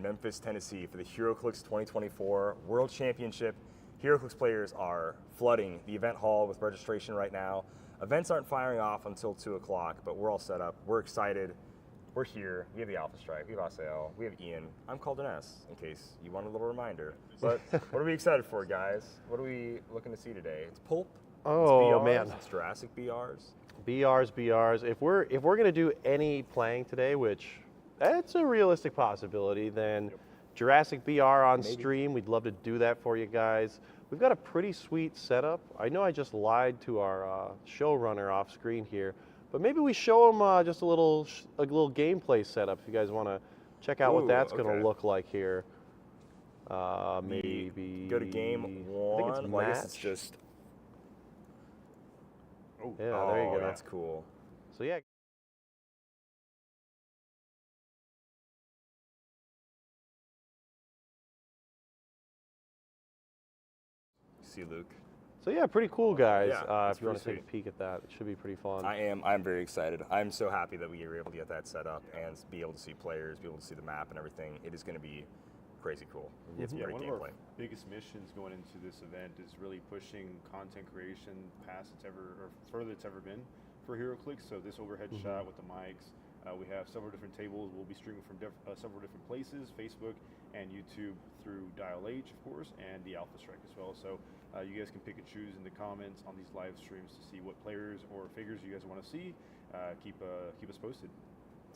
Memphis, Tennessee for the Heroclix 2024 World Championship. Heroclix players are flooding the event hall with registration right now. Events aren't firing off until 2 o'clock, but we're all set up. We're excited. We're here. We have the Alpha Strike. We have Asael. We have Ian. I'm Calden S, in case you want a little reminder. But what are we excited for, guys? What are we looking to see today? It's Pulp. Oh, it's BRs, man. It's Jurassic BRs. BRs. If we're gonna do any playing today, which that's a realistic possibility, then Jurassic BR on stream. We'd love to do that for you guys. We've got a pretty sweet setup. I know I just lied to our showrunner off screen here, but maybe we show them just a little gameplay setup if you guys want to check out what that's going to look like here. Maybe go to game one. I think it's I guess it's just. Yeah, there you go. That's cool. So yeah. See Luke. So yeah, pretty cool, guys. Yeah, if you want to take a peek at that, it should be pretty fun. I'm very excited. I'm so happy that we were able to get that set up and be able to see players, be able to see the map and everything. It is going to be crazy cool. It's great one gameplay. of our biggest missions going into this event is really pushing content creation past further it's ever been for Heroclix. So this overhead shot with the mics. We have several different tables. We'll be streaming from several different places, Facebook and YouTube through Dial H, of course, and the Alpha Strike as well. So you guys can pick and choose in the comments on these live streams to see what players or figures you guys want to see. Keep us posted.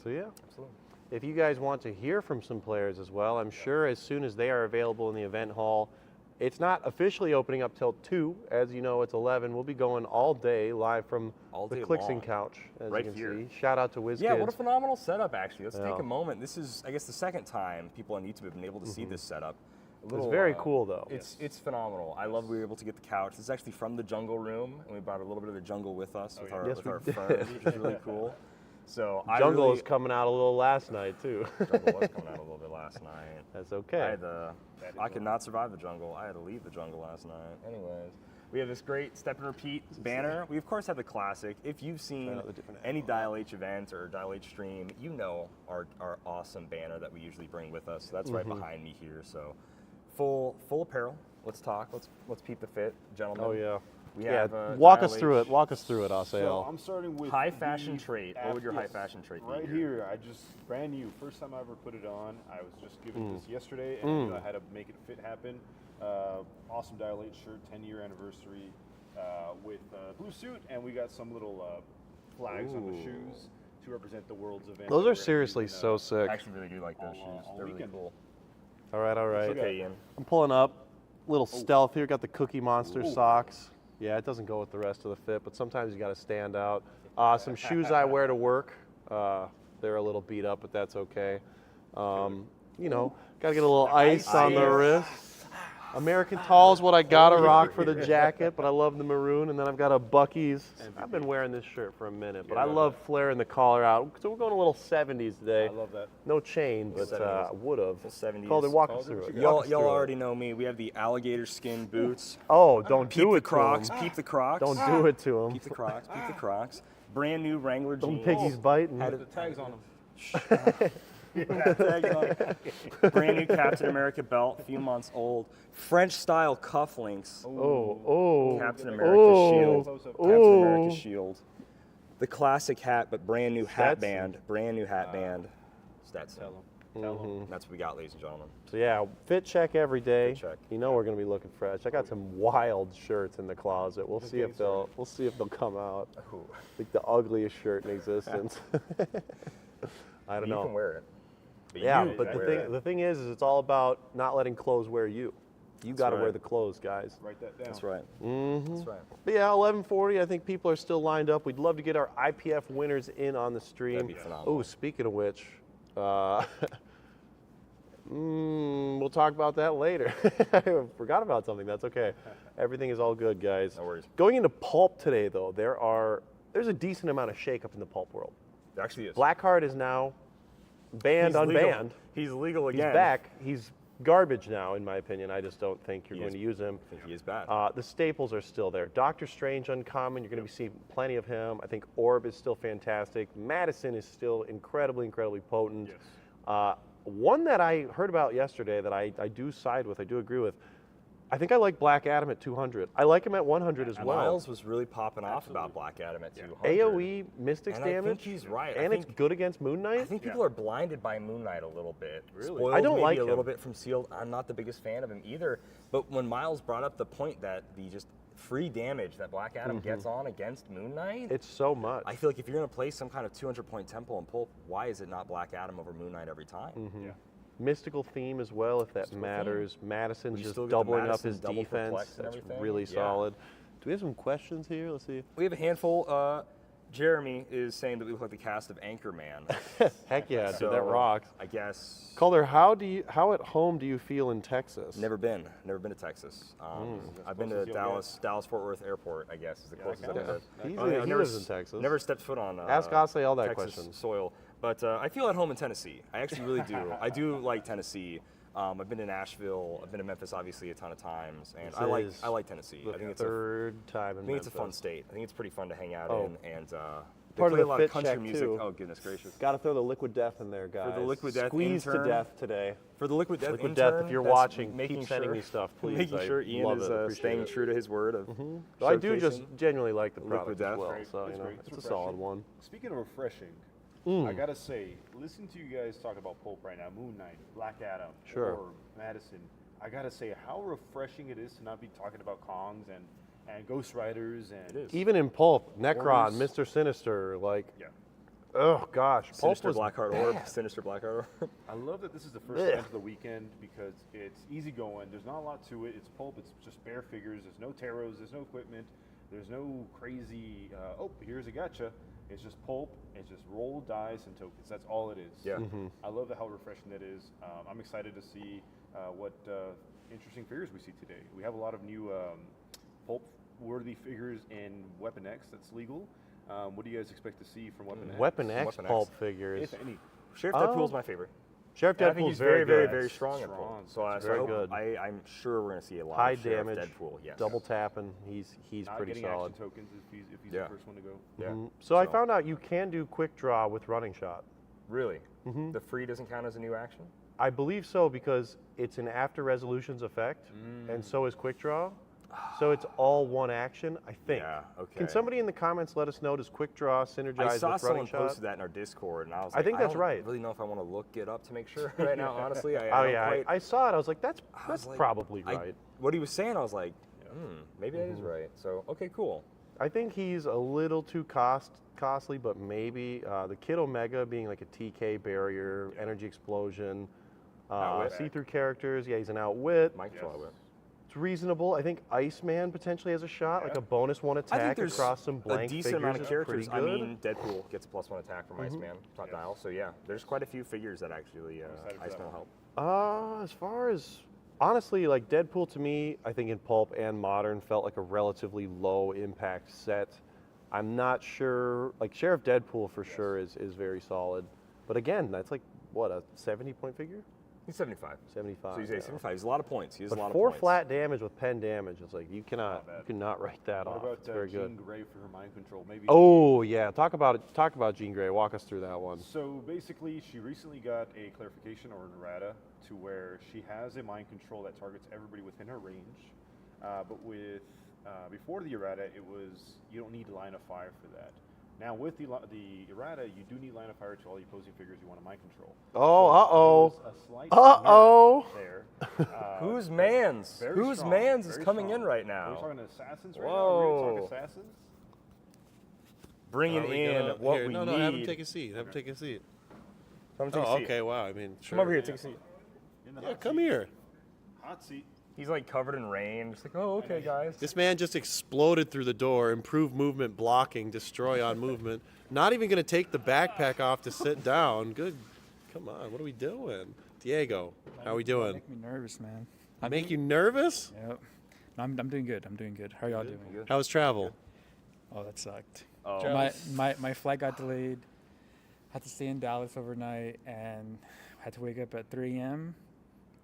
So yeah, absolutely. If you guys want to hear from some players as well, I'm sure as soon as they are available in the event hall, it's not officially opening up till 2. As you know, it's 11. We'll be going all day live from the Clixing couch, as you can see. Shout out to Wizkids. Yeah, what a phenomenal setup, actually. Let's take a moment. This is, I guess, the second time people on YouTube have been able to see this setup. It's very cool, though. It's phenomenal. I love we were able to get the couch. This is actually from the jungle room, and we brought a little bit of the jungle with us with our ferns, which is really cool. So jungle was coming out a little last night, too. Jungle was coming out a little bit last night. That's okay. I could not survive the jungle. I had to leave the jungle last night. Anyways, we have this great step and repeat banner. We of course have the classic. If you've seen any Dial H event or Dial H stream, you know our awesome banner that we usually bring with us. So that's right behind me here. So full apparel. Let's talk. Let's peep the fit, gentlemen. Oh yeah. We have, walk us through it. Walk us through it, Asael. So I'm starting with high fashion trait. What would your high fashion trait be? Right here, I just brand new. First time I ever put it on. I was just given this yesterday, and I had to make it fit happen. Awesome Dial H shirt, 10-year anniversary with blue suit, and we got some little flags on the shoes to represent the world's event. Those are seriously so sick. I actually really do like those shoes. They're really cool. All right. Okay, Ian. I'm pulling up. Little stealth here. Got the Cookie Monster socks. Yeah, it doesn't go with the rest of the fit, but sometimes you got to stand out. Some shoes I wear to work. They're a little beat up, but that's okay. You know, got to get a little ice on the wrist. American Tall is what I got to rock for the jacket, but I love the maroon. And then I've got a Buc-ee's. I've been wearing this shirt for a minute, but I love flaring the collar out. So we're going a little 70s today. I love that. No chain, but would have. 70s. Calden, walk us through it. Y'all already know me. We have the alligator skin boots. Oh, don't do it the Crocs. to him. Peep the Crocs. Don't do it to him. Peep the Crocs. Peep the Crocs. Brand new Wrangler jeans. Don't piggies biting. Had the tags on them. Brand new Captain America belt, a few months old. French style cufflinks. Captain America shield. Captain America shield. The classic hat, but brand new hat band. Brand new hat band. Stetson. That's what we got, ladies and gentlemen. So yeah, fit check every day. Fit check. You know we're gonna be looking fresh. I got some wild shirts in the closet. We'll see if they'll come out. Like the ugliest shirt in existence. I don't know. You can wear it. But the thing is it's all about not letting clothes wear you. You got to wear the clothes, guys. Write that down. That's right. That's right. But yeah, 11:40. I think people are still lined up. We'd love to get our IPF winners in on the stream. That'd be phenomenal. Oh, speaking of which, we'll talk about that later. I forgot about something. That's okay. Everything is all good, guys. No worries. Going into Pulp today, though, there's a decent amount of shakeup in the Pulp world. There actually is. Blackheart is now banned, unbanned. He's legal again. He's back. He's garbage now, in my opinion. I just don't think you're going to use him. I think he is bad. The staples are still there. Doctor Strange, uncommon. You're going to be seeing plenty of him. I think Orb is still fantastic. Madison is still incredibly, incredibly potent. Yes. One that I heard about yesterday that I do side with, I do agree with. I think I like Black Adam at 200. I like him at 100 as well. Miles was really popping off about Black Adam at 200. AoE Mystics and damage. I think he's right. And it's good against Moon Knight. I think people are blinded by Moon Knight a little bit. Really? Spoiled I don't maybe like a little him. bit from Sealed. I'm not the biggest fan of him either. But when Miles brought up the point that the just free damage that Black Adam gets on against Moon Knight, It's so much. I feel like if you're going to play some kind of 200-point temple and Pulp, why is it not Black Adam over Moon Knight every time? Yeah. Mystical theme as well, if that Mystical matters. Madison's We just still get the doubling up Madison his double defense. perplex and That's everything? really Yeah. solid. Do we have some questions here? Let's see. We have a handful. Jeremy is saying that we look like the cast of Anchorman. Heck yeah, So, dude, that rocks. I guess. Calder, how at home do you feel in Texas? Never been to Texas. I've been to closest you'll Dallas Fort Worth Airport. I guess is the closest I've been to. He I've lives in Texas. Never stepped foot on. Ask Ase all that Texas question. soil, but I feel at home in Tennessee. I actually really do. I do like Tennessee. I've been to Nashville. I've been to Memphis, obviously, a ton of times, and I like Tennessee. The I think third time in I think it's a fun Memphis. state. I think it's pretty fun to hang out Oh. in, and they Part of play the a lot fit of country check, music. too. Oh goodness gracious! Got to throw the Liquid Death in there, guys. the Liquid Death Squeezed intern. to death today. For the Liquid Death Liquid intern, Death, if you're that's watching, making keep sending sure- me stuff, please. Making I sure Ian love is it, appreciate staying it. true to his word of. I do just showcasing genuinely like the Liquid product as Death. well, Great. so It's you know, great. it's a It's solid refreshing. one. Speaking of refreshing, I gotta say, listen to you guys talk about Pulp right now, Moon Knight, Black Adam, Sure. or Madison. I gotta say how refreshing it is to not be talking about Kongs and Ghost Riders and It is. Even in Pulp, Necron, Warriors. Mr. Sinister, like, yeah. oh gosh, Pulp Sinister was Blackheart Orb. Sinister Blackheart Orb. I love that this is the first Ugh. event of the weekend because it's easy going. There's not a lot to it. It's Pulp. It's just bare figures. There's no tarots. There's no equipment. There's no crazy. Oh, here's a gotcha. It's just Pulp. It's just roll dice and tokens. That's all it is. Yeah. I love how refreshing that is. I'm excited to see what interesting figures we see today. We have a lot of new Pulp-worthy figures in Weapon X that's legal. What do you guys expect to see from Weapon X? Weapon X Weapon X. Pulp figures. If any. Sheriff Deadpool's my favorite. Sheriff And I think Deadpool's he's very, very, good. very strong at Strong. Pulp. So, I very hope- good. I'm sure we're going to see a lot High of Sheriff damage, Deadpool. Yes. double tapping. He's Not pretty getting solid. action tokens if he's Yeah. the first one to go. Yeah. So I found out you can do quick draw with running shot. Really? The free doesn't count as a new action? I believe so because it's an after resolutions effect, and so is quick draw. So it's all one action, I think. Yeah, okay. Can somebody in the comments let us know, does quick draw synergize I saw with someone running shot? posted that in our Discord, and I was I like, think that's don't right. really know if I want to look it up to make sure right now, honestly. I Oh don't yeah, quite- I saw it. I was like, that's I was like, probably I- right. what he was saying, I was like, maybe that is right. So, okay, cool. I think he's a little too costly, but maybe the Kid Omega being like a TK barrier, energy explosion, Outwit. see-through characters. Yeah, he's an outwit. Mike Yes. Flywit. It's reasonable. I think Iceman potentially has a shot, like a bonus one I attack think there's across some a blank decent amount of figures is pretty characters. I good. mean, Deadpool gets a +1 attack from Iceman, top dial. So yeah, there's quite a few figures that actually excited for that Iceman will one. help. As far as honestly, like Deadpool to me, I think in Pulp and Modern felt like a relatively low impact set. I'm not sure. Like Sheriff Deadpool for sure is very solid, but again, that's like what, a 70-point figure? He's 75. 75. So he's yeah. 75. He's a lot of points. He has But a lot 4 of points. flat damage with pen damage. It's like you cannot write that What off. about It's very Jean good. Grey for her mind control? Maybe. Oh yeah, talk about Jean Grey. Walk us through that one. So basically, she recently got a clarification or an errata to where she has a mind control that targets everybody within her range. But with before the errata, it was you don't need line of fire for that. Now with the errata, you do need line of fire to all the opposing figures you want to mind control. Oh, So there was a slight Uh-oh. nerf there. Whose man's? Very Whose strong, man's is very coming strong. in right Are we now? talking assassins right now? Are we Whoa. talking assassins? Bringing in what here, we no, need. No, have him take a seat. Have him take a seat. Come take a Oh, seat. okay. Wow. I mean, sure. Come over here. Take a seat. In the Yeah, hot come seat. here. Hot seat. He's like covered in rain. Just like, oh, okay, guys. This man just exploded through the door. Improve movement, blocking, destroy on movement. Not even going to take the backpack off to sit down. Good. Come on. What are we doing? Diego, how are we doing? Make me nervous, man. Make you nervous? Yep. No, I'm doing good. I'm doing good. How are y'all doing? How was travel? Oh, that sucked. Oh. My flight got delayed. Had to stay in Dallas overnight and had to wake up at 3 a.m.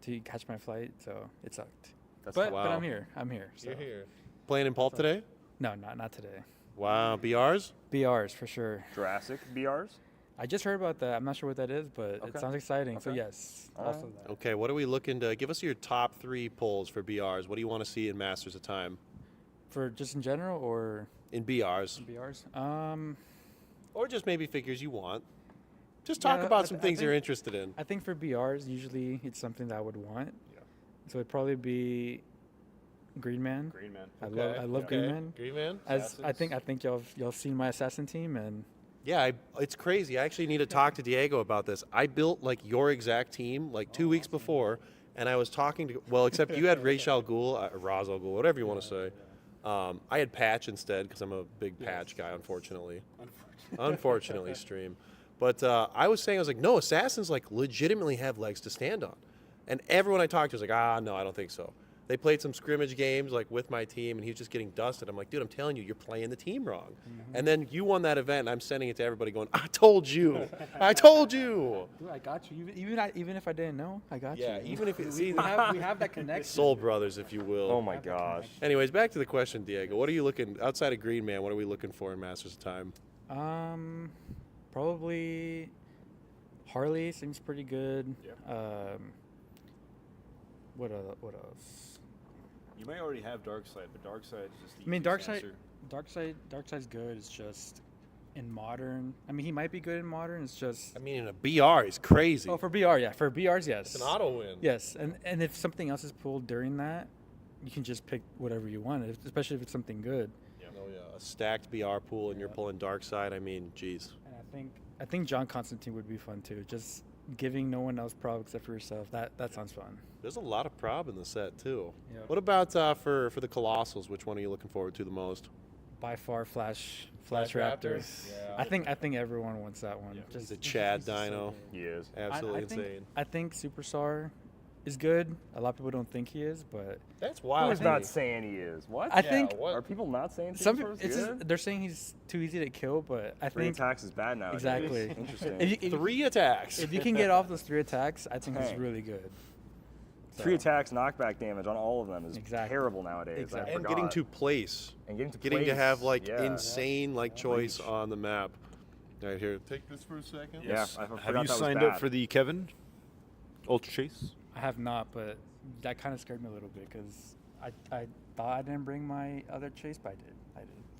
to catch my flight. So it sucked. But wow. I'm here. I'm here. So. You're here. Playing in Pulp today? No, not today. Wow. BRs? BRs for sure. Jurassic BRs? I just heard about that. I'm not sure what that is, but Okay. it sounds exciting. So Okay. yes, All also right. that. Okay, what are we looking to give us your top 3 polls for BRs? What do you want to see in Masters of Time? For just in general or In BRs. BRs? Or just maybe figures you want. Just Yeah, talk about I some th- I things you're think- interested in. I think for BRs, usually it's something that I would want. Yeah. So it'd probably be Green Man. Green Man. I love Green Man. Green Man? As I think y'all seen my assassin team, and Yeah, it's crazy. I actually need to talk to Diego about this. I built like your exact team like 2 weeks before, and I was talking to, well, except you had Rachel Ghoul, Ra's al Ghul, whatever you want to say. I had Patch instead because I'm a big Patch guy, unfortunately. Unfortunately, stream. But I was like, no, assassins like legitimately have legs to stand on. And everyone I talked to was like, no, I don't think so. They played some scrimmage games like with my team, and he was just getting dusted. I'm like, dude, I'm telling you, you're playing the team wrong. And then you won that event, and I'm sending it to everybody going, I told you. I told you. dude, I got you. Even if I didn't know, I got Yeah, you. even if it, see, we have that connection. soul brothers, if you will. Oh my gosh. Anyways, back to the question, Diego. What are you looking, outside of Green Man, what are we looking for in Masters of Time? Probably Harley seems pretty good. What else? You may already have Darkseid, but Darkseid is just the I mean, easiest Darkseid, answer. Darkseid's good. It's just in modern. I mean, he might be good in modern. It's just I mean, in a BR, he's crazy. for BR, yeah. For BRs, yes. It's an auto win. Yes, and if something else is pulled during that, you can just pick whatever you want, especially if it's something good. Oh, yeah. A stacked BR pool, and you're pulling Darkseid. I mean, geez. And I think John Constantine would be fun too. Just giving no one else prob except for yourself. That sounds fun. There's a lot of prob in the set, too. Yeah. What about for the Colossals? Which one are you looking forward to the most? By far, Flash Raptor? Raptors. Yeah. I think everyone wants that one. He's a Chad just so Dino. good. He is. Absolutely I think, insane. I think Superstar is good. A lot of people don't think he is, but That's wild. Who's not saying he is? What? I think Are people not saying some Superstar's people, good? they're saying he's too easy to kill, but I 3 think attacks is bad now. exactly. Interesting. If 3 attacks. if you can get off those 3 attacks, I think he's Dang. really good. 3 So, attacks, knockback damage on all of them is Exactly. terrible nowadays. Exactly. I and forgot. getting to place. and getting to Getting to place, have like yeah. insane like choice Reach. on the map. Right here. Take this for a second. Yeah, I forgot Have you that was signed bad. up for the Kevin Ultra Chase? I have not, but that kind of scared me a little bit because I thought I didn't bring my other chase, but I did.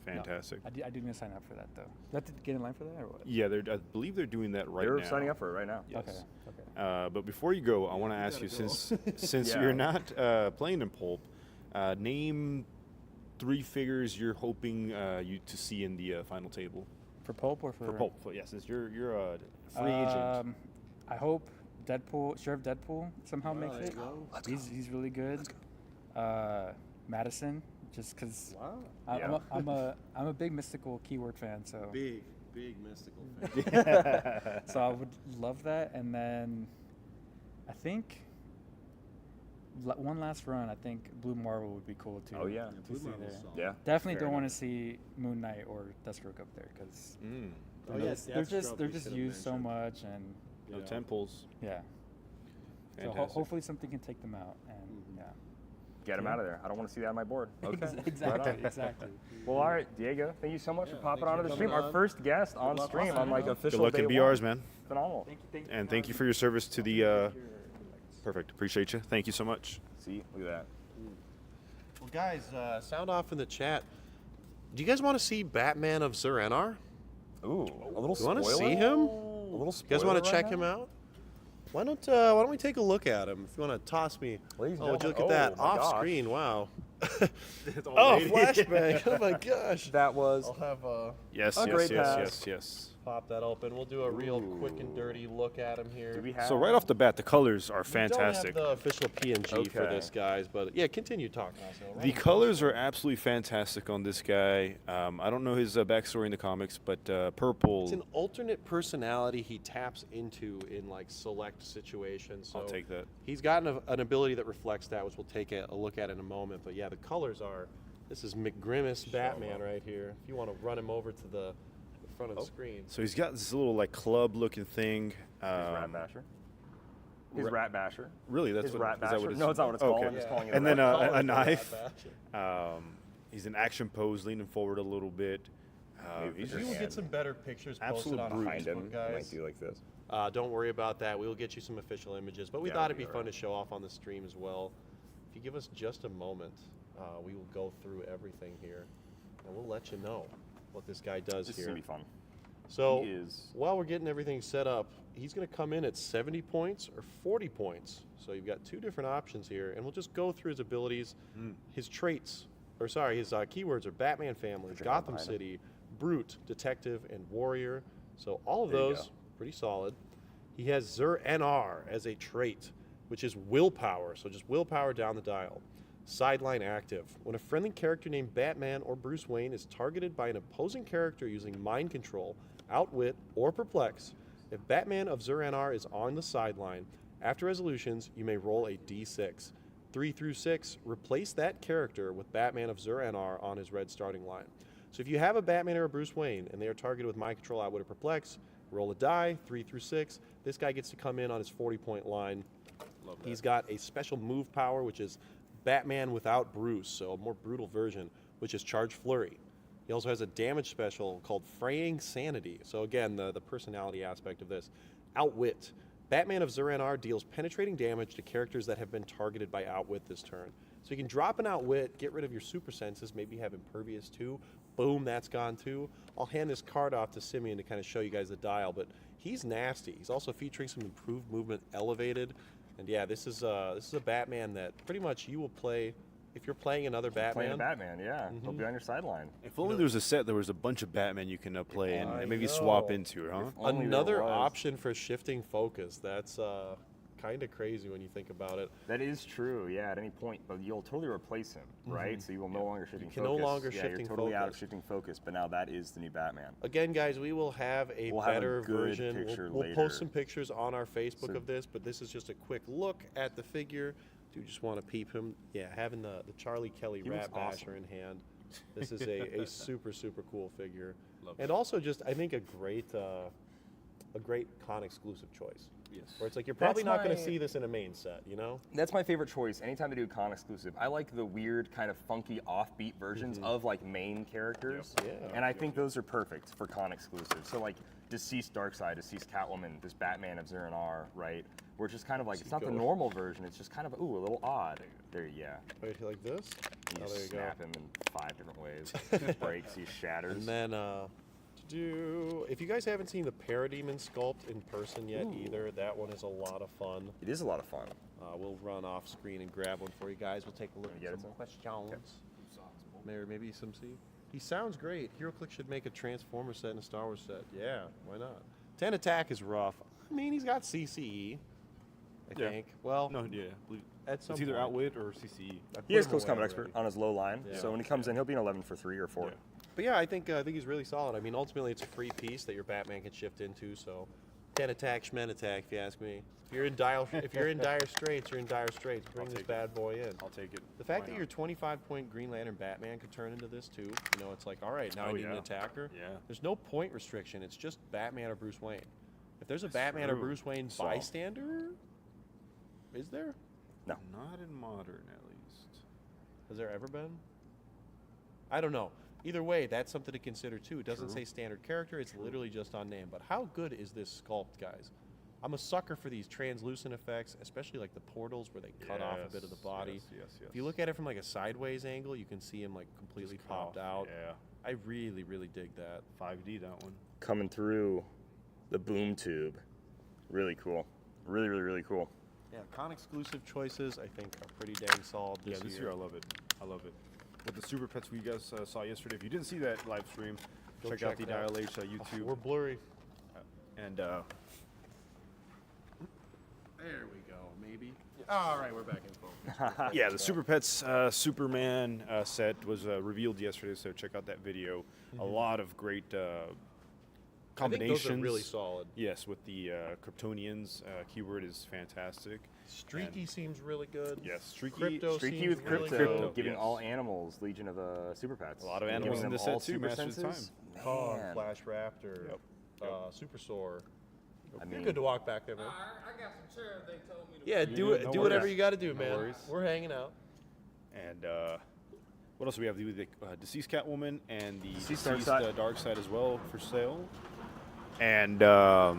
Fantastic. No, I do need to sign up for that though. Do I have to get in line for that or what? Yeah, I believe they're doing that right They're now. signing up for it right now. Yes. Okay. But before you go, I want to ask you, since Yeah. you're not playing in Pulp, name 3 figures you're hoping you to see in the final table For Pulp or for for Pulp. Yeah, since you're a free agent. I hope Sheriff Deadpool somehow makes it. He's really good. Madison, just because Yeah. I'm a big mystical keyword fan, so Big mystical fan. so I would love that. And then I think one last run. I think Blue Marvel would be cool too. Oh, yeah. to see there. Yeah. Definitely Fair don't want to enough. see Moon Knight or Deathstroke up there because Oh, yes, they're Deathstroke we just should've used so mentioned. much and No temples. yeah. So Fantastic. hopefully something can take them out and yeah. Get him out of there. I don't want to see that on my board. Okay. Exactly. Right on. Exactly. Well, all right, Diego, thank you so much for popping onto the for stream. coming Our on. first guest on luck. stream on like Good official luck day in BRs, one. man. Phenomenal. And thank you for your service to the. Perfect. Appreciate you. Thank you so much. See, look at that. Well, guys, sound off in the chat. Do you guys want to see Batman of Zur-Enar? Ooh, a little You want to spoiler? see him? A little You guys want to spoiler check right him now? out? Why don't we take a look at him? If you want to toss me. Ladies and Oh, would you look at gentlemen. that Oh, my off gosh. screen? Wow. Oh, flashbang! Oh my gosh. That was I'll have Yes, A yes, great yes, pass. yes, yes. pop that open. We'll do a real quick and dirty look at him here. Do we have? So right off the bat, the colors are We fantastic. don't have the official PNG for Okay. this, guys, but yeah, continue talking. The colors are absolutely fantastic on this guy. I don't know his backstory in the comics, but purple. It's an alternate personality he taps into in like select situations. So I'll take that. he's got an ability that reflects that, which we'll take a look at in a moment. But yeah, the colors are. This is McGrimace Batman right here. If you want to run him over to the front of the screen. So he's got this little like club-looking thing. His Rat Basher. His Ra- Rat Basher. Really, that's His what. Rat Is that Basher. what it's? No, it's not what it's okay. called. I'm just calling it And a then rat. a knife. He's in action pose, leaning forward a little bit. Maybe he's put We your will get hand some better pictures Absolute posted on brute. behind him. Facebook, It might guys. do like this. Don't worry about that. We will get you some official images, but we Yeah, thought it'll it'd be be fun alright. to show off on the stream as well. If you give us just a moment, we will go through everything here, and we'll let you know what this guy does This is here. gonna be fun. So He is- while we're getting everything set up, he's going to come in at 70 points or 40 points. So you've got two different options here, and we'll just go through his abilities, his traits, or sorry, his keywords are Batman Family, Put your hand Gotham behind him. City, Brute, Detective, and Warrior. So all of There you those go. pretty solid. He has Zur NR as a trait, which is willpower. So just willpower down the dial. Sideline active. When a friendly character named Batman or Bruce Wayne is targeted by an opposing character using mind control, outwit, or perplex, if Batman of Zur NR is on the sideline, after resolutions, you may roll a d6. 3 through 6, replace that character with Batman of Zur NR on his red starting line. So if you have a Batman or a Bruce Wayne and they are targeted with mind control, outwit, or perplex, roll a die, 3 through 6. This guy gets to come in on his 40-point line. Love that. He's got a special move power, which is Batman without Bruce, so a more brutal version, which is Charge Flurry. He also has a damage special called Fraying Sanity. So again, the personality aspect of this. Outwit. Batman of Zur NR deals penetrating damage to characters that have been targeted by Outwit this turn. So you can drop an Outwit, get rid of your super senses, maybe have Impervious too. Boom, that's gone too. I'll hand this card off to Simeon to kind of show you guys the dial, but he's nasty. He's also featuring some improved movement, elevated. And yeah, this is a Batman that pretty much you will play if you're playing another Playing a Batman. Batman, yeah. He'll be on your sideline. If only there was a set, there was a bunch of Batman you can play I and maybe swap know. into, huh? Only there Another was. option for shifting focus. That's kind of crazy when you think about it. That is true, yeah, at any point, but you'll totally replace him, right? So you will no longer shifting can focus. no longer yeah, shifting you're totally out of focus. shifting focus, but now that is the new Batman. Again, guys, we will have a We'll have a better good version. picture We'll later. post some pictures on our Facebook So- of this, but this is just a quick look at the figure. Do just want to peep him. Yeah, having the Charlie Kelly He Rat looks awesome. Basher in hand. This is a super, super cool figure. Love And that. also just, I think, a great con exclusive choice. Yes. Where it's like, you're probably That's not going to my- see this in a main set, you know? That's my favorite choice. Anytime they do a con exclusive, I like the weird, kind of funky, offbeat versions of like main characters. Yep. Yeah. And I think those are perfect for con exclusives. So like Deceased Darkseid, Deceased Catwoman, this Batman of Zur NR, right? Where it's just kind of like it's not the Go. normal version. It's just kind of a little odd. There, yeah. Right, like this. You Oh, just there you go. snap him in 5 different ways. He breaks, he shatters. And then if you guys haven't seen the Parademon sculpt in person yet either, that one is a lot of fun. It is a lot of fun. We'll run off screen and grab one for you guys. We'll take a look Let me at get some it, questions. Maybe some C. He sounds great. Heroclix should make a Transformer set and a Star Wars set. Yeah, why not? 10 attack is rough. I mean, he's got CCE, I Yeah. think. Well, No, yeah. at some It's either point. Outwit or CCE. I put He is him close away combat already. expert on his low line. Yeah. So when he comes in, he'll be an 11 for 3 or 4. Yeah. But yeah, I think he's really solid. I mean, ultimately, it's a free piece that your Batman can shift into. So, 10 attack, Shmen attack, if you ask me. If you're in dire straits, you're in dire straits. Bring this take bad boy in. I'll take it. The fact Why that not? your 25-point Green Lantern Batman could turn into this too, you know, it's like, all right, now I Oh, need an yeah. attacker. Yeah. There's no point restriction. It's just Batman or Bruce Wayne. If there's a Batman or true. Bruce Wayne So- bystander, is there? No. Not in modern, at least. Has there ever been? I don't know. Either way, that's something to consider too. It doesn't True. say standard character. It's literally just on name. But how good is this sculpt, guys? I'm a sucker for these translucent effects, especially like the portals where they cut off a bit of the body. Yes. If you look at it from like a sideways angle, you can see him like completely Just cut popped off. out. Yeah. I really, really dig that. 5D, that one. Coming through the boom tube. Really cool. Really, really, really cool. Yeah, con exclusive choices I think are pretty dang solid this Yeah, this year. year I love it. I love it. With the Super Pets we guys saw yesterday, if you didn't see that live stream, Go check check out the it out. Dial H YouTube. We're blurry. And There we go, maybe. All right, we're back in focus. yeah, the Super Pets Superman set was revealed yesterday, so check out that video. A lot of great I think combinations. those are really solid. Yes, with the Kryptonians. Keyword is fantastic. Streaky seems really good. Yes, Streaky. Crypto Streaky seems with really crypto, good. giving yes. all animals Legion of Super Pets. A lot of And animals giving in them this all set too, super Master of the senses. Cog, Man. Flash Raptor, Yep. Super Soar. I You're mean, good to walk back there, man. I got some chairs they told me to Yeah, Yeah, do no it. Do whatever worries. you got to do, No man. worries. We're hanging out. And What else do we have? The Deceased Catwoman and the Deceased Deceased Darkseid. Darkseid as well for sale. And I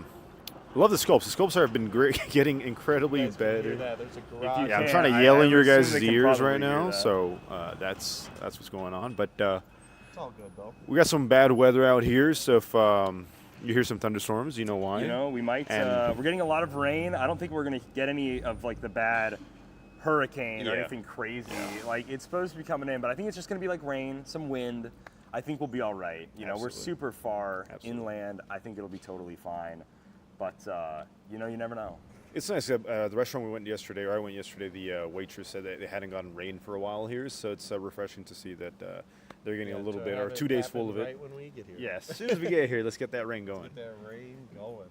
love the sculpts. The sculpts have been great, getting incredibly better. There's a you garage. Yeah, I'm can, trying to I- yell I in your would assume guys' they can ears probably right hear now, that. so that's what's going on. But It's all good though. we got some bad weather out here, so if you hear some thunderstorms, you know why. You know, we might. And- We're getting a lot of rain. I don't think we're gonna get any of like the bad hurricane or Yeah. anything crazy. Like it's supposed to be coming in, but I think it's just gonna be like rain, some wind. I think we'll be all right. You know, we're Absolutely. super far Absolutely. inland. I think it'll be totally fine. But you know, you never know. It's nice. The restaurant we went yesterday, or I went yesterday, the waitress said that they hadn't gotten rain for a while here, so it's refreshing to see that they're getting a little bit, or 2 days full of it. Right when we get here. Yes, as soon as we get here, let's get that rain going. Get that rain going.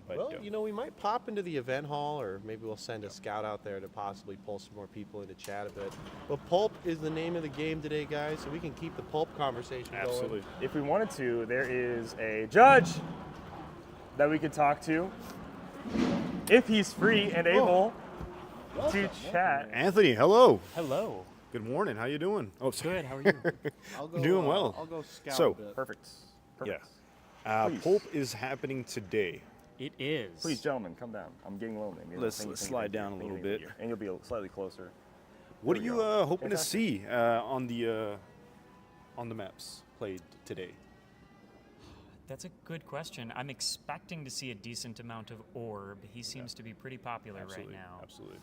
But, Well, you know, we might pop into the event hall, or maybe we'll send a scout out there to possibly pull some more people into chat a bit. But Pulp is the name of the game today, guys, so we can keep the Pulp conversation absolutely. going. If we wanted to, there is a judge that we could talk to if he's free and able to chat. Anthony, hello. Hello. Good morning. How you doing? Oh, sorry. Good. How are you? I'll go, Doing well. I'll go scout So- a bit. Perfect. Yeah. Please. Pulp is happening today. It is. Please, gentlemen, come down. I'm getting lonely. Let's slide down a little bit. And you'll be slightly closer. What There are we you go. hoping to Fantastic. see on the maps played today? That's a good question. I'm expecting to see a decent amount of Orb. He seems to be pretty popular Absolutely. right now. Absolutely.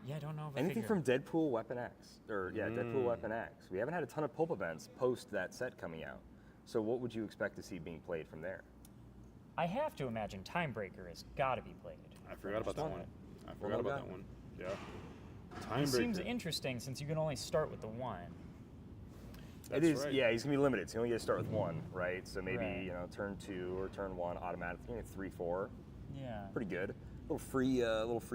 Yeah, I don't know if I Anything figure. from Deadpool Weapon X, or Deadpool Weapon X. We haven't had a ton of Pulp events post that set coming out. So what would you expect to see being played from there? I have to imagine Timebreaker has got to be played. I forgot about that Understand one. that. I Well forgot about done. that one. Yeah. It seems Timebreaker. interesting since you can only start with the one. That's it is, right. yeah. He's gonna be limited. So you only get to start with one, right? So maybe Right. turn 2 or turn 1 automatically. 3, 4. Yeah. Pretty good. Little free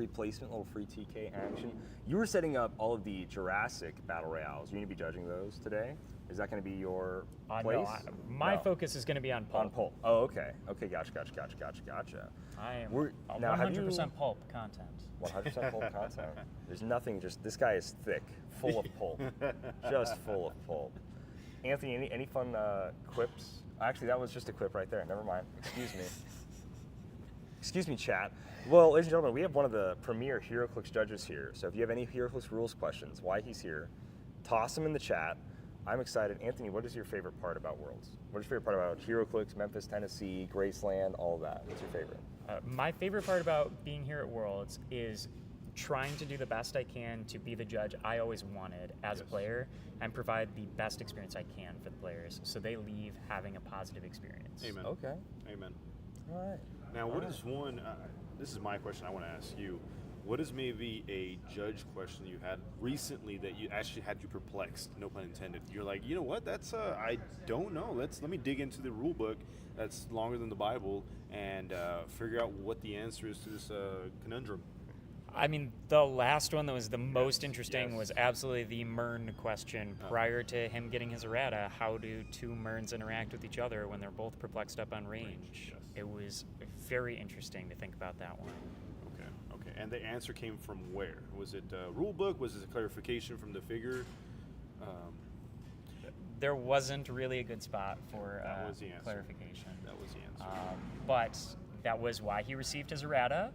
placement, little free TK action. You were setting up all of the Jurassic battle royales. You going to be judging those today? Is that going to be your No, place? my No. focus is going to be on Pulp. On Pulp. Oh, okay. Okay, gotcha. I am We're- a now, have 100% Pulp content. 100% Pulp content. There's nothing. Just this guy is thick, full of pulp, just full of pulp. Anthony, any fun quips? Actually, that was just a quip right there. Never mind. Excuse me. Excuse me, chat. Well, ladies and gentlemen, we have one of the premier Heroclix judges here. So if you have any Heroclix rules questions, why he's here, toss them in the chat. I'm excited. Anthony, what is your favorite part about Worlds? What is your favorite part about Heroclix, Memphis, Tennessee, Graceland, all of that? What's your favorite? My favorite part about being here at Worlds is trying to do the best I can to be the judge I always wanted as a player and provide the best experience I can for the players so they leave having a positive experience. Amen. Okay. Amen. All right. Now, what is one? This is my question. I want to ask you. What is maybe a judge question you had recently that you actually had you perplexed? No pun intended. You're like, you know what? That's I don't know. Let me dig into the rule book that's longer than the Bible and figure out what the answer is to this conundrum. I mean, the last one that was the most interesting yes. was absolutely the Mern question. Prior to him getting his errata, how do two Merns interact with each other when they're both perplexed up on range? Yes. It was very interesting to think about that one. Okay. And the answer came from where? Was it rule book? Was it a clarification from the figure? There wasn't really a good spot for That was the answer. clarification. That was the answer. But that was why he received his errata.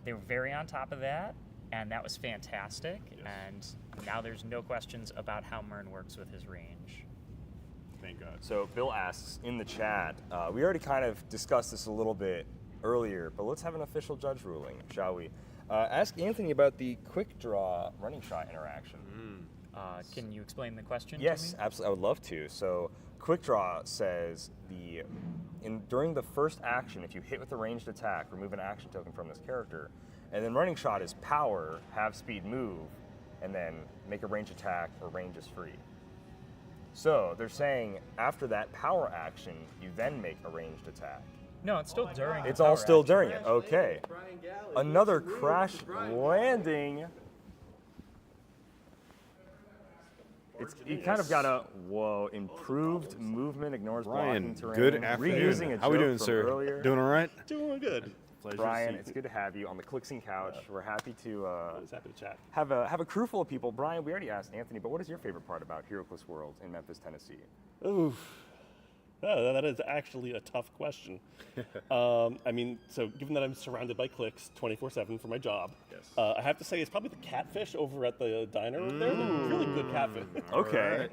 They were very on top of that, and that was fantastic. Yes. And now there's no questions about how Mern works with his range. Thank God. So Bill asks in the chat, we already kind of discussed this a little bit earlier, but let's have an official judge ruling, shall we? Ask Anthony about the quick draw running shot interaction. Can you explain the question to Yes, me? absolutely. I would love to. So quick draw says during the first action, if you hit with a ranged attack, remove an action token from this character. And then running shot is power, have speed, move, and then make a range attack or range is free. So they're saying after that power action, you then make a ranged attack. No, it's still during. the It's all power still action. during it. Okay. Another crash landing. You kind of got a improved movement, ignores Ryan, blocking terrain. good Reusing afternoon. a How we joke doing, from sir? earlier. Doing all right? Doing good. Pleasure. Brian, it's good to have you on the Clixing couch. We're happy to Always happy to chat. have a crew full of people. Brian, we already asked Anthony, but what is your favorite part about Heroclix Worlds in Memphis, Tennessee? Oof. Oh, that is actually a tough question. I mean, so given that I'm surrounded by clicks 24/7 for my job, Yes. I have to say it's probably the catfish over at the diner over there. They're really good catfish. Okay. All right.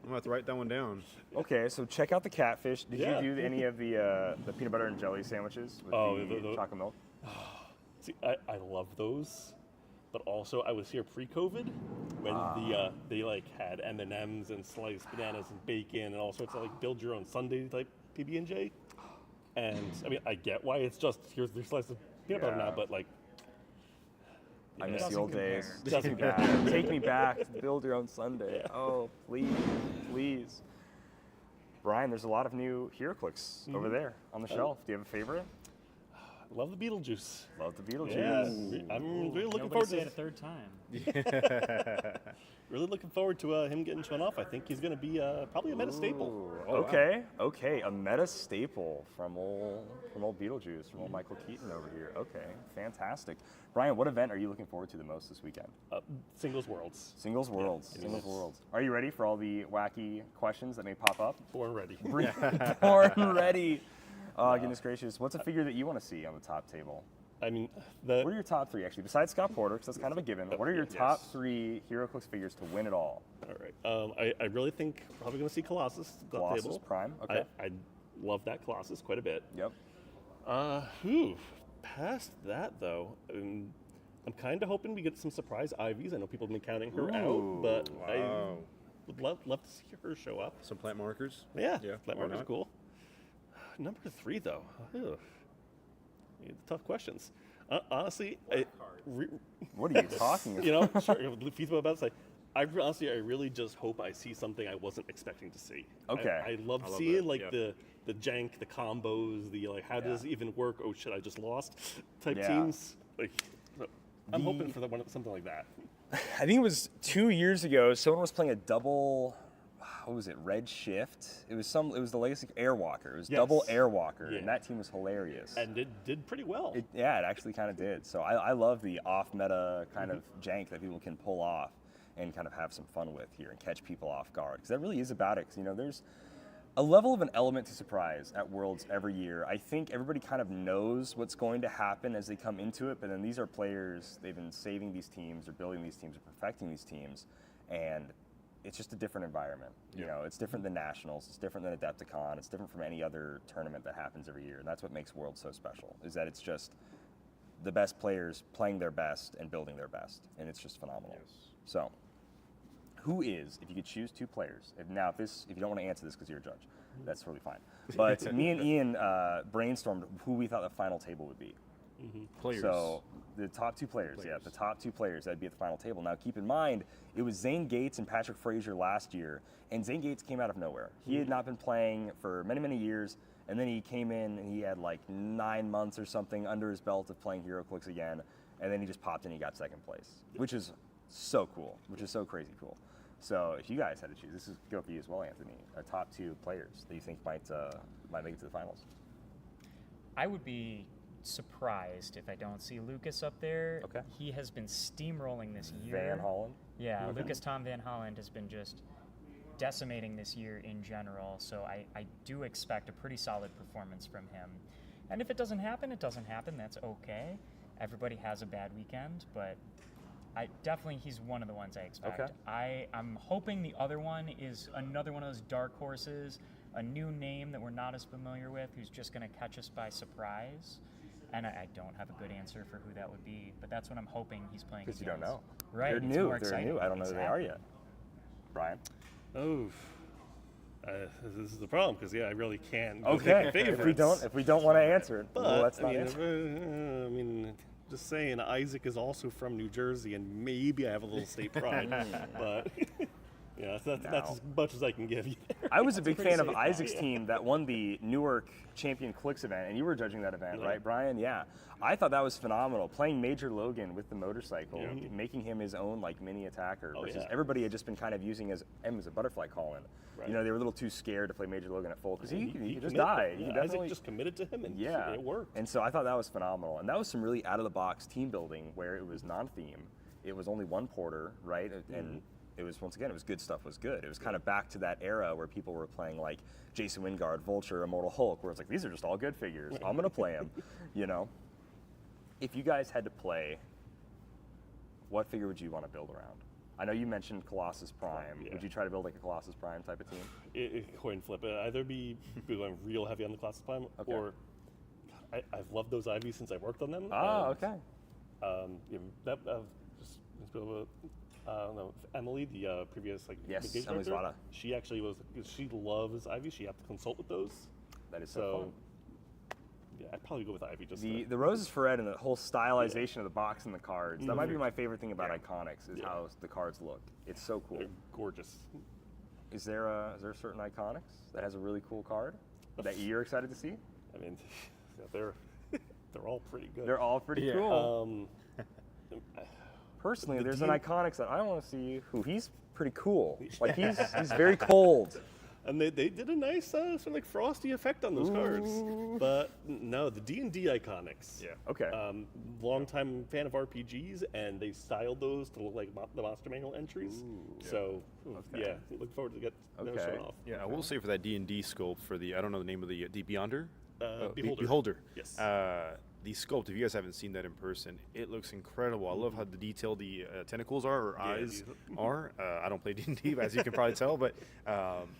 I'm gonna have to write that one down. Okay, so check out the catfish. Did Yeah. you do any of the peanut butter and jelly sandwiches with the chocolate milk? See, I love those, but also I was here pre-COVID when they like had M&Ms and sliced bananas and bacon and all sorts of like build your own Sunday type PB&J. And I mean, I get why it's just here's your slice of peanut butter now, but like. I miss Doesn't the old compare. days. Take me back. Take me back. Build your own Sunday. Oh, please, please. Brian, there's a lot of new Heroclix over there on the shelf. Do you have a favorite? Love the Beetlejuice. Love the Beetlejuice. Yeah, I'm really looking Nobody forward say to it a third time. Really looking forward to him getting shown off. I think he's going to be probably a meta staple. Okay, okay, a meta staple from old Beetlejuice, from old Michael Keaton over here. Okay, fantastic. Brian, what event are you looking forward to the most this weekend? Singles Worlds. Singles Worlds. Singles Worlds. Are you ready for all the wacky questions that may pop up? Born ready. Born ready. Oh, goodness gracious. What's a figure that you want to see on the top table? I mean, What are your top three, actually, besides Scott Porter, because that's kind of a given? What are your top three Heroclix figures to win it all? all right. I really think probably going to see Colossus at the Colossus table. Prime, okay. I love that Colossus quite a bit. Yep. Past that though, I'm kind of hoping we get some surprise Ivies. I know people have been counting her Ooh, out, but I wow. would love to see her show up. Some plant markers. Yeah, Yeah, that why marker's not? cool. Number three though, tough questions. Honestly, What are you talking about? you know, sure, feasible about to say. I really just hope I see something I wasn't expecting to see. Okay. I love I love seeing that, like yeah. the jank, the combos, the like how does it even work? Oh shit, I just lost type Yeah. teams. Like, so I'm hoping for something like that. I think it was 2 years ago. Someone was playing a double. What was it? Red Shift. It was the Legacy Airwalker. It was Yes. double Airwalker, Yeah. and that team was hilarious. And it did pretty well. It actually kind of did. So I love the off-meta kind of jank that people can pull off and kind of have some fun with here and catch people off guard. Because that really is about it. Because there's a level of an element to surprise at Worlds every year. I think everybody kind of knows what's going to happen as they come into it, but then these are players, they've been saving these teams or building these teams or perfecting these teams, and it's just a different environment. It's different than Nationals, it's different than Adepticon, it's different from any other tournament that happens every year, and that's what makes Worlds so special, is that it's just the best players playing their best and building their best, and it's just phenomenal. So, who is, if you could choose two players, if you don't want to answer this because you're a judge, that's totally fine. But me and Ian brainstormed who we thought the final table would be. Players. So the top two players, the top two players that'd be at the final table. Now keep in mind, it was Zane Gates and Patrick Frazier last year, and Zane Gates came out of nowhere. He had not been playing for many, many years, and then he came in and he had like 9 months or something under his belt of playing HeroClix again, and then he just popped in and he got second place, which is so cool, which is so crazy cool. So if you guys had to choose, this is go for you as well, Anthony, top two players that you think might make it to the finals. I would be surprised if I don't see Lucas up there. Okay. He has been steamrolling this year. Van Holland. Yeah, Lucas Tom Van Holland has been just decimating this year in general, so I do expect a pretty solid performance from him. And if it doesn't happen, it doesn't happen. That's okay. Everybody has a bad weekend, but he's one of the ones I expect. Okay. I'm hoping the other one is another one of those dark horses, a new name that we're not as familiar with, who's just going to catch us by surprise. And I don't have a good answer for who that would be, but that's what I'm hoping he's playing Because against. you don't know. Right. They're it's new. more They're exciting. new. I don't know who they are yet. Brian. Oh, this is the problem because I really can't. Okay. Pick if favorites. we don't want to answer it, But well, let's I not mean, answer. I mean, just saying, Isaac is also from New Jersey, and maybe I have a little state pride, but that's as much as I can give you there. I was a big fan of Isaac's team that won the Newark Champion Clicks event, and you were judging that event, right, Brian? Yeah. I thought that was phenomenal. Playing Major Logan with the motorcycle, making him his own like mini attacker, versus everybody had just been kind of using him as a butterfly calling. Right. You know, they were a little too scared to play Major Logan at full because he could just committed. die. He Yeah, could definitely Isaac just committed to him, and it worked. And so I thought that was phenomenal. And that was some really out of the box team building where it was non-theme. It was only one porter, right? And it was, once again, it was good stuff was good. It was kind of back to that era where people were playing like Jason Wingard, Vulture, Immortal Hulk, where it's like, these are just all good figures. I'm going to play them, you know? If you guys had to play, what figure would you want to build around? I know you mentioned Colossus Prime. Yeah. Would you try to build like a Colossus Prime type of team? Coin flip. Either be going real heavy on the Colossus Prime, or I've loved those Ivies since I worked on them. Oh, okay. Just I don't know, Emily, the previous Yes, engagement Emily director, Zvada. she actually she loves Ivy. She had to consult with those. That is so fun. Yeah, I'd probably go with Ivy. Just The Roses for Red and the whole stylization of the box and the cards. That might be my favorite thing about Iconics is how the cards look. It's so cool. they're gorgeous. Is there a certain Iconics that has a really cool card that you're excited to see? I mean, they're all pretty good. They're all pretty cool. Personally, the there's an DM Iconics that I want to see who he's pretty cool. Like he's very cold. And they did a nice sort of like frosty effect on those cards. But no, the D&D Iconics. Yeah. Okay. Longtime fan of RPGs, and they styled those to look like the Monster Manual entries. So yeah, look forward to get those shown off. Yeah, I will say for that D&D sculpt for the, I don't know the name of the Beyonder? Beholder. Beholder. Yes. The sculpt, if you guys haven't seen that in person, it looks incredible. I love how detailed the tentacles are, or eyes are. I don't play D&D, as you can probably tell, but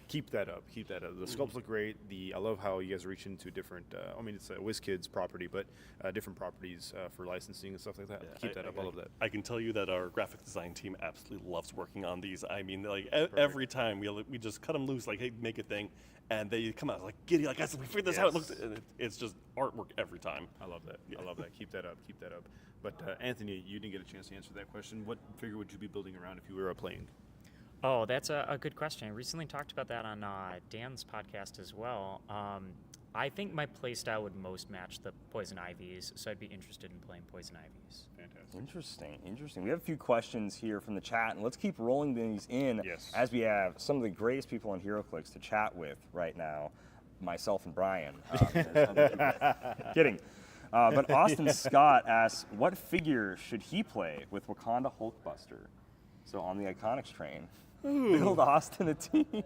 keep that up. Keep that up. The sculpts look great. I love how you guys reach into different, I mean, it's a Wizkids property, but different properties for licensing and stuff like that. Keep that up. I love that. I can tell you that our graphic design team absolutely loves working on these. I mean, like every time we just cut them loose, like, hey, make a thing. And they come out like giddy, like, guys, we figured this out. It looks, and it's just artwork every time. I love that. I love that. Keep that up. Keep that up. But Anthony, you didn't get a chance to answer that question. What figure would you be building around if you were playing? Oh, that's a good question. I recently talked about that on Dan's podcast as well. I think my playstyle would most match the Poison Ivies, so I'd be interested in playing Poison Ivies. Fantastic. Interesting. We have a few questions here from the chat, and let's keep rolling these in as we have some of the greatest people on Heroclix to chat with right now, myself and Brian. Kidding. But Austin Scott asks, what figure should he play with Wakanda Hulkbuster? So on the Iconics train, build Austin a team.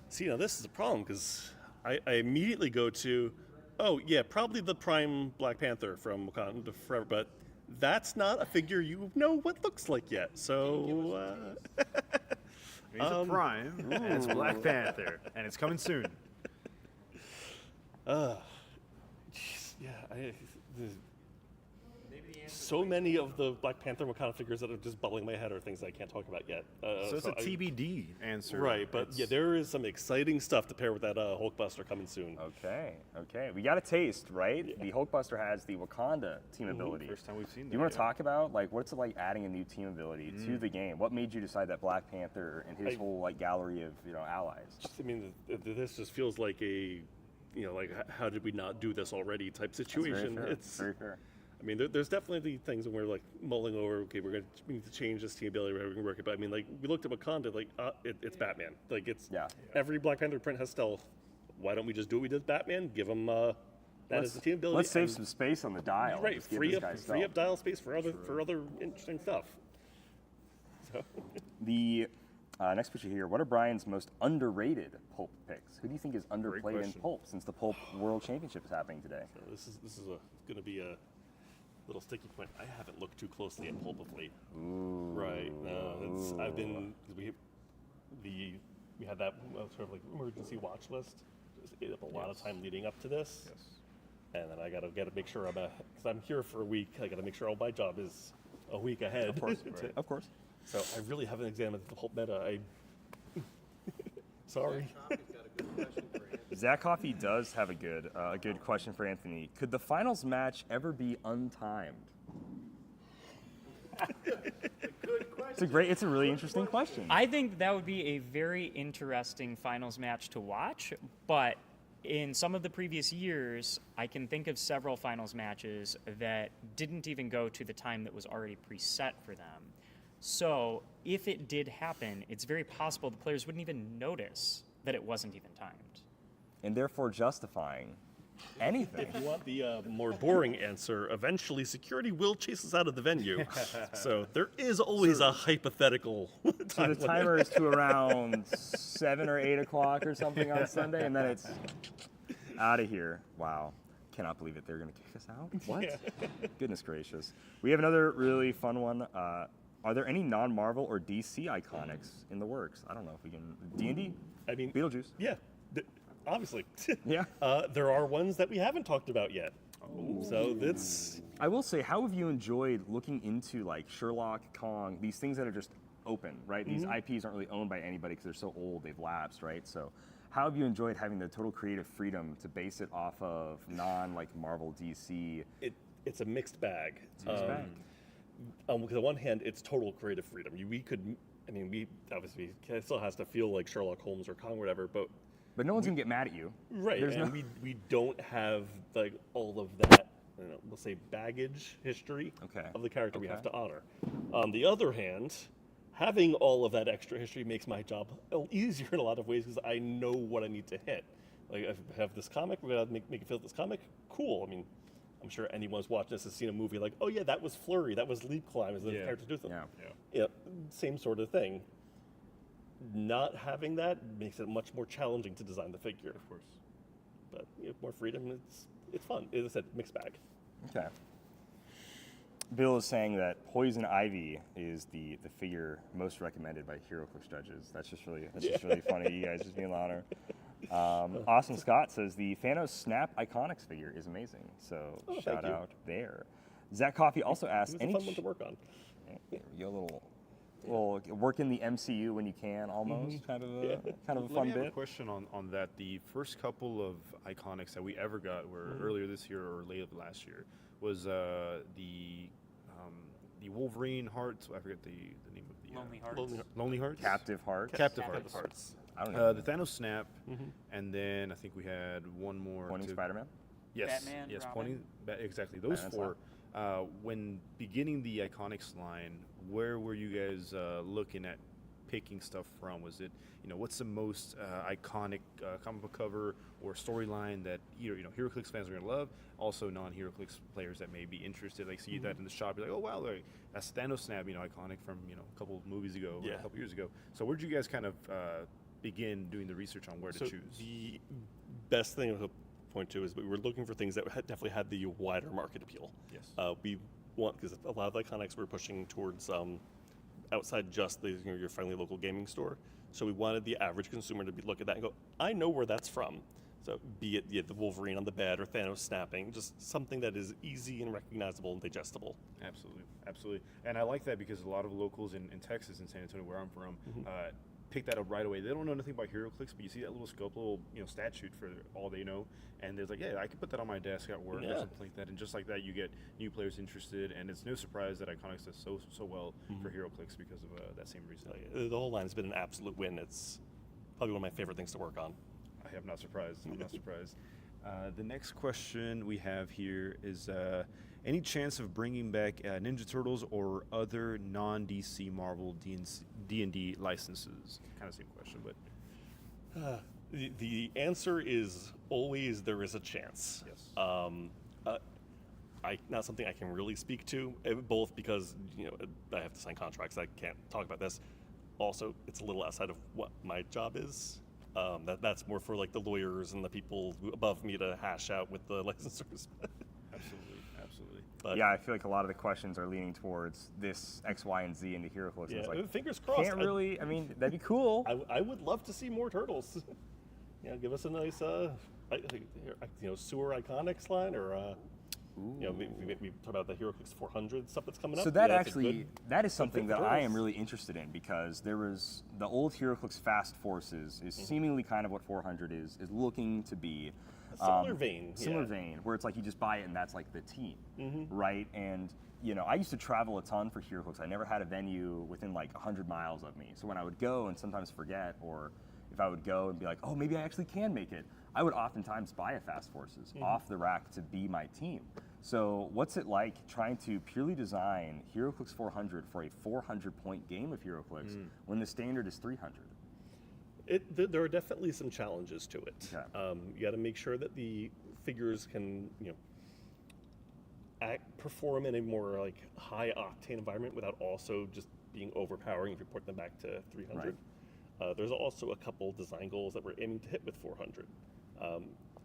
See, now this is a problem because I immediately go to, oh yeah, probably the Prime Black Panther from Wakanda Forever, but that's not a figure you know what looks like yet. So It's a Prime, and it's Black Panther, and it's coming soon. So many of the Black Panther Wakanda figures that are just bubbling in my head are things I can't talk about yet. So it's a TBD answer. Right, but yeah, there is some exciting stuff to pair with that Hulkbuster coming soon. Okay. We got a taste, right? Yeah. The Hulkbuster has the Wakanda team ability. First time we've seen that. Do you want to talk about like what's it like adding a new team ability to the game? What made you decide that Black Panther and his whole like gallery of allies? I mean, this just feels like a, like how did we not do this already type situation. It's very fair. I mean, there's definitely things when we're like mulling over. Okay, we need to change this team ability. We can work it. But I mean, like we looked at Wakanda, like it's Batman. Like it's every Black Panther print has stealth. Why don't we just do what we did with Batman? Give him that as the team ability. Let's save some space on the dial. Right, free up dial space for other interesting stuff. So the next picture here. What are Brian's most underrated Pulp picks? Who do you think is underplayed in Pulp since the Pulp World Championship is happening today? So this is going to be a little sticky point. I haven't looked too closely at Pulp of late. Right. We had that sort of like emergency watch list. Just ate up a lot of time leading up to this. Yes. And then I got to make sure because I'm here for a week. I got to make sure all my job is a week ahead. Of course. Of course. So I really haven't examined the Pulp meta. Sorry. Zach Coffey does have a good question for Anthony. Could the finals match ever be untimed? Good question. It's a really interesting question. I think that would be a very interesting finals match to watch, but in some of the previous years, I can think of several finals matches that didn't even go to the time that was already preset for them. So if it did happen, it's very possible the players wouldn't even notice that it wasn't even timed. And therefore justifying anything. If you want the more boring answer, eventually security will chase us out of the venue. So there is always a hypothetical So time the limit. timer is to around 7 or 8 o'clock or something on Sunday, and then it's out of here. Wow. Cannot believe it. They're going to kick us out? What? Goodness gracious. We have another really fun one. Are there any non-Marvel or DC iconics in the works? I don't know if we can. D&D? I mean, Beetlejuice? yeah, obviously. Yeah. There are ones that we haven't talked about yet. So that's I will say, how have you enjoyed looking into like Sherlock, Kong, these things that are just open, right? These IPs aren't really owned by anybody because they're so old, they've lapsed, right? So how have you enjoyed having the total creative freedom to base it off of like Marvel, DC? it's a mixed bag. Mixed bag. Because on one hand, it's total creative freedom. We obviously it still has to feel like Sherlock Holmes or Kong or whatever, but But no one's gonna get mad at you. right, There's and no- we don't have like all of that, we'll say baggage history Okay. of the character we have Okay. to honor. On the other hand, having all of that extra history makes my job easier in a lot of ways because I know what I need to hit. Like if I have this comic, we're gonna make it feel this comic. Cool. I mean, I'm sure anyone's watched this has seen a movie like, oh yeah, that was Flurry, that was Leap Climb, as the Yeah. characters do something. Yeah. Yeah, same sort of thing. Not having that makes it much more challenging to design the figure. Of course. But more freedom, it's fun. As I said, mixed bag. Okay. Bill is saying that Poison Ivy is the figure most recommended by Heroclix judges. That's just really funny. You guys just being louder. Austin Scott says the Thanos Snap Iconics figure is amazing. So thank shout you. out there. Zach Coffey also asked It was a fun one to work on. There we go, little work in the MCU when you can, almost kind of a Let fun me have a bit. question on that. The first couple of iconics that we ever got were earlier this year or late last year. Was the Wolverine Hearts? I forget the name of the Lonely Hearts. Lonely Hearts. Captive Heart. Captive Captive Hearts. Hearts. I don't know. The Thanos Snap, and then I think we had one more. Pointing Spider-Man. Yes, Batman, yes, Robin. pointing. Exactly. Those Batman's four. When beginning the Iconics line, where were you guys looking at picking stuff from? Was it, what's the most iconic comic book cover or storyline that Heroclix fans are gonna love? Also, non-Heroclix players that may be interested, like see that in the shop, you're like, oh wow, like, that's Thanos Snap, iconic from a couple of movies ago, or Yeah. a couple years ago. So where'd you guys kind of begin doing the research on where to So choose? the best thing to point to is we were looking for things that definitely had the wider market appeal. Yes. We want, because a lot of the iconics we're pushing towards outside just your friendly local gaming store. So we wanted the average consumer to look at that and go, I know where that's from. So be it the Wolverine on the bed or Thanos snapping, just something that is easy and recognizable and digestible. Absolutely, absolutely, and I like that because a lot of locals in Texas and San Antonio, where I'm from, pick that up right away. They don't know nothing about HeroClix, but you see that little scope, little statue for all they know, and there's like, yeah, I could put that on my desk at work or something like that, and just like that, you get new players interested, and it's no surprise that Iconics does so well for HeroClix because of that same reason. The whole line has been an absolute win. It's probably one of my favorite things to work on. I am not surprised. I'm not surprised. The next question we have here is any chance of bringing back Ninja Turtles or other non-DC Marvel D&D licenses? Kind of same question, but The answer is always there is a chance. yes. Not something I can really speak to, both because I have to sign contracts. I can't talk about this. Also, it's a little outside of what my job is. That's more for like the lawyers and the people above me to hash out with the licensors. Absolutely. But Yeah, I feel like a lot of the questions are leaning towards this X, Y, and Z into HeroClix. yeah, It's like, fingers crossed. can't really. I mean, that'd be cool. I would love to see more turtles. Give us a nice sewer iconics line, or we talk about the HeroClix 400 stuff that's coming up. So that Yeah, that's a actually, good- that is something fit that for I am turtles. really interested in because there was the old HeroClix Fast Forces is seemingly kind of what 400 is looking to be. Similar vein. Similar yeah. vein, where it's like you just buy it and that's like the team, Mm-hmm. right? And you know, I used to travel a ton for Heroclix. I never had a venue within like 100 miles of me. So when I would go and sometimes forget, or if I would go and be like, oh, maybe I actually can make it, I would oftentimes buy a Fast Forces off the rack to be my team. So what's it like trying to purely design Heroclix 400 for a 400-point game of Heroclix when the standard is 300? There are definitely some challenges to it. Okay. You got to make sure that the figures can, perform in a more like high octane environment without also just being overpowering if you port them back to 300. There's also a couple design goals that we're aiming to hit with 400.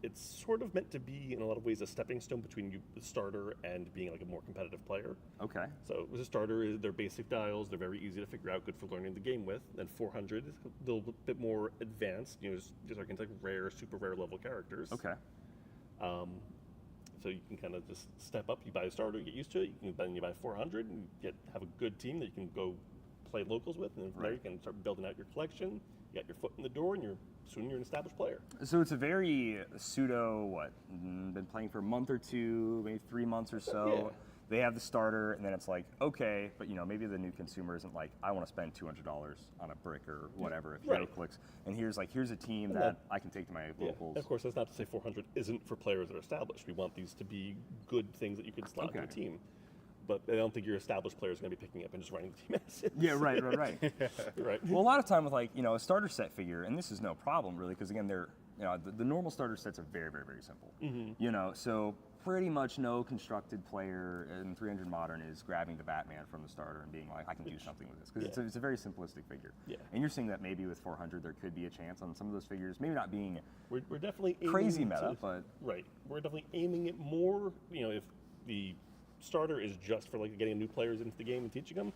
It's sort of meant to be, in a lot of ways, a stepping stone between the starter and being like a more competitive player. Okay. So with a starter, they're basic dials, they're very easy to figure out, good for learning the game with. Then 400 is a little bit more advanced, just like rare, super rare level characters. Okay. So you can kind of just step up, you buy a starter, get used to it, then you buy 400 and have a good team that you can go play locals with, and then from there you can start building out your collection, you got your foot in the door, and soon you're an established player. So it's a very pseudo, been playing for a month or two, maybe 3 months or so. Yeah. They have the starter, and then it's like, okay, but maybe the new consumer isn't like, I want to spend $200 on a brick or whatever if Right. Heroclix, and here's a team And that that- I can take to my Yeah. locals. Of course, that's not to say 400 isn't for players that are established. We want these to be good things that you can slot in Okay. the team. But I don't think your established player is going to be picking up and just running the team as is. Yeah, right. Right. Well, a lot of time with a starter set figure, and this is no problem really, because again, they're the normal starter sets are very, very, very simple. So pretty much no constructed player in 300 Modern is grabbing the Batman from the starter and being like, I can do something with this, because it's a very simplistic figure. Yeah. And you're saying that maybe with 400 there could be a chance on some of those figures, maybe not being We're definitely aiming crazy meta, but right. We're definitely aiming it more. If the starter is just for getting new players into the game and teaching them,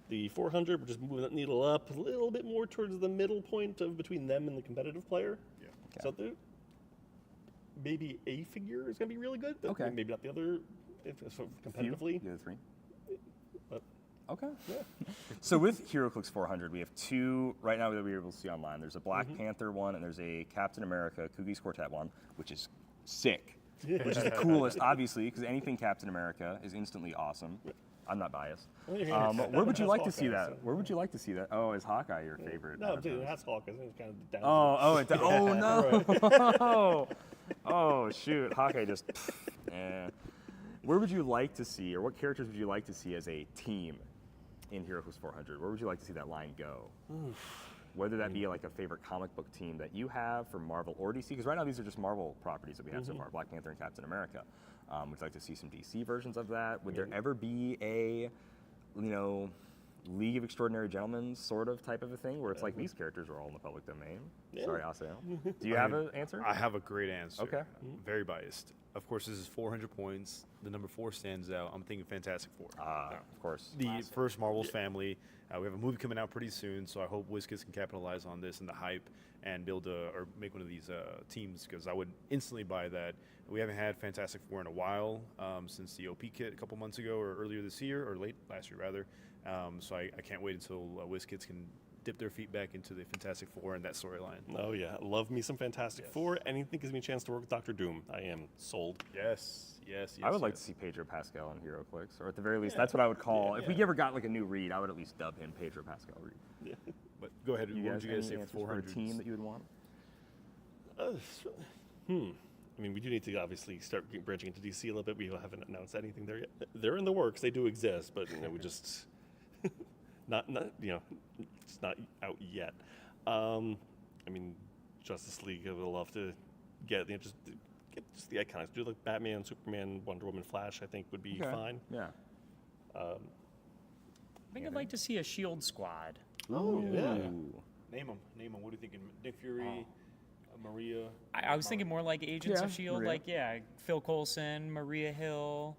the 400 we're just moving that needle up a little bit more towards the middle point of between them and the competitive player. Yeah. So maybe a figure is going to be really good. But Okay. Maybe not the other. Competitively. the other three. But Okay. So with Heroclix 400, we have two right now that we're able to see online. There's a Black Panther one, and there's a Captain America Coogie's Quartet one, which is sick. Which is the coolest, obviously, because anything Captain America is instantly awesome. I'm not biased. Where would you like to see Hawkeye, that? so- Where would you like to see that? Oh, is Hawkeye your favorite? no, out I'm of saying those? that's Hawkeye. It's kind of down. Oh no! Oh shoot! Hawkeye just. Where would you like to see, or what characters would you like to see as a team in Heroclix 400? Where would you like to see that line go? Whether that be like a favorite comic book team that you have from Marvel or DC, because right now these are just Marvel properties that we have so far, Black Panther and Captain America. Would you like to see some DC versions of that? Would there ever be a, League of Extraordinary Gentlemen sort of type of a thing, where it's like these characters are all in the public domain? Yeah. Sorry, Aseo. Do you have an answer? I have a great answer. Okay. Very biased. Of course, this is 400 points. The number 4 stands out. I'm thinking Fantastic Four. Of course. The first Marvel's family. We have a movie coming out pretty soon, so I hope Wizkids can capitalize on this and the hype and build or make one of these teams, because I would instantly buy that. We haven't had Fantastic Four in a while, since the OP kit a couple months ago, or earlier this year, or late last year rather. So I can't wait until Wizkids can dip their feet back into the Fantastic Four and that storyline. Oh yeah, love me some Fantastic Four. Anything gives me a chance to work with Doctor Doom. I am sold. Yes. I would like to see Pedro Pascal in Heroclix, or at the very least, that's what I would call. If we ever got like a new Reed, I would at least dub him Pedro Pascal Reed. But go ahead. You What guys, would you guys any say answers for for a 400 team that you would want? I mean, we do need to obviously start branching into DC a little bit. We haven't announced anything there yet. They're in the works. They do exist, but we just not it's not out yet. I mean, Justice League. I would love to get get just the iconics. Do like Batman, Superman, Wonder Woman, Flash. I think would be fine. Yeah. I think I'd like to see a Shield squad. Oh yeah. Name them. What are you thinking? Nick Fury, Maria. I was thinking more like Agents Yeah, of Shield, Maria. Phil Coulson, Maria Hill,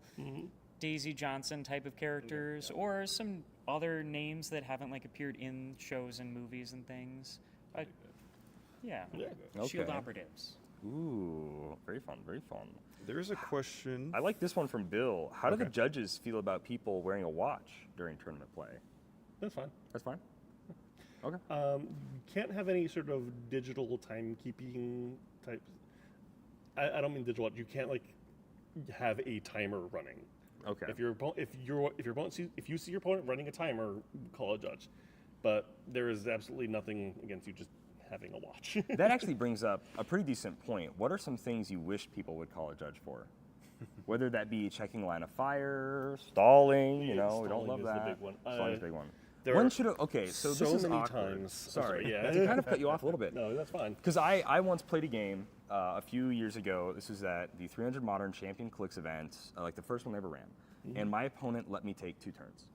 Daisy Johnson type of characters, or some other names that haven't appeared in shows and movies and things. Shield Okay. operatives. Ooh, very fun, very fun. There is a question. I like this one from Bill. How do the Okay. judges feel about people wearing a watch during tournament play? That's fine. That's fine. Okay. You can't have any sort of digital timekeeping type. I don't mean digital. You can't like have a timer running. Okay. If you see your opponent running a timer, call a judge. But there is absolutely nothing against you just having a watch. That actually brings up a pretty decent point. What are some things you wish people would call a judge for? Whether that be checking line of fire, stalling, we don't love is that. the big one. Stalling is the big one. There When are should okay, so so this is many awkward. times. Sorry, Yeah. to kind of cut you off a little bit. No, that's fine. Because I once played a game a few years ago. This was at the 300 Modern Champion Clicks event, like the first one I ever ran. And my opponent let me take 2 turns.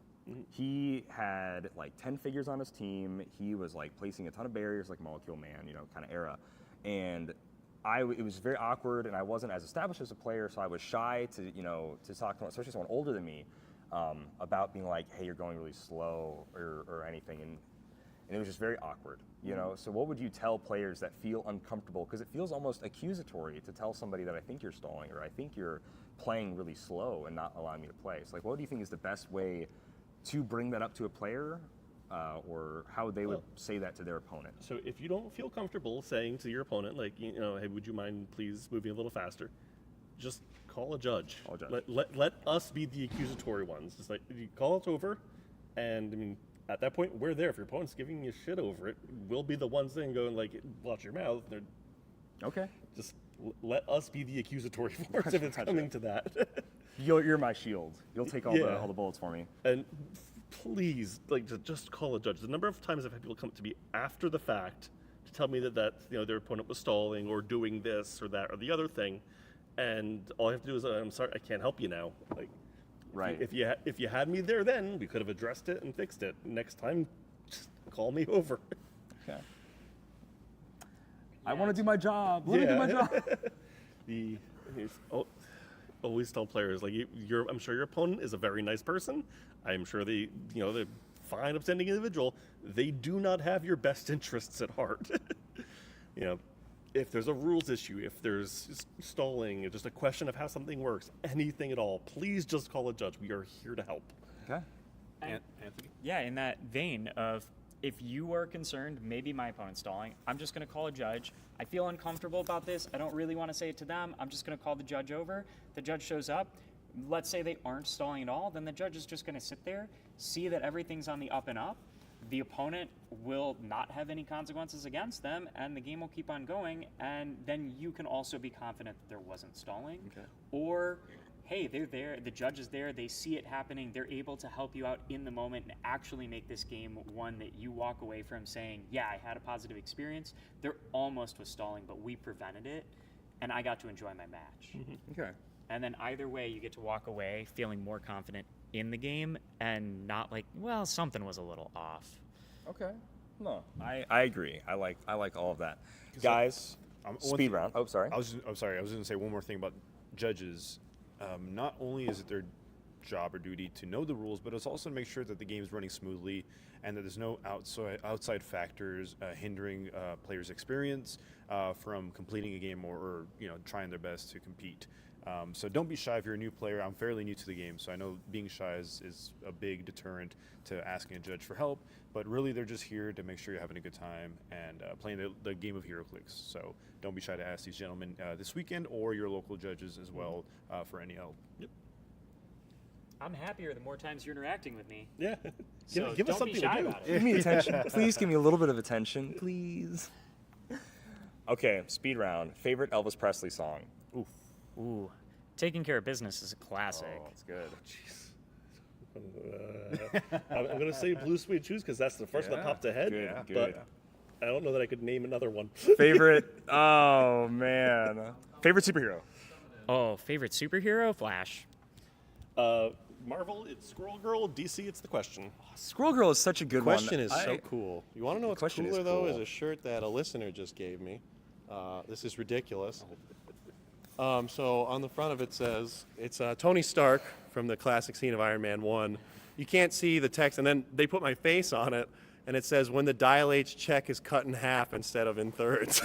He had like 10 figures on his team. He was like placing a ton of barriers like Molecule Man, kind of era. And it was very awkward, and I wasn't as established as a player, so I was shy to talk to especially someone older than me about being like, hey, you're going really slow or anything. And it was just very awkward, So what would you tell players that feel uncomfortable? Because it feels almost accusatory to tell somebody that I think you're stalling or I think you're playing really slow and not allowing me to play. So like, what do you think is the best way to bring that up to a player or how they would say that to their opponent? So if you don't feel comfortable saying to your opponent, like, hey, would you mind please moving a little faster? Just call a judge. Call a judge. Let us be the accusatory ones. Just like, you call it over, and I mean, at that point, we're there. If your opponent's giving you shit over it, we'll be the ones then going like, watch your mouth. Okay. Just let us be the accusatory force if it's coming to that. You're my shield. You'll take all the bullets for me. And please, like, just call a judge. The number of times I've had people come to me after the fact to tell me that their opponent was stalling or doing this or that or the other thing, and all I have to do is, I'm sorry, I can't help you now. Like, Right. If you had me there, then we could have addressed it and fixed it. Next time, just call me over. Okay. I want to do my job. Let me do my job. Always tell players, like, I'm sure your opponent is a very nice person. I'm sure they're fine, upstanding individual. They do not have your best interests at heart. If there's a rules issue, if there's stalling, just a question of how something works, anything at all, please just call a judge. We are here to help. Okay. Anthony? Yeah, in that vein of, if you are concerned, maybe my opponent's stalling, I'm just going to call a judge. I feel uncomfortable about this. I don't really want to say it to them. I'm just going to call the judge over. The judge shows up. Let's say they aren't stalling at all. Then the judge is just going to sit there, see that everything's on the up and up. The opponent will not have any consequences against them, and the game will keep on going. And then you can also be confident that there wasn't stalling. Okay. Or, hey, they're there, the judge is there, they see it happening, they're able to help you out in the moment and actually make this game one that you walk away from saying, yeah, I had a positive experience. There almost was stalling, but we prevented it, and I got to enjoy my match. Okay. And then either way, you get to walk away feeling more confident in the game and not like, well, something was a little off. Okay. No, I agree. I like all of that. Guys, speed round. Oh, sorry. I'm sorry. I was going to say one more thing about judges. Not only is it their job or duty to know the rules, but it's also to make sure that the game is running smoothly and that there's no outside factors hindering players' experience from completing a game or trying their best to compete. So don't be shy if you're a new player. I'm fairly new to the game, so I know being shy is a big deterrent to asking a judge for help. But really, they're just here to make sure you're having a good time and playing the game of Heroclix. So don't be shy to ask these gentlemen this weekend or your local judges as well for any help. Yep. I'm happier the more times you're interacting with me. Yeah. So give us don't be something shy to do. about it. Give me attention. Please give me a little bit of attention, please. Okay, speed round. Favorite Elvis Presley song? Ooh, Taking Care of Business is a classic. Oh, it's good. I'm going to say Blue Suede Shoes because that's the first one that popped ahead. Good, but good. I don't know that I could name another one. Favorite? Oh man. Favorite superhero? Oh, favorite superhero? Flash. Marvel, it's Squirrel Girl. DC, it's The Question. Squirrel Girl is such a good Question one. is so cool. You want to know what's question is cooler though? cool. Is a shirt that a listener just gave me. This is ridiculous. So on the front of it says it's Tony Stark from the classic scene of Iron Man 1. You can't see the text, and then they put my face on it, and it says when the Dial H check is cut in half instead of in thirds.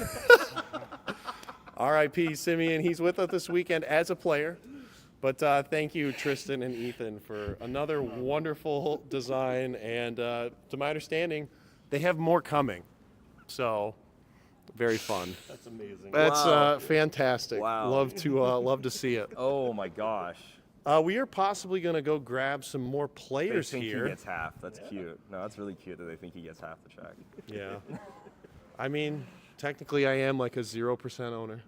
R.I.P. Simeon. He's with us this weekend as a player. But thank you, Tristan and Ethan, for another wonderful design. And to my understanding, they have more coming. So Very fun. That's amazing. That's Wow. fantastic. Wow. Love to see it. Oh my gosh. We are possibly going to go grab some more They players think here. he gets half. That's cute. No, that's really cute that they think he gets half the check. Yeah. I technically I am like a 0% owner.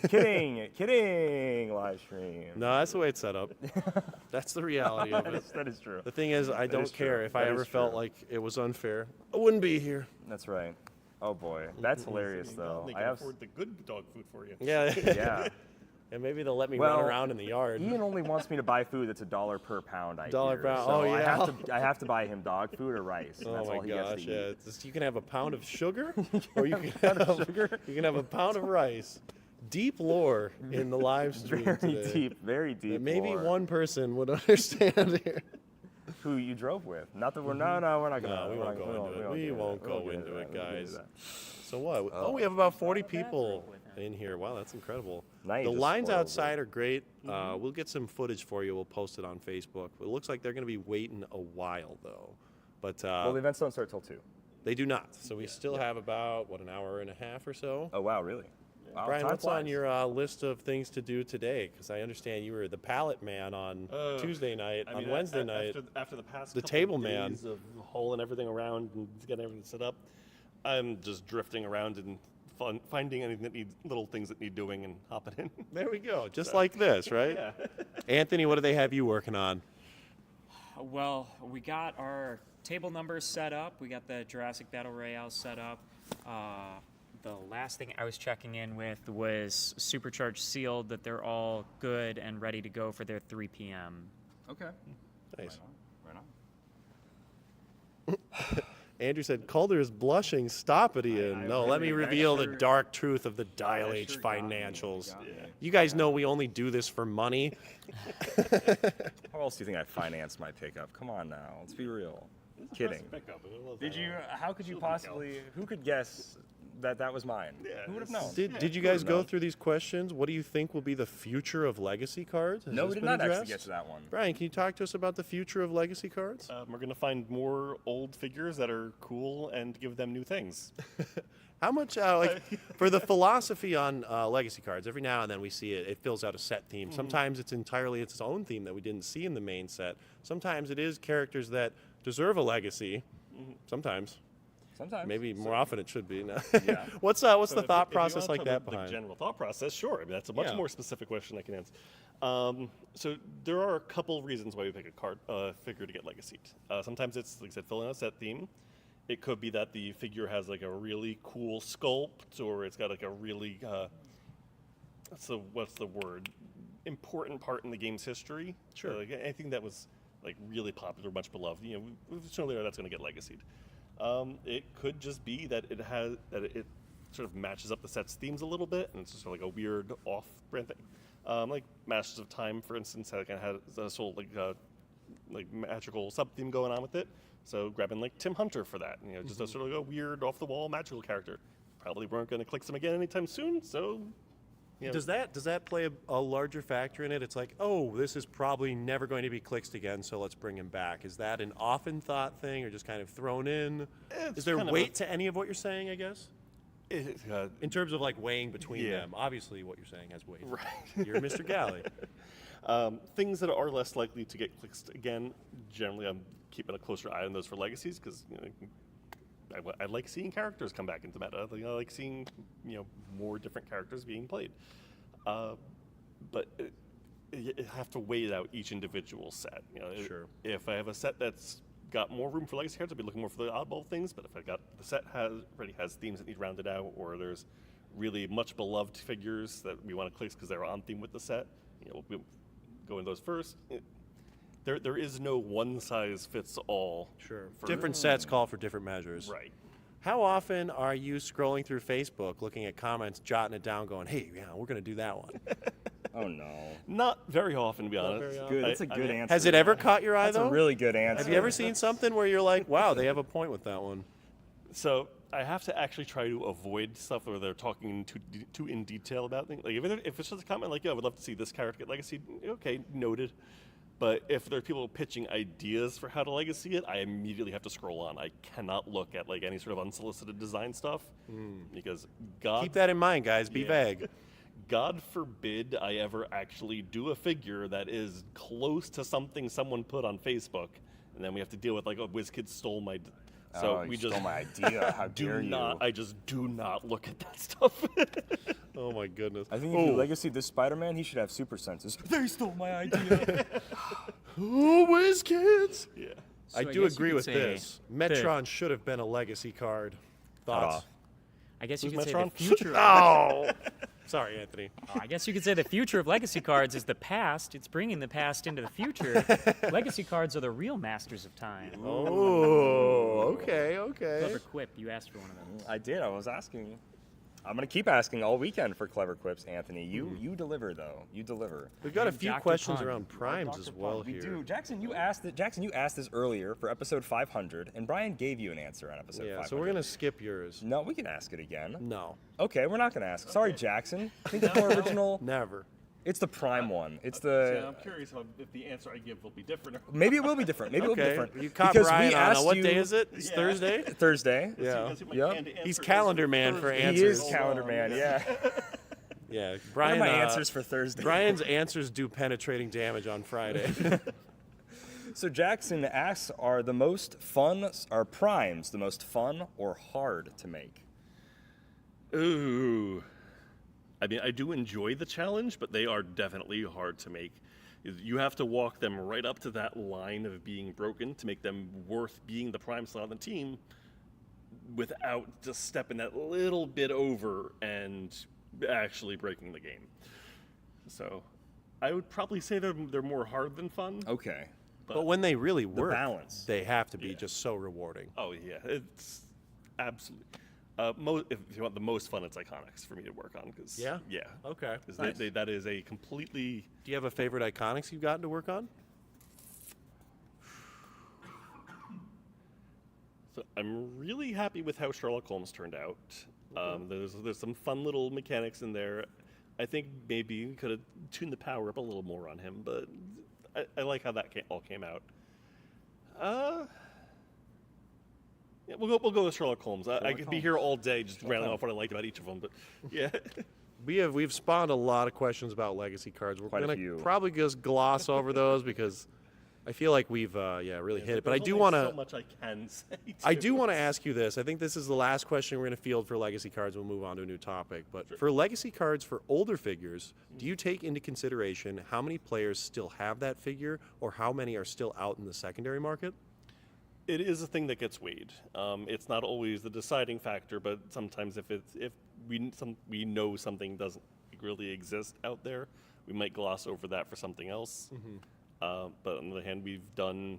Kidding, live stream. No, that's the way it's set up. That's the reality of it. That is true. The thing is, I don't is care. true. If I That ever is felt true. like it was unfair, I wouldn't be here. That's right. Oh boy, that's hilarious though. They I can have. afford the good dog food for you. Yeah. Yeah. And maybe they'll let me Well, run around in the yard. Ian only wants me to buy food that's $1 per pound. I $1 hear. per pound. So Oh, yeah. I have to buy him dog food or rice. And Oh that's my all he gosh! gets to Yeah, eat. it's just, you can have a pound of sugar, or you can have a pound of rice. Deep lore in the live stream Very today. deep, very deep. That maybe lore. one person would understand here. Who you drove with? Not that we're no, we're not gonna. No, we we're won't not- go into it. We do won't that. go get into it, that. We won't get guys. that. So what? Oh, we have about 40 people in here. Wow, that's incredible. Now you The just lines spoiled outside are great. We'll get some footage for you. We'll post it on Facebook. It looks like they're going to be waiting a while, though. But Well, the events don't start till 2. they do not. So we still have about, an hour and a half or so. Oh wow, really? Wow, Brian, time what's on flies. your list of things to do today? Because I understand you were the pallet man on Tuesday night, I on mean, Wednesday night. After the past the couple table of man. days of hauling everything around and getting everything set up, I'm just drifting around and finding anything that needs little things that need doing and hopping in. There we go. Just like this, right? Yeah. Anthony, what do they have you working on? Well, we got our table numbers set up. We got the Jurassic Battle Royale set up. The last thing I was checking in with was Supercharged Sealed, that they're all good and ready to go for their 3 p.m. Okay. Nice. Right on. Andrew said, Calder is blushing. Stop it, Ian. No, let me reveal the dark truth of the Dial H financials. You guys know we only do this for money. How else do you think I financed my pickup? Come on now, let's be real. Kidding. Pickup. I love Did that. you? How could you possibly? Who could guess that was mine? Who would have known? Did you guys go through these questions? What do you think will be the future of legacy cards? Has No, this we did been not actually addressed? get to that one. Brian, can you talk to us about the future of legacy cards? We're going to find more old figures that are cool and give them new things. How much, for the philosophy on legacy cards, every now and then we see it fills out a set theme. Sometimes it's entirely its own theme that we didn't see in the main set. Sometimes it is characters that deserve a legacy. Sometimes. Maybe more often it should be. No. Yeah. What's So the if thought you process want like to that the behind? general thought process, sure. I mean, that's a much Yeah. more specific question I can answer. So there are a couple reasons why we pick a figure to get legacied. Sometimes it's, like I said, filling a set theme. It could be that the figure has like a really cool sculpt, or it's got like a really what's the word? Important part in the game's history. Sure. Like anything that was like really popular, much beloved. You know, we've shown earlier that's going to get legacied. It could just be that it sort of matches up the set's themes a little bit, and it's just like a weird off-brand thing. Like Masters of Time, for instance, had this whole like magical sub-theme going on with it. So grabbing like Tim Hunter for that, just a sort of a weird, off-the-wall magical character. Probably weren't going to click some again anytime soon, so. Does that play a larger factor in it? It's like, oh, this is probably never going to be clicked again, so let's bring him back. Is that an often thought thing, or just kind of thrown in? It's Is there kind of weight to any of what you're saying, I guess? In terms of like weighing between Yeah. them, obviously what you're saying has weight. Right. You're Mr. Galley. Things that are less likely to get clicked again, generally I'm keeping a closer eye on those for legacies, because I like seeing characters come back into meta. I like seeing more different characters being played. But you have to weigh out each individual set. Sure. If I have a set that's got more room for legacy cards, I'll be looking more for the oddball things. But if I got the set already has themes that need rounded out, or there's really much beloved figures that we want to click because they're on theme with the set, we'll go in those first. There is no one size fits all. Sure. for- Different sets call for different measures. Right. How often are you scrolling through Facebook, looking at comments, jotting it down, going, hey, yeah, we're going to do that one? Oh no. Not very often, to be Not honest. very often. Good. That's a good answer. Has it ever caught your eye, That's though? a really good answer. Have you ever seen something where you're like, wow, they have a point with that one? So I have to actually try to avoid stuff where they're talking too in detail about things. Like if it's just a comment like, "Yeah, I would love to see this character get legacy." Okay, noted. But if there are people pitching ideas for how to legacy it, I immediately have to scroll on. I cannot look at like any sort of unsolicited design stuff because Keep that in mind, guys. Be vague. God forbid I ever actually do a figure that is close to something someone put on Facebook, and then we have to deal with like, oh, Wizkids stole my. So you we just stole my idea. How dare you? I just do not look at that stuff. Oh my goodness. I think if you legacy this Spider-Man, he should have super senses. They stole my idea. Oh, Wizkids! Yeah. I So I do guess you agree could with say this. Metron should have been a legacy card. Thoughts? I guess you Who's could say the Metron? future. Oh! Sorry, Anthony. I guess you could say the future of legacy cards is the past. It's bringing the past into the future. Legacy cards are the real masters of time. Oh, okay. Clever quip. You asked for one of them. I did. I was asking. I'm gonna keep asking all weekend for clever quips, Anthony. You deliver though. You deliver. We've got a And few Dr. questions Pun. around primes as well We here. do. Jackson, you asked this earlier for episode 500, and Brian gave you an answer on episode 500. Yeah, so we're gonna skip yours. No, we can ask it again. No, Okay, we're not gonna ask. Sorry, Jackson. Think of more original. never. It's the prime one. It's Yeah, the. I'm curious if the answer I give will be different. Maybe it will be different. Maybe it will be Okay, different. you caught Because Brian we on asked what you day is it? It's Thursday. Thursday. Yeah, Yep. he's calendar man for He answers. is calendar man. Yeah. Yeah, What are Brian. my answers for Thursday? Brian's answers do penetrating damage on Friday. So Jackson asks, are primes the most fun or hard to make? Ooh. I mean, I do enjoy the challenge, but they are definitely hard to make. You have to walk them right up to that line of being broken to make them worth being the prime slot on the team without just stepping that little bit over and actually breaking the game. So I would probably say they're more hard than fun. Okay. But when they really work, balance. they have to be just so rewarding. Oh, yeah. It's absolutely. If you want the most fun, it's Iconics for me to work on. Cause, Yeah? Yeah. Okay. 'Cause Nice. that is a completely. Do you have a favorite Iconics you've gotten to work on? So I'm really happy with how Sherlock Holmes turned out. There's some fun little mechanics in there. I think maybe we could have tuned the power up a little more on him, but I like how that all came out. Yeah, we'll go with Sherlock Holmes. I could be here all day just rattling off what I liked about each of them, but yeah. We've spawned a lot of questions about legacy cards. We're Quite a gonna few. probably just gloss over those because I feel like we've really hit it. But I There's do only want so to. much I can say. I do want to ask you this. I think this is the last question we're going to field for legacy cards. We'll move on to a new topic. But for legacy cards for older figures, do you take into consideration how many players still have that figure or how many are still out in the secondary market? It is a thing that gets weighed. It's not always the deciding factor, but sometimes if we know something doesn't really exist out there, we might gloss over that for something else. But on the other hand, we've done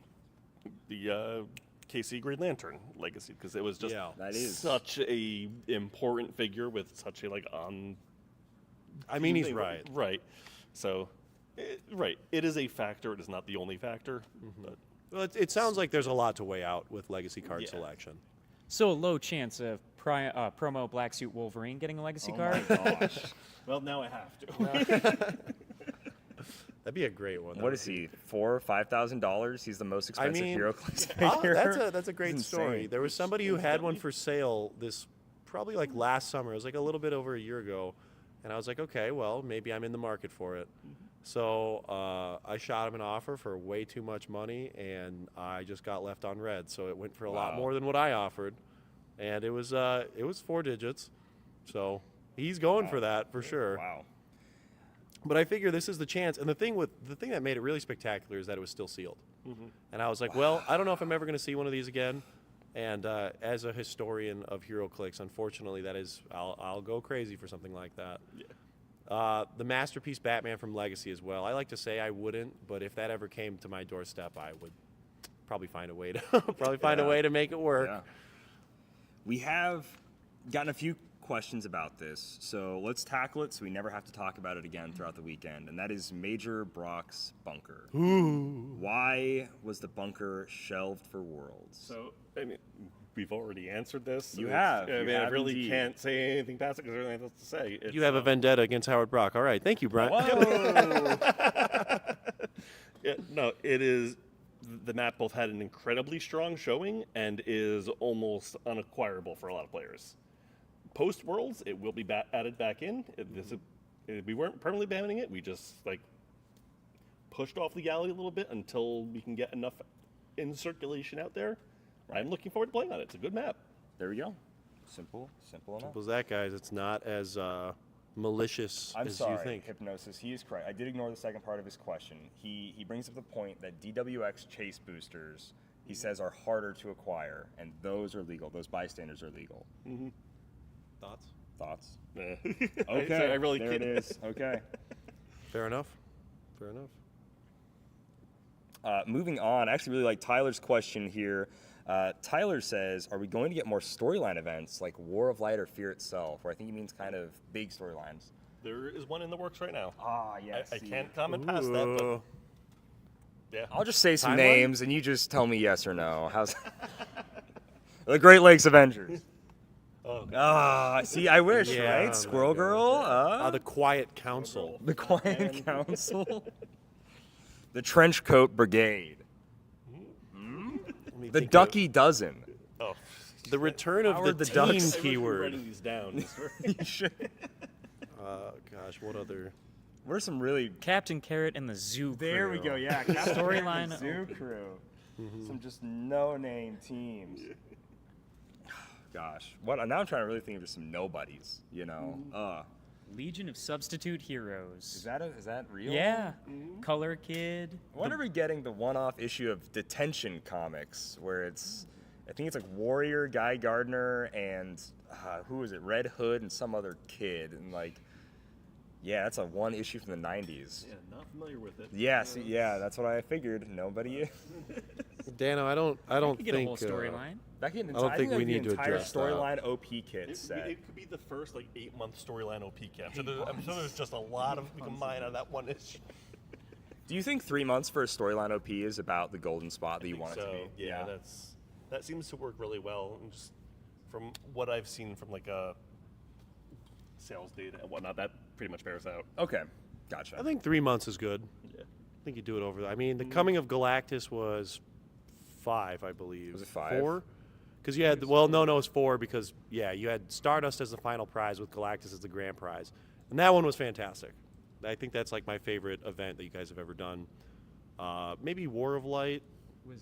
the KC Green Lantern legacy because it was just That is. such a important figure with such a on. I mean, he's right. Right. So, right. It is a factor. It is not the only factor. But Well, it sounds like there's a lot to weigh out with legacy card Yeah. selection. So a low chance of promo Black Suit Wolverine getting a legacy card. Gosh. well, now I have to. That'd be a great one. What is he? $4,000-$5,000? He's the most I expensive mean, HeroClix Oh, figure. that's a great It's story. insane. There was somebody who had one for sale this probably like last summer. It was like a little bit over a year ago, and I was like, okay, well maybe I'm in the market for it. So I shot him an offer for way too much money, and I just got left on red. So it went for a lot more than what I offered, and it was 4 digits. So he's going for that for sure. Wow. But I figure this is the chance. And the thing that made it really spectacular is that it was still sealed. And I was like, well, I don't know if I'm ever going to see one of these again. And as a historian of HeroClix, unfortunately, I'll go crazy for something like that. Yeah. The Masterpiece Batman from Legacy as well. I like to say I wouldn't, but if that ever came to my doorstep, I would probably find a way to make it work. Yeah. We have gotten a few questions about this, so let's tackle it so we never have to talk about it again throughout the weekend, and that is Major Brock's bunker. Why was the bunker shelved for Worlds? So, I mean, we've already answered this. You It's- have. I You mean, I have really indeed. can't say anything past it because there's nothing else to say. It's, You have a vendetta against Howard Brock. All right. Thank you, Brian. Whoa! No, it is. The map both had an incredibly strong showing and is almost unacquirable for a lot of players. Post Worlds, it will be added back in. We weren't permanently banning it. We just pushed off legality a little bit until we can get enough in circulation out there. I'm looking forward to playing on it. It's a good map. There we go. Simple enough. Simple as that, guys. It's not as malicious I'm as sorry, you think. Hypnosis. He is correct. I did ignore the second part of his question. He brings up the point that DWX chase boosters, he says, are harder to acquire, and those are legal. Those bystanders are legal. Thoughts? Okay. I really there can't. it is. Okay. Fair enough. Moving on, I actually really like Tyler's question here. Tyler says, are we going to get more storyline events like War of Light or Fear Itself? Or I think he means kind of big storylines. There is one in the works right now. Ah, yes. I can't comment past that, but yeah. I'll just say some Timeline? names and you just tell me yes or no. How's the Great Lakes Avengers? Oh, See, I wish, Yeah, right? my Squirrel Girl? The Quiet Council. The Quiet Council? The Trenchcoat Brigade? Let me The think Ducky Dozen? oh. The return of Howard the the teen Ducks. keyword. Writing these down. You should. Gosh, what other? What are some really... Captain Carrot and the Zoo Crew. There we go, yeah. Storyline Zoo Crew. Some just no-name teams. Gosh. Now I'm trying to really think of just some nobodies, you know? Legion of Substitute Heroes. Is that real? Yeah. Color Kid. When are we getting the one-off issue of Detention Comics where I think it's like Warrior, Guy Gardner, and who is it? Red Hood and some other kid, and yeah, that's a one issue from the 90s. Yeah, not familiar with it. Yeah, that's what I figured. Nobody. Dano, I don't You get a think. whole storyline. I don't think we need to address that. storyline OP kit It set. could be the first 8-month storyline OP camp. I'm sure there's just a lot of we can mine on that one issue. Do you think 3 months for a storyline OP is about the golden spot that you want it to So be? yeah, that seems to work really well. And just from what I've seen from sales data and whatnot, that pretty much bears out. Okay, gotcha. I think 3 months is good. Yeah. I think you do it over. I mean, the coming of Galactus was 5, I believe. Was it 5? 4? Because you had, well, no, it was 4 because, yeah, you had Stardust as the final prize with Galactus as the grand prize. And that one was fantastic. I think that's my favorite event that you guys have ever done. Maybe War of Light,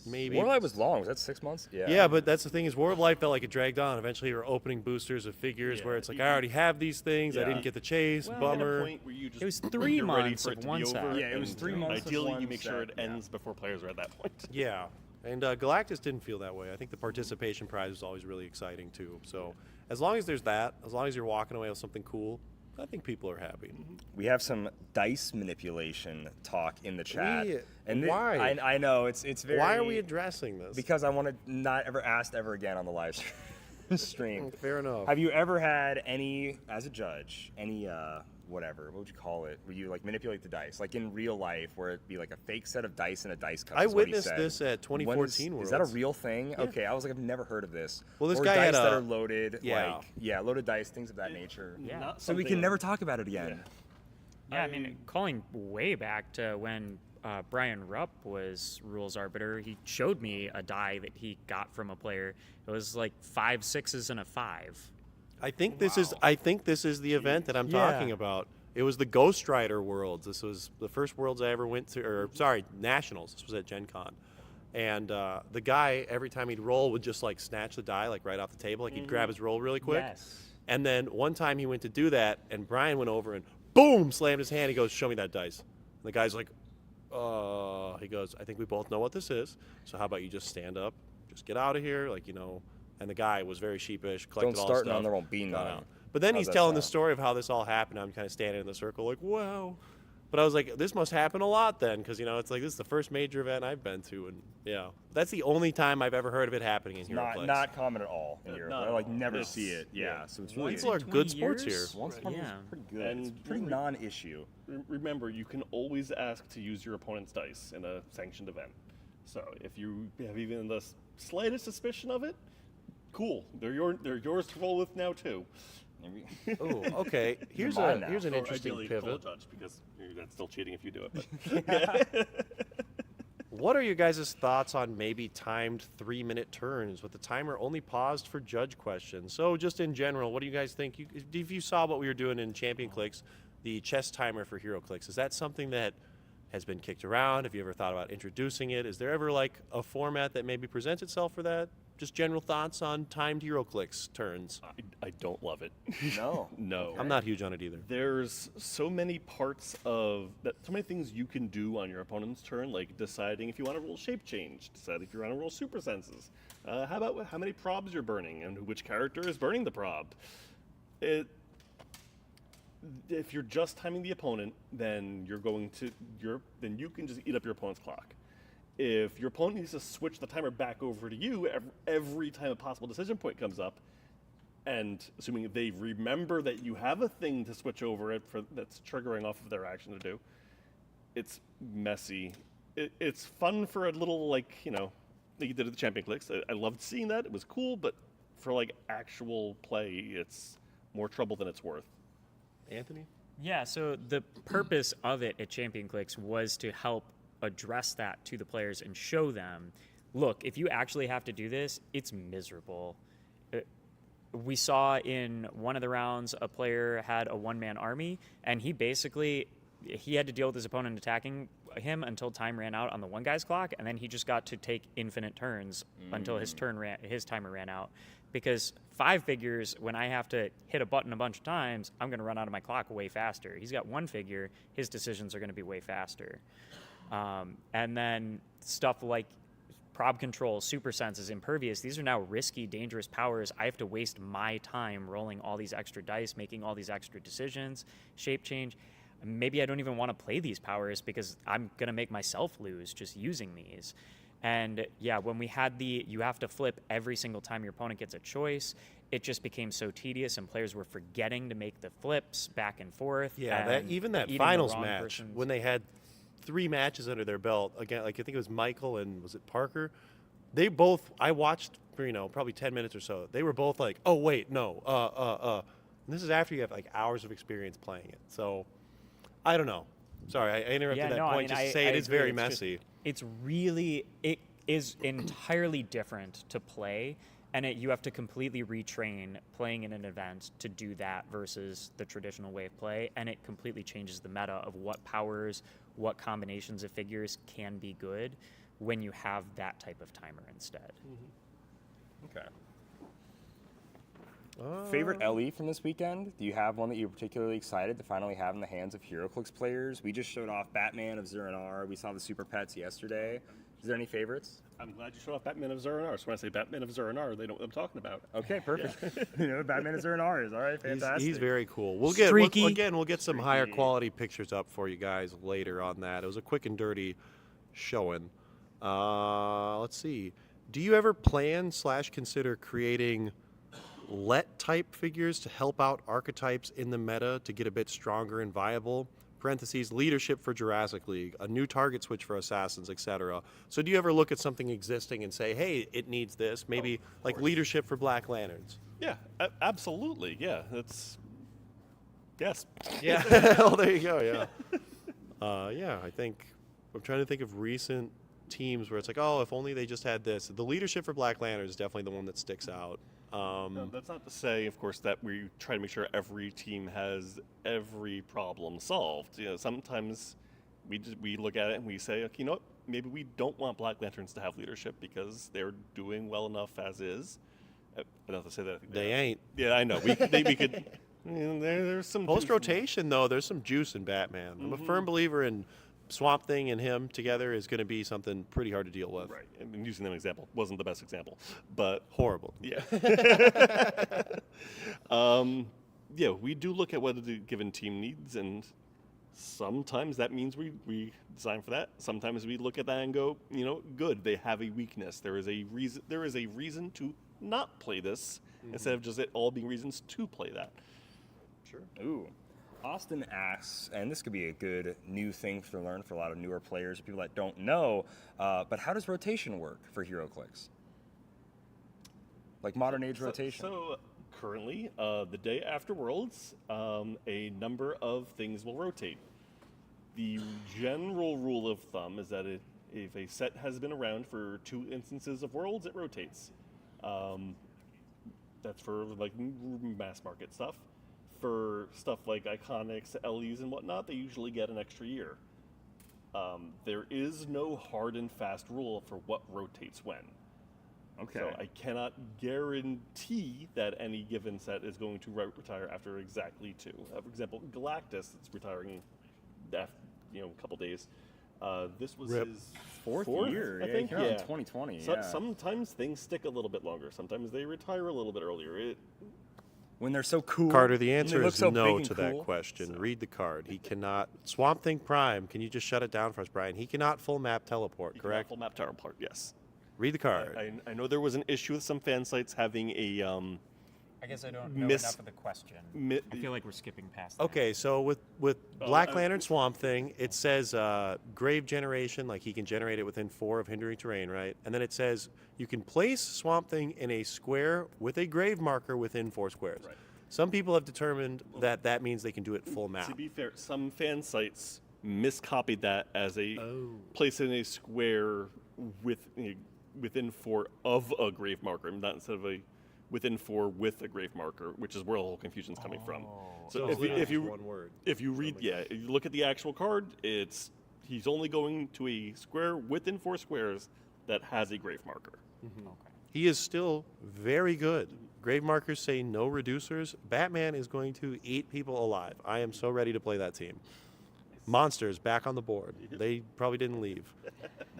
maybe. War of Light was long. Was that 6 months? Yeah. Yeah, but that's the thing is War of Light felt like it dragged on. Eventually, you were opening boosters of figures where it's I already have these things. I didn't get the chase. Well, Bummer. At a point where you just, It was 3 you're ready months for of it to one be set. over, Yeah, it was and 3 months of Ideally, one you make sure set, it ends before players are at that point. Yeah, and Galactus didn't feel that way. I think the participation prize was always really exciting too. So as long as there's that, as long as you're walking away with something cool, I think people are happy. We have some dice manipulation talk in the chat. Why? I know it's very. Why are we addressing this? Because I want to not ever asked ever again on the live stream. Fair enough. Have you ever had any, as a judge, any whatever, what would you call it, where you manipulate the dice, in real life, where it'd be a fake set of dice in a dice cup? I is what he witnessed said. this at 2014 Is that a Worlds. real thing? Okay, I was I've never heard of this. Well, this or guy dice had that a- are loaded, Yeah. loaded dice, things of that nature. Yeah. Not So we can something- never talk about it again. Yeah, I mean, calling way back to when Brian Rupp was rules arbiter, he showed me a die that he got from a player. It was 5 6s and a 5. I think this is the event that I'm talking about. It was the Ghost Rider Worlds. This was the first Worlds I ever went to, or sorry, Nationals. This was at Gen Con. And the guy, every time he'd roll, would just snatch the die right off the table. He'd grab his roll really quick. Yes. And then one time he went to do that, and Brian went over and boom, slammed his hand. He goes, "Show me that dice." And the guy's like, he goes, "I think we both know what this is. So how about you just stand up, just get out of here, And the guy was very sheepish, collected Don't all start stuff. none, there won't be got none. out. But then How's he's that telling the sound? story of how this all happened. I'm kind of standing in the circle wow. But I was like, this must happen a lot then, because, it's this is the first major event I've been to. And, yeah, that's the only time I've ever heard of it happening in Heroclix. Not common at all in Europe. not I at all. never It's- see it. Yeah, so it's really People are 20 good sports years? here. once upon a time, Yeah. it's pretty good. And It's pretty non-issue. Remember, you can always ask to use your opponent's dice in a sanctioned event. So if you have even the slightest suspicion of it, cool. They're yours to roll with now too. Oh, okay. Here's mine now. an Or interesting ideally full pivot. judge, because that's still cheating if you do it. But What are your guys' thoughts on maybe timed 3-minute turns with the timer only paused for judge questions? So just in general, what do you guys think? If you saw what we were doing in Champion Clicks, the chess timer for Heroclix, is that something that has been kicked around? Have you ever thought about introducing it? Is there ever like a format that maybe presents itself for that? Just general thoughts on timed Heroclix turns. I don't love it. No. No. I'm not huge on it either. There's so many parts of that, so many things you can do on your opponent's turn, like deciding if you want to roll shape change, decide if you want to roll super senses. How about how many probs you're burning and which character is burning the prob. If you're just timing the opponent, then then you can just eat up your opponent's clock. If your opponent needs to switch the timer back over to you every time a possible decision point comes up, and assuming they remember that you have a thing to switch over it for that's triggering off of their action to do, it's messy. It's fun for a little, like you did at the Champion Clicks. I loved seeing that. It was cool, but for like actual play, it's more trouble than it's worth. Anthony? Yeah, so the purpose of it at Champion Clicks was to help address that to the players and show them, look, if you actually have to do this, it's miserable. We saw in one of the rounds a player had a one-man army, and he had to deal with his opponent attacking him until time ran out on the one guy's clock, and then he just got to take infinite turns until his timer ran out. Because 5 figures, when I have to hit a button a bunch of times, I'm going to run out of my clock way faster. He's got 1 figure, his decisions are going to be way faster. And then stuff like prob control, super senses, impervious, these are now risky, dangerous powers. I have to waste my time rolling all these extra dice, making all these extra decisions, shape change. Maybe I don't even want to play these powers because I'm going to make myself lose just using these. And yeah, when we had you have to flip every single time your opponent gets a choice, it just became so tedious and players were forgetting to make the flips back and forth. Yeah, even that eating the finals wrong match, person's- when they had 3 matches under their belt, again, like I think it was Michael and was it Parker? They both, I watched for, probably 10 minutes or so. They were both like, oh, wait, no, And this is after you have like hours of experience playing it. So, I don't know. Sorry, I interrupted that point just to say it is very messy. It is entirely different to play, and you have to completely retrain playing in an event to do that versus the traditional way of play, and it completely changes the meta of what powers, what combinations of figures can be good when you have that type of timer instead. Okay. Favorite LE from this weekend? Do you have one that you're particularly excited to finally have in the hands of Heroclix players? We just showed off Batman of Zuranar. We saw the Super Pets yesterday. Is there any favorites? I'm glad you showed off Batman of Zuranar. So when I say Batman of Zuranar, they know what I'm talking about. Okay, perfect. Batman of Zuranar is all right. Fantastic. He's very cool. We'll get some higher quality pictures up for you guys later on that. It was a quick and dirty showing. Let's see. Do you ever plan / consider creating let type figures to help out archetypes in the meta to get a bit stronger and viable? Parentheses, leadership for Jurassic League, a new target switch for Assassins, etc. So do you ever look at something existing and say, hey, it needs this? Maybe like leadership for Black Lanterns. Yeah, absolutely. Yeah, yes. Yeah, well, there you go, yeah. Yeah, I think, I'm trying to think of recent teams where it's like, oh, if only they just had this. The leadership for Black Lanterns is definitely the one that sticks out. No, that's not to say, of course, that we try to make sure every team has every problem solved. Sometimes we look at it and we say, okay, what? Maybe we don't want Black Lanterns to have leadership because they're doing well enough as is. Enough to say that They ain't. Yeah, I know. We could. There's some Post rotation though. There's some juice in Batman. I'm a firm believer in Swamp Thing and him together is going to be something pretty hard to deal with. Right. And using them example wasn't the best example, but horrible. Yeah. Yeah, we do look at what the given team needs, and sometimes that means we design for that. Sometimes we look at that and go, good. They have a weakness. There is a reason. There is a reason to not play this instead of just it all being reasons to play that. Sure. Ooh. Austin asks, and this could be a good new thing to learn for a lot of newer players, people that don't know, but how does rotation work for Heroclix? Like modern age rotation? So currently, the day after Worlds, a number of things will rotate. The general rule of thumb is that if a set has been around for 2 instances of Worlds, it rotates. That's for like mass market stuff. For stuff like Iconics, LEs, and whatnot, they usually get an extra year. There is no hard and fast rule for what rotates when. Okay. So I cannot guarantee that any given set is going to retire after exactly 2. For example, Galactus, it's retiring after, a couple days. This was Rip. his Fourth year, I think. yeah, in 2020. So, yeah. Sometimes things stick a little bit longer. Sometimes they retire a little bit earlier. When they're so cool. Carter, the and they answer look is so no big and to that cool. question. Read the card. He cannot. Swamp Thing Prime, can you just shut it down for us, Brian? He cannot full map teleport, You cannot correct? full map tower apart, yes. Read the card. I know there was an issue with some fan sites having a I guess I don't know Miss- enough of the question. mi- I feel like we're skipping past that. Okay, so with Oh, Black Lantern Swamp Thing, it says grave generation, like he can generate it within 4 of hindering terrain, right? And then it says you can place Swamp Thing in a square with a grave marker within 4 squares. Right. Some people have determined that that means they can do it full To map. be fair, some fan sites miscopied that as a place in a square within 4 of a grave marker, not instead of a within 4 with a grave marker, which is where the whole confusion's coming from. So if you one word. if you read, if you look at the actual card, he's only going to a square within 4 squares that has a grave marker. He is still very good. Grave markers say no reducers. Batman is going to eat people alive. I am so ready to play that team. Monsters back on the board. They probably didn't leave.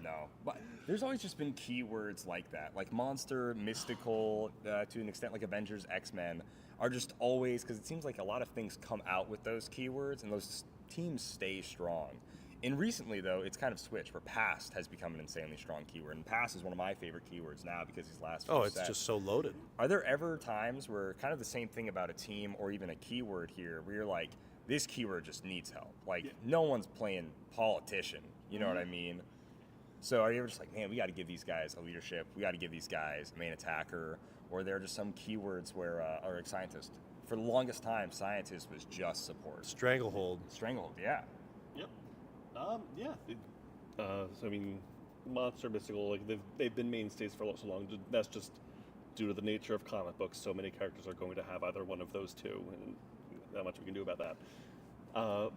No, but there's always just been keywords like that, like monster, mystical, to an extent like Avengers, X-Men, are just always, because it seems like a lot of things come out with those keywords and those teams stay strong. And recently, though, it's kind of switched, where past has become an insanely strong keyword, and past is one of my favorite keywords now because these last few Oh, it's sets. just so loaded. Are there ever times where kind of the same thing about a team or even a keyword here, where you're like, this keyword just needs help? Like, no one's playing politician, you know what I mean? So are you ever just like, man, we got to give these guys a leadership, we got to give these guys a main attacker, or there are just some keywords where, or like scientist, for the longest time, scientist was just support. Stranglehold. Stranglehold, yeah. Yep. So I mean, monster, mystical, like they've been mainstays for so long. That's just due to the nature of comic books. So many characters are going to have either one of those two, and not much we can do about that.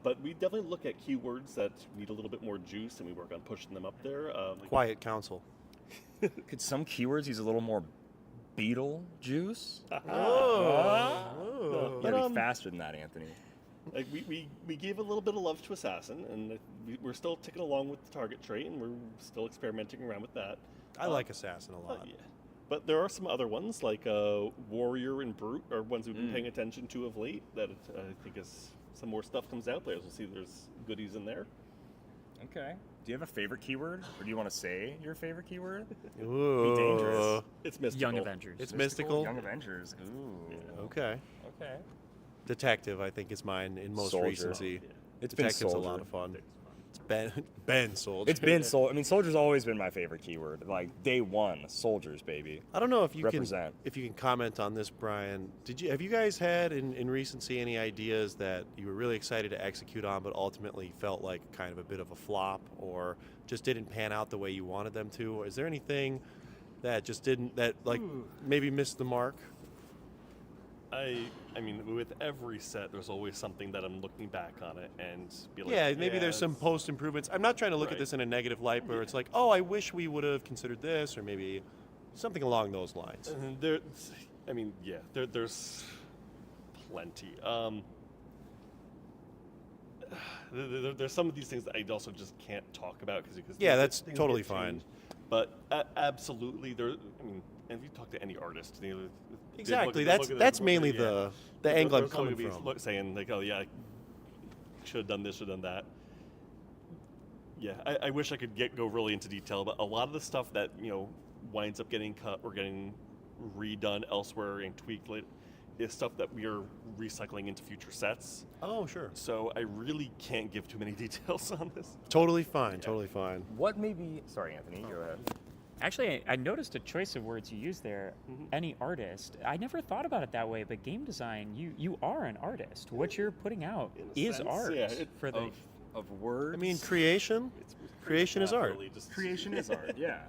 But we definitely look at keywords that need a little bit more juice, and we work on pushing them up there. Quiet Council. Could some keywords use a little more beetle juice? No, You gotta be faster than that, Anthony. like we gave a little bit of love to Assassin, and we're still ticking along with the target trait, and we're still experimenting around with that. I like Assassin a lot. Yeah. But there are some other ones, like Warrior and Brute, are ones we've been paying attention to of late, that I think as some more stuff comes out, players will see there's goodies in there. Okay. Do you have a favorite keyword, or do you want to say your favorite keyword? Ooh. Be dangerous. It's mystical. Young Avengers. It's mystical. Young Avengers. Ooh. Okay. Okay. Detective, I think, is mine in most Soldier. recency. Yeah. It's been Detective's a Soldier. lot of fun. It's Ben Soldier. It's been I mean, soldier's always been my favorite keyword. Like day one, soldiers, baby. I don't know if you Represent. can comment on this, Brian. Have you guys had in recency any ideas that you were really excited to execute on, but ultimately felt like kind of a bit of a flop, or just didn't pan out the way you wanted them to? Or is there anything that just didn't, that like maybe missed the mark? I mean, with every set, there's always something that I'm looking back on it and be like, Yeah, maybe there's some it's- post improvements. I'm not trying to look at Right. this in a negative light, where it's like, oh, I wish we would have considered this, or maybe something along those lines. There's plenty. There's some of these things that I also just can't talk about because Yeah, that's things totally get fine. changed. But absolutely, and if you talk to any artist, Exactly. That's mainly the angle I'm coming from. Saying like, oh yeah, I should have done this, should have done that. Yeah, I wish I could go really into detail, but a lot of the stuff that winds up getting cut or getting redone elsewhere and tweaked is stuff that we are recycling into future sets. Oh, sure. So I really can't give too many details on this. Totally fine. Totally fine. What maybe? Sorry, Anthony. Go ahead. Actually, I noticed a choice of words you used there. Any artist. I never thought about it that way, but game design, you are an artist. What you're putting out In a is sense, art yeah, for the. Of words. I mean, creation. Creation is art. Really, just Creation is art. Yeah.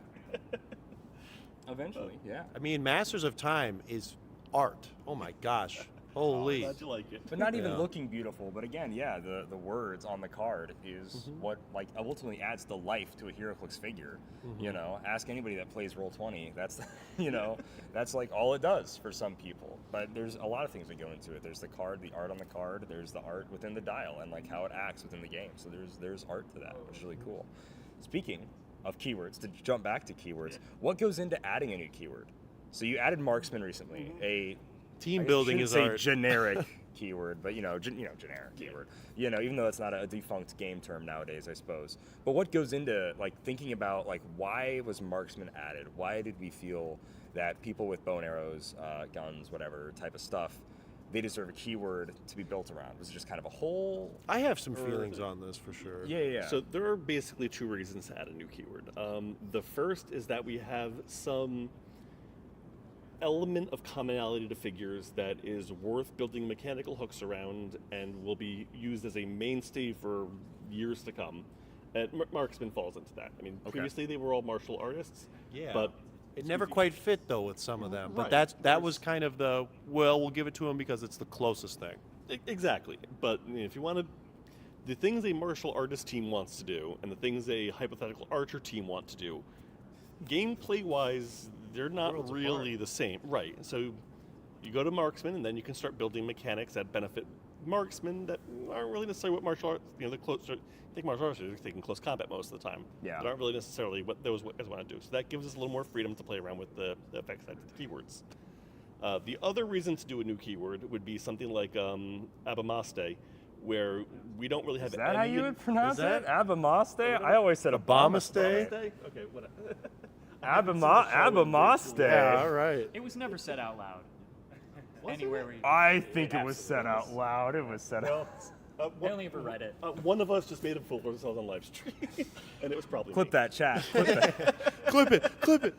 Eventually, yeah. I mean, Masters of Time is art. Oh my gosh. Holy. Glad you like it. But not even Yeah. looking beautiful. But again, yeah, the words on the card is what like ultimately adds the life to a Heroclix figure. You know, ask anybody that plays Roll20. That's that's like all it does for some people. But there's a lot of things that go into it. There's the card, the art on the card. There's the art within the dial and like how it acts within the game. So there's art to that, which is really cool. Speaking of keywords, to jump back to keywords, what goes into adding a new keyword? So you added marksman recently, a Team building shouldn't is say art. generic keyword, but generic keyword. Even though it's not a defunct game term nowadays, I suppose. But what goes into like thinking about like why was marksman added? Why did we feel that people with bow and arrows, guns, whatever type of stuff, they deserve a keyword to be built around? Was it just kind of a whole? I have some feelings on this for sure. Yeah. So there are basically two reasons to add a new keyword. The first is that we have some element of commonality to figures that is worth building mechanical hooks around and will be used as a mainstay for years to come. And Marksman falls into that. I mean, previously they were all martial artists. Yeah. But It never quite fit though with some of them, but Right. that was kind of we'll give it to him because it's the closest thing. Exactly. But if you want to, the things a martial artist team wants to do and the things a hypothetical archer team want to do, gameplay-wise, they're not Worlds really the same. Right. So you go to marksman, and then you can start building mechanics that benefit marksmen that aren't really necessarily what martial arts, the close. I think martial arts are taking close combat most of the time. Yeah. But aren't really necessarily what those guys want to do. So that gives us a little more freedom to play around with the effects side of the keywords. The other reason to do a new keyword would be something like Abamaste, where we don't really have Is that how any. you would pronounce Is that- it? Abamaste? I always said Abamaste? Okay, whatever. Abamaste. Yeah, all right. It was never said out loud. Anywhere where you. I think it was said out loud. It was said out. I only ever read it. One of us just made a fool of ourselves on live stream, and it was probably Clip me. that, chat. Clip that. Clip it.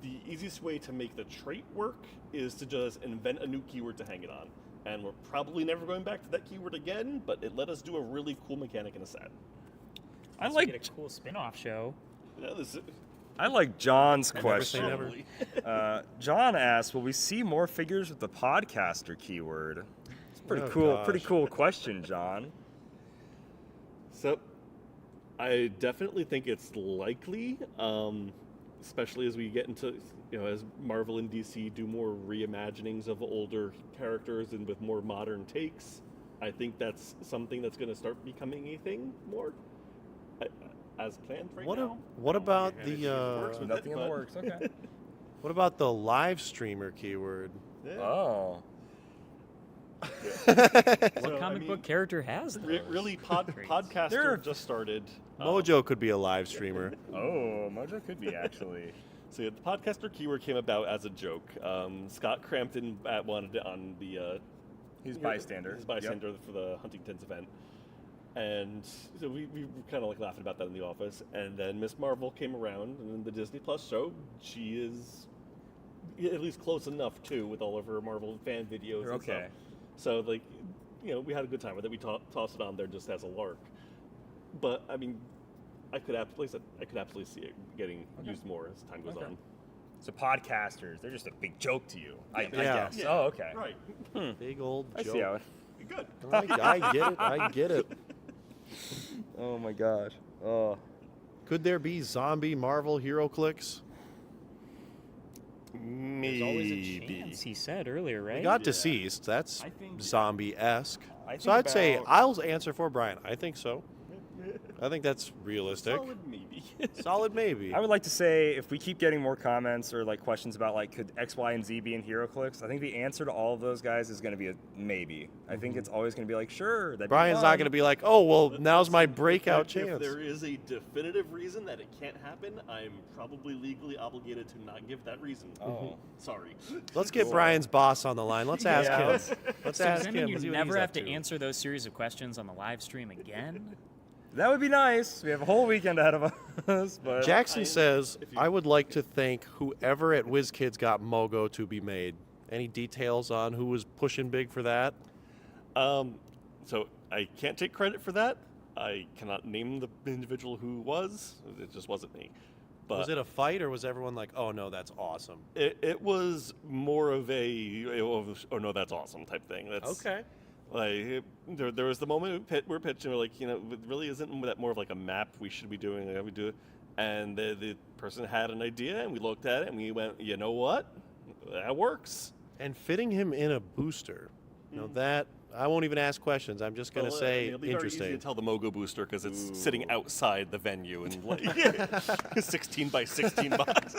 The easiest way to make the trait work is to just invent a new keyword to hang it on. And we're probably never going back to that keyword again, but it let us do a really cool mechanic in a set. I So we like get a cool spin-off show. I like John's Never say question. never. John asked, "Will we see more figures with the podcaster keyword?" It's a pretty cool. gosh. Pretty cool question, John. So, I definitely think it's likely, especially as we get into, as Marvel and DC do more reimaginings of older characters and with more modern takes. I think that's something that's going to start becoming a thing more, as planned right now. What about And if it works with Nothing it, in the but- works. Okay. what about the live streamer keyword? Yeah. Oh. What comic book character has those? Really, traits? podcaster just started. Mojo could be a live streamer. Oh, Mojo could be actually. So the podcaster keyword came about as a joke. Scott Crampton wanted it on the. He's bystander. He's bystander for the Huntington's event. And so we were kind of like laughing about that in the office. And then Miss Marvel came around, and in the Disney Plus show, she is at least close enough too, with all of her Marvel fan videos. And Okay. stuff. So we had a good time with it. We tossed it on there just as a lark. But I mean, I could absolutely see it getting used more as time goes on. So podcasters, they're just a big joke to you. I Yeah. guess. Yeah. Oh, okay. Right. Big old I joke. see how it. Good. I get it. Oh my gosh. Oh. Could there be zombie Marvel Heroclix? There's always a chance, he said earlier, right? We got deceased. That's I think- zombie-esque. I So think I'd say about- I'll answer for Brian. I think so. I think that's realistic. Solid maybe. Solid maybe. I would like to say if we keep getting more comments or like questions about like could X, Y, and Z be in HeroClix, I think the answer to all of those guys is going to be a maybe. I think it's always going to be like sure. That'd Brian's be not fun. going to be like, oh, well, now's my breakout If chance. there is a definitive reason that it can't happen, I'm probably legally obligated to not give that reason. Oh. Sorry. Let's get Brian's boss on the line. Let's ask Yeah. him. Let's So does ask that him. mean Let's see you what never he's have up to answer those series of questions on the live stream again? That would be nice. We have a whole weekend ahead of us, but Jackson says, if you- I would like to thank whoever at Wizkids got Mogo to be made. Any details on who was pushing big for that? So I can't take credit for that, I cannot name the individual who was. It just wasn't me. But Was it a fight, or was everyone like, "Oh no, that's awesome"? it was more of oh no, that's awesome type thing. That's Okay. Like there was the moment we're pitching, we're like, it really isn't that more of like a map we should be doing, like how we do it. And the person had an idea, and we looked at it, and we went, you know what, that works. And fitting him in a booster, that I won't even ask questions. I'm just gonna say it'll be very easy interesting. to tell the Mogo booster because it's sitting outside the venue and like 16 by 16 box.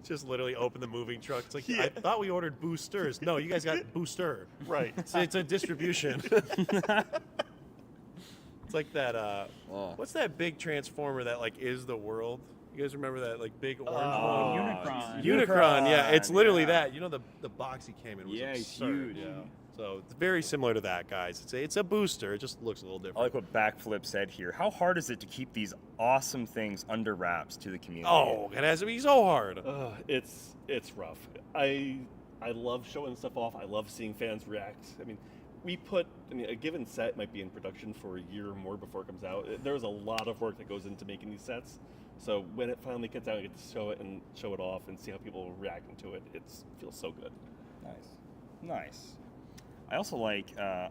Just literally open the moving truck. It's like, I thought we ordered boosters. No, you guys got booster. Right. It's a distribution. It's like that. What's that big transformer that like is the world? You guys remember that like big orange one? Unicron. Unicron. Yeah, it's literally yeah. that. You know the box he came in was Yeah, he's absurd. huge. Yeah. So it's very similar to that, guys. It's a booster. It just looks a little I different. like what Backflip said here. How hard is it to keep these awesome things under wraps to the community? Oh, it has to be so hard. It's rough. I love showing stuff off. I love seeing fans react. I mean, a given set might be in production for a year or more before it comes out. There's a lot of work that goes into making these sets. So when it finally gets out, I get to show it off and see how people are reacting to it. It feels so good. Nice. I also like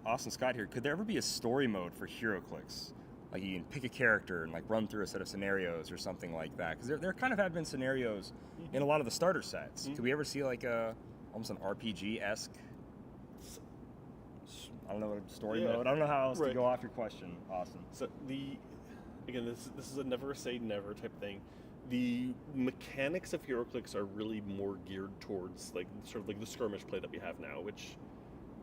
Austin Scott here. Could there ever be a story mode for Heroclix? Like you can pick a character and like run through a set of scenarios or something like that. Because there kind of have been scenarios in a lot of the starter sets. Could we ever see like almost an RPG-esque? I don't know what story mode. I don't know how else to go off your question, Austin. So this is a never say never type thing. The mechanics of Heroclix are really more geared towards like sort of like the skirmish play that we have now, which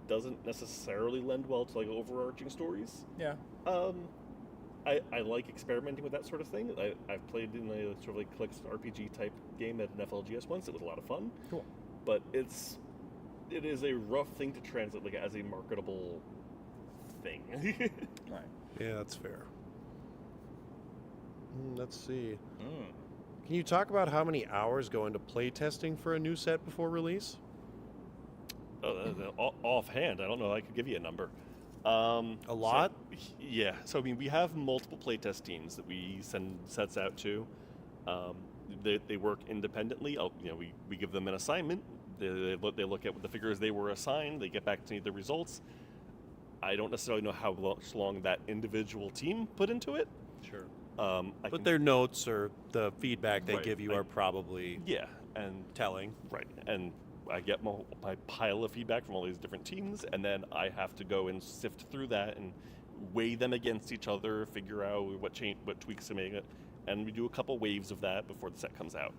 doesn't necessarily lend well to like overarching stories. Yeah. I like experimenting with that sort of thing. I've played in a sort of like Clix RPG type game at an FLGS once. It was a lot of fun. Cool. But it is a rough thing to translate like as a marketable thing. Right. Yeah, that's fair. Let's see. Can you talk about how many hours go into play testing for a new set before release? Offhand, I don't know. I could give you a number. A lot? Yeah. So I mean, we have multiple playtest teams that we send sets out to. They work independently. We give them an assignment. They look at what the figures they were assigned. They get back to me the results. I don't necessarily know how long that individual team put into it. Sure. But their notes or the feedback they give you are probably and telling. Right. And I get my pile of feedback from all these different teams, and then I have to go and sift through that and weigh them against each other, figure out what tweaks to make it, and we do a couple waves of that before the set comes out.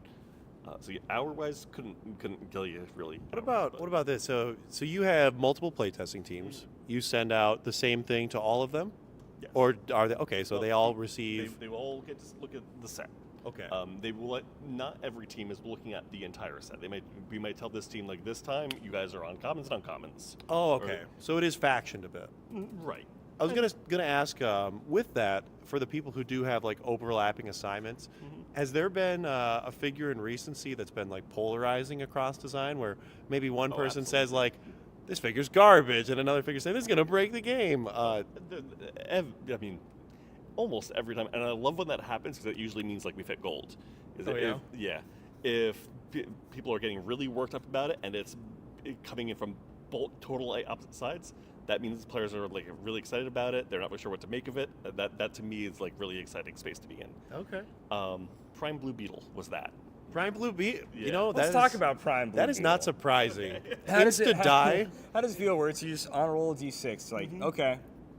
So hour-wise, couldn't kill you really. What about this? So you have multiple playtesting teams. You send out the same thing to all of them, Yes. or are they okay? So they all receive. They will all get to look at the set. Okay. They will not every team is looking at the entire set. We might tell this team like this time you guys are on commons and uncommons. Oh, okay. So it is factioned a bit. Right. I was gonna ask with that for the people who do have like overlapping assignments. Has there been a figure in recency that's been like polarizing across design, where maybe one person says like, "This figure's garbage," and another figure says, "This is gonna break the game"? I mean, almost every time, and I love when that happens because it usually means like we've hit gold. If people are getting really worked up about it and it's coming in from both totally opposite sides, that means players are like really excited about it. They're not really sure what to make of it. That to me is like really exciting space to be in. Okay. Prime Blue Beetle was that. Prime Blue Beetle. Yeah. You know, Let's talk about Prime Blue That is not Beetle. surprising. How does it die. How does it feel where it's you just on a roll of D6? Like, okay,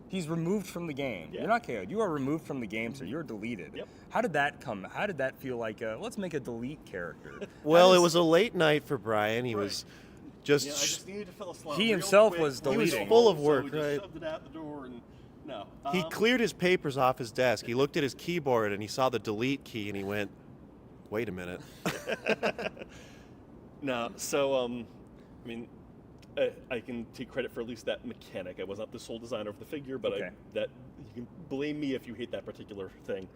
he's removed from the game. Yeah. You're not KO'd. You are removed from the game, so you're deleted. Yep. How did that come? How did that feel like let's make a delete character? Well, it was a late night for Brian. He was just. I just needed to fill a slot. He real himself quick. was He was deleting. full of So work, we just right? shoved it out the door and no. He cleared his papers off his desk. He looked at his keyboard and he saw the delete key and he went, "Wait a minute." No, so I mean, I can take credit for at least that mechanic. I was not the sole designer of the figure, but Okay. that you can blame me if you hate that particular thing.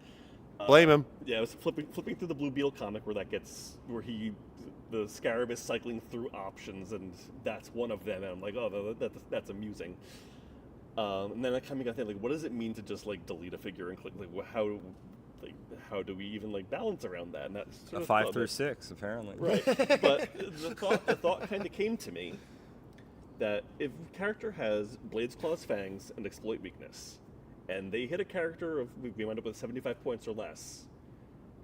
Blame him. Yeah, I was flipping through the Blue Beetle comic where the Scarab is cycling through options, and that's one of them. And I'm like, oh, that's amusing. And then I kind of got to think, like, what does it mean to just like delete a figure and click? Like, how do we even like balance around that? And that's A 5 through 6, apparently. right. But the thought kind of came to me that if a character has Blades, Claws, Fangs, and Exploit Weakness, and they hit a character of we wind up with 75 points or less,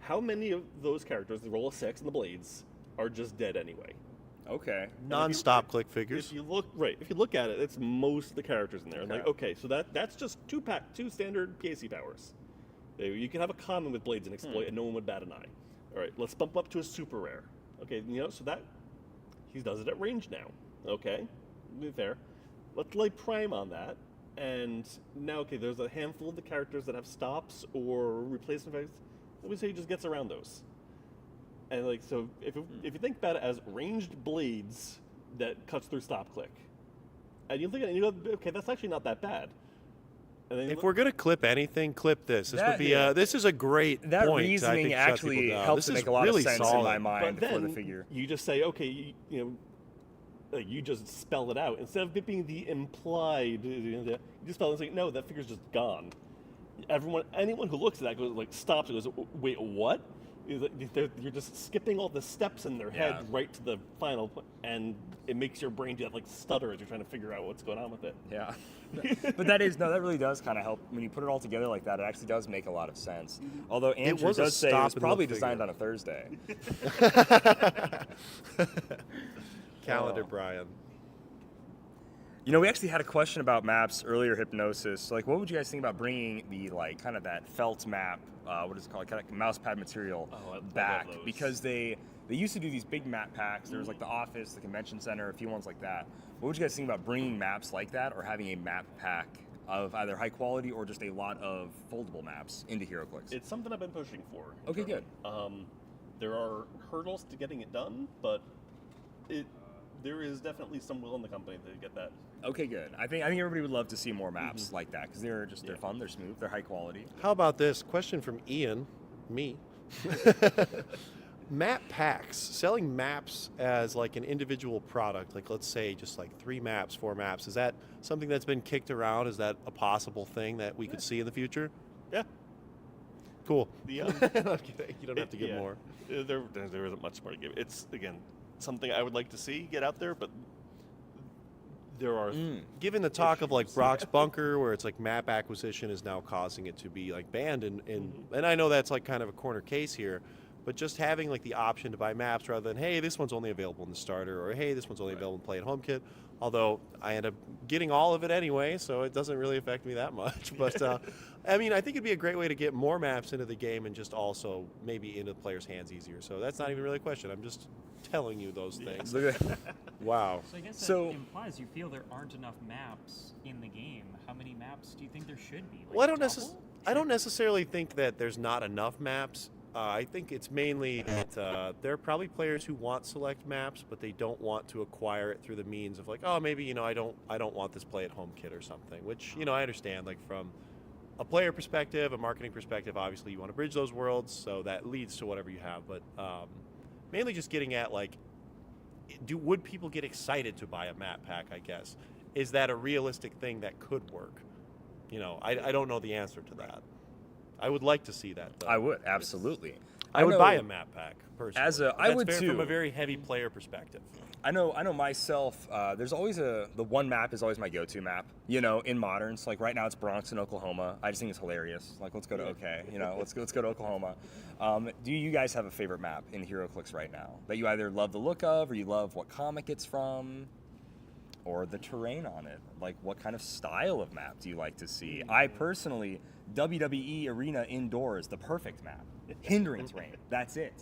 how many of those characters, the roll of 6 and the Blades, are just dead anyway? Okay. Non-stop click figures. If you look at it, it's most of the characters in there. And like, okay, so that's just two standard PAC powers. You can have a common with Blades and Exploit, and no one would bat an eye. All right, let's bump up to a super rare. Okay, so that he does it at range now. Okay, fair. Let's lay prime on that, and now there's a handful of the characters that have stops or replacement effects. Let me say he just gets around those. And like, so if you think about it as ranged blades that cuts through stop click, and you think and you go, okay, that's actually not that bad. And then If we're gonna clip anything, clip this. This would be this is a great That point. reasoning to, I think, shut actually people down. helps This to is make a lot really of sense solid. in my mind but for then the figure. you just say, okay, like you just spell it out instead of it being the implied. You just spell it and say, no, that figure's just gone. Anyone who looks at that goes like stops and goes, wait, what? You're just skipping all the steps in their head right to the final, and it makes your brain just like stutter as you're trying to figure out what's going on with it. Yeah. But that really does kind of help when you put it all together like that. It actually does make a lot of sense. Although Andrew was a does say it stop was and probably look designed figure. on a Thursday. Calendar Brian. We actually had a question about maps earlier, Hypnosis. Like, what would you guys think about bringing the, like, kind of that felt map, what is it called, kind of mouse pad material back? love those. Because they used to do these big map packs. There was, like, the office, the convention center, a few ones like that. What would you guys think about bringing maps like that or having a map pack of either high quality or just a lot of foldable maps into Heroclix? It's something I've been pushing for. Okay, good. There are hurdles to getting it done, but there is definitely some will in the company to get that. Okay, good. I think everybody would love to see more maps like that because they're fun, they're smooth, they're high quality. How about this question from Ian, me? Map packs, selling maps as like an individual product, like let's say just like 3 maps, 4 maps. Is that something that's been kicked around? Is that a possible thing that we could see in the future? Yeah. Cool. I'm kidding. You don't have to give more. There isn't much more to give. It's again something I would like to see get out there, but there are Given the talk of like Brock's Bunker, where it's like map acquisition is now causing it to be like banned, and I know that's like kind of a corner case here, but just having like the option to buy maps rather than, hey, this one's only available in the starter, or hey, this one's only available in play at home kit. Although I end up getting all of it anyway, so it doesn't really affect me that much. But I mean, I think it'd be a great way to get more maps into the game and just also maybe into the player's hands easier. So that's not even really a question. I'm just telling you those things. Look at Wow. So I guess that So- implies you feel there aren't enough maps in the game. How many maps do you think there should be? Like Well, I don't double? necessarily think that there's not enough maps. I think it's mainly that there are probably players who want select maps, but they don't want to acquire it through the means of like, oh, maybe I don't want this play at home kit or something. Which I understand, like from a player perspective, a marketing perspective. Obviously, you want to bridge those worlds, so that leads to whatever you have. But mainly just getting at like, would people get excited to buy a map pack? I guess is that a realistic thing that could work? I don't know the answer to that. I would like to see that, though. I would, absolutely. I would know- buy a map pack, personally. I That's would fair too. From a very heavy player perspective. I know myself, there's always the one map is always my go-to map, in Moderns. Like right now it's Bronx in Oklahoma. I just think it's hilarious. Like, let's go to let's go to Oklahoma. Do you guys have a favorite map in Heroclix right now that you either love the look of or you love what comic it's from or the terrain on it? Like, what kind of style of map do you like to see? I personally, WWE Arena Indoor is the perfect map. Hindering terrain, that's it.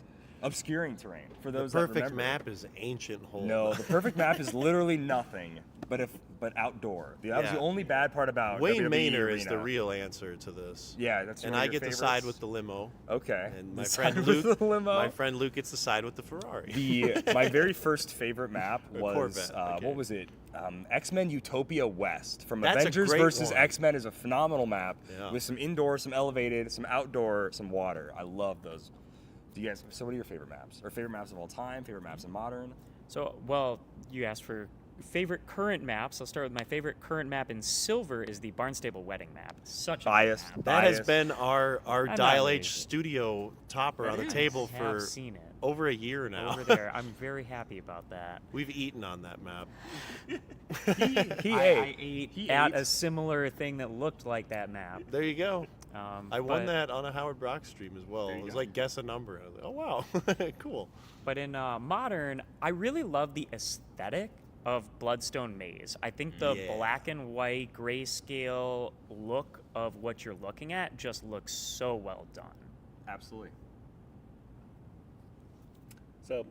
Obscuring terrain, for those The that perfect remember. map is ancient hole. No, the perfect map is literally nothing but outdoor. That was the only bad part about Wayne WWE Maynor Arena. is the real answer to this. Yeah, that's and one of I your get to favorites? side with the limo. Okay. And my Side friend with Luke, the limo? my friend Luke gets to side with the Ferrari. My very first favorite map Or was Corvette, okay. what was it? X-Men Utopia West from That's a Avengers great versus one. X-Men is a phenomenal map Yeah. with some indoor, some elevated, some outdoor, some water. I love those. So what are your favorite maps? Or favorite maps of all time? Favorite maps in Modern? So, well, you asked for favorite current maps. I'll start with my favorite current map in silver is the Barnstable Wedding map. Such a Bias. good map. That has Bias. been our not Dial H lazy. studio topper on the I table have for seen it over a year now. over there. I'm very happy about that. We've eaten on that map. He I ate. ate He at ate. a similar thing that looked like that map. There you go. I won but- that on a Howard Brock stream as well. There It you was go. like guess a number. I was like, oh wow, cool. But in modern, I really love the aesthetic of Bloodstone Maze. I think the Yeah. black and white grayscale look of what you're looking at just looks so well done. Absolutely. So,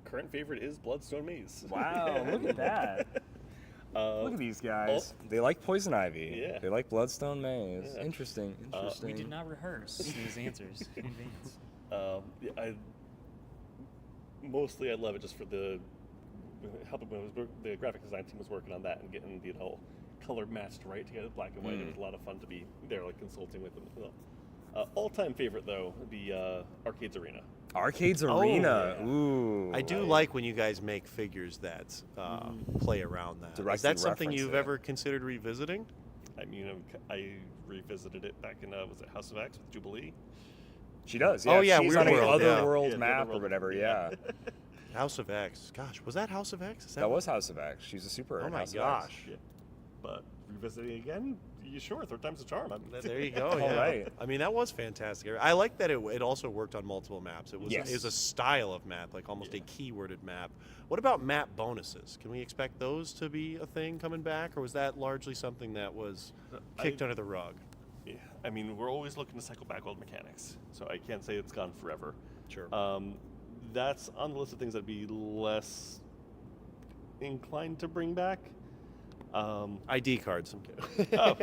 current favorite is Bloodstone Maze. Wow, look at that. Look at these guys. They like Poison Ivy. Yeah. They like Bloodstone Maze. Yeah. Interesting. Interesting. We did not rehearse these answers in advance. Mostly I love it just for the helping when the graphic design team was working on that and getting the whole color matched right together, black and white. It was a lot of fun to be there, like consulting with them. All-time favorite though, the Arcades Arena. Arcades Oh, Arena. yeah. Ooh. I do like when you guys make figures that play around that. Is Directly that something reference you've it. ever considered revisiting? I mean, I revisited it back in was it House of X with Jubilee? She does. Yeah. Oh, yeah, She's Weird on the World, yeah. Otherworld Yeah, the map or Otherworld, whatever. yeah. Yeah. House of X. Gosh, was that House of X? Is That was House of X. She's a super. Oh in my House of X. gosh. Yeah. But revisiting again, you sure? Third time's a charm. There you go. All Yeah. right. I mean, that was fantastic. I like that it also worked on multiple maps. It was Yes. a style of map, like almost a keyworded map. What about map bonuses? Can we expect those to be a thing coming back, or was that largely something that was kicked under the rug? Yeah, I mean, we're always looking to cycle back old mechanics, so I can't say it's gone forever. Sure. That's on the list of things I'd be less inclined to bring back. ID cards. Oh.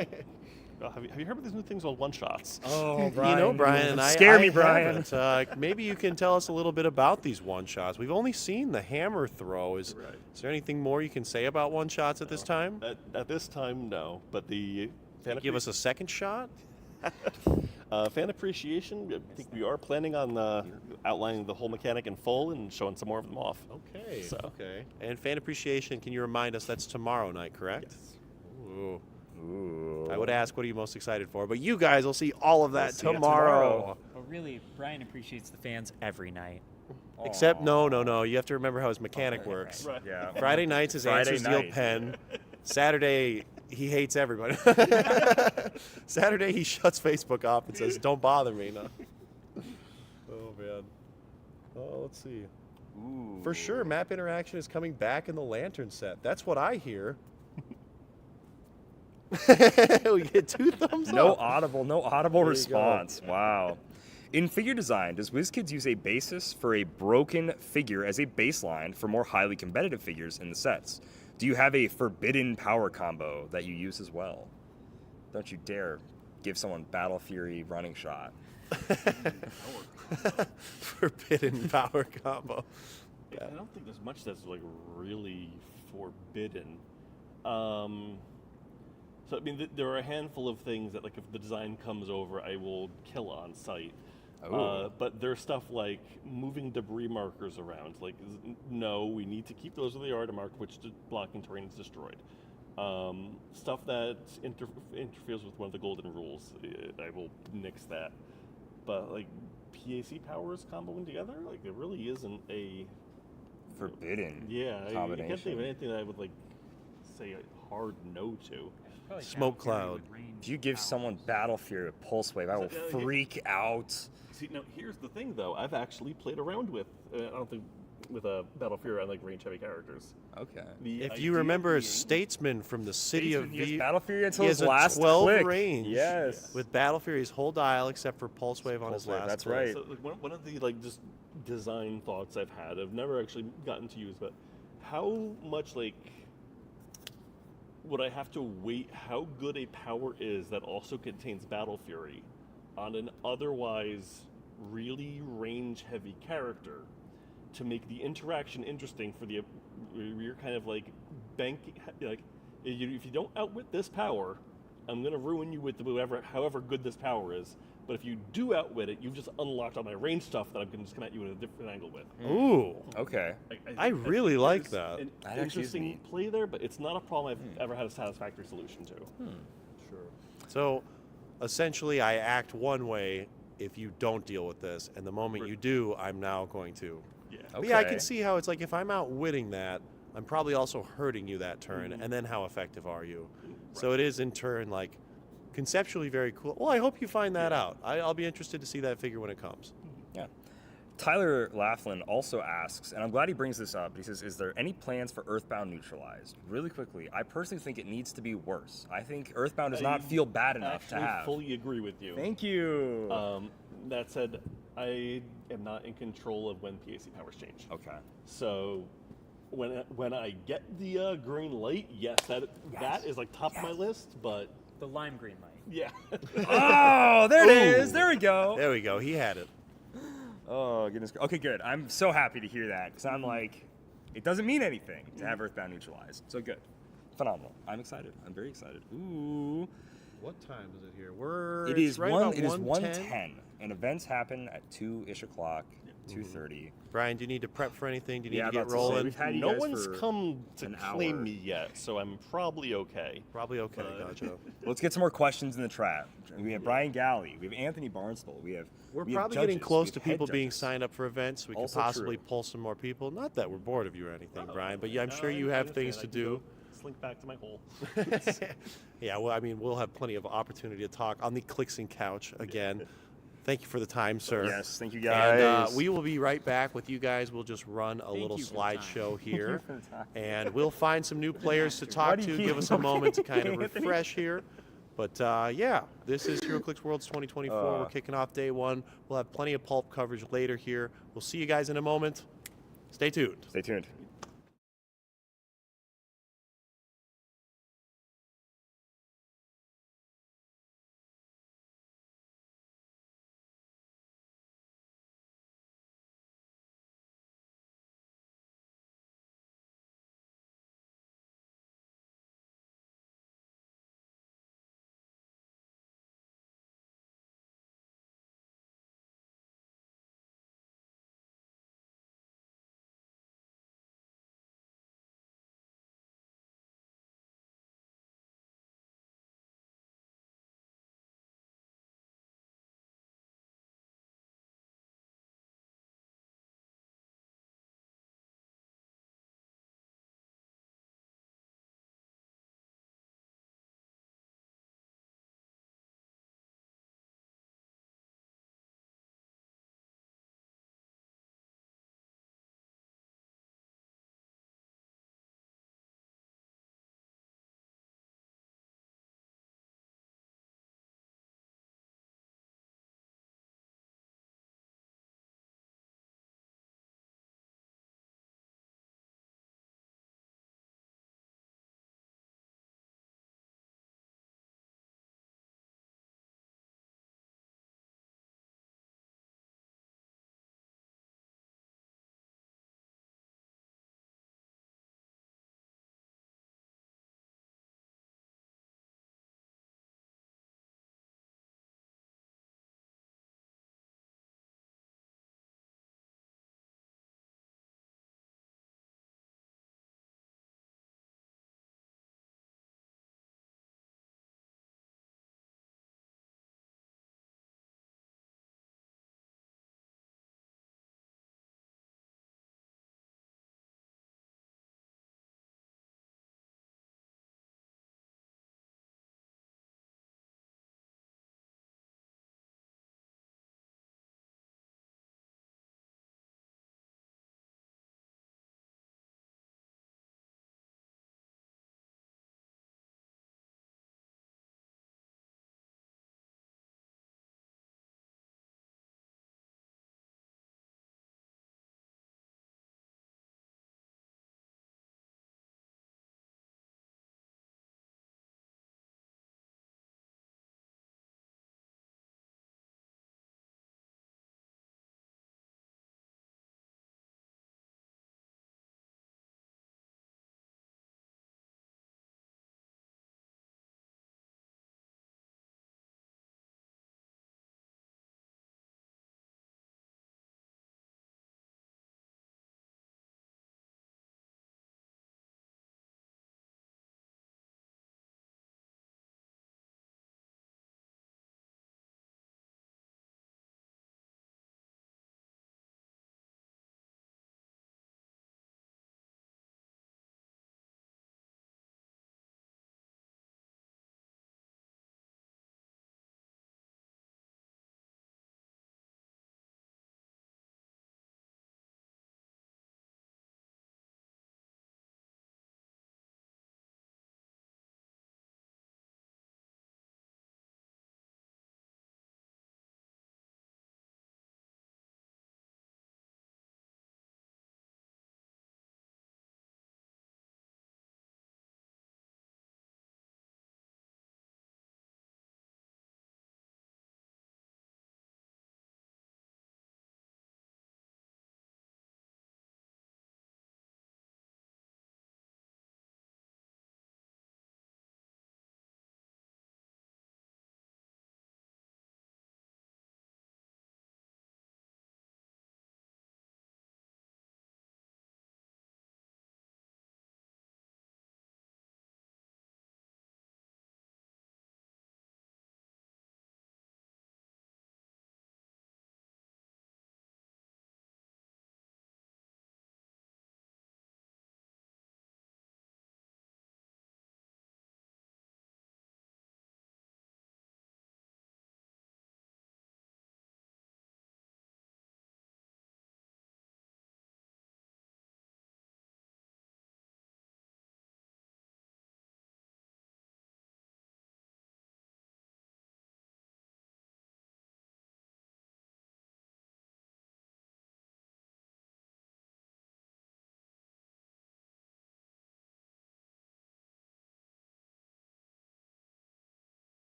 Well, have you heard of these new things called one-shots? Oh, You know, Brian, Scare me, Brian. haven't. Maybe you can tell us a little bit about these one-shots. We've only seen the hammer throw. Is there anything more you can say about one-shots at this time? At this time, no. But the Give us a second shot? fan appreciation, I think we are planning on outlining the whole mechanic in full and showing some more of them off. Okay. So. Okay. And fan appreciation, can you remind us that's tomorrow night, correct? Yes. Ooh. Ooh. I would ask, what are you most excited for? But you guys will see all of that see it tomorrow. tomorrow. Well, really, Brian appreciates the fans every night. Except, no. You have to remember how his mechanic works. Right. Yeah. Friday night's his Friday answer steel night. pen. Saturday, he hates everybody. Saturday, he shuts Facebook off and says, don't bother me. No. Oh, man. Oh, let's see. Ooh. For sure, map interaction is coming back in the Lantern set. That's what I hear. We get 2 thumbs No up. audible There you go. response. Wow. In figure design, does Wizkids use a basis for a broken figure as a baseline for more highly competitive figures in the sets? Do you have a forbidden power combo that you use as well? Don't you dare give someone Battle Fury running shot. Forbidden power combo. I don't think there's much that's like really forbidden. So I mean, there are a handful of things that, like, if the design comes over, I will kill on sight. Oh. But there's stuff like moving debris markers around. Like, no, we need to keep those where they are to mark which blocking terrain is destroyed. Stuff that interferes with one of the golden rules, I will nix that. But like PAC powers comboing together, like there really isn't a Forbidden I combination. can't think of anything that I would like say a hard no to. Smoke cloud. If you give someone Battle Fury with Pulse Wave, I will freak out. See, now here's the thing, though. I've actually played around with. I don't think with a Battle Fury on like range heavy characters. Okay. The If idea you remember being- Statesman from the city of He has V, Battle Fury until he his has a last 12 click. range. Yes. With Battle Fury's whole dial except for Pulse Wave on Pulse his Wave, last that's click. right. So like one of the like just design thoughts I've had, I've never actually gotten to use, but how much like would I have to weight how good a power is that also contains Battle Fury on an otherwise really range heavy character to make the interaction interesting for the you're kind of like banking like if you don't outwit this power, I'm gonna ruin you with however good this power is. But if you do outwit it, you've just unlocked all my range stuff that I can just come at you at a different angle with. Ooh. Okay. I really like it's that. An That actually is interesting neat. play there, but it's not a problem I've ever had a satisfactory solution to. Sure. So, essentially, I act one way if you don't deal with this, and the moment you do, I'm now going to. Yeah. But yeah, I Okay. can see how it's like if I'm outwitting that, I'm probably also hurting you that turn, and then how effective are you? So it is in turn like conceptually very cool. Well, I hope you find that out. I'll be interested to see that figure when it comes. Yeah. Tyler Laughlin also asks, and I'm glad he brings this up. He says, "Is there any plans for Earthbound Neutralized?" Really quickly, I personally think it needs to be worse. I think Earthbound does not feel bad enough to Actually, have. fully agree with you. Thank you. That said, I am not in control of when PAC powers change. Okay. So when I get the green light, yes, that is like top of my list. But The lime green light. yeah, Oh, there it is. There we go. There we go. He had it. Oh, goodness. Okay, good. I'm so happy to hear that because I'm like, it doesn't mean anything to have Earthbound Neutralized. So good. Phenomenal. I'm excited. I'm very excited. Ooh. What time is it here? It It's is right one. about It is 1:10. 1:10, and events happen at 2-ish o'clock, 2:30. Brian, do you need to prep for anything? Do you need Yeah, to get about to say, rolling? we've had you no guys one's for come to an claim hour. me yet, so I'm probably okay. Probably okay. Gotcha. Let's get some more questions in the chat. We have Brian Galley. We have Anthony Barnstable. We have. We're we have probably getting judges. close We to have head people being judges. signed up for events. We could Also possibly true. pull some more people. Not that we're bored of you or anything, Brian, but yeah, I'm sure I you have understand. things I to can do. go Slink back to my hole. Yeah, well, I mean, we'll have plenty of opportunity to talk on the Clixing couch again. Thank you for the time, sir. Yes, thank you And guys. we will be right back with you guys. We'll just run a little you for the time. slideshow here, for the time. and we'll find some new players to talk Why do to. you keep Give us a moment to kind of Anthony? refresh here. But yeah, this is Heroclix Worlds 2024. We're kicking off day one. We'll have plenty of Pulp coverage later here. We'll see you guys in a moment. Stay tuned. Stay tuned.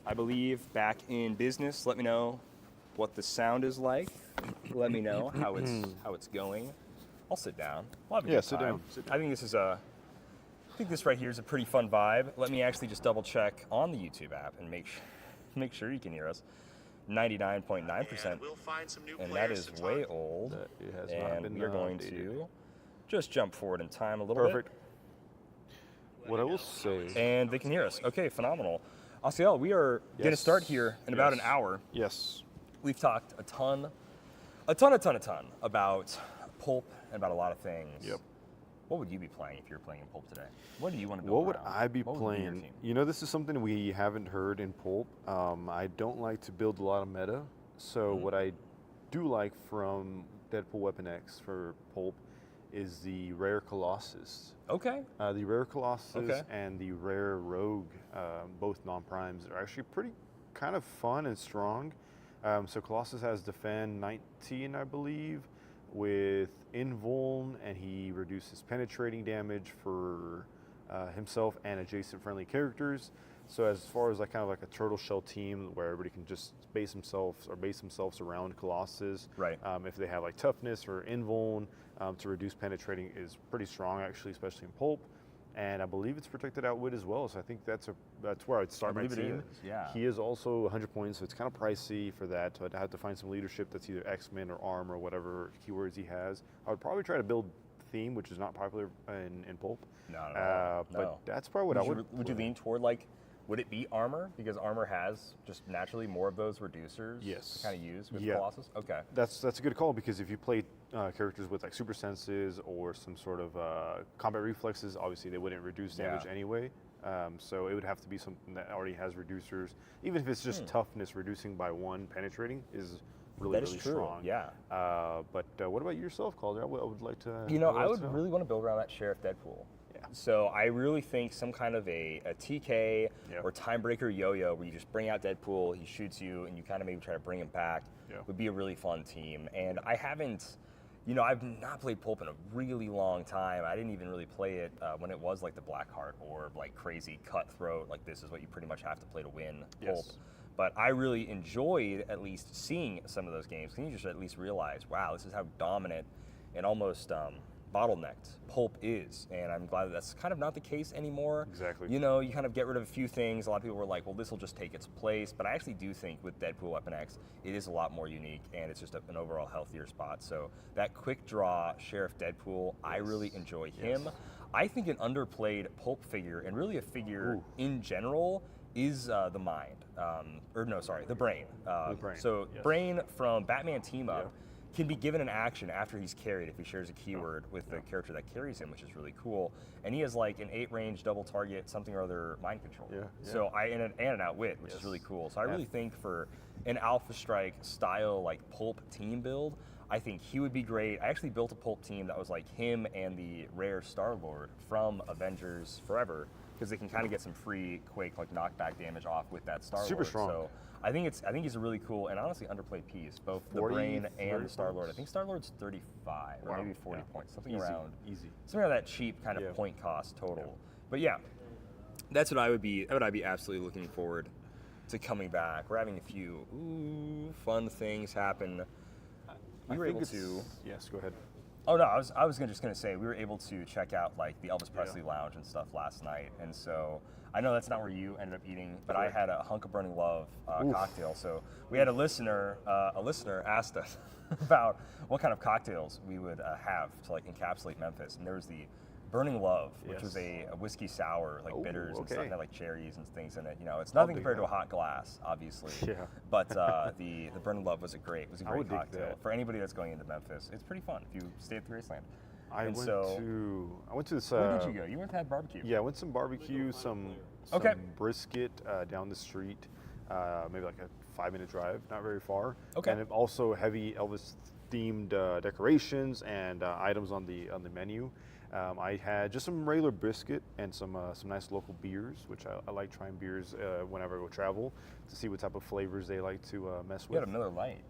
I believe, back in business. Let me know what the sound is like. Let me know how it's going. I'll sit down. We'll have a good sit time. down, sit down. I think this right here is a pretty fun vibe. Let me actually just double check on the YouTube app and make sure you can hear us. 99.9%, We'll find some new and that players is to way talk. old. It has not And been we are going updated. to just jump forward in time a little Perfect. What I will say. bit. And they can hear us. Okay, phenomenal. Asiel, we are going to Yes. start here in about an Yes. hour. Yes. We've talked a ton about Pulp and about a lot of things. Yep. What would you be playing if you were playing in Pulp today? What do you want to build What would around? I be What would your playing? team? You know, this is something we haven't heard in Pulp. I don't like to build a lot of meta. So what I do like from Deadpool Weapon X for Pulp is the rare Colossus. Okay. The rare Colossus Okay. and the rare Rogue, both non-primes, are actually pretty kind of fun and strong. So Colossus has Defend 19, I believe, with Invuln, and he reduces penetrating damage for himself and adjacent friendly characters. So as far as like kind of like a turtle shell team where everybody can just base themselves around Colossus. Right. If they have like toughness or invuln to reduce penetrating is pretty strong actually, especially in Pulp. And I believe it's protected outwit as well. So I think that's where I'd start my believe it team. is, yeah. He is also 100 points, so it's kind of pricey for that. So I'd have to find some leadership that's either X-Men or ARM or whatever keywords he has. I would probably try to build Theme, which is not popular in Pulp. Not at all. But No. that's probably what I would. Would you lean toward like? Would it be armor? Because armor has just naturally more of those reducers Yes. to kind of use with Yeah. Colossus. Okay. That's a good call because if you play characters with like super senses or some sort of combat reflexes, obviously they wouldn't reduce damage Yeah. anyway. So it would have to be something that already has reducers. Even if it's just toughness, reducing by 1 penetrating is really, That is really true, strong. yeah. But what about yourself, Calder? I would like to. You know, I like would to know. really want to build around that Sheriff Deadpool. Yeah. So I really think some kind of a TK Yeah. or Timebreaker Yo-Yo where you just bring out Deadpool, he shoots you, and you kind of maybe try to bring him back Yeah. would be a really fun team. And I haven't, you know, I've not played Pulp in a really long time. I didn't even really play it when it was like the Blackheart or like crazy cutthroat, like this is what you pretty much have to play to win Pulp. Yes. But I really enjoyed at least seeing some of those games. Can you just at least realize, wow, this is how dominant and almost bottlenecked Pulp is, and I'm glad that that's kind of not the case anymore. Exactly. You know, you kind of get rid of a few things. A lot of people were like, well, this will just take its place, but I actually do think with Deadpool Weapon X, it is a lot more unique, and it's just an overall healthier spot. So that quick draw Sheriff Deadpool, I really enjoy him. I think an underplayed Pulp figure, and really a figure in general, is the Mind. The Brain. Brain, So yes. Brain from Batman Team Up can be given an action after he's carried if he shares a keyword with the character that carries him, which is really cool. And he has like an 8-range double target, something or other mind control. Yeah, So and an outwit, which is really cool. So I really think for an Alpha Strike style like Pulp team build, I think he would be great. I actually built a Pulp team that was like him and the rare Star-Lord from Avengers Forever, because they can kind of get some free Quake like knockback damage off with that Star-Lord. Super strong. So I think he's a really cool and honestly underplayed piece, both the 40, Brain and 30 the Star-Lord. I points? think Star-Lord's 35 or maybe 40 points, something around something around that cheap kind of point cost total. But yeah, that's what I would be absolutely looking forward to coming back. We're having a few fun things happen. We were able to. Yes, go ahead. Oh no, I was just gonna say we were able to check out like the Elvis Presley Lounge and stuff last night, and so I know that's not where you ended up eating, but I had a Hunk of Burning Love cocktail. So we had a listener asked us about what kind of cocktails we would have to like encapsulate Memphis, and there was the Burning Love, which was a whiskey sour, like bitters and stuff, and had like cherries and things in it. You know, it's nothing compared to a hot glass, obviously. Yeah. But the Burning Love was a great would dig cocktail that. for anybody that's going into Memphis. It's pretty fun if you stay at the Graceland. I went to this. Where did you go? You went to have barbecue. Yeah, I went to some barbecue, some brisket down the street, maybe like a 5-minute drive, not very far. Okay. And also heavy Elvis-themed decorations and items on the menu. I had just some regular brisket and some nice local beers, which I like trying beers whenever I go travel to see what type of flavors they like to mess You with. had a Miller Lite.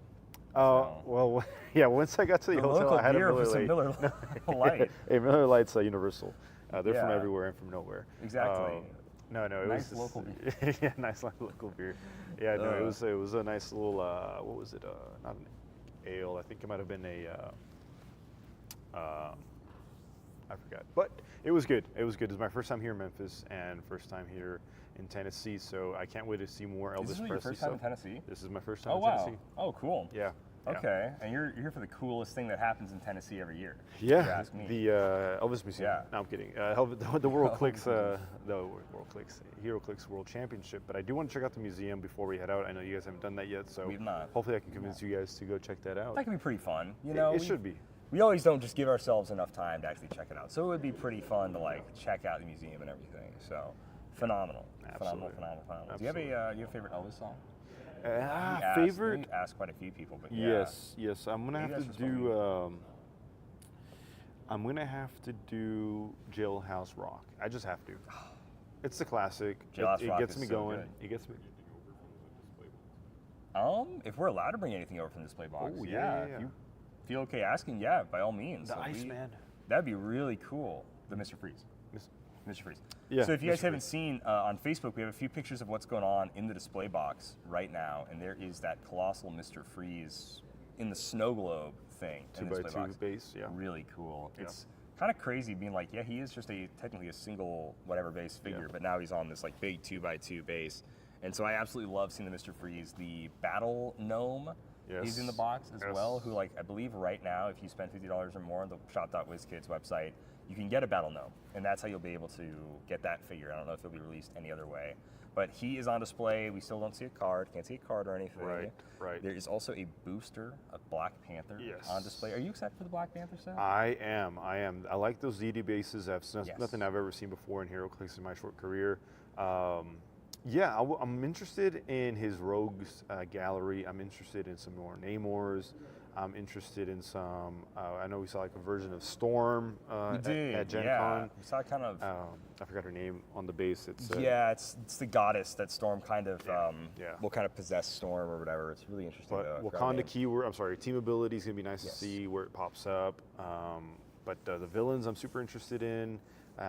Well, yeah. Once I got to the hotel, local I had a beer Miller was a Lite. Miller Lite. Hey, Miller Lite's universal. They're from Yeah. everywhere and from nowhere. Exactly. No, it Nice was local beer. Yeah, nice local beer. Yeah, no, it was a nice little what was it? Not an ale. I think it might have been I forgot, but it was good. It was good. It was my first time here in Memphis and first time here in Tennessee. So I can't wait to see more Elvis Is this Presley your first time in stuff. Tennessee? This is my first time Oh in wow. Tennessee. Oh cool. Yeah. Yeah. Okay, and you're here for the coolest thing that happens in Tennessee every year. if you Yeah, ask me. the Elvis Museum. Yeah. No, I'm kidding. The Heroclix, Heroclix World Championship. But I do want to check out the museum before we head out. I know you guys haven't done that yet, so We've not. hopefully I can convince you guys to go check that out. That can be pretty fun. You It- know, it should be. We always don't just give ourselves enough time to actually check it out. So it would be pretty fun to like check out the museum and everything. So phenomenal. Absolutely. Phenomenal. Do you have a favorite Elvis song? Favorite? We asked quite a few people, but yeah. Yes. I'm gonna Maybe have to that's just do. I'm gonna have to do Jailhouse Rock. I just have to. It's the classic. Jailhouse It Rock gets is me so going. good. It gets me. If we're allowed to bring anything over from the display box, Oh, yeah. If you feel okay asking, yeah, by all means. The So Iceman. That'd be really cool. The Mr. Freeze. Mr. Freeze. Yeah, So if you guys Mr. haven't seen on Facebook, we have a few pictures of what's going on in the display box right now, and there is that colossal Mr. Freeze in the snow globe thing in the 2x2 display box. base. Yeah. Really cool. Yeah. It's kind of crazy being like, yeah, he is just technically a single whatever base figure, but now he's on this like big 2x2 base, and so I absolutely love seeing the Mr. Freeze. The Battle Gnome. He's in the box as well, who like I believe right now if you spend $50 or more on the shop.wizkids website, you can get a Battle Gnome, and that's how you'll be able to get that figure. I don't know if it'll be released any other way, but he is on display. We still don't see a card, can't see a card or anything. Right. There is also a booster of Black Panther on display. Are you excited for the Black Panther set? I am. I like those DD bases. That's Yes. nothing I've ever seen before in Heroclix in my short career. I'm interested in his Rogues gallery. I'm interested in some more Namors. I'm interested in some. I know we saw like a version of Storm at Gen Con. We saw kind of. I forgot her name on the base. It's it's the goddess that Storm kind of yeah. will kind of possess Storm or whatever. It's really interesting. But though. I forgot her Wakanda name. keyword. I'm sorry, team ability is gonna be nice Yes. to see where it pops up. But the villains I'm super interested in.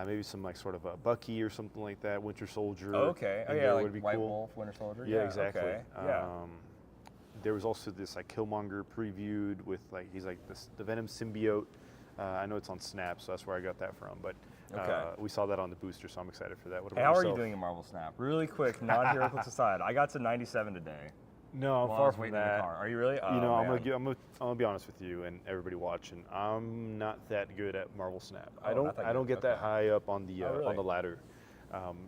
Maybe some like sort of a Bucky or something like that. Winter Soldier. Oh, okay. Oh in yeah, there like would be White cool. Wolf, Winter Soldier. Yeah, exactly. Okay. Yeah. There was also this like Killmonger previewed with like he's like the Venom symbiote. I know it's on Snap, so that's where I got that from. But we saw that on the booster, so I'm excited for that. What about How are you yourself? doing in Marvel Snap? Really quick, non-Heroclix aside. I got to 97 today. No, I'm while I far was from waiting in the that. car. Are you really? You know, I'm man. gonna be honest with you and everybody watching. I'm not that good at Marvel Snap. Oh, not that I don't good. get that Okay. high up on the Oh, really? on the ladder.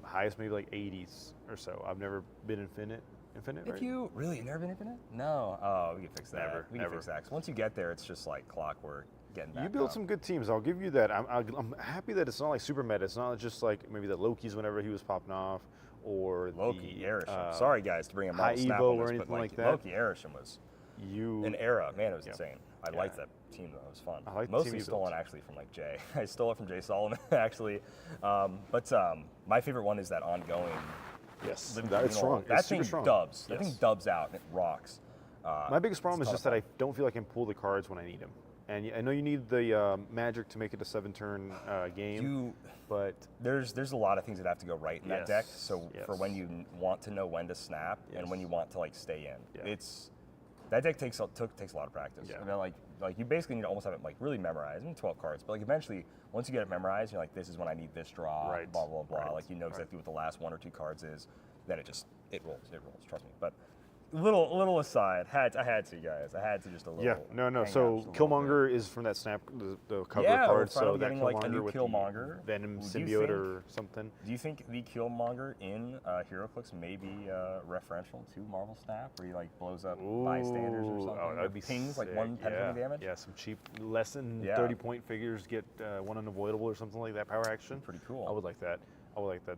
Highest maybe like 80s or so. I've never been Infinite, If right? you really never been Infinite? No. Oh, we can fix that. Never, We can never. fix that. 'Cause once you get there, it's just like clockwork getting back You build up. some good teams. I'll give you that. I'm happy that it's not like super meta. It's not just like maybe the Loki's whenever he was popping off, or Loki, the, Arishem. Sorry guys to bring a High Marvel Snap Evo on or this, anything but like that. Loki, Arishem was an era. Man, it was insane. I liked that team though. It was fun. I like the team Mostly you stolen built. actually from like Jay. I stole it from Jay Solomon actually. But my favorite one is that ongoing. Yes, Living that, it's Tribunal. strong. That It's thing super strong. dubs. That Yes. thing dubs out and it rocks. My biggest problem is ton just of that I fun. don't feel I can pull the cards when I need them. And I know you need the magic to make it a 7-turn game, but There's a lot of things that have to go right in that deck. Yes, So for yes. when you want to know when to snap and when you want to like stay in, Yeah. that deck takes a lot of practice. Yeah. I mean, like you basically need to almost have it like really memorized. I mean, 12 cards, but like eventually once you get it memorized, you're like, this is when I need this draw. Right, Blah blah blah. right, Like you know right. exactly what the last 1 or 2 cards is. Then it rolls. Trust me. But little aside, I had to guys. I had to just a little. yeah, no. hang out So just a little bit. Killmonger is from that snap, the cover Yeah, we're card. So finally that getting, like, a Killmonger new with Killmonger. the Venom Do you symbiote think- or something. Do you think the Killmonger in Heroclix may be referential to Marvel Snap, where he like blows up bystanders or something? Oh, that'd Or be pings like sick. 1 penetrating damage. Yeah, some cheap, less than Yeah. 30-point figures get 1 unavoidable or something like that. Power action. Pretty cool. I would like that.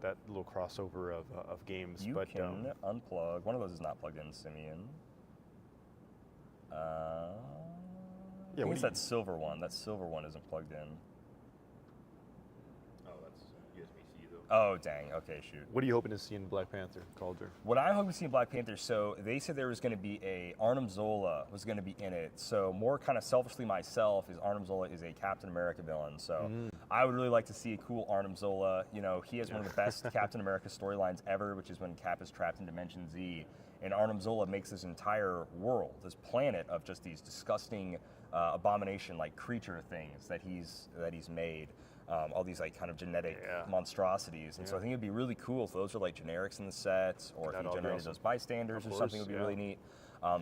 That little crossover of games. You but can unplug. One of those is not plugged in, Simeon. I think what it's do you- that silver one. That silver one isn't plugged in. oh, that's USB-C though. Oh, dang. Okay, shoot. What are you hoping to see in Black Panther, Calder? What I'm hoping to see in Black Panther, so they said there was going to be Arnim Zola was going to be in it. So more kind of selfishly myself, is Arnim Zola is a Captain America villain. So I would really like to see a cool Arnim Zola. You know, he has one of the best Captain America storylines ever, which is when Cap is trapped in Dimension Z. And Arnim Zola makes this entire world, this planet of just these disgusting abomination-like creature things that he's made. All these like kind of genetic monstrosities, and so I think it'd be really cool if those are like generics in the sets, or if he generated those bystanders or something would be really neat.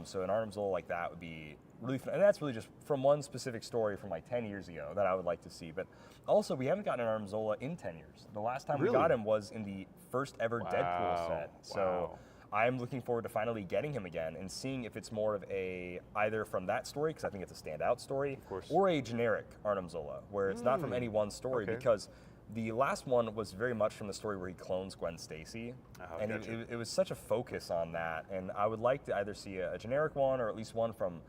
So an Arnim Zola like that would be really fun, and that's really just from one specific story from like 10 years ago that I would like to see. But also, we haven't gotten an Arnim Zola in 10 years. The last time we got him was in the first ever Deadpool set. So I'm looking forward to finally getting him again and seeing if it's more of a either from that story, because I think it's a standout story, or a generic Arnim Zola, where it's not from any one story, because the last one was very much from the story where he clones Gwen Stacy, and it was such a focus on that, and I would like to either see a generic one or at least one from,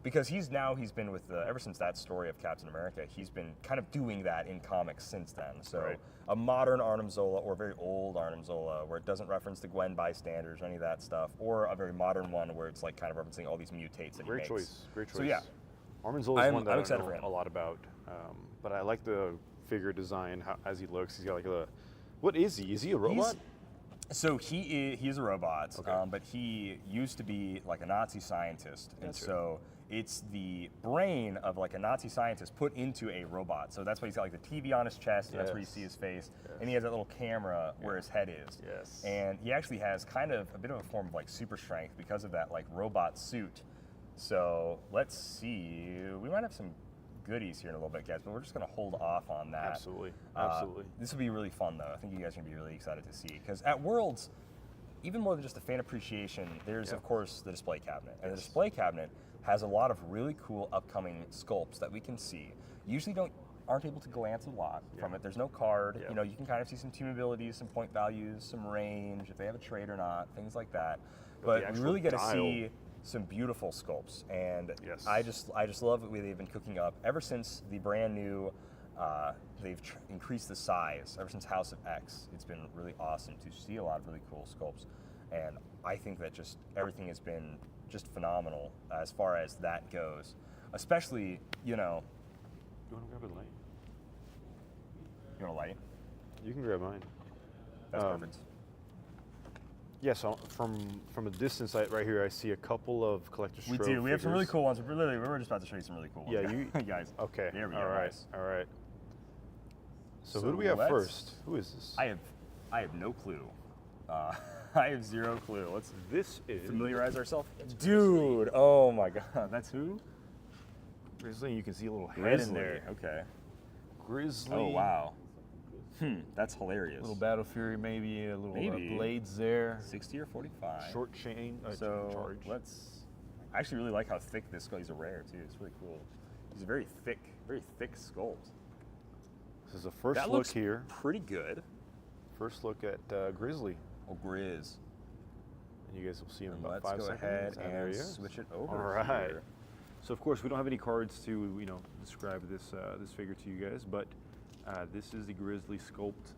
because he's been with ever since that story of Captain America, he's been kind of doing that in comics since then. So a modern Arnim Zola or a very old Arnim Zola where it doesn't reference the Gwen bystanders or any of that stuff, or a very modern one where it's like kind of referencing all these mutates that he makes. Great choice. So yeah, Arnim Zola is one that I'm I excited don't for know him. a lot about, but I like the figure design as he looks. He's got like a, what is he? Is he a robot? So he is a robot, but he used to be like a Nazi scientist, and so it's the brain of like a Nazi scientist put into a robot. So that's why he's got like the TV on his chest, and that's where you see his face, and he has that little camera where his head is. And he actually has kind of a bit of a form of like super strength because of that like robot suit. So let's see, we might have some goodies here in a little bit, guys, but we're just going to hold off on that. Absolutely. This will be really fun, though. I think you guys are going to be really excited to see, because at Worlds, even more than just a fan appreciation, there's of course the display cabinet, and the display cabinet has a lot of really cool upcoming sculpts that we can see. Usually aren't able to glance a lot from it. There's no card. You know, you can kind of see some team abilities, some point values, some range, if they have a trait or not, things like that. But we really get to see some beautiful sculpts, and I just love the way they've been cooking up ever since the brand new. They've increased the size ever since House of X. It's been really awesome to see a lot of really cool sculpts, and I think that just everything has been just phenomenal as far as that goes. Especially, you know. You want to grab a light? You want a light? You can grab mine. That's perfect. Yeah, so from a distance right here, I see a couple of collector's We trophy do. We have some figures. really cool ones. We're just about to show you some really cool ones. Yeah, you guys. Okay. There we go. All right. Nice. All right. So who do we have first? Who is this? I have no clue. I have zero clue. Let's familiarize ourselves. Dude, oh my God, that's who? Grizzly. You can see a little head Grizzly. in there. Okay. Grizzly. Oh wow. That's hilarious. A little Battle Fury, maybe a little blades there. 60 or 45. Short chain. So charge. I actually really like how thick this skull. He's a rare too. It's really cool. He's a very thick sculpt. This is the first That look looks here. Pretty good. First look at Grizzly. Oh, Grizz. And you guys will see him in And about let's 5 go seconds. ahead there and he is. switch it over. All right. Here. So of course we don't have any cards to describe this figure to you guys, but this is the Grizzly sculpt.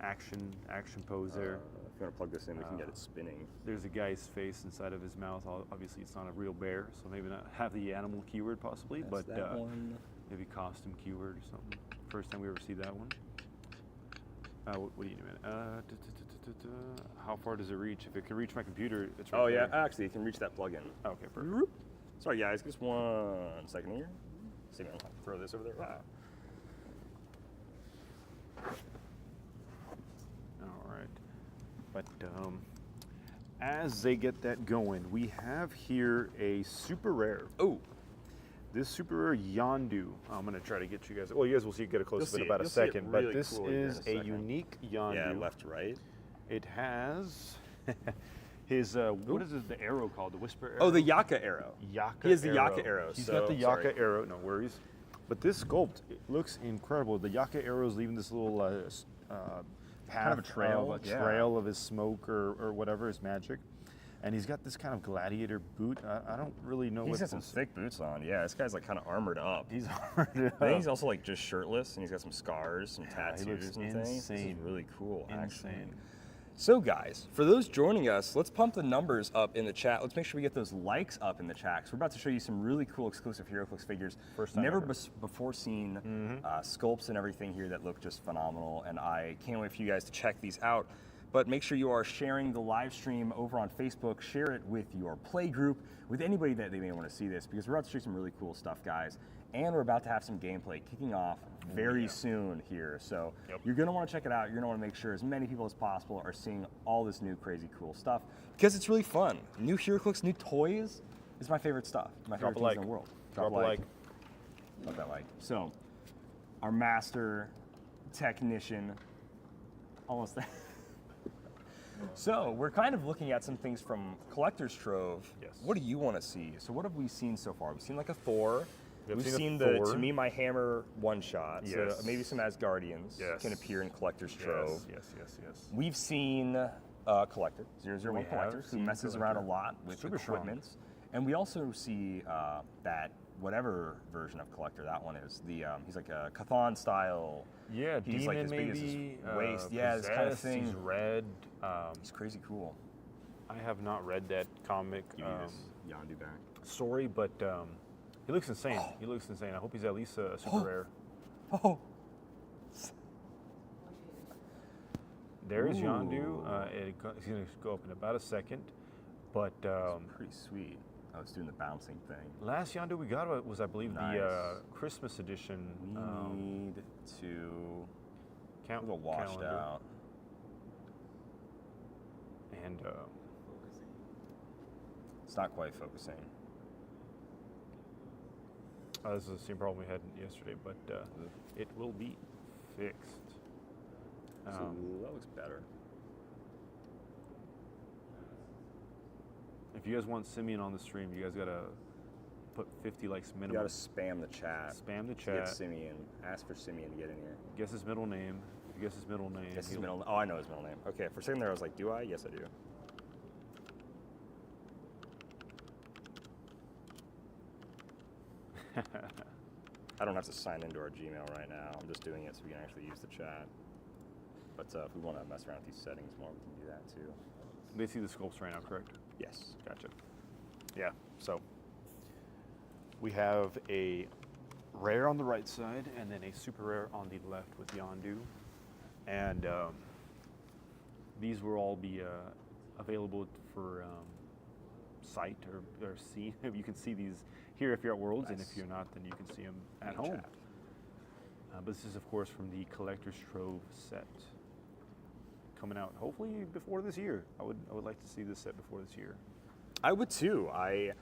Action pose there. If you want to plug this in, we can get it spinning. There's a guy's face inside of his mouth. Obviously, it's not a real bear, so maybe not have the animal keyword possibly, That's but that one. maybe costume keyword or something. First time we ever see that one. What do you do, man? How far does it reach? If it can reach my computer, it's right Oh yeah, there. actually, you can reach that plug-in. Okay, perfect. Sorry guys, just 1 second here. See, I'll throw this over there. All right. But as they get that going, we have here a super rare. Oh. This super rare Yondu. I'm going to try to get you guys. Well, you guys will get a close up in see about it. a You'll see it second. really But this cool in is a a second. unique Yondu. Yeah, left to right. It has his what is the arrow called? The whisper arrow. Oh, the Yaka arrow. Yaka. He has the arrow. Yaka arrow. He's so, got the Yaka sorry. arrow. No worries. But this sculpt, it looks incredible. The Yaka arrow is leaving this little path Kind of a trail, of his smoke or whatever, his magic. And he's got this kind of gladiator boot. I don't really know He's what got some thick boots on. Yeah, this guy's like kind of armored up. He's armored I think he's also like just shirtless, and he's got some scars, some he tattoos looks and things. This is insane. really cool, actually. Insane. So guys, for those joining us, let's pump the numbers up in the chat. Let's make sure we get those likes up in the chat. So we're about to show you some really cool exclusive HeroClix figures. First time Never ever. before seen sculpts and everything here that look just phenomenal, and I can't wait for you guys to check these out. But make sure you are sharing the live stream over on Facebook. Share it with your play group, with anybody that they may want to see this, because we're about to show you some really cool stuff, guys. And we're about to have some gameplay kicking off very soon here. So you're going to want to check it out. You're going to want to make sure as many people as possible are seeing all this new crazy cool stuff, because it's really fun. New HeroClix, new toys is my favorite stuff. My favorite things in the world. Drop a like. Drop that like. So our master technician, almost there. So we're kind of looking at some things from Collector's Trove. Yes. What do you want to see? So what have we seen so far? We've seen like a Thor. We've seen seen a the Thor. To Me My Hammer one shot. Yes. So maybe some Asgardians Yes. can appear in Collector's Trove. Yes. We've seen Collector, 001 We Collector, have who seen messes around a Collector. lot with Super strong. equipments. And we also see that whatever version of Collector that one is. The he's like a Chthon style. Yeah, He's like demon as big as his maybe. waist. Yeah, this kind of possessed, thing. He's red. He's crazy cool. I have not read that comic Yondu back. story, but he looks insane. He looks insane. I hope he's at least a super rare. Oh. There is Ooh. Yondu. It's going to go up in about a second. But Pretty sweet. Oh, it's doing the bouncing thing. last Yondu we got was, I believe, Nice. the Christmas edition. We need to Count go washed calendar. out. And It's not quite focusing. this is the same problem we had yesterday, but it will be fixed. So that looks better. If you guys want Simeon on the stream, you guys gotta put 50 likes You minimum. gotta spam the chat. Spam the To get chat. Simeon. Ask for Simeon to get in here. Guess his middle name. If you guess his middle name, Guess his he'll- middle. Oh, I know his middle name. Okay, for a second there, I was like, do I? Yes, I do. I don't have to sign into our Gmail right now. I'm just doing it so we can actually use the chat. But if we want to mess around with these settings more, we can do that too. They see the sculpts right now, correct? Yes. Gotcha. Yeah, so we have a rare on the right side and then a super rare on the left with Yondu. And these will all be available for sight or seen. You can see these here if you're at Worlds, and if you're not, then you can see them at home. Chat. But this is, of course, from the Collector's Trove set. Coming out hopefully before this year. I would like to see this set before this year. I would too. I'm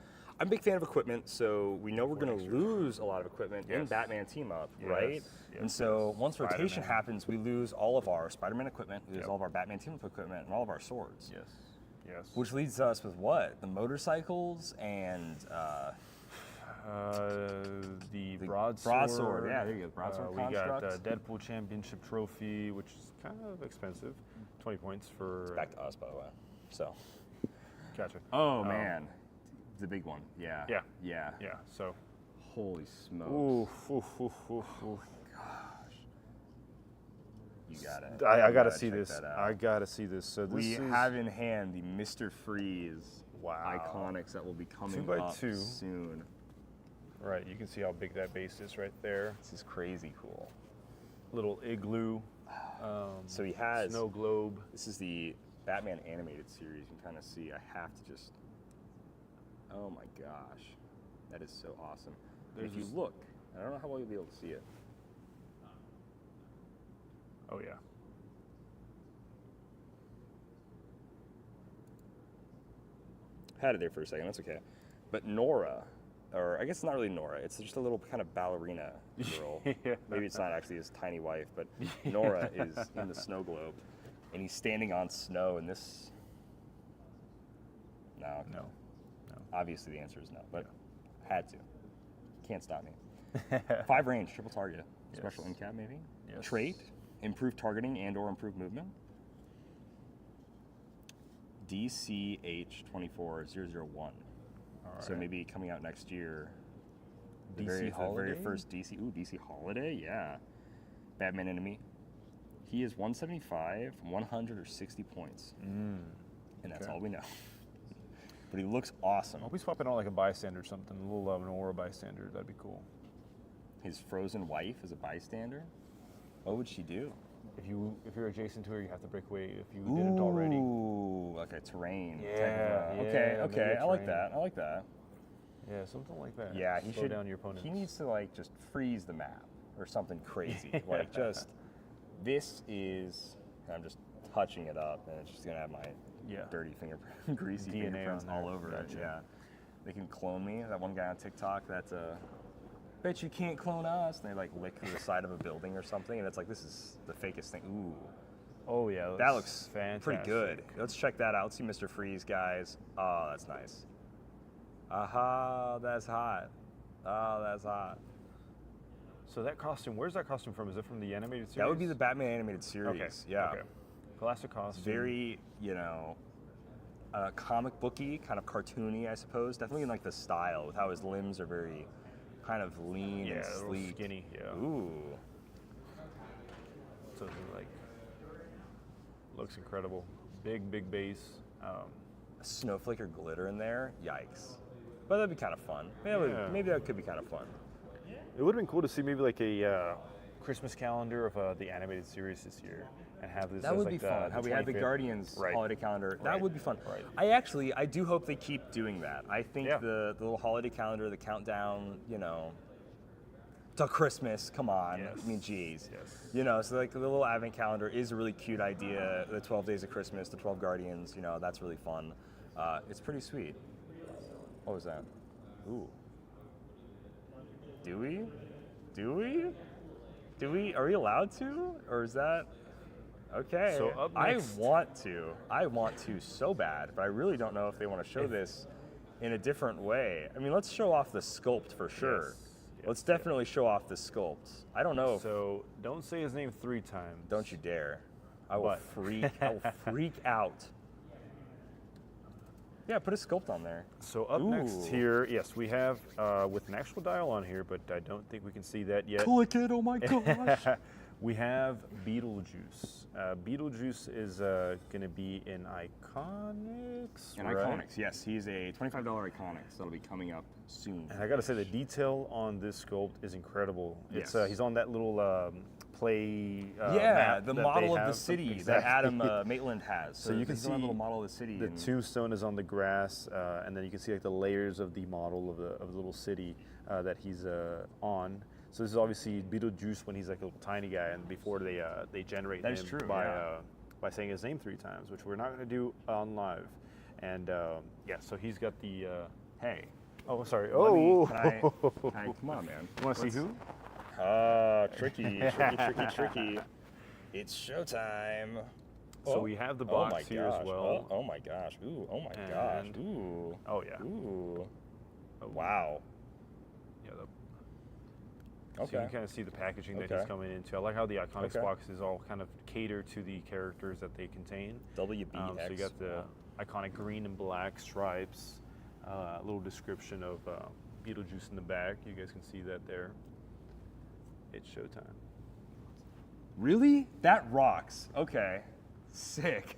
a big fan of equipment, so we know we're going to lose a lot of equipment in Yes. Batman Team Up, Yes, right? yes, And so once rotation Spider-Man. happens, we lose all of our Spider-Man equipment, we lose Yep. all of our Batman Team Up equipment, and all of our swords. Yes. Yes. Which leads us with what? The motorcycles and The The broadsword. broadsword, yeah, there you go, broadsword We got constructs. Deadpool Championship Trophy, which is kind of expensive. 20 points for. back to us, by the way. So. Gotcha. Oh man, the big one. Yeah. Yeah. Yeah. Yeah. So. Holy smokes. Ooh, ooh, ooh, ooh, ooh. You got it. I gotta see this. I gotta see this. So this We is have in hand the Mr. Freeze Wow. iconics that will be coming 2x2. up soon. right. You can see how big that base is right there. This is crazy cool. Little igloo. So he has snow globe. This is the Batman animated series. You can kind of see. I have to just. Oh my gosh, that is so awesome. And if you There's- look, I don't know how well you'll be able to see it. Oh yeah. Had it there for a second. That's okay. But Nora, or I guess it's not really Nora. It's just a little kind of ballerina girl. Yeah. Maybe it's not actually his tiny wife, but Nora is in the snow globe, and he's standing on snow. And this, no. Obviously, the answer is no, but had to. Can't stop me. 5 range, triple target, special Yes. incap maybe. Yes. Trait, improved targeting and/or improved movement. DCH24001. So right. maybe coming out next year. DC The very Holiday? first DC. Ooh, DC Holiday, yeah. Batman enemy. He is 175, 100 or 60 points. And that's okay. all we know. But he looks awesome. I hope he's swapping out like a bystander or something, a little Nora bystander. That'd be cool. His frozen wife is a bystander. What would she do? If you're adjacent to her, you have to break away if you didn't already. Ooh, like a terrain. Yeah, type of, yeah, okay, maybe okay. a I like terrain. that. I like that. Yeah, something like that. Yeah, he Slow should. down your opponents. He needs to like just freeze the map or something crazy. Like just this is. I'm just touching it up, and it's just gonna have my dirty fingerprint, greasy DNA fingerprints on all there. over it. Gotcha. Yeah, they can clone me. That one guy on TikTok. That's a. Bet you can't clone us. And they like lick through the side of a building or something, and it's like this is the fakest thing. Ooh. Oh yeah, That looks fantastic. pretty good. Let's check that out. Let's see Mr. Freeze, guys. Oh, that's nice. Aha, that's hot. Oh, that's hot. So that costume, where's that costume from? Is it from the animated series? That would be the Batman animated series. Okay. Yeah. Okay. Classic costume. Very, comic booky, kind of cartoony, I suppose. Definitely in like the style with how his limbs are very kind of lean and a little sleek. skinny. Yeah. Ooh. So it's like looks incredible. Big base. A snowflake or glitter in there. Yikes. But that'd be kind of fun. Maybe that could be kind of fun. It would have been cool to see maybe like a Christmas calendar of the animated series this year, and have this. That as would like be the, fun. How we had the 25th. Guardians Right. holiday calendar. That Right. would be fun. Right. I do hope they keep doing that. I think Yeah. the little holiday calendar, the countdown, to Christmas. Come on. Yes. I mean, geez. Yes. So like the little advent calendar is a really cute idea. The 12 days of Christmas, the 12 Guardians. That's really fun. It's pretty sweet. What was that? Ooh. Do we? Are we allowed to? Or is that okay? So up I next- want to so bad, but I really don't know if they want to show this in a different way. I mean, let's show off the sculpt for sure. Let's definitely show off the sculpt. I don't know. So don't say his name 3 times. Don't you dare. I will What? freak out. Yeah, put a sculpt on there. So up next Ooh. here, yes, we have with an actual dial on here, but I don't think we can see that yet. Click it, oh my gosh. We have Beetlejuice. Beetlejuice is going to be in Iconics. In right? Iconics, yes. He's a $25 Iconics that'll be coming up soon. And I got to say, the detail on this sculpt is incredible. It's Yes. he's on that little play. Yeah, map the that model they of the have. city Exactly. that Adam Maitland has. So you can he's on that see little model of the city. The and- tombstone is on the grass, and then you can see like the layers of the model of the little city that he's on. So this is obviously Beetlejuice when he's like a little tiny guy, and before they generate That him is true, by saying his name 3 times, which we're not going to do on live. And so he's got the Hey. oh sorry Let me- oh can I- come on, man. You want to see who? Tricky. It's showtime. So we have the box oh my here gosh. as well. Oh my gosh. Ooh, oh my gosh. And- Ooh. Oh yeah. Ooh. Wow. Yeah. So you Okay. can kind of see the packaging that Okay. he's coming into. I like how the Iconics Okay. boxes all kind of cater to the characters that they contain. WBX. So you got the iconic green and black stripes, a little description of Beetlejuice in the back. You guys can see that there. It's showtime. Really? That rocks. Okay. Sick.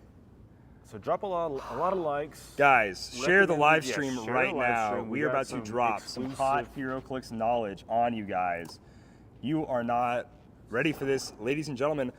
So drop a lot of likes. Guys, share the live Yes, stream share the right live now. stream. We We are got about to some drop some hot exclusive- HeroClix knowledge on you guys. You are not ready for this, ladies and gentlemen.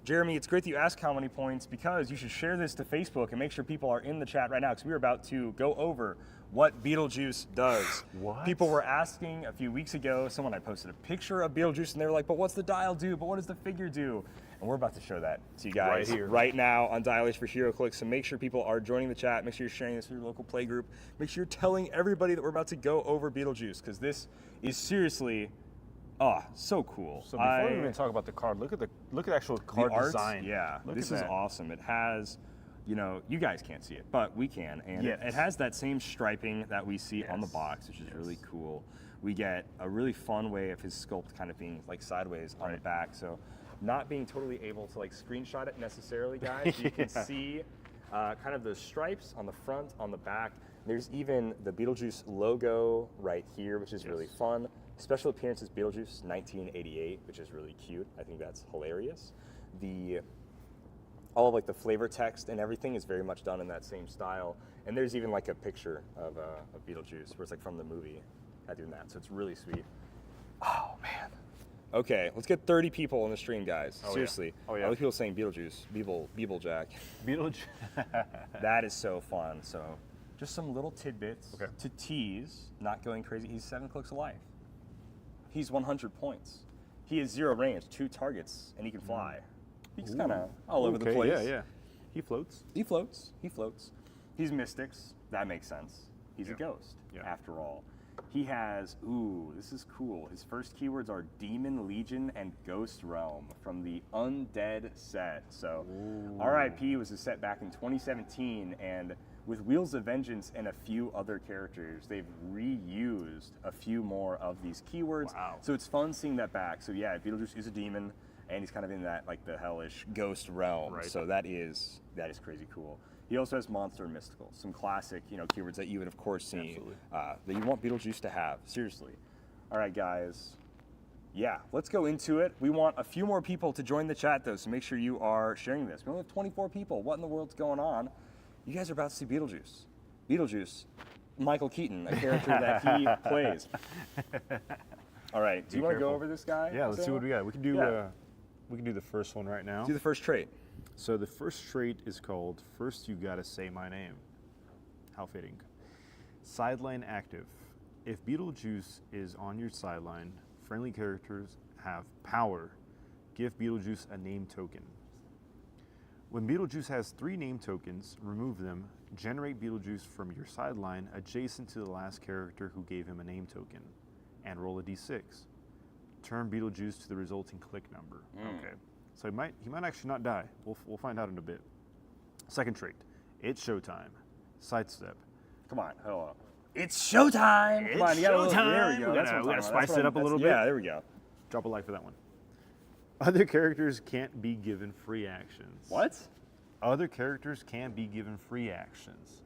Jeremy, it's great that you asked how many points, because you should share this to Facebook and make sure people are in the chat right now, because we're about to go over what Beetlejuice does. What? People were asking a few weeks ago, I posted a picture of Beetlejuice, and they were like, but what's the dial do? But what does the figure do? And we're about to show that to you guys Right here. right now on Dial H for HeroClix. So make sure people are joining the chat. Make sure you're sharing this with your local play group. Make sure you're telling everybody that we're about to go over Beetlejuice, because this is seriously, so cool. So before we even talk about the card, look at the actual card the art, design. yeah, Look this at is that. awesome. It has, you guys can't see it, but we can, and Yes. it has that same striping that we see on the Yes. box, which is really cool. We get a really fun way of his sculpt kind of being like sideways on the back, so not being totally able to like screenshot it necessarily, guys. You can see kind of the stripes on the front, on the back. There's even the Beetlejuice logo right here, which is really fun. Special appearances Beetlejuice 1988, which is really cute. I think that's hilarious. All of like the flavor text and everything is very much done in that same style. And there's even like a picture of Beetlejuice where it's like from the movie doing that. So it's really sweet. Oh man. Okay, let's get 30 people on the stream, guys. Seriously. Oh yeah. I like people saying Beetlejuice, Beetlejack. Beetlejuice. That is so fun. So just some little tidbits to tease, not going crazy. He's 7 clicks of life. He's 100 points. He has 0 range, 2 targets, and he can fly. He's kind of all over the place. Yeah. He floats. He floats. He's Mystics. That makes sense. He's a ghost, after all. He has, this is cool. His first keywords are Demon Legion and Ghost Realm from the Undead set. So RIP was a set back in 2017, and with Wheels of Vengeance and a few other characters, they've reused a few more of these keywords. Wow. So it's fun seeing that back. So yeah, Beetlejuice is a demon, and he's kind of in that like the hellish ghost realm. Right. So that is crazy cool. He also has monster and mystical, some classic keywords that you would of course see that you want Beetlejuice to have. Seriously. All right, guys. Yeah, let's go into it. We want a few more people to join the chat though, so make sure you are sharing this. We only have 24 people. What in the world's going on? You guys are about to see Beetlejuice. Beetlejuice, Michael Keaton, a character that he plays. All right, do you want to go over this guy? Yeah, let's see what we got. We can do we can do the first one right now. Do the first trait. So the first trait is called First You Gotta Say My Name. How fitting. Sideline active. If Beetlejuice is on your sideline, friendly characters have power. Give Beetlejuice a name token. When Beetlejuice has 3 name tokens, remove them. Generate Beetlejuice from your sideline adjacent to the last character who gave him a name token, and roll a d6. Turn Beetlejuice to the resulting click number. Okay. So he might actually not die. We'll find out in a bit. Second trait, it's showtime. Sidestep. Come on, hello. It's showtime! Come on, you gotta there we go. That's what I'm talking about. Spice it up a little bit. Yeah, there we go. Drop a like for that one. Other characters can't be given free actions. What? Other characters can be given free actions.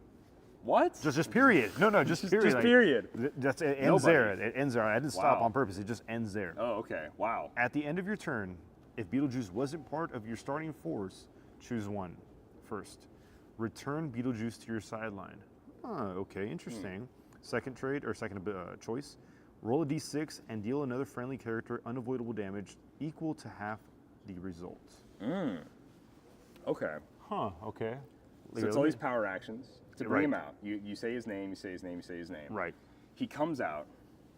What? Just period. No, just period. Just period. It ends there. It ends there. I didn't stop on purpose. It just ends there. Oh, okay. Wow. At the end of your turn, if Beetlejuice wasn't part of your starting force, choose one. First, return Beetlejuice to your sideline. Okay, interesting. Second trait, or second choice, roll a d6 and deal another friendly character unavoidable damage equal to half the result. Okay. Huh, okay. So it's all these power actions to bring him out. You say his name, you say his name, you say his name. Right. He comes out.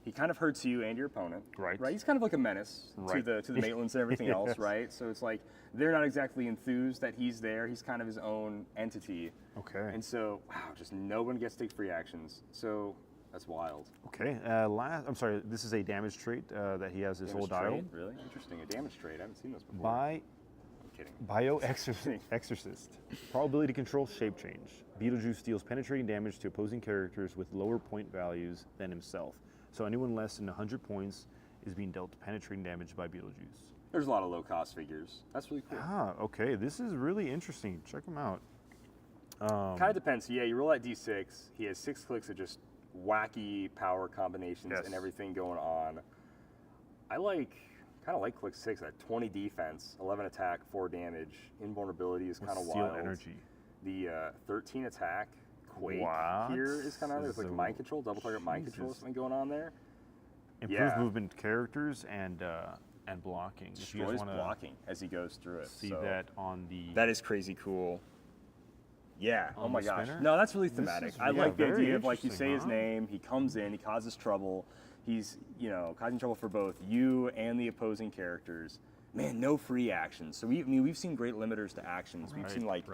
He kind of hurts you and your opponent. Right. He's kind of like a menace to the Maitlands and everything else, right? So it's like they're not exactly enthused that he's there. He's kind of his own entity. Okay. And so, wow, just no one gets to take free actions. So that's wild. Okay. I'm sorry. This is a damage trait that he has his whole dial. Trait? Really interesting. A damage trait. I haven't seen this before. I'm kidding. Exorcist. Probability to control shape change. Beetlejuice deals penetrating damage to opposing characters with lower point values than himself. So anyone less than 100 points is being dealt penetrating damage by Beetlejuice. There's a lot of low-cost figures. That's really cool. Okay. This is really interesting. Check them out. Kind of depends. So yeah, you roll that d6. He has 6 clicks of just wacky power combinations and everything going on. I kind of like click 6 at 20 defense, 11 attack, 4 damage. Invulnerability is kind of wild. Steal energy. The 13 attack Quake here is kind of there's like mind control, double target mind control, something going on there. Improve movement characters and blocking. Destroys blocking as he goes through it. See that on the. That is crazy cool. Yeah. Oh my gosh. Spinner? No, that's really thematic. I like the idea of like you say his huh? name, he comes in, he causes trouble. He's causing trouble for both you and the opposing characters. Man, no free actions. So we've seen great limiters to actions. We've seen like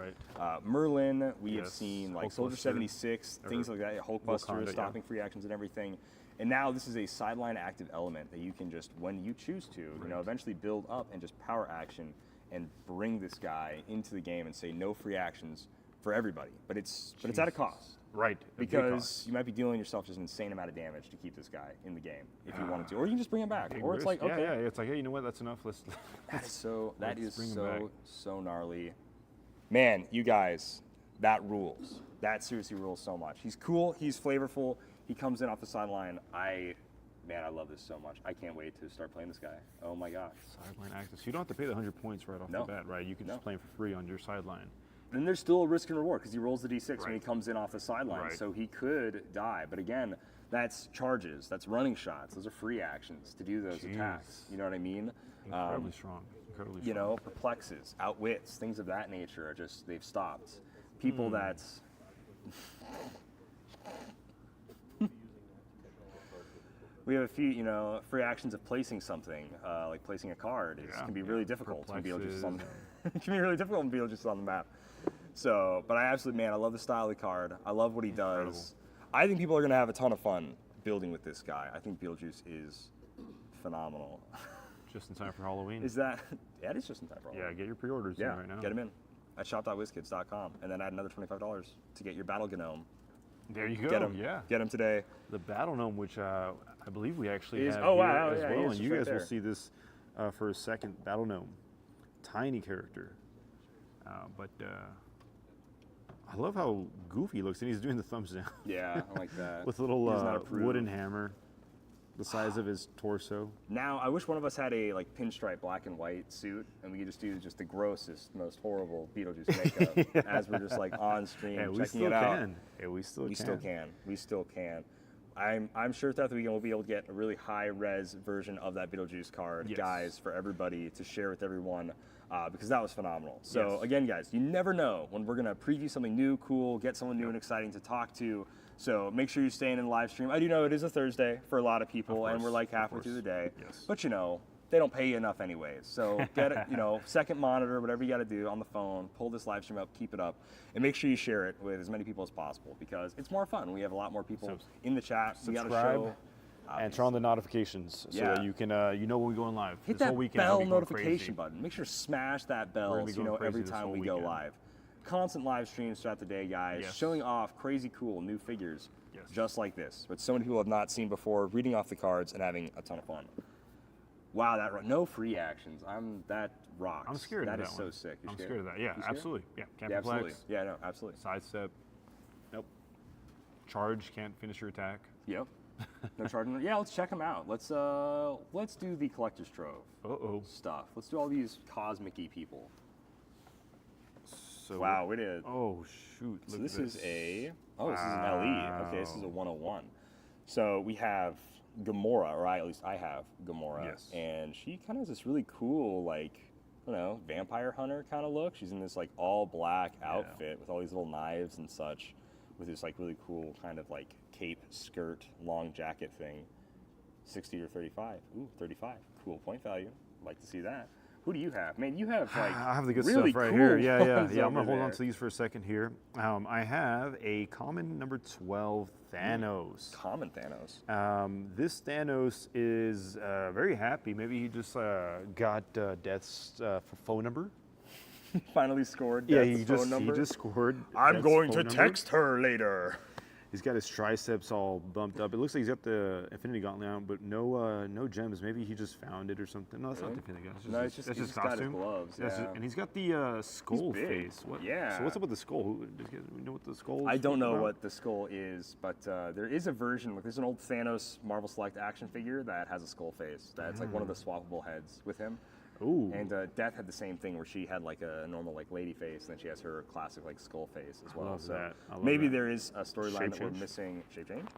Merlin. We have seen like Soldier 76, things like that. Hulkbuster stopping free actions and everything. And now this is a sideline active element that you can just, when you choose to, eventually build up and just power action and bring this guy into the game and say no free actions for everybody. But it's at a cost. Right. Because you might be dealing yourself just an insane amount of damage to keep this guy in the game if you wanted to. Or you can just bring him back. Or it's like, okay. Yeah, it's like, hey, you know what? That's enough. That is so gnarly. Man, you guys, that rules. That seriously rules so much. He's cool. He's flavorful. He comes in off the sideline. Man, I love this so much. I can't wait to start playing this guy. Oh my gosh. Sideline active. So you don't have to pay the 100 points right off No. the bat, right? You can No. just play him for free on your sideline. And there's still a risk and reward because he rolls the d6 when he Right. comes in off the sideline. Right. So he could die. But again, that's charges. That's running shots. Those are free actions to do those attacks. You know what I mean? Incredibly strong. Incredibly strong. You know, perplexes, outwits, things of that nature are just, they've stopped. People that's. We have a few, you know, free actions of placing something, like placing a card. It can be really difficult when Beetlejuice is on. It can be really difficult when Beetlejuice is on the map. So, but I absolutely, man, I love the style of the card. I love what he does. I think people are going to have a ton of fun building with this guy. I think Beetlejuice is phenomenal. Just in time for Halloween. Is that? Yeah, it is just in time for Halloween. Yeah, get your pre-orders in right now. Get them in at shop.wizkids.com, and then add another $25 to get your Battle Gnome. There you go. Get them. Yeah. Get them today. The Battle Gnome, which I believe we actually Is- have oh, here wow, as yeah, well, he is and just you right guys there. will see this for a second. Battle Gnome, tiny character, but I love how goofy he looks, and he's doing the thumbs down Yeah, I like that. with a little He does not approve. wooden hammer, the size of his torso. Now, I wish one of us had a like pinstripe black and white suit, and we could just do just the grossest, most horrible Beetlejuice makeup as we're just like on stream Yeah, we checking still it out. can. Yeah, we still We can. still can. We still can. I'm sure throughout the weekend we'll be able to get a really high res version of that Beetlejuice card, Yes. guys, for everybody to share with everyone, because that was phenomenal. So Yes. again, guys, you never know when we're gonna preview something new, cool, get someone new and exciting to talk to. So make sure you're staying in the live stream. I do know it is a Thursday for a lot of people, and we're like halfway through the day. Yes. But you know, they don't pay you enough anyways. So get it, you know, second monitor, whatever you got to do on the phone, pull this live stream up, keep it up, and make sure you share it with as many people as possible because it's more fun. We have a lot more people in the chat. We got to Subscribe show. and turn on the notifications so Yeah. that you can you know when we're going live. Hit this whole that weekend, I'll bell be going notification crazy. button. Make sure to smash that bell gonna be so you going know crazy every this time whole we go weekend. live. Constant live streams throughout the day, guys, Yes. showing off crazy cool new figures Yes. just like this, but so many people have not seen before, reading off the cards and having a ton of fun. Wow, no free actions. That rocks. I'm scared That of is that so one. sick. You're I'm scared? scared of that. Yeah, You scared? absolutely. Yeah, can't Yeah, perplex. absolutely. Yeah, no, absolutely. Sidestep. Nope. Charge, can't finish your attack. Yep. No charging. Yeah, let's check them out. Let's do the collector's trove Uh-oh. stuff. Let's do all these cosmic-y people. So Wow, we did. Oh, shoot. So Look this at is this is an LE. Okay, this is a 101. So we have Gamora, or at least I have Gamora. Yes. And she kind of has this really cool, like, I don't know, vampire hunter kind of look. She's in this like all black outfit with all these little knives and such, with this like really cool kind of like cape, skirt, long jacket thing. 60 or 35. Ooh, 35. Cool point value. Like to see that. Who do you have? Man, you have like I have the good really stuff right cool here. Yeah. ones I'm over gonna hold on there. to these for a second here. I have a common number 12 Thanos. Common Thanos. This Thanos is very happy. Maybe he just got Death's phone number. Finally scored. Yeah, Death's he phone just number. he just scored. I'm Death's going to phone number. text her later. He's got his triceps all bumped up. It looks like he's got the Infinity Gauntlet on, but no gems. Maybe he just found it or something. No, that's not the Infinity Gauntlet. No, it's just that's he's his just got his costume. gloves, That's yeah. and he's got the skull big. face. What? Yeah. So what's up with the skull? Do you guys know what the skull is? I don't know about? what the skull is, but there is a version. Like, there's an old Thanos Marvel Select action figure that has a skull face. That's like one of the swappable heads with him. Ooh. And Death had the same thing where she had like a normal like lady face, and then she has her classic like skull face as well. love so that. I love maybe that. there is a storyline Shape that we're change? missing. Shape change?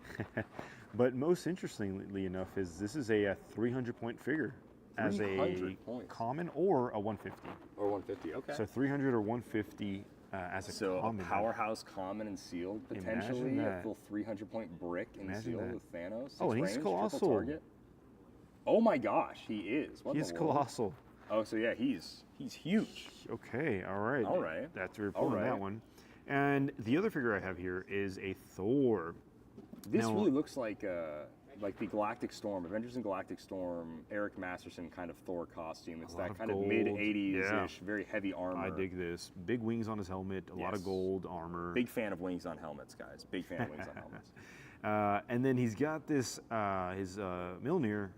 But most interestingly enough is this is a 300-point figure as a 300 points. common or a 150. Or 150. Okay. So 300 or 150 as a So common. a powerhouse common and sealed potentially, Imagine a that. full 300-point brick and Imagine sealed that. with Thanos. Oh, and Six he's range, colossal. triple target. Oh my gosh, he is. What He's in the world? colossal. Oh, so yeah, he's huge. Okay, all right. All right. That's a report on All that right. one. And the other figure I have here is a Thor. This Now- really looks like the Galactic Storm, Avengers and Galactic Storm, Eric Masterson kind of Thor costume. It's A lot that of kind of gold. mid-80s-ish, Yeah. very heavy armor. I dig this. Big wings on his helmet, a lot of Yes. gold armor. Big fan of wings on helmets, guys. Big fan of wings on helmets. And then he's got this, his Mjolnir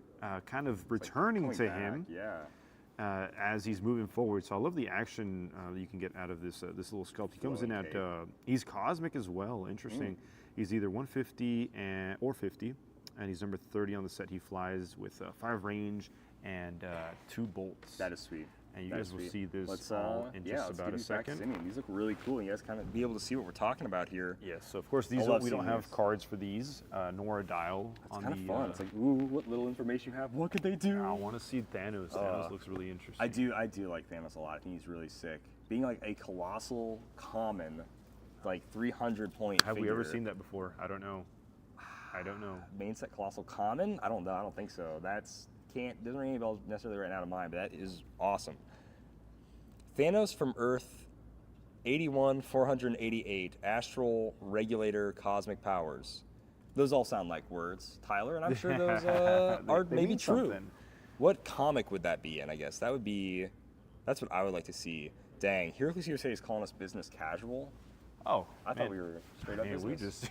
kind of returning Coming to back, him. Yeah. as he's moving forward. So I love the action that you can get out of this this little sculpt. He comes in at he's cosmic as well. Interesting. He's either 150 or 50, and he's number 30 on the set. He flies with 5 range and 2 bolts. That is sweet. And you That guys is will sweet. see this Let's, all in just let's about give a these back to second. Simeon. These look really cool. You guys kind of be able to see what we're talking about here. Yes, so of course these love we don't seeing have these. cards for these, nor a dial. It's on kind of the, fun. It's like, ooh, what little information you have. What could they do? I want to see Thanos. Thanos looks really interesting. I do like Thanos a lot. I think he's really sick. Being like a colossal common, like 300 point. Have we ever seen that before? I don't know. I don't know. Main set colossal common? I don't know. I don't think so. Doesn't ring any bells necessarily right now to mind, but that is awesome. Thanos from Earth, 81 488, astral regulator cosmic powers. Those all sound like words, Tyler, and I'm sure those are They maybe mean true. something. What comic would that be in? I guess that's what I would like to see. Dang, Heroclix USA is calling us business casual. Oh, I thought we were straight up man, business. we just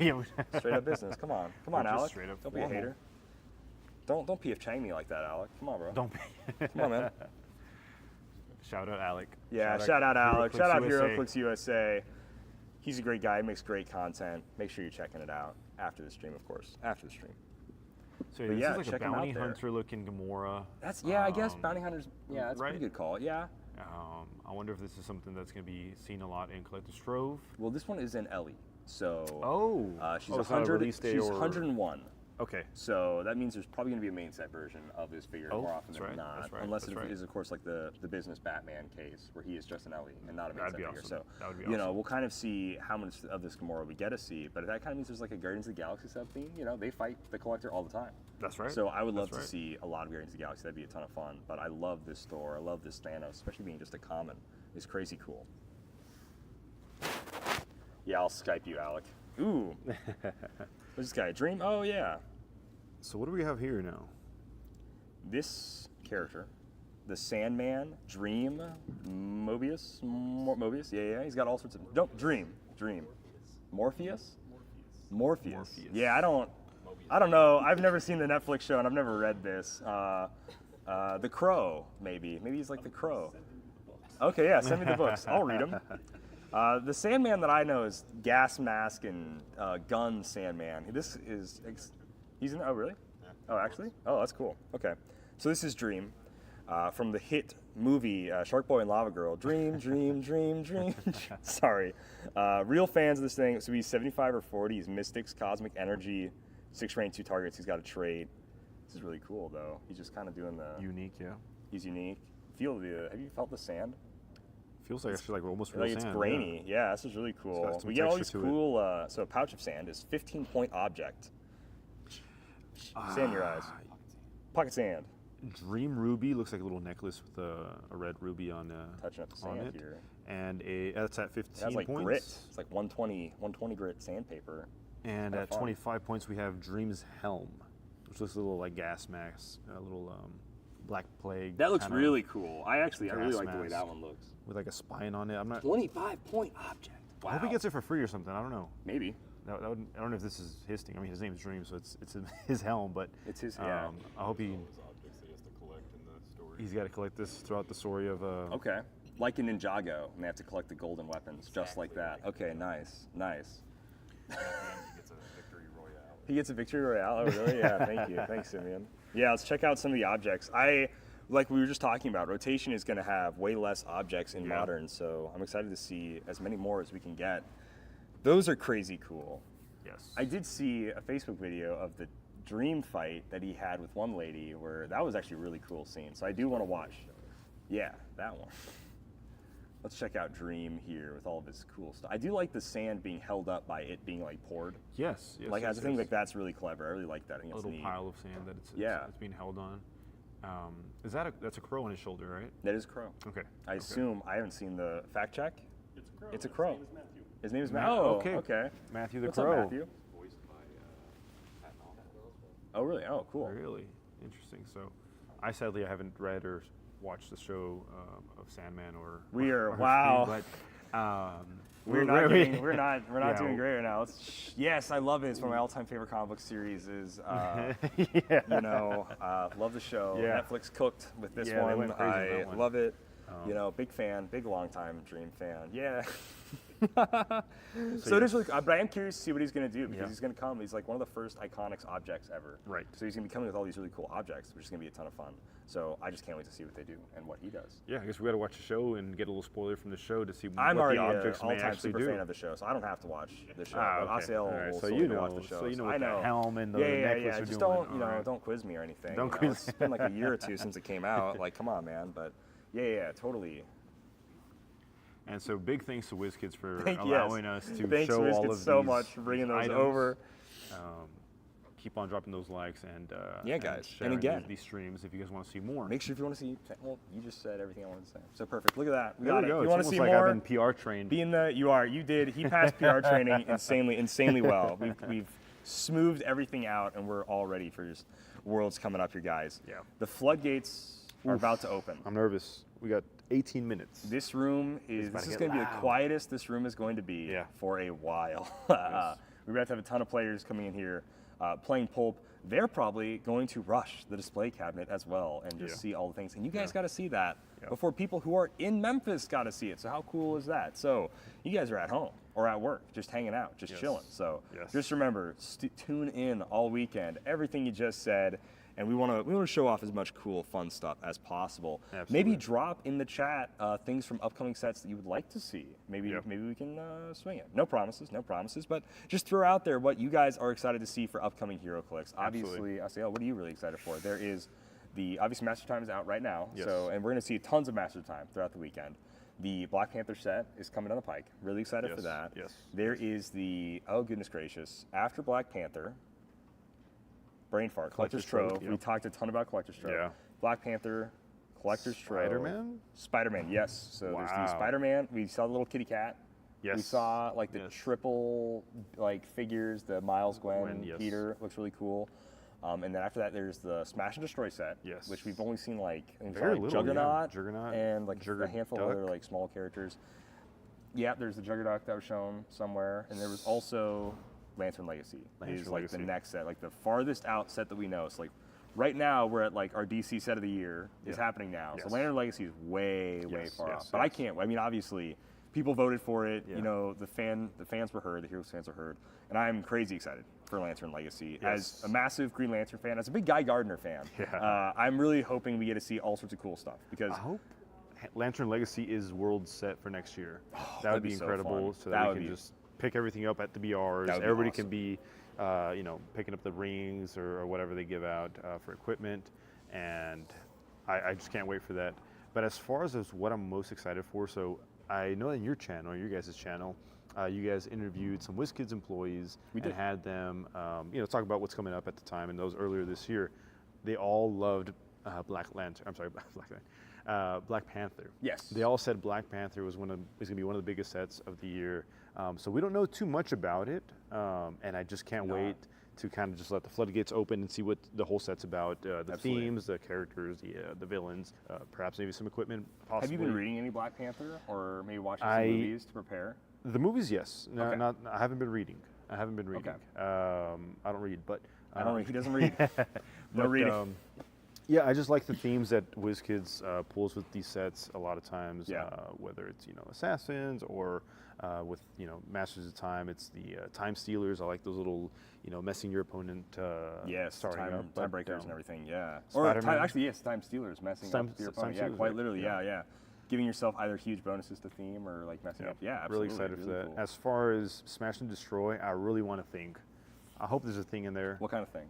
Straight up business. Come on, We're just Alec. straight up Don't be a formal. hater. Don't PF Chang me like that, Alec. Come on, bro. don't be. Come on, man. Shout out Alec. Yeah, shout out Alec. Shout out USA. Heroclix USA. He's a great guy. He makes great content. Make sure you're checking it out after the stream, of course. After the stream. So But this yeah, is like a check him out bounty there. hunter looking Gamora. I guess bounty hunters. Yeah, that's a right? pretty good call. Yeah. I wonder if this is something that's going to be seen a lot in Collector's Trove. Well, this one is in Ellie, so she's it's not a 100. release date She's or- 101. Okay. So that means there's probably going to be a main set version of this figure Oh, more often that's than right, not, that's right, unless that's it right. is, of course, like the business Batman case where he is just an Ellie and not a main That'd set be figure. awesome. So That would be you know, awesome. we'll kind of see how much of this Gamora we get to see, but that kind of means there's like a Guardians of the Galaxy sub theme. You know, they fight the Collector all the time. That's right. So I would love That's to right. see a lot of Guardians of the Galaxy. That'd be a ton of fun. But I love this store. I love this Thanos, especially being just a common. It's crazy cool. Yeah, I'll Skype you, Alec. Ooh. What's this guy? Dream? Oh, yeah. So what do we have here now? This character, the Sandman, Dream, Mobius? Mobius? Yeah. He's got all sorts of... No, Dream. Morpheus? Yeah, I don't know. I've never seen the Netflix show, and I've never read this. The Crow, maybe. Maybe he's like the Crow. Okay, yeah, send me the books. I'll read them. The Sandman that I know is Gas Mask and Gun Sandman. He's in. Oh, really? Oh, actually? Oh, that's cool. Okay, so this is Dream from the hit movie Shark Boy and Lava Girl. Dream. Sorry. Real fans of this thing. So he's 75 or 40. He's Mystics, Cosmic Energy, 6 rank, 2 targets. He's got a trait. This is really cool, though. He's just kind of doing the. Unique, yeah. He's unique. Have you felt the sand? Feels like actually like almost real Like it's sand. grainy. Yeah, this is really cool. got some We get all texture these to it. cool. So a pouch of sand is 15-point object. Sand in your eyes. Pocket sand. Dream Ruby looks like a little necklace with a red ruby on Touching up the on sand it. here. And that's at 15 It has like points. grit. It's like 120 grit sandpaper. And Kinda at fun. 25 points, we have Dream's Helm, which looks a little like gas mask, a little Black Plague. That looks kinda really cool. I really gas like the way that mask. one looks. with like a spine on it. I'm not. 25-point object. Wow. I hope he gets it for free or something. I don't know. Maybe. I don't know if this is his thing. I mean, his name's Dream, so it's his helm. But It's his. Yeah. I hope he's got to collect this throughout the story of. Okay. Like in Ninjago, and they have to collect the golden weapons, just like that. Okay, nice. He gets a victory royale. Oh, really? Yeah. Thank you. Thanks, Simeon. Yeah. Let's check out some of the objects. Like we were just talking about, rotation is going to have way less objects in modern, so I'm excited to see as many more as we can get. Those are crazy cool. Yes. I did see a Facebook video of the dream fight that he had with one lady, where that was actually a really cool scene. So I do want to watch. Yeah, that one. Let's check out Dream here with all of his cool stuff. I do like the sand being held up by it being like poured. Yes. Like I think like that's really clever. I really like that. I think a it's little neat. pile of sand that it's being held on. That's a crow on his shoulder, right? That is Crow. Okay. I assume I haven't seen the fact check. It's a crow. It's a crow. His name is Ma- Matthew. Oh, okay. okay. Matthew the What's Crow. up, Matthew? Oh, really? Oh, cool. Really interesting. So, I sadly haven't read or watched the show of Sandman or. We are or wow. But We're not doing great right now. Yes, I love it. It's one of my all-time favorite comic book series. Love the show. Yeah. Netflix cooked with this Yeah, they one. went crazy on I that one. love it. Big fan, big long-time Dream fan. Yeah. So it is really, but I am curious to see what he's going to do because he's going to come. He's like one of the first Iconics objects ever. Right. So he's going to be coming with all these really cool objects, which is going to be a ton of fun. So I just can't wait to see what they do and what he does. Yeah, I guess we got to watch the show and get a little spoiler from the show to see I'm what already the an objects may all-time actually super do. fan of the show, so I don't have to watch the show. Ah, But okay. Asiel All right, will so still you need to watch know, the show. so you know I what know. the helm and the yeah, necklace are Just doing. don't, All right. don't quiz me or anything. Don't you know, quiz It's been like a year or two since it came out. Like, come on, man. But yeah, totally. And so big thanks to Wizkids for Yes. allowing us to Thanks, show all Wizkids, of so these much for bringing those items. over. Keep on dropping those likes and Yeah, guys. And sharing again, these streams if you guys want to see more. Make sure if you want to see. Well, you just said everything I wanted to say. So perfect. Look at that. We There got we it. go. You It's want to almost see like more? I've been PR trained. You did. He passed PR training insanely well. We've smoothed everything out, and we're all ready for just Worlds coming up here, guys. Yeah. The floodgates are about to open. I'm nervous. We got 18 minutes. This room is about to get going to be the loud. quietest this room is going to be Yeah. for a while. We're about to have a ton of players coming in here playing Pulp. They're probably going to rush the display cabinet as well and just see all the things. And you guys got to see that before people who are in Memphis got to see it. So how cool is that? So you guys are at home or at work, just hanging out, just chilling. So just remember, tune in all weekend. Everything you just said. And we want to show off as much cool, fun stuff as possible. Absolutely. Maybe drop in the chat things from upcoming sets that you would like to see. Maybe we can swing it. No promises, but just throw out there what you guys are excited to see for upcoming Heroclix. Obviously, Asiel, what are you really excited for? There is obviously Master Time is out right now, and we're going to see tons of Master Time throughout the weekend. The Black Panther set is coming down the pike. Really excited for that. Yes. There is oh goodness gracious, after Black Panther. Brain fart. Collector's Trove. We talked a ton about Collector's Trove. Yeah. Black Panther, Collector's Trove. Spider-Man? Spider-Man, yes. So there's the Spider-Man. We saw the little kitty cat. Yes. We saw like the triple figures, the Miles, Gwen, Peter. Looks really cool. And then after that, there's the Smash and Destroy set, which we've only seen Very little, Juggernaut, Juggernaut, and a handful of other small characters. Yeah, there's the Juggernaut that was shown somewhere, and there was also Lantern Legacy. Is the next set, the farthest out set that we know. So right now we're at our DC set of the year is happening now. So Lantern Legacy is way far off. But I can't. I mean, obviously, people voted for it. You know, the fans were heard. The Heroes fans were heard, and I'm crazy excited for Lantern Legacy. As a massive Green Lantern fan, as a big Guy Gardner fan, I'm really hoping we get to see all sorts of cool stuff because. I hope Lantern Legacy is world set for next year. That would be incredible. So so that we can just pick everything up at the BRs. Everybody can be, picking up the rings or whatever they give out for equipment, and I just can't wait for that. But as far as what I'm most excited for, so I know in your channel, your guys' channel, you guys interviewed some WizKids employees and had them, talk about what's coming up at the time. And those earlier this year, they all loved Black Panther. Yes. They all said Black Panther was going to be one of the biggest sets of the year. So we don't know too much about it, and I just can't wait to kind of just let the floodgates open and see what the whole set's about. The themes, the characters, the villains, perhaps maybe some equipment. Possibly. Have you been reading any Black Panther, or maybe watching some movies to prepare? The movies, yes. No, I haven't been reading. I don't read, but I don't read. He doesn't read. No reading. Yeah, I just like the themes that WizKids pulls with these sets a lot of times. Whether it's assassins or with Masters of Time, it's the time stealers. I like those little messing your opponent. Starting time breakers and everything. Yeah. Spider-Man. Or time stealers, messing up your opponent. Yeah, quite literally. Yeah. Giving yourself either huge bonuses to theme or messing up. Yeah, absolutely. Really excited for that. Cool. As far as Smash and Destroy, I really want to think. I hope there's a thing in there. What kind of thing?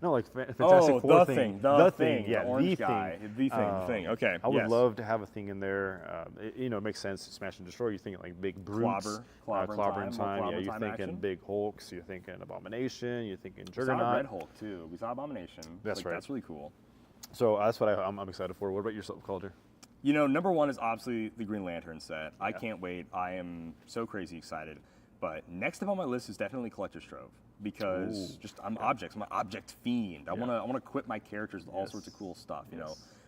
No, like Fantastic Four the thing. The thing. Yeah, the orange the guy. thing. The thing. Okay. I would love to have a thing in there. It makes sense. Smash and Destroy. You're thinking like big brutes, clobber in time. Yeah, you're thinking action. big Hulks. You're thinking Abomination. You're thinking We Juggernaut. saw Red Hulk too. We saw Abomination. That's right. That's really cool. So that's what I'm excited for. What about yourself, Calder? Number one is obviously the Green Lantern set. I can't wait. I am so crazy excited. But next up on my list is definitely Collector's Trove because I'm objects. I'm an object fiend. I want to equip my characters with all sorts of cool stuff.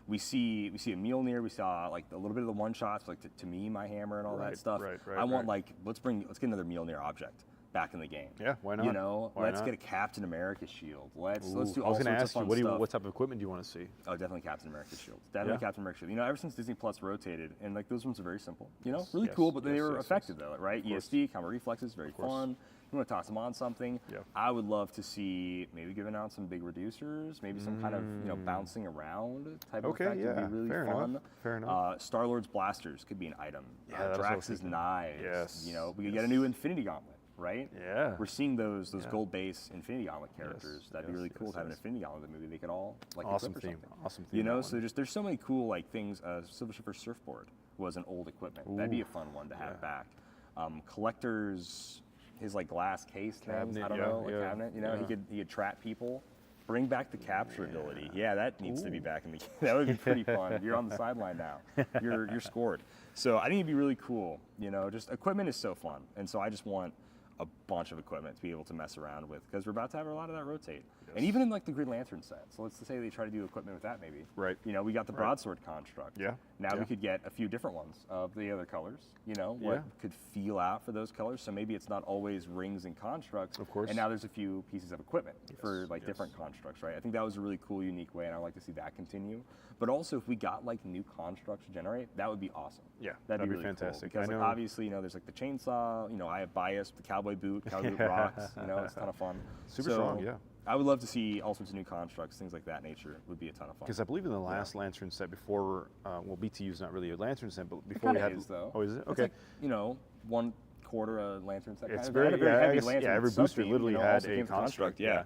We see a Mjolnir. We saw like a little bit of the one shots, like to me, my hammer and all that stuff. I want like let's get another Mjolnir object back in the game. Yeah, why not? You know, Why let's not? get a Captain America shield. Let's do I all was sorts going to of ask you, fun what stuff. type of equipment do you want to see? Oh, definitely Captain America shield. Definitely Yeah. Captain America shield. You know, ever since Disney Plus rotated, and like those ones are very simple. You know, Yes, really yes, cool, but they yes, were yes, effective yes. though, right? course. ESD, combo reflexes, very course. fun. You want to toss them on something. Yeah. I would love to see maybe giving out some big reducers, maybe some kind of bouncing around type Okay, of effect would yeah, be really fair fun. enough, fair enough. Star-Lord's blasters could be an item. Yeah, that's what I was Drax's thinking. knives. Yes, You know, we could get a new Infinity Gauntlet, right? Yeah. We're seeing those Yeah. gold base Infinity Gauntlet characters. That'd be yes, really cool yes, to have an yes. Infinity Gauntlet movie. They could all like Awesome equip or theme. something. Awesome theme. You know, that so one. there's so many cool like things. Silver Surfer surfboard was an old equipment. That'd be Ooh, a fun one to have yeah. back. Collectors, his like glass case things. Cabinet, I don't yeah, know, yeah, a cabinet. You know, yeah. he could trap people. Bring back the capture ability. Yeah, that needs to be back in the game. That would be pretty fun. You're on the sideline now. You're scored. So I think it'd be really cool. You know, just equipment is so fun, and so I just want a bunch of equipment to be able to mess around with because we're about to have a lot of that rotate. And even in like the Green Lantern set. So let's say they try to do equipment with that maybe. Right. You know, we got the broadsword construct. Yeah, Now yeah. we could get a few different ones of the other colors. You know, what Yeah. could feel out for those colors. So maybe it's not always rings and constructs. Of course. And now there's a few pieces of equipment for like yes. different constructs, right? I think that was a really cool, unique way, and I'd like to see that continue. But also, if we got like new constructs to generate, that would be awesome. Yeah, that'd be really fantastic. Cool because I like, know- obviously, you know, there's like the chainsaw. You know, I have bias with the cowboy boot. Cowboy boot rocks. You know, it's a ton of fun. Super So, strong, yeah. I would love to see all sorts of new constructs, things like that nature would be a ton of fun. Because I believe in the last Lantern set before, well, BTU is not really a Lantern set, but before we kinda had. is, though. Oh, is it? It's Okay. like, you know, 1/4 a lantern set. It's kind of. very, It had a very heavy I guess, lantern every booster sub-theme, literally you know, had also a came with construct. Yeah.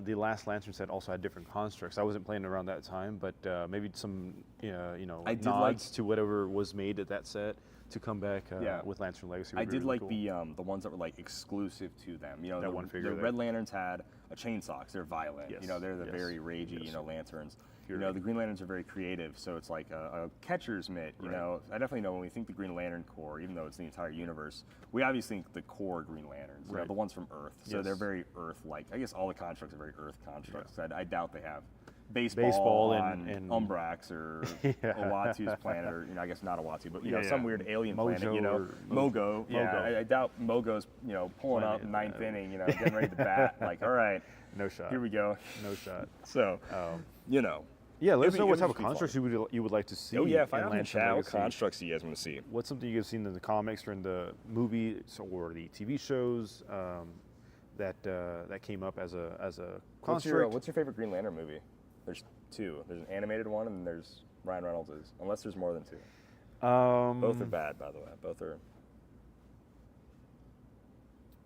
The last Lantern set also had different constructs. I wasn't playing around that time, but maybe some, you know, I did nods to whatever was made at that set to come back Yeah. with Lantern Legacy. I would be did really like cool. the ones that were like exclusive to them. You know, That the, one figure the there. Red Lanterns had a chainsaw 'cause they're violent. Yes, You know, they're the yes, very ragey, yes. you know, lanterns. Fury. You know, the Green Lanterns are very creative, so it's like a catcher's mitt. You Right. know, I definitely know when we think the Green Lantern Corps, even though it's the entire universe, we obviously think the core Green Lanterns, you know, Right. the ones from Earth. So they're Yes. very Earth-like. I guess all the constructs are very Earth constructs. I doubt they have baseball Baseball on and- Umbrax or Yeah. Owatu's planet, or, you know, I guess not Owatu, but, you know, Yeah, some yeah. weird alien Mojo planet, you know, or Mogo. Yeah, Mogo. I doubt Mogo's, you know, pulling up Planet, ninth inning, you know, getting ready to bat. Like, all right, No shot. here we go. No shot. So, you know. Yeah, let us It'd know be- what it type would of be constructs you would like to see. Oh yeah, if I in have in the Lantern chat, what Legacy. constructs do you guys want to see? What's something you've seen in the comics or in the movies or the TV shows that came up as a What's construct? your favorite Green Lantern movie? There's two. There's an animated one, and then there's Ryan Reynolds'. Unless there's more than two. Both are bad, by the way. Both are.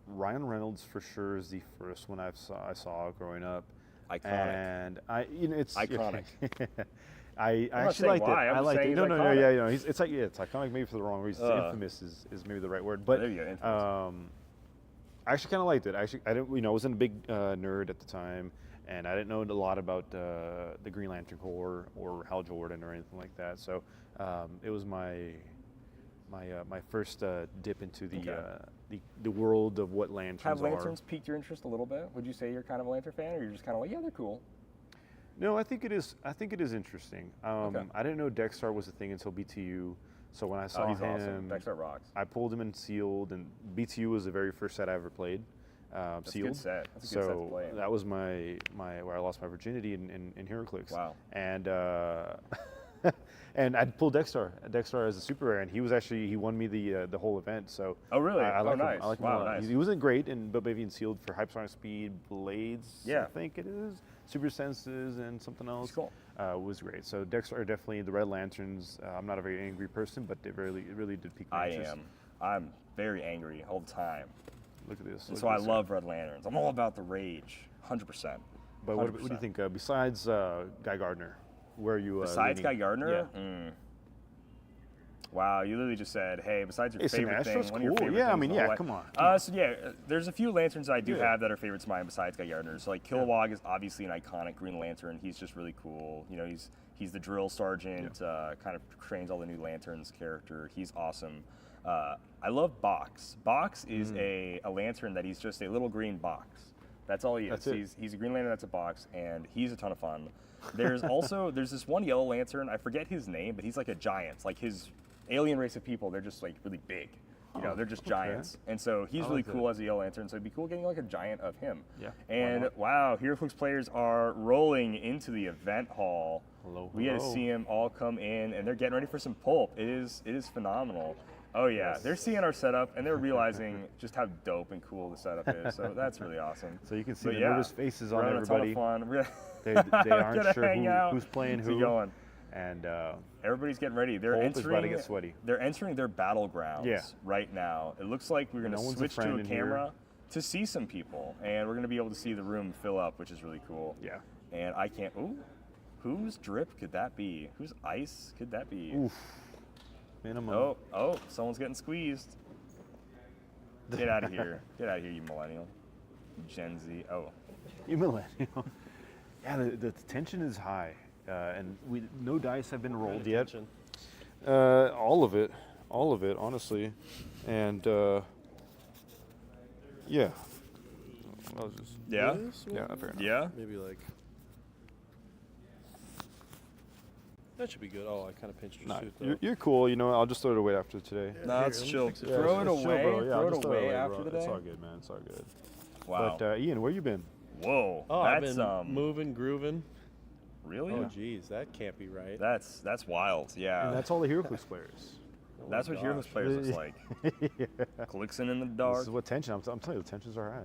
Ryan Reynolds for sure is the first one I saw growing up. Iconic. And it's Iconic. I not actually saying liked why, it. I'm I just liked saying it. he's No, iconic. yeah, it's iconic maybe for the wrong reasons. Infamous is maybe the right word, but There you go, infamous. I actually kind of liked it. I didn't, I wasn't a big nerd at the time, and I didn't know a lot about the Green Lantern Corps or Hal Jordan or anything like that. So it was my first dip into the world of what lanterns Have are. lanterns piqued your interest a little bit? Would you say you're kind of a lantern fan, or you're just kind of like, yeah, they're cool? No, I think it is. I think it is interesting. Okay. I didn't know Dexter was a thing until BTU. So when I Oh, saw he's him, awesome. Dexter rocks. I pulled him in sealed, and BTU was the very first set I ever played. That's a Sealed. good set. That's a good set to play in. That was my where I lost my virginity in Heroclix. Wow. And and I pulled Dexter as a super rare, and he won me the whole event. So Oh, really? I like him. nice. I like him Wow, a lot. nice. He wasn't great, but maybe in sealed for Hypersonic Speed, Blades. Yeah. I think it is Super Senses and something else. He's cool. Was great. So Dexter are definitely the Red Lanterns. I'm not a very angry person, but it really did pique my I interest. am. I'm very angry all the time. Look at this. And look so at I this. love Red Lanterns. I'm all about the rage, 100%. But what do you think? Besides Guy Gardner, where are you? Besides Guy leaning? Gardner? Yeah. Wow, you literally just said, hey, besides your Hey, favorite thing, Sinastra's one of your cool. favorite Yeah, I things mean, in the whole yeah, life. come on. So yeah, there's a few lanterns I do Yeah. have that are favorites of mine besides Guy Gardner. So like Kilowog is obviously an iconic Green Lantern. He's just really cool. You know, he's the drill sergeant, kind of trains all the new lanterns character. He's awesome. I love Box. Box is a lantern that he's just a little green box. That's all he is. That's it. He's a Green Lantern that's a box, and he's a ton of fun. There's this one Yellow Lantern. I forget his name, but he's like a giant. Like his alien race of people, they're just like really big. You know, they're just giants. And so he's really cool as a Yellow Lantern. So it'd be cool getting like a giant of him. Yeah. And wow, Heroclix players are rolling into the event hall. Hello, We had to hello. see them all come in, and they're getting ready for some Pulp. It is phenomenal. Oh yeah, they're seeing our setup and they're realizing just how dope and cool the setup is. So that's really awesome. So you can see But the yeah, nervous faces we're on having a ton of everybody. fun. They Gonna aren't sure hang out. who's playing Keep who. going. And Everybody's getting ready. They're Pulp is entering. about to get sweaty. They're entering their battlegrounds right now. It looks like we're going to No one's a switch to friend a in here. camera to see some people, and we're going to be able to see the room fill up, which is really cool. yeah. And I can't. Ooh, whose drip could that be? Whose ice could that be? Oof. Minimum. Oh, someone's getting squeezed. Get out of here. Get out of here, you millennial. Gen Z. Oh. You millennial. Yeah, the tension is high, and no dice have been rolled yet. Attention. All of it, honestly, and yeah. I was just, Yeah? yeah, fair enough. Yeah? Maybe like. That should be good. Oh, I kind of pinched your Nah, suit though. you're cool. You know, I'll just throw it away after today. Yeah, No, here, it's let me chill. fix it. Throw it it's chill, away. bro. Yeah, Throw I'll it just away bro. after the It's day. all good, man. It's all good. Wow. But Ian, where you been? Whoa. Oh, I've That's been moving, grooving. really? Oh, geez, that can't be right. That's wild. Yeah. And that's all the Heroclix players. That's what Heroclix players looks like. Glixing in the This dark. is what tension. I'm telling you, the tensions are high.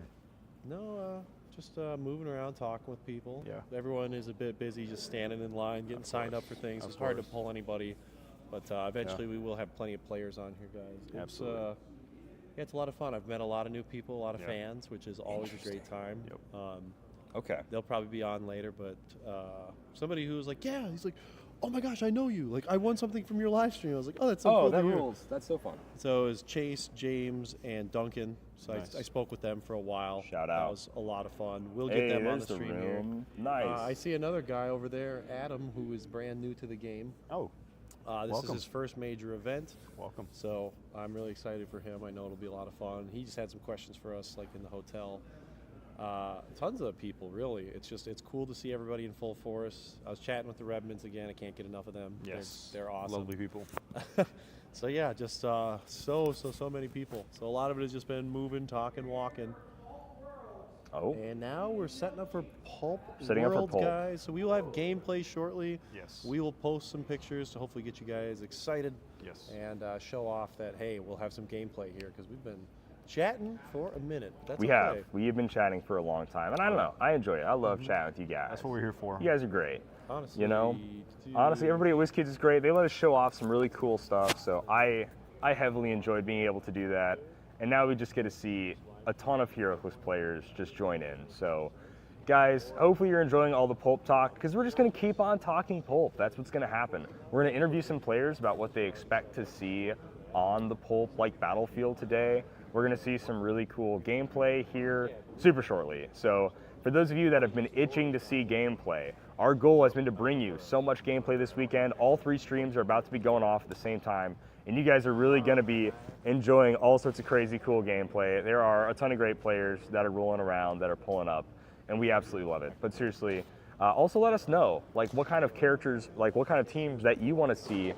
No, just moving around, talking with people. Yeah. Everyone is a bit busy, just standing in line, getting signed up for things. Of It's hard to course. pull anybody, but eventually we will have plenty of players on here, guys. It's, Absolutely. yeah, it's a lot of fun. I've met a lot of new people, a lot of Yeah. fans, which is always a great time. Yep. Okay. They'll probably be on later, but somebody who was like, yeah, he's like, oh my gosh, I know you. Like, I won something from your live stream. I was like, oh, that's so cool to hear. That's so fun. So it was Chase, James, and Duncan. So Nice. I spoke with them for a while. Shout That out. was a lot of fun. We'll Hey, get them on there's the stream here. room. Nice. I see another guy over there, Adam, who is brand new to the game. Oh, This is Welcome. his first major event, welcome. so I'm really excited for him. I know it'll be a lot of fun. He just had some questions for us, like in the hotel. Tons of people, really. It's cool to see everybody in full force. I was chatting with the Redmonds again. I can't get enough of them. Yes. They're awesome. Lovely people. So yeah, just so many people. So a lot of it has just been moving, talking, walking. Oh. And now we're setting up for Pulp Setting up for Worlds, Pulp. guys. So we will have gameplay shortly. Yes. We will post some pictures to hopefully get you guys excited Yes. and show off that, hey, we'll have some gameplay here because we've been chatting for a minute. That's We okay. have. We have been chatting for a long time, and I don't know. I enjoy it. I love chatting with you guys. That's what we're here for. You guys are great. Honestly, You know, honestly, everybody at Wizkids is great. They let us show off some really cool stuff, so I heavily enjoyed being able to do that. And now we just get to see a ton of Heroclix players just join in. So, guys, hopefully you're enjoying all the Pulp talk, because we're just going to keep on talking Pulp. That's what's going to happen. We're going to interview some players about what they expect to see on the Pulp-like battlefield today. We're going to see some really cool gameplay here super shortly. So, for those of you that have been itching to see gameplay, our goal has been to bring you so much gameplay this weekend. All 3 streams are about to be going off at the same time, and you guys are really going to be enjoying all sorts of crazy cool gameplay. There are a ton of great players that are rolling around, that are pulling up, and we absolutely love it. But seriously, also let us know, like, what kind of characters, like what kind of teams that you want to see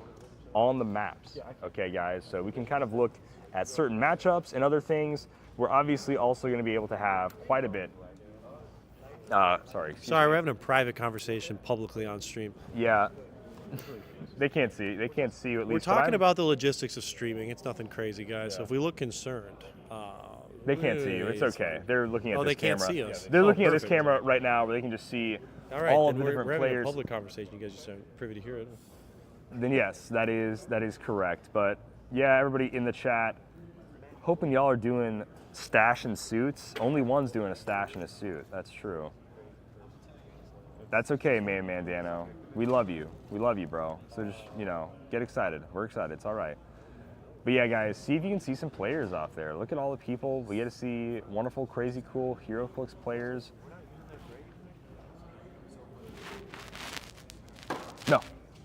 on the maps. Okay, guys, so we can kind of look at certain matchups and other things. We're obviously also going to be able to have quite a bit. Sorry, we're having a private conversation publicly on stream. Yeah, they can't see. They can't see you at We're least. but talking I'm- about the logistics of streaming. It's nothing crazy, guys. So if we look concerned, They can't see you. It's okay. They're looking at Oh, this they can't camera. see us. They're Oh, looking at this perfect. camera right now, where they can just see all right, all of then the we're different having a players. public conversation. You guys just aren't privy to hear it. Then yes, that is correct. But yeah, everybody in the chat, hoping y'all are doing stash and suits. Only one's doing a stash and a suit. That's true. That's okay, man, Mandano. We love you. We love you, bro. So just, get excited. We're excited. It's all right. But yeah, guys, see if you can see some players off there. Look at all the people. We get to see wonderful, crazy, cool Heroclix players. No,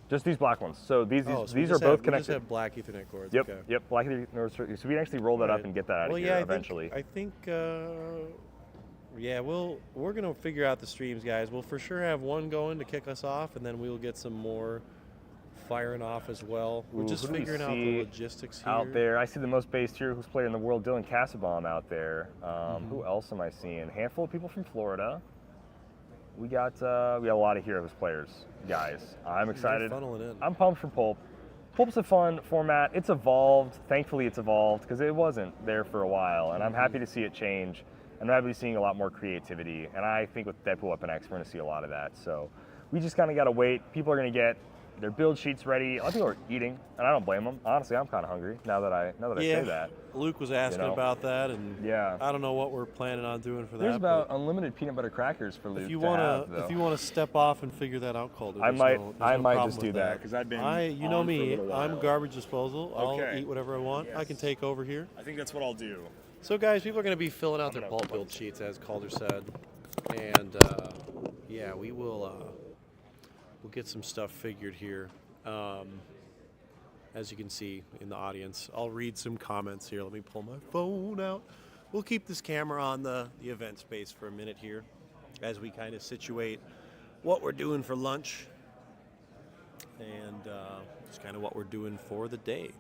just these black ones. So these So these are both We just connected. have black Ethernet cords. Yep, Okay. yep. Black. So we can actually roll that up Right. and get that out Well, of yeah, here eventually. I think Yeah, we're gonna figure out the streams, guys. We'll for sure have one going to kick us off, and then we'll get some more firing off as well. We're just who do we figuring out the see logistics here. out there? I see the most based Heroclix player in the world, Dylan Casabom, out there. Who else am I seeing? Handful of people from Florida. We got a lot of Heroclix players, guys. I'm excited. They're funneling in. I'm pumped for Pulp. Pulp's a fun format. It's evolved. Thankfully, it's evolved because it wasn't there for a while, and I'm happy to see it change. And I'm happy to seeing a lot more creativity. And I think with Deadpool Weapon X, we're going to see a lot of that. So we just kind of got to wait. People are going to get their build sheets ready. A lot of people are eating, and I don't blame them. Honestly, I'm kind of hungry now that I say that. Luke was asking about that, and yeah, I don't know what we're planning on doing for that. There's about unlimited peanut butter crackers for Luke. If you wanna step off and figure that out, Calder, I might just do that because I've been. You know me, I'm garbage disposal. I'll eat whatever I want. Yes. I can take over here. I think that's what I'll do. So guys, people are going to be filling out their Pulp build sheets, as Calder said, and yeah, we'll get some stuff figured here. As you can see in the audience, I'll read some comments here. Let me pull my phone out. We'll keep this camera on the event space for a minute here as we kind of situate what we're doing for lunch and just kind of what we're doing for the day.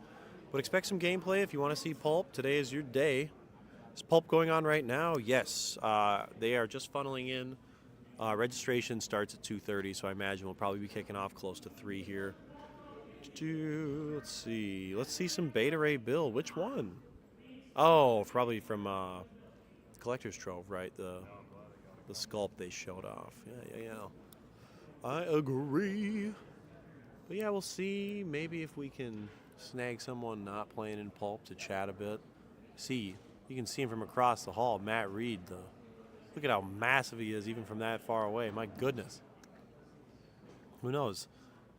But expect some gameplay if you want to see Pulp. Today is your day. Is Pulp going on right now? Yes. They are just funneling in. Registration starts at 2:30, so I imagine we'll probably be kicking off close to 3 here. Let's see. Let's see some Beta Ray build. Which one? Oh, probably from Collector's Trove, right? The sculpt they showed off. Yeah. I agree. But yeah, we'll see. Maybe if we can snag someone not playing in Pulp to chat a bit. See, you can see him from across the hall. Matt Reed. Look at how massive he is, even from that far away. My goodness. Who knows?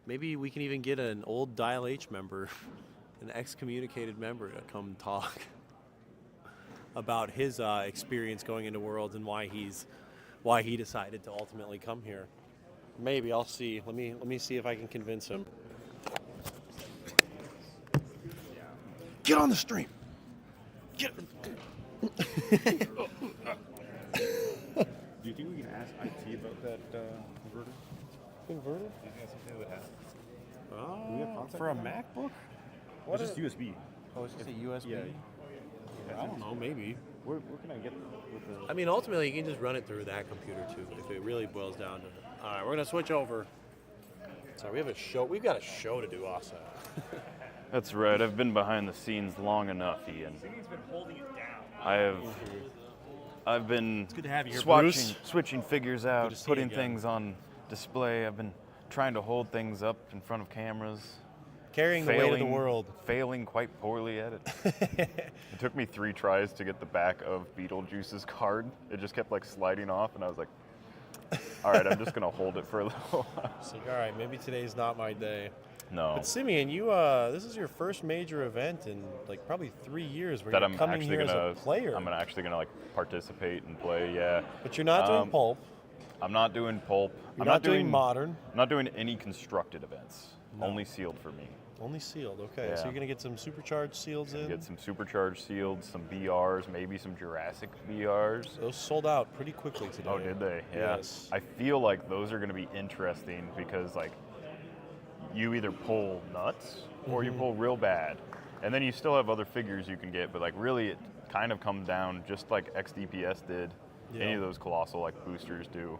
Maybe we can even get an old Dial H member, an excommunicated member, to come talk about his experience going into Worlds and why he decided to ultimately come here. Maybe I'll see. Let me see if I can convince him. Get on the stream. Get. Do you think we can ask IT about that inverter? Inverter? Do you think that's something that has? Do we have contact for a MacBook? It's just USB. Oh, it's just a USB? Yeah. I don't know, maybe. Where can I get with the... I mean, ultimately, you can just run it through that computer, too, if it really boils down to it. All right, we're going to switch over. So we have a show. We've got a show to do also. That's right. I've been behind the scenes long enough, Ian. Singing's been holding it down. I've been It's good to have you here, Bruce. switching figures Good out, to see putting you again. things on display. I've been trying to hold things up in front of cameras. Carrying the weight of the world. Failing quite poorly at it. It took me 3 tries to get the back of Beetlejuice's card. It just kept like sliding off, and I was like, all right, I'm just going to hold it for a little while. It's like, all right, maybe today's not my day. No. But Simeon, you this is your first major event in like probably 3 years where That you're I'm coming actually here gonna, as a player. I'm actually gonna like participate and play, yeah. But you're not doing Pulp. I'm not doing Pulp. You're not doing Modern. I'm not doing any constructed events. No. Only sealed for me. Only sealed, okay. Yeah. So you're gonna get some supercharged seals in. Get some supercharged sealed, some BRs, maybe some Jurassic BRs. Those sold out pretty quickly today. Oh, did they? Yeah. Yes. I feel like those are gonna be interesting because like you either pull nuts or you pull real bad. And then you still have other figures you can get, but like really it kind of comes down just like XDPS did. Yeah. Any of those colossal like boosters do.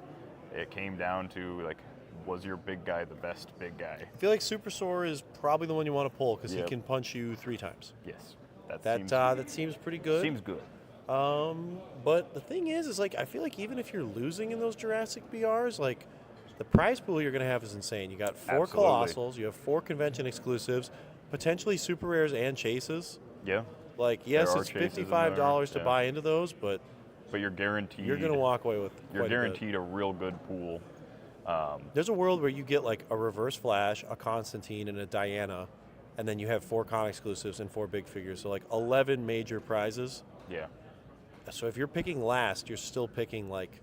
It came down to like, was your big guy the best big guy? I feel like Super Sore is probably the one you want to pull because he Yep. can punch you 3 times. Yes. That seems pretty good. Seems good. But the thing is like I feel like even if you're losing in those Jurassic BRs, like the prize pool you're gonna have is insane. You got 4 Absolutely. colossals, you have 4 convention exclusives, potentially super rares and chases. Yeah. Like yes, There are it's chases in $55 to there, yeah. buy into those, but you're guaranteed. you're gonna walk away with. You're quite a bit. guaranteed a real good pool. There's a world where you get like a Reverse Flash, a Constantine, and a Diana, and then you have 4 con exclusives and 4 big figures. So like 11 major prizes. Yeah. So if you're picking last, you're still picking like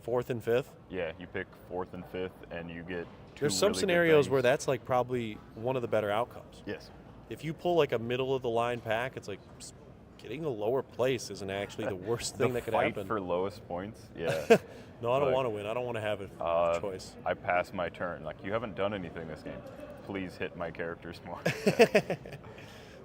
4th and 5th. Yeah, you pick 4th and 5th, and you get 2 There's some really good scenarios things. where that's like probably one of the better outcomes. Yes. If you pull like a middle of the line pack, it's like getting a lower place isn't actually the worst thing the that could fight happen. for lowest points. Yeah. No, I don't Like, want to win. I don't want to have a choice. I pass my turn. Like, you haven't done anything this game. Please hit my characters more.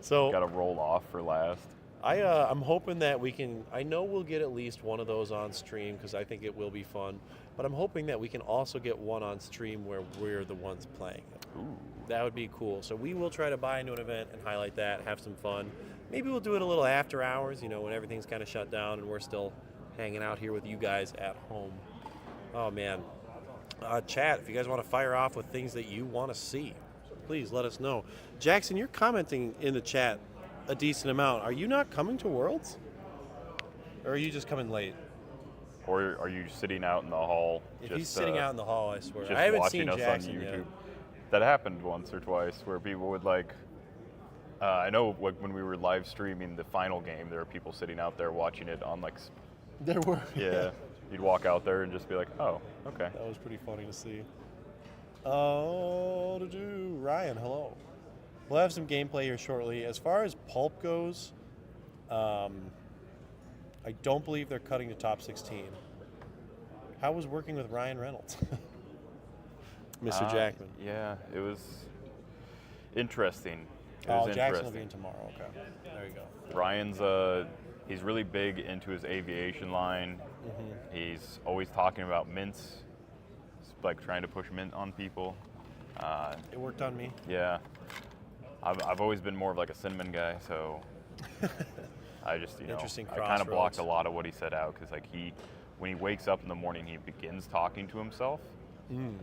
So Got to roll off for last. I'm hoping that we can. I know we'll get at least one of those on stream because I think it will be fun. But I'm hoping that we can also get one on stream where we're the ones playing it. Ooh. That would be cool. So we will try to buy into an event and highlight that, have some fun. Maybe we'll do it a little after hours, when everything's kind of shut down and we're still hanging out here with you guys at home. Oh, man. Chat, if you guys want to fire off with things that you want to see, please let us know. Jackson, you're commenting in the chat a decent amount. Are you not coming to Worlds? Or are you just coming late? Or are you sitting out in the hall? If he's sitting out in the hall, I swear. Just I haven't watching seen us Jackson on YouTube. yet. That happened once or twice where people would I know when we were live streaming the final game, there were people sitting out there watching it on There were. yeah. You'd walk out there and just be like, oh, okay. That was pretty funny to see. Oh, Ryan, hello. We'll have some gameplay here shortly. As far as Pulp goes, I don't believe they're cutting to top 16. How was working with Ryan Reynolds? Mr. Jackman. Yeah, it was interesting. Jackson will be in tomorrow. Okay, there you go. Ryan's he's really big into his aviation line. Mm-hmm. He's always talking about mints, like trying to push mint on people. It worked on me. Yeah, I've always been more of like a cinnamon guy, so I just Interesting I kind of blocked crossroads. a lot of what he said out because when he wakes up in the morning, he begins talking to himself.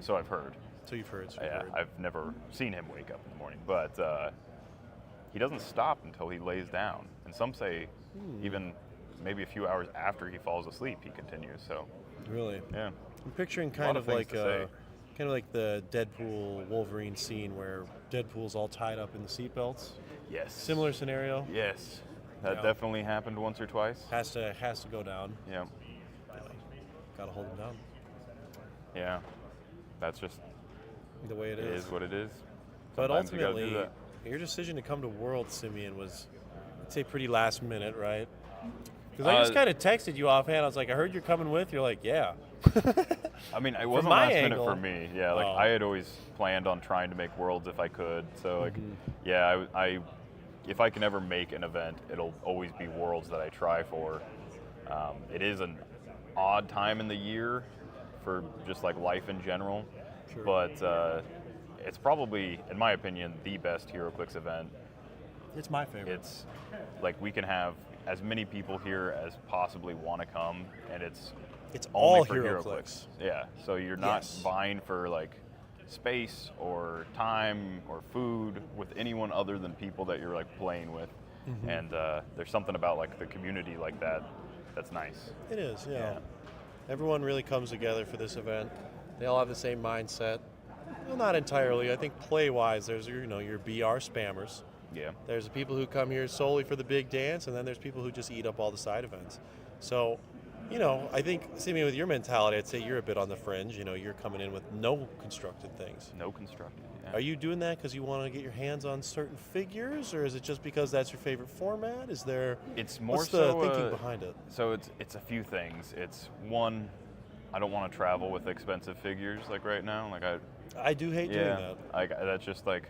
So I've heard. So you've heard. I've never seen him wake up in the morning, but he doesn't stop until he lays down. And some say even maybe a few hours after he falls asleep, he continues. So Really? yeah, I'm picturing lot kind of of things like to say. the Deadpool Wolverine scene where Deadpool's all tied up in the seatbelts. yes, Similar scenario. Yes, that Yeah. definitely happened once or twice. Has to go down. Yeah, Gotta hold him down. yeah, that's just The way it it is. is what it is. But Sometimes you gotta do ultimately, that. your decision to come to World, Simeon, was, I'd say, pretty last minute, right? Because I just kind of texted you offhand. I was like, I heard you're coming with. You're like, yeah. I mean, it wasn't my last minute angle- for me. Yeah, Oh. I had always planned on trying to make Worlds if I could. So Mm-hmm. yeah, I if I can ever make an event, it'll always be Worlds that I try for. It is an odd time in the year for just like life in general, Sure. but it's probably, in my opinion, the best Heroclix event. It's my favorite. It's like we can have as many people here as possibly want to come, and it's all only for HeroClix. Yeah, so you're not Yes. vying for like space or time or food with anyone other than people that you're like playing with, Mm-hmm. and there's something about like the community like that that's nice. It is, yeah. Yeah. Everyone really comes together for this event. They all have the same mindset. Well, not entirely. I think play-wise, there's your BR spammers. Yeah, There's the people who come here solely for the big dance, and then there's people who just eat up all the side events. So, I think, Simeon, with your mentality, I'd say you're a bit on the fringe. You're coming in with no constructed things. no constructed. Yeah. Are you doing that because you want to get your hands on certain figures, or is it just because that's your favorite format? Is there? It's more what's the so thinking behind it? So it's a few things. It's one, I don't want to travel with expensive figures like right now. Like I do hate doing that. Like that's just like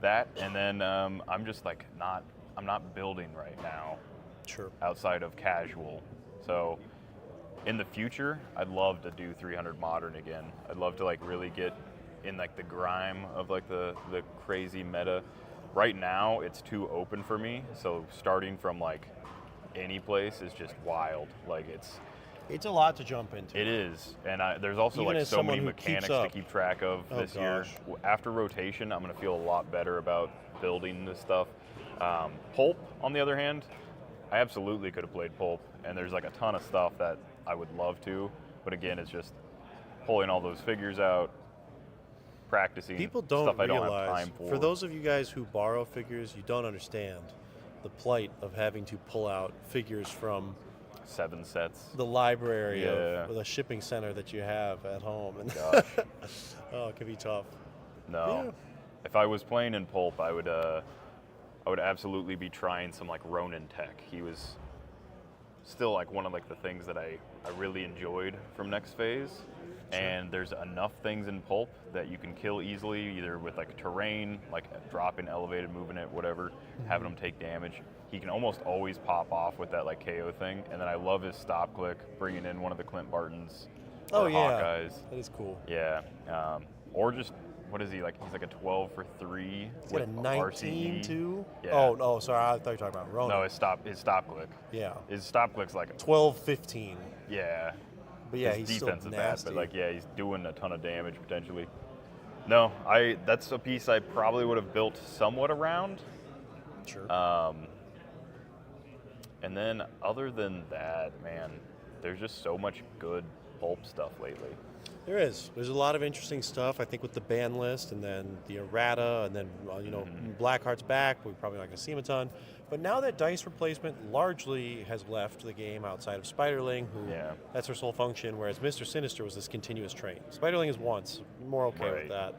that, and then I'm just like I'm not building right now Sure. outside of casual. So in the future, I'd love to do 300 modern again. I'd love to like really get in like the grime of like the crazy meta. Right now, it's too open for me. So starting from like any place is just wild. Like It's a lot to jump into. it is, and there's also Even like as so someone many who keeps mechanics to up. keep track of Oh, this year. gosh. After rotation, I'm going to feel a lot better about building this stuff. Pulp, on the other hand, I absolutely could have played Pulp, and there's like a ton of stuff that I would love to, but again, it's just pulling all those figures out, practicing People don't stuff I realize, don't have time for those of you guys who borrow figures, you don't understand the plight of having to pull out figures from 7 sets. the library Yeah. or the shipping center that you have at home. And Gosh. oh, it can be tough. No. Yeah. If I was playing in Pulp, I would I would absolutely be trying some like Ronin tech. He was still like one of like the things that I really enjoyed from next phase. And there's enough things in Pulp that you can kill easily, either with like terrain, like dropping, elevated, moving it, whatever, having him take damage. He can almost always pop off with that like KO thing. And then I love his stop click, bringing in one of the Clint Bartons or Hawkeyes. That is cool. Yeah. Or just, what is he like? He's like a 12 for 3. Is that a 19 RCE. too? Yeah. Oh, no, sorry, I thought you were talking about Ronan. No, his stop click. Yeah. His stop click's like 12, 15. Yeah. But yeah, his he's defense still is bad, nasty. but like he's doing a ton of damage potentially. No, that's a piece I probably would have built somewhat around. Sure. And then other than that, man, there's just so much good Pulp stuff lately. There is. There's a lot of interesting stuff, I think, with the ban list, and then the errata, and then, Blackheart's back. We're probably not going to see him a ton. But now that dice replacement largely has left the game outside of Spiderling, who that's her sole function, whereas Mr. Sinister was this continuous train. Spiderling is once. More okay with that.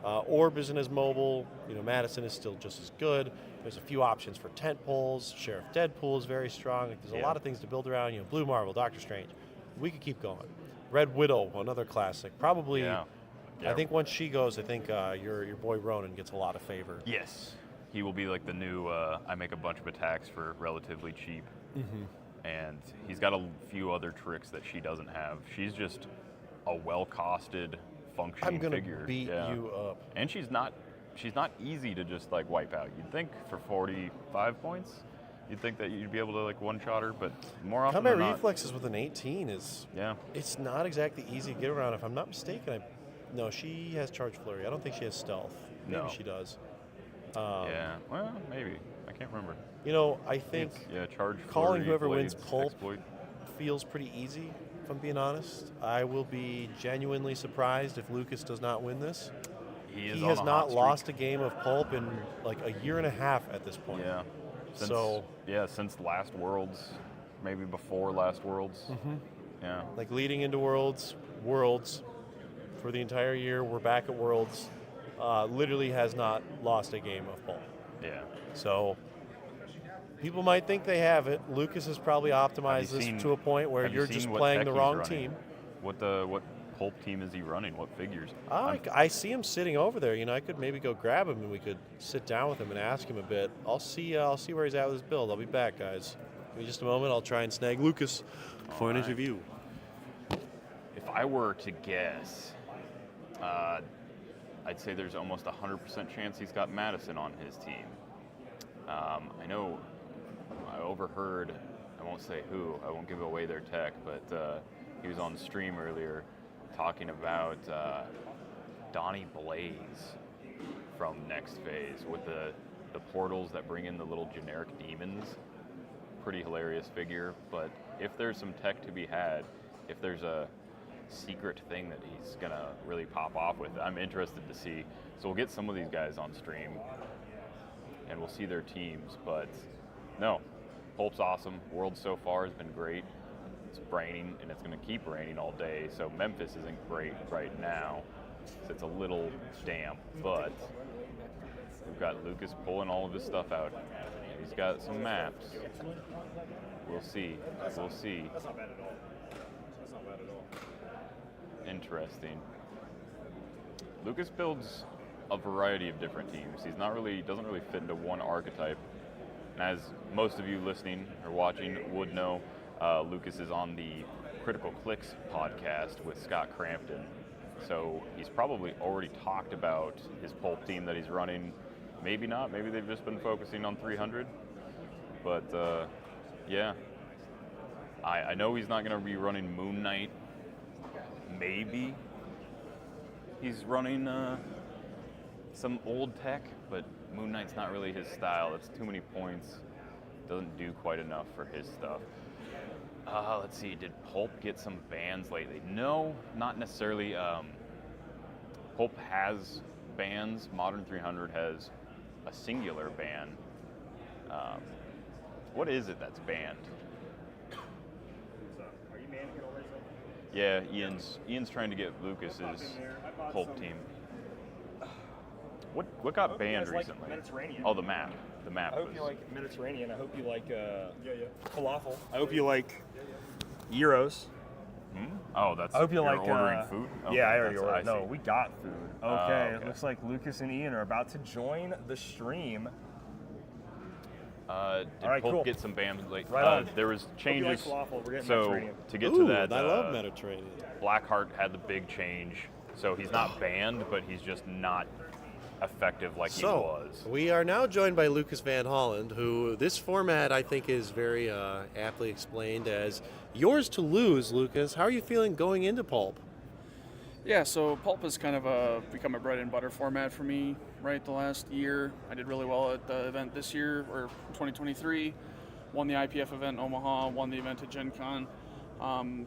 Orb isn't as mobile. Madison is still just as good. There's a few options for tent poles. Sheriff Deadpool is very strong. There's a lot of things to build around. Blue Marvel, Doctor Strange. We could keep going. Red Widow, another classic. Probably, I think once she goes, I think your boy Ronan gets a lot of favor. Yes. He will be like the new, I make a bunch of attacks for relatively cheap. And he's got a few other tricks that she doesn't have. She's just a well-costed, functioning figure. I'm going to beat you up. And she's not easy to just like wipe out. You'd think for 45 points, you'd think that you'd be able to like one-shot her, but more often Combat than not. reflexes with an 18 is, it's not exactly easy to get around. If I'm not mistaken, no, she has charge flurry. I don't think she has stealth. Maybe she does. Well, maybe. I can't remember. I think charge calling flurry, whoever blades, wins Pulp exploit. feels pretty easy, if I'm being honest. I will be genuinely surprised if Lucas does not win this. He has not lost a game of Pulp in like a year and a half at this point. Yeah. Since last Worlds, maybe before last Worlds. Yeah. Like leading into Worlds for the entire year. We're back at Worlds. Literally has not lost a game of Pulp. Yeah. So people might think they have it. Lucas has probably optimized this to a point where you're just playing the wrong team. What Pulp team is he running? What figures? I see him sitting over there. I could maybe go grab him and we could sit down with him and ask him a bit. I'll see where he's at with his build. I'll be back, guys. Give me just a moment. I'll try and snag Lucas for an interview. If I were to guess, I'd say there's almost 100% chance he's got Madison on his team. I know I overheard, I won't say who, I won't give away their tech, but he was on stream earlier talking about Donnie Blaze from next phase with the portals that bring in the little generic demons. Pretty hilarious figure, but if there's some tech to be had, if there's a secret thing that he's gonna really pop off with, I'm interested to see. So we'll get some of these guys on stream and we'll see their teams, but no, Pulp's awesome. World so far has been great. It's raining and it's gonna keep raining all day, so Memphis isn't great right now. So it's a little damp, but we've got Lucas pulling all of his stuff out. He's got some maps. We'll see. We'll see. That's not bad at all. That's not bad at all. Interesting. Lucas builds a variety of different teams. Doesn't really fit into one archetype. And as most of you listening or watching would know, Lucas is on the Critical Clicks podcast with Scott Crampton. So he's probably already talked about his Pulp team that he's running. Maybe not. Maybe they've just been focusing on 300. But yeah. I know he's not going to be running Moon Knight. Maybe he's running some old tech, but Moon Knight's not really his style. It's too many points. Doesn't do quite enough for his stuff. Let's see, did Pulp get some bans lately? No, not necessarily. Pulp has bans. Modern 300 has a singular ban. What is it that's banned? Are you manning it already? Yeah, Ian's trying to get Lucas's Pulp team. What got banned like recently? Mediterranean. Oh, the map. The map. I hope was- you like Mediterranean. I hope you like falafel. I hope you like gyros. Oh, that's. I hope you you're like ordering food. Okay, yeah, I already that's- ordered. No, see. we got food. Oh, Okay, okay. it looks like Lucas and Ian are about to join the stream. Did All right, Pulp cool. get some bans late? Right on. There was Hope you changes. like falafel. We're getting So Mediterranean. to get Ooh, to that, I love Mediterranean. Blackheart had the big change. So he's not banned, but he's just not effective like he So, was. we are now joined by Lucas Van Holland, who this format I think is very aptly explained as yours to lose, Lucas. How are you feeling going into Pulp? Yeah, so Pulp has kind of become a bread and butter format for me, right? The last year, I did really well at the event this year, or 2023. Won the IPF event in Omaha, won the event at Gen Con.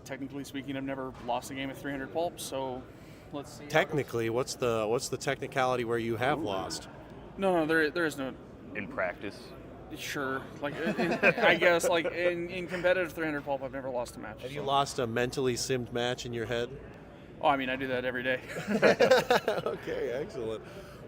Technically speaking, I've never lost a game at 300 Pulp, so let's see. Technically, what's the technicality where you have lost? No, there is no. In practice, Sure, like I guess like in competitive 300 Pulp, I've never lost a match. Have you so. lost a mentally simmed match in your head? Oh, I mean, I do that every day. Okay, excellent.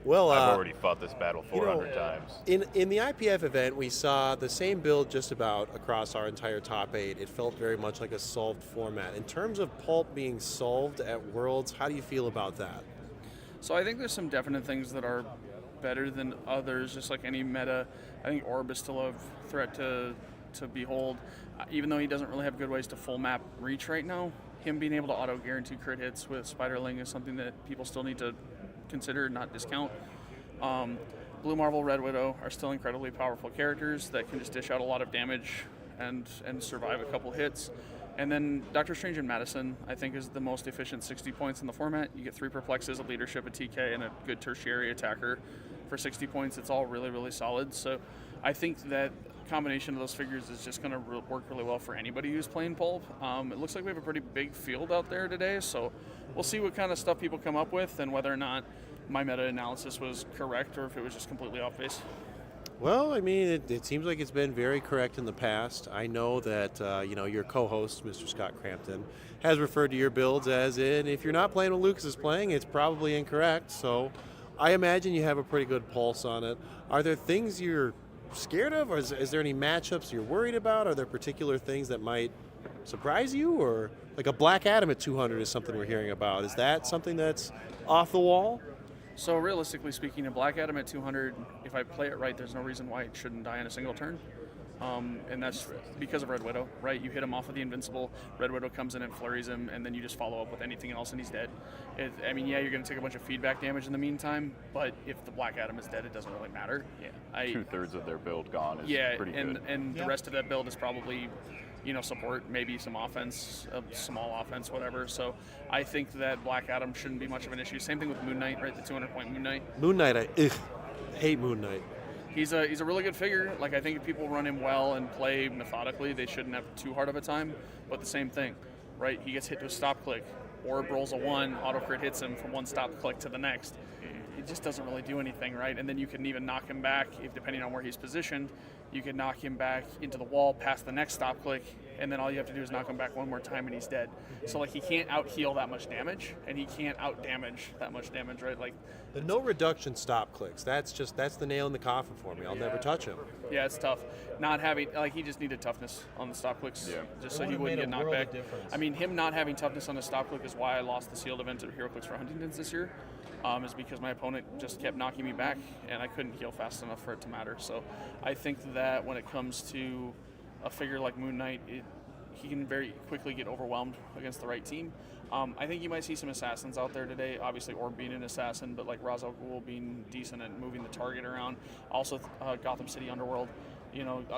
Well, I've already fought this battle you know, 400 times. In the IPF event, we saw the same build just about across our entire top 8. It felt very much like a solved format. In terms of Pulp being solved at Worlds, how do you feel about that? So I think there's some definite things that are better than others, just like any meta. I think Orb is still a threat to behold, even though he doesn't really have good ways to full map reach right now. Him being able to auto guarantee crit hits with Spiderling is something that people still need to consider, not discount. Blue Marvel, Red Widow are still incredibly powerful characters that can just dish out a lot of damage and survive a couple hits. And then Doctor Strange and Madison, I think, is the most efficient 60 points in the format. You get 3 perplexes, a leadership, a TK, and a good tertiary attacker for 60 points. It's all really, really solid. So I think that combination of those figures is just going to work really well for anybody who's playing Pulp. It looks like we have a pretty big field out there today, so we'll see what kind of stuff people come up with and whether or not my meta-analysis was correct or if it was just completely off base. Well, I mean, it seems like it's been very correct in the past. I know that your co-host, Mr. Scott Crampton, has referred to your builds as in if you're not playing what Lucas is playing, it's probably incorrect. So I imagine you have a pretty good pulse on it. Are there things you're scared of, or is there any matchups you're worried about? Are there particular things that might surprise you, or like a Black Adam at 200 is something we're hearing about? Is that something that's off the wall? So realistically speaking, a Black Adam at 200, if I play it right, there's no reason why it shouldn't die in a single turn. And that's because of Red Widow, right? You hit him off of the Invincible, Red Widow comes in and flurries him, and then you just follow up with anything else and he's dead. Yeah, you're going to take a bunch of feedback damage in the meantime, but if the Black Adam is dead, it doesn't really matter. Yeah, 2/3 of their build gone is pretty good. And the rest of that build is probably, support, maybe some offense, a small offense, whatever. So I think that Black Adam shouldn't be much of an issue. Same thing with Moon Knight, right? The 200-point Moon Knight. Moon Knight, I hate Moon Knight. He's a really good figure. Like, I think if people run him well and play methodically, they shouldn't have too hard of a time. But the same thing, right? He gets hit to a stop click. Orb rolls a 1, auto crit hits him from one stop click to the next. It just doesn't really do anything, right? And then you can even knock him back, if depending on where he's positioned, you can knock him back into the wall past the next stop click, and then all you have to do is knock him back one more time and he's dead. So he can't out heal that much damage, and he can't out damage that much damage, right? The no reduction stop clicks, that's the nail in the coffin for me. I'll never touch him. Yeah, it's tough. Not having, he just needed toughness on the stop clicks, just so he wouldn't get knocked back. Him not having toughness on the stop click is why I lost the sealed event at Heroclix for Huntington's this year, is because my opponent just kept knocking me back, and I couldn't heal fast enough for it to matter. So I think that when it comes to a figure like Moon Knight, he can very quickly get overwhelmed against the right team. I think you might see some assassins out there today. Obviously, Orb being an assassin, but like Ra's al Ghul being decent at moving the target around. Also, Gotham City Underworld.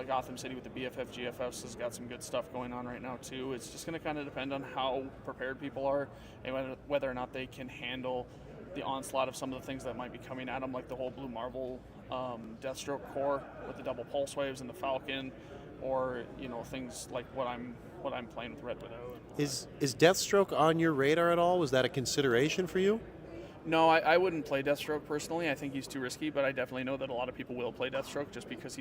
Gotham City with the BFF GFFs has got some good stuff going on right now too. It's just going to kind of depend on how prepared people are and whether or not they can handle the onslaught of some of the things that might be coming at them, like the whole Blue Marvel Deathstroke core with the double pulse waves and the Falcon, or things like what I'm playing with Red Widow. Is Deathstroke on your radar at all? Was that a consideration for you? No, I wouldn't play Deathstroke personally. I think he's too risky, but I definitely know that a lot of people will play Deathstroke just because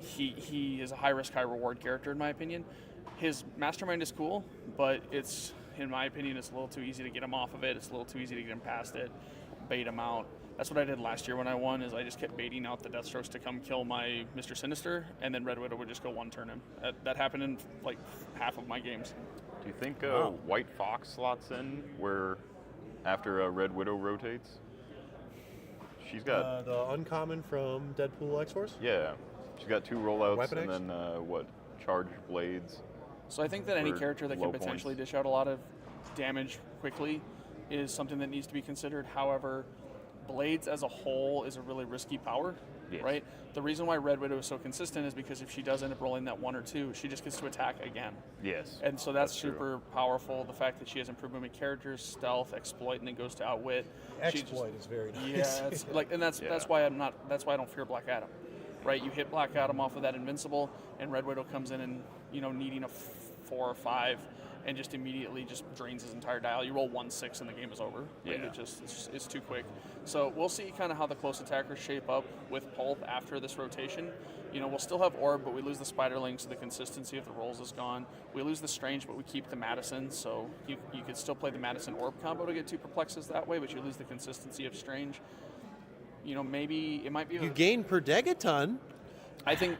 he is a high risk, high reward character in my opinion. His mastermind is cool, but in my opinion, it's a little too easy to get him off of it. It's a little too easy to get him past it, bait him out. That's what I did last year when I won. Is I just kept baiting out the Deathstrokes to come kill my Mr. Sinister, and then Red Widow would just go one turn him. That happened in like half of my games. Do you think White Fox slots in where after Red Widow rotates? She's got the uncommon from Deadpool X-Force? Yeah. She's got 2 rollouts Weapon and X? then charged blades. So I think that any For character that low can potentially points. dish out a lot of damage quickly is something that needs to be considered. However, blades as a whole is a really risky power, Yes. right? The reason why Red Widow is so consistent is because if she does end up rolling that 1 or 2, she just gets to attack again. Yes. And so that's true. super powerful. The fact that she has improved movement characters, stealth, exploit, and then goes to outwit. She just- Exploit is very nice. Yeah, it's like, and that's Yeah. why that's why I don't fear Black Adam, right? You hit Black Adam off of that invincible, and Red Widow comes in and needing a 4 or 5, and just immediately just drains his entire dial. You roll 1-6 and the game is over. Like, Yeah. it's too quick. So we'll see kind of how the close attackers shape up with Pulp after this rotation. We'll still have Orb, but we lose the Spiderling, so the consistency of the rolls is gone. We lose the Strange, but we keep the Madison, so you could still play the Madison Orb combo to get 2 perplexes that way, but you lose the consistency of Strange. Maybe it might be. You gain per degaton. I think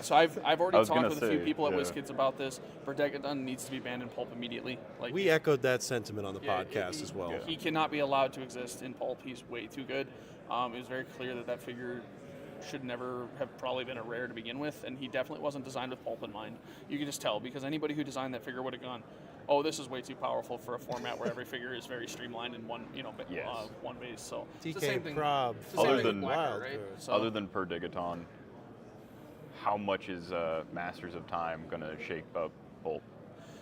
so. I've already was talked gonna with a few say, people at yeah. Wizkids about this. Berdegadon needs to be banned in Pulp immediately. Like We echoed that sentiment on the yeah, podcast as well. He cannot be allowed to exist in Pulp. He's way too good. It was very clear that figure should never have probably been a rare to begin with, and he definitely wasn't designed with Pulp in mind. You can just tell because anybody who designed that figure would have gone, "Oh, this is way too powerful for a format where every figure is very streamlined in one, Yes. one base." So it's the TK same thing. Prob. It's the same Other thing with than- Blacker, Wild right? Card. So, Other than per Digaton, how much is Masters of Time going to shape up Pulp?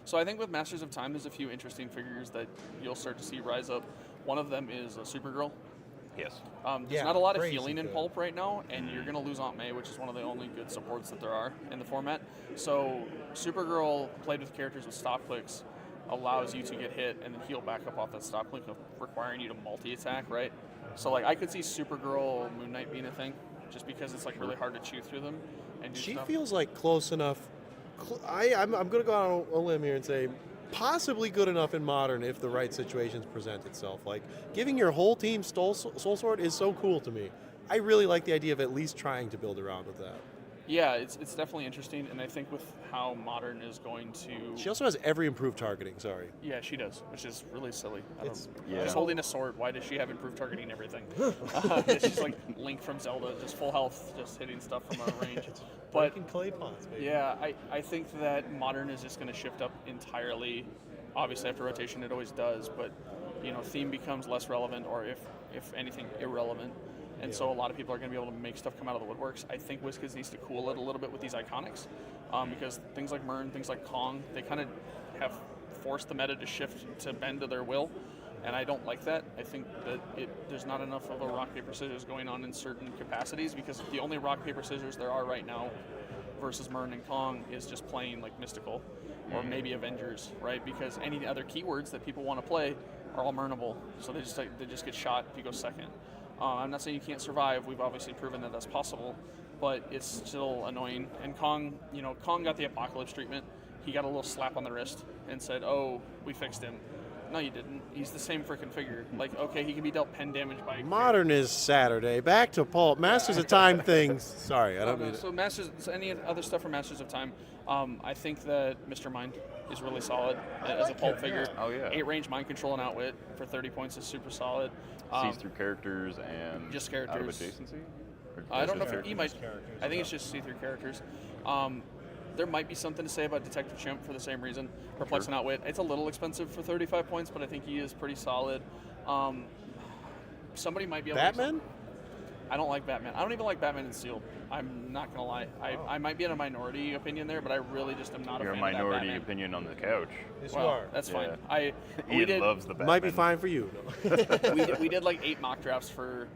So I think with Masters of Time, there's a few interesting figures that you'll start to see rise up. One of them is Supergirl. Yes. There's Yeah, not a lot of crazy healing in good. Pulp right now, and you're going to lose Aunt May, which is one of the only good supports that there are in the format. So Supergirl, played with characters with stop clicks, allows you to get hit and then heal back up off that stop click, requiring you to multi-attack, right? So like I could see Supergirl Moon Knight being a thing, just because it's like really hard to chew through them and do She stuff. feels like close enough. I'm going to go out on a limb here and say possibly good enough in Modern if the right situations present itself. Like giving your whole team Soul Sword is so cool to me. I really like the idea of at least trying to build around with that. Yeah, it's definitely interesting, and I think with how Modern is going to... She also has every improved targeting, sorry. Yeah, she does, which is really silly. Yeah. She's holding a sword. Why does she have improved targeting and everything? She's like Link from Zelda, just full health, just hitting stuff from a range. But Breaking clay pots, baby. yeah, I think that Modern is just going to shift up entirely. Obviously, after rotation, it always does, but theme becomes less relevant, or if anything, irrelevant. And so a lot of people are going to be able to make stuff come out of the woodworks. I think Wizkids needs to cool it a little bit with these iconics, because things like Mern, things like Kong, they kind of have forced the meta to shift to bend to their will, and I don't like that. I think that there's not enough of a rock paper scissors going on in certain capacities, because the only rock paper scissors there are right now versus Mern and Kong is just playing like Mystical or maybe Avengers, right? Because any other keywords that people want to play are all Mernable, so they just get shot if you go second. I'm not saying you can't survive. We've obviously proven that that's possible, but it's still annoying. And Kong, Kong got the Apocalypse treatment. He got a little slap on the wrist and said, "Oh, we fixed him." No, you didn't. He's the same freaking figure. Like, okay, he can be dealt pen damage by. Modern is Saturday. Back to Pulp. Masters of Time things. Sorry, I don't mean So any other stuff from Masters of Time? I think that Mr. Mind is really solid as a Pulp figure. Oh, yeah. 8 range mind control and outwit for 30 points is super solid. Sees through characters and just out of characters. adjacency? Or I don't know just if he might. I think it's just see-through characters. There might be something to say about Detective Chimp for the same reason. Perplex and Outwit. It's a little expensive for 35 points, but I think he is pretty solid. Somebody might be able Batman? to... I don't like Batman. I don't even like Batman and Sealed. I'm not going to lie. I might be in a minority opinion there, but I really just am not You're a a fan of that minority Batman. opinion on the couch. Yes, Well, you are. that's Yeah. fine. Ian loves the Batman. Might be fine for you. we did like 8 mock drafts for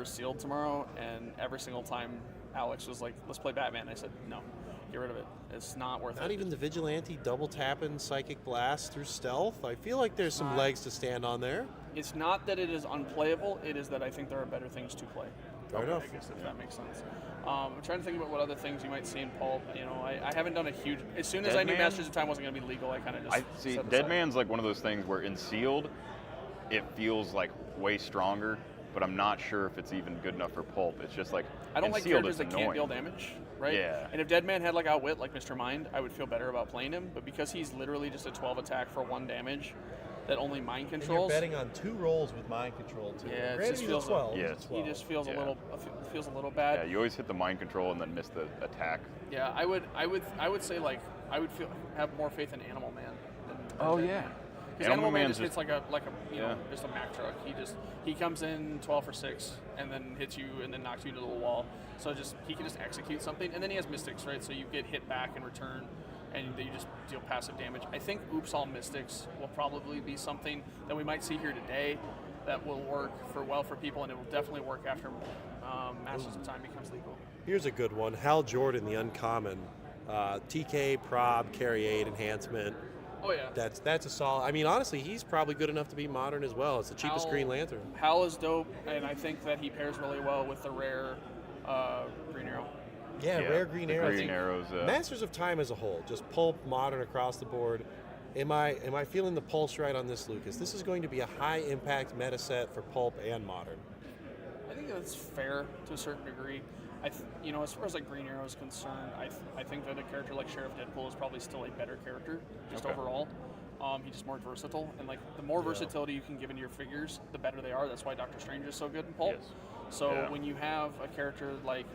Sealed tomorrow, and every single time Alex was like, "Let's play Batman." I said, "No, get rid of it. It's not worth Not it." even the Vigilante double tapping Psychic Blast through stealth. I feel like there's some legs to stand on there. It's not that it is unplayable. It is that I think there are better things to play. Fair enough. I guess if that makes sense. I'm trying to think about what other things you might see in Pulp. I haven't done a huge. As soon as I knew Deadman? Masters of Time wasn't going to be legal, I kind of just. I see. set it Dead aside. Man's like one of those things where in sealed, it feels like way stronger but I'm not sure if it's even good enough for Pulp. It's just like I don't in like sealed, characters it's that can't annoying. deal damage, right? Yeah. And if Deadman had like Outwit, like Mr. Mind, I would feel better about playing him. But because he's literally just a 12 attack for 1 damage, that only mind And controls. you're betting on 2 rolls with mind control too. Yeah, it Granted, just he's feels a 12. Yeah. he's a He 12. just feels Yeah. a little bad. Yeah, you always hit the mind control and then miss the attack. Yeah, I would say like I would have more faith in Animal Man. Than Oh, Deadman. yeah. Because Animal Animal Man Man's just hits like a you know Yeah. just a Mack truck. He comes in 12 for 6 and then hits you and then knocks you into the wall. So he can just execute something, and then he has Mystics, right? So you get hit back in return, and you just deal passive damage. I think Oops All Mystics will probably be something that we might see here today that will work for people, and it will definitely work after Masters of Time becomes legal. Here's a good one. Hal Jordan, the uncommon. TK, prob, carry 8, enhancement. Oh yeah. That's a solid. I mean, honestly, he's probably good enough to be modern as well. It's the cheapest Green Lantern. Hal is dope, and I think that he pairs really well with the rare Green Arrow. Yeah, rare Green the Arrow. Green Arrows. Masters of Time as a whole, just Pulp, modern across the board. Am I feeling the pulse right on this, Lucas? This is going to be a high impact meta set for Pulp and modern. I think that's fair to a certain degree. As far as like Green Arrow is concerned, I think that a character like Sheriff Deadpool is probably still a better character, just overall. He's just more versatile, and like the more versatility you can give into your figures, the better they are. That's why Doctor Strange is so good in Pulp. Yes. So when you have a character like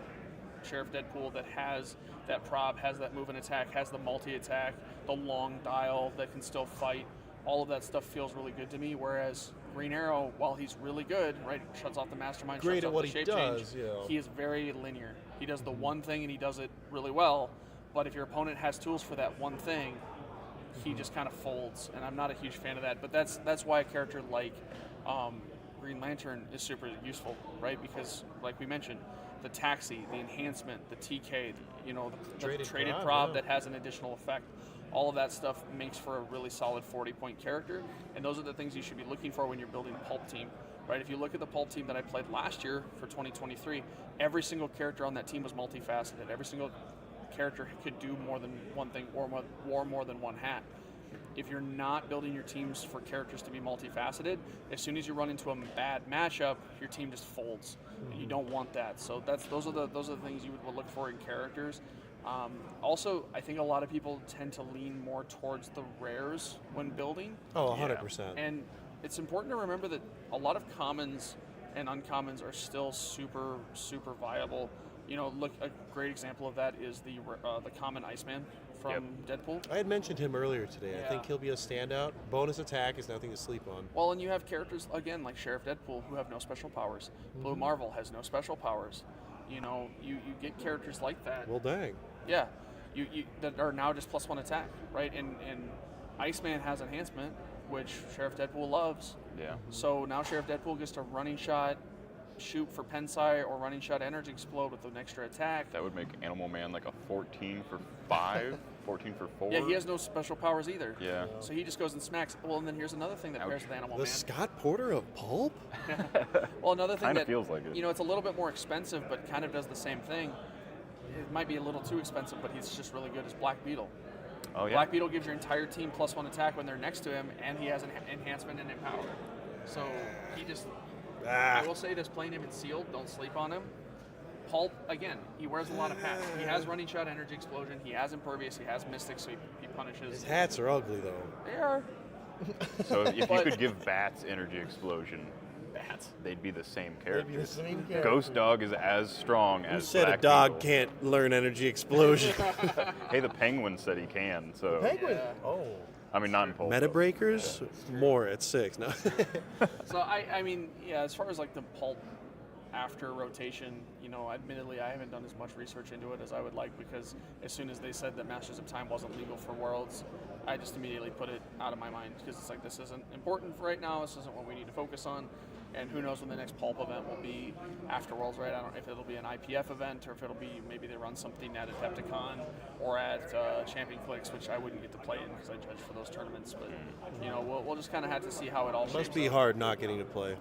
Sheriff Deadpool that has that prob, has that move and attack, has the multi-attack, the long dial that can still fight, all of that stuff feels really good to me. Whereas Green Arrow, while he's really good, right, shuts off the mastermind, Great shuts at off what the he shape does, change, yeah. he is very linear. He does the one thing and he does it really well. But if your opponent has tools for that one thing, he just kind of folds, and I'm not a huge fan of that. But that's why a character like Green Lantern is super useful, right? Because like we mentioned, the taxi, the enhancement, the TK, the traded prob that has an additional effect. All of that stuff makes for a really solid 40-point character, and those are the things you should be looking for when you're building a Pulp team, right? If you look at the Pulp team that I played last year for 2023, every single character on that team was multifaceted. Every single character could do more than one thing, or wore more than one hat. If you're not building your teams for characters to be multifaceted, as soon as you run into a bad matchup, your team just folds. And you don't want that. So those are the things you would look for in characters. Also, I think a lot of people tend to lean more towards the rares when building. Oh, 100%. And it's important to remember that a lot of commons and uncommons are still super, super viable. Look, a great example of that is the common Iceman from Deadpool. I had mentioned him earlier today. Yeah. I think he'll be a standout. Bonus attack is nothing to sleep on. Well, and you have characters, again, like Sheriff Deadpool, who have no special powers. Blue Marvel has no special powers. You get characters like that. Well, dang. Yeah, you that are now just +1 attack, right? And Iceman has enhancement, which Sheriff Deadpool loves. Yeah. So now Sheriff Deadpool gets to running shot, shoot for Pensai, or running shot energy explode with an extra attack. That would make Animal Man like a 14 for 5, 14 for 4. Yeah, he has no special powers either. Yeah. So he just goes and smacks. Well, and then here's another thing that pairs with Animal The Man. Scott Porter of Pulp? Well, another thing Kinda that feels like it. it's a little bit more expensive, but kind of does the same thing. It might be a little too expensive, but he's just really good as Black Beetle. Oh, yeah. Black Beetle gives your entire team +1 attack when they're next to him, and he has an enhancement and empower. So he just, I will say this, playing him in sealed, don't sleep on him. Pulp, again, he wears a lot of hats. He has running shot, energy explosion, he has impervious, he has mystic, so he punishes. His hats are ugly, though. They are. So if you could give Bats energy explosion, Bats. they'd be the same character. Ghost Dog is as strong Who as said Black a dog Beetle. can't learn energy explosion? Hey, the Penguin said he can. So Penguin. Oh. I mean, not in Pulp. Meta though. breakers? More at 6. No. So I mean, yeah, as far as like the Pulp after rotation, admittedly I haven't done as much research into it as I would like, because as soon as they said that Masters of Time wasn't legal for Worlds, I just immediately put it out of my mind, because it's like, this isn't important for right now, this isn't what we need to focus on, and who knows when the next Pulp event will be after Worlds, right? I don't know if it'll be an IPF event, or if it'll be, maybe they run something at Adepticon or at Champion Clicks, which I wouldn't get to play in because I judge for those tournaments, but we'll just kind of have to see how it all shapes Must be up. hard not getting to play.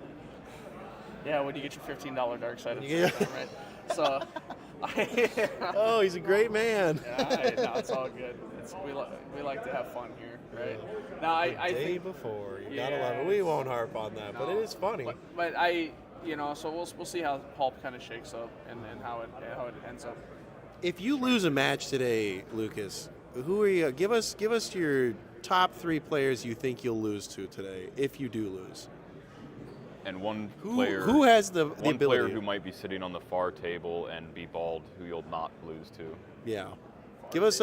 Yeah, when you get your $15 dark side of the Yeah. system, right? So, Oh, he's a great man. no, it's all good. We like to have fun here, right? Now, I Day think, before. You gotta love it. We won't harp on that, but it is funny. but I So we'll see how Pulp kind of shakes up and how it ends up. If you lose a match today, Lucas, who are you? Give us your top 3 players you think you'll lose to today, if you do lose. And one Who player has the one ability? player who might be sitting on the far table and be bald, who you'll not lose to. Yeah. Give us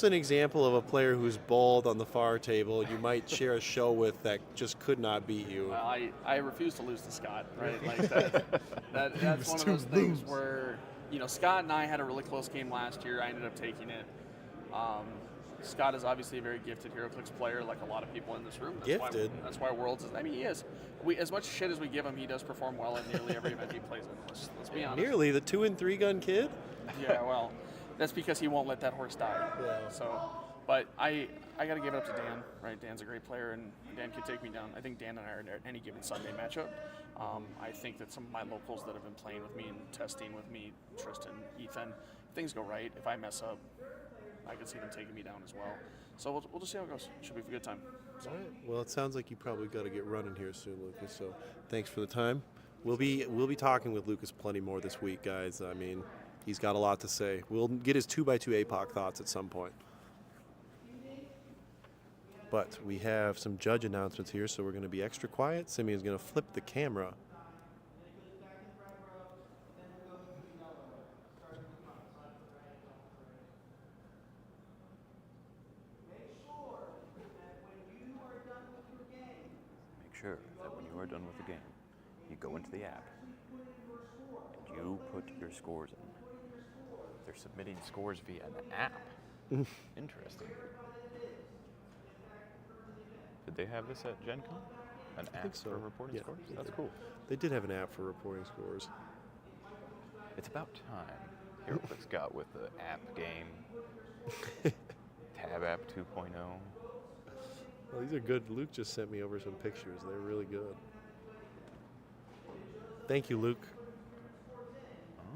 an example of a player who's bald on the far table you might share a show with that just could not beat you. Well, I refuse to lose to Scott, right? Like that's one of those things where, Scott and I had a really close game last year. I ended up taking it. Scott is obviously a very gifted Heroclix player, like a lot of people in this room. That's why Worlds is. I mean, he is. As much shit as we give him, he does perform well at nearly every event he plays in. Let's be honest. Nearly the 2 and 3 gun kid? Yeah, well, that's because he won't let that horse die. Yeah. So, but I got to give it up to Dan, right? Dan's a great player, and Dan can take me down. I think Dan and I are in any given Sunday matchup. I think that some of my locals that have been playing with me and testing with me, Tristan, Ethan, if things go right, if I mess up, I could see them taking me down as well. So we'll just see how it goes. Should be a good time. So. All right. Well, it sounds like you probably got to get running here soon, Lucas. So thanks for the time. We'll be talking with Lucas plenty more this week, guys. I mean, he's got a lot to say. We'll get his 2x2 APOC thoughts at some point. But we have some judge announcements here, so we're going to be extra quiet. Simeon's going to flip the camera. Make sure that when you are done with the game, you go into the app and you put your scores in. They're submitting scores via an app. Interesting. Did they have this at Gen Con? An app so. for reporting Yeah, scores? they That's did. cool. They did have an app for reporting scores. It's about time Heroclix got with the app game. Tab app 2.0. Well, these are good. Luke just sent me over some pictures. They're really good. Thank you, Luke. Oh,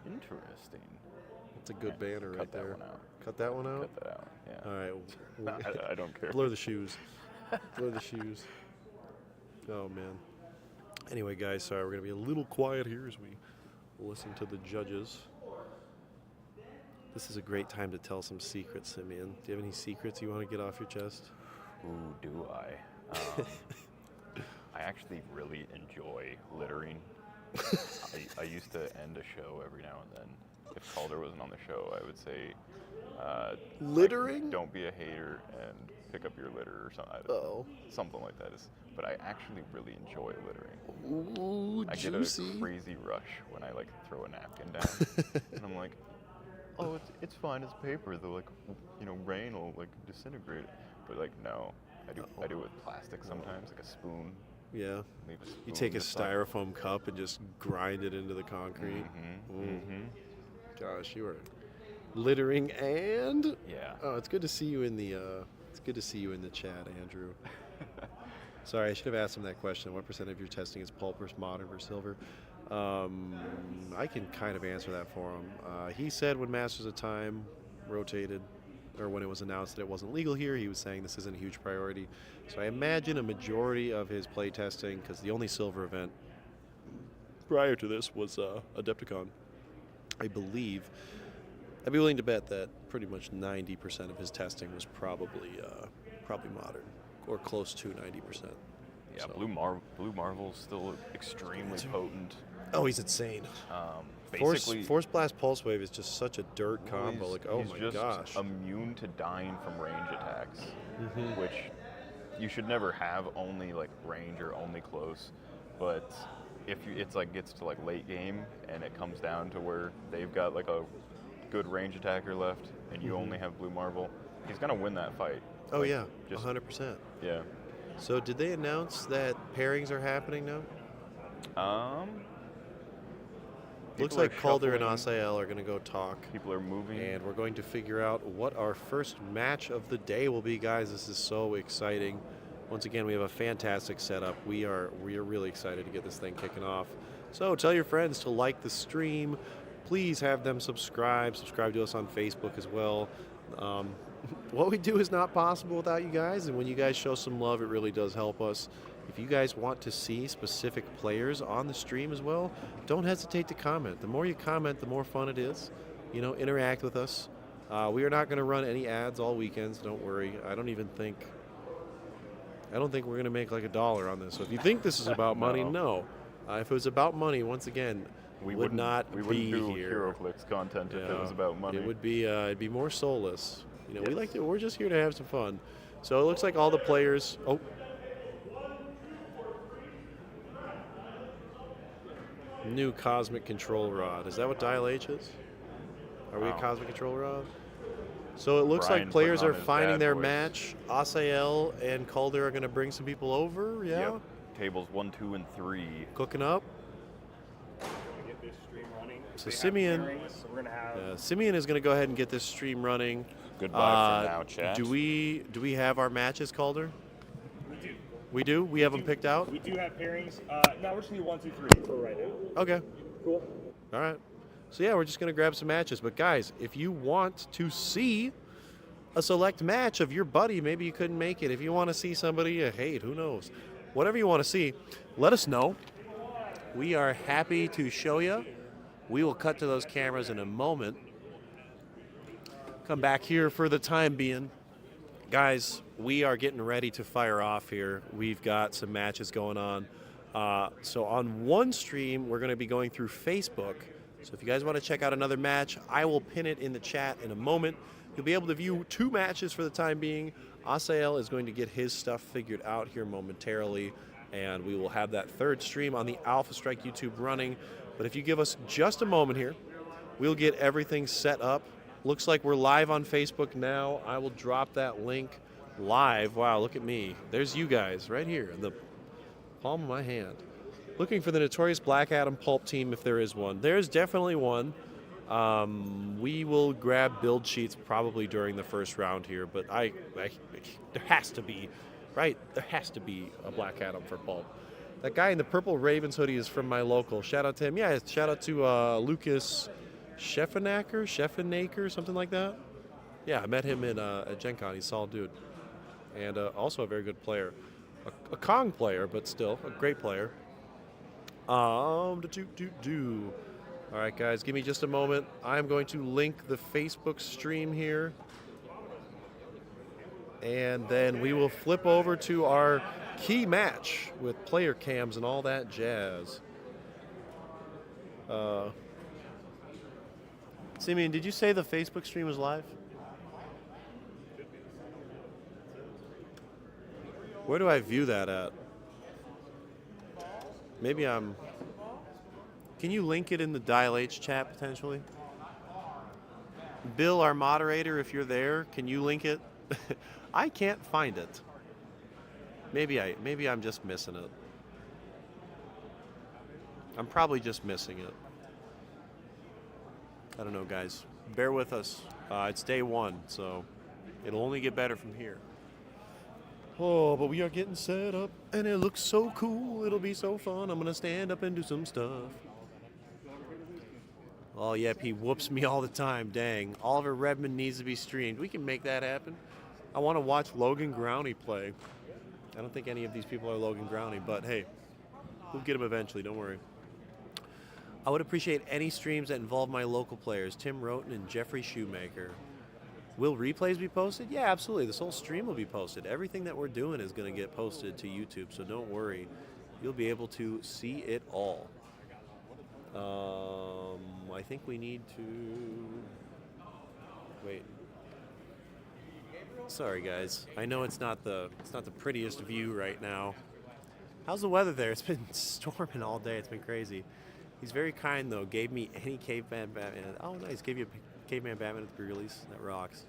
interesting. That's a good Yeah, banner cut right that there. one out. Cut that one out? Cut that out, yeah. All right. I don't care. Blur the shoes. Blur the shoes. Oh, man. Anyway, guys, sorry, we're going to be a little quiet here as we listen to the judges. This is a great time to tell some secrets, Simeon. Do you have any secrets you want to get off your chest? Ooh, do I? I actually really enjoy littering. I used to end a show every now and then. If Calder wasn't on the show, I would say, littering? Like, don't be a hater and pick up your litter or something. Uh-oh. Something like that. But I actually really enjoy littering. Ooh, I juicy. get a crazy rush when I throw a napkin down, and I'm like, oh, it's fine. It's paper. The rain will disintegrate it. But no, I do it with plastic sometimes, like a spoon. Yeah. Leave a spoon You take a beside- styrofoam cup and just grind it into the concrete. Gosh, you are littering and Yeah. Oh, it's good to see you in the chat, Andrew. Sorry, I should have asked him that question. What percent of your testing is pulp versus modern versus silver? I can kind of answer that for him. He said when Masters of Time rotated, or when it was announced that it wasn't legal here, he was saying this isn't a huge priority. So I imagine a majority of his play testing, because the only silver event prior to this was Adepticon, I believe. I'd be willing to bet that pretty much 90% of his testing was probably modern, or close to 90%. Yeah, So- Blue Marvel's still extremely potent. Oh, he's insane. Basically, Force Blast Pulse Wave is just such a dirt combo. he's My just gosh. immune to dying from range attacks, Mm-hmm. which you should never have only range or only close. But if it's gets to late game and it comes down to where they've got a good range attacker left and you only have Blue Marvel, he's gonna win that fight. Oh yeah, just 100%. yeah. So did they announce that pairings are happening now? Looks People are like Calder and shuffling. Asael are going to go talk, People are moving. and we're going to figure out what our first match of the day will be, guys. This is so exciting. Once again, we have a fantastic setup. We are really excited to get this thing kicking off. So tell your friends to like the stream. Please have them subscribe. Subscribe to us on Facebook as well. What we do is not possible without you guys, and when you guys show some love, it really does help us. If you guys want to see specific players on the stream as well, don't hesitate to comment. The more you comment, the more fun it is. You know, interact with us. We are not going to run any ads all weekends. Don't worry. I don't think we're going to make like $1 on this. So if you think this is about money, no. If it was about money, once again, we would not we be wouldn't do here. HeroClix content if it was about money. It would be it'd be more soulless. You know, we're just here to have some fun. So it looks like all the players. Oh. New Cosmic Control Rod. Is that what Dial H is? Are we a Cosmic Control Rod? So it looks Brian like players putting are on his finding bad their voice. match. Asael and Calder are going to bring some people over. Yeah. Yep. Tables 1, 2, and 3. Cooking up. Get this stream running. So Simeon, So we're gonna have Simeon is going to go ahead and get this stream running. Goodbye for now, chat. Do we have our matches, Calder? we do. We do. We have them picked out. We do have pairings. No, we're just gonna do 1, 2, 3 for right now. Okay. Cool. All right. So yeah, we're just gonna grab some matches. But guys, if you want to see a select match of your buddy, maybe you couldn't make it. If you want to see somebody you hate, who knows? Whatever you want to see, let us know. We are happy to show you. We will cut to those cameras in a moment. Come back here for the time being. Guys, we are getting ready to fire off here. We've got some matches going on. So on one stream, we're going to be going through Facebook. So if you guys want to check out another match, I will pin it in the chat in a moment. You'll be able to view 2 matches for the time being. Asael is going to get his stuff figured out here momentarily, and we will have that 3rd stream on the Alpha Strike YouTube running. But if you give us just a moment here, we'll get everything set up. Looks like we're live on Facebook now. I will drop that link live. Wow, look at me. There's you guys right here in the palm of my hand. Looking for the notorious Black Adam Pulp team if there is one. There's definitely one. We will grab build sheets probably during the first round here, but there has to be, right? There has to be a Black Adam for Pulp. That guy in the purple Ravens hoodie is from my local. Shout out to him. Yeah, shout out to Lucas Scheffenaker, something like that. Yeah, I met him at Gen Con. He's a solid dude. And also a very good player. A Kong player, but still a great player. All right, guys, give me just a moment. I'm going to link the Facebook stream here. And then we will flip over to our key match with player cams and all that jazz. Simeon, did you say the Facebook stream was live? Where do I view that at? Maybe I'm... Can you link it in the Dial H chat potentially? Bill, our moderator, if you're there, can you link it? I can't find it. Maybe I'm just missing it. I'm probably just missing it. I don't know, guys. Bear with us. It's day 1, so it'll only get better from here. Oh, but we are getting set up, and it looks so cool. It'll be so fun. I'm going to stand up and do some stuff. Oh, yep, he whoops me all the time. Dang. Oliver Redmond needs to be streamed. We can make that happen. I want to watch Logan Growney play. I don't think any of these people are Logan Growney, but hey, we'll get him eventually. Don't worry. I would appreciate any streams that involve my local players, Tim Roten and Jeffrey Shoemaker. Will replays be posted? Yeah, absolutely. This whole stream will be posted. Everything that we're doing is going to get posted to YouTube, so don't worry. You'll be able to see it all. I think we need to... Wait. Sorry, guys. I know it's not the prettiest view right now. How's the weather there? It's been storming all day. It's been crazy. He's very kind, though. Gave me any Caveman Batman. Oh, nice. Gave you a Caveman Batman at the pre-release. That rocks.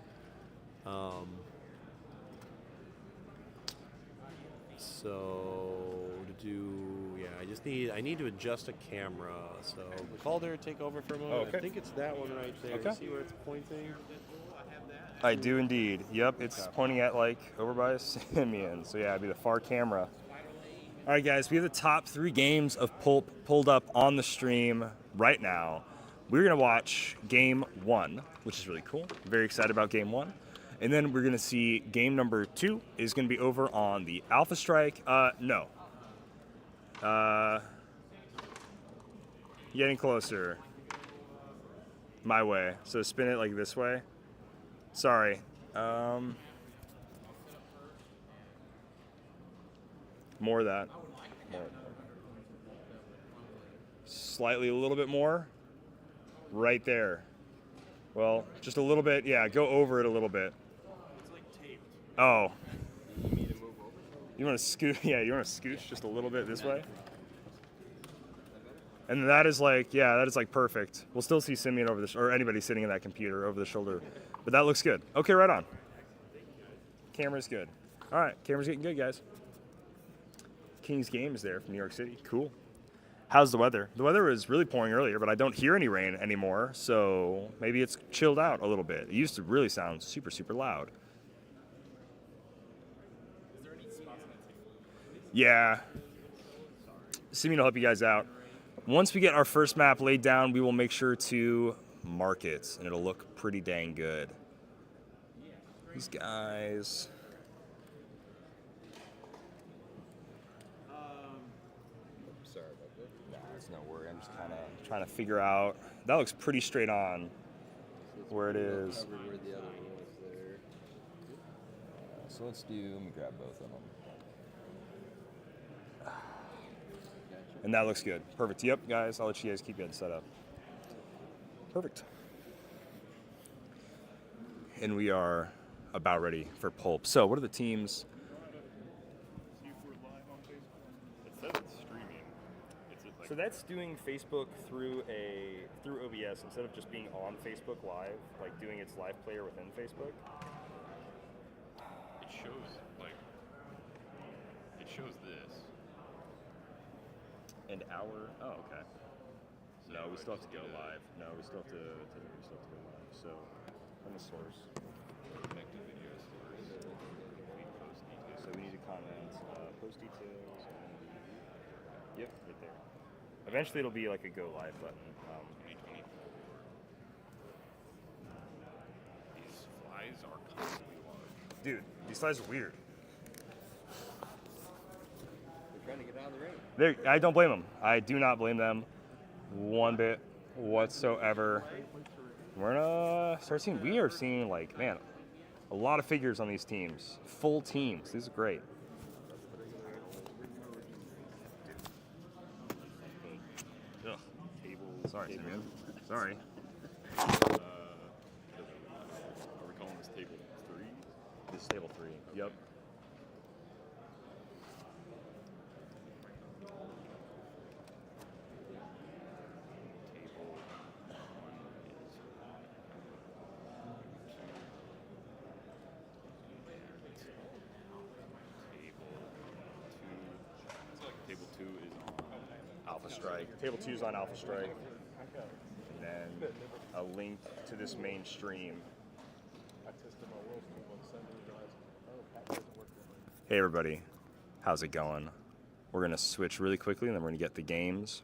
So to do, yeah, I need to adjust a camera. So Calder, take over for a moment. Okay. I think it's that one right there. Okay. See where it's pointing? I do indeed. Yep, it's pointing at like over by Simeon. So yeah, it'd be the far camera. All right, guys, we have the top 3 games of Pulp pulled up on the stream right now. We're gonna watch game 1, which is really cool. Very excited about game 1. And then we're gonna see game number 2 is gonna be over on the Alpha Strike. No, Getting closer. My way. So spin it like this way. Sorry. More of that. More. Slightly a little bit more. Right there. Well, just a little bit. Yeah, go over it a little bit. It's like taped. Oh. You need me to move over? You want to scoot? Yeah, you want to scooch just a little bit this way. And that is like, yeah, that is like perfect. We'll still see Simeon over the, or anybody sitting in that computer over the shoulder, but that looks good. Okay, right on. Camera's good. All right, camera's getting good, guys. King's Game is there from New York City. Cool. How's the weather? The weather was really pouring earlier, but I don't hear any rain anymore, so maybe it's chilled out a little bit. It used to really sound super, super loud. Is there any spots on the table? Yeah. Simeon will help you guys out. Once we get our first map laid down, we will make sure to mark it, and it'll look pretty dang good. These guys. Sorry about that. Nah, it's no worry. I'm just kind of trying to figure out. That looks pretty straight on where it is. Covered where the other one was there. So let me grab both of them. And that looks good. Perfect. Yep, guys, I'll let you guys keep getting set up. Perfect. And we are about ready for Pulp. So what are the teams? It says it's streaming. So that's doing Facebook through OBS instead of just being on Facebook Live, like doing its live player within Facebook. It shows this. And oh, okay. No, we still have to go live. No, we still have to go live. So on the source. Connected video source. Post details. So we need to comment post details. Yep, right there. Eventually it'll be like a go live button. 2024. These flies are comically large. Dude, these flies are weird. They're trying to get out of the rain. I don't blame them. I do not blame them one bit whatsoever. We're gonna start seeing. We are seeing like, man, a lot of figures on these teams. Full teams. This is great. Ugh. Sorry, Simeon. Sorry. Are we calling this table 3? This is table 3. Yep. Table 2 is on Alpha Strike. Table 2 is on Alpha Strike. And then a link to this main stream. Hey everybody, how's it going? We're gonna switch really quickly and then we're gonna get the games.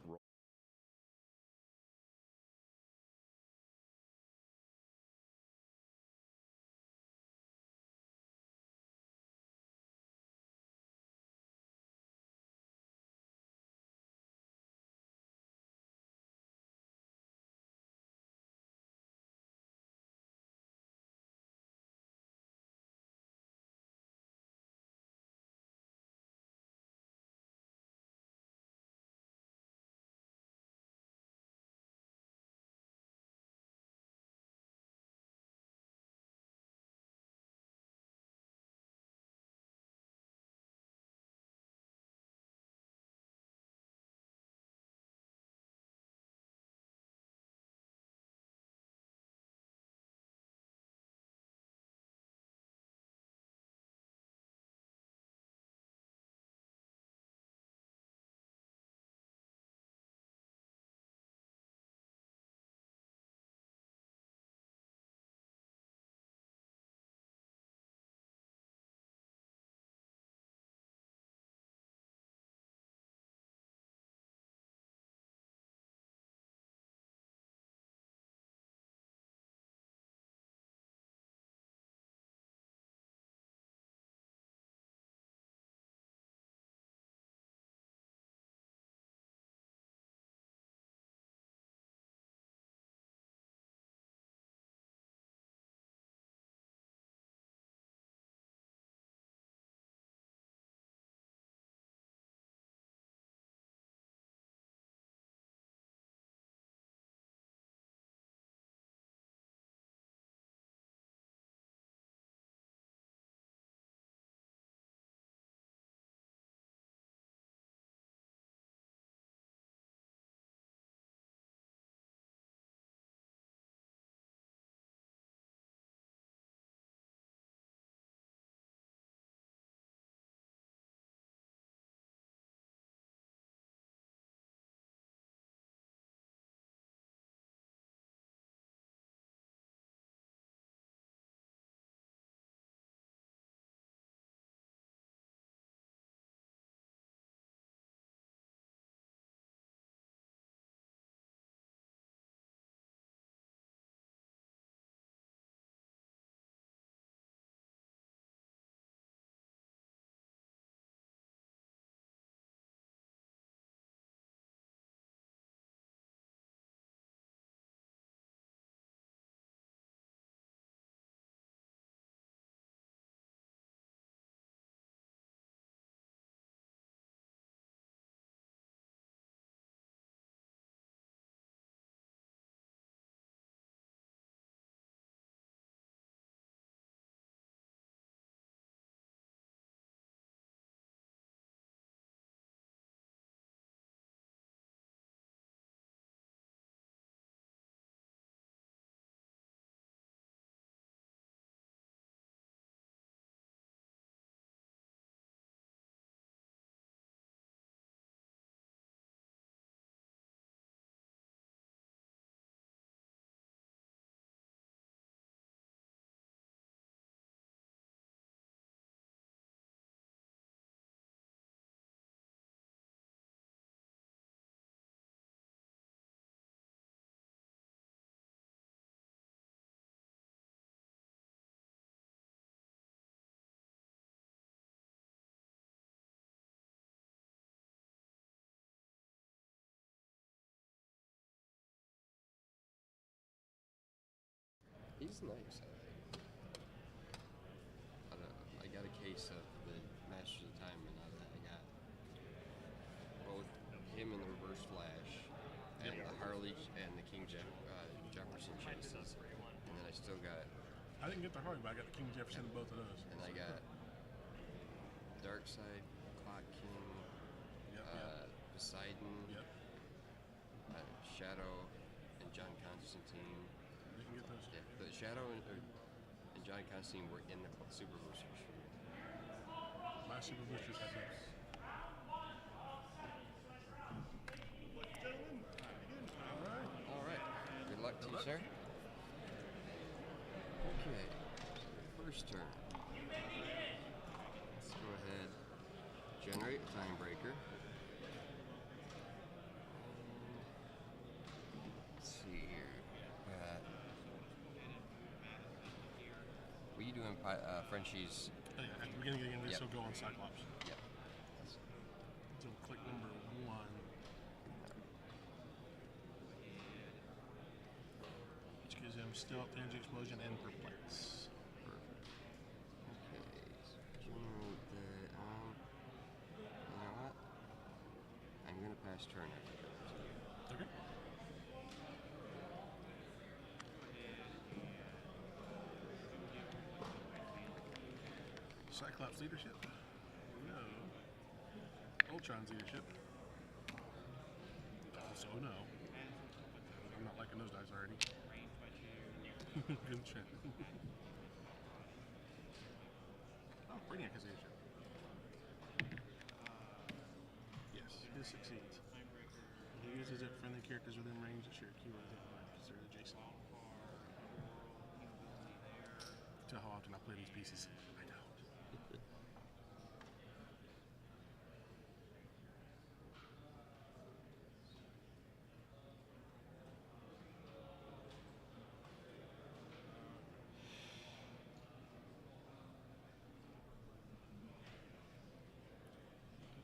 nice. I got a case of the Masters of Time, and I got both him and the Reverse Flash, and the Harley and the Jefferson chases, and then I still got. I didn't get the Harley, but I got the King Jefferson in both of those. And I got Darkseid, Clock King, Poseidon, Shadow, and John Constantine. You can get those. Yeah, the Shadow and John Constantine were in the Super Boosters. My Super Boosters have those. All right. Good luck to you, sir. Okay. First turn. Let's go ahead. Generate a time breaker. Let's see here. What are you doing, Frenchie's? At the beginning of the game, we still go on Cyclops. Yep. So click number 1. Which gives him stealth, energy explosion, and perplex. Perfect. Okay. So generate that. You know what? I'm gonna pass turn after that. Okay. Cyclops leadership. No. Ultron's leadership. Also no. I'm not liking those dice already. Good check. Oh, Brainiac has leadership. Yes, this succeeds. He uses it for friendly characters within range that share keywords that are considered adjacent. Tell how often I play these pieces. I don't.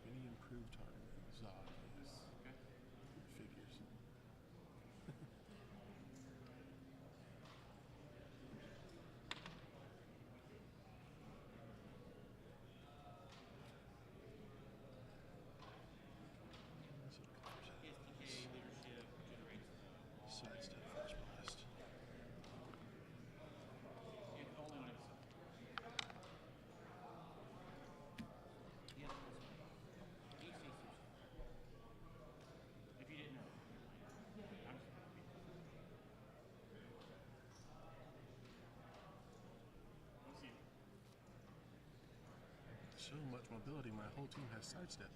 Any improved target? Zod. Yes. Figures. Sidestep first blast. So much mobility, my whole team has sidestep.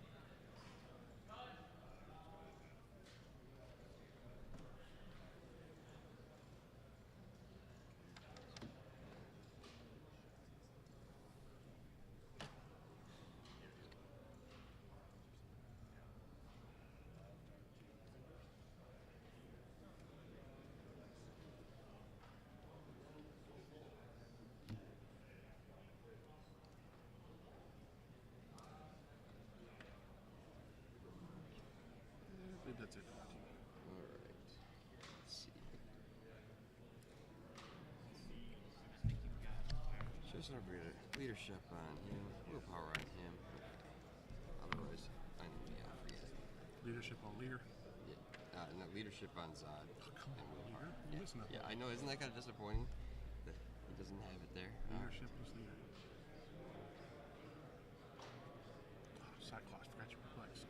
I believe that's it for my team. All right. Let's see. Just a leadership on him. Willpower on him. Otherwise, I know I'll forget. Leadership on leader. Yeah. No, leadership on Zod. Oh, come and on, willpower. leader. You missing that Yeah, one. I know. Isn't that kind of disappointing that he doesn't have it there? Leadership is leader. Cyclops, forgot your perplex.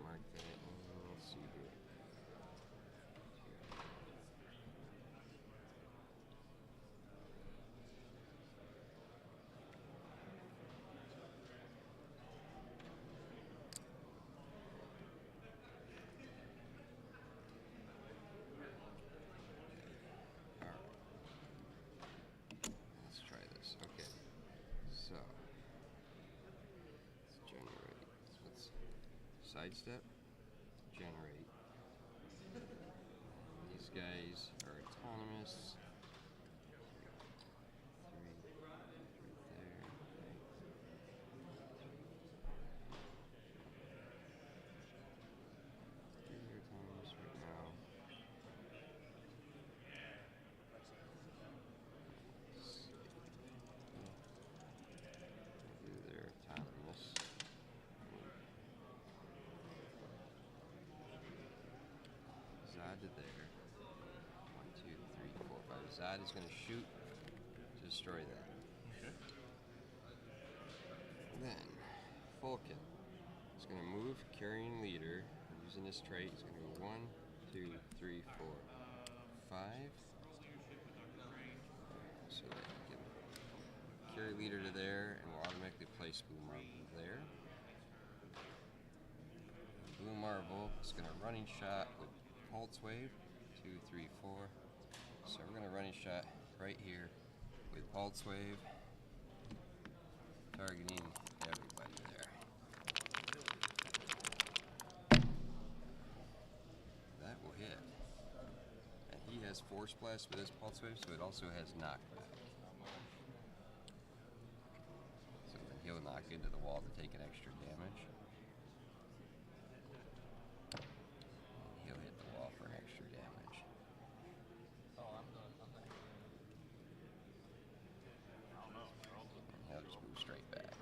Mark that. Let's see here. All right. Let's try this. Okay. So let's generate. Let's sidestep. Generate. These guys are autonomous. Zod to there. 1, 2, 3, 4, 5. Zod is going to shoot to destroy that. Okay. Then, Falcon is going to move, carrying leader. Using this trait, he's going to go 1, 2, 3, 4, 5. So that he can carry leader to there, and we'll automatically place Blue Marble there. Blue Marble is going to running shot with Pulse Wave. 2, 3, 4. So we're going to running shot right here with Pulse Wave, targeting everybody there. That will hit. And he has Force Blast with his Pulse Wave, so it also has knockback. So then he'll knock into the wall to take an extra damage. And he'll hit the wall for an extra damage. And he'll just move straight back.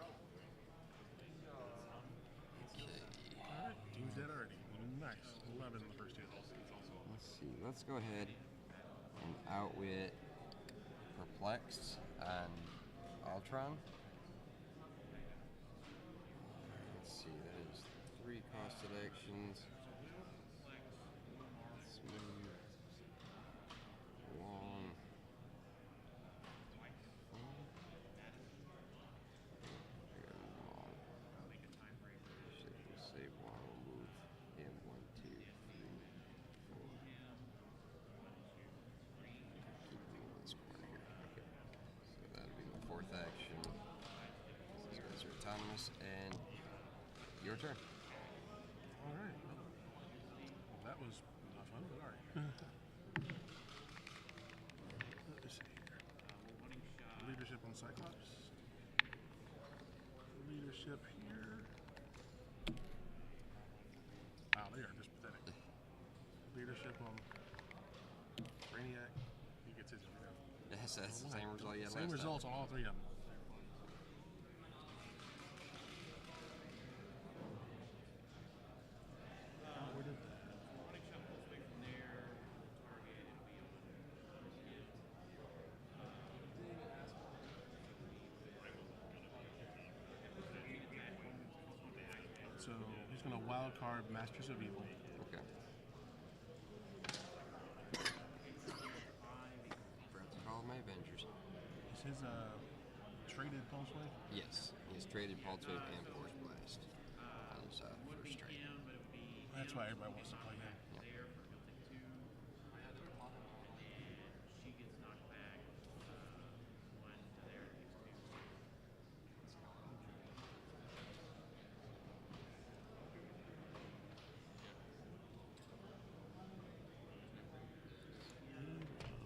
Okay. Alright, team's dead already. Nice. 11 in the first hit. Let's see. Let's go ahead and outwit Perplexed on Ultron. Let's see. That is 3 costed actions. Let's move 1. Save 1. We'll move him 1, 2, 3, 4. Keep him in this corner here. Okay. So that'll be my 4th action. These guys are autonomous, and your turn. Alright. Well, that was not fun, but alright. Let's see here. Leadership on Cyclops. Leadership here. Wow, they are just pathetic. Leadership on Brainiac. He gets his every round. Yes, that's the same result you had Same last results on all 3 of them. Where did that? So he's going to wild card Masters of Evil. Okay. Forgot to call my Avengers. Is his traded Pulse Wave? Yes, he has traded Pulse Wave and Force Blast on his first trade. That's why everybody wants to play him.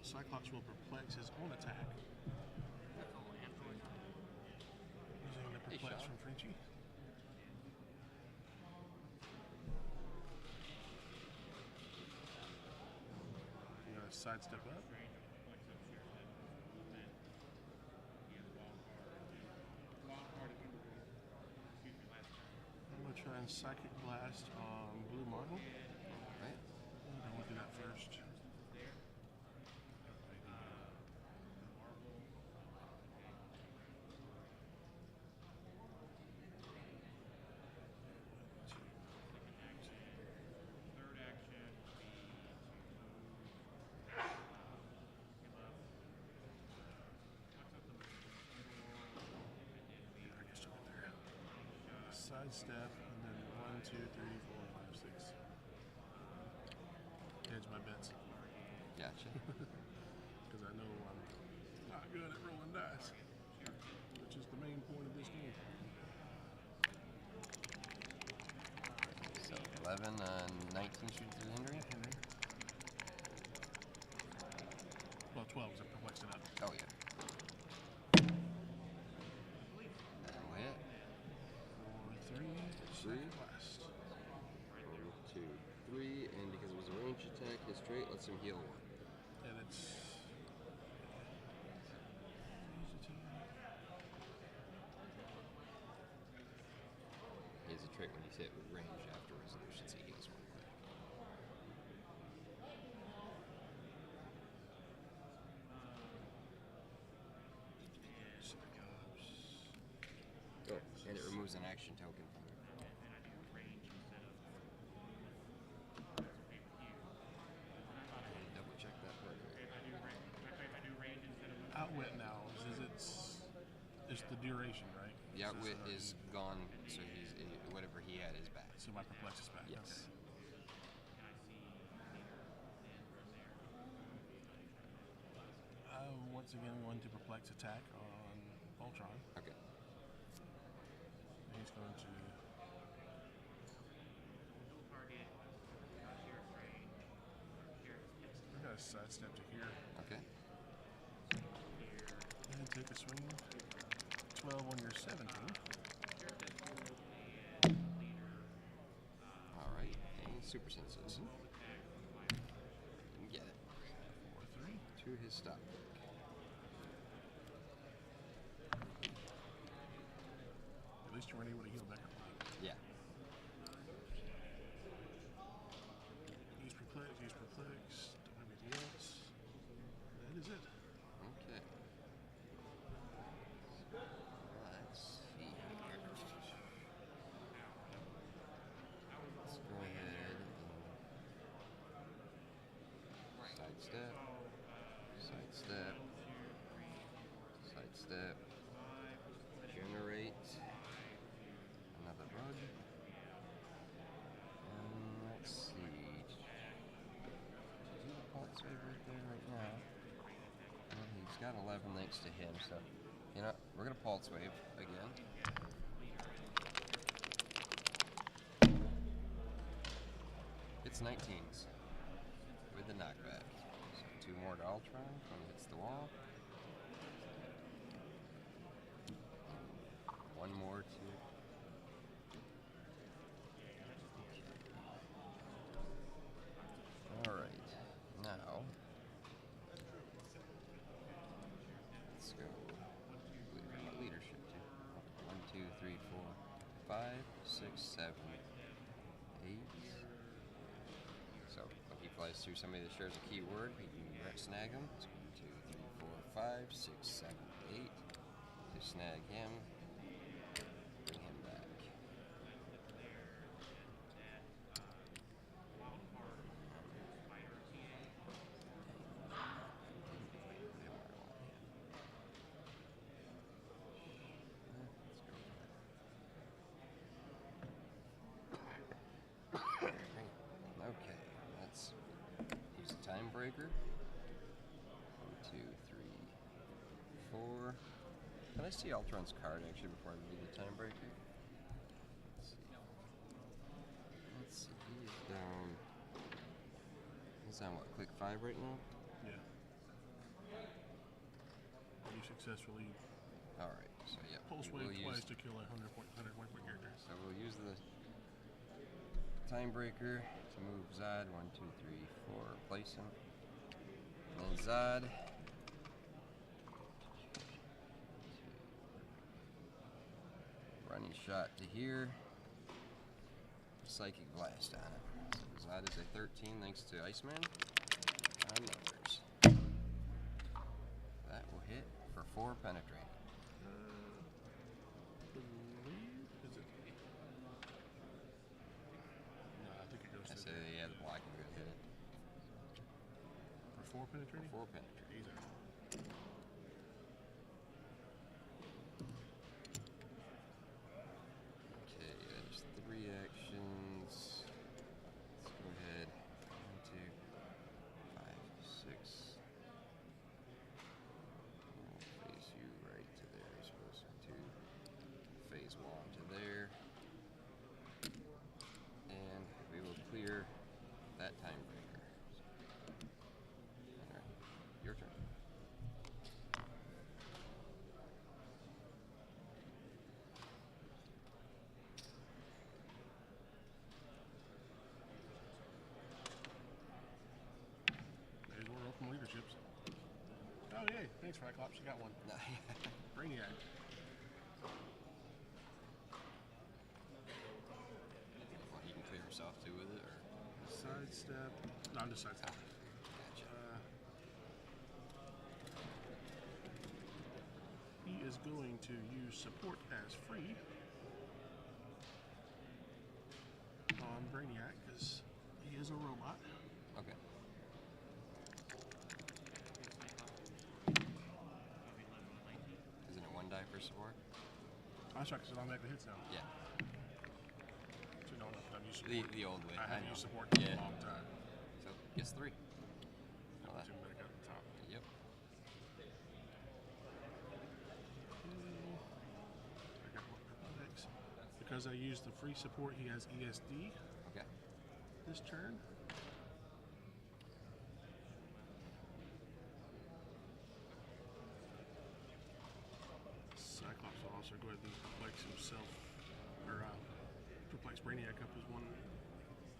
Cyclops will perplex his own attack. Using the perplex from Frenchie. You gotta sidestep up. I'm gonna try and Psychic Blast on Blue Marble. Right. I want to do that first. Sidestep, and then 1, 2, 3, 4, 5, 6. Hedge my bets. Gotcha. Because I know I'm not good at rolling dice, which is the main point of this game. So 11 on 19 shoots to Henry. Well, 12 is a perplex it up. Oh yeah. That'll hit. 4, 3, 3. blast. 1, 2, 3, and because it was a range attack, his trait lets him heal 1. And it's. He has a trait when he's hit with range after resolution, so he heals 1 back. Oh, and it removes an action token from it. Double check that part. Outwit now it's the duration, right? The outwit is gone, so whatever he had is back. So my perplex is back. Yes. Okay. Once again, going to perplex attack on Voltron. Okay. He's going to. We're going to sidestep to here. Okay. And take a swing. 12 on your 17. All right. And super senses. Didn't get it. 4-3. To his stop. At least you weren't able to heal back up. Yeah. Use perplex. Don't have anything else. That is it. Okay. Let's see. Let's go ahead and sidestep. Generate another rug. And let's see. Do the pulse wave right there right now. Well, he's got 11 thanks to him, so you know we're gonna pulse wave again. It's 19s with the knockback. So 2 more to Ultron when it hits the wall. 1 more to. All right, now let's go leadership too. 1, 2, 3, 4, 5, 6, 7, 8. So when he flies through somebody that shares a keyword, he can snag him. So 1, 2, 3, 4, 5, 6, 7, 8. To snag him, bring him back. Okay, let's use a time breaker. 1, 2, 3, 4. Can I see Ultron's card actually before I do the time breaker? Let's see. He is down. He's on what? Click 5 right now? Yeah. You successfully Alright, so yeah. pulse we'll wave twice use, to kill a 100 point per character. so we'll use the time breaker to move Zod. 1, 2, 3, 4. Replace him. And then Zod. Running shot to here. Psychic blast on it. So Zod is a 13 thanks to Iceman. On numbers. That will hit for 4 penetrating. Is it? No, I think it goes I to say yeah, the blocking would hit it. for 4 penetrating? 4 penetrating. Easy. Okay, there's 3 actions. Let's go ahead. 1, 2, 5, 6. We'll face you right to there, I suppose. 2. Phase wall to there. And we will clear that time breaker. Alright, your turn. There's more open leaderships. Oh, yay. Thanks, Ryclops. You got one. Brainiac. Well, you can clear yourself too with it, or? Sidestep. No, I'm just sidestep. Gotcha. He is going to use support as free on Brainiac because he is a robot. Okay. Isn't it 1 die for support? That's right, because it automatically hits now. Yeah. So no, I've used support. The old way. I haven't know. used support in Yeah. a long time. So gets 3. Two better cut at the top. Yep. I got one Heroclix. Because I used the free support, he has ESD Okay. this turn. Cyclops will also go ahead and perplex himself, or perplex Brainiac up as one.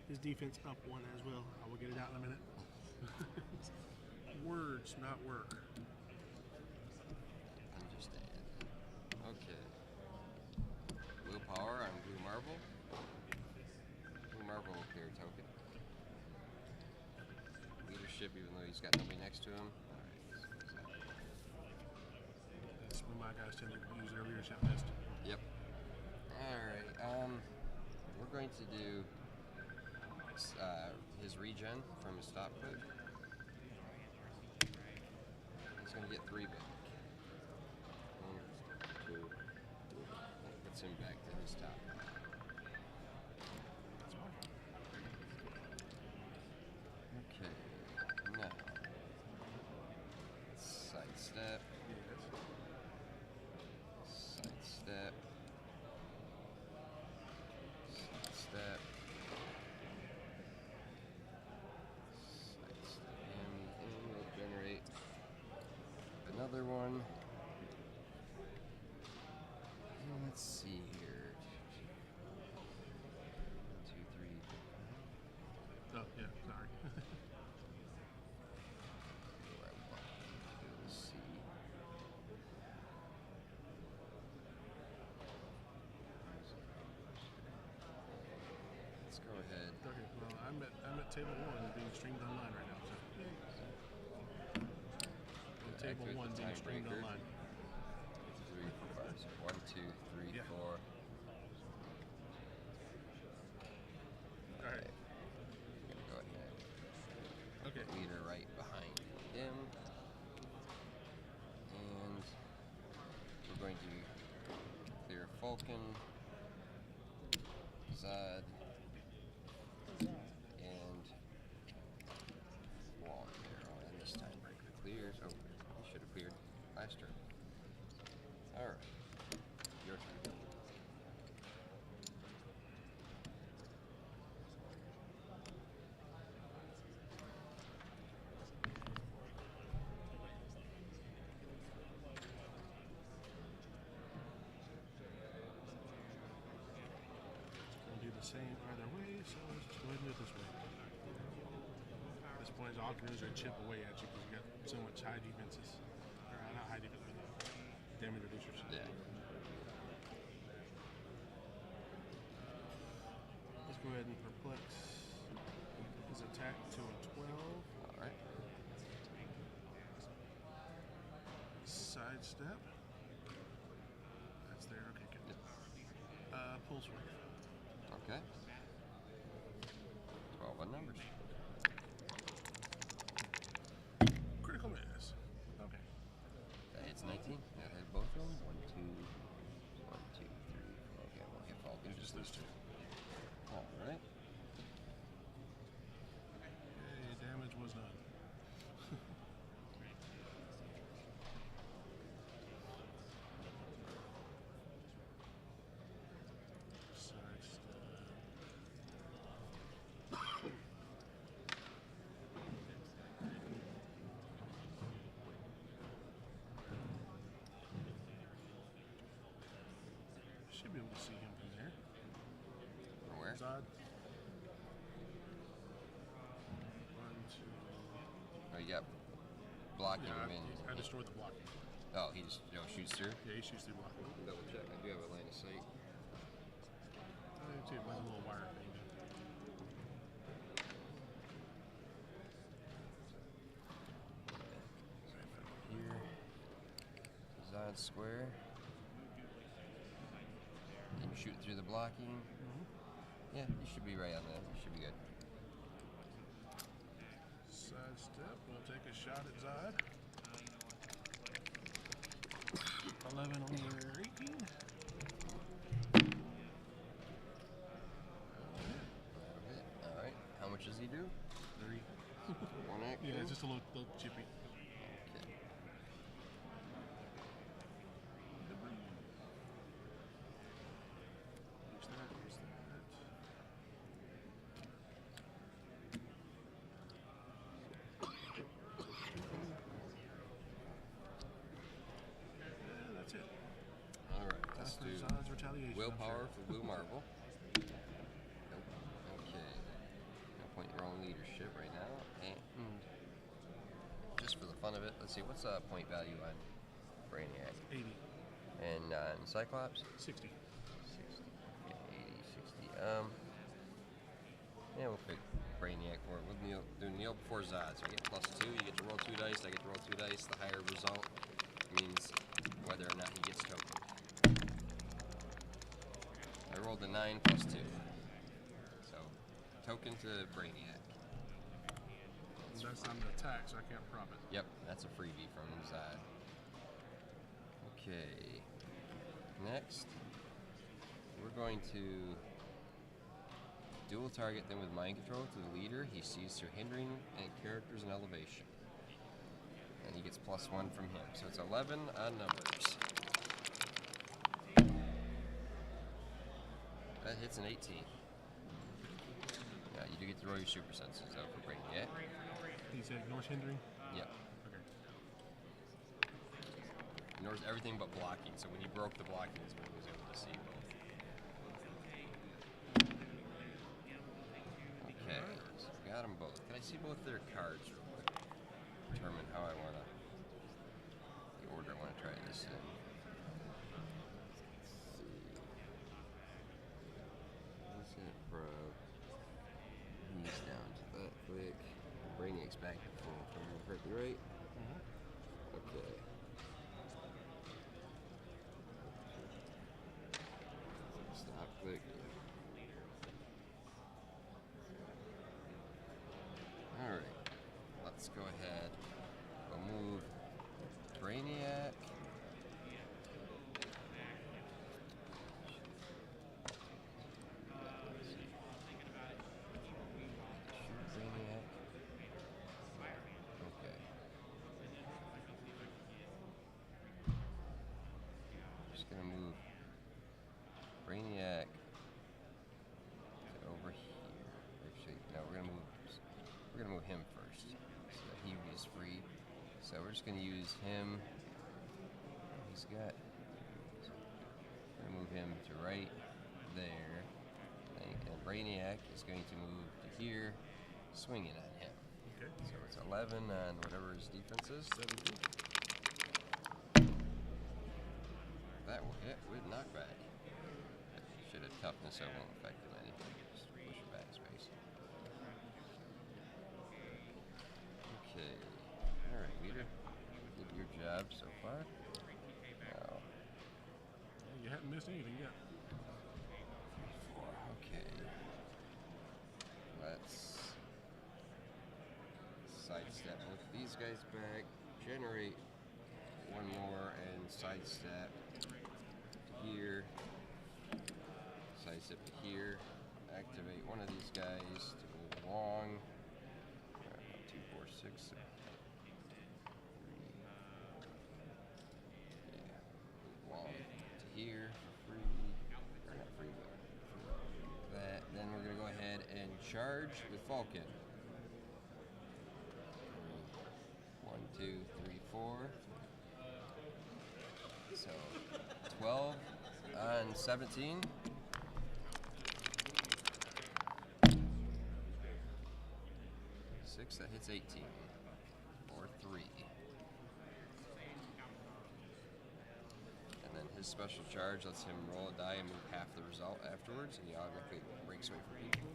His defense up 1 as well. I will get it out in a minute. Words, not work. Understand. Okay. Willpower on Blue Marvel. Blue Marvel will clear a token. Leadership, even though he's got nobody next to him. Alright. That's when my guys tend to use their leadership list. Yep. Alright. We're going to do his regen from his stop click. He's going to get 3 back. 1, 2. That puts him back to his top. Okay. Now. Sidestep. Sidestep. Sidestep. And we'll generate another one. And let's see here. 1, 2, 3. Oh, yeah, sorry. Let's see. Let's go ahead. Okay, well, I'm at table 1 being streamed online right now. So. Table Activate 1 the being streamed tiebreaker. online. 3, 4, 5. So 1, 2, 3, Yeah. 4. All right. Go ahead. Okay. Leader right behind him. And we're going to clear Falcon, Zod, and Wall Arrow. And this time breaker clears. Oh, he should have cleared last turn. Alright. Your turn. Gonna do the same either way, so let's just go ahead and do it this way. At this point, all can do is chip away at you because you got so much high defenses. Or not high defense, but damage reducers. Yeah. Let's go ahead and perplex his attack to a 12. Alright. Sidestep. That's there. Okay, good. Pulse wave. Okay. 12 on numbers. Critical miss. Okay. That hits 19. That hit both of them. 1, 2, 1, 2, 3, 4. Okay, we'll hit Falcon. Just those two. Alright. Okay, damage was done. Should be able to see him from there. Where? Zod. 1, 2. Oh, you got blocking Yeah, him in. I destroyed the block. Oh, he just shoots through? Yeah, he shoots through block. Double check. I do have a line of sight. I do too, but a little wire thing. Here. Zod. odd square. And shoot through the blocking. Yeah, you should be right on that. You should be good. Side step. We'll take a shot at Zod. 11 on your 18. All right. How much does he do? 3. 1 action. Yeah, just a little chippy. Okay. Use that, use that. Yeah, that's it. All right. Let's Time do for Zod's retaliation. willpower for blue marble. Nope. Okay. Gonna point your own leadership right now, and just for the fun of it, let's see what's the point value on Brainiac 80. and Cyclops. 60. 60. Okay, 80, 60. Yeah, we'll pick Brainiac for it. We'll do Neil before Zod. So I get +2. You get to roll 2 dice. I get to roll 2 dice. The higher result means whether or not he gets tokened. I rolled a 9 +2. So token to Brainiac. That's on the attack, so I can't prop it. Yep, that's a freebie from Zod. Okay. Next, we're going to dual target them with mind control to the leader. He sees through hindering and characters and elevation. And he gets +1 from him. So it's 11 on numbers. That hits an 18. Yeah, you do get to roll your super senses though for Brainiac. He said ignores hindering? Yep. Okay. Ignores everything but blocking, so when you broke the blocking is when he was able to see both. Okay, so got them both. Can I see both their cards real quick? Determine how I want to, the order I want to try this in. Let's see. Let's hit Pro. He's down to that quick. Brainiac's back to full. If I remember correctly, right? Okay. Stop click. Alright. Let's go ahead. We'll move Brainiac. Brainiac. Okay. Just gonna move Brainiac to over here. Actually, no, we're gonna move him first, so that he is free. So we're just gonna use him. He's got. We're gonna move him to right there, and Brainiac is going to move to here, swinging on him. Okay. So it's 11 on whatever his defense is. 17. That will hit with knockback. Should have toughness, so it won't affect him any. Just push it back space. Okay. Alright, leader. Did your job so far. Now. You haven't missed anything yet. Okay. Let's sidestep both these guys back. Generate one more and sidestep to here. Sidestep to here. Activate one of these guys to move along. 2, 4, 6. 3. Yeah. Move along to here for free. Or not free, but that. Then we're going to go ahead and charge with Falcon. 1, 2, 3, 4. So 12 on 17. 6, that hits 18. Or 3. And then his special charge lets him roll a die and move half the result afterwards, and he automatically breaks away from people.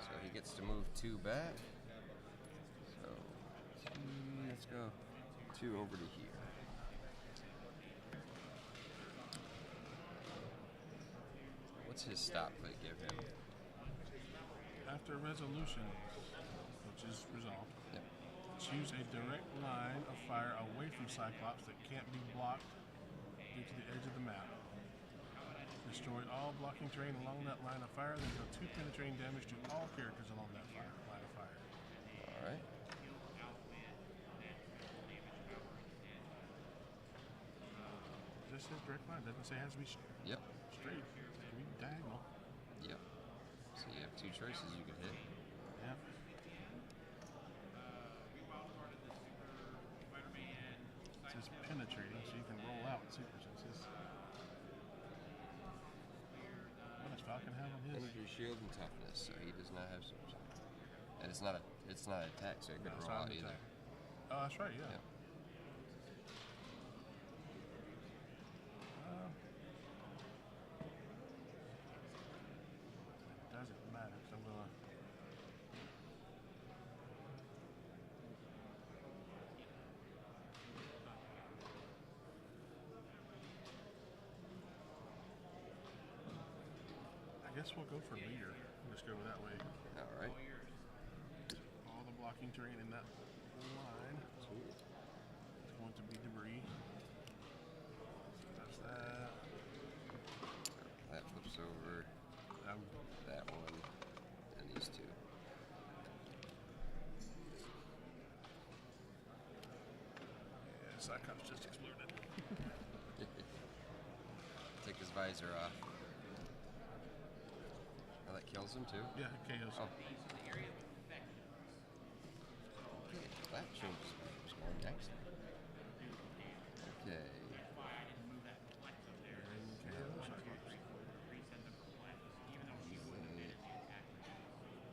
So he gets to move 2 back. So 2, let's go 2 over to here. What's his stop click give him? After resolution, which is resolved, choose a direct line of fire away from Cyclops that can't be blocked due to the edge of the map. Destroy all blocking terrain along that line of fire, then deal 2 penetrating damage to all characters along that line of fire. All right. Just says direct line. Doesn't say it has to be Yep. straight. It can be diagonal. Yep. So you have 2 choices you can hit. Yep. It says penetrating, so you can roll out super senses. What does Falcon have on his? Energy, shield, and toughness. So he does not have super senses. And it's not an attack, so it couldn't it's roll not out an either. attack. Oh, that's right. Yeah. Yep. Doesn't matter, so I'm gonna. I guess we'll go for leader. We'll just go that way. All right. All the blocking terrain in that line is going to be debris. That's that. That flips over. That one. And these 2. Yeah, Cyclops just exploded. Take his visor off. Oh, that kills him too? Yeah, it KOs. Oh. Okay, that changes who's going next. Okay.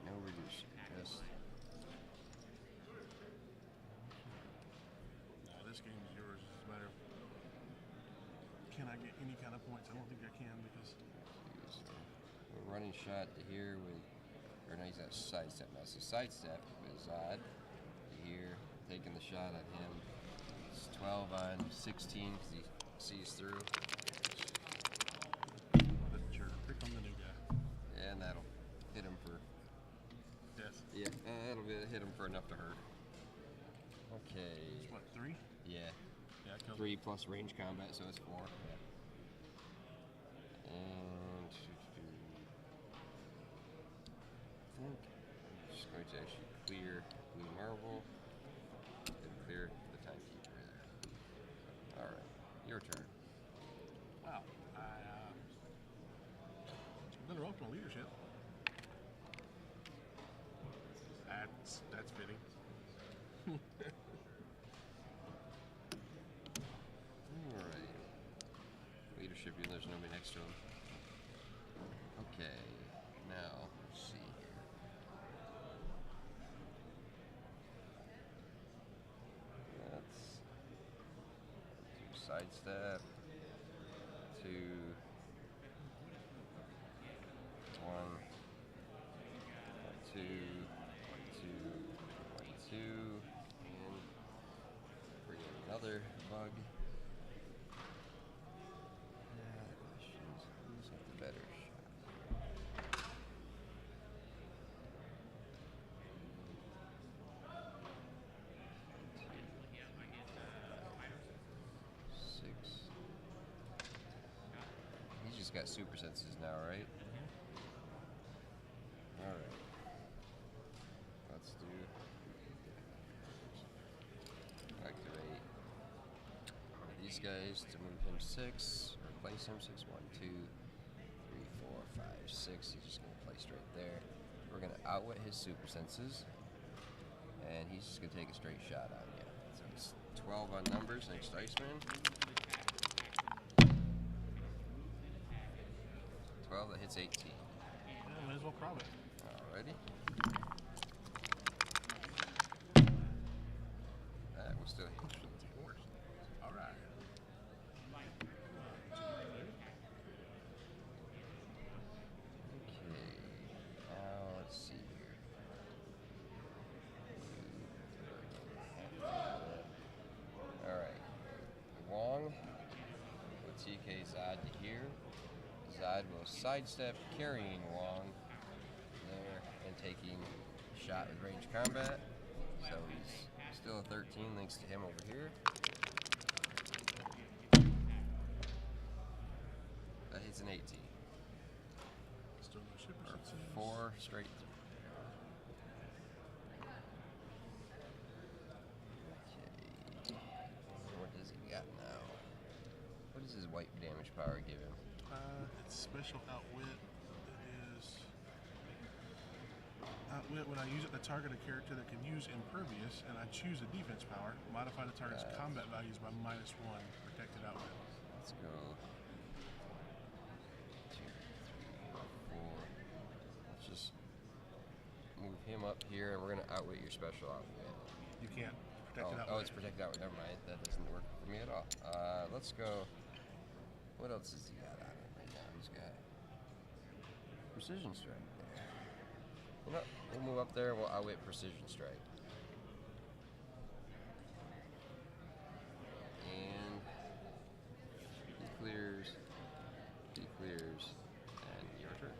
No reduce. Just. No, this game is yours. It's a matter of can I get any kind of points? I don't think I can because We're running shot to here with, or no, he's got sidestep now. So sidestep is odd to here, taking the shot at him. It's 12 on 16 because he sees through. what a jerk. Pick on the new guy. And that'll hit him for Death. Yeah, that'll hit him for enough to hurt. Okay. It's what, 3? Yeah. Yeah, I killed 3 plus range combat, so it's 4. And I think I'm just going to actually clear Blue Marvel and clear the Timekeeper there. Alright, your turn. Wow. I'm going to roll up my leadership. That's fitting. Alright. Leadership, even there's nobody next to him. Okay, now, let's see here. That's 2 sidestep, 2, 1, 2, 2, 2, and bring in another bug. Questions. Who's got the better shot? 6. He's just got super senses now, right? Alright. Let's do activate one of these guys to move him 6, replace him 6, 1, 2, 3, 4, 5, 6. He's just gonna place right there. We're gonna outwit his super senses, and he's just gonna take a straight shot on you. So it's 12 on numbers, next Iceman. 12, that hits 18. Yeah, might as well prob it. Alrighty. That will still hit. All right. Okay. Now let's see here. Alright. Wong with TK's odd to here. Zod will sidestep, carrying Wong there, and taking a shot with range combat. So he's still a 13 thanks to him over here. That hits an 18. Still no ship Or resistance. 4 straight. Okay. What does he got now? What does his white damage power give him? It's special outwit. It is outwit. When I use it to target a character that can use impervious, and I choose a defense power, modify the target's combat values by -1. Protected outwit. Let's go. 2, 3, 4. Let's just move him up here, and we're gonna outwit your special outwit. You can't. Protected outwit. Oh, it's protected outwit. Never mind. That doesn't work for me at all. Let's go. What else has he got on him right now? He's got precision strike there. You know, we'll move up there and we'll outwit precision strike. And he clears, and your turn.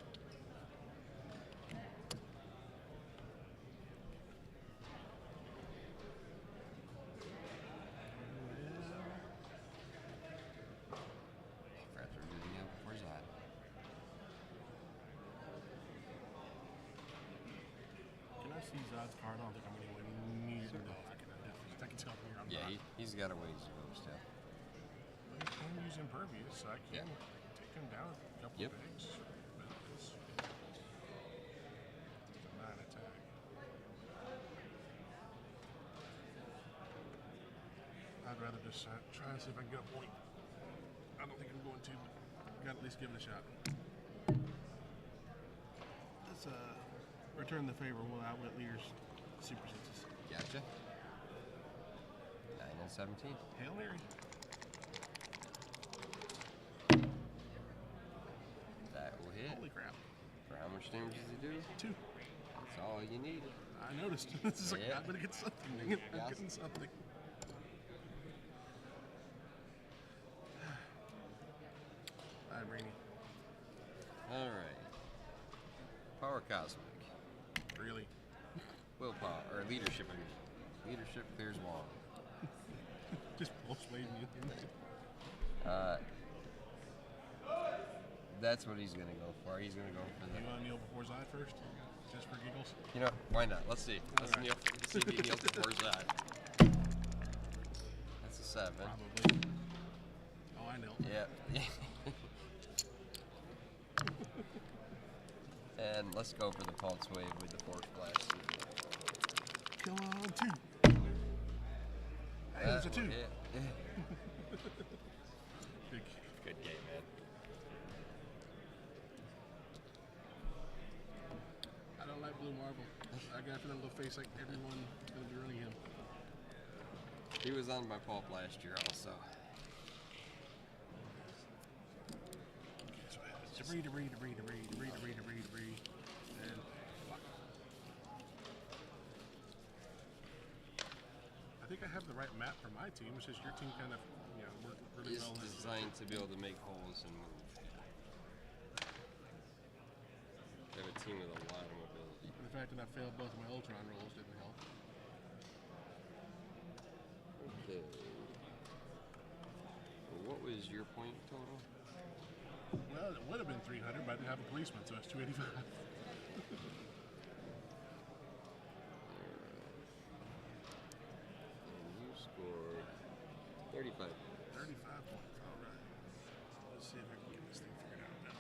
Forgot to review the deal before Zod. Can I see Zod's card? I don't think I'm anywhere near the I can tell from here. I'm Yeah, not. he's got a ways to go still. He can use impervious, so I can take him down a couple Yep. of pegs. But it's a 9 attack. I'd rather just try and see if I can get a point. I don't think I'm going to, but got to at least give it a shot. Let's return the favor. We'll outwit Lear's super senses. Gotcha. 9 and 17. Hail Mary. That will hit. Holy crap. For how much damage does he do? 2. That's all you need. I noticed. This is like, Yeah. I'm going to get something. Dang it. I'm Yes. getting something. Bye, Brainy. All right. Power Cosmic. Really? Willpower, or leadership, I mean. Leadership clears Wong. Just persuade me. That's what he's gonna go for. He's gonna go for You the. want to kneel before Zod first? Just for giggles? You know, why not? Let's see. Let's All right. kneel. See if he kneels before Zod. That's a 7. Probably. Oh, I know. Yeah. And let's go for the pulse wave with the force blast. Come on, 2. Hey, That it's a 2. will hit. Big. Good game, man. I don't like Blue Marble. I got a little face like everyone going to be running him. He was on my pulp last year also. So read, and I think I have the right map for my team. It's just your team kind of, worked really It's well. designed to be able to make holes and move. I have a team with a lot of mobility. And the fact that I failed both of my Ultron rolls didn't help. Okay. What was your point total? Well, it would have been 300, but I didn't have a policeman, so it's 285. And you scored 35. 35 points, all right. Let's see if I can get this thing figured out now.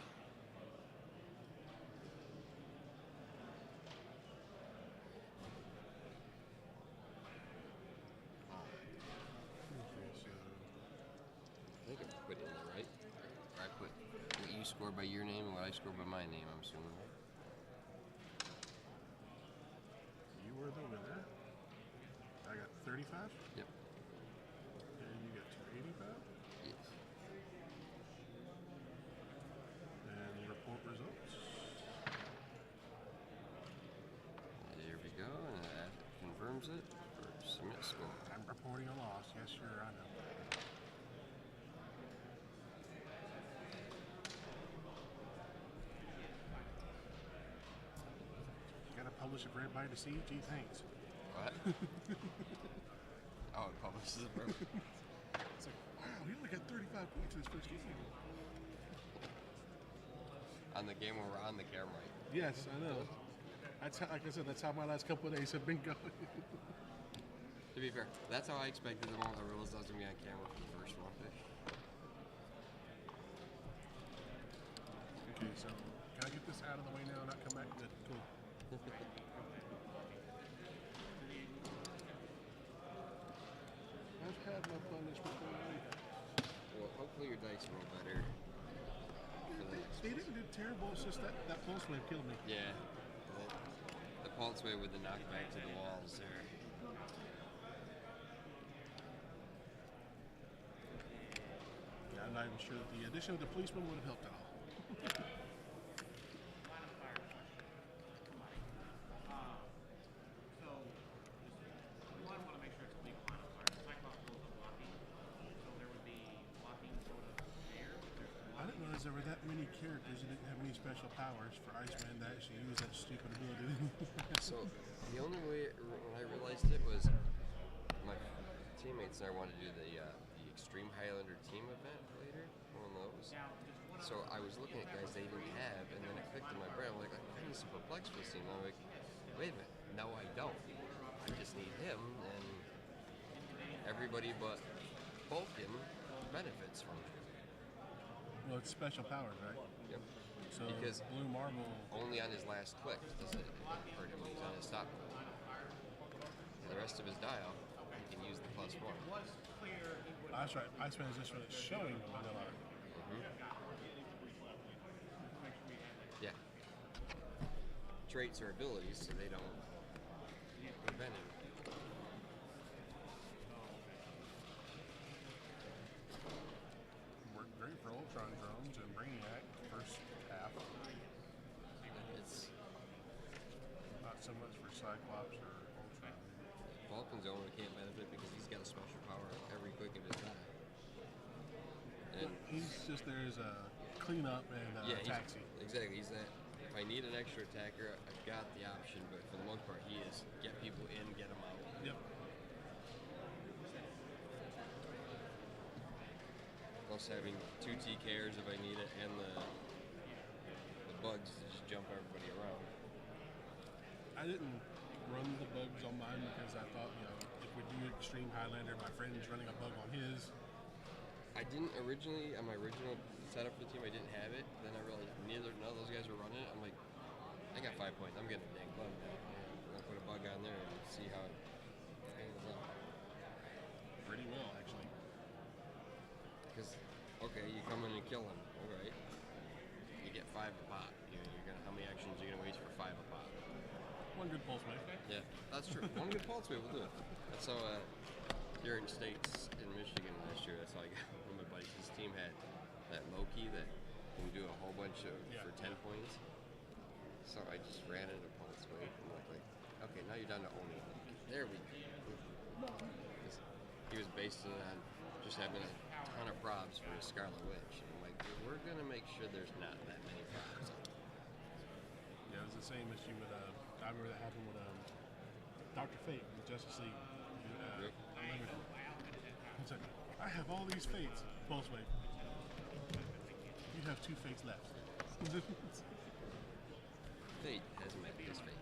Okay, so I think I put it in there, right? Or I put what you scored by your name and what I scored by my name, I'm assuming, right? you were the winner. I got 35, Yep. and you got 285. Yes. And report results. There we go, and that confirms it for submit score. I'm reporting a loss. Yes, sure, I know. publish it for everybody to see? Gee, thanks. What? Oh, it publishes it for It's like, wow, he only got 35 points in his first game. on the game when we're on the camera. Yes, I know. That's how, like I said, that's how my last couple of days have been going. To be fair, that's how I expected them all. I realized I was going to be on camera for the first one. Okay, so can I get this out of the way now and not come back? Good, cool. I've had my punishment already. Well, hopefully your dice roll better. They didn't do terrible. It's just that pulse wave killed me. Yeah. The pulse wave with the knockback to the walls there. Yeah, I'm not even sure that the addition of the policeman would have helped at all. I didn't realize there were that many characters that didn't have any special powers for Iceman to actually use that stupid ability. So the only way when I realized it was my teammates and I wanted to do the Extreme Highlander team event later, one of those. So I was looking at guys they didn't have, and then it clicked in my brain. I'm like, I need some perplex for this team. I'm like, wait a minute, no, I don't. I just need him, and everybody but Vulcan benefits from it. Well, it's special powers, right? Yep. So because Blue Marble only on his last click does it hurt him when he's on his stop click. The rest of his dial, he can use the +1. Oh, that's right. Iceman is just when it's showing the vanilla. Yeah. Traits or abilities, so they don't prevent him. Worked great for Ultron drones and Brainiac first half. It's Not so much for Cyclops or Ultron. Vulcan's the only one who can't benefit because he's got a special power every click of his die. And He's just there as a cleanup and a taxi. Exactly. He's that. If I need an extra attacker, I've got the option, but for the most part, he is get people in, get them out. Yep. Plus having 2 TKers if I need it, and the bugs to just jump everybody around. I didn't run the bugs on mine because I thought, if we do Extreme Highlander, my friend's running a bug on his. I didn't originally, on my original setup for the team, I didn't have it. Then I realized none of those guys were running it. I'm like, I got 5 points. I'm getting a dang bug now. I'm gonna put a bug on there and see how it hangs out. Pretty well, actually. Because, okay, you come in and kill him. All right. You get 5 a pop. You're gonna, how many actions are you gonna waste for 5 a pop? One good pulse wave. Yeah, that's true. One good pulse wave will do it. That's how here in States in Michigan last year, that's how I got one of my buddies. His team had that Loki that can do a whole bunch of for 10 points. So I just ran it a pulse wave and like, okay, now you're down to only. There we go. He was based it on just having a ton of probs for his Scarlet Witch. And I'm like, we're gonna make sure there's not that many probs. Yeah, it was the same issue with, I remember that happened with Dr. Fate in Justice League. Unlimited. It's like, I have all these fates. Pulse wave. You have 2 fates left. Fate has met his fate.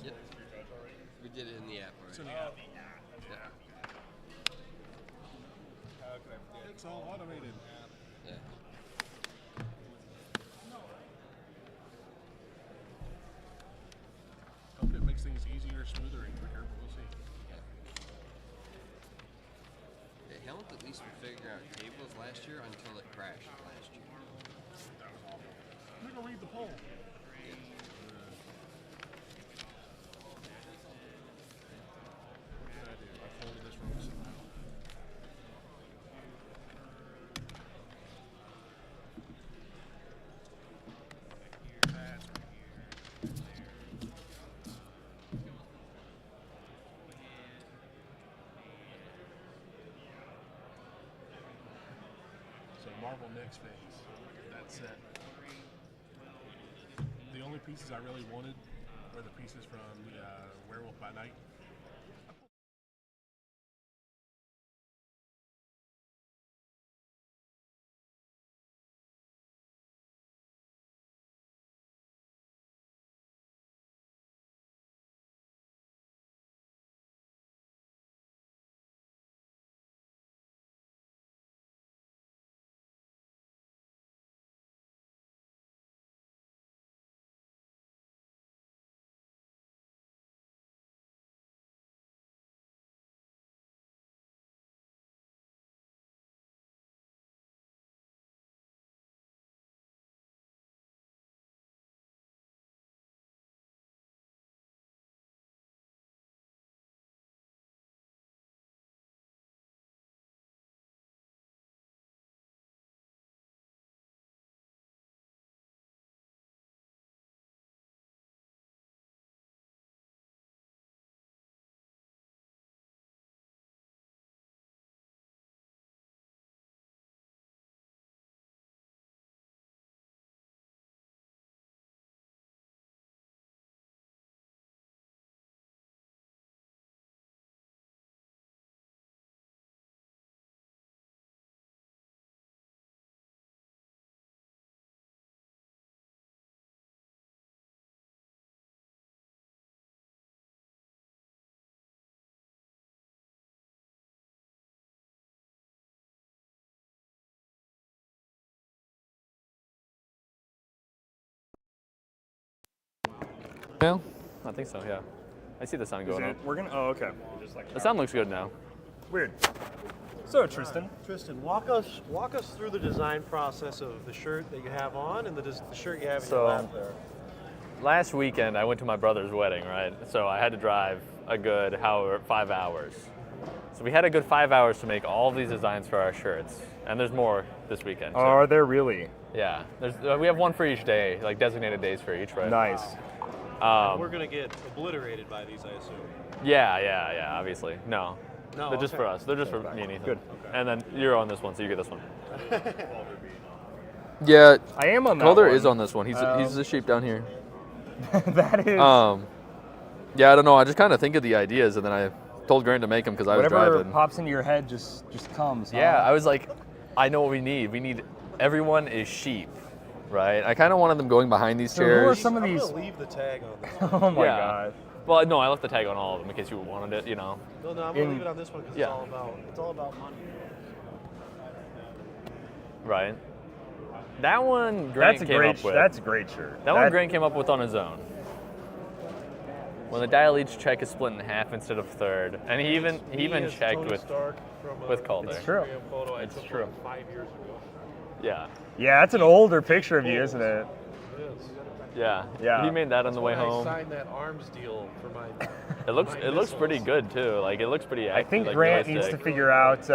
Yep. We did it in the app already. It's in the app. Yeah. It's all automated. Yeah. Hope it makes things easier, smoother, and quicker, but we'll see. It helped at least with figuring out tables last year until it crashed last year. That was awful. We're going to read the poll. What did I do? I folded this wrong somehow. That's right here. So Marvel next phase. That set. The only pieces I really wanted were the pieces from the Werewolf by Night. Yeah, I think so, yeah. I see the sound going up. We're gonna. Oh, okay. The sound looks good now. Weird. So Tristan, walk us through the design process of the shirt that you have on and the shirt you have in So- your lap there. Last weekend, I went to my brother's wedding, right? So I had to drive a good 5 hours. So we had a good 5 hours to make all these designs for our shirts. And there's more this weekend. So, are there really? yeah. We have one for each day, like designated days for each, right? Nice. We're going to get obliterated by these, I assume. Yeah, obviously. No. No, They're just okay. for us. They're just for me and Ethan. Good. And then you're on this one, so you get this one. Yeah, I am on that Calder one. is on this one. He's the sheep down here. That is. Yeah, I don't know. I just kind of think of the ideas, and then I told Grant to make them because I was Whatever driving. pops into your head just comes. Huh? Yeah, I was like, I know what we need. We need everyone is sheep, right? I kind of wanted them going behind these So who are chairs. some of I'm these? going to leave the tag on this. Oh my Yeah. god. Well, no, I left the tag on all of them in case you wanted it, you know. No, I'm going to leave it on this one because Yeah. it's all about money. Right. That one Grant That's a came great. up with. That's a great shirt. That one Grant came up with on his own. When the dial each check is split in half instead of third, and he even checked Tony with Stark from, with Calder. It's true. Instagram photo I It's took true. like 5 years ago. Yeah, Yeah, that's an older picture of you, isn't it? It is. yeah. Yeah. He made that on the way When I home. signed that arms deal for my. It looks missiles. pretty good too. Like it looks pretty. I think like, Grant needs to realistic. figure out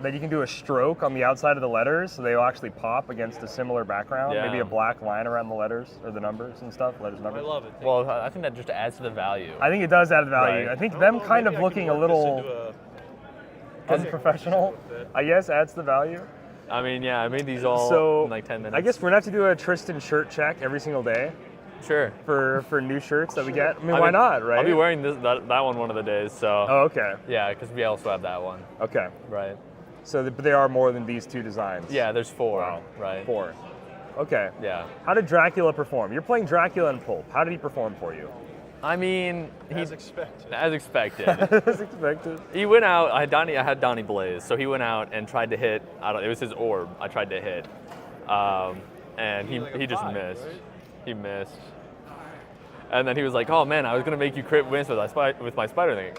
that you can do a stroke on the outside of the letters, so they will actually pop against a similar background. Yeah. Maybe a black line around the letters or the numbers and stuff. Letters, I numbers. love it. Well, I think that just adds to the value. I think it does add value. Right. I think I don't them know, kind maybe of I looking can a work this little into unprofessional, I guess, adds the value. I mean, yeah, I made these all So in like 10 minutes. I guess we're gonna have to do a Tristan shirt check every single day sure. for new shirts that we get. I mean, why not, right? I'll be wearing that one of the days. So Oh, okay. yeah, because we also have that one. Okay. Right. So, but there are more than these two designs. Yeah, there's 4. Wow. Right. 4. Okay. Yeah. How did Dracula perform? You're playing Dracula in Pulp. How did he perform for you? I mean, as expected. as expected. As expected. He went out. I had Donnie Blaze, so he went out and tried to hit. It was his orb. I tried to hit, and Like a he just 5, missed. right? He missed. And then he was like, "Oh man, I was gonna make you crit wins with my spider thing.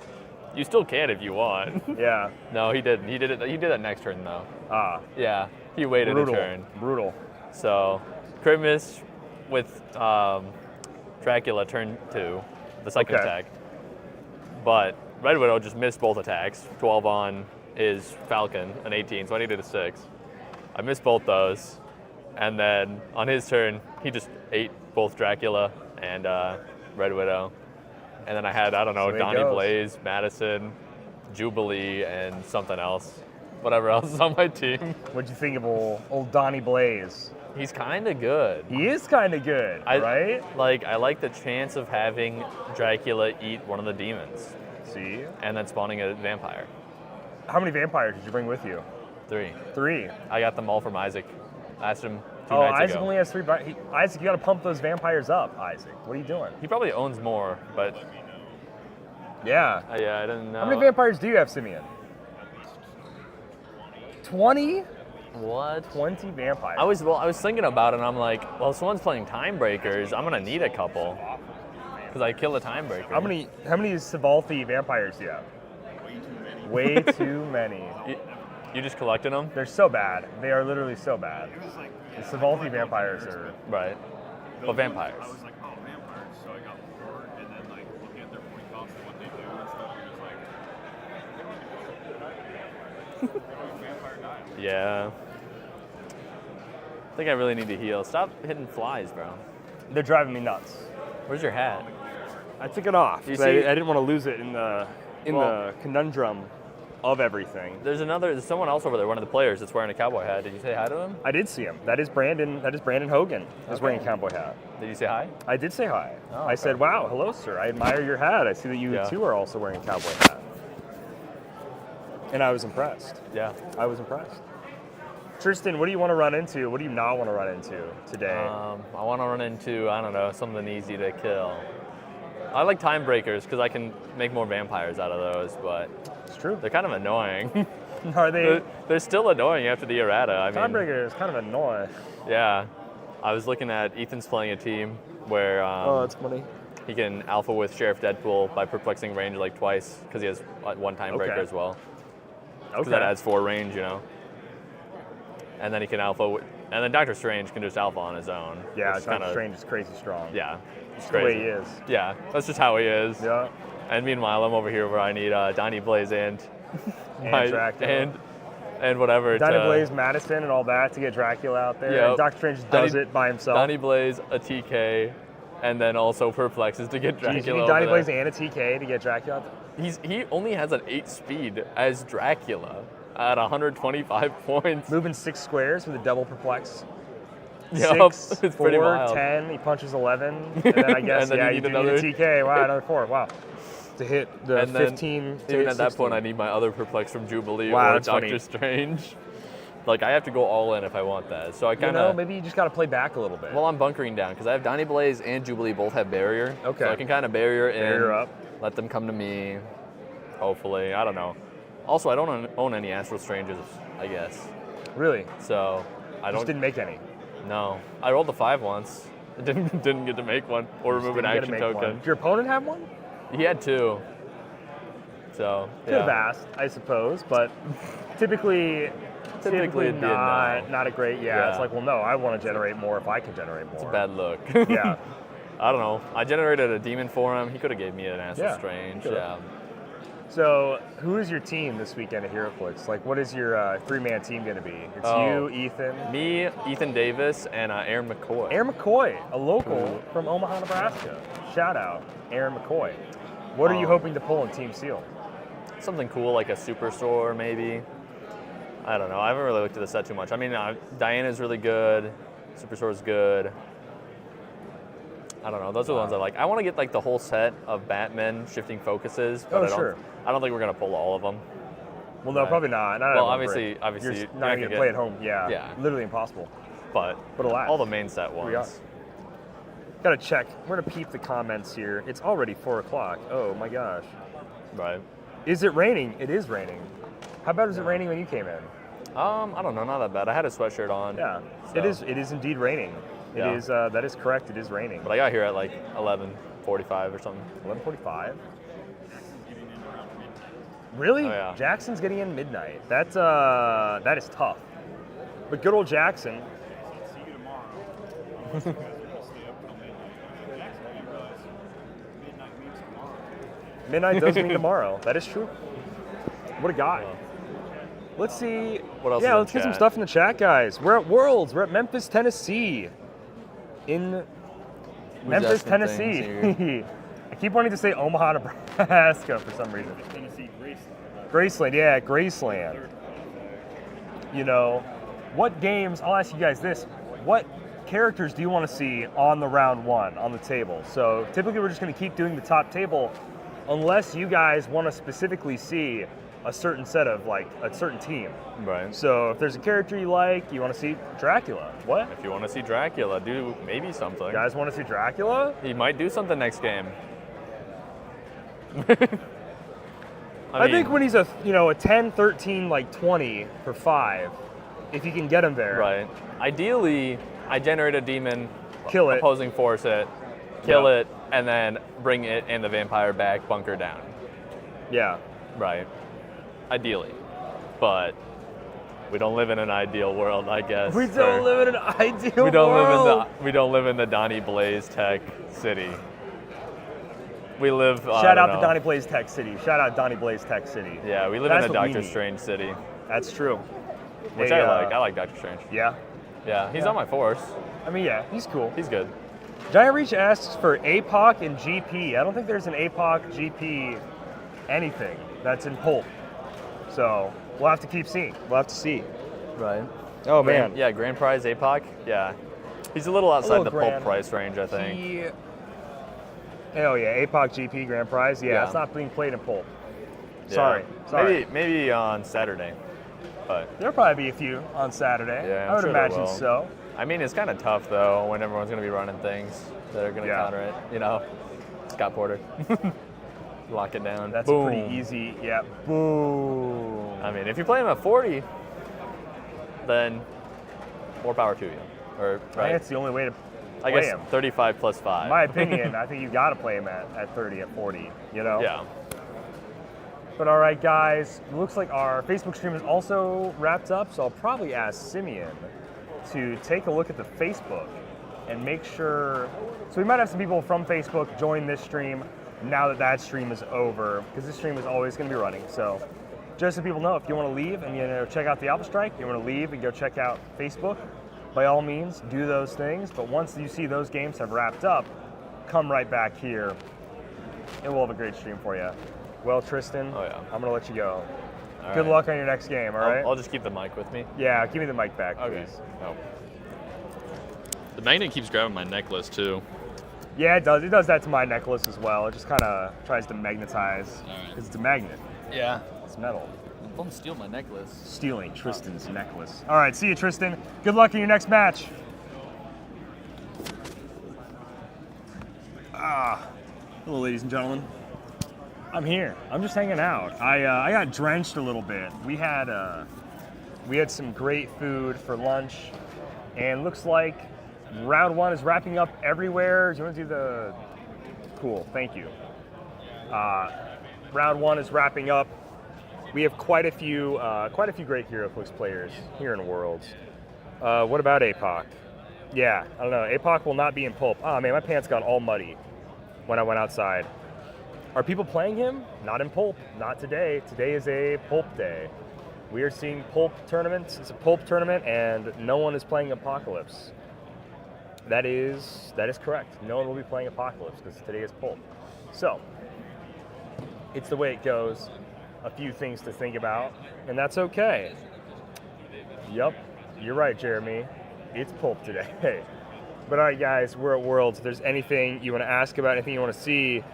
You still can if you want." Yeah. No, he didn't. He did it. He did that next turn though. Ah. Yeah, he waited Brutal. a turn. Brutal. So, crit miss with Dracula turn 2, the second Okay. attack. But Red Widow just missed both attacks. 12 on his Falcon, an 18, so I needed a 6. I missed both those. And then on his turn, he just ate both Dracula and Red Widow. And then I had, I don't know, So there it Donnie goes. Blaze, Madison, Jubilee, and something else. Whatever else is on my team. What'd you think of old Donnie Blaze? He's kind of good. He is kind of good, right? I like the chance of having Dracula eat one of the demons. See? And then spawning a vampire. How many vampires did you bring with you? 3. 3. I got them all from Isaac. I asked him 2 Oh, nights Isaac ago. only has 3. Isaac, you got to pump those vampires up, Isaac. What are you doing? He probably owns more, but yeah. Yeah, I didn't know. How many vampires do you have, Simeon? 20? What? 20 vampires. I was thinking about it, and I'm like, well, if someone's playing Time Breakers, I'm gonna need a couple, because I kill a Time Breaker. How many Savalthi vampires do you have? Way too many. You just collected them? They're so bad. They are literally so bad. The Savalthi vampires are right. But vampires. I was like, oh, vampires. So I got bored, and then like looking at their point cost and what they do and stuff, you're just like, vampire die. Yeah. I think I really need to heal. Stop hitting flies, bro. They're driving me nuts. Where's your hat? I took it off. You I see- didn't want to lose it in the conundrum of everything. There's someone else over there, one of the players that's wearing a cowboy hat. Did you say hi to him? I did see him. That is Brandon Hogan. He's wearing a cowboy hat. Did you say hi? I did say hi. Oh, I said, wow, hello, sir. I admire your hat. I see that you too are also wearing a cowboy hat. And I was impressed. Yeah. I was impressed. Tristan, what do you want to run into? What do you not want to run into today? I want to run into, I don't know, something easy to kill. I like Time Breakers because I can make more vampires out of those, but it's true. They're kind of annoying. Are they? They're still annoying after the errata. I mean, Timebreaker is kind of annoying. Yeah. I was looking at Ethan's playing a team where oh, that's funny. He can alpha with Sheriff Deadpool by perplexing range like twice because he has one Time Breaker as well. Because that adds 4 range, you know. And then he can alpha, and then Doctor Strange can just alpha on his own. Yeah, Doctor Strange is crazy strong. Yeah, it's crazy. the way he is. Yeah, that's just how he is. Yeah. And meanwhile, I'm over here where I need Donnie Blaze and Dracula. and whatever. Donnie Blaze, Madison, and all that to get Dracula out there. Yep. And Doctor Strange does it by himself. Donnie Blaze, a TK, and then also perplexes to get Dracula. Jeez, you need Donnie Blaze and a TK to get Dracula out there? He only has an 8 speed as Dracula at 125 points. Moving 6 squares with a double perplex. Yep, 6, it's 4, pretty wild. 10, he punches 11, and then I guess, And then yeah, you you need do need a TK. Wow, another 4, wow. To hit the And then 15, to even hit at that 16. point, I need my other perplex from Jubilee Wow, or that's Doctor funny. Strange. Like, I have to go all in if I want that. So I kind of... maybe you just got to play back a little bit. Well, I'm bunkering down because I have Donnie Blaze and Jubilee both have barrier. Okay. So I can kind of barrier in. Barrier up. Let them come to me. Hopefully. I don't know. Also, I don't own any Astral Strangers, I guess. Really? So I Just don't... didn't make any. No. I rolled the 5 once. I didn't get to make one or remove an action token. Did your opponent have one? He had 2. So, Could have asked, I suppose, but typically it'd be a no. not a great, It's like, well, no, I want to generate more if I can generate more. It's a bad look. Yeah. I don't know. I generated a demon for him. He could have gave me an Astral Yeah, Strange. could've. Yeah. So, who is your team this weekend at Heroclix? Like, what is your 3-man team going to be? It's you, Ethan. Me, Ethan Davis, and Aaron McCoy. Aaron McCoy, a local from Omaha, Nebraska. Shout out, Aaron McCoy. What are you hoping to pull in Team Seal? Something cool like a Superstore, maybe. I don't know. I haven't really looked at the set too much. I mean, Diana's really good. Superstore's good. I don't know. Those are the ones I like. I want to get like the whole set of Batman shifting focuses, but I don't think we're gonna pull all of them. Well, no, probably not. Well, obviously, you're you're not going to get- play at home. Yeah, Yeah. literally impossible. But alas, all the main set here we are. ones. Gotta check. We're gonna peep the comments here. It's already 4 o'clock. Oh my gosh. Right. Is it raining? It is raining. How bad was it raining when you came in? I don't know, not that bad. I had a sweatshirt on. Yeah. so- It is indeed raining. It Yeah. is. That is correct. It is raining. But I got here at like 11:45 or something. 11:45. Really? Oh, yeah. Jackson's getting in midnight. That is tough. But good old Jackson. See you tomorrow. Midnight does mean tomorrow. That is true. What a guy. Let's see. What else is Yeah, in let's get some chat? stuff in the chat, guys. We're at Worlds. We're at Memphis, Tennessee. In Memphis, asking things Tennessee. I keep wanting to say Omaha, Nebraska for some reason. Tennessee, Graceland. Graceland, yeah, Graceland. You know, what games, I'll ask you guys this. what characters do you want to see on the round 1 on the table? So typically we're just going to keep doing the top table unless you guys want to specifically see a certain set of, like, a certain team. Right. So if there's a character you like, you want to see Dracula. What? If you want to see Dracula, do maybe something. You guys want to see Dracula? He might do something next game. I think when he's a 10, 13, like 20 for 5, if you can get him there. Right. Ideally, I generate a demon, Kill it. opposing force it, kill it, and then bring it and the vampire back, bunker down. Yeah. Right. Ideally. But we don't live in an ideal world, I guess. We don't live in an ideal world. We don't live in the Donnie Blaze Tech City. We live. Shout out to Donnie Blaze Tech City. Shout out Donnie Blaze Tech City. Yeah, we live That's in a what we Doctor need. Strange city. That's true. Which Hey, I like. I like Doctor Strange. Yeah. Yeah, he's on my force. I mean, yeah, he's cool. He's good. Giant Reach asks for APOC and GP. I don't think there's an APOC, GP, anything that's in Pulp. So we'll have to keep seeing. We'll have to see. Right. Oh, man. Yeah, Grand Prize APOC. Yeah. He's a little outside the Pulp grand. price range, I think. Hell yeah, APOC, GP, Grand Prize. Yeah, Yeah. it's not being played in Pulp. Yeah. Sorry. Maybe on Saturday. But There'll probably be a few on Saturday. yeah, I would I'm sure there imagine will. so. I mean, it's kind of tough though when everyone's going to be running things that are going to counter it. You know, Scott Porter, lock it down. That's Boom. pretty easy. Yeah. Boom. I mean, if you play him at 40, then more power to you. Or I think right? it's the only way to I play guess him. 35 plus 5. In my opinion, I think you got to play him at 30, at 40. You know. Yeah. But all right, guys, it looks like our Facebook stream is also wrapped up, so I'll probably ask Simeon to take a look at the Facebook and make sure. So we might have some people from Facebook join this stream now that that stream is over, because this stream is always going to be running. So just so people know, if you want to leave and check out the Alpha Strike, you want to leave and go check out Facebook, by all means, do those things. But once you see those games have wrapped up, come right back here, and we'll have a great stream for you. Well, Tristan, I'm going to let you go. All Good right. luck on your next game, all right? I'll just keep the mic with me. Yeah, give me the mic back, Okay. please. Oh. The magnet keeps grabbing my necklace too. Yeah, it does. It does that to my necklace as well. It just kind of tries to magnetize because it's a magnet. Yeah. It's metal. Don't steal my necklace. Stealing Tristan's necklace. All right, see you, Tristan. Good luck in your next match. Hello, ladies and gentlemen. I'm here. I'm just hanging out. I got drenched a little bit. We had some great food for lunch, and looks like round 1 is wrapping up everywhere. Do you want to do the? Cool. Thank you. Round 1 is wrapping up. We have quite a few great Heroclix players here in Worlds. What about APOC? Yeah, I don't know. APOC will not be in Pulp. Oh man, my pants got all muddy when I went outside. Are people playing him? Not in Pulp. Not today. Today is a Pulp day. We are seeing Pulp tournaments. It's a Pulp tournament, and no one is playing Apocalypse. That is correct. No one will be playing Apocalypse because today is Pulp. So, it's the way it goes. A few things to think about, and that's okay. Yep, you're right, Jeremy. It's Pulp today. But all right, guys, we're at Worlds. If there's anything you want to ask about, anything you want to see,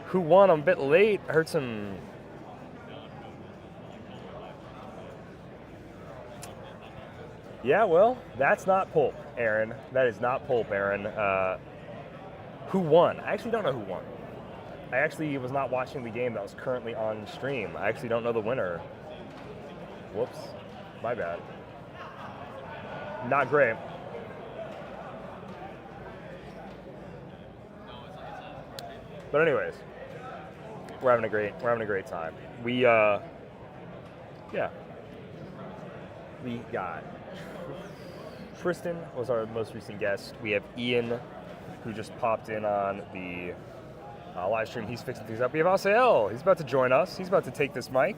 who won? I'm a bit late. I heard some. Yeah, well, that's not Pulp, Aaron. That is not Pulp, Aaron. Who won? I actually don't know who won. I actually was not watching the game that was currently on stream. I actually don't know the winner. Whoops. My bad. Not great. But anyways, we're having a great time. We got Tristan was our most recent guest. We have Ian, who just popped in on the live stream. He's fixing things up. We have Asael. He's about to join us. He's about to take this mic.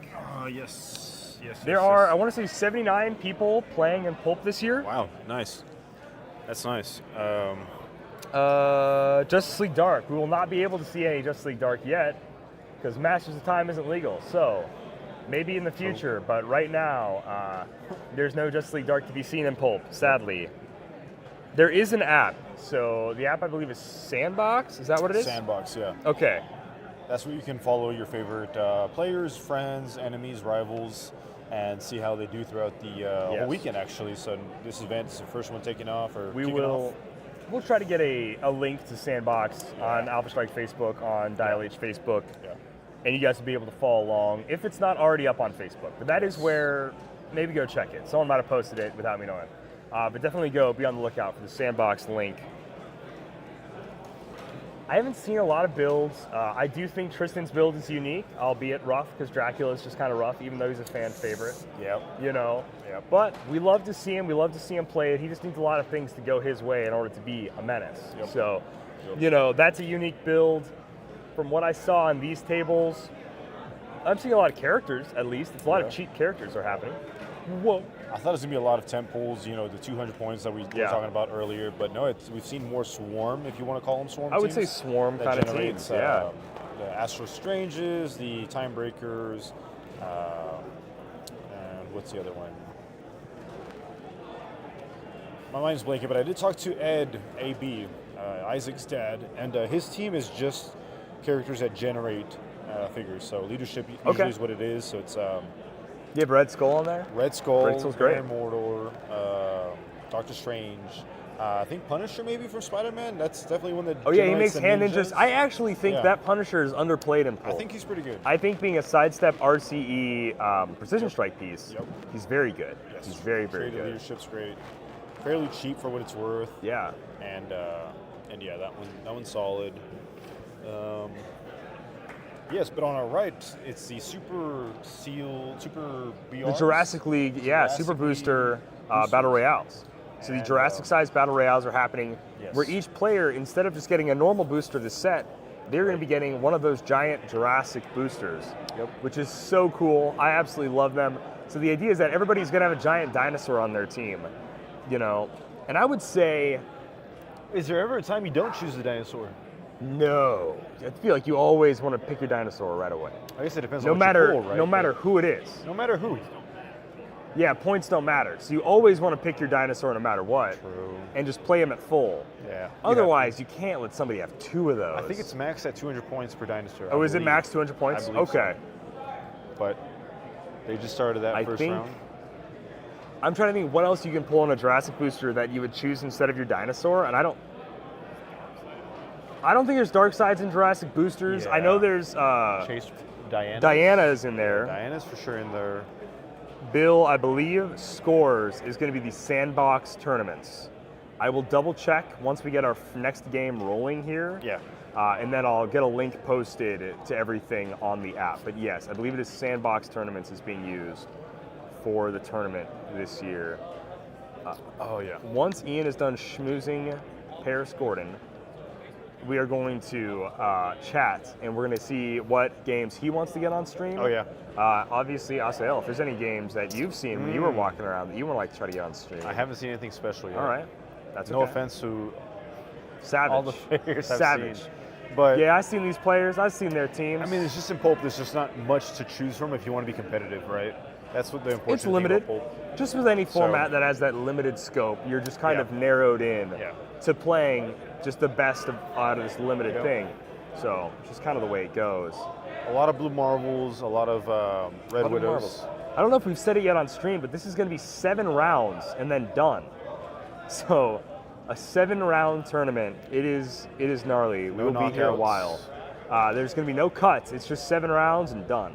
Yes. There are, I want to say, 79 people playing in Pulp this year. Wow, nice. That's nice. Justice League Dark. We will not be able to see any Justice League Dark yet because Masters of Time isn't legal. So maybe in the future, but right now, there's no Justice League Dark to be seen in Pulp, sadly. There is an app. So the app, I believe, is Sandbox. Is that what it is? Sandbox, yeah. Okay. That's where you can follow your favorite players, friends, enemies, rivals, and see how they do throughout the whole weekend, actually. So this event is the first one taking off, or We'll try to get a link to Sandbox on Alpha Strike Facebook, on Dial H Facebook, and you guys will be able to follow along if it's not already up on Facebook. But that is where, maybe go check it. Someone might have posted it without me knowing. But definitely be on the lookout for the Sandbox link. I haven't seen a lot of builds. I do think Tristan's build is unique, albeit rough, because Dracula is just kind of rough, even though he's a fan favorite. Yep. You know? Yep. But we love to see him. We love to see him play it. He just needs a lot of things to go his way in order to be a menace. Yep. So, you know, that's a unique build. From what I saw on these tables, I'm seeing a lot of characters, at least. It's a lot of cheap characters are happening. Whoa. I thought it was going to be a lot of temp pulls, you know, the 200 points that we were talking about earlier, but no, we've seen more Swarm, if you want to call them Swarm I would teams, say Swarm kind of teams, the Astro Stranges, the Time Breakers, and what's the other one? My mind's blanking, but I did talk to Ed, AB, Isaac's dad, and his team is just characters that generate figures, so leadership usually is what it is, so it's... You have Red Skull on there? Red Skull, Red Skull's great. Mordor, Doctor Strange. I think Punisher maybe from Spider-Man. That's definitely one that. Oh yeah, he makes hand ninjas. I actually think that Punisher is underplayed in Pulp. I think he's pretty good. I think being a sidestep RCE precision strike piece, he's very good. Yes. He's very, very good. Leadership's great. Fairly cheap for what it's worth. Yeah. And yeah, that one's solid. Yes, but on our right, it's the Super BR. The Jurassic League, Super Booster Battle Royales. So the Jurassic-sized Battle Royales are happening where each player, instead of just getting a normal booster this set, they're going to be getting one of those giant Jurassic boosters, which is so cool. I absolutely love them. So the idea is that everybody's going to have a giant dinosaur on their team, you know. And I would say... Is there ever a time you don't choose the dinosaur? No. I feel like you always want to pick your dinosaur right away. I guess it depends on what you pull, right? No matter who it is. No matter who. Yeah, points don't matter. So you always want to pick your dinosaur no matter what. True. And just play them at full. Yeah. Otherwise, you can't let somebody have two of those. I think it's maxed at 200 points per dinosaur. Oh, is it max 200 points? Okay. So. But they just started that first round. I'm trying to think what else you can pull in a Jurassic booster that you would choose instead of your dinosaur, and I don't think there's dark sides in Jurassic boosters. I know there's Diana is in there. Diana's for sure in there. Bill, I believe, scores is going to be the Sandbox tournaments. I will double check once we get our next game rolling here. Yeah. And then I'll get a link posted to everything on the app. But yes, I believe it is Sandbox tournaments is being used for the tournament this year. Once Ian is done schmoozing Paris Gordon, we are going to chat, and we're going to see what games he wants to get on stream. Oh, yeah. Obviously, Asael, if there's any games that you've seen when you were walking around that you would like to try to get on stream. I haven't seen anything special yet. All right. That's no okay. offense to Savage. all the players Savage. I've seen. But yeah, I've seen these players. I've seen their teams. I mean, it's just in Pulp, there's just not much to choose from if you want to be competitive, right? That's what the important It's limited. thing about Pulp. Just with any format that has that limited scope, you're just kind of narrowed in to playing just the best out of this limited thing. So, just kind of the way it goes. A lot of Blue Marvels, a lot of Red Widows. I don't know if we've said it yet on stream, but this is going to be 7 rounds and then done. So, a 7-round tournament. It is gnarly. No we'll be here a while. There's going to be no cuts. It's just 7 rounds and done.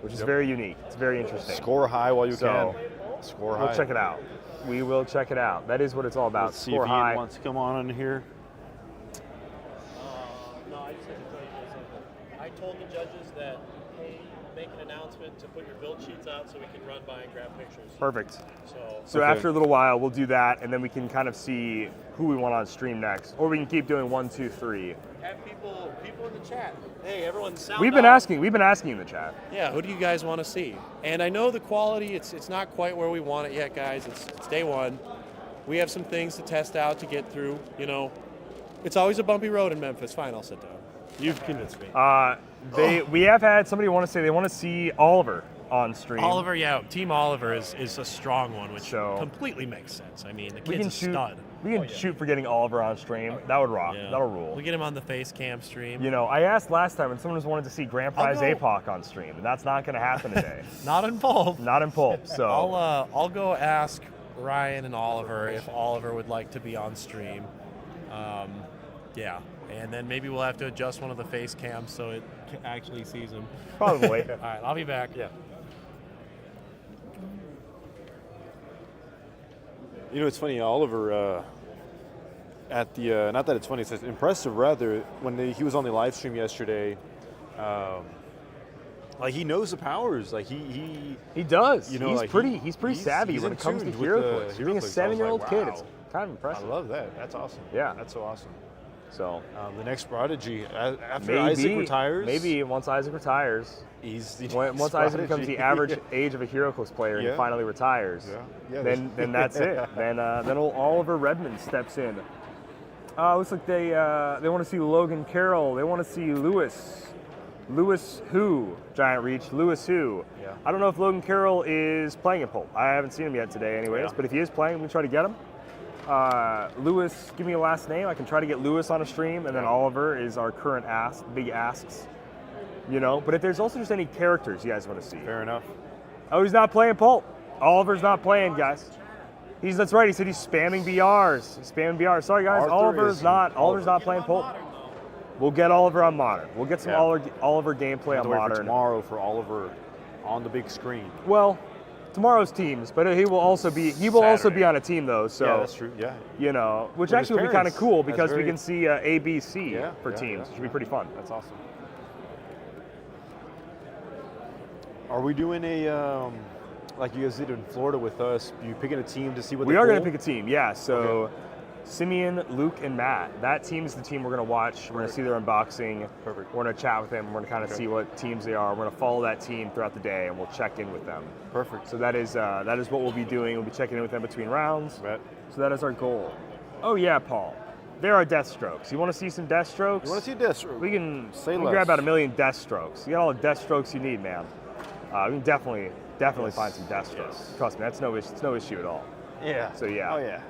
Which is very unique. It's very interesting. Score high while you can. Score high. We'll check it out. We will check it out. That is what it's all about. Let's see Score if high. Ian wants to come on in here. No, I just had to tell you guys something. I told the judges that, hey, make an announcement to put your build sheets out so we can run by and grab pictures. Perfect. So after a little while, we'll do that, and then we can kind of see who we want on stream next, or we can keep doing 1, 2, 3. have people in the chat. Hey, everyone, sound We've been asking in the chat. Yeah, who do you guys want to see? And I know the quality, it's not quite where we want it yet, guys. It's day one. We have some things to test out to get through. You know, it's always a bumpy road in Memphis. Fine, I'll sit down. You've convinced me. We have had somebody want to say they want to see Oliver on stream. Oliver, yeah, Team Oliver is a strong one, which completely makes sense. I mean, the kid's a stud. We can shoot for getting Oliver on stream. That would rock. Yeah. That'll rule. We'll get him on the face cam stream. You know, I asked last time and someone just wanted to see Grand Prize go- APOC on stream, and that's not going to happen today. Not in Pulp. Not in Pulp. So I'll go ask Ryan and Oliver if Oliver would like to be on stream. Yeah, and then maybe we'll have to adjust one of the face cams so it actually sees him. Probably. All right, I'll be back. Yeah. You know, it's funny, Oliver, at the, not that it's funny, it's impressive rather, when he was on the live stream yesterday, like he knows the powers, like he does. You know, he's like pretty savvy when in it comes to tune with HeroClix. the Being a HeroClix. I was 7-year-old like, kid, wow. it's kind of impressive. I love that. That's awesome. Yeah. That's so awesome. So the next prodigy after maybe, Isaac retires. Maybe once Isaac retires, he's the once next Isaac becomes prodigy. the average age of a HeroClix player and he finally retires, then that's it. Then old Oliver Redmond steps in. Looks like they want to see Logan Carroll. They want to see Lewis who Giant Reach. Lewis who. Yeah. I don't know if Logan Carroll is playing in Pulp. I haven't seen him yet today, anyways. But if he is playing, we can try to get him. Lewis, give me a last name. I can try to get Lewis on a stream, and then Oliver is our current big asks. You know, but if there's also just any characters you guys want to see. Fair enough. Oh, he's not playing Pulp. Oliver's not playing, guys. That's right. He said he's spamming BRs. He's spamming BRs. Sorry, guys. Oliver's not playing Pulp. We'll get Oliver on Modern. We'll get some Oliver gameplay on Modern tomorrow for Oliver on the big screen. Well, tomorrow's teams, but he will also be on a team though. So yeah, that's true. Yeah. You know, which With actually his will be kind of parents. cool That's because we very- can see ABC for teams. yeah, It should be pretty fun. That's awesome. Are we doing a like you guys did in Florida with us? You picking a team to see what We they are going to pull? pick a team, yeah. So Simeon, Luke, and Matt. That team is the team we're going to watch. We're going to see their unboxing. Perfect. We're going to chat with them. We're going to kind of see what teams they are. We're going to follow that team throughout the day, and we'll check in with them. Perfect. So that is what we'll be doing. We'll be checking in with them between rounds. Right. So that is our goal. Oh yeah, Paul. There are death strokes. You want to see some death strokes? You want to see Deathstroke? We can Say grab less. about 1 million death strokes. You got all the death strokes you need, man. We can definitely find some death strokes. Trust me, it's no issue at all. Yeah. So yeah. Oh yeah.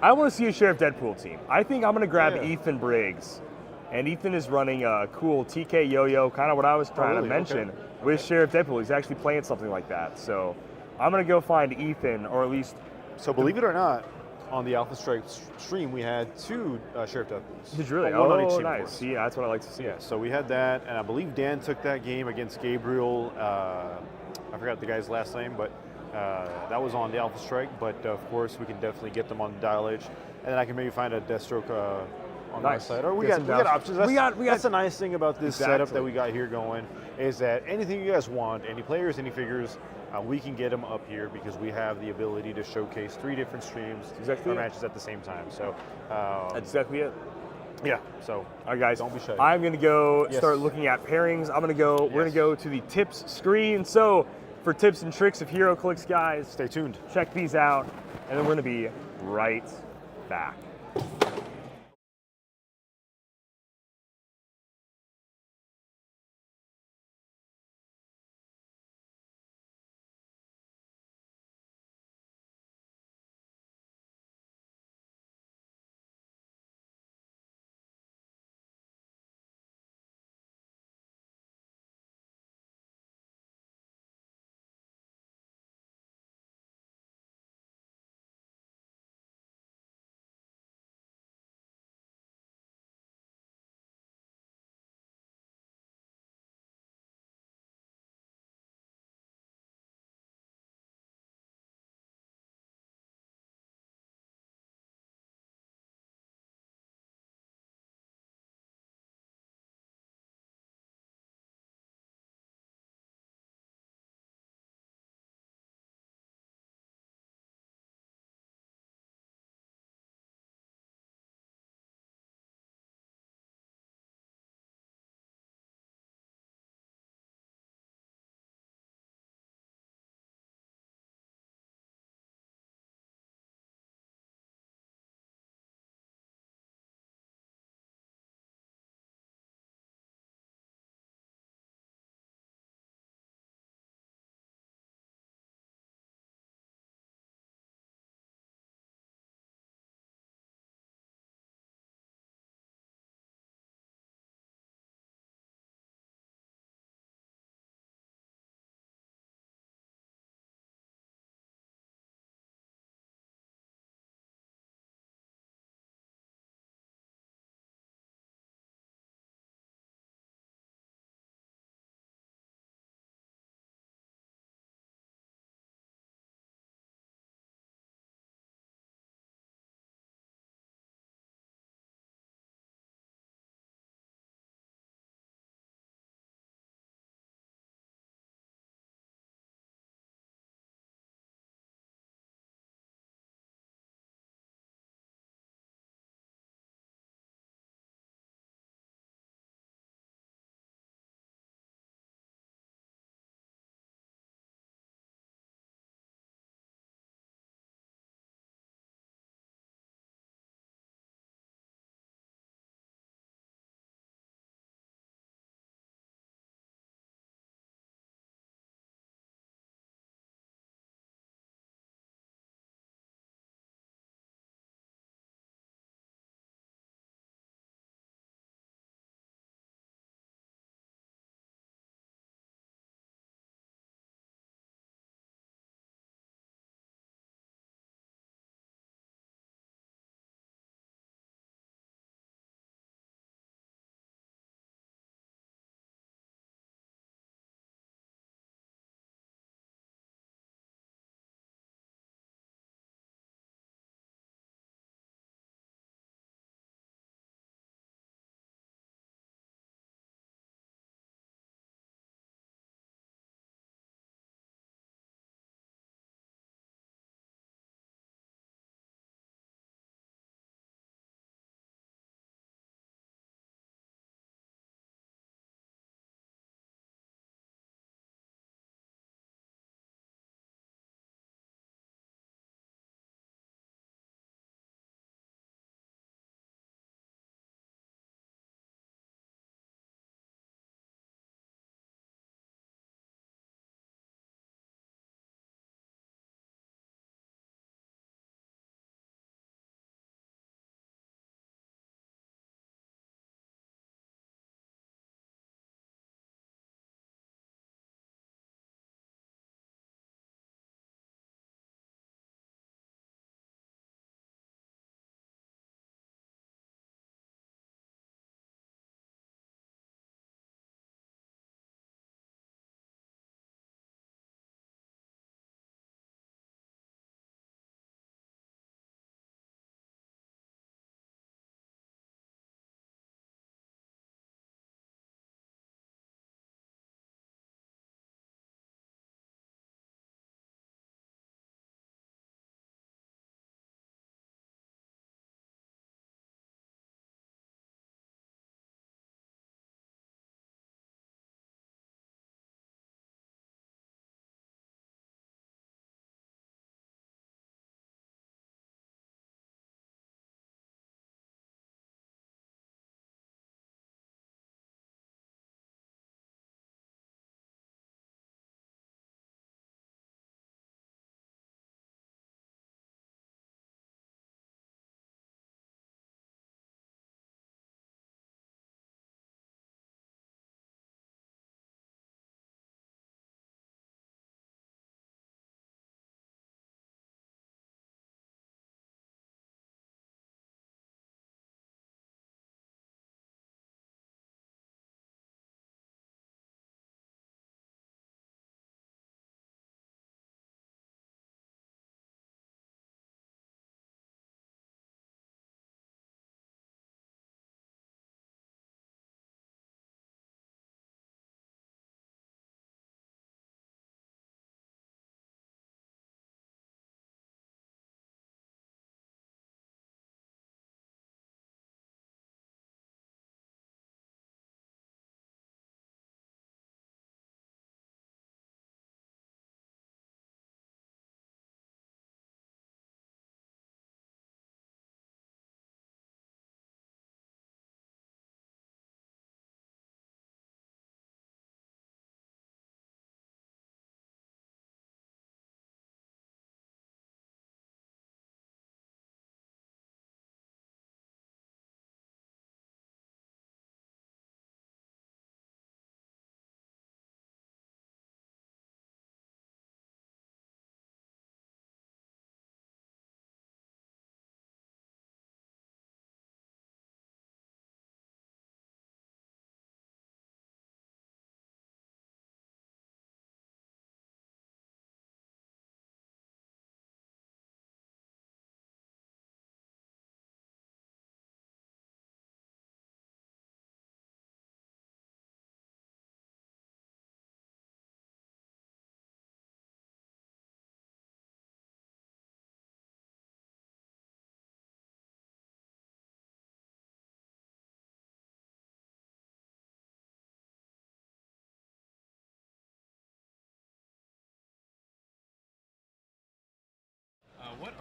I want to see a Sheriff Deadpool team. I think I'm going to grab Yeah. Ethan Briggs. And Ethan is running a cool TK yo-yo, kind of what I was trying to really? mention, Okay. with Sheriff Deadpool. He's actually playing something like that. So I'm going to go find Ethan, or at least... So believe it or not, on the Alpha Strike stream, we had 2 Sheriff Deadpools. Did you really? One on each Oh, team, of nice. course. See, that's what I like to see. Yeah, so we had that, and I believe Dan took that game against Gabriel. I forgot the guy's last name, but that was on the Alpha Strike. But of course, we can definitely get them on the Dial Edge, and then I can maybe find a Deathstroke on my Nice. side. Or we Get got some Death- options. That's the nice thing about this setup Exactly. that we got here going is that anything you guys want, any players, any figures, we can get them up here because we have the ability to showcase 3 different streams Exactly or it. matches at the same time. So That's exactly it. yeah, so All right, guys. don't be shy. I'm going to go Yes. start looking at pairings. We're going to Yes. go to the tips screen. So for tips and tricks of HeroClix, guys, Stay tuned. check these out, and then we're going to be right back.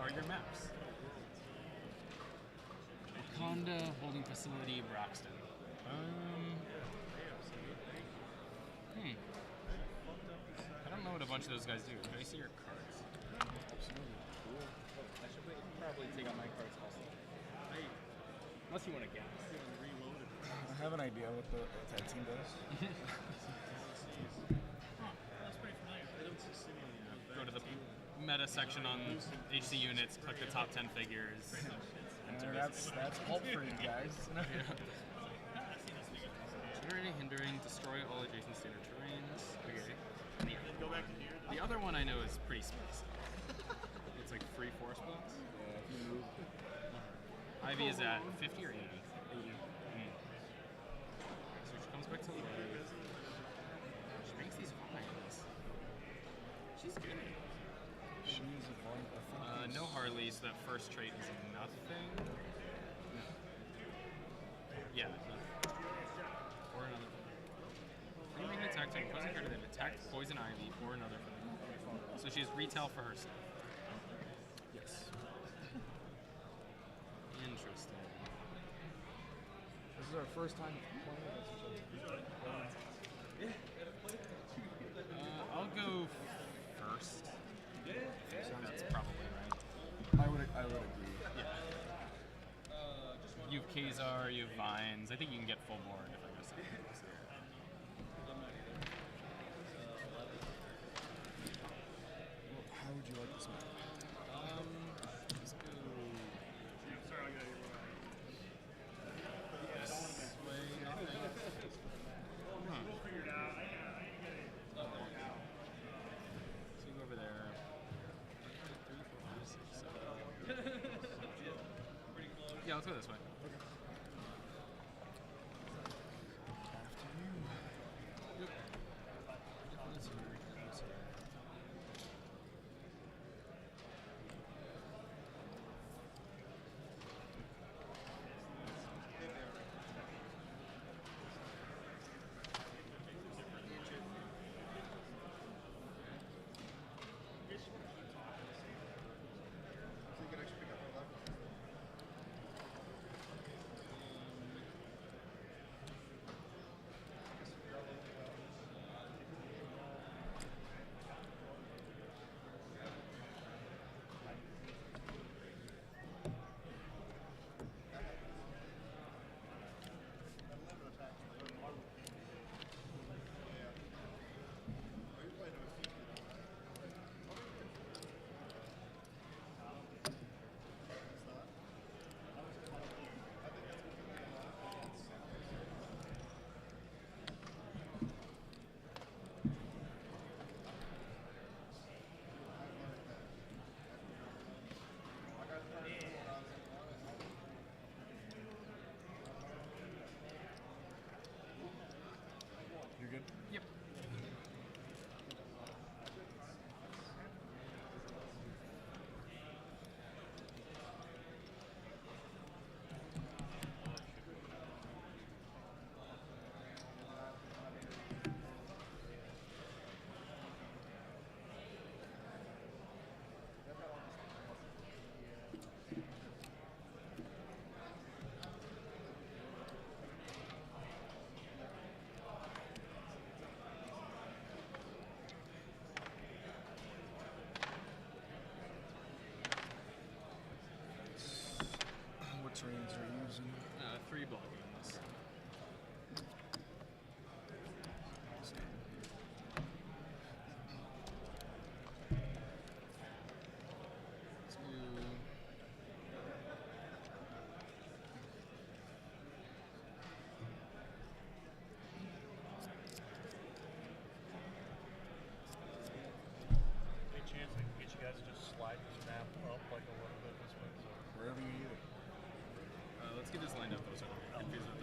are your maps? Wakanda Holding Facility, Broxton. I don't know what a bunch of those guys do. Can I see your cards? Absolutely. Cool. I should probably take out my cards also. Unless you want to guess. I have an idea what the tag team does. That's pretty familiar. I don't see Go to the meta section on HC units, click the top 10 figures. That's Pulp for you guys. Generating, hindering, destroy all adjacent standard terrains. Okay. The other one I know is pretty spicy. It's like free force blocks. Yeah, if you move. Ivy is at 50 or 80? 80. So she comes back to life. She makes these vines. She's good. She is a vine. No Harley, so that first trait is nothing. Yeah, nothing. Or another. You make an attack type, opposing card that attacked Poison Ivy or another thing. So she has retail for herself. Yes. Interesting. This is our first time playing this. I'll go first. That's probably right. I would agree. Yeah. You have Kazar, you have Vines. I think you can get full board if I go second. How would you like this map? Let's go. This way, I think. So you go over there. 3, 4, 5, 6, 7. Yeah, let's go this way. Terrains are you using? 3 blockings. Any chance I can get you guys to just slide this map up like a little bit this way? So Wherever you need it. Let's get this lined up though, so I'm confused with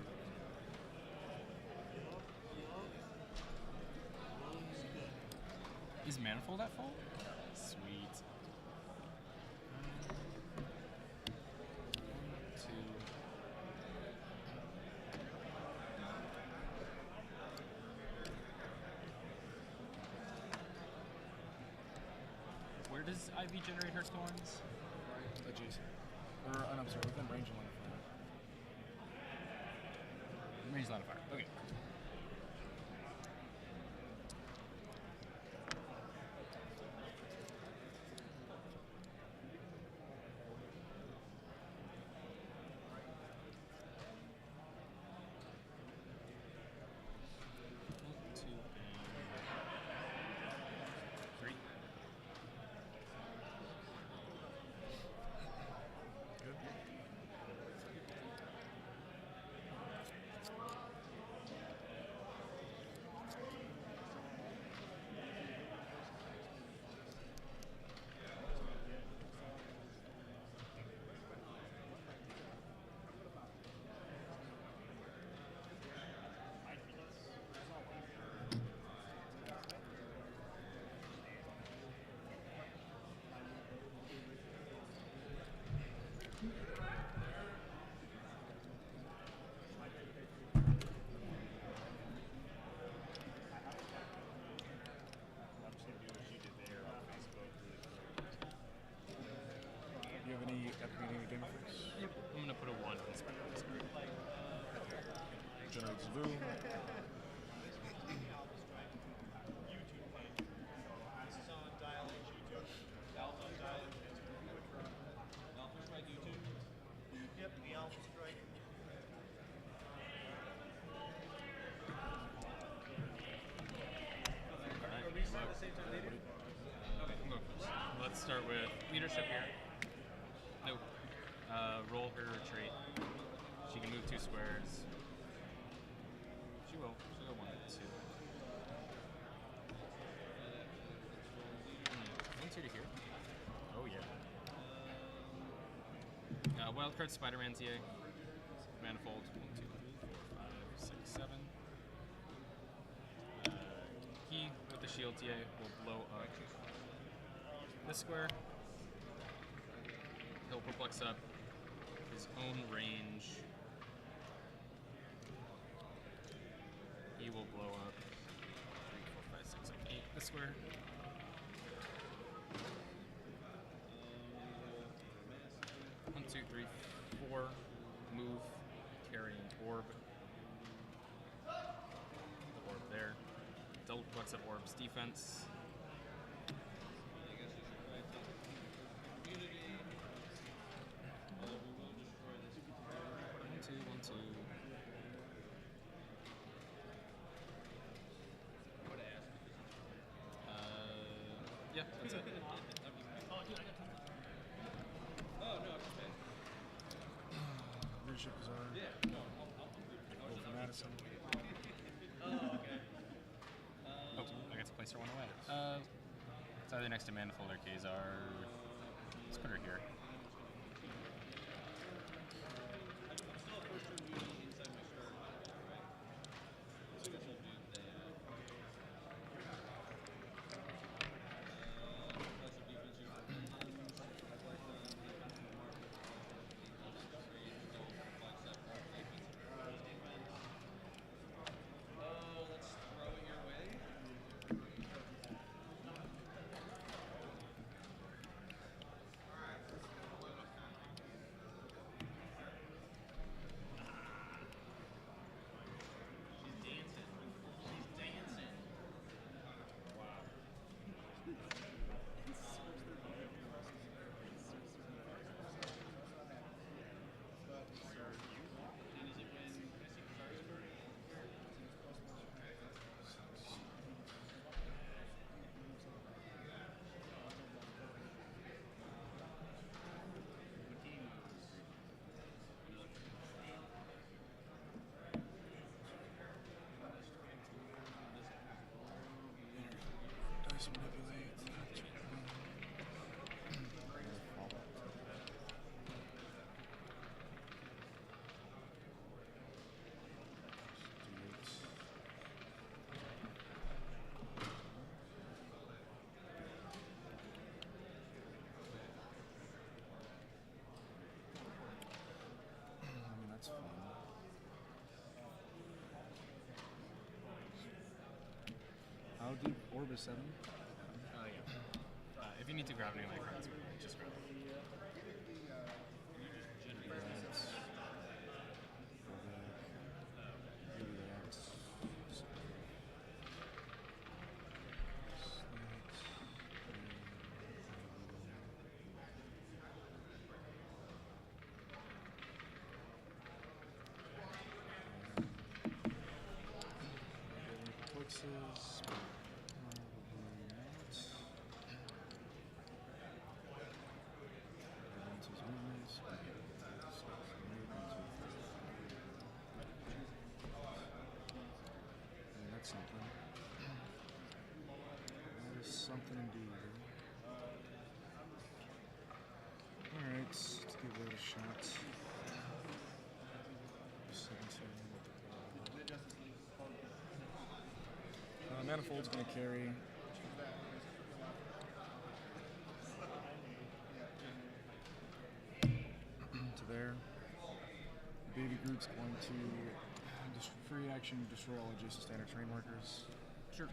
the. Is Manifold at full? Sweet. 1, 2. Where does Ivy generate her thorns? Adjacent. Or, I'm sorry, within range of line of fire. Range line of fire. Okay. Do you have any at the beginning of the game for us? Yep. I'm gonna put a 1 on Spider Wizard. Generate Zavoo. Let's start with leadership here. Nope. Roll her retreat. She can move 2 squares. She will. She'll go 1 and 2. 1, 2 to here. Oh yeah. Wildcard Spider-Man TA. Manifold. 1, 2, 3, 4, 5, 6, 7. He with the shield TA will blow up this square. He'll perplex up his own range. He will blow up 3, 4, 5, 6, 7, 8 this square. One, 2, 3, 4. Move, carry an orb. The orb there. Double perplex at orb's defense. Yeah, that's it. Leadership is on. Roll for Madison. Oh, I get to place her 1 away. It's either next to Manifold or Kazar. Let's put her here. How deep? Orb is 7? Yeah. If you need to grab any of my cards, just grab them. Heroclixes. Probably not. Advances movements. And that's something. That is something indeed. Alright, let's give that a shot. 17. Manifold's going to carry. To there. Baby Groot's going to free action destroy all adjacent standard terrain markers. Sure.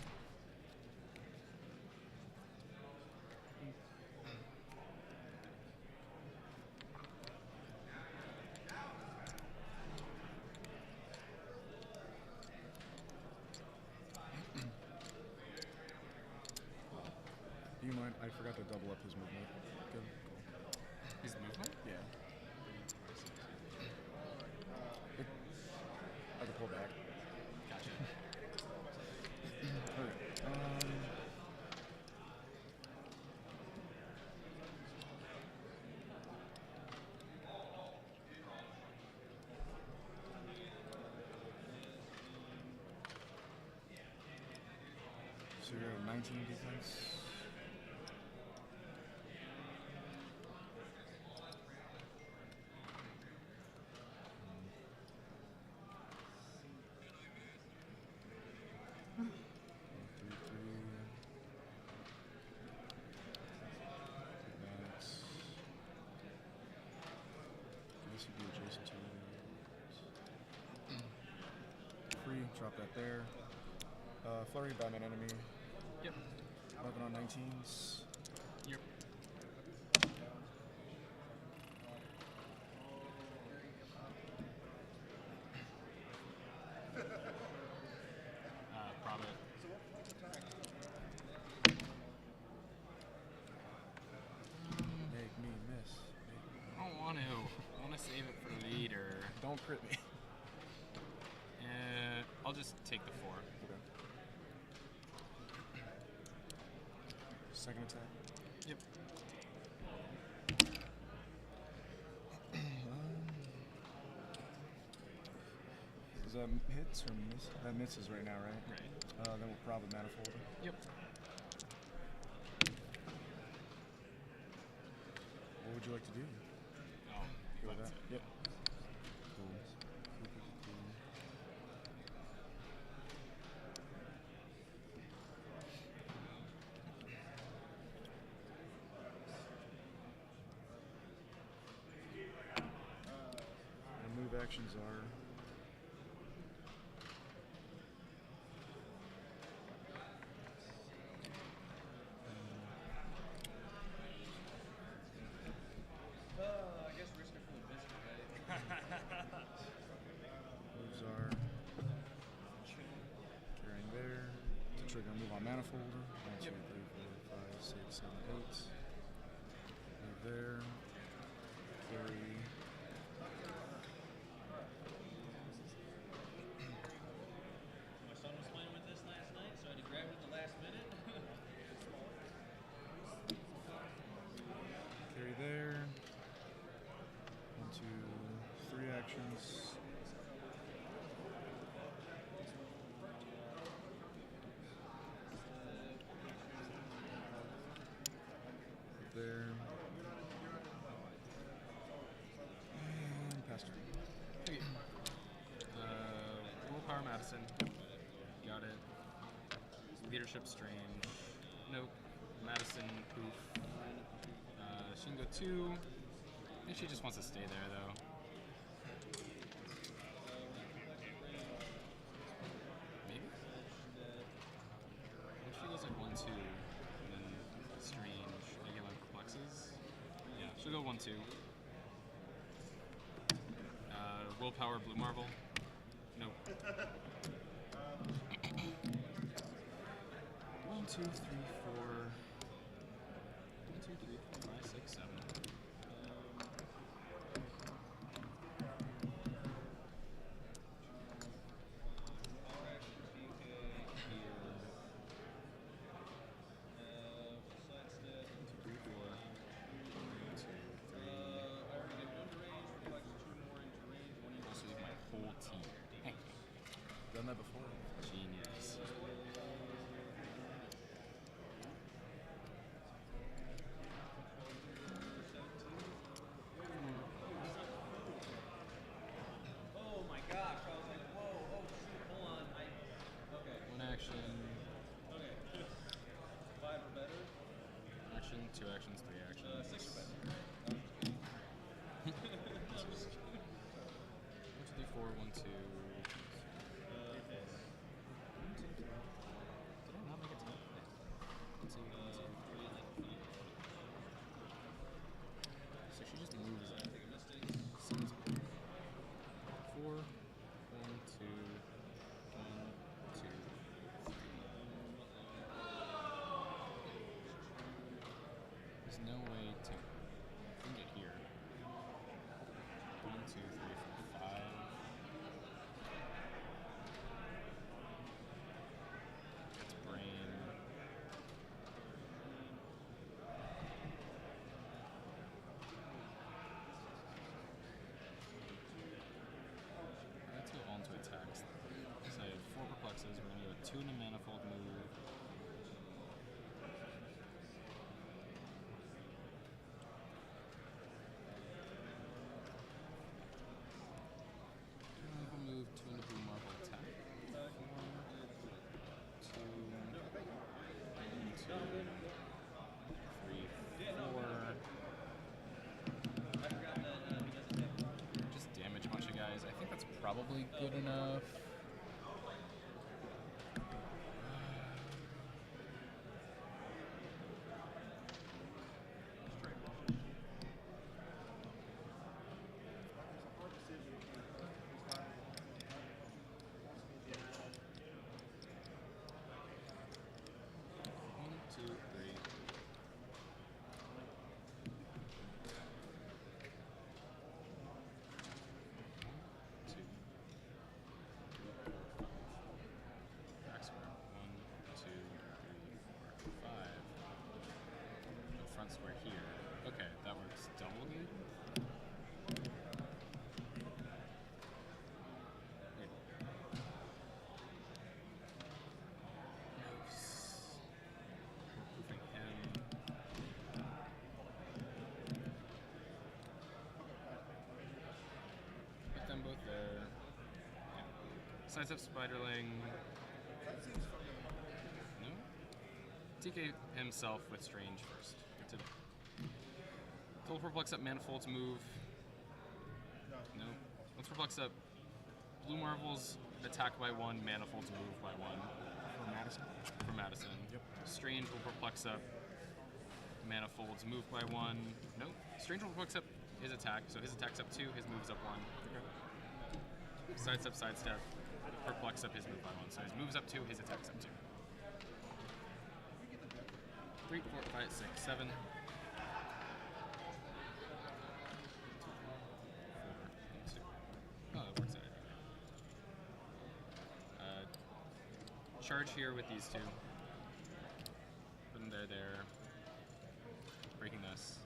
Do you mind? I forgot to double up his movement. Good. Cool. His movement? Yeah. I can pull back. Gotcha. Okay. So you're at 19 defense. Drop that there. Flurry, Batman enemy. Yep. Working on 19s. Yep. Probably. Make me miss. I don't want to. I want to save it for later. Don't crit me. I'll just take the 4. Okay. Second attack. Yep. Is that hits or miss? That misses right now, right? Right. Then we'll probably manifold. Yep. What would you like to do? Oh, Go with that. it. Yep. Cool. Move actions are I guess risk it for the biscuit, right? moves are carrying there to trigger a move on manifold. 1, 2, 3, 4, 5, 6, 7, 8. Move there. Carry. Carry there. 1, 2, 3 actions. There. And pass turn. Okay. Willpower Madison. Got it. Leadership Strange. Nope. Madison Poof. She can go 2. I think she just wants to stay there though. Maybe? If she goes like 1, 2, and then Strange, I get like perplexes. Yeah, she'll go 1, 2. Willpower Blue Marble. Nope. 1, 2, 3, 4. 1, 2, 3, 4, 5, 6, 7. Here. Done that before. Genius. Oh my gosh, I was like, whoa, oh shoot, hold on. Okay. One action. Okay. 5 or better? Action, 2 actions, 3 actions. 6 or better. 1, 2, 3, 4, 1, 2. Did I not make a 10? 1, 2, 1, 2. So she just moves it. Seems 4, 1, 2, 1, 2, 3. There's no way to bring it here. 1, 2, 3, 4, 5. It's brain. Let's go on to attacks. So I have 4 perplexes. We're going to go 2 in a manifold move. Manifold move, 2 in a blue marble attack. 4, 2, 1, 2, 3, 4. Just damage a bunch of guys. I think that's probably good enough. One, two, three. Two. Back square. 1, 2, 3, 4, 5. No front square here. Okay, that works. Double gate. Wait. Moving him. Put them both there. Yeah. Sides up Spiderling. No? TK himself with Strange first. To Total Perplex up Manifold's move. No. Let's Perplex up Blue Marvel's attack by 1, Manifold's move by 1. For Madison. For Madison. Yep. Strange will Perplex up Manifold's move by 1. Nope. Strange will Perplex up his attack, so his attack's up 2, his move's up 1. Okay. Sidestep, sidestep. Perplex up his move by 1. So his move's up 2, his attack's up 2. 3, 4, 5, 6, 7. 2. Oh, that works out. Charge here with these 2. Put them there. Breaking this.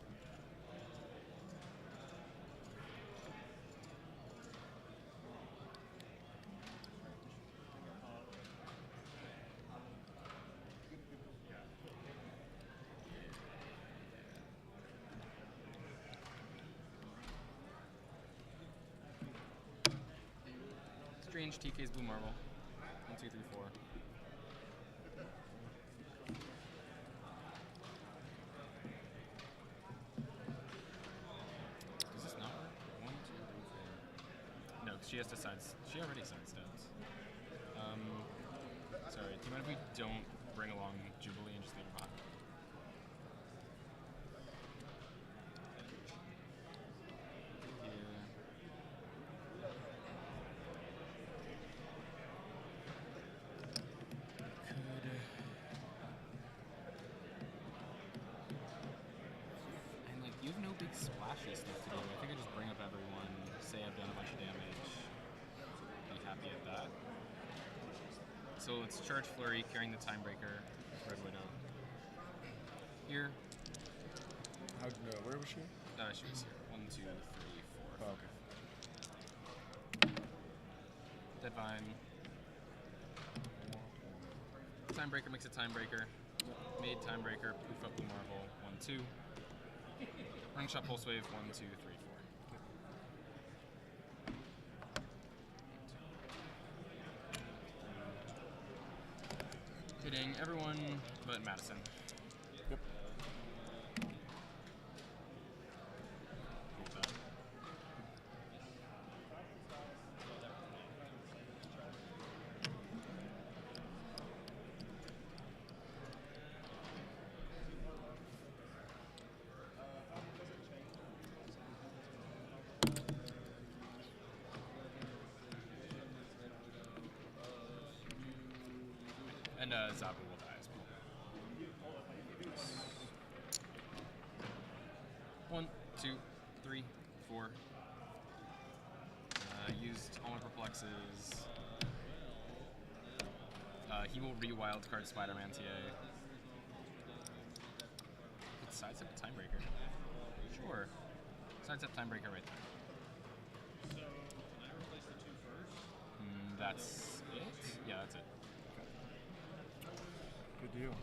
Strange TK's Blue Marble. 1, 2, 3, 4. Does this not work? 1, 2, 3, 4. No, because she has to she already sidesteps. Sorry, do you mind if we don't bring along Jubilee and just leave her behind? You have no big splashy stuff to do. I think I just bring up everyone, say I've done a bunch of damage, be happy at that. So let's charge Flurry, carrying the Timebreaker, Red Widow. Here. Where was she? She was here. 1, 2, 3, 4. Oh, okay. Deadvine. Timebreaker makes a Timebreaker. Made Timebreaker, poof up Blue Marvel, 1-2. Ring shot Pulse Wave, 1, 2, 3, 4. Hitting everyone but Madison. Yep. And Zabu will die as well. 1, 2, 3, 4. Used all my perplexes. He will re-wild card Spider-Man TA. It's sidestep a Timebreaker. Sure. Sidestep Timebreaker right there. So, can I replace the 2 first? That's it? Yeah, that's it. Good deal.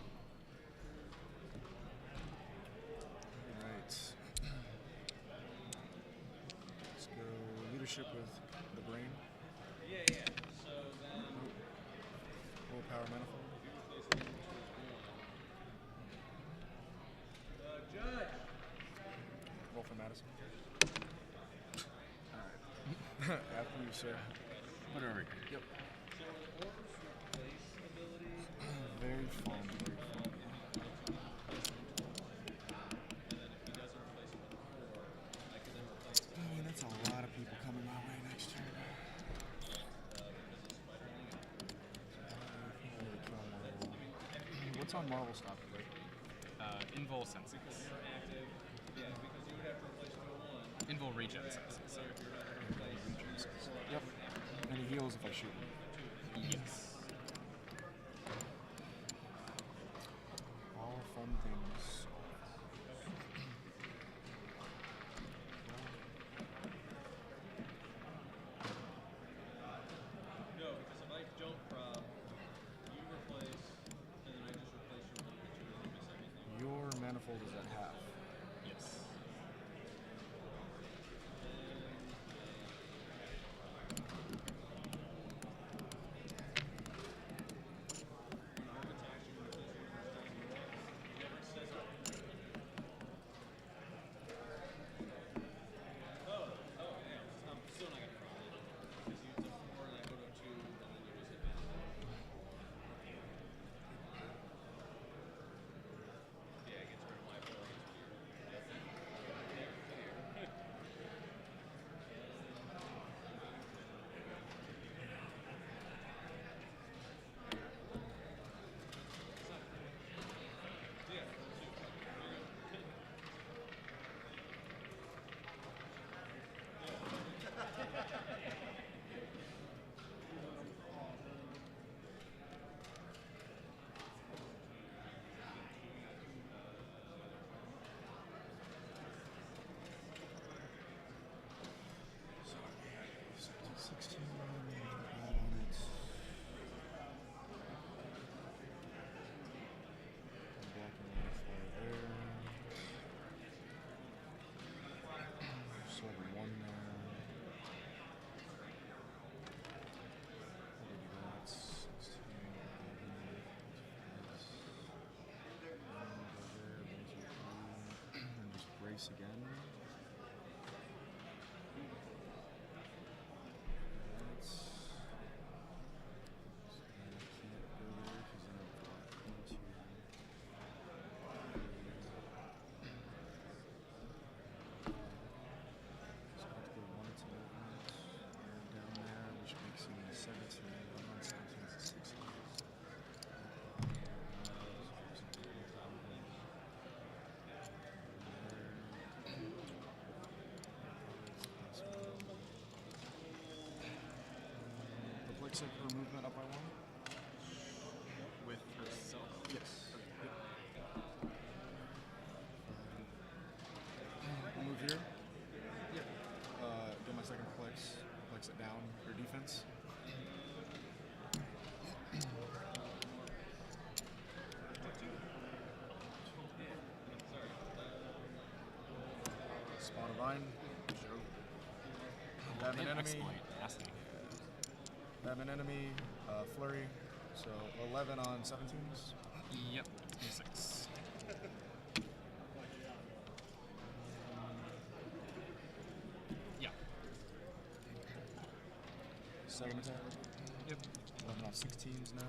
Alright. Let's go leadership with the brain. Yeah. So then. Willpower manifold. Judge. Roll for Madison. Alright. After you, sir. Put it over here. Yep. So Orb's replace ability. Very fun. Dang, that's a lot of people coming my way next turn. What's on Marvel stop? Invul Senses. Invul Regen Senses. Yep. And he heals if I shoot him. Yes. All fun things. No, because if I don't prop, you replace, and then I just replace your one, but you really miss everything. Your manifold is at half. Yes. I'm still not gonna prop it. Because you use a 4 and I go to a 2, and then you just hit back. Yeah, it gets rid of my 4. Brace again. Except her movement up by 1. With herself? Yes. I'll move here. Yep. Do my second flex it down for defense. fine. Batman And enemy. exploit. Nasty. Batman enemy. Flurry. So 11 on 17s. Yep. 6. Yeah. Second attack. Yep. 11 on 16s now.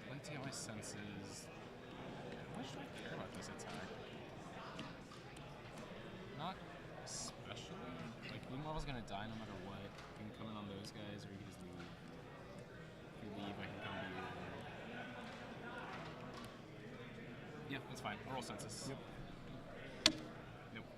Let's see how my senses. How much do I care about this attack? Not especially. Like, Blue Marvel's gonna die no matter what. You can come in on those guys, or you can just leave. If you leave, I can come to you. Yeah, that's fine. Roll senses. Yep. Nope.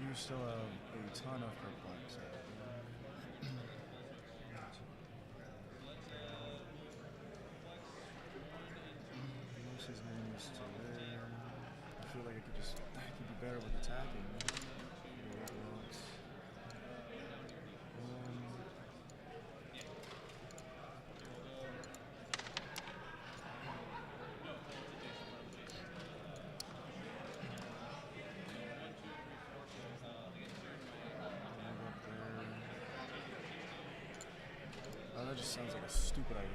You still have a ton of perplex. Most his names to there. I feel like I could be better with attacking. Whatever else. That just sounds like a stupid idea.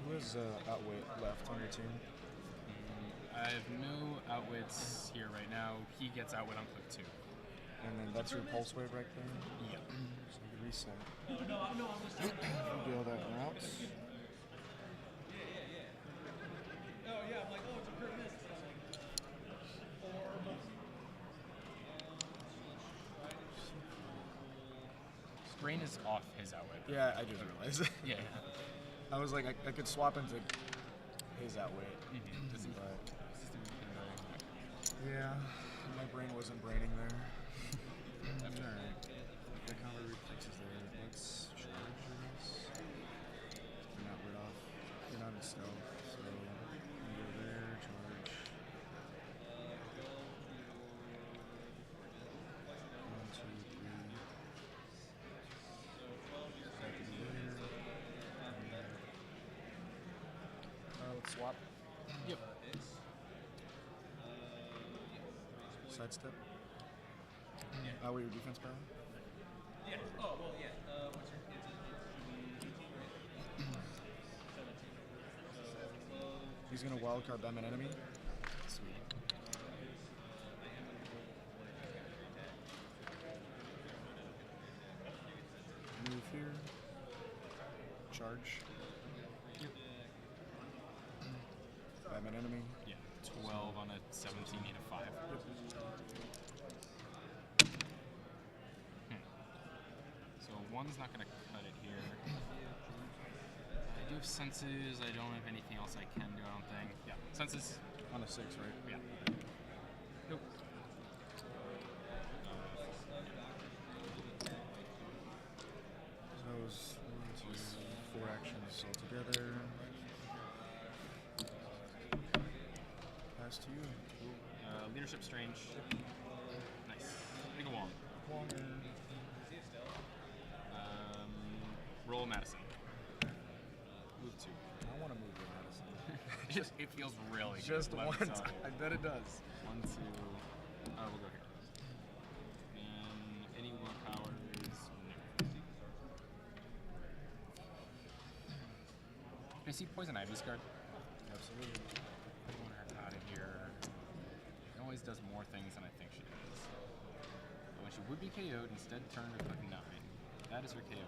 Who has outwit left on your team? I have no outwits here right now. He gets outwit on click 2. And then that's your pulse wave right there? Yep. So you reset. Deal that route. Brain is off his outwit. Yeah, I just realized. Yeah. I was like, I could swap into his outwit. But yeah, my brain wasn't braining there. Alright. The combo reflexes there. Let's charge this. You're not rid off. You're not in stealth, so you go there, charge. 1, 2, 3. Let's swap. Yep. Sidestep. What your defense power? Yeah. Oh, well, yeah. What's your He's gonna wildcard Batman enemy. Sweet. Move here. Charge. Yep. Batman enemy. Yeah. 12 on a 17, need a 5. So 1's not going to cut it here. I do have senses. I don't have anything else I can do, I don't think. Yeah. Senses. On a 6, right? Yeah. Nope. So that was 1, 2, 4 actions all together. Pass to you. Leadership Strange. Nice. Make a Wong. Roll Madison. Move 2. I want to move with Madison. It feels really Just good. one Let me tell time. you. I bet it does. 1, 2. We'll go here. And any willpower is no. Can I see Poison Ivy's card? Absolutely. I want her out of here. It always does more things than I think she does. But when she would be KO'd, instead turn to click 9. That is her KO.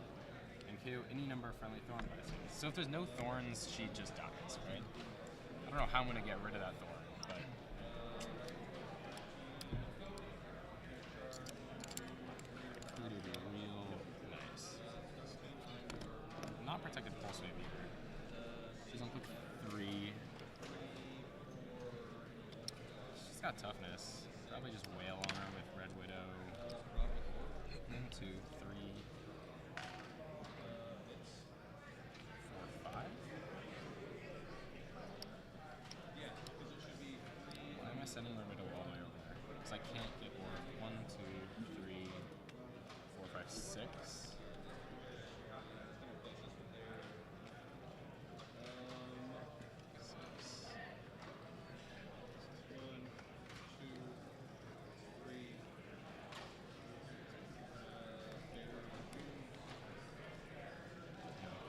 And KO any number of friendly thorn blessings. So if there's no thorns, she just dies, right? I don't know how I'm going to get rid of that thorn, but... It would be real nice. Not protected pulse wave either. She's on click 3. She's got toughness. Probably just wail on her with Red Widow. 1, 2, 3, 4, 5. Why am I sending Red Widow all the way over there? Because I can't get orb. 1, 2, 3, 4, 5, 6.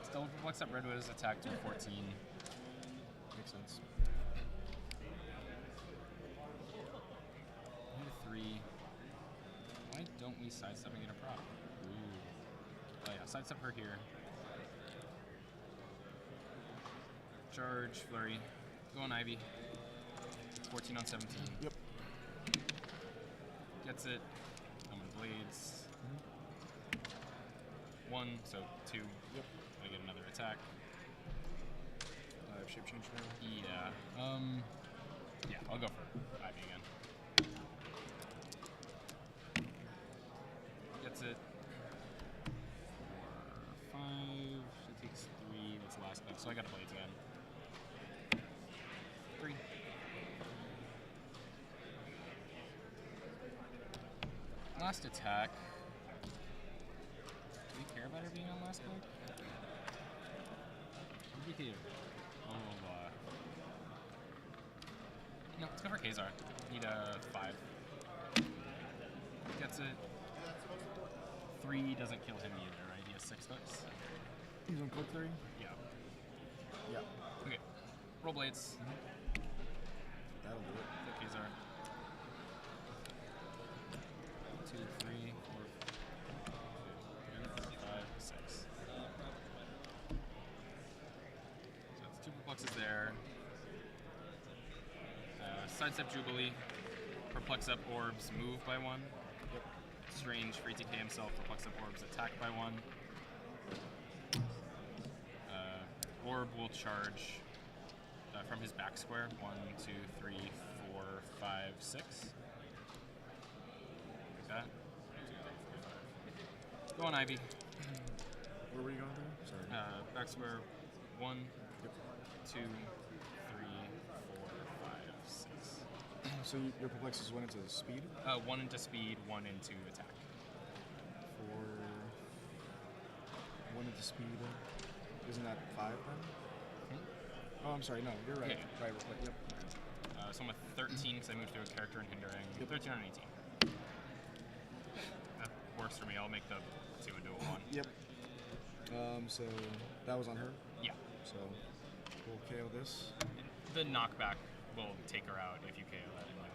Still flex up Red Widow's attack to 14. Makes sense. Need a 3. Why don't we sidestep and get a prop? Ooh. Oh yeah, sidestep her here. Charge, flurry. Go on Ivy. 14 on 17. Yep. Gets it. I'm on blades. 1, so 2. Yep. I get another attack. I have shape change now. Yeah. Yeah, I'll go for Ivy again. Gets it. 4, 5. She takes 3. That's the last click, so I got blades again. 3. Last attack. Do we care about her being on last click? What do we do? No, let's go for Kazar. Need a 5. Gets it. 3 doesn't kill him either, right? He has 6 hooks. He's on click 3? Yeah. Yeah. Okay. Roll blades. That'll do it. Go Kazar. 2, 3, 4, 5, 6. So it's 2 perplexes there. Sidestep Jubilee. Perplex up orbs, move by 1. Yep. Strange, free TK himself, perplex up orbs, attack by 1. Orb will charge from his back square. 1, 2, 3, 4, 5, 6. Like that. 1, 2, 3, 4, 5. Go on Ivy. Where were you going through? Sorry. Back square. 1, Yep. 2, 3, 4, 5, 6. So your perplexes went into speed? 1 into speed, 1 into attack. 4. 1 into speed. Isn't that 5 then? Hmm? Oh, I'm sorry. No, you're right. Yeah. Right. Yep. So I'm at 13 because I moved through a character and hindering. Yep. 13 on 18. That works for me. I'll make the 2 into a 1. Yep. So that was on her? Yeah. So we'll KO this. The knockback will take her out if you KO that anyway.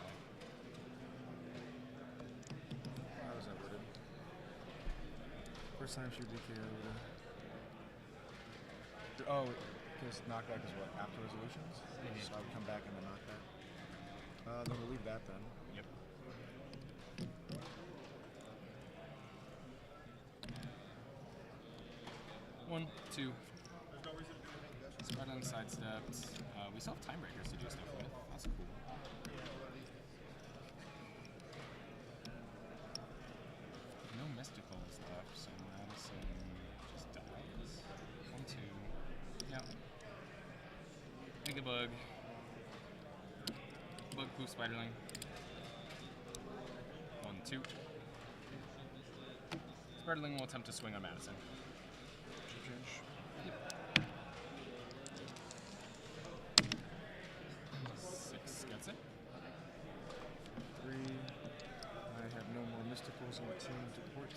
How was that worded? First time she would be KO'd. Oh, because knockback is what? After resolutions? Mm-hmm. So I would come back and then knockback. Then we'll leave that then. Yep. One, 2. Spread sidestepped. We still have timebreakers to do stuff with. That's cool. No mysticals left, so Madison just dies. 1, 2. Yep. Make the bug. Bug poof spiderling. 2. Spartling will attempt to swing on Madison. Yep. 6 gets it. 3. I have no more mysticals on the team to port to.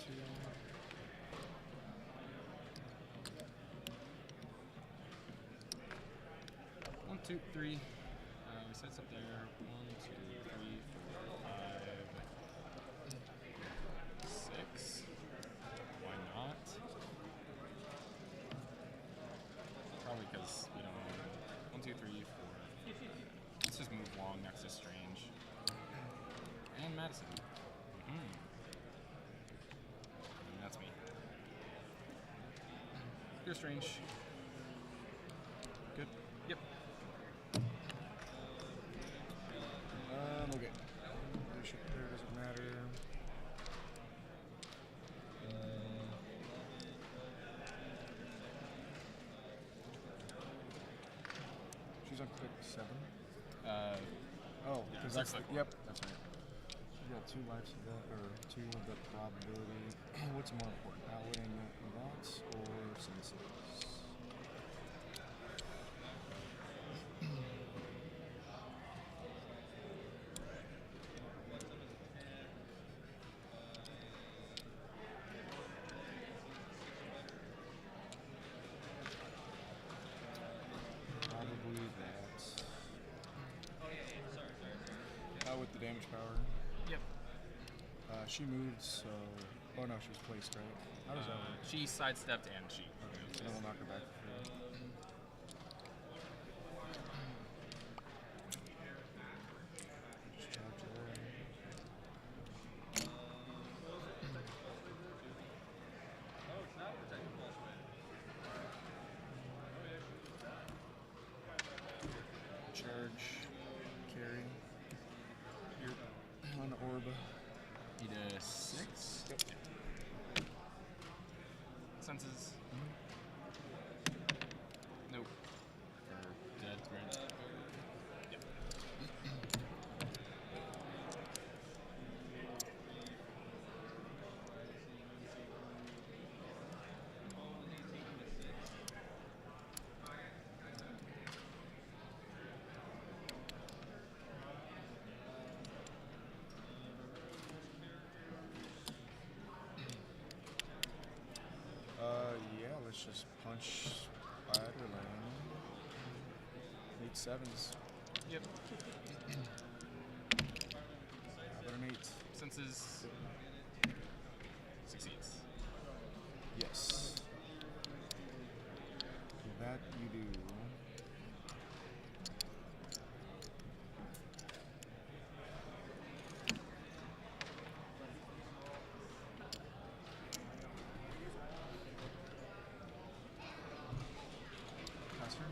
1, 2, 3. We sets up there. 1, 2, 3, 4, 5, 6. Why not? Probably because we don't want 1, 2, 3, 4. Let's just move long next to Strange. And Madison. And that's me. You're Strange. Good. Yep. Okay. Leadership there doesn't matter. She's on click 7. Oh, yeah, because that's yep, that's right. She's got 2 lives of that, or 2 of the probability. What's more important, outwitting bots or senses? Probably that. With the damage power. Yep. She moved, so. Oh no, she was placed, right? How does that work? She sidestepped and she. Okay, so then we'll knock her back for free. Just charge her there. Charge, carry. You're on the orb. Need a 6. Yep. Senses. Nope. Or dead, right? Yep. Yeah, let's just punch Spider Lane. 8 7s. Yep. How about an 8? Senses. Succeeds. Yes. That you do. Pass turn?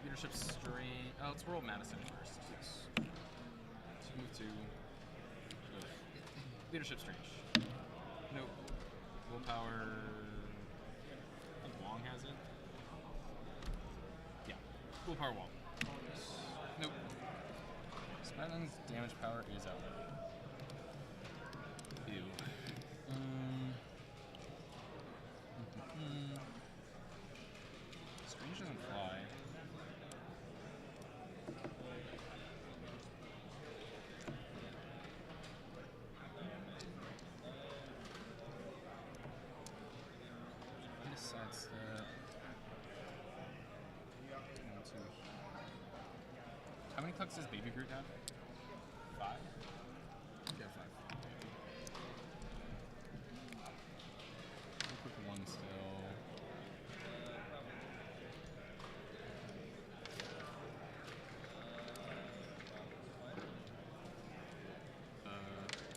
Leadership strain. Oh, let's roll Madison first. Yes. Let's move to leadership strange. Nope. Willpower. I think Wong has it. Yeah. Willpower Wong. Nope. Spyland's damage power is out. Ew. Strange doesn't fly. Sidestep. How many clicks does Baby Groot have? 5? Yeah, 5. We'll click 1 still.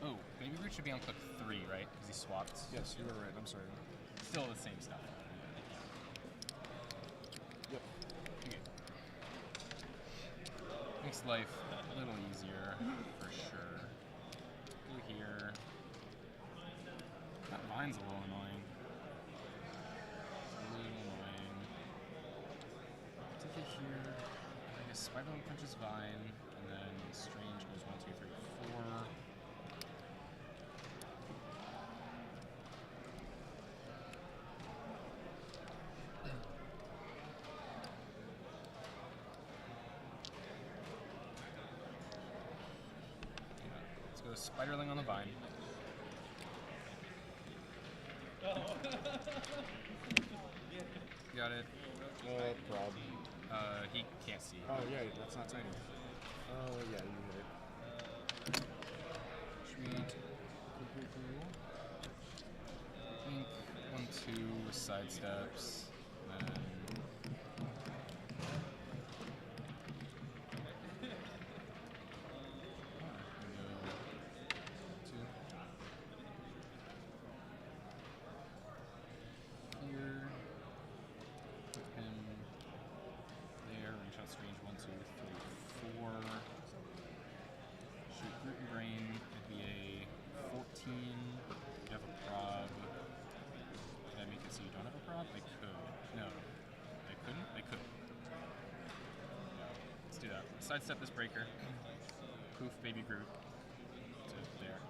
Oh, Baby Groot should be on click 3, right? Because he swapped. Yes, you were right. I'm sorry. Still the same stuff. Yep. Okay. Makes life a little easier, for sure. Go here. That Vine's a little annoying. It's a little annoying. Take it here. I guess Spider-Man punches Vine, and then Strange goes 1, 2, 3, 4. Let's go Spiderling on the Vine. Got it. Prob. He can't see. Oh, yeah, that's not tiny. Oh, yeah, you hit it. Sweet. Think 1, 2 side steps. Then here. Put him there. Ring shot range 1, 2, 3, 4. Shoot Root and Brain. It'd be a 14. You have a prob. Can I make it so you don't have a prob? I could. No. I couldn't? I could. Yeah. Let's do that. Sidestep this breaker. Poof Baby Groot to there.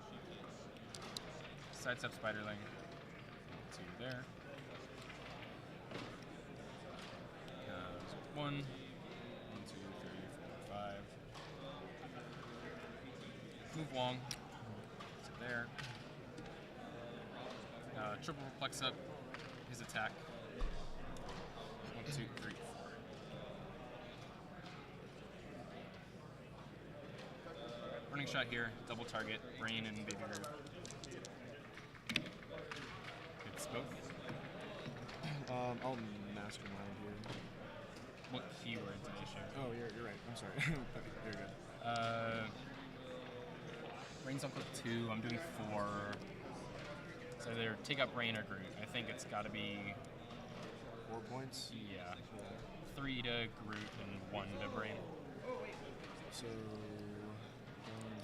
Sidestep Spiderling to there. 1, 2, 3, 4, 5. Move Wong to there. Triple Perplex up his attack. 1, 2, 3, 4. Running shot here, double target, Brain and Baby Groot. It's both. I'll mastermind here. What keyword did I share? Oh, you're right. I'm sorry. You're good. Brain's on click 2. I'm doing 4. So either take out Brain or Groot. I think it's got to be 4 points? Yeah. 3 to Groot and 1 to Brain. So 1,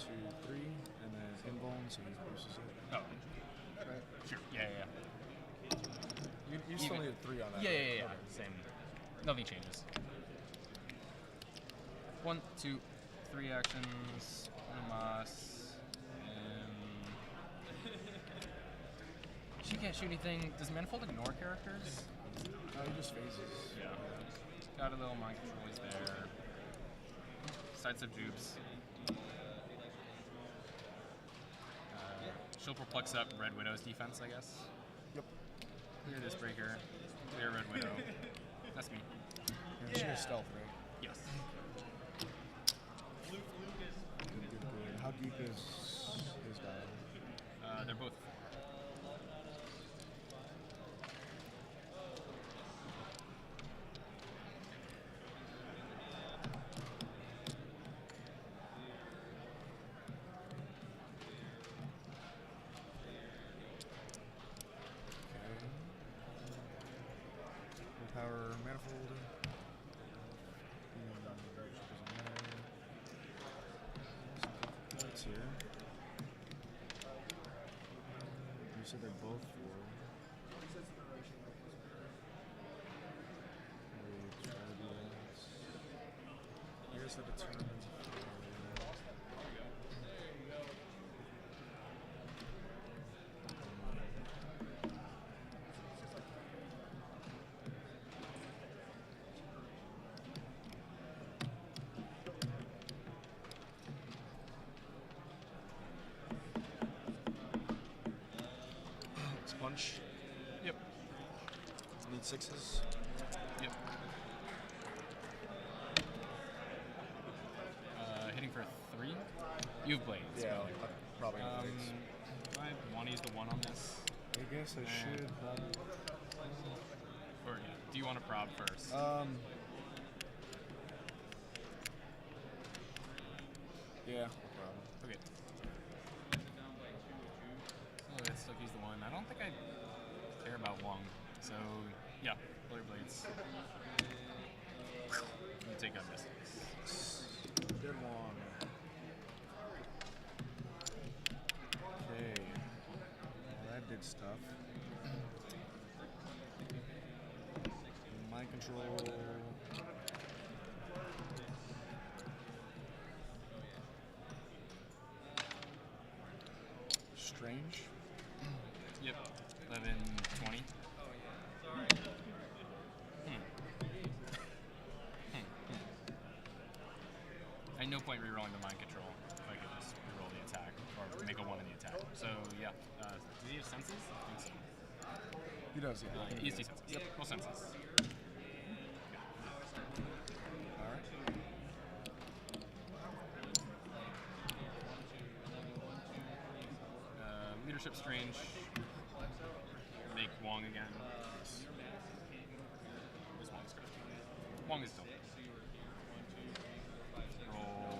2, 3, and then invuln, so he boosts it. Oh. Right. Sure. Yeah. You still need a 3 on that. Yeah. Okay. Same. Nothing changes. 1, 2, 3 actions. Moss. She can't shoot anything. Does Manifold ignore characters? No, he just phases. Yeah. Got a little mind control. He's there. Sidestep Jubes. She'll perplex up Red Widow's defense, I guess. Yep. Clear this breaker. Clear Red Widow. That's me. Yeah, she has stealth, right? Yes. Good. How deep is his dial? They're both. Power manifold. What's here? You said they're both 4. I guess that determines. Punch. Yep. Need 6s. Yep. Hitting for 3. You have blades. Yeah, really. probably have blades. I want to use the 1 on this. I guess I should probably. Or yeah. Do you want to prob first? Yeah, no problem. Okay. Oh, let's still use the 1. I don't think I care about Wong. So yeah, Blade Blades. You take out this. Good one. Okay. Well, that did stuff. Mind control. He does, yeah. EST senses. Yep. Full senses. All right. Leadership strange. Make Wong again. Where's Wong's card? Wong is still. Roll.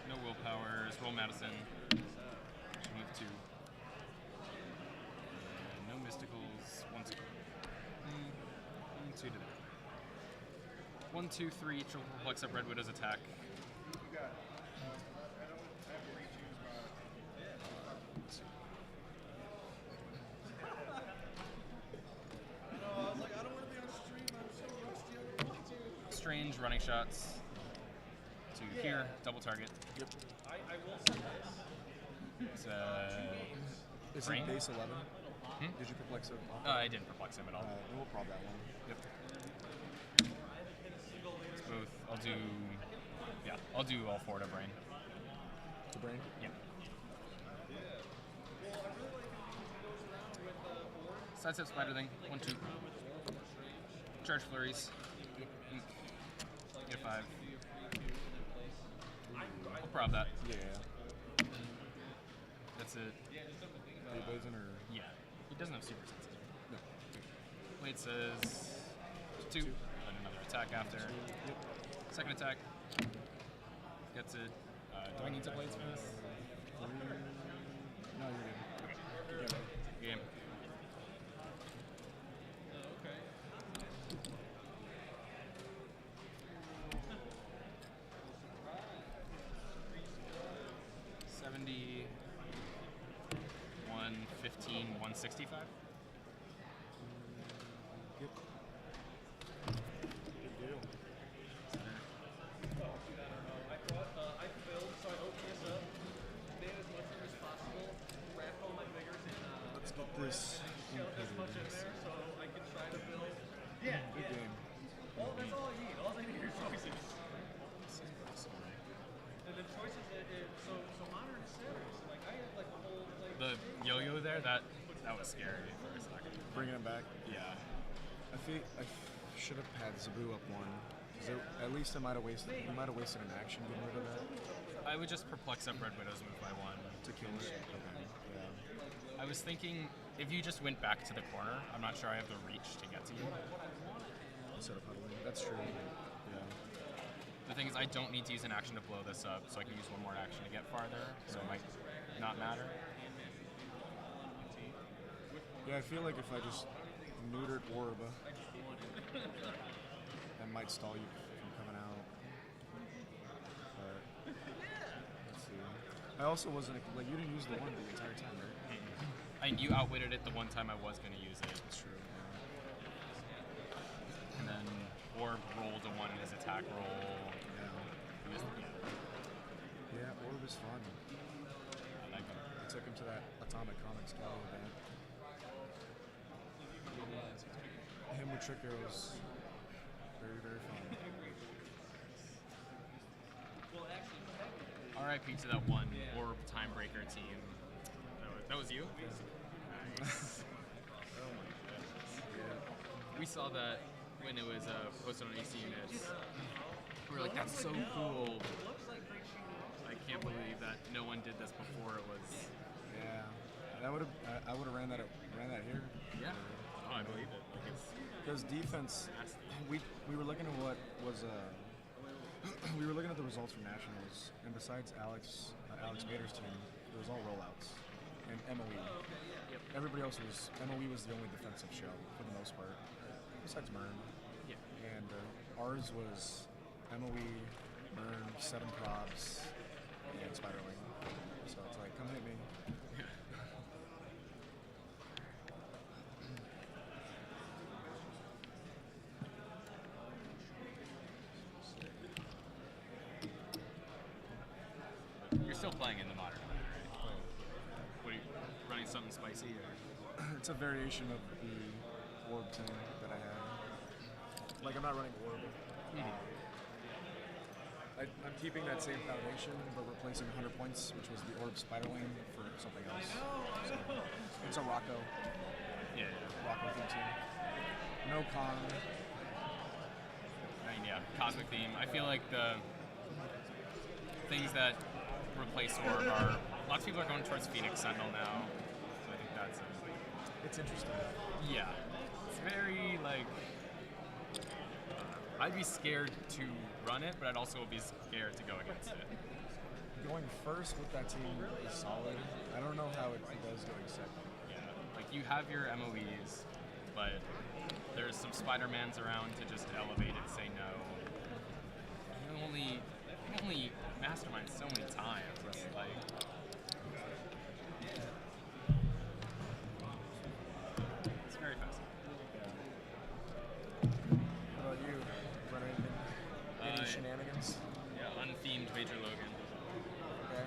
No willpowers. Roll Madison. Move 2. No mysticals. 1, 2. 2 to that. 1, 2, 3. Triple flex up Red Widow's attack. Strange running shots to here, double target. Yep. I will say this. Is brain? it base 11? Hmm? Did you perplex him? I didn't perplex him at all. Then we'll prob that one. Yep. It's both. I'll do all 4 to brain. To brain? Yeah. Sidestep spider thing. 1, 2. Charge flurries. Get 5. I'll prob that. Yeah. That's it. Are you blazing or? Yeah. He doesn't have super senses. No. Blade says 2. Then another attack after. Yep. Second attack. Gets it. Do I need to blades for this? No, you're good. Okay. Game. $70, 115, 165. Yep. Good deal. I filled, so I opened this up, made as much of it as possible, wrapped all my fingers in. Let's get this. Shoved as much in there so I could try to build. Yeah. Good game. Well, that's all I need. All I need are choices. And the choices so modern is serious. Like I had like a whole like. The yo-yo there, that was scary for a second. Bringing him back. Yeah. I should have had Zabu up 1. At least I might have wasted. You might have wasted an action getting rid of that. I would just perplex up Red Widow's move by 1. To kill it. Okay. Yeah. I was thinking if you just went back to the corner, I'm not sure I have the reach to get to you. Instead of huddling. That's true. Yeah. The thing is, I don't need to use an action to blow this up, so I can use 1 more action to get farther, so it might not matter. Yeah, I feel like if I just neutered Orb, that might stall you from coming out. But let's see. I also wasn't like you didn't use the 1 the entire time, right? And you outwitted it the one time I was going to use it. That's true. Yeah. And then Orb rolled a 1 in his attack roll. Yeah, Orb is fun. I like him. I took him to that Atomic Comics Cali event. Him with trick arrows. Very, very fun. RIP to that 1 Orb Timebreaker team. That was you? Nice. Oh my goodness. Yeah. We saw that when it was posted on AC Units. We were like, that's so cool. I can't believe that no one did this before it was. Yeah. I would have ran that here. Yeah. Oh, I believe it. Because defense, we were looking at what was we were looking at the results from nationals, and besides Alex Bader's team, it was all rollouts and MOE. Yep. Everybody else was MOE was the only defensive show for the most part, besides Mern. Yeah. And ours was MOE, Mern, 7 probs, and Spiderling. So it's like, come hit me. You're still playing in the modern one, right? What are you running something spicy or? It's a variation of the Orb team that I had. Like I'm not running Orb. I'm keeping that same foundation, but replacing 100 points, which was the Orb Spiderling, for something else. So, it's a Rocco. Yeah. rock with you too. No con. I mean, yeah, cosmic theme. I feel like the things that replace Orb are, lots of people are going towards Phoenix Sentinel now. So I think that's it's interesting. Yeah. It's very, like, I'd be scared to run it, but I'd also be scared to go against it. Going first with that team is solid. I don't know how it does going second. Yeah. Like, you have your MOEs, but there's some Spider-Mans around to just elevate and say no. You can only mastermind so many times. It's like, it's very fascinating. What about you? Running any shenanigans? Yeah, unthemed Major Logan. Okay,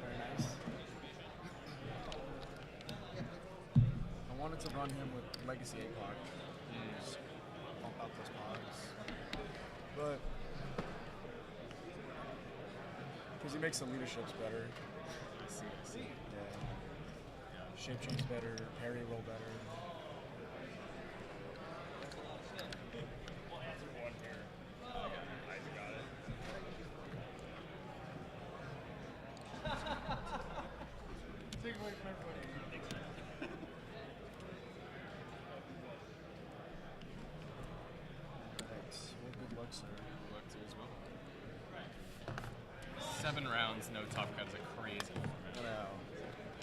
very nice. I wanted to run him with Legacy APOC. Just bump out those pods. But because he makes the leaderships better. I see. Yeah. Shape change better, parry roll better. Take away from everybody. Thanks. Well, good luck, sir. Good luck to you as well. 7 rounds, no top cuts are crazy. I know.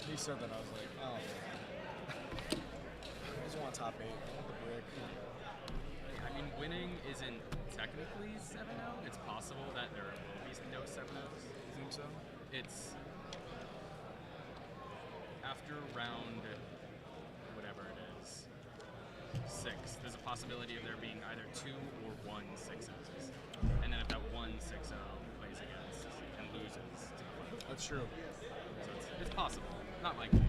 He said that, I was like, oh. I just want top 8. I want the brick. I mean, winning isn't technically 7-0. It's possible that there will be no 7-0s. You think so? It's after round whatever it is, 6. There's a possibility of there being either 2 or 1 6-0s. And then if that 1 6-0 plays against and loses, that's true. So it's possible. Not likely.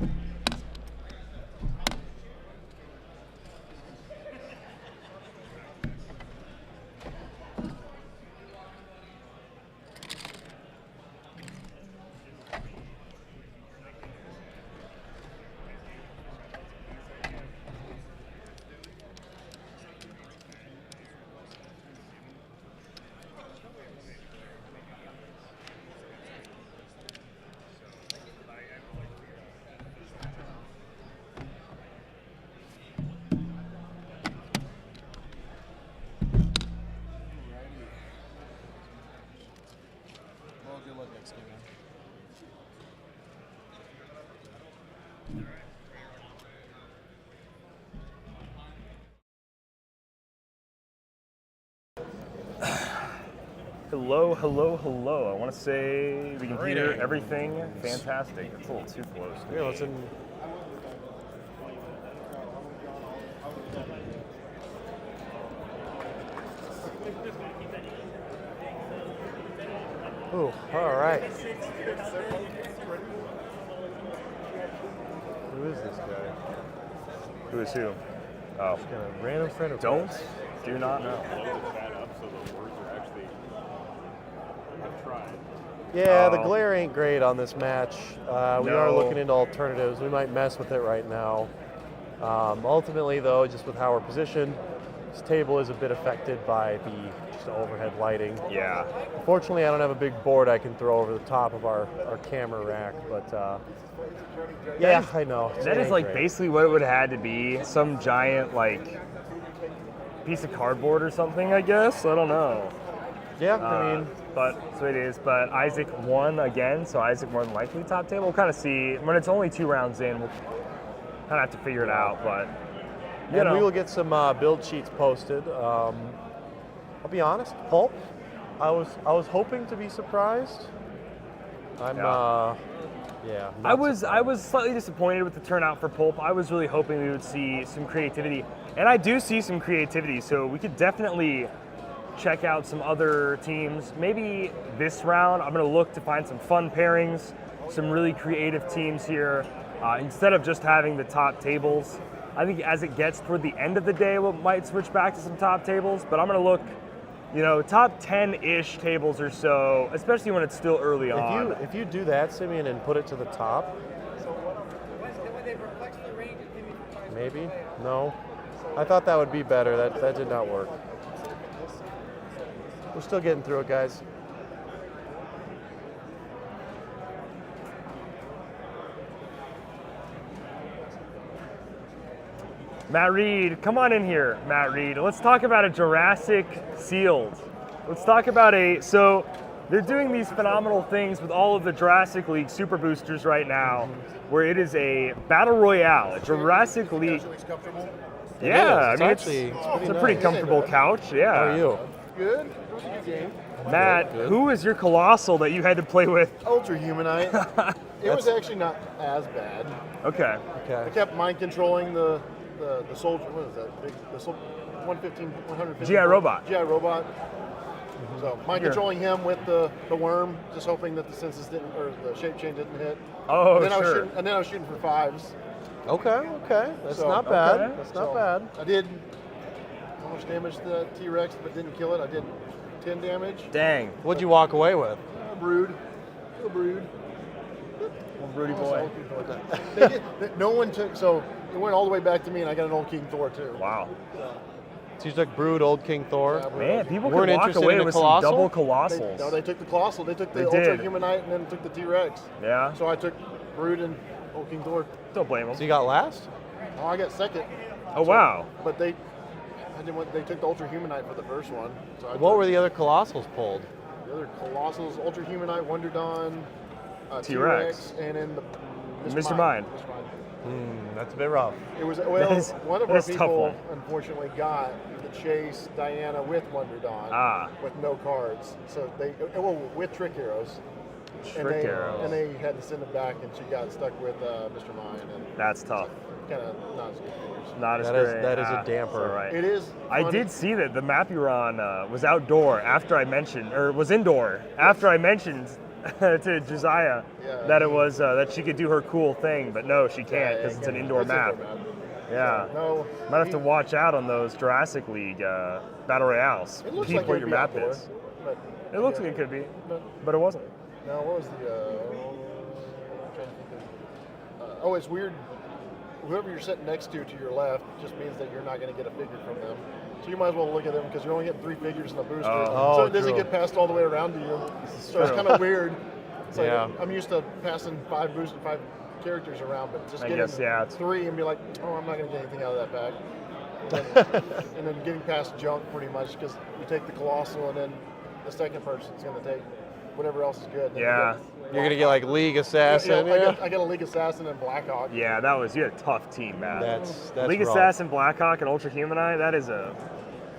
Well, good luck next game, man. Hello, hello, hello. I want to say we can hear everything. Fantastic. It's a little too close. Yeah, let's in. Oh, all right. Who is this guy? Who is who? Oh. Just got a random friend of Don't. ours. Do not know. Blow the chat up so the words are actually. I've tried. Yeah, the glare ain't great on this match. We are No. looking into alternatives. We might mess with it right now. Ultimately, though, just with how we're positioned, this table is a bit affected by the just overhead lighting. Yeah. Unfortunately, I don't have a big board I can throw over the top of our camera rack, but yeah, I know. That is like basically what it would have had to be. Some giant like piece of cardboard or something, I guess. I don't know. Yeah, I mean, but so it is. But Isaac won again, so Isaac more than likely top table. We'll kind of see when it's only 2 rounds in. We'll kind of have to figure it out, but you and know. we will get some build sheets posted. I'll be honest, Pulp. I was hoping to be surprised. I'm yeah. I was slightly disappointed with the turnout for Pulp. I was really hoping we would see some creativity, and I do see some creativity. So we could definitely check out some other teams. Maybe this round, I'm going to look to find some fun pairings, some really creative teams here, instead of just having the top tables. I think as it gets toward the end of the day, we might switch back to some top tables. But I'm going to look, top 10-ish tables or so, especially when it's still early on. If you do that, Simeon, and put it to the top, Maybe? No. I thought that would be better. That did not work. We're still getting through it, guys. Matt Reed, come on in here, Matt Reed. Let's talk about a Jurassic sealed. Let's talk about so they're doing these phenomenal things with all of the Jurassic League Super Boosters right now, where it is a battle royale, a Jurassic League. Yeah, I mean, it's a pretty comfortable couch. Yeah. How are you? Good. It was a good game. Matt, who is your colossal that you had to play with? Ultra Humanite. It was actually not as bad. Okay. I kept mind controlling the soldier. What is that? The 115. GI robot. GI robot. So mind controlling him with the worm, just hoping that the senses didn't, or the shape change didn't hit. Oh, and then sure. I was shooting for 5s. Okay. That's not bad. Okay. That's not bad. I did how much damage to the T-Rex, but didn't kill it. I did 10 damage. Dang. What'd you walk away with? Brood. A brood. One broody boy. No one took, so it went all the way back to me, and I got an old King Thor too. Wow. So you took Brood, Old King Thor. Yeah, Man, people weren't can walk interested away in a with colossal? some double colossals. No, they took the Colossal. They took the They Ultra did. Humanite and then took the T-Rex. Yeah. So I took Brood and Old King Thor. Don't blame them. So you got last? Oh, I got second. Oh, wow. But they took the Ultra Humanite for the first one. So What were the other colossals pulled? The other Colossals, Ultra Humanite, Wonder Dawn, T-Rex. T-Rex, and then the Mr. Mind. That's a bit rough. It was, That is- one of that our is a tough people one. unfortunately got the Chase Diana with Wonder Dawn with no cards. So with Trick Arrows. Trick Arrows. And they had to send it back, and she got stuck with Mr. Mind. And That's tough. kind of not as good. Not as That is- great. that is a damper. All right. It is I funny. did see that the map you were on was outdoor after I mentioned, or was indoor after I mentioned to Josiah that it was that she could do her cool thing, but no, she can't because it's an indoor map. Yeah. No. Might have to watch out on those Jurassic League battle royales. It looks Keep like what it'd your be map outdoor, is. but It looks like it could be, but it wasn't. No, what was the? I'm trying to think of, it's weird. Whoever you're sitting next to your left just means that you're not going to get a figure from them. So you might as well look at them because you're only getting 3 figures in a booster. So it doesn't true. get passed all the way around to you. So it's kind of weird. It's like, Yeah. I'm used to passing 5 characters around, but just I getting guess, yeah, it's- 3 and be like, oh, I'm not going to get anything out of that pack. And then getting past junk pretty much because you take the Colossal and then the second person's going to take whatever else is good. Then Yeah. You're going to get like League Assassin. I got a League Assassin and Blackhawk. Yeah, you had a tough team, man. That's League rough. Assassin, Blackhawk, and Ultra Humanite. That is a.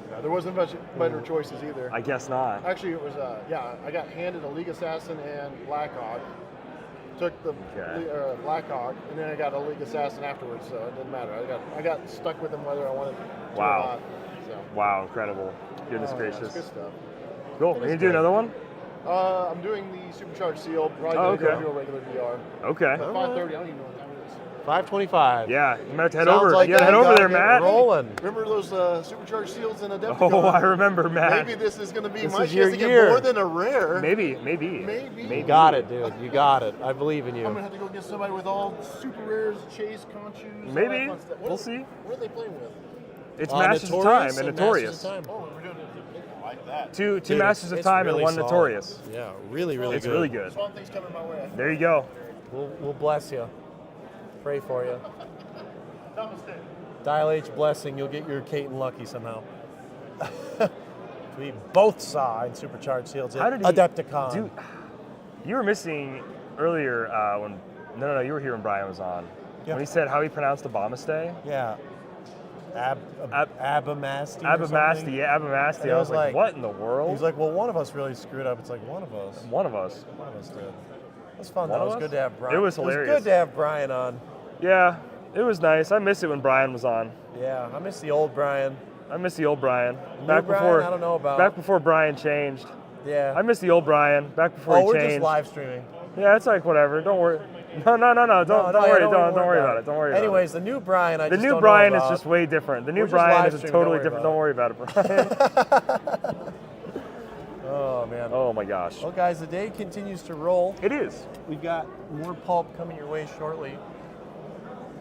No, there wasn't much better choices either. I guess not. Actually, it was I got handed a League Assassin and Blackhawk. Took the Blackhawk, and then I got a League Assassin afterwards, so it didn't matter. I got stuck with him whether I wanted to Wow. or not. So. Wow, incredible. Goodness Yeah, gracious. it's good stuff. Cool. Are you do another one? I'm doing the Supercharged Sealed. Probably Oh, gonna okay. go do a regular VR. Okay. At 5:30. I don't even know what time it is. 525. Yeah, you might have to head Sounds over. like you gotta head you over gotta there, get Matt. rolling. Remember those Supercharged Seals in Adepticon? Oh, I remember, Matt. Maybe this is going to be This my is chance your to year. get more than a rare. Maybe. You got it, dude. You got it. I believe in you. I'm going to have to go get somebody with all super rares, Chase, Conchus. all Maybe. that fun stuff. We'll see. What are they playing with? It's Masters of Time and Notorious. Oh, we're doing it. I like that. Two Dude, Masters of it's Time really and one solid. Notorious. Yeah, really It's good. really good. Swamp Thing's coming my way. There you go. We'll bless you. Pray for you. Namaste. Dial H blessing, you'll get your Kate and Lucky somehow. We both saw in Supercharged Seals How at did he Adepticon. do? You were missing earlier when. No, you were here when Brian was on. Yeah. When he said how he pronounced Abomasday. Yeah. Abamasti. Abamasti, yeah, Abamasti. I was like, what in the world? He's like, well, one of us really screwed up. It's like, one of us. One of us. One of us did. It was fun, One though. It of was us? good to have Brian. It was hilarious. It was good to have Brian on. Yeah, it was nice. I miss it when Brian was on. Yeah, I miss the old Brian. I miss the old Brian. New Back Brian, before I don't know about. Back before Brian changed. Yeah. I miss the old Brian. Back before he we're changed. just live streaming. Yeah, it's like whatever. Don't worry. No. Don't worry. Don't worry about it. Don't worry. Anyways, the new Brian, about it. The new Brian is just way different. The new We're just Brian live is streaming, totally don't different. worry Don't worry about it, Brian. Oh man. Oh my gosh. Well, guys, the day continues to roll. It is. We've got more pulp coming your way shortly.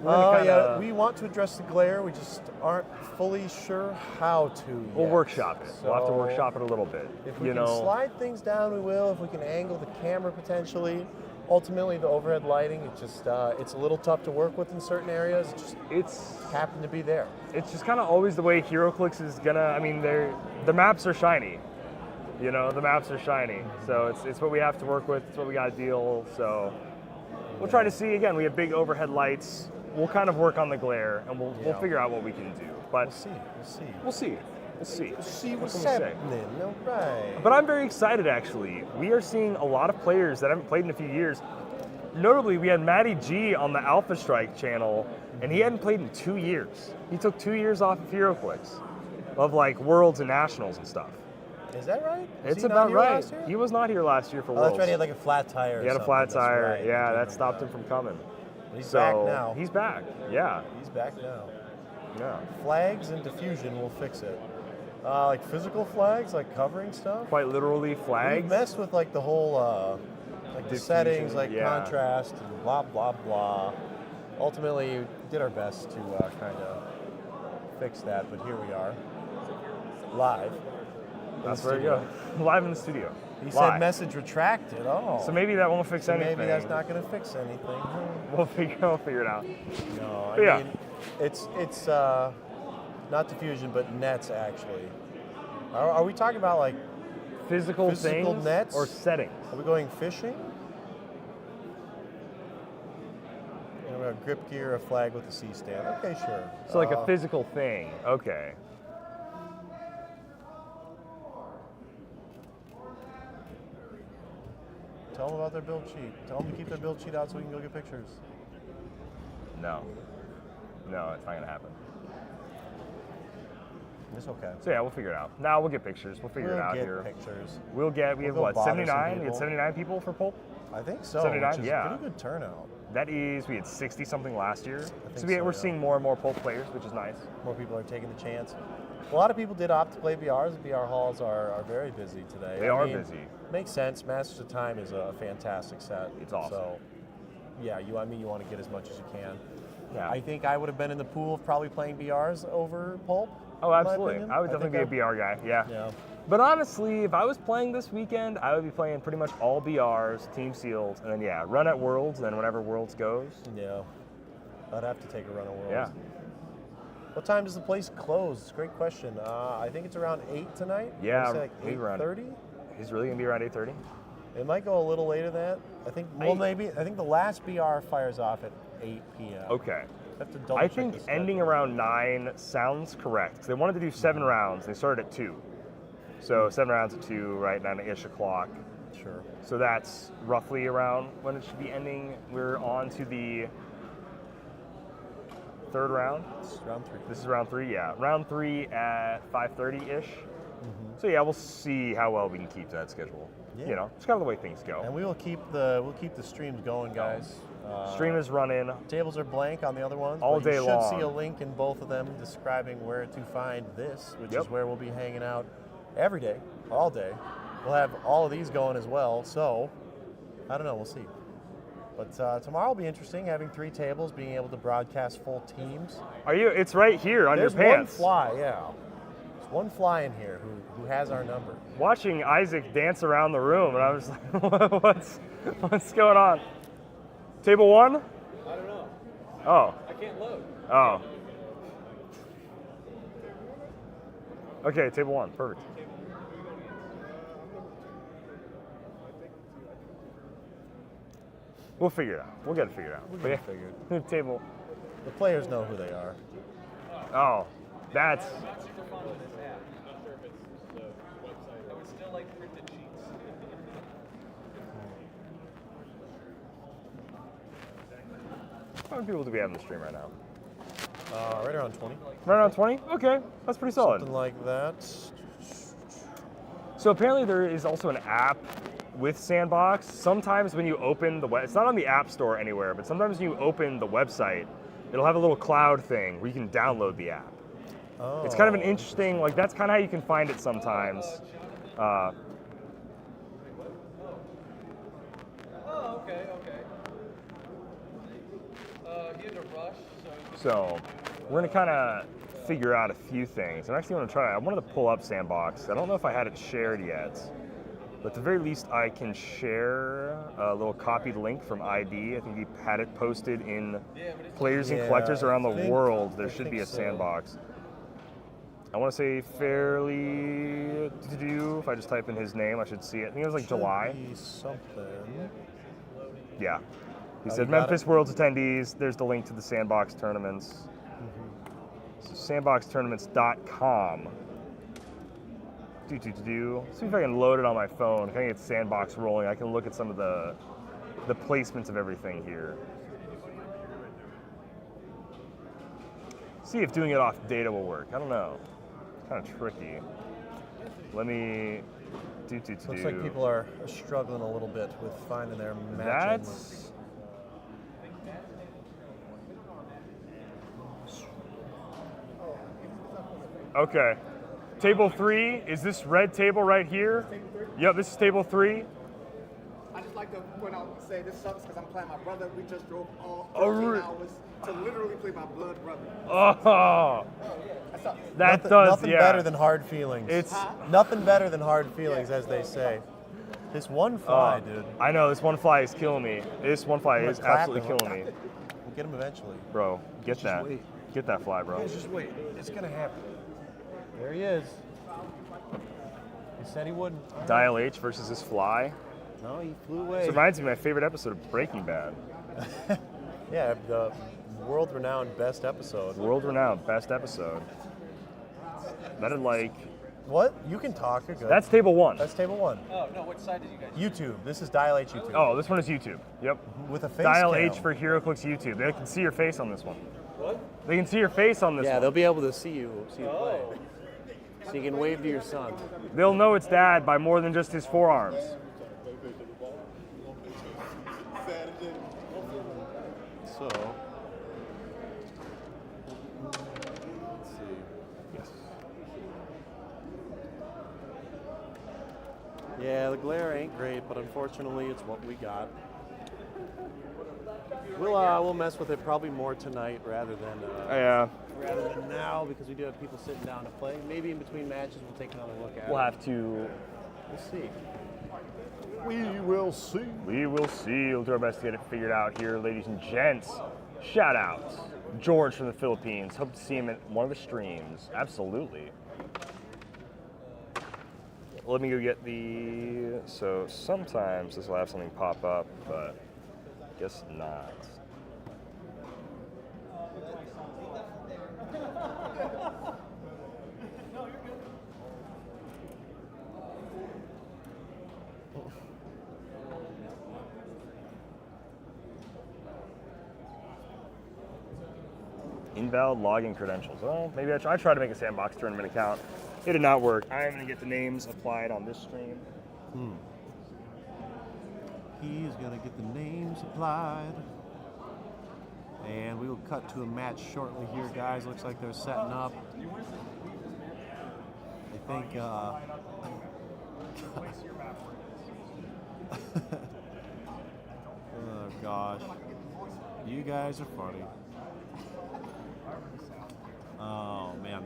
Yeah, we want to address the glare. We just aren't fully sure how to. We'll yet. workshop it. We'll have to So workshop it a little bit. If we can slide things down, we will. If we can angle the camera potentially. Ultimately, the overhead lighting, it's a little tough to work with in certain areas. It's happened to be there. It's just kind of always the way Heroclix is gonna. I mean, the maps are shiny. The maps are shiny. So it's what we have to work with. It's what we got to deal. So we'll try to see. Again, we have big overhead lights. We'll kind of work on the glare, and we'll figure out what we can do. But we'll see. We'll see what's happening. All right. But I'm very excited, actually. We are seeing a lot of players that haven't played in a few years. Notably, we had Matty G on the Alpha Strike channel, and he hadn't played in 2 years. He took 2 years off of Heroclix, of like Worlds and Nationals and stuff. Is that right? It's about right. He was not here last year for Worlds. That's right. He had like a flat tire. He had a flat tire. Right. Yeah, that stopped him from coming. But he's back now. He's back. Yeah. He's back now. Yeah. Flags and diffusion will fix it. Like physical flags, like covering stuff. Quite literally flags. We messed with like the whole, like the settings, like contrast and blah blah blah. Ultimately, we did our best to kind of fix that, but here we are, live. That's where you go. Live in the studio. He said message retracted. Oh. So maybe that won't fix anything. Maybe that's not going to fix anything. We'll figure it out. No, I mean, it's not diffusion, but nets actually. Are we talking about like physical things nets or settings? Are we going fishing? We have grip gear, a flag with a C stand. Okay, sure. So like a physical thing. Okay. Tell them about their build sheet. Tell them to keep their build sheet out so we can go get pictures. No, it's not gonna happen. It's okay. So yeah, we'll figure it out. Now we'll get pictures. We'll figure it out here. Pictures. We have what, 79? We had 79 people for Pulp? I think so. 79, which is a pretty good turnout. That is, we had 60 something last year. So so, we're seeing more and more Pulp players, which is nice. More people are taking the chance. A lot of people did opt to play BRs. BR halls are very busy today. They are busy. Makes sense. Masters of Time is a fantastic set. It's awesome. So, yeah, you want to get as much as you can. Yeah. I think I would have been in the pool of probably playing BRs over Pulp. Oh, absolutely. I would definitely be a BR guy. Yeah. But honestly, if I was playing this weekend, I would be playing pretty much all BRs, Team Sealed, and then run at Worlds, and then whenever Worlds goes. Yeah. I'd have to take a run at Worlds. Yeah. What time does the place close? It's a great question. I think it's around 8 tonight. Yeah, like 8:30. He's really gonna be around 8:30. It might go a little later than that. I think. Well, maybe. I think the last BR fires off at 8 p.m. Okay. Have to double I check think the schedule. ending around 9 sounds correct. 'Cause they wanted to do 7 rounds. They started at 2. So 7 rounds at 2, right? 9-ish o'clock. Sure. So that's roughly around when it should be ending. We're on to the 3rd round. This is round 3. This is round 3, yeah. Round 3 at 5:30-ish. So yeah, we'll see how well we can keep that schedule. Yeah. It's kind of the way things go. And we'll keep the streams going, guys. Stream is running. Tables are blank on the other ones. All but day you should long. see a link in both of them describing where to find this, which is where we'll be hanging out every day, all day. We'll have all of these going as well. So, I don't know. We'll see. But tomorrow will be interesting, having 3 tables, being able to broadcast full teams. It's right here on There's your pants. one fly, yeah. There's one fly in here who has our number. Watching Isaac dance around the room, and I was like, what's going on? Table 1? I don't know. Oh. I can't load. Oh. Okay, table 1. Perfect. We'll figure it out. We'll get it figured out. We'll get it figured. Table. The players know who they are. Oh, that's. Not super fond of this app. Not sure if it's the website. I would still like printed sheets. How many people do we have in the stream right now? Right around 20. Right around 20? Okay, that's pretty solid. Something like that. So apparently there is also an app with Sandbox. Sometimes when you open the web, it's not on the App Store anywhere, but sometimes when you open the website, it'll have a little cloud thing where you can download the app. Oh. It's kind of an interesting, like that's kind of how you can find it sometimes. Oh, okay. He had to rush, So we're gonna kind of figure out a few things. I'm actually gonna try. I wanted to pull up Sandbox. I don't know if I had it shared yet, but at the very least, I can share a little copied link from ID. I think he had it posted in Players and Collectors around the world. There should be a Sandbox. I want to say fairly to-do. If I just type in his name, I should see it. I think it was like July. Something. Yeah. He Oh, said you got Memphis it? Worlds attendees. There's the link to the Sandbox tournaments. So sandboxtournaments.com. Do. See if I can load it on my phone. If I can get Sandbox rolling, I can look at some of the placements of everything here. See if doing it off data will work. I don't know. It's kind of tricky. Let me Looks like people are struggling a little bit with finding their matches. That's okay. Table 3, is this red table right here? Yep, this is table 3. I just like to point out and say this sucks because I'm playing my brother. We just drove all Oh, 13 hours to literally play my blood brother. Oh, That sucks. that does, Nothing yeah. better than hard feelings. It's nothing better than hard feelings, as they say. This one fly, dude. I know, this one fly is killing me. This one fly I'm is gonna clap absolutely him. killing me. We'll get him eventually. Bro, get Just that. wait. Get that fly, bro. Just wait. It's gonna happen. There he is. He said he wouldn't. All right. Dial H versus this fly. No, he flew away. This reminds me of my favorite episode of Breaking Bad. Yeah, the world-renowned best episode. World-renowned best episode. That is like... What? You can talk. You're good. That's table 1. That's table 1. Oh, no, which side did you guys YouTube. This is Dial H YouTube. Oh, this one is YouTube. Yep. With a face Dial cam. H for Heroclix YouTube. They can see your face on this one. What? They can see your face on this Yeah, one. they'll be able to see you play. So you can wave to your son. They'll know it's dad by more than just his forearms. So, let's see. Yes. Yeah, the glare ain't great, but unfortunately, it's what we got. We'll mess with it probably more tonight rather than now, because we do have people sitting down to play. Maybe in between matches, we'll take another look at it. We'll have to... We'll see. We will see. We will see. We'll do our best to get it figured out here, ladies and gents. Shout out George from the Philippines. Hope to see him at one of the streams. Absolutely. Let me go get the... So sometimes this will have something pop up, but I guess not. Invalid login credentials. Well, maybe I tried to make a Sandbox tournament account. It did not work. I am going to get the names applied on this stream. He's going to get the names applied. And we will cut to a match shortly here, guys. Looks like they're setting up. I think, oh, gosh. You guys are funny. Oh, man.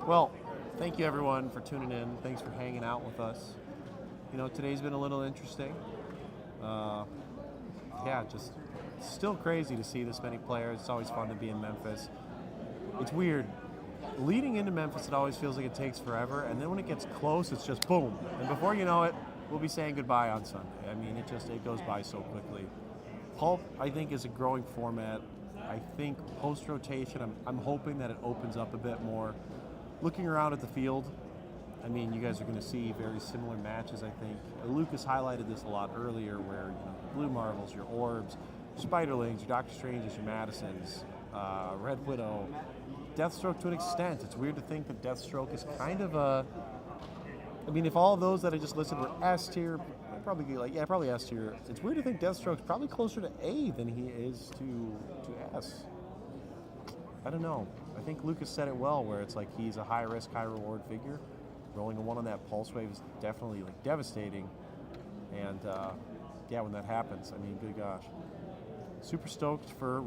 Well, thank you, everyone, for tuning in. Thanks for hanging out with us. You know, today's been a little interesting. Yeah, just still crazy to see this many players. It's always fun to be in Memphis. It's weird. Leading into Memphis, it always feels like it takes forever, and then when it gets close, it's just boom. And before you know it, we'll be saying goodbye on Sunday. I mean, it goes by so quickly. Pulp, I think, is a growing format. I think post-rotation, I'm hoping that it opens up a bit more. Looking around at the field, I mean, you guys are going to see very similar matches, I think. Lucas highlighted this a lot earlier, where your Blue Marvels, your Orbs, your Spiderlings, your Doctor Stranges, your Madisons, Red Widow, Deathstroke to an extent. It's weird to think that Deathstroke is kind of a... I mean, if all of those that I just listed were S tier, probably S tier. It's weird to think Deathstroke's probably closer to A than he is to S. I don't know. I think Lucas said it well, where it's like he's a high-risk, high-reward figure. Rolling a 1 on that pulse wave is definitely devastating. And yeah, when that happens, I mean, good gosh. Super stoked for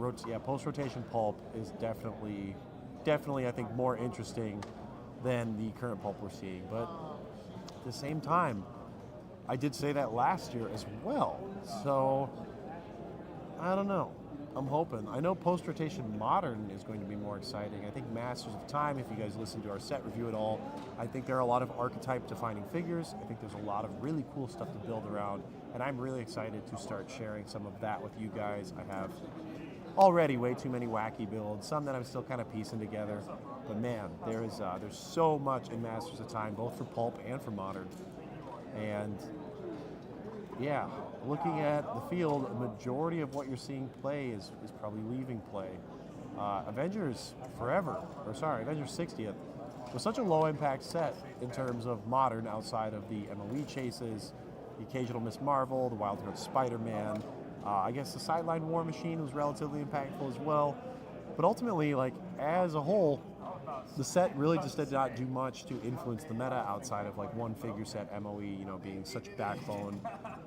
post-rotation Pulp is definitely I think more interesting than the current Pulp we're seeing. But at the same time, I did say that last year as well. So I don't know. I'm hoping. I know post-rotation Modern is going to be more exciting. I think Masters of Time, if you guys listen to our set review at all, I think there are a lot of archetype-defining figures. I think there's a lot of really cool stuff to build around, and I'm really excited to start sharing some of that with you guys. I have already way too many wacky builds, some that I'm still kind of piecing together. But man, there's so much in Masters of Time, both for Pulp and for Modern. And yeah, looking at the field, a majority of what you're seeing play is probably leaving play. Avengers 60th was such a low impact set in terms of Modern outside of the MOE chases, the occasional Miss Marvel, the Wild Heart Spider-Man. I guess the Sideline War Machine was relatively impactful as well. But ultimately, like as a whole, the set really just did not do much to influence the meta outside of like one figure set MOE, being such a backbone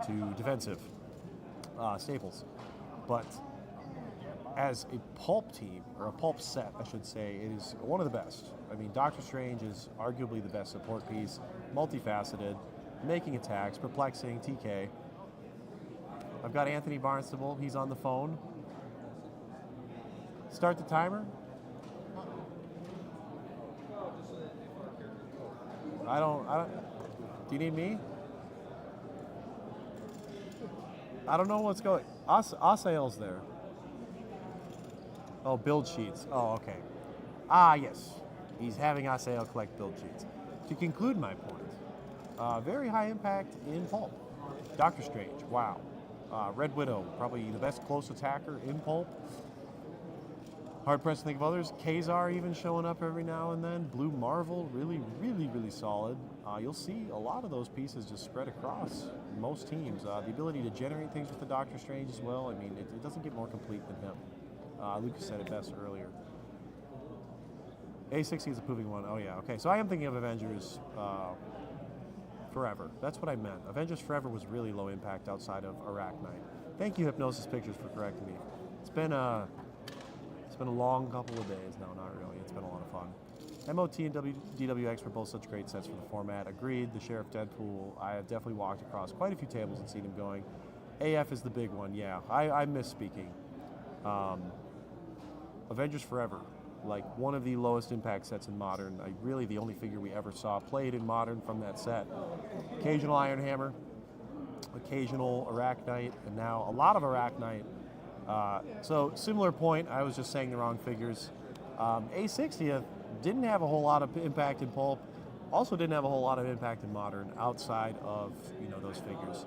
to defensive staples. But as a Pulp team, or a Pulp set, I should say, it is one of the best. I mean, Doctor Strange is arguably the best support piece, multifaceted, making attacks, perplexing, TK. I've got Anthony Barnstable, he's on the phone. Start the timer. I don't, do you need me? I don't know what's going, Asael's there. Oh, build sheets, oh, okay. Yes, he's having Asael collect build sheets. To conclude my point, very high impact in Pulp. Doctor Strange, wow. Red Widow, probably the best close attacker in Pulp. Hard pressed to think of others. Kazar even showing up every now and then. Blue Marvel, really, really, really solid. You'll see a lot of those pieces just spread across most teams. The ability to generate things with the Doctor Strange as well. I mean, it doesn't get more complete than him. Lucas said it best earlier. A60 is a proving one. Oh yeah, okay. So I am thinking of Avengers Forever. That's what I meant. Avengers Forever was really low impact outside of Arachnite. Thank you, Hypnosis Pictures, for correcting me. It's been a long couple of days. No, not really. It's been a lot of fun. MOT and DWX were both such great sets for the format. Agreed. The Sheriff Deadpool, I have definitely walked across quite a few tables and seen him going. AF is the big one, yeah. I misspeaking. Avengers Forever, like one of the lowest impact sets in Modern. Really the only figure we ever saw played in Modern from that set. Occasional Iron Hammer, occasional Arachnite, and now a lot of Arachnite. So similar point, I was just saying the wrong figures. A60th didn't have a whole lot of impact in Pulp, also didn't have a whole lot of impact in Modern outside of those figures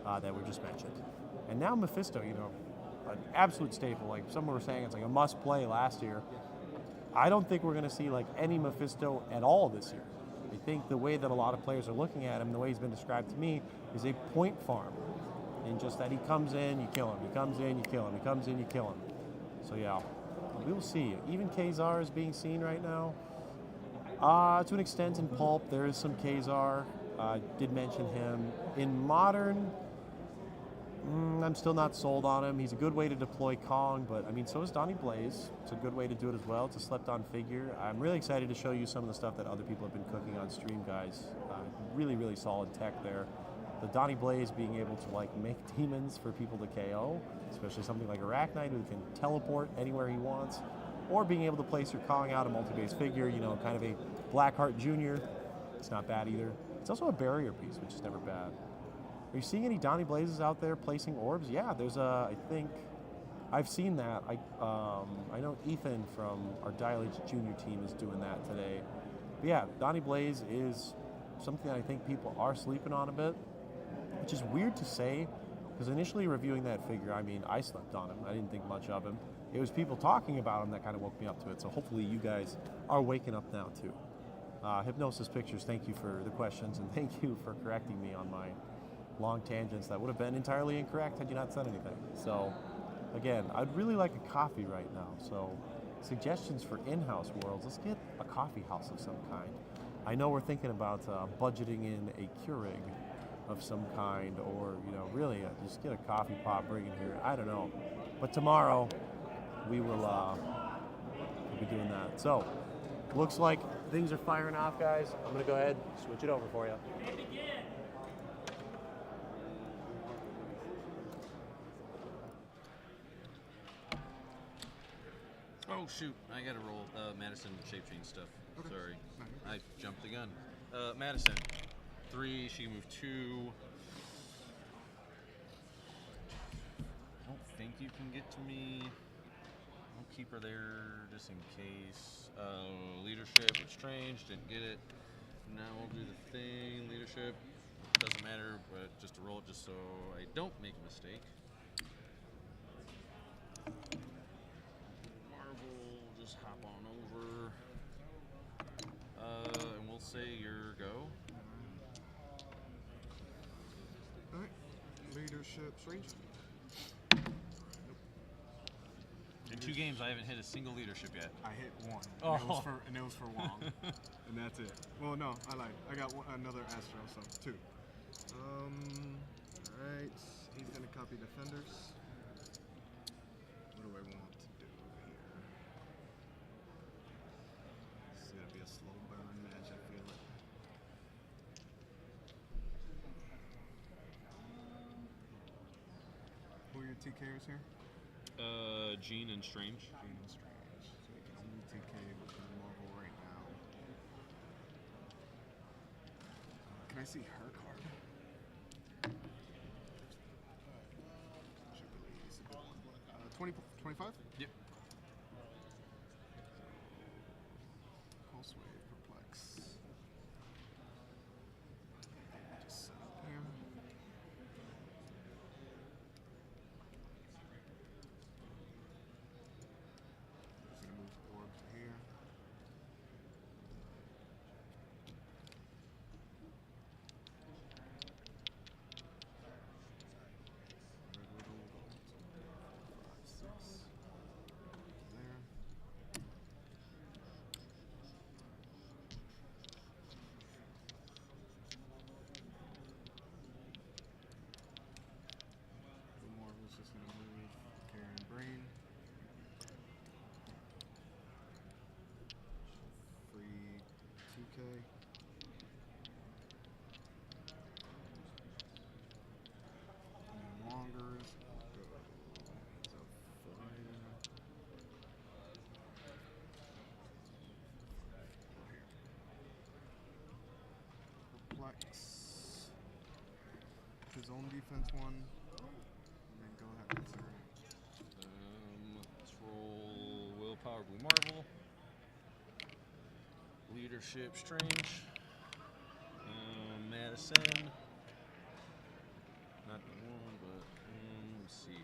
that were just mentioned. And now Mephisto, an absolute staple. Like some were saying, it's like a must play last year. I don't think we're going to see like any Mephisto at all this year. I think the way that a lot of players are looking at him, the way he's been described to me, is a point farm. And just that he comes in, you kill him. He comes in, you kill him. He comes in, you kill him. So yeah, we'll see. Even Kazar is being seen right now. To an extent in Pulp, there is some Kazar. Did mention him. In Modern, I'm still not sold on him. He's a good way to deploy Kong, but I mean, so is Donnie Blaze. It's a good way to do it as well. It's a slept-on figure. I'm really excited to show you some of the stuff that other people have been cooking on stream, guys. Really, really solid tech there. The Donnie Blaze being able to like make demons for people to KO, especially something like Arachnite who can teleport anywhere he wants, or being able to place your Kong out a multi-base figure, kind of a Blackheart Jr. It's not bad either. It's also a barrier piece, which is never bad. Are you seeing any Donnie Blazes out there placing orbs? Yeah, there's I think, I've seen that. I know Ethan from our Dial H Junior team is doing that today. But yeah, Donnie Blaze is something that I think people are sleeping on a bit, which is weird to say, because initially reviewing that figure, I mean, I slept on him. I didn't think much of him. It was people talking about him that kind of woke me up to it. So hopefully you guys are waking up now too. Hypnosis Pictures, thank you for the questions, and thank you for correcting me on my long tangents that would have been entirely incorrect had you not said anything. So again, I'd really like a coffee right now. So suggestions for in-house worlds, let's get a coffee house of some kind. I know we're thinking about budgeting in a Keurig, of some kind, or really just get a coffee pot, bring it here. I don't know, but tomorrow we will we'll be doing that. So looks like things are firing off, guys. I'm gonna go ahead switch it over for you. Oh shoot, I gotta roll Madison shape change stuff. Okay. Sorry, I jumped the gun. Madison, 3. She can move 2. I don't think you can get to me. I'll keep her there just in case. Leadership was strange, didn't get it. Now we'll do the thing. Leadership doesn't matter, but just to roll it just so I don't make a mistake. Just hop on over, and we'll say your go. All right, leadership strange. In 2 games, I haven't hit a single leadership yet. I hit 1, Oh. and it was for Wong, and that's it. Well, no, I lied. I got another Astro, so 2. All right, he's gonna copy defenders. What do I want to do here? This is gonna be a slow burn match. I feel it. Who are your TKers here? Gene and Strange. Gene and Strange. So we can only TK with the Marvel right now. Can I see her card? Should release a good one. 20, 25? Yep. Pulse Wave, Perplex. Just set up here. Just gonna move Orb to here. Red Widow, 5, 6. There. The Marvel's just gonna move Karen Brain. Free 2K. And then Longers goes a Fire. Perplex. His own defense 1. And then go ahead and turn. Let's roll Willpower Blue Marvel. Leadership Strange. Madison. Not the one, but let's see here.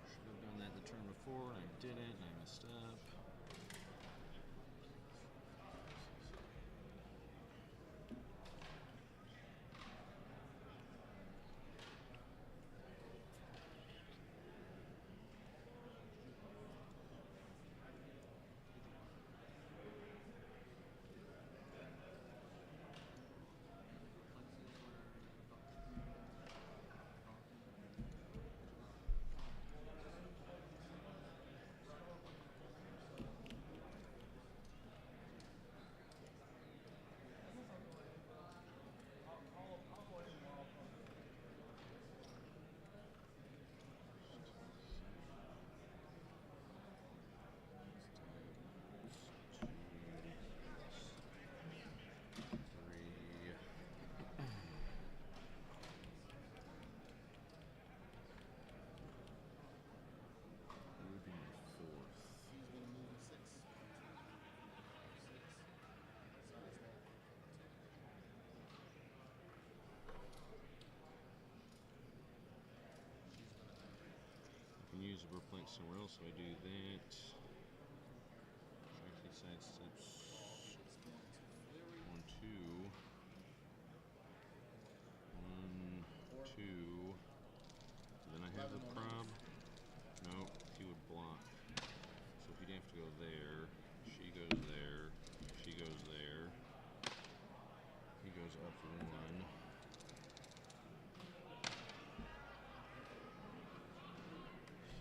Should have done that the turn before, and I didn't, and I messed up. use a perplex somewhere else, so I do that. Actually, side steps. 1, 2. 1, 2. Then I have the prob. Nope, he would block. So he'd have to go there. She goes there. She goes there. He goes up 1.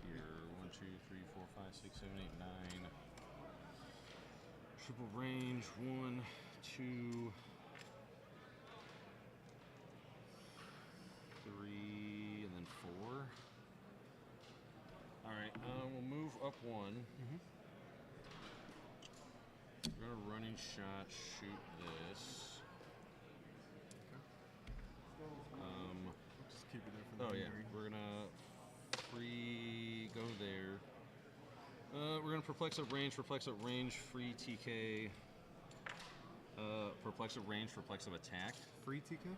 Here, 1, 2, 3, 4, 5, 6, 7, 8, 9. Triple range, 1, 2, 3, and then 4. Alright, we'll move up 1. We're gonna running shot, shoot this. Just keep it there for the yeah, we're gonna free go there. We're gonna perplex at range, free TK. Perplex at range, perplex of attack. Free TK?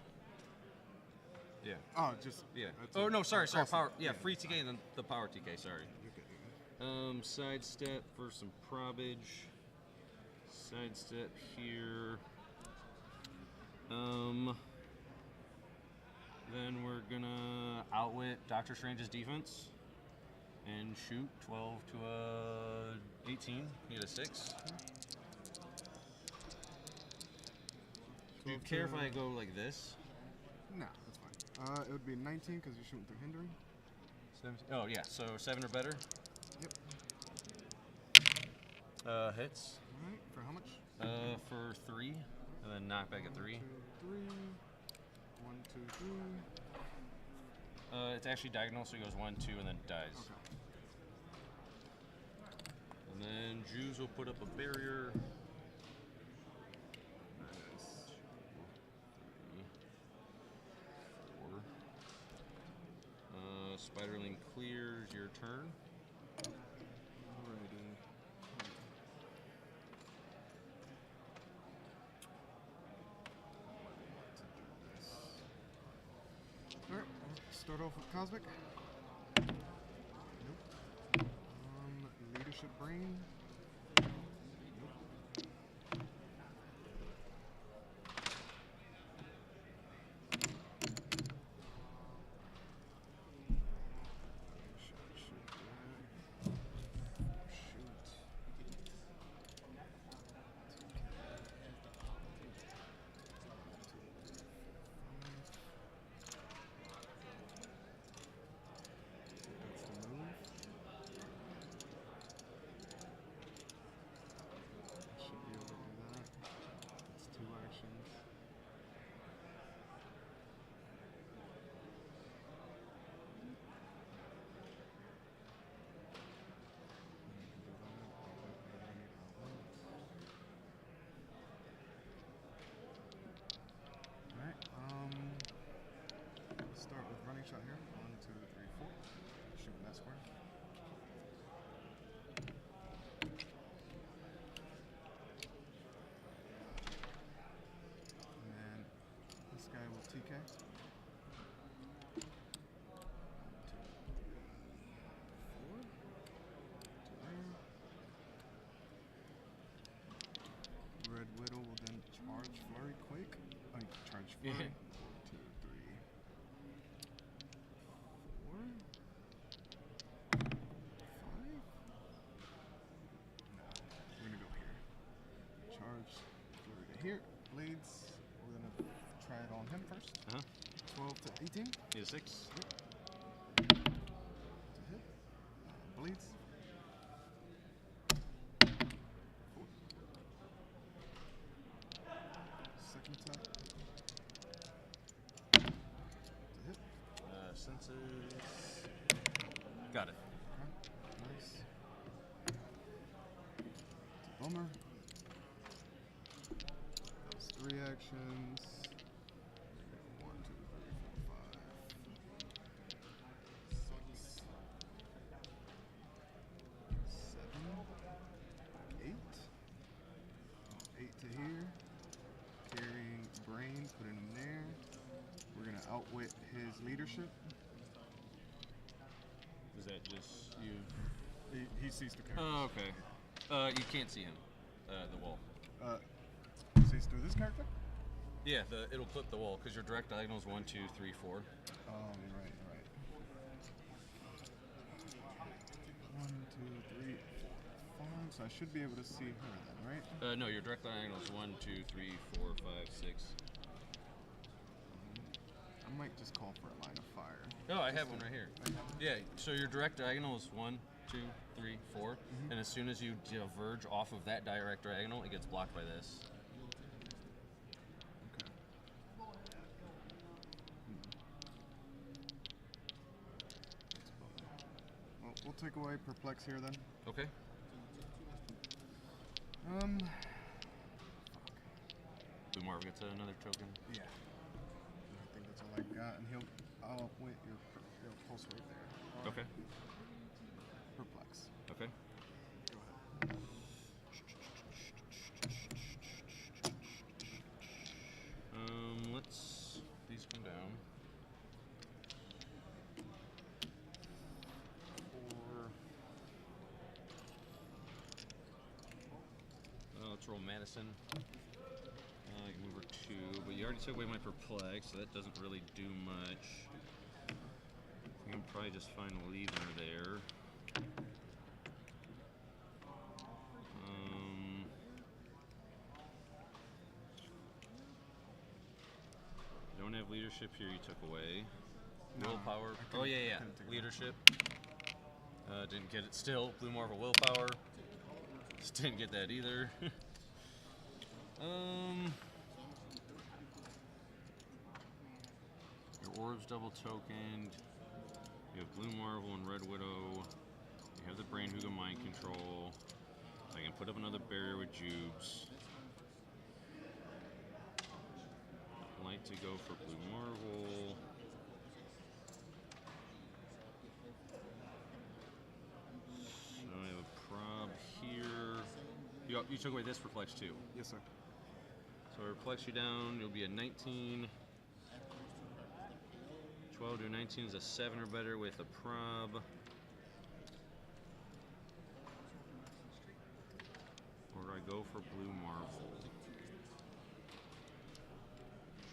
Yeah. Oh, just yeah. that's Oh a- no, sorry, cost- power. Yeah, yeah, free TK and then the power TK. Sorry. Okay. Sidestep for some probage. Sidestep here. Then we're gonna outwit Doctor Strange's defense and shoot 12 to a 18. You get a 6. Do you care if I go like this? No, that's fine. It would be 19 because you're shooting through hindering. 17. Oh yeah, so 7 or better. Yep. Hits. All right. For how much? For 3, and then knock back at 3. 1, 2, 3. 1, 2, 3. It's actually diagonal, so he goes 1, 2, and then dies. Okay. And then Jews will put up a barrier. Nice. 3, 4. Spiderling clears your turn. Alrighty. Alright, start off with Cosmic. Nope. Leadership Brain. Nope. Start with running shot here. 1, 2, 3, 4. Shooting that square. And then this guy will TK. 1, 2, 4. Red Widow will then charge Flurry Quake. Charge Flurry. 1, 2, 3. 4, 5. No, we're gonna go here. Charge Flurry to here. Blades. We're gonna try it on him first. 12 to 18. Need a 6. Yep. To hit. Blades. 4. Second tap. To hit. Senses. Got it. Okay, nice. It's a bummer. That was 3 actions. 1, 2, 3, 4, 5, 6, 7, 8. 8 to here. Carrying Brain, putting him there. We're gonna outwit his leadership. Is that just you. He sees the character. Oh, okay. You can't see him. The wall. Sees through this character? Yeah, it'll clip the wall because your direct diagonal is 1, 2, 3, 4. Oh, you're right. 1, 2, 3, 4, 5. So I should be able to see her then, right? No, your direct diagonal is 1, 2, 3, 4, 5, 6. I might just call for a line of fire. Oh, I have one right here. Yeah, so your direct diagonal is 1, 2, 3, 4, and as soon as you diverge off of that direct diagonal, it gets blocked by this. Well, we'll take away Perplex here then. Okay. Blue Marv gets another token. Yeah. I think that's all I got, and I'll wait your pulse right there. Okay. Perplex. Okay. Go ahead. These come down. 4. Let's roll Madison. I can move her 2, but you already took away my Perplex, so that doesn't really do much. I think I'm probably just fine leaving her there. Don't have leadership here, you took away. No, Willpower. Oh, yeah. Leadership. Didn't get it still. Blue Marvel Willpower. Just didn't get that either. Your orb's double tokened. You have Blue Marvel and Red Widow. You have the Brain Huga Mind Control. I can put up another barrier with Jubes. Like to go for Blue Marvel. So I have a prob here. You took away this Perplex too. Yes, sir. So I Perplex you down. You'll be a 19. 12 to a 19 is a 7 or better with a prob. Or do I go for Blue Marvel?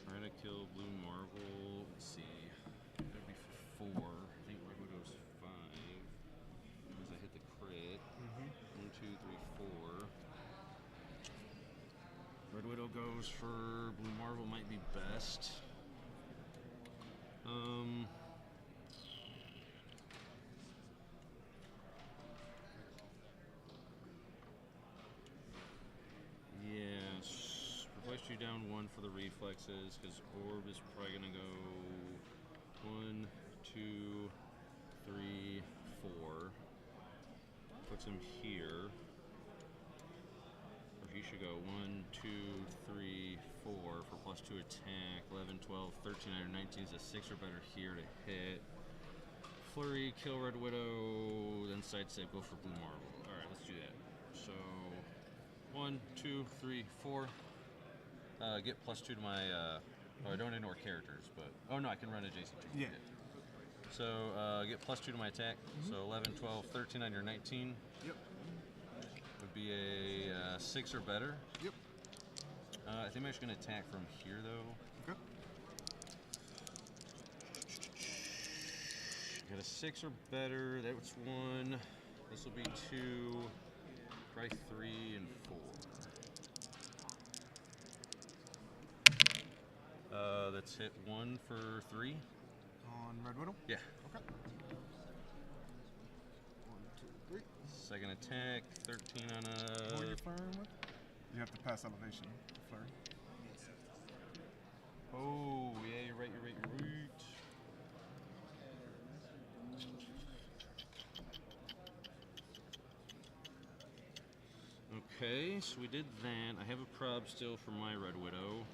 Try to kill Blue Marvel. Let's see. That'd be for 4. I think Red Widow's 5. Because I hit the crit. 1, 2, 3, 4. Red Widow goes for Blue Marvel, might be best. Yes. Replace you down 1 for the reflexes, because Orb is probably gonna go 1, 2, 3, 4. Puts him here. Or he should go 1, 2, 3, 4 for +2 attack. 11, 12, 13, 19 is a 6 or better here to hit. Flurry, kill Red Widow, then side step, go for Blue Marvel. Alright, let's do that. So 1, 2, 3, 4. Get +2 to my oh, I don't ignore characters, but oh no, I can run adjacent to. Yeah. So get +2 to my attack. So 11, 12, 13 on your 19. Yep. Would be a 6 or better. Yep. I think I'm actually going to attack from here, though. Okay. Got a 6 or better. That's 1. This will be 2. Probably 3 and 4. That's hit 1 for 3. On Red Widow? Yeah. Okay. 1, 2, 3. Second attack, 13 on a... Who are you firing with? You have to pass elevation. Flurry. Oh, yeah, you're right. Okay, so we did that. I have a prob still for my Red Widow.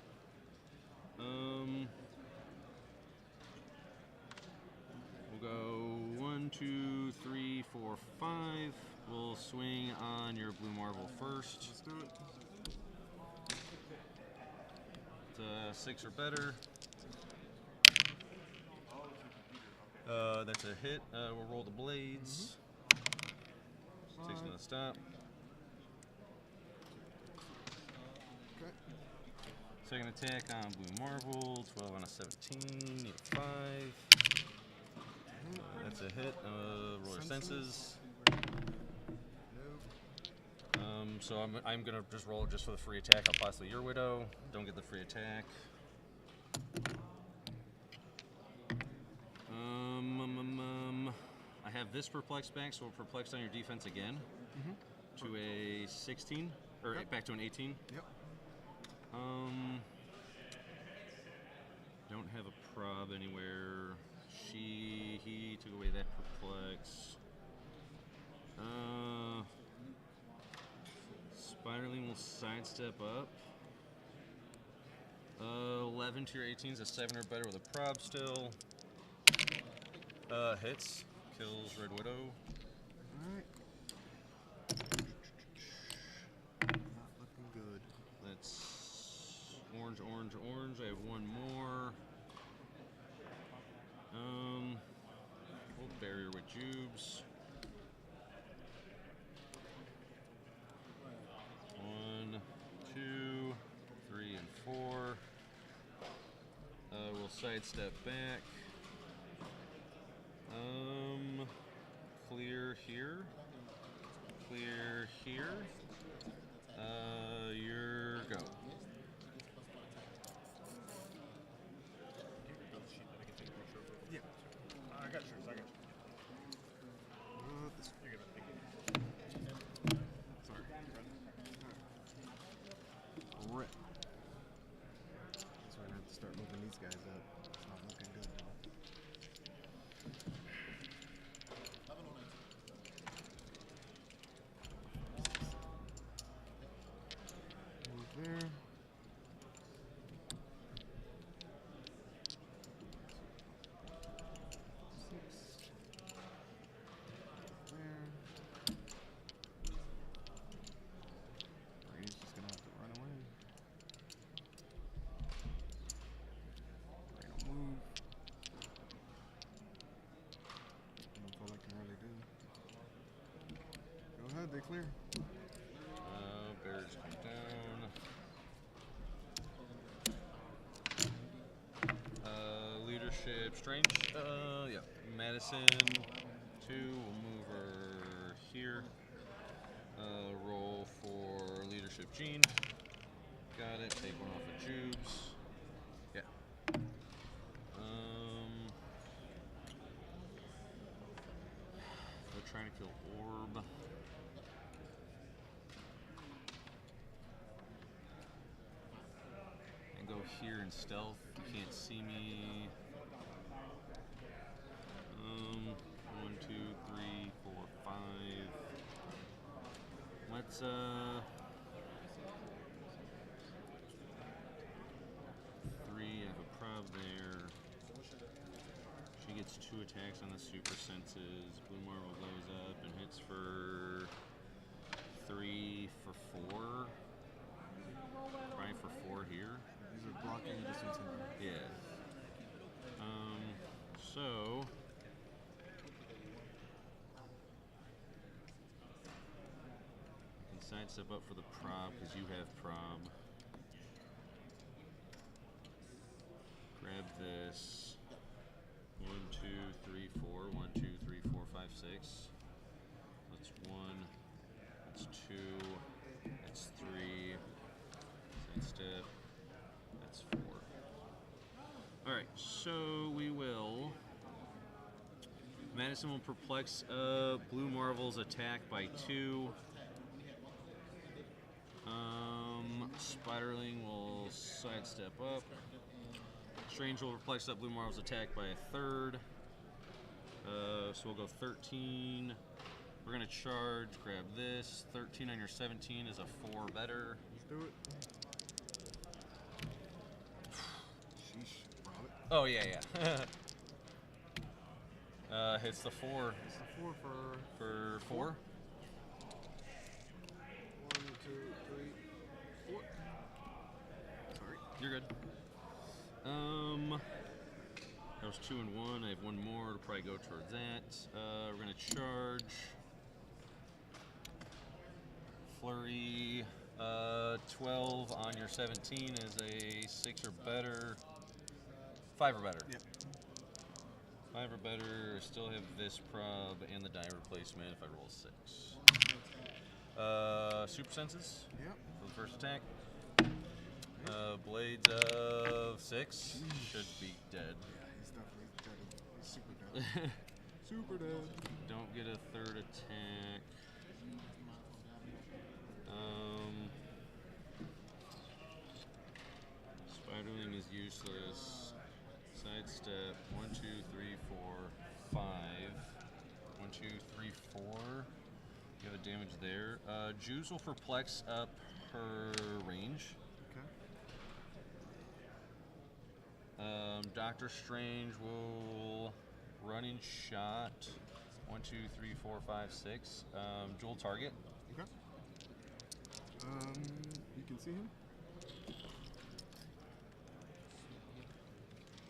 We'll go 1, 2, 3, 4, 5. We'll swing on your Blue Marvel first. Let's do it. It's a 6 or better. That's a hit. We'll roll the blades. 6 gonna stop. Okay. Second attack on Blue Marvel. 12 on a 17. Need a 5. That's a hit. Roll your senses. So I'm gonna just roll it just for the free attack. I'll possibly your widow. Don't get the free attack. I have this perplex back, so we're perplexed on your defense again to a 16 or back to an 18. Yep. Don't have a prob anywhere. He took away that perplex. Spiderling will sidestep up. 11 to your 18 is a 7 or better with a prob still. Hits. Kills Red Widow. Alright. Not looking good. That's orange, orange, orange. I have one more. Hold barrier with Jubes. 1, 2, 3, and 4. We'll sidestep back. Clear here. Clear here. Your go. Yeah. I got yours. This You're good. Sorry. Rip. So I have to start moving these guys up. It's not looking good. Move there. Brady's just gonna have to run away. Brady will move. That's all I can really do. Go ahead, they clear. Bears come down. Leadership, strange. Yeah. Madison, 2. We'll move her here. Roll for leadership, Gene. Got it. Take one off of Jubes. Yeah. They're trying to kill Orb. And go here in stealth. You can't see me. 1, 2, 3, 4, 5. Let's 3. I have a prob there. She gets 2 attacks on the super senses. Blue Marvel blows up and hits for 3 for 4. Try for 4 here. These are blocking distance. Yeah. So I can sidestep up for the prob because you have prob. Grab this. 1, 2, 3, 4. 1, 2, 3, 4, 5, 6. That's 1. That's 2. That's 3. Sidestep. That's 4. Alright, so we will. Madison will perplex Blue Marvel's attack by 2. Spiderling will sidestep up. Strange will perplex up Blue Marvel's attack by a 3rd. So we'll go 13. We're going to charge, grab this. 13 on your 17 is a 4 better. Let's do it. Sheesh, Robert. Oh, yeah. Hits the 4. It's the 4 for 4. 1, 2, 3, 4. Sorry. You're good. That was 2 2 and 1. I have one more. It'll probably go towards that. We're gonna charge. Flurry. 12 on your 17 is a 6 or better. 5 or better. Yep. 5 or better. Still have this prob and the die replacement if I roll a 6. Super senses. Yep. For the first attack. Blades of 6 should be dead. Yeah, he's definitely dead. He's super dead. Super dead. Don't get a third attack. Spiderling is useless. Sidestep. 1, 2, 3, 4, 5. 1, 2, 3, 4. You have a damage there. Juice will perplex up her range. Okay. Doctor Strange will running shot. 1, 2, 3, 4, 5, 6. Dual target. Okay. You can see him?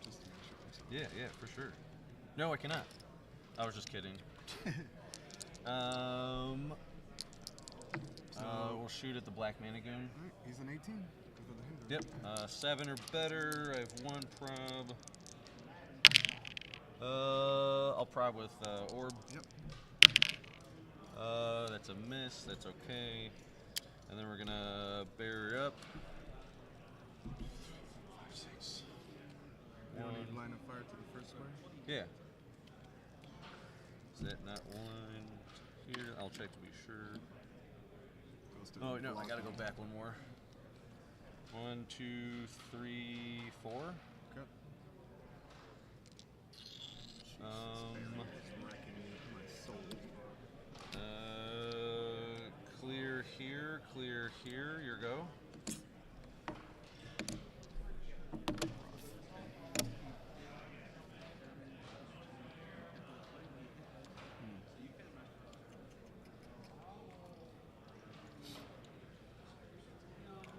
Just to make sure. Yeah, for sure. No, I cannot. I was just kidding. We'll shoot at the black man again. All right, he's an 18. Because of the hinder. Yep. 7 or better. I have 1 prob. I'll prob with orb. Yep. That's a miss. That's okay. And then we're gonna barrier up. 5, 6. You don't need line of fire to the first square? Yeah. Is that not one here? I'll check to be sure. Oh no, I gotta go back one more. 1, 2, 3, 4. Okay. Clear here, your go.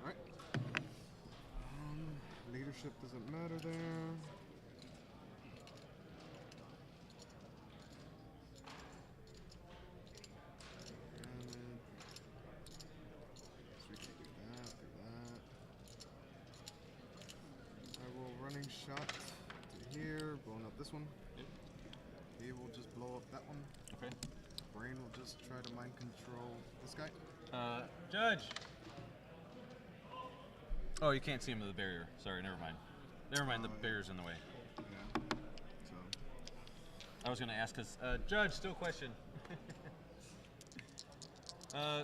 Alright. Leadership doesn't matter there. Shot to here, blowing up this one. Yep. He will just blow up that one. Okay. Brain will just try to mind control this guy. Judge! Oh, you can't see him with the barrier. Sorry, never mind. Never mind, the barrier's in the way. Yeah. So. I was going to ask, because, Judge, still question.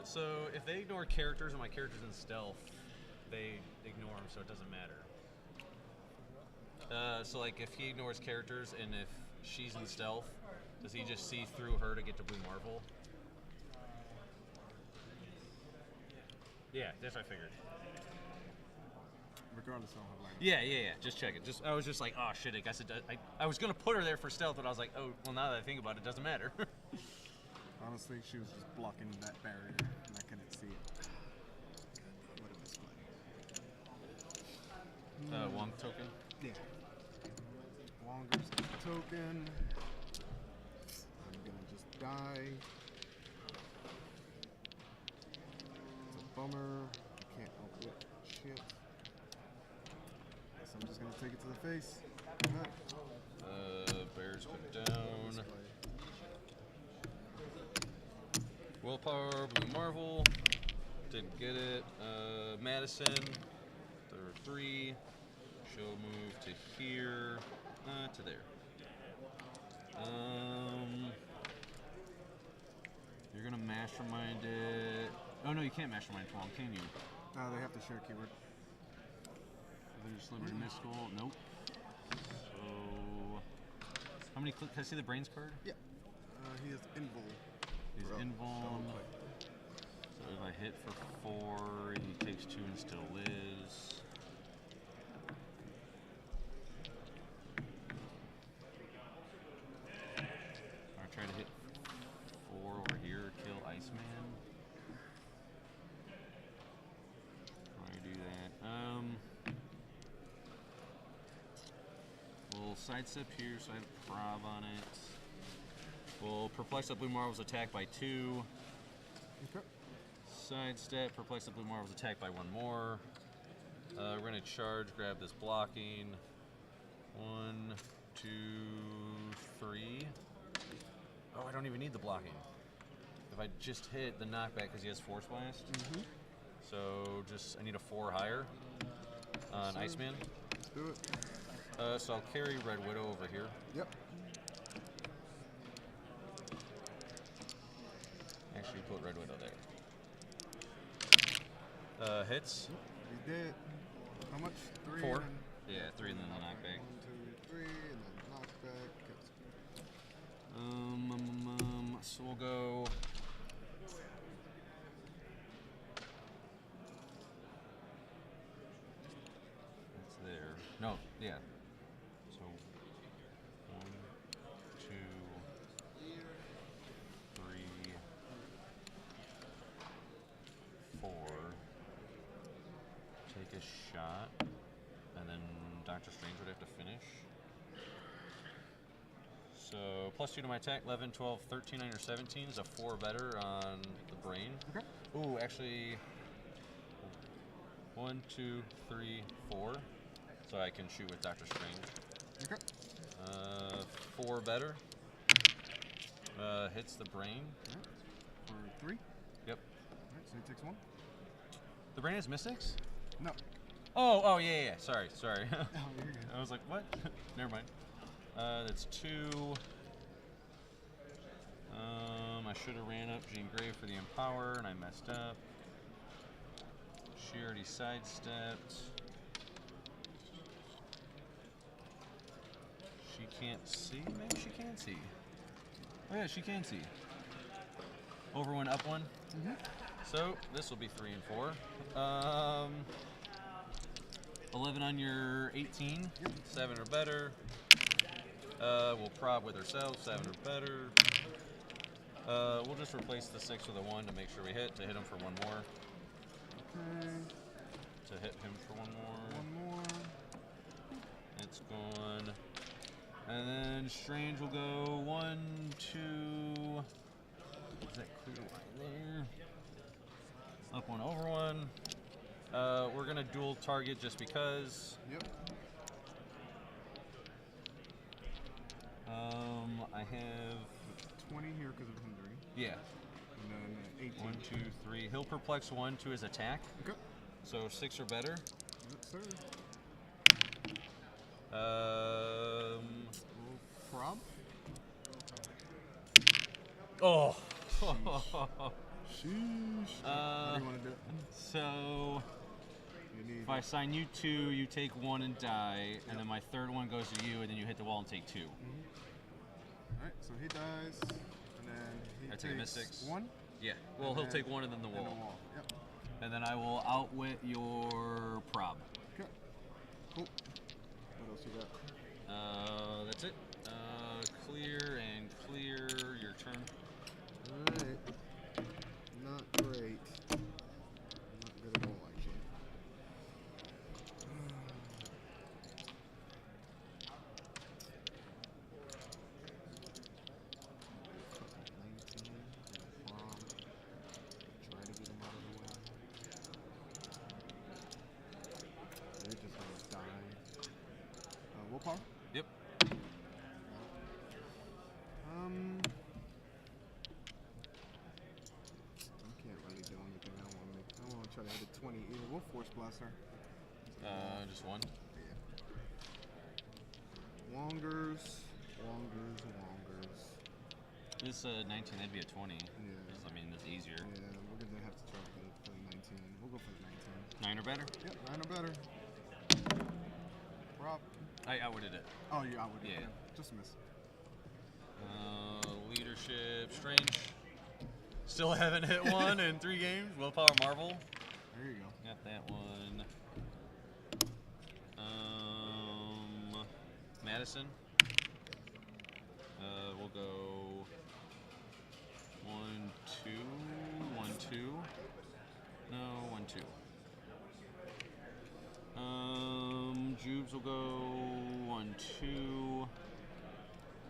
So, if they ignore characters and my character's in stealth, they ignore them, so it doesn't matter. So like if he ignores characters and if she's in stealth, does he just see through her to get to Blue Marvel? Yeah, that's what I figured. Regardless of how line. Yeah. Just check it. I was just like, oh shit, I guess I was gonna put her there for stealth, but I was like, oh well, now that I think about it, it doesn't matter. Honestly, she was just blocking that barrier, and I couldn't see it. What a misplay. Wong token. Yeah. Wonger's token. I'm gonna just die. It's a bummer. I can't help it. Shit. Guess I'm just gonna take it to the face. Bears go down. Willpower, Blue Marvel. Didn't get it. Madison. There were 3. She'll move to here, to there. You're gonna mastermind it. Oh no, you can't mastermind Twong, can you? They have to share a keyword. Then you slimmer Mystical. Nope. So, how many? Can I see the brains card? Yeah. He is invul. He's invul. So if I hit for 4, he takes 2 and still lives. Try to hit 4 over here, kill Iceman. Try to do that. We'll sidestep here, so I have Prob on it. We'll perplex the Blue Marvel's attack by 2. Okay. Sidestep, perplex the Blue Marvel's attack by 1 more. We're going to charge, grab this blocking. 1, 2, 3. Oh, I don't even need the blocking. If I just hit the knockback because he has Force Blast. So I need a 4 higher on Iceman. Let's do it. So I'll carry Red Widow over here. Yep. Actually, put Red Widow there. Hits. He's dead. How much? 3? 4. And then Yeah, 3 and then the knockback. 1, 2, 3, and then knockback. So we'll go. That's there. No, yeah. So 1, 2, 3, 4. Take a shot, and then Doctor Strange would have to finish. So +2 to my attack, 11, 12, 13 on your 17 is a 4 better on the brain. Okay. Ooh, actually, 1, 2, 3, 4. So I can shoot with Doctor Strange. Okay. 4 better. Hits the brain. Right. For 3? Yep. Alright, so he takes 1. The brain has mystics? No. Oh, yeah. Sorry. Oh, you're good. I was like, what? Never mind. That's 2. I should have ran up Jean Grey for the Empower, and I messed up. She already sidestepped. She can't see? Maybe she can see. Oh yeah, she can see. Over 1, up 1. So this will be 3 and 4. 11 on your 18. 7 or better. We'll prob with ourselves, 7 or better. We'll just replace the 6 with a 1 to make sure we hit, to hit him for 1 more. Okay. To hit him for 1 more. 1 more. It's gone. And then Strange will go 1, 2. Is that clear line there? Up 1, over 1. We're going to dual target just because. Yep. I have 20 here because of hindering. Yeah. And then 18. 1, 2, 3. He'll perplex 1 to his attack. Okay. So 6 or better. Yes, sir. Prob. Oh. Sheesh. How do you want to do it? So if I assign you 2, you take 1 and die, and then my 3rd one goes to you, and then you hit the wall and take 2. Alright, so he dies, and then he I takes take a mystics. 1? Yeah. Well, And he'll then- take 1 and then the and wall. Yep. And then I will outwit your prob. Okay. Cool. What else you got? That's it. Clear and clear. Your turn. Alright. Not great. Not good at all, actually. Try to get him out of the way. They're just gonna die. Willpower? Yep. I can't really do anything. I don't want to try to hit a 20 either. We'll force blast her. Just 1. Wongers. This 19, that'd be a 20. Yeah. I mean, it's easier. Yeah, we're gonna have to try for the 19. We'll go for the 19. 9 or better? Yep, 9 or better. Rob. I outwitted it. Oh, you outwitted it. Yeah. Okay. Just a miss. Leadership, Strange. Still haven't hit 1 in 3 games. Willpower, Marvel. There you go. Got that one. Madison. We'll go 1, 2, 1, 2. No, 1, 2. Jubes will go 1, 1-2.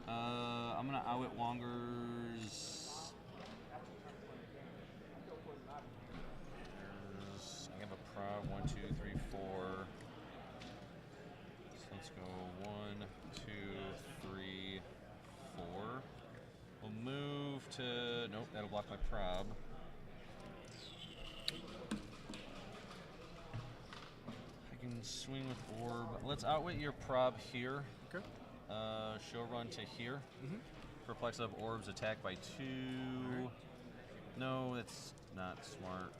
I'm gonna outwit Wongers. I have a prob 1, 2, 3, 4. So let's go 1, 2, 3, 4. We'll move to nope. That'll block my prob. I can swing with orb. Let's outwit your prob here. Okay. Show run to here. Perplex of orbs attack by 2. No, that's not smart.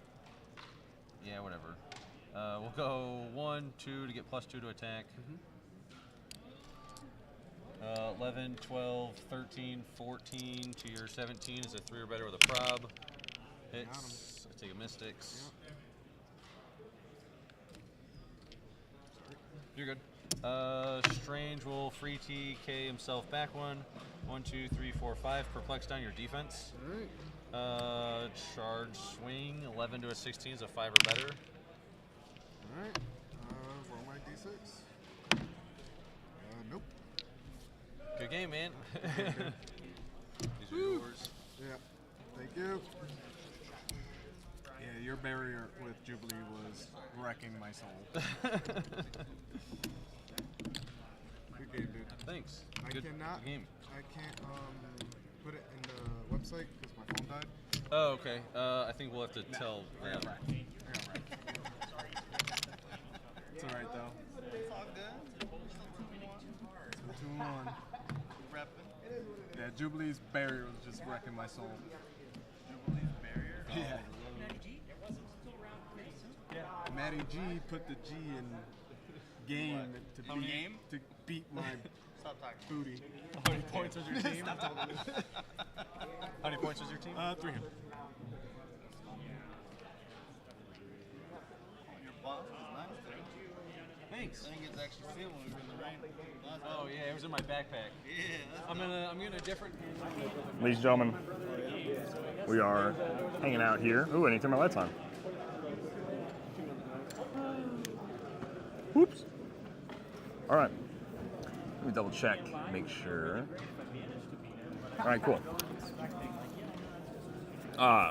Yeah, whatever. We'll go 1, 2 to get +2 to attack. 11, 12, 13, 14 to your 17 is a 3 or better with a prob. Hits. I take a Mystics. You're good. Strange will free TK himself back 1. 1, 2, 3, 4, 5. Perplex down your defense. Charge swing. 11 to a 16 is a 5 or better. Alright. Roll my d6. Nope. Good game, man. These are yours. Yeah. Thank you. Yeah, your barrier with Jubilee was wrecking my soul. Good game, dude. Thanks. Good game. I can't put it in the website because my phone died. Oh, okay. I think we'll have to tell them. It's alright though. It's all good. 2-1. Yeah, Jubilee's barrier was just wrecking my soul. Jubilee's barrier? Yeah. Yeah. Matty G put the G in game to beat my Stop talking. booty. How many points was your team? Stop talking. How many points was your team? 300. Your boss was nice. Thanks. I think it's actually sealed when we were in the rain. Oh yeah, it was in my backpack. Yeah. I'm gonna different. Ladies and gentlemen, we are hanging out here. Ooh, I need to turn my lights on. Whoops. All right. Let me double check, make sure. All right, cool.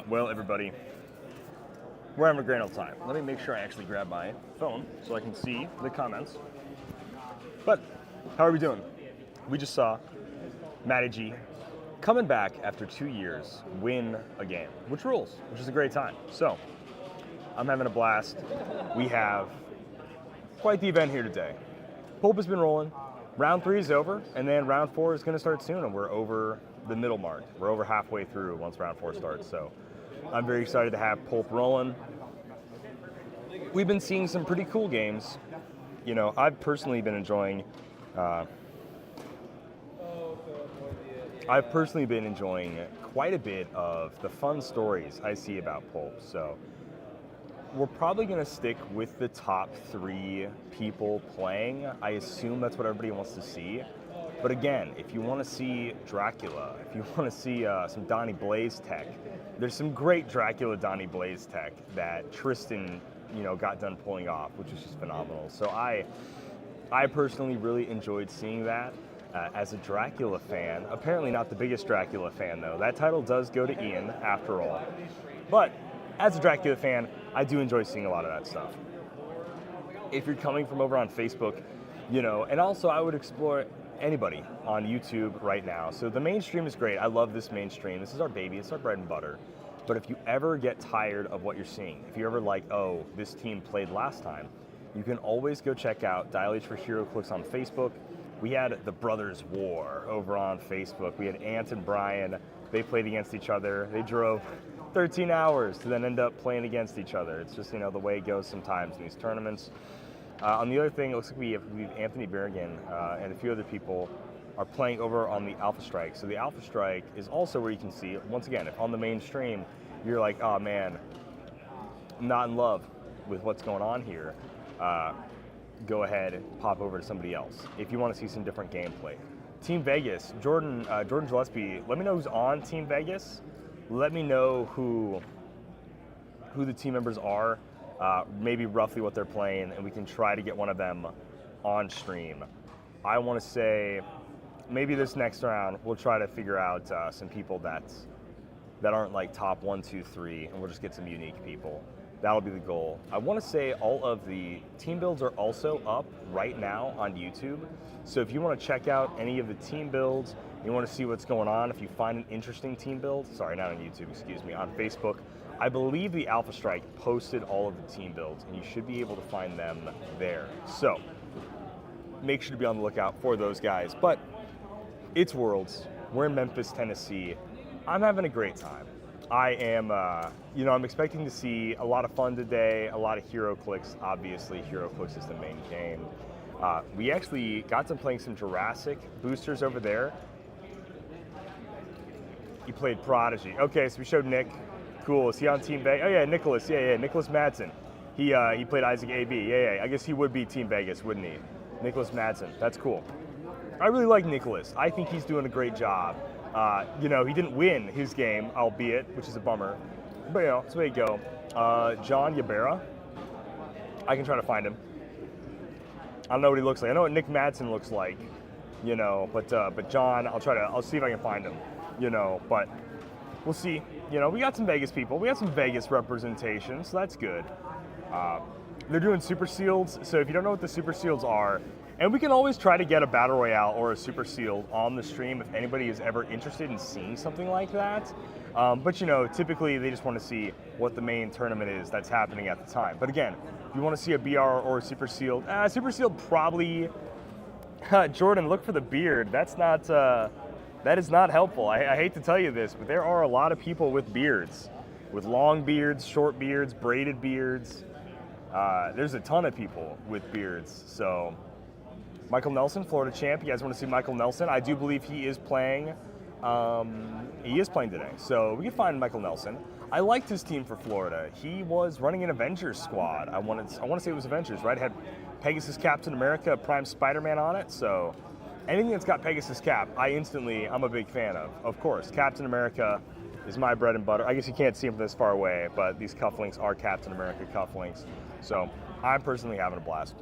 Well, everybody, we're having a grand old time. Let me make sure I actually grab my phone so I can see the comments. But how are we doing? We just saw Matty G coming back after 2 years, win a game, which rules, which is a great time. So I'm having a blast. We have quite the event here today. Pulp has been rolling. Round 3 is over, and then round 4 is going to start soon, and we're over the middle mark. We're over halfway through once round 4 starts, so I'm very excited to have Pulp rolling. We've been seeing some pretty cool games. You know, I've personally been enjoying quite a bit of the fun stories I see about Pulp, so we're probably going to stick with the top 3 people playing. I assume that's what everybody wants to see. But again, if you want to see Dracula, if you want to see some Donnie Blaze tech, there's some great Dracula Donnie Blaze tech that Tristan, got done pulling off, which is just phenomenal. So I personally really enjoyed seeing that. As a Dracula fan, apparently not the biggest Dracula fan though. That title does go to Ian after all. But as a Dracula fan, I do enjoy seeing a lot of that stuff. If you're coming from over on Facebook, and also I would explore anybody on YouTube right now. So the mainstream is great. I love this mainstream. This is our baby. It's our bread and butter. But if you ever get tired of what you're seeing, if you're ever like, oh, this team played last time, you can always go check out Dial H for Heroclix on Facebook. We had the Brothers War over on Facebook. We had Ant and Brian. They played against each other. They drove 13 hours to then end up playing against each other. It's just, the way it goes sometimes in these tournaments. On the other thing, it looks like we have Anthony Berrigan and a few other people are playing over on the Alpha Strike. So the Alpha Strike is also where you can see, once again, if on the main stream, you're like, oh man, I'm not in love with what's going on here, go ahead and pop over to somebody else if you want to see some different gameplay. Team Vegas, Jordan Gillespie, let me know who's on Team Vegas. Let me know who the team members are, maybe roughly what they're playing, and we can try to get one of them on stream. I want to say maybe this next round we'll try to figure out some people that aren't like top 1, 2, 3, and we'll just get some unique people. That'll be the goal. I want to say all of the team builds are also up right now on YouTube. So if you want to check out any of the team builds, you want to see what's going on, if you find an interesting team build, sorry, not on YouTube, excuse me, on Facebook, I believe the Alpha Strike posted all of the team builds, and you should be able to find them there. So make sure to be on the lookout for those guys. But it's Worlds. We're in Memphis, Tennessee. I'm having a great time. I am, I'm expecting to see a lot of fun today, a lot of Heroclix. Obviously, Heroclix is the main game. We actually got to playing some Jurassic boosters over there. He played Prodigy. Okay, so we showed Nick. Cool. Is he on Team Vegas? Oh yeah, Nicholas. Yeah, Nicholas Madsen. He played Isaac AB. Yeah. I guess he would be Team Vegas, wouldn't he? Nicholas Madsen. That's cool. I really like Nicholas. I think he's doing a great job. He didn't win his game, albeit, which is a bummer. But that's the way you go. John Yabera. I can try to find him. I don't know what he looks like. I know what Nick Madsen looks like, but John, I'll see if I can find him, but we'll see. We got some Vegas people. We got some Vegas representation, so that's good. They're doing Super Sealeds, so if you don't know what the Super Sealeds are, and we can always try to get a Battle Royale or a Super Sealed on the stream if anybody is ever interested in seeing something like that. But typically they just want to see what the main tournament is that's happening at the time. But again, if you want to see a BR or a Super Sealed, probably, Jordan, look for the beard. That is not helpful. I hate to tell you this, but there are a lot of people with beards, with long beards, short beards, braided beards. There's a ton of people with beards, so. Michael Nelson, Florida champ. You guys want to see Michael Nelson? I do believe he is playing. He is playing today, so we can find Michael Nelson. I liked his team for Florida. He was running an Avengers squad. I want to say it was Avengers, right? It had Pegasus, Captain America, Prime Spider-Man on it. So anything that's got Pegasus Cap, I'm a big fan of. Of course, Captain America is my bread and butter. I guess you can't see him from this far away, but these cufflinks are Captain America cufflinks. So I'm personally having a blast.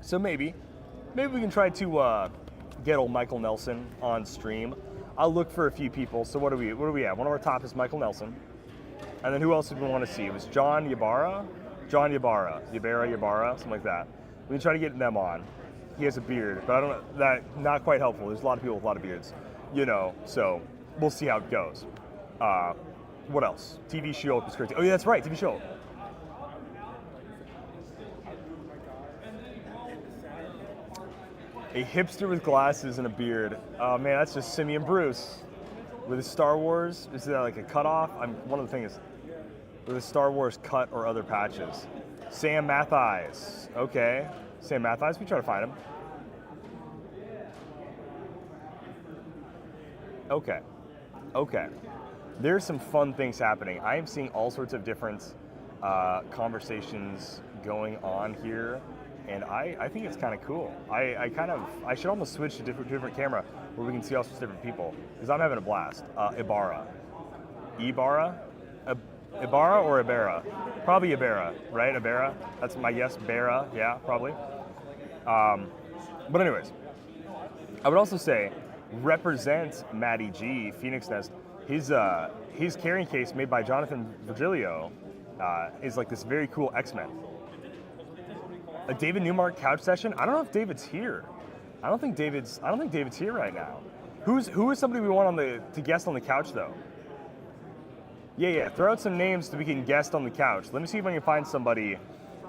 So maybe we can try to get old Michael Nelson on stream. I'll look for a few people. So what do we have? One of our top is Michael Nelson. And then who else did we want to see? It was John Yabara, something like that. We can try to get them on. He has a beard, but I don't know, that not quite helpful. There's a lot of people with a lot of beards, so we'll see how it goes. What else? TV Shield was great. Oh yeah, that's right, TV Shield. A hipster with glasses and a beard. Oh man, that's just Simeon Bruce with his Star Wars. Is that like a cutoff? One of the things with a Star Wars cut or other patches. Sam Mathies. Okay, Sam Mathies. We try to find him. Okay. There's some fun things happening. I am seeing all sorts of different conversations going on here. And I think it's kind of cool. I should almost switch to different camera where we can see all sorts of different people because I'm having a blast. Ibarra or Ibarra? Probably Ibarra, right? Ibarra. That's my guess. Barra, yeah, probably. But anyways, I would also say represent Matty G, Phoenix Nest. His carrying case made by Jonathan Virgilio is like this very cool X-Men. A David Newmark couch session? I don't know if David's here. I don't think David's here right now. Who is somebody we want to guest on the couch though? Yeah. Throw out some names so we can guest on the couch. Let me see if I can find somebody.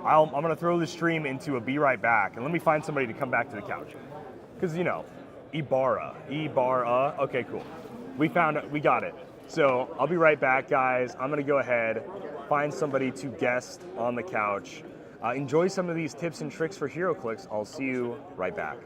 I'm gonna throw the stream into a be right back, and let me find somebody to come back to the couch. Because Ibarra. Okay, cool. We got it. So I'll be right back, guys. I'm gonna go ahead, find somebody to guest on the couch. Enjoy some of these tips and tricks for Heroclix. I'll see you right back.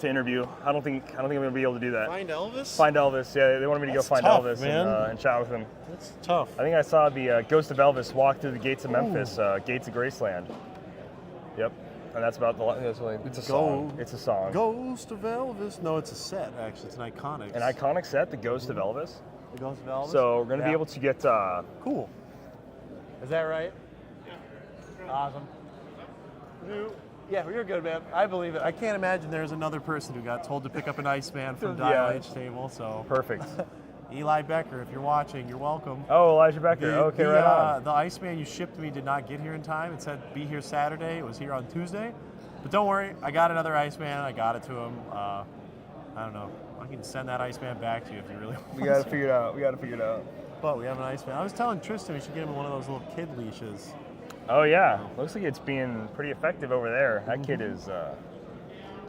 to interview. I don't think I'm gonna be able to do that. Find Elvis? Find Elvis. Yeah, they wanted me to That's go find tough, Elvis man. and chat with him. That's tough. I think I saw the Ghost of Elvis walk through the gates of Memphis, gates of Graceland. Yep, and that's about it's a song. It's a song. Ghost of Elvis. No, it's a set, actually. It's an iconic. An iconic set, the Ghost of Elvis. The Ghost of Elvis? So we're gonna be able to get. Cool. Is that right? Awesome. Yeah, you're good, man. I believe it. I can't imagine there's another person who got told to pick up an Iceman from Dial H table. So perfect. Eli Becker, if you're watching, you're welcome. Oh, Elijah Becker. Okay, right on. The Iceman you shipped me did not get here in time. It said be here Saturday. It was here on Tuesday. But don't worry, I got another Iceman. I got it to him. I don't know. I can send that Iceman back to you if you really want. We gotta figure it out. We gotta figure it out. But we have an Iceman. I was telling Tristan we should get him one of those little kid leashes. Oh yeah, looks like it's being pretty effective over there. That kid is.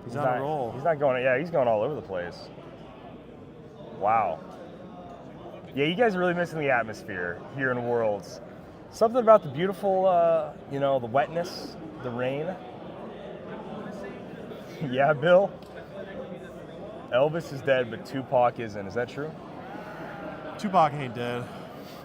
He's on a roll. He's not going. Yeah, he's going all over the place. Wow. Yeah, you guys are really missing the atmosphere here in Worlds. Something about the beautiful, the wetness, the rain. Yeah, Bill. Elvis is dead, but Tupac isn't. Is that true? Tupac ain't dead.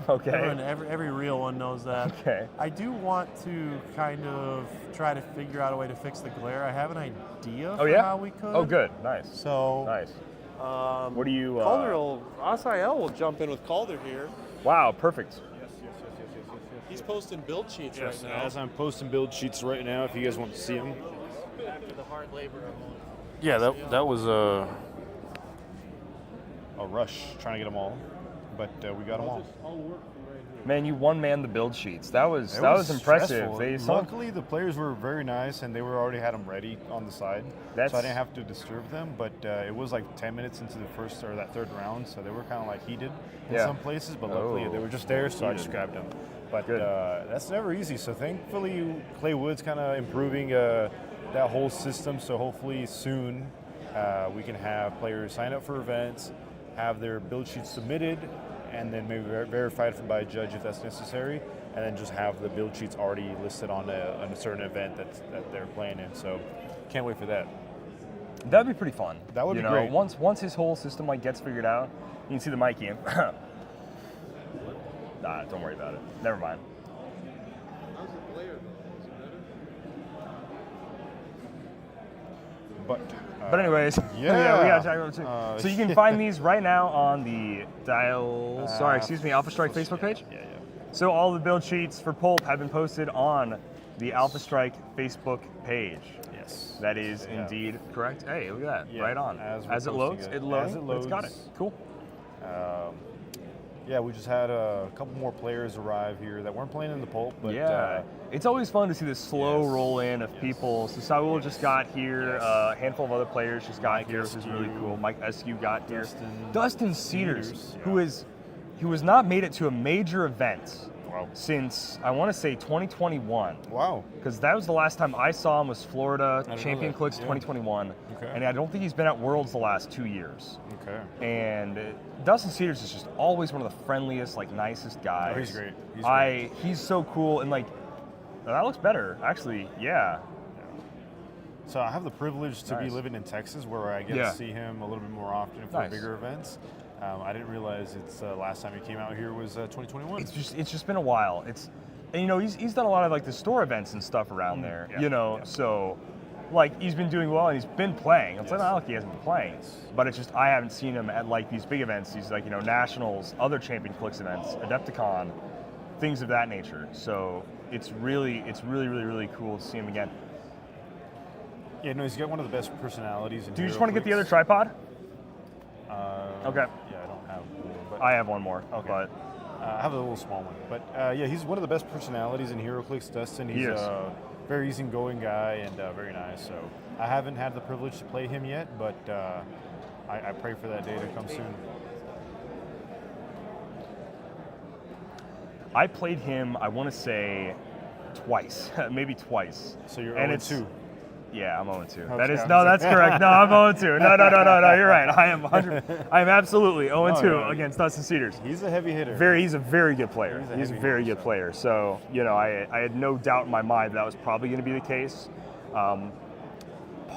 Okay. Every real one knows that. Okay. I do want to kind of try to figure out a way to fix the glare. I have an idea for how we could. Oh, good. Nice. So. Nice. What do you? Calder Asael will jump in with Calder here. Wow, perfect. Yes. He's posting build sheets Yes, right now. as I'm posting build sheets right now, if you guys want to see them. After the hard labor of Yeah, that was a rush trying to get them all, but we got them all. Man, you one-man the build sheets. That was impressive. Stressful. Luckily, the players were very nice, and they already had them ready on the side, so I didn't have to disturb them. But it was like 10 minutes into the first or that third round, so they were kind of like heated in some places. But luckily, they were just there, so I just grabbed them. But that's never easy. So thankfully, Clay Wood's kind of improving that whole system. So hopefully soon we can have players sign up for events, have their build sheets submitted, and then maybe verified by a judge if that's necessary, and then just have the build sheets already listed on a certain event that they're playing in. So can't wait for that. That'd be pretty fun. That would be great. Once his whole system gets figured out, you can see the mic in. Nah, don't worry about it. Never mind. How's the player though? Is it better? But anyways, we got to talk about it too. So you can find these right now on the Alpha Strike Facebook page. Yeah. So all the build sheets for Pulp have been posted on the Alpha Strike Facebook page. Yes. That is indeed correct. Hey, look at that. Yeah, right on. as it loads, it loads. loads. It's got it. Cool. We just had a couple more players arrive here that weren't playing in the Pulp. But it's always fun to see this slow roll in of people. So Saul just got here. A handful of other players just got here, which is really cool. Mike Eskew got here. Dustin Cedars, who has not made it to a major event since I want to say 2021. Wow. Because that was the last time I saw him was Florida Champion Clicks 2021. Okay. And I don't think he's been at Worlds the last 2 years. Okay. And Dustin Cedars is just always one of the friendliest, nicest guys. Oh, he's great. He's so cool, and that looks better, actually. Yeah. So I have the privilege to be living in Texas, where I get to see him a little bit more often for bigger events. I didn't realize it's last time he came out here was 2021. It's just been a while. He's done a lot of the store events and stuff around there. So. He's been doing well and he's been playing. It's not like he hasn't been playing, but it's just I haven't seen him at these big events, these nationals, other Champion Clicks events, Adepticon, things of that nature. So it's really cool to see him again. Yeah, no, he's got one of the best personalities. Do you just want to get the other tripod? Okay. Yeah, I don't have one. But I have one more. Okay. But I have a little small one. But he's one of the best personalities in Heroclix, Dustin. He's very easygoing guy and very nice. So I haven't had the privilege to play him yet, but I pray for that day to come soon. I played him, I want to say, twice, maybe twice. So you're 0-2. Yeah, I'm 0-2. Okay, that's correct. No, I'm 0-2. No, you're right. I am absolutely 0-2 against Dustin Cedars. He's a heavy hitter. He's a very good player. He's a very good player. So, I had no doubt in my mind that was probably going to be the case.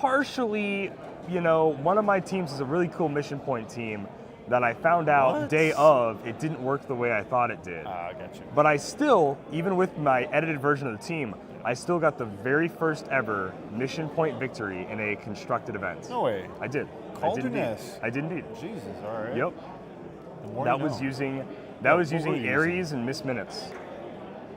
partially, one of my teams is a really cool mission point team that I found out What? day of, it didn't work the way I thought it did. I got you. But I still, even with my edited version of the team, I still got the very first ever mission point victory in a constructed event. No way. I did. Calderness. I did indeed. Jesus, all right. Yep. The more That you was know. using What were you Ares using? and Miss Minutes.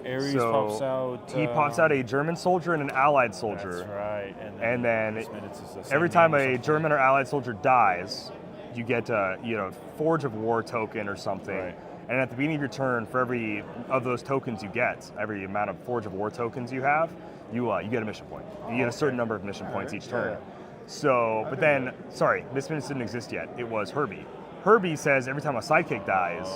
Ares So pops out. he pops out a German soldier and an Allied soldier. That's right. And then Miss Minutes is the same every time name or a something. German or Allied soldier dies, you get a Forge of War token or something. Right. And at the beginning of your turn, for every of those tokens you get, every amount of Forge of War tokens you have, you get a mission point. You get a certain number of mission points each turn. Yeah. So, but then, sorry, Miss Minutes didn't exist yet. It was Herbie. Herbie says every time a sidekick dies,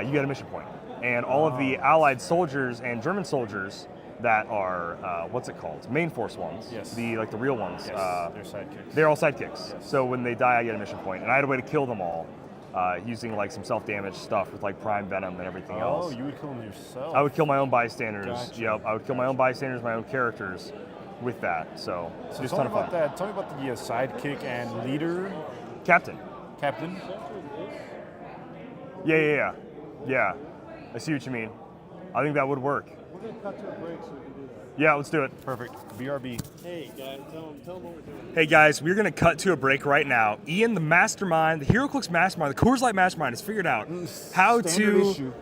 you get a mission point. And all of the Allied soldiers and German soldiers that are what's it called? Main force ones. Yes. The real ones. Yes, they're sidekicks. They're all sidekicks. Yes. So when they die, I get a mission point. And I had a way to kill them all using some self-damage stuff with prime venom and everything else. Oh, you would kill them yourself. I would kill my own bystanders. Gotcha. Yep, I would kill my own bystanders, my own characters with that. So just tell ton me of about fun. that. Tell me about the sidekick and leader. Captain. Captain. Yeah. I see what you mean. I think that would work. We're going to cut to a break so we can do that. Yeah, let's do it. Perfect. BRB. Hey, guys, tell them what we're doing. Hey guys, we're gonna cut to a break right now. Ian, the mastermind, the Heroclix mastermind, the Coors Light mastermind, has figured out how to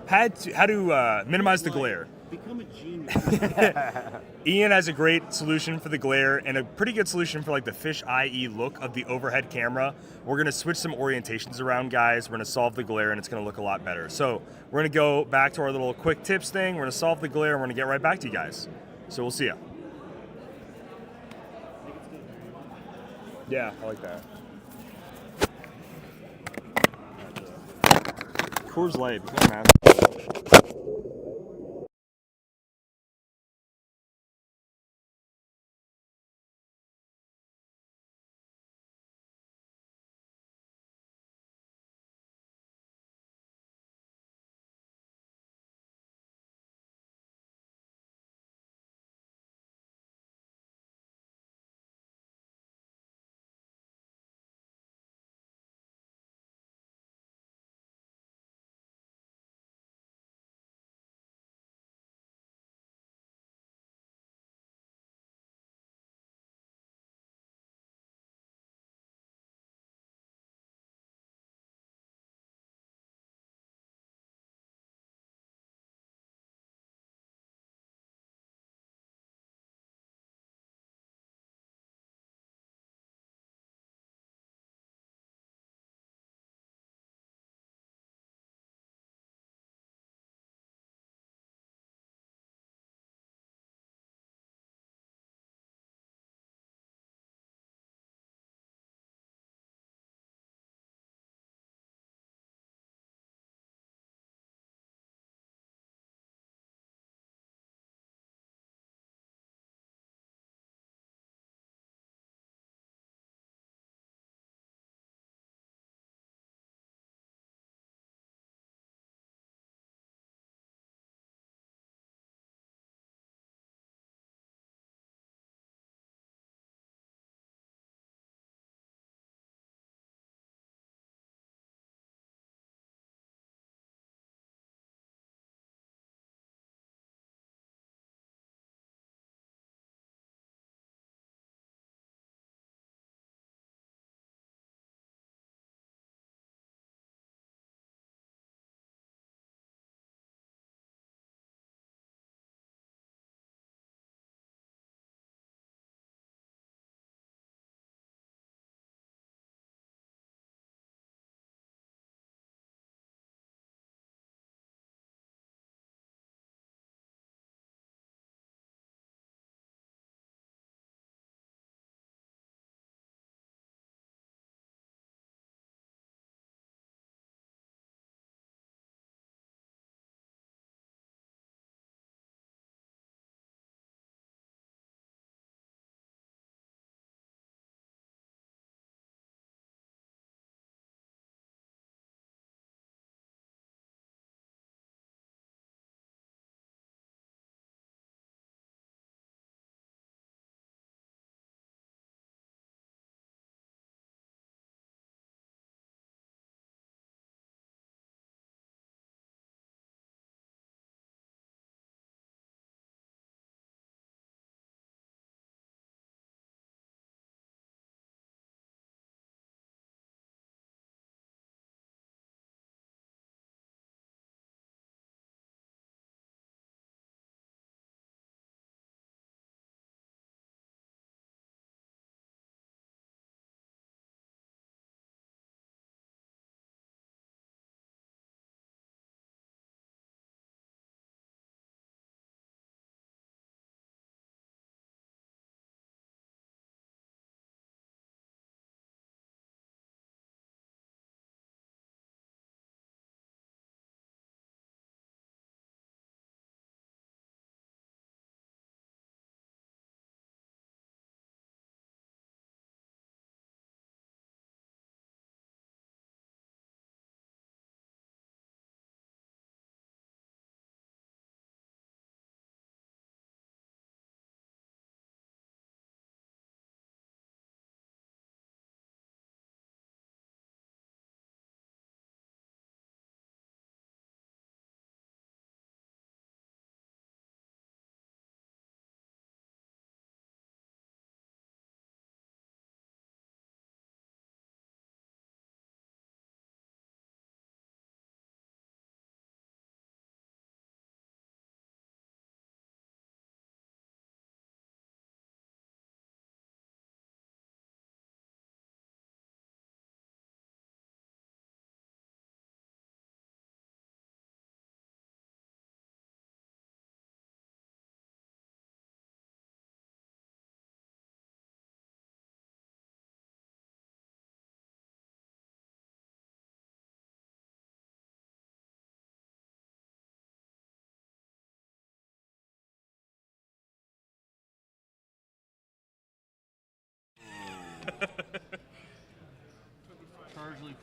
minimize the glare. Become a genius. Ian has a great solution for the glare and a pretty good solution for the fish eye look of the overhead camera. We're gonna switch some orientations around, guys. We're gonna solve the glare and it's gonna look a lot better. So we're gonna go back to our little quick tips thing. We're gonna solve the glare and we're gonna get right back to you guys. So we'll see ya. Yeah, I like that. Coors Light,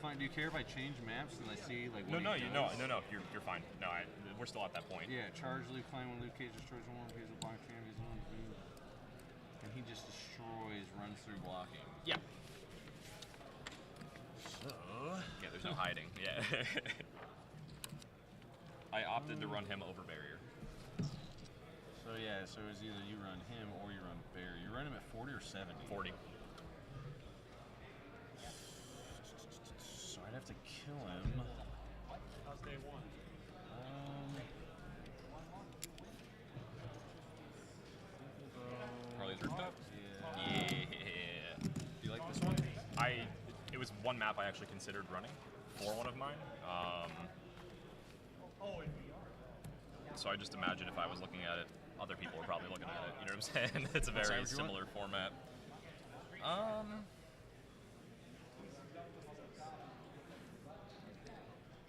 fine. Do you care if I change maps and I see like? No, What no, he you does? no, you're fine. No, we're still at that point. Yeah, charge Luke Klein when Luke Cage destroys one piece of block champ. He's on move, and he just destroys, runs through blocking. Yeah. So. Yeah, there's no hiding. Yeah. I opted to run him over barrier. So yeah, so it's either you run him or you run Bear. You run him at 40 or 70? 40. So I'd have to kill him. How's day one? Harley's rooftop? Yeah. Do you like this one? It was one map I actually considered running for one of mine. So I just imagine if I was looking at it, other people were probably looking at it. You know what I'm saying? It's a What side very would you want? similar format.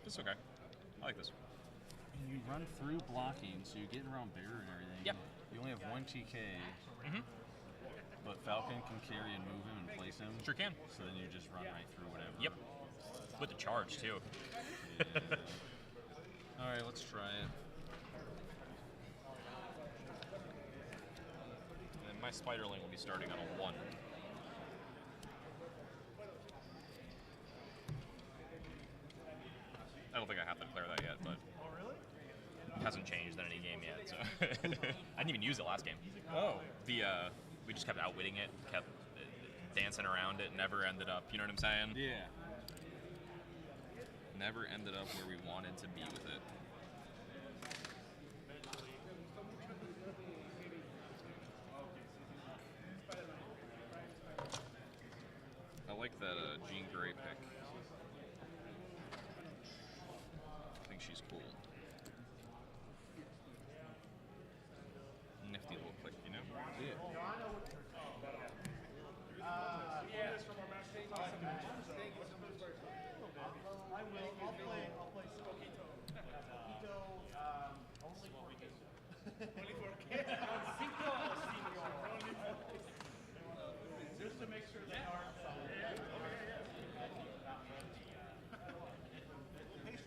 It's okay. I like this. And you run through blocking, so you get around Bear and everything. Yep. You only have one TK. But Falcon can carry and move him and place him. Sure can. So then you just run right through whatever. Yep. With the charge, too. All right, let's try it. And my Spiderling will be starting on a 1. I don't think I have to declare that yet, but it hasn't changed in any game yet. So I didn't even use it last game. Oh. We just kept outwitting it, kept dancing around it, never ended up. You know what I'm saying? Yeah. Never ended up where we wanted to be with it. I like that Jean Grey pick. I think she's cool. Nifty little click, you know? Yeah. I will. I'll play Spoquito. Spoquito, only for kids. Only for kids. Cinco o cinco. Just to make sure they aren't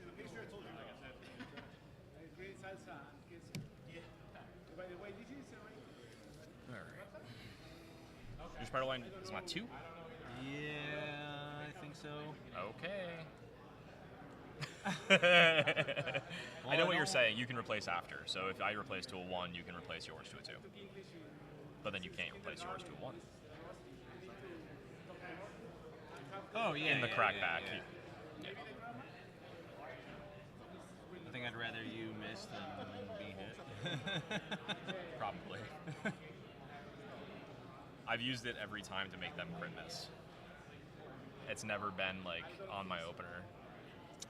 The picture I told you, like I said. Great salsa and kids. Yeah. By the way, did you say right? Alright. Your spider line is my 2? Yeah, I think so. Okay. I know what you're saying. You can replace after. So if I replace to a 1, you can replace yours to a 2. But then you can't replace yours to a 1. Oh, yeah. In the yeah, crackback. yeah, yeah. I think I'd rather you miss than be hit. Probably. I've used it every time to make them crit miss. It's never been like on my opener.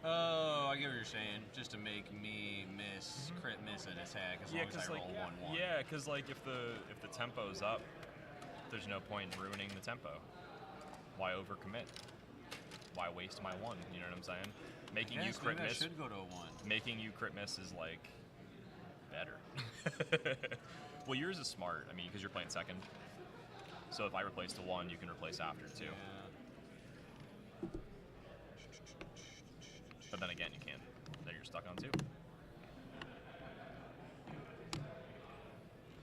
Oh, I get what you're saying. Just to make me crit miss an attack as long as I roll 1-1. Yeah, because like if the tempo's up, there's no point in ruining the tempo. Why overcommit? Why waste my 1? You know what I'm saying? Making you crit maybe miss. I should go to a 1. Making you crit miss is like better. Well, yours is smart. I mean, because you're playing second. So if I replace to 1, you can replace after too. Yeah. But then again, you can't. Then you're stuck on 2.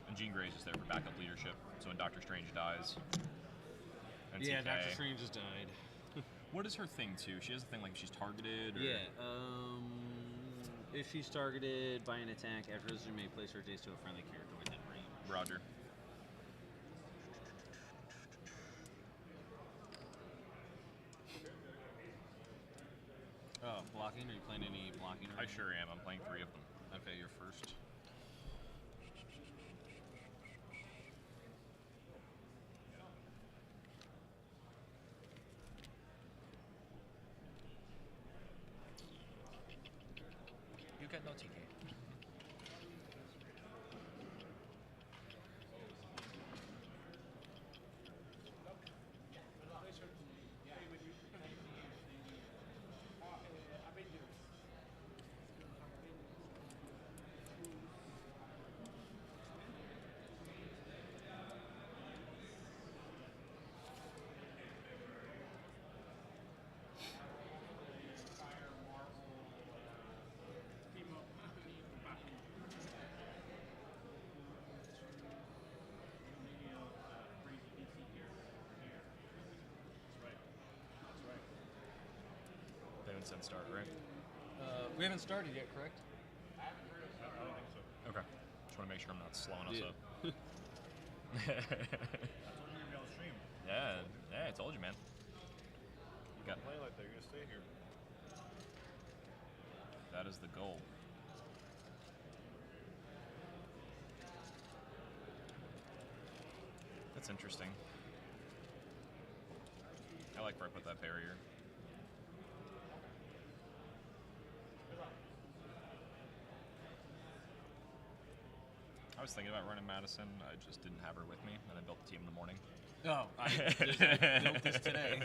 And Jean Grey's just there for backup leadership. So when Doctor Strange dies. And Yeah, TK, Doctor Strange has died. What is her thing too? She has a thing like if she's targeted. Or Yeah. If she's targeted by an attack, after this, you may place her days to a friendly character within range. Roger. Oh, blocking? Are you playing any blocking? I sure am. I'm playing 3 of them. Okay, you're first. You got no TK. Madison start, right? We haven't started yet, correct? I don't think so. Okay. Just want to make sure I'm not slowing us up. Yeah, I told you, man. You got Play like that. You're gonna stay here. that is the goal. That's interesting. I like where I put that barrier. I was thinking about running Madison. I just didn't have her with me, and I built the team in the morning. Oh, I just built this today.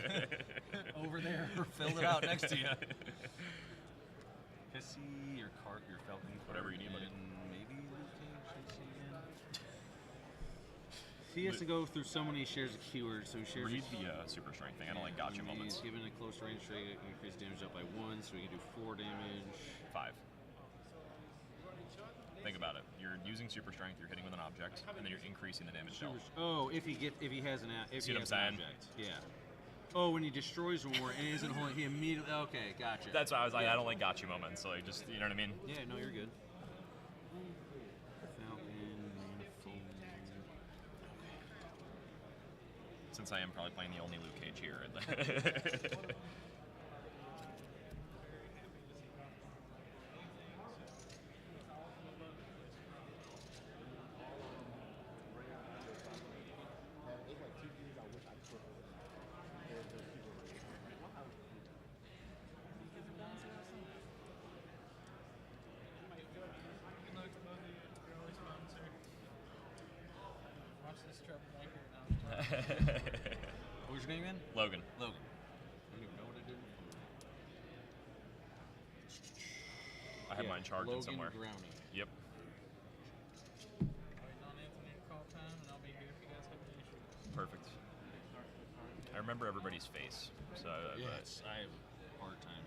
Over there, filled it out next to you. Pissy, your cart, your Falcon cart, Whatever you need, buddy. and maybe Luke Cage, let's see again. He has to go through so many shares of keywords, so he shares. Read the super strength thing. I don't like gotcha moments. He's given a close range trait, increase damage up by 1, so he can do 4 damage. 5. Think about it. You're using super strength. You're hitting with an object, and then you're increasing the damage dealt. Oh, if he has an See what I'm saying? object, yeah. Oh, when he destroys more and isn't holding, he immediately. Okay, gotcha. That's why I was like, I don't like gotcha moments. So like, just you know what I mean? Yeah, no, you're good. Falcon, Manifold. Since I am probably playing the only Luke Cage here. What was your name again? Logan. Logan. I don't even know what I did. I have mine charged Logan somewhere. Growney. Yep. Perfect. I remember everybody's face. So Yes, I have a hard time.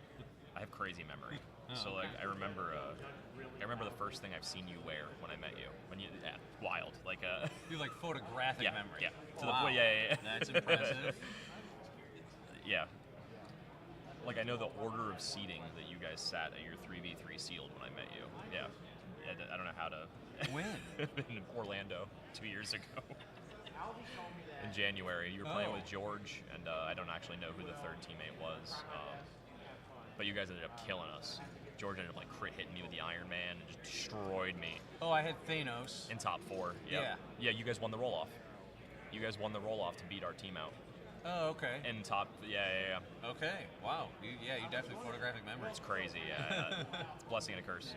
I have crazy memory. Oh, so like okay. I remember the first thing I've seen you wear when I met you. When you wild. Like You like photographic yeah, memory. Yeah. To Wow. the point yeah. That's impressive. Yeah. Like I know the order of seating that you guys sat at your 3v3 sealed when I met you. Yeah. I don't know how to When? in Orlando 2 years ago. In January, you were playing with George, and I don't actually know who the third teammate was, but you guys ended up killing us. George ended up like crit hitting me with the Iron Man and just destroyed me. Oh, I had Thanos. In top 4. Yeah. Yeah, you guys won the roll-off. You guys won the roll-off to beat our team out. Oh, okay. In top, yeah. Okay, wow. You definitely photographic memory. It's crazy, yeah. It's a blessing and a curse.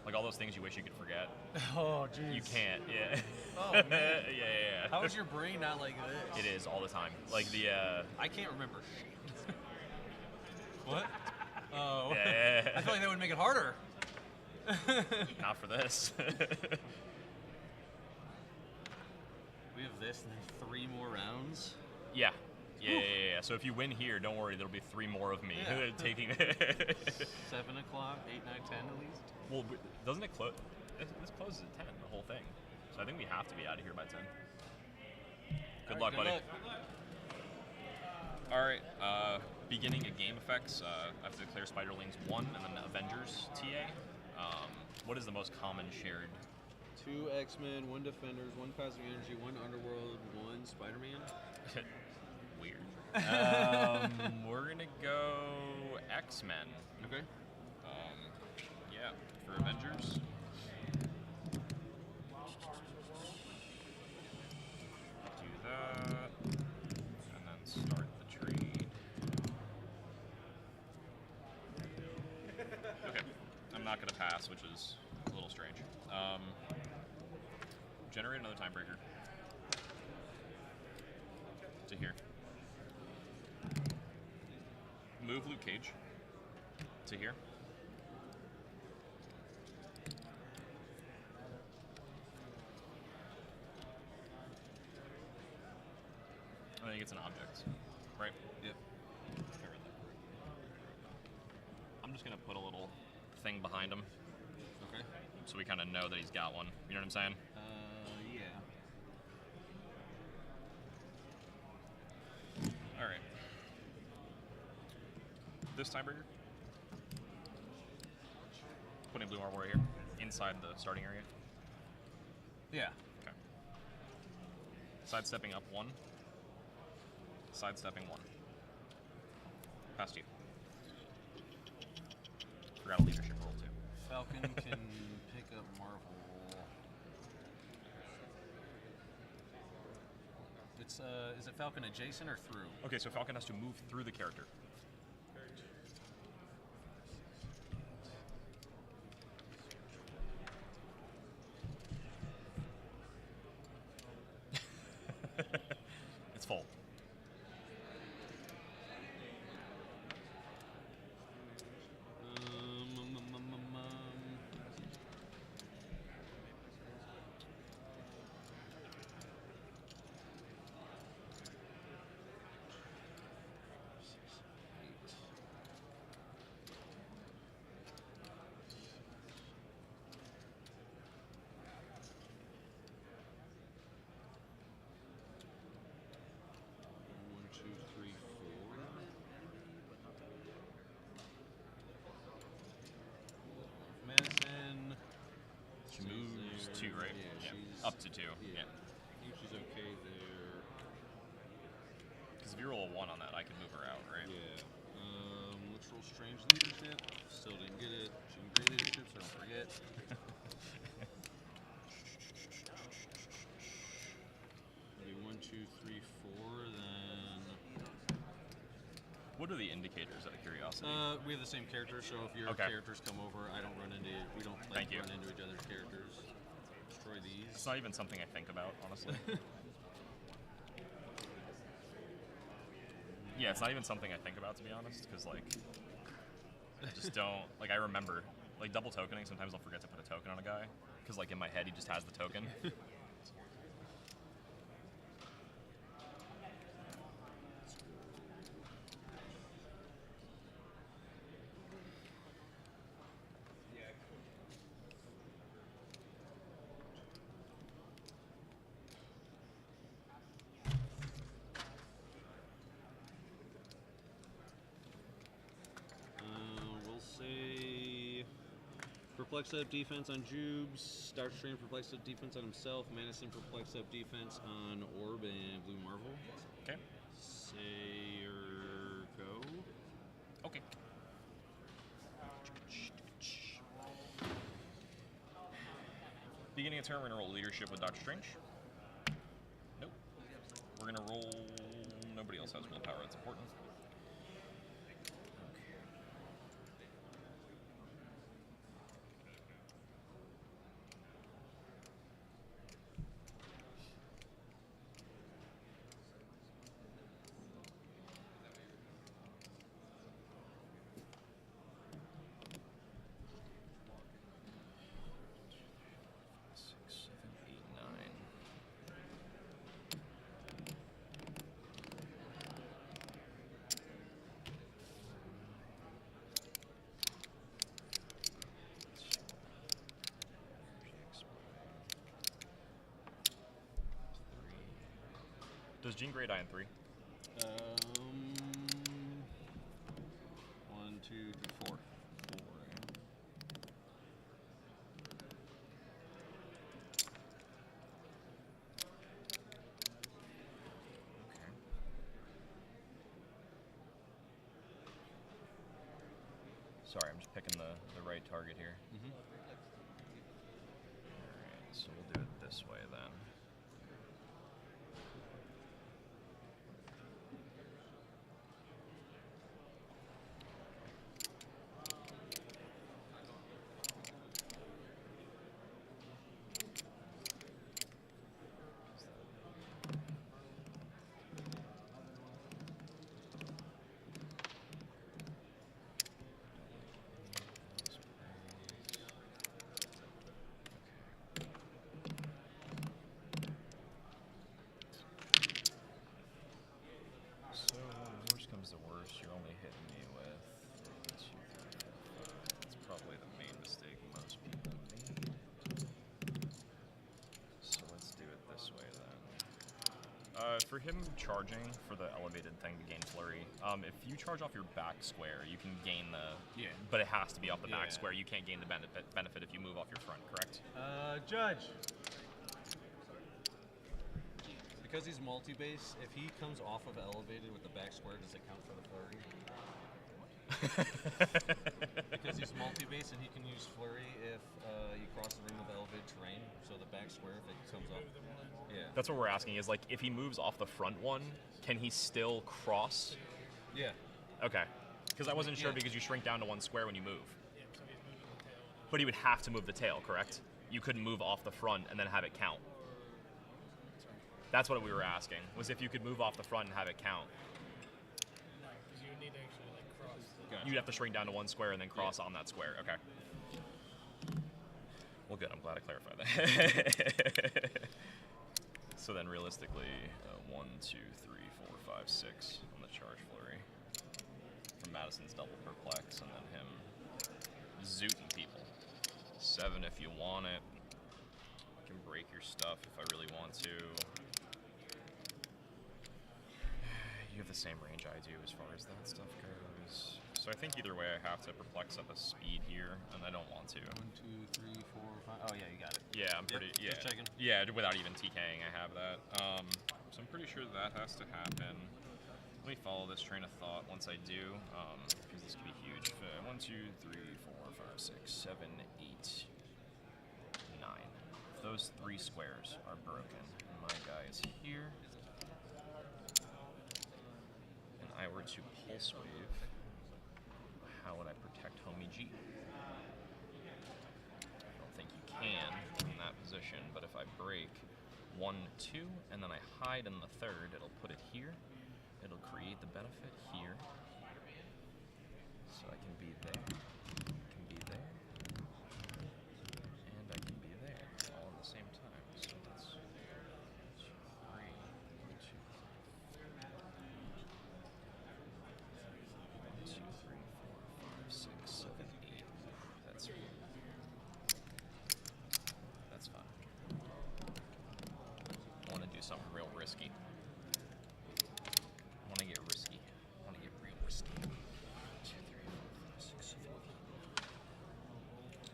Like all those things you wish you could forget. Oh, jeez. You can't, yeah. Oh, man. yeah. How is your brain not like this? It is all the time. Like the. I can't remember shit. What? Oh. Yeah. I feel like that would make it harder. Not for this. We have this and then 3 more rounds. Yeah. So if you win here, don't worry. There'll be 3 more of me taking. 7 o'clock, 8, 9, 10 at least. Well, doesn't it close? This closes at 10. The whole thing. So I think we have to be out of here by 10. Good luck, buddy. All right. Beginning of game effects. I have to declare Spiderlings 1 and then Avengers TA. What is the most common shared? 2 X-Men, 1 Defenders, 1 Cosmic Energy, 1 Underworld, 1 Spider-Man. Weird. We're gonna go X-Men. Okay. Yeah, for Avengers. Do that, and then start the trade. Okay, I'm not gonna pass, which is a little strange. Generate another timebreaker. To here. Move Luke Cage to here. I think it's an object, right? Yep. I'm just gonna put a little thing behind him. Okay. So we kind of know that he's got one. You know what I'm saying? Yeah. All right. this tiebreaker. Putting blue marble right here, inside the starting area. Yeah. Okay. Sidestepping up 1. Sidestepping 1. Past you. Forgot a leadership roll too. Falcon can pick up Marvel. It's is it Falcon adjacent or through? Okay, so Falcon has to move through the character. It's full. Madison. She moves there. 2, right? Yeah, she's Up to 2. Yeah. I think she's okay there. Because if you roll a 1 on that, I can move her out, right? Yeah. Let's roll strange leadership. Still didn't get it. She can great leadership, so don't forget. Maybe 1, 2, 3, 4, then. What are the indicators out of curiosity? We have the same characters, so if your Okay. characters come over, I don't run into. We don't Thank you. run into each other's characters. Destroy these. It's not even something I think about, honestly. Yeah, it's not even something I think about, to be honest, because, like, I just don't, like, I remember, like, double tokening, sometimes I'll forget to put a token on a guy, because, like, in my head, he just has the token. We'll say Perplex up defense on Jubes, Dark Strain Perplex up defense on himself, Madison Perplex up defense on Orb and Blue Marvel. Okay. Say or go. Okay. Beginning of turn, we're going to roll leadership with Doctor Strange. Nope. We're going to roll. Nobody else has willpower, that's important. Does Jean Grey die in 3? 1, 2, 3, 4. Sorry, I'm just picking the right target here. Mm-hmm. Alright, so we'll do it this way then. for him charging for the elevated thing to gain flurry, if you charge off your back square, you can gain the. Yeah. But it has to be off the back Yeah. square. You can't gain the benefit if you move off your front, correct? Judge. Because he's multi-base, if he comes off of elevated with the back square, does it count for the flurry? Because he's multi-base and he can use flurry if you cross the rim of elevated terrain. So the back square, if it comes off. Yeah. That's what we're asking. Is like if he moves off the front one, can he still cross? Yeah. Okay. Because I wasn't sure Yeah. because you shrink down to one square when you move. But he would have to move the tail, correct? You couldn't move off the front and then have it count. That's what we were asking, was if you could move off the front and have it count. No, because you would need to actually like cross. You'd have to shrink down to one square and then cross on that square. Okay. Well, good. I'm glad I clarified that. So then realistically, 1, 2, 3, 4, 5, 6 on the charge flurry. From Madison's double perplex, and then him zooting people. 7 if you want it. I can break your stuff if I really want to. You have the same range I do as far as that stuff goes. So I think either way I have to perplex up a speed here, and I don't want to. 1, 2, 3, 4, 5. Oh yeah, you got it. Yeah, I'm pretty. Yep, Yeah, just checking. Yeah, without even TKing, I have that. So I'm pretty sure that has to happen. Let me follow this train of thought once I do, because this could be huge. 1, 2, 3, 4, 5, 6, 7, 8, 9. If those 3 squares are broken, and my guy is here, and I were to pulse wave, how would I protect homie G? I don't think you can in that position, but if I break 1, 2, and then I hide in the third, it'll put it here. It'll create the benefit here. So I can be there, I can be there, and I can be there, all at the same time. So that's 2, 3, 1, 2, 1, 2, 3, 4, 5, 6, 7, 8. That's fine. I want to do something real risky. I want to get risky. I want to get real risky. 1, 2, 3, 4, 5, 6, 7, 8.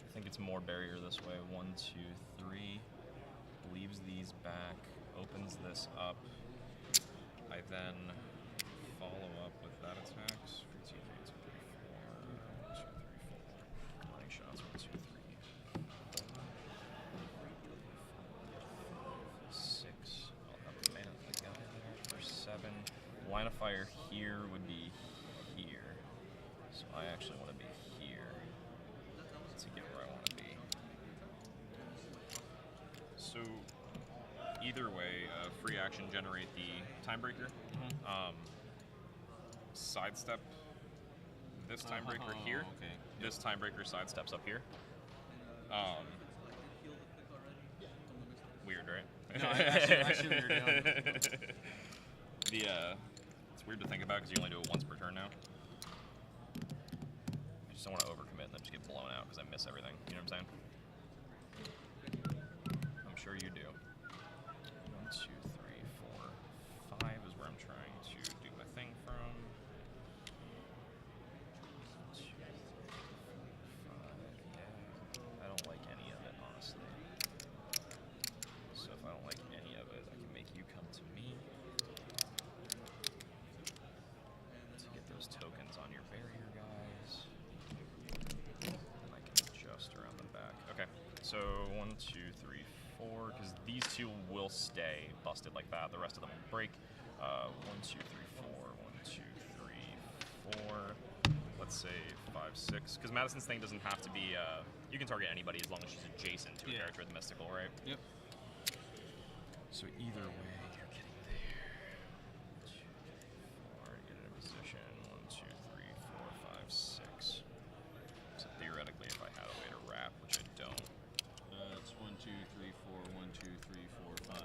I think it's more barrier this way. 1, 2, 3. Leaves these back. Opens this up. I then follow up with that attacks. 1, 2, 3, 4. 1, 2, 3, 4. Line shots. 1, 2, 3. 6. I'll have the man the guy there for 7. Line of fire here would be here. So I actually want to be here to get where I want to be. So either way, free action generate the timebreaker. Sidestep this timebreaker here. Okay. This timebreaker sidesteps up here. Weird, right? No, I see what you're doing. It's weird to think about because you only do it once per turn now. I just don't want to overcommit and then just get blown out because I miss everything. You know what I'm saying? I'm sure you do. 1, 2, 3, 4, 5 is where I'm trying to do my thing from. 2, 3, 4, 5. Yeah. I don't like any of it, honestly. So if I don't like any of it, I can make you come to me to get those tokens on your barrier guys. And I can adjust around the back. Okay, so 1, 2, 3, 4, because these 2 will stay busted like that. The rest of them will break. 1, 2, 3, 4. 1, 2, 3, 4. Let's say 5, 6. Because Madison's thing doesn't have to be. You can target anybody as long as she's adjacent to a character with mystical, right? Yep. So either way, you're getting there. 1, 2, 3, 4. Get in a position. 1, 2, 3, 4, 5, 6. So theoretically, if I had a way to wrap, which I don't. It's 1, 2, 3, 4, 1, 2, 3, 4, 5,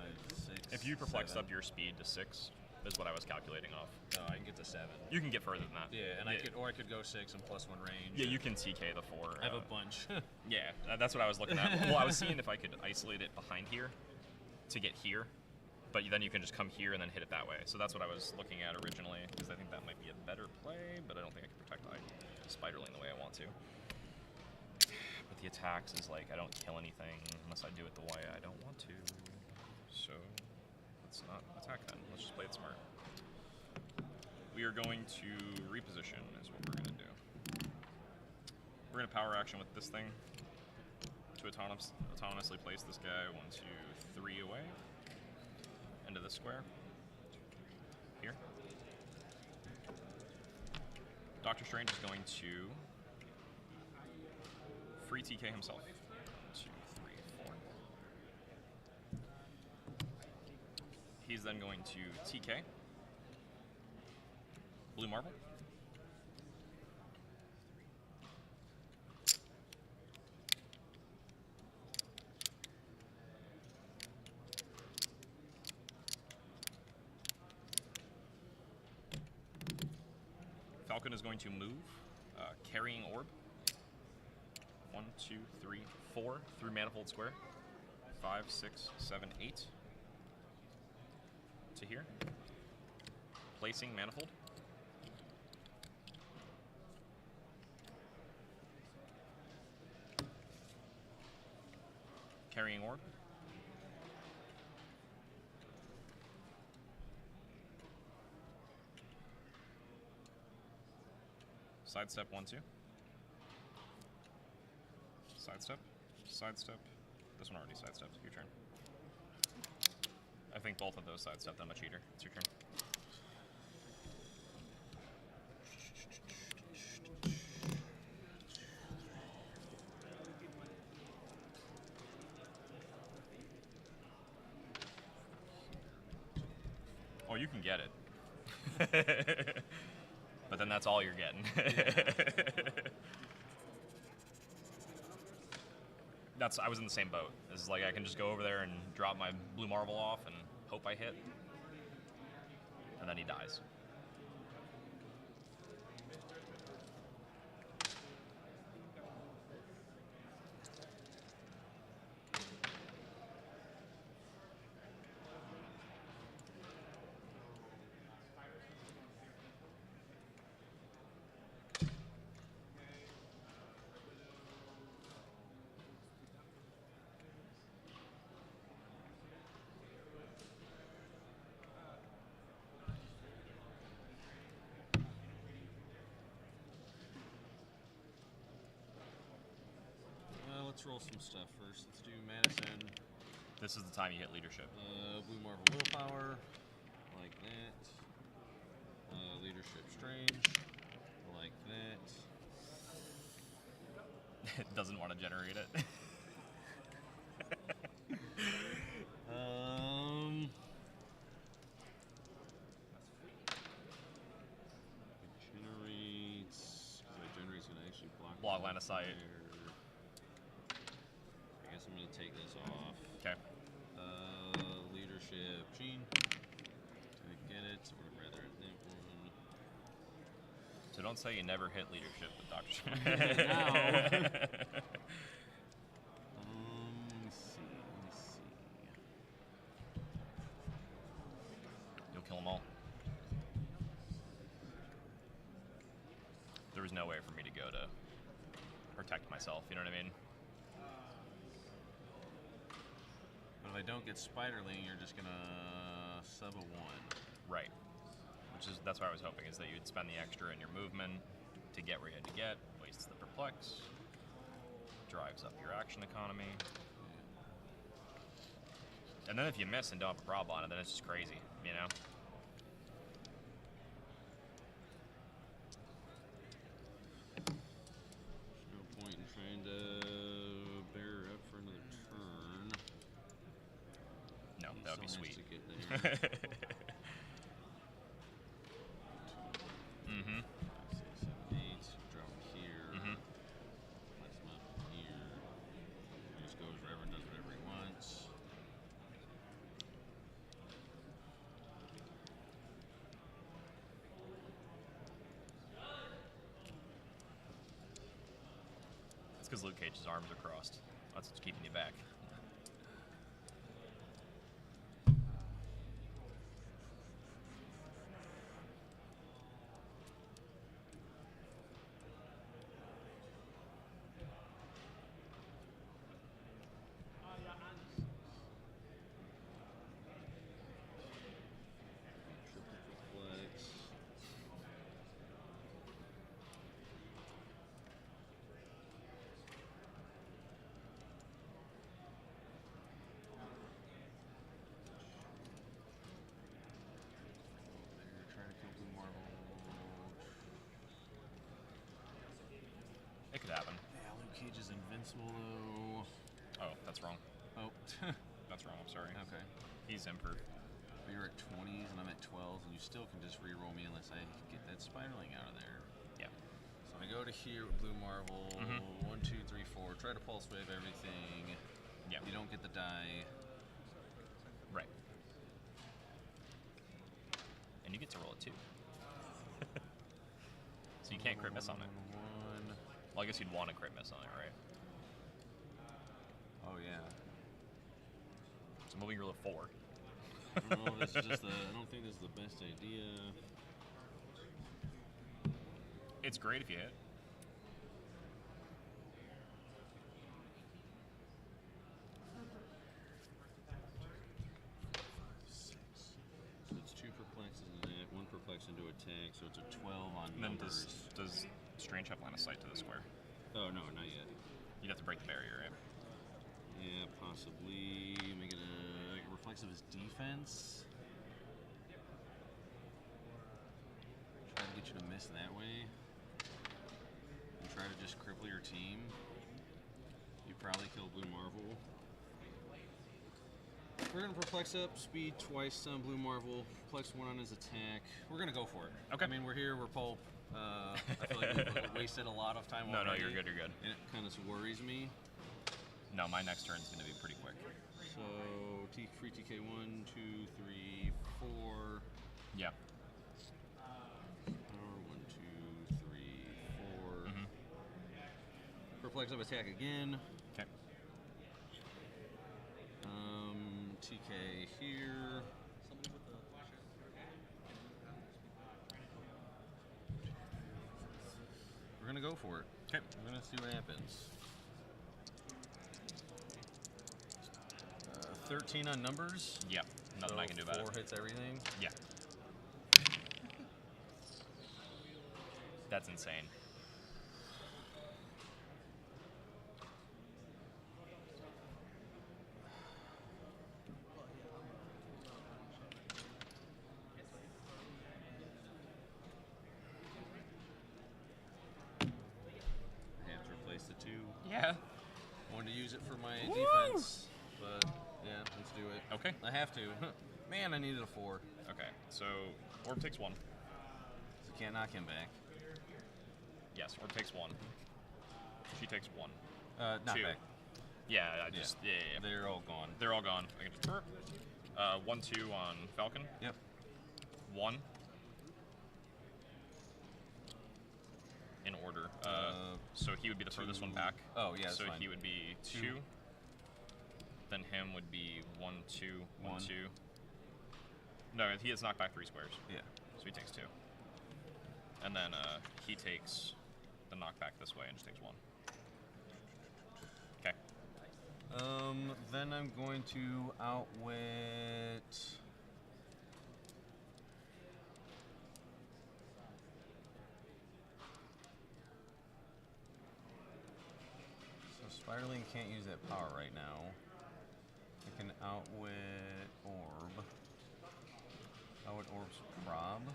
6. If you perplexed 7. up your speed to 6, is what I was calculating off. No, I can get to 7. You can get further than that. Yeah, and I could go 6 and +1 range. Yeah, you can TK the 4. I have a bunch. Yeah, that's what I was looking at. Well, I was seeing if I could isolate it behind here to get here, but then you can just come here and then hit it that way. So that's what I was looking at originally, because I think that might be a better play, but I don't think I can protect my Spiderling the way I want to. But the attacks is like, I don't kill anything unless I do it the way I don't want to. So let's not attack then. Let's just play it smart. We are going to reposition is what we're going to do. We're going to power action with this thing to autonomously place this guy 1, 2, 3 away into this square. Here. Doctor Strange is going to free TK himself. 2, 3, 4. He's then going to TK. Blue Marble. Falcon is going to move, Carrying Orb. 1, 2, 3, 4 through Manifold Square. 5, 6, 7, 8 to here. Placing Manifold. Carrying Orb. Sidestep 1, 2. Sidestep. Sidestep. This one already sidestepped. Your turn. I think both of those sidestepped. I'm a cheater. It's your turn. Oh, you can get it. But then that's all you're getting. I was in the same boat. It's like I can just go over there and drop my Blue Marvel off and hope I hit. And then he dies. Let's roll some stuff first. Let's do Madison. This is the time you hit leadership. Blue Marvel Willpower, like that. Leadership Strange, like that. It doesn't want to generate it. Generates can actually block line of sight. I guess I'm going to take this off. Okay. Leadership Gene. Did I get it? Or rather, that one. So don't say you never hit leadership with Dr. Strange. No. Let me see. You'll kill them all. There was no way for me to go to protect myself, you know what I mean? But if I don't get Spiderling, you're just gonna sub a 1. Right. That's what I was hoping, is that you'd spend the extra in your movement to get where you had to get, wastes the perplex, drives up your action economy. And then if you miss and don't have a problem on it, then it's just crazy, you know? No point in trying to bear her up for another turn. No, that would be Still has sweet. to get there. Mm-hmm. 6, 7, 8. Drop him here. Mm-hmm. Place him up here. He just goes wherever and does whatever he wants. It's because Luke Cage's arms are crossed. That's what's keeping you back. possible though. Oh, that's wrong. Oh. That's wrong, I'm sorry. Okay. He's imper. But you're at 20s and I'm at 12s, and you still can just re-roll me unless I get that spiraling out of there. Yeah. So I go to here with blue marble. 1, 2, 3, 4. Try to pulse wave everything. Yeah. You don't get the die. Right. And you get to roll it too. So you can't crit miss on it. Well, I guess you'd want to crit miss on it, right? Oh yeah. So moving roll of 4. No, this is just I don't think this is the best idea. It's great if you hit. So it's 2 perplexes and that, 1 perplex into attack, so it's a 12 on And then numbers. does Strange have line of sight to the square? Oh no, not yet. You'd have to break the barrier, right? Yeah, possibly. Make it a reflexive as defense. Try to get you to miss that way. And try to just cripple your team. You probably kill Blue Marvel. We're gonna perplex up, speed twice on Blue Marvel, perplex 1 on his attack. We're gonna go for it. Okay. I mean, we're here, we're Pulp. I feel like we've wasted a lot of time No, already. you're good, you're good. And it kind of worries me. No, my next turn's gonna be pretty quick. So, free TK 1, 2, 3, 4. Yeah. 1, 2, 3, 4. Perplex of attack again. Okay. TK here. We're gonna go for it. Okay. We're gonna see what happens. 13 on numbers. Yeah. Nothing so I can do about 4 it. hits everything. Yeah. That's insane. I have to replace the 2. Yeah. Wanted to use it for my Woo! defense, but yeah, let's do it. Okay. I have to. Man, I needed a 4. Okay, so Orb takes 1. So can't knock him back. Yes, Orb takes 1. She takes 1. Not 2. back. Yeah, yeah. They're all gone. They're all gone. I can just burp. 1, 2 on Falcon. Yep. 1. In order. So he would be the furthest one back. Oh, yeah, that's So fine. he would be 2. Then him would be 1, 2, 1, 1. 2. No, he has knocked back 3 squares. Yeah. So he takes 2. And then he takes the knockback this way and just takes 1. Okay. Then I'm going to outwit. So Spiderling can't use that power right now. I can outwit Orb. Outwit Orb's prob. 1,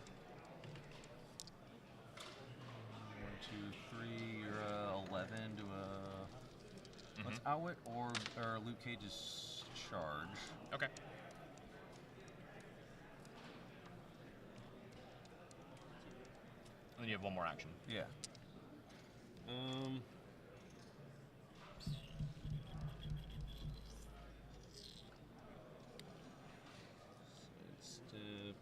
2, 3. You're 11 to a. Let's outwit Orb or Luke Cage's charge. Okay. And then you have 1 more action. Yeah. Sidestep.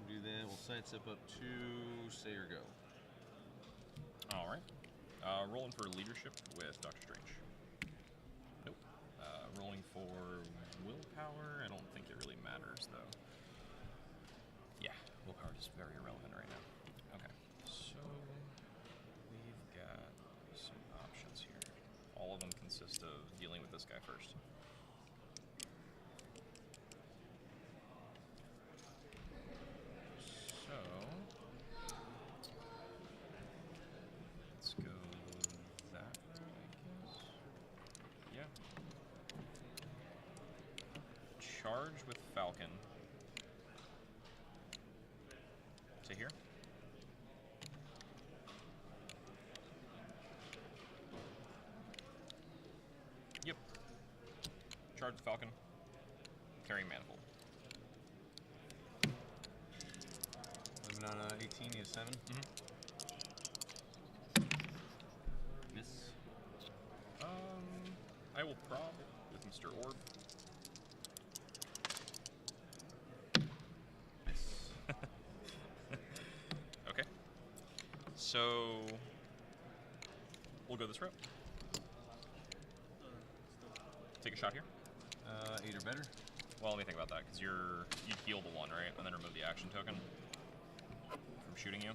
Do that. We'll sidestep up to say or go. All right. Rolling for leadership with Doctor Strange. Nope. Rolling for willpower. I don't think it really matters, though. Yeah, willpower is very irrelevant right now. Okay. So we've got some options here. All of them consist of dealing with this guy first. So charge with Falcon to here. Yep. Charge with Falcon. Carrying Manifold. Living on 18, you have 7. Miss. I will prob with Mr. Orb. Miss. Okay. So we'll go this route. Take a shot here. 8 or better. Well, let me think about that, because you heal the 1, right? And then remove the action token from shooting you.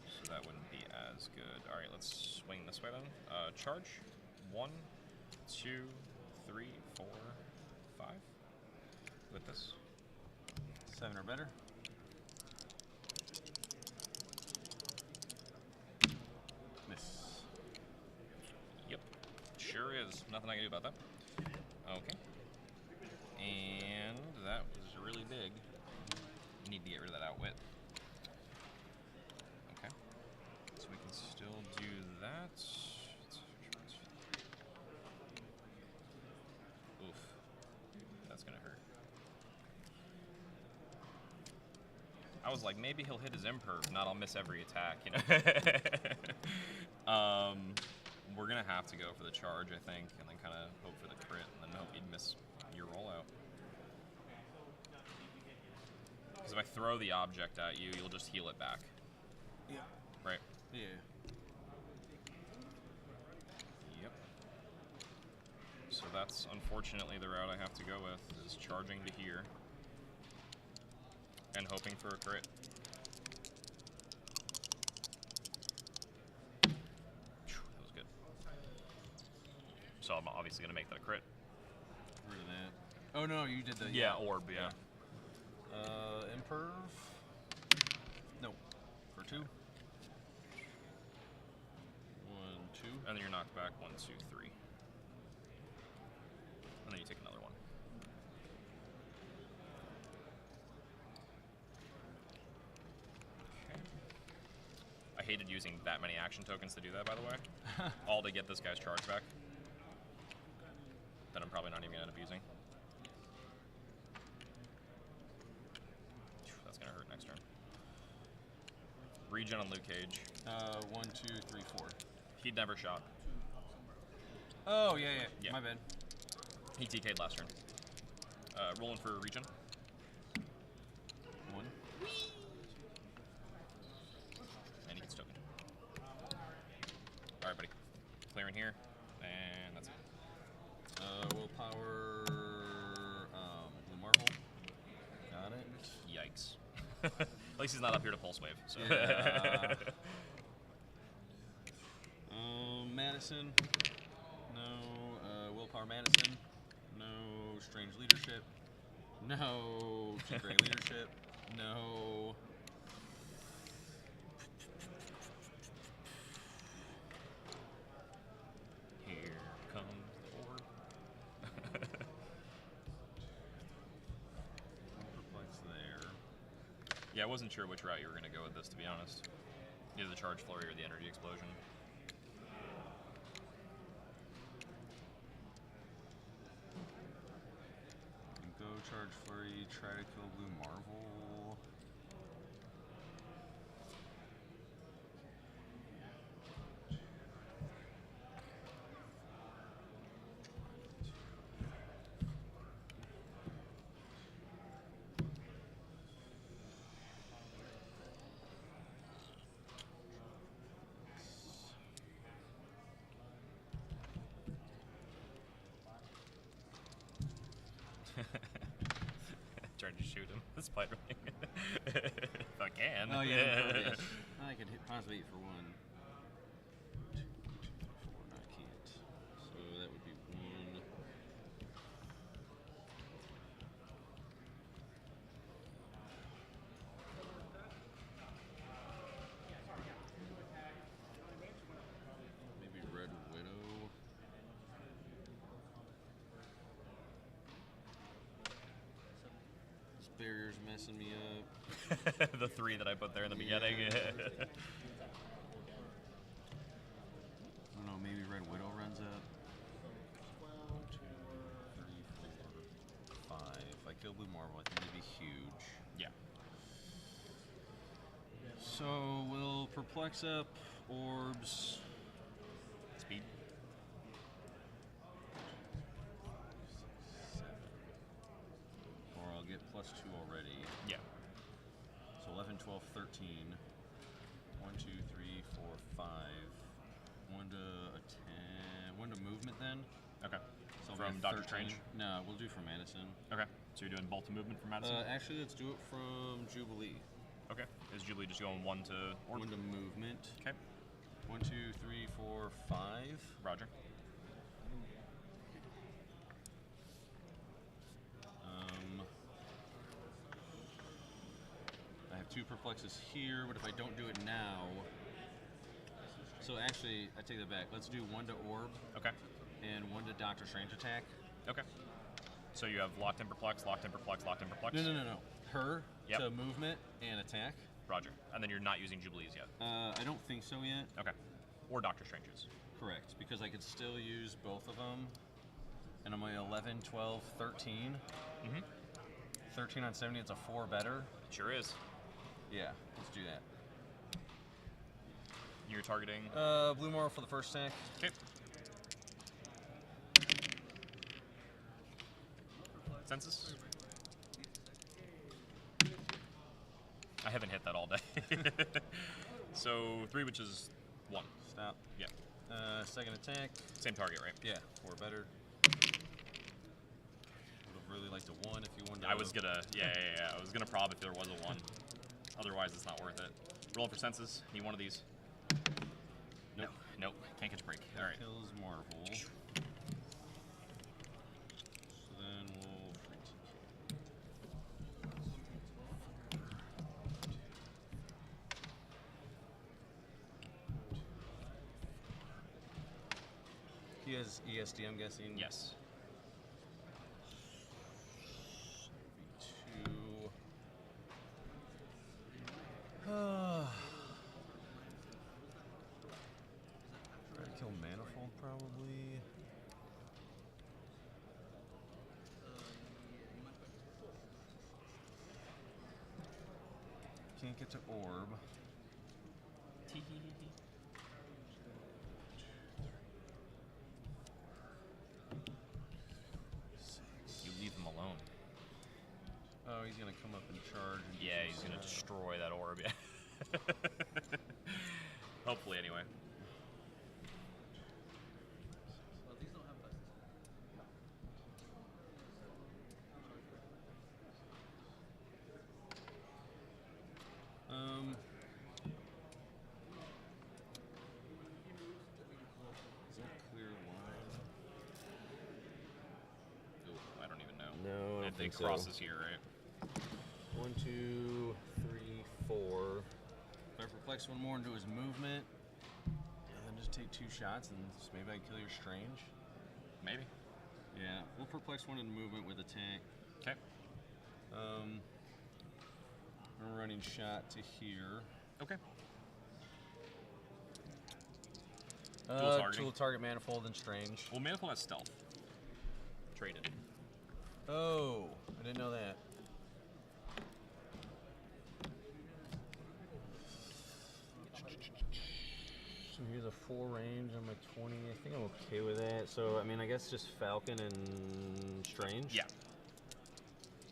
So that wouldn't be as good. All right, let's swing this way then. Charge. 1, 2, 3, 4, 5. With this. 7 or better. Miss. Yep. Sure is. Nothing I can do about that. Okay. And that was really big. Need to get rid of that outwit. Okay. So we can still do that. Oof. That's gonna hurt. I was like, maybe he'll hit his imperv, not I'll miss every attack, you know? We're gonna have to go for the charge, I think, and then kind of hope for the crit, and then hope you'd miss your rollout. Because if I throw the object at you, you'll just heal it back. Yeah. Right? Yeah. Yep. So that's unfortunately the route I have to go with, is charging to here. And hoping for a crit. That was good. So I'm obviously going to make that a crit. Rid of that. Oh no, you did the... Yeah, orb, yeah. Imperv? No. For 2. 1, 2. And then you're knocked back 1, 2, 3. And then you take another one. Okay. I hated using that many action tokens to do that, by the way. All to get this guy's charge back. That I'm probably not even going to end up using. That's going to hurt next turn. Regen on Luke Cage. 1, 2, 3, 4. He'd never shot. Oh, yeah. My bad. He TK'd last turn. Rolling for regen. 1. And he gets token. Alright, buddy. Clearing here. And that's it. Willpower, Blue Marvel. Got it. Yikes. At least he's not up here to pulse wave. So. Yeah. Madison. No. Willpower Madison. No. Strange Leadership. No. Cheap Great Leadership. No. Here comes the orb. Perplex there. Yeah, I wasn't sure which route you were going to go with this, to be honest. Either the charge flurry or the energy explosion. Go charge flurry, try to kill Blue Marvel. Trying to shoot him. The spider wing. If I can. Oh yeah, yes. I could possibly eat for 1. 2, 3, 4. No, I can't. So that would be 1. Maybe Red Widow. barrier's messing me up. The 3 that I put there in the beginning. I don't know, maybe Red Widow runs up. 1, 2, 3, 4, 5. If I kill Blue Marble, I think it'd be huge. Yeah. So we'll perplex up orbs. Speed. 7. Or I'll get +2 already. Yeah. So 11, 12, 13. 1, 2, 3, 4, 5. 1 to a 10. 1 to movement then. Okay. So From Dr. Strange? No, we'll do from Madison. Okay. So you're doing bolt to movement from Madison? Actually, let's do it from Jubilee. Okay. Is Jubilee just going 1 to orb? 1 to movement. Okay. 1, 2, 3, 4, 5. Roger. I have 2 perplexes here, but if I don't do it now... So actually, I take that back. Let's do 1 to orb. Okay. And 1 to Doctor Strange attack. Okay. So you have locked in perplex, locked in perplex, locked in perplex? No. Her Yep. to movement and attack. Roger. And then you're not using Jubilees yet? I don't think so yet. Okay. Or Doctor Strange's? Correct, because I could still use both of them. And I'm at 11, 12, 13. Mm-hmm. 13 on 70, it's a 4 better. Sure is. Yeah, let's do that. You're targeting? Blue Marble for the first stack. Okay. Census? I haven't hit that all day. So 3, which is 1. Stop. Yeah. Second attack. Same target, right? Yeah, 4 better. Would have really liked a 1 if you wanted to. I was gonna, yeah. I was gonna prob if there was a 1. Otherwise, it's not worth it. Rolling for census. Need one of these. Nope. Nope. Can't catch a break. All right. Kills Marvel. So then we'll free TK. He has ESD, I'm guessing? Yes. 2. Try to kill Manifold, probably. Can't get to orb. You leave him alone. Oh, he's gonna come up and charge. And Yeah, he's gonna destroy that orb. Yeah. Hopefully, anyway. Is that clear line? Ooh, I don't even know. No, I don't If they think so. crosses here, right? 1, 2, 3, 4. If I perplex one more into his movement, and then just take 2 shots, and just maybe I kill your Strange. Maybe. Yeah, we'll perplex one in movement with attack. Okay. I'm running shot to here. Okay. Dual target Manifold and Strange. Well, Manifold has stealth. Traded. Oh, I didn't know that. So here's a 4 range. I'm at 20. I think I'm okay with that. So, I mean, I guess just Falcon and Strange. Yeah.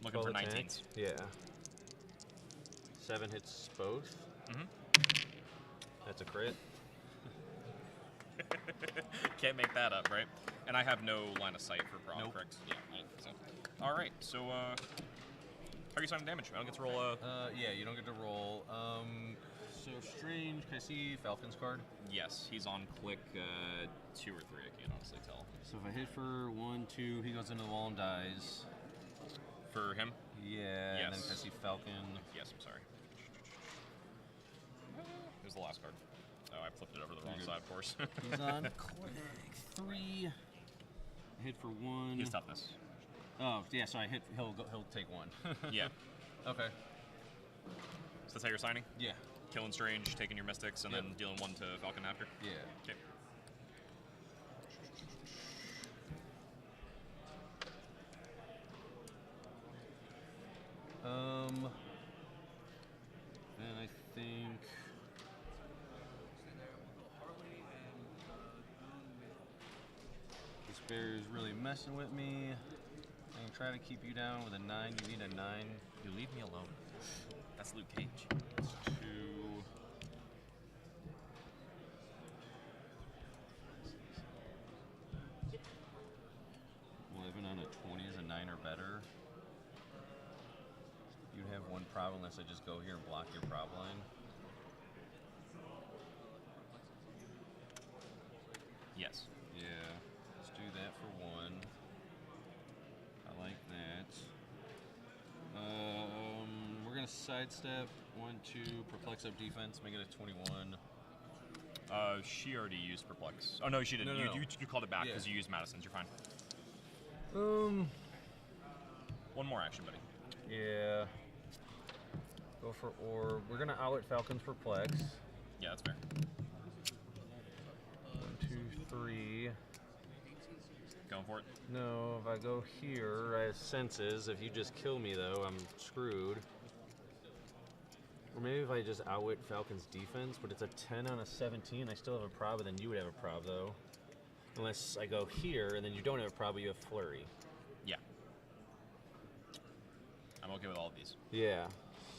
Looking for 19s. Yeah. 7 hits both. Mm-hmm. That's a crit. Can't make that up, right? And I have no line of sight for proc, Nope. correct? Yeah. So. All right. So, how are you signing damage? I don't get to roll a... Yeah, you don't get to roll. So Strange, can I see Falcon's card? Yes, he's on click 2 or 3. I can't honestly tell. So if I hit for 1, 2, he goes into the wall and dies. For him? Yeah, Yes. and then can I see Falcon? Yes, I'm sorry. Here's the last card. Oh, I flipped it over the wrong You're side, good. of course. He's on click 3. I hit for 1. He's toughness. Oh, yeah, so he'll take one. Yeah. Okay. So that's how you're signing? Yeah. Killing Strange, taking your Mystics, and then dealing 1 to Falcon after? Yeah. Okay. And I think this bear is really messing with me. I can try to keep you down with a 9. You need a 9. You leave me alone. That's Luke Cage. It's 2. 11 on a 20 is a 9 or better. You'd have 1 prob unless I just go here and block your prob line. Yes. Yeah. Let's do that for 1. I like that. We're gonna sidestep 1, 2, perplex up defense, make it a 21. She already used Perplex. Oh no, she didn't. No. You called it back because you used Madison's. You're fine. 1 more action, buddy. Yeah. Go for orb. We're gonna outwit Falcon's perplex. Yeah, that's fair. 1, 2, 3. Going for it? No, if I go here, I have senses. If you just kill me, though, I'm screwed. Or maybe if I just outwit Falcon's defense, but it's a 10 on a 17. I still have a prob, and then you would have a prob, though. Unless I go here, and then you don't have a prob, but you have flurry. Yeah. I'm okay with all of these. Yeah.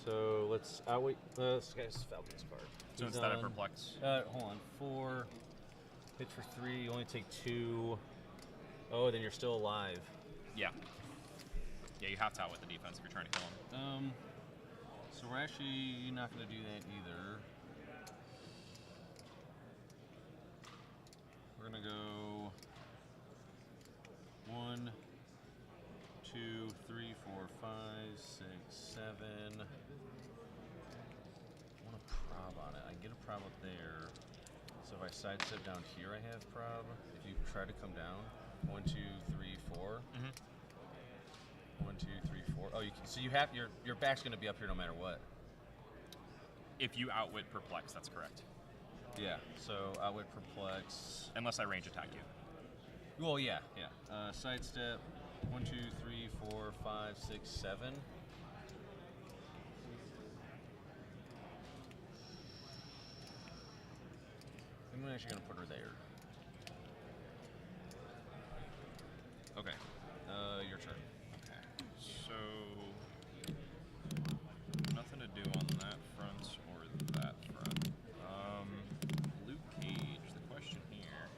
So let's outwit this guy's Falcon's card. So He's instead of on- Perplex? Hold on. 4. Hit for 3. You only take 2. Oh, then you're still alive. Yeah. Yeah, you have to outwit the defense if you're trying to kill him. So we're actually not going to do that either. We're going to go 1, 2, 3, 4, 5, 6, 7. I want a prob on it. I get a prob up there. So if I sidestep down here, I have prob. If you try to come down, 1, 2, 3, 4. 1, 2, 3, 4. Oh, so you have your back's going to be up here no matter what. If you outwit Perplex, that's correct. Yeah. So outwit Perplex. Unless I range attack you. Well, yeah. Sidestep. 1, 2, 3, 4, 5, 6, 7. I'm actually going to put her there. Okay. Your turn. Okay. So nothing to do on that front or that front. Luke Cage, the question here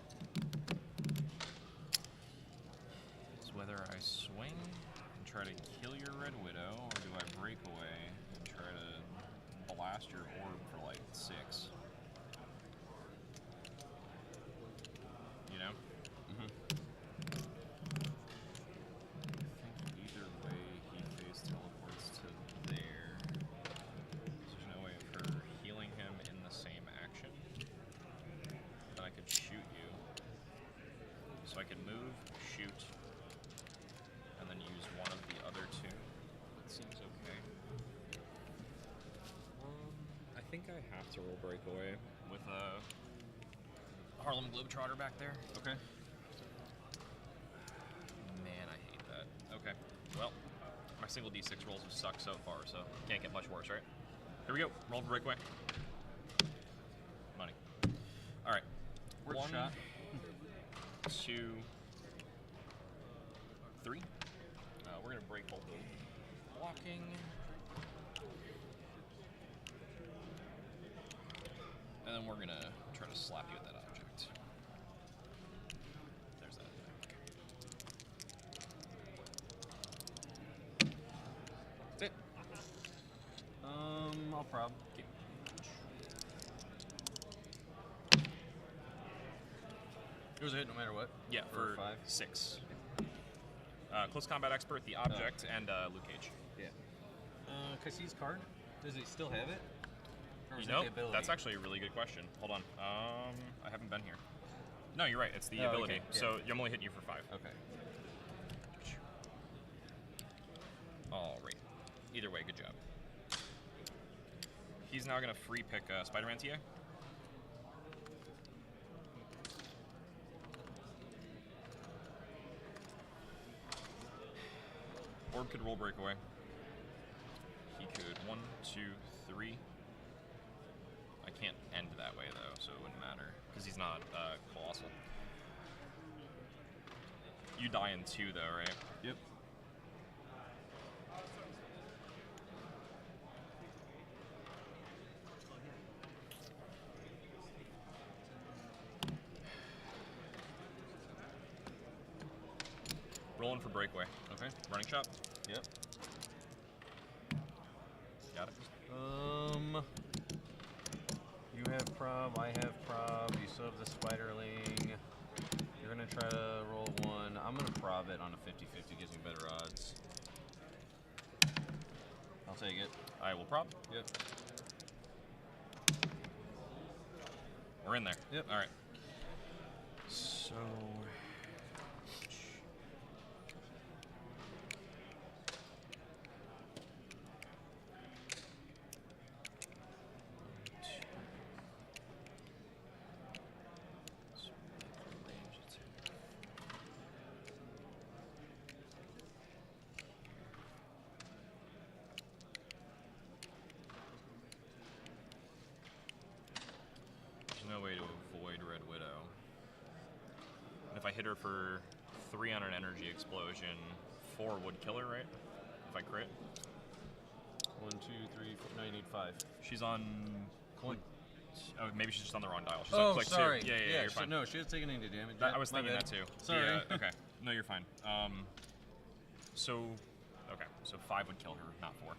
is whether I swing and try to kill your Red Widow, or do I break away and try to blast your orb for like 6? You know? Either way, he phase teleports to there. There's no way of her healing him in the same action. Then I could shoot you. So I could move, shoot, and then use one of the other 2. That seems okay. I think I have to roll breakaway with a Harlem Globetrotter back there. Okay. Man, I hate that. Okay. Well, my single D6 rolls have sucked so far, so can't get much worse, right? Here we go. Roll for breakaway. Money. All right. Worth a 1, shot. 2, 3. We're gonna break both of them. Blocking. And then we're gonna try to slap you at that object. There's that. That's it. I'll prob. Okay. It was a hit no matter what. Yeah, for 5. 6. Close combat expert, the object, and Luke Cage. Yeah. Cassie's card. Does he still have it? Or is You it know, the ability? that's actually a really good question. Hold on. I haven't been here. No, you're right. It's the Oh, ability. okay, yeah. So I'm only hitting you for 5. Okay. All right. Either way, good job. He's now going to free pick Spider-Man TA. Orb could roll breakaway. He could 1, 2, 3. I can't end that way though, so it wouldn't matter because he's not colossal. You die in 2 though, right? Yep. Rolling for breakaway. Okay. Running shot. Yep. Got it. You have prob, I have prob, you still have the spiderling. You're gonna try to roll 1. I'm gonna prob it on a 50-50, gives me better odds. I'll take it. I will prob. Yep. We're in there. Yep. All right. So. No way to avoid Red Widow. And if I hit her for 3 on an energy explosion, 4 would kill her, right? If I crit. 1, 2, 3, 4. No, you need 5. She's on. Coin. Oh, maybe she's just on the wrong dial. She's Oh, on click sorry. 2. Yeah, you're fine. No, she has taken any damage. I was thinking that too. Sorry. Yeah, okay. No, you're fine. So 5 would kill her, not 4.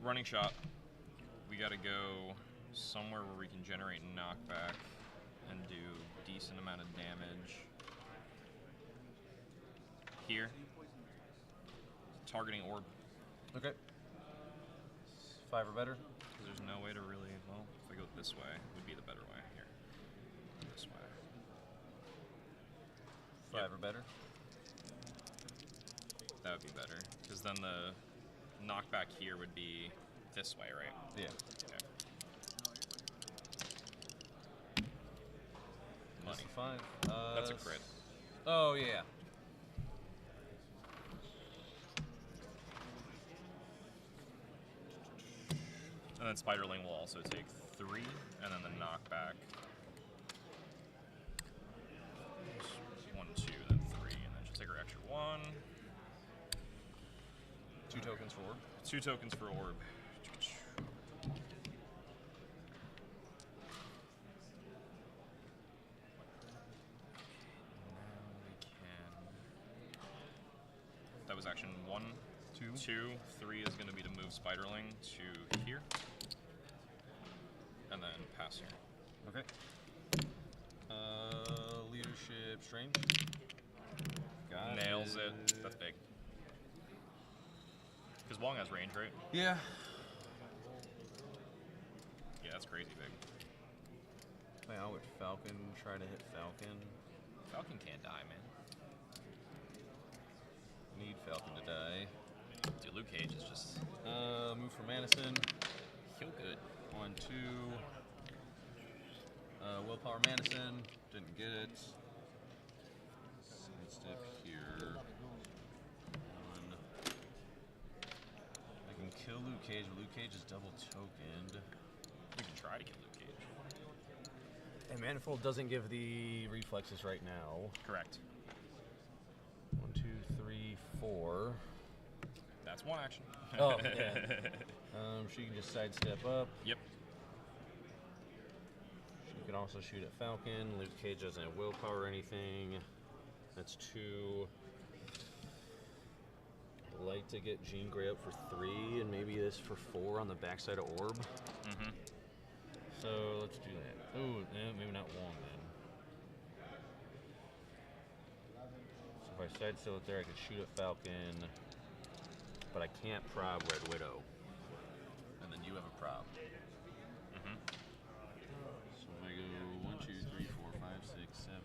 Running shot. We gotta go somewhere where we can generate knockback and do decent amount of damage. Here. Targeting orb. Okay. 5 or better? Because there's no way to really, well, if I go this way, would be the better way. Here. This way. 5 or better? That would be better. Because then the knockback here would be this way, right? Yeah. Okay. Money. 5. That's a crit. Oh, yeah. And then Spiderling will also take 3, and then the knockback. 1, 2, then 3, and then she'll take her extra 1. 2 tokens for orb. 2 tokens for orb. That was action 1, 2. 3 is going to be to move Spiderling to here. And then pass here. Okay. Leadership strange. Got Nails it. That's big. Because Wong has range, right? Yeah. Yeah, that's crazy big. Play out with Falcon, try to hit Falcon. Falcon can't die, man. Need Falcon to die. Dude, Luke Cage is just... Move for Madison. Heal good. 1, 2. Willpower Madison. Didn't get it. Sidestep here. 1. I can kill Luke Cage, but Luke Cage is double tokened. We can try to kill Luke Cage. And Manifold doesn't give the reflexes right now. Correct. 1, 2, 3, 4. That's 1 action. Oh, yeah. She can just sidestep up. Yep. She can also shoot at Falcon. Luke Cage doesn't have willpower or anything. That's 2. I'd like to get Jean Grey up for 3, and maybe this for 4 on the backside of Orb. Mm-hmm. So let's do that. Oh, maybe not Wong then. So if I sidestep it there, I could shoot at Falcon, but I can't prob Red Widow. And then you have a prob. Mm-hmm. So I go 1, 2, 3, 4, 5, 6, 7,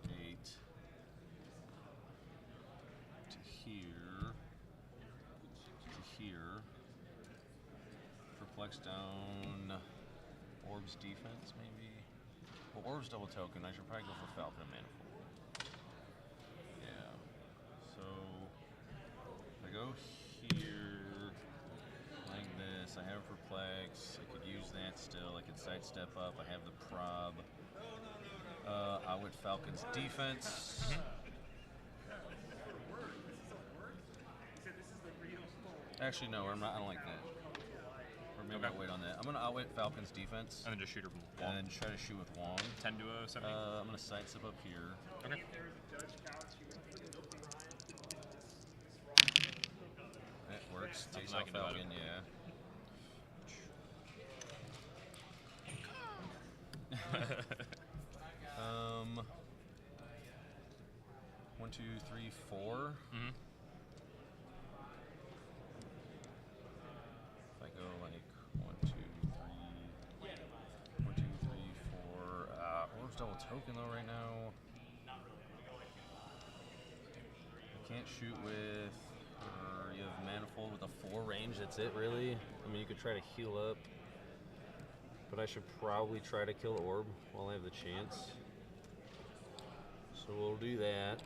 8 to here. flex down Orb's defense, maybe. Well, Orb's double token. I should probably go for Falcon and Manifold. Yeah. So if I go here like this, I have Perplex. I could use that still. I could sidestep up. I have the prob. I went Falcon's defense. Actually, no, I'm not. I don't like that. Or maybe I'll wait on that. I'm gonna outwit Falcon's defense. And then just shoot her from Wong. And then try to shoot with Wong. 10 to a 70. I'm gonna sidestep up here. Okay. That works. Takes Nothing I off can do about Falcon, it. yeah. 1, 2, 3, 4. Mm-hmm. If I go like 1, 2, 3, 1, 2, 3, 4. Orb's double token though right now. You can't shoot with, or you have Manifold with a 4 range. That's it, really. I mean, you could try to heal up, but I should probably try to kill Orb while I have the chance. So we'll do that.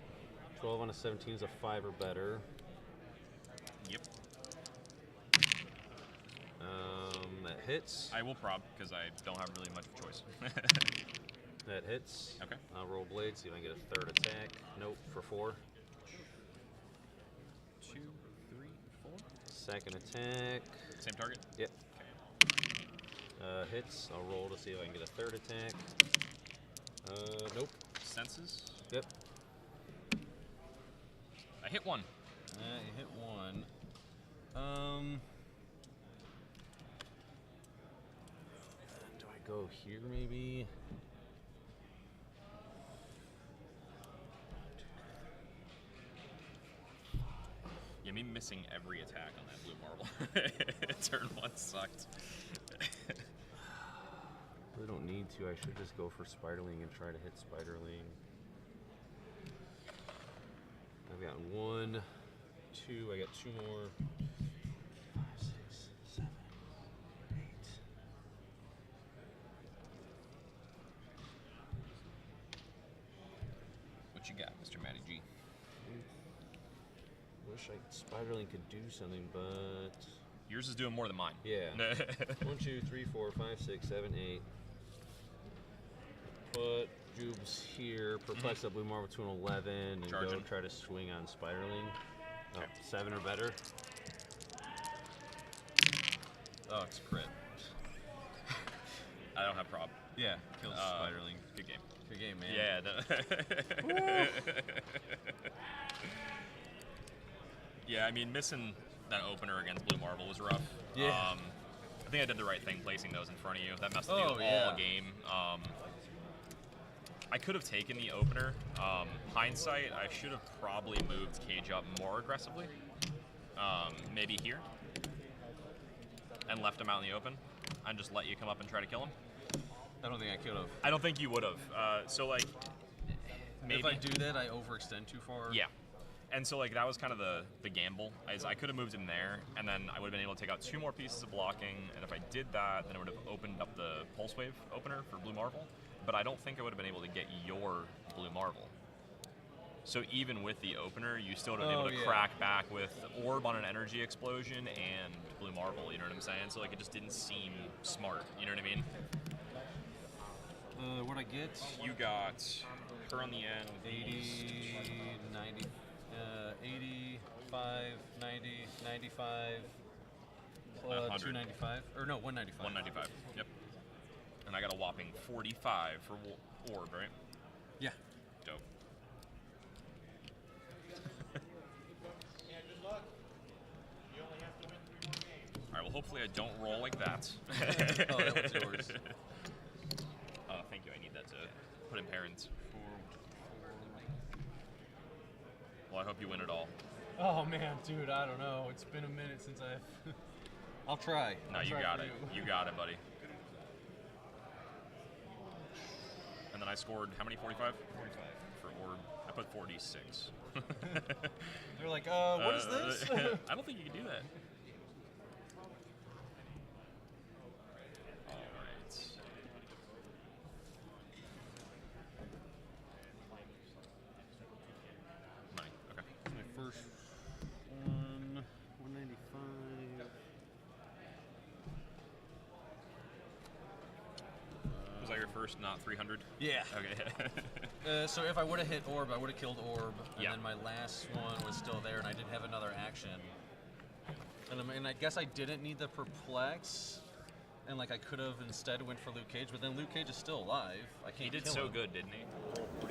12 on a 17 is a 5 or better. Yep. That hits. I will prob because I don't have really much of a choice. That hits. Okay. I'll roll blade, see if I can get a 3rd attack. Nope, for 4. 2, 3, 4. 2nd attack. Same target? Yep. Hits. I'll roll to see if I can get a 3rd attack. Nope. Senses? Yep. I hit 1. You hit 1. Do I go here maybe? Yeah, me missing every attack on that blue marble. Turn 1 sucked. Really don't need to. I should just go for Spiderling and try to hit Spiderling. I've got 1, 2. I got 2 more. 5, 6, 7, 8. What you got, Mr. Matty G? Wish Spiderling could do something, but yours is doing more than mine. Yeah. 1, 2, 3, 4, 5, 6, 7, 8. Put Jubes here, perplex the blue marble to an 11, and go try to swing on Spiderling. Oh, 7 or better. Oh, it's crit. I don't have prob. Yeah, kills Spiderling. Good game. Good game, man. Yeah. Yeah, I mean, missing that opener against blue marble was rough. Yeah. I think I did the right thing placing those in front of you. That messed with you all game. I could have taken the opener. Hindsight, I should have probably moved Cage up more aggressively. Maybe here. And left him out in the open. And just let you come up and try to kill him. I don't think I could have. I don't think you would have. So, like, maybe. If I do that, I overextend too far. Yeah. And so, like, that was kind of the gamble. I could have moved him there, and then I would have been able to take out 2 more pieces of blocking, and if I did that, then it would have opened up the Pulse Wave opener for Blue Marvel, but I don't think I would have been able to get your Blue Marvel. So even with the opener, you still would have been able to crack back with Orb on an Energy Explosion and Blue Marvel, you know what I'm saying? So, like, it just didn't seem smart, you know what I mean? What'd I get? You got her on the end. 80, 90. 85, 90, 95, 295, or no, 195. 195, yep. And I got a whopping 45 for Orb, right? Yeah. Dope. Alright, well, hopefully I don't roll like that. Oh, that was yours. Thank you, I need that to put in parents. Well, I hope you win it all. Oh man, dude, I don't know. It's been a minute since I've. I'll try. No, you got it. You got it, buddy. And then I scored how many? 45? 45 for Orb. I put 46. They're like, what is this? I don't think you can do that. very first, not 300? Yeah. Okay. So if I would have hit orb, I would have killed orb, and Yeah. then my last one was still there, and I didn't have another action. And I guess I didn't need the perplex, and like I could have instead went for Luke Cage, but then Luke Cage is still alive. I can't. He did kill so him. good, didn't he?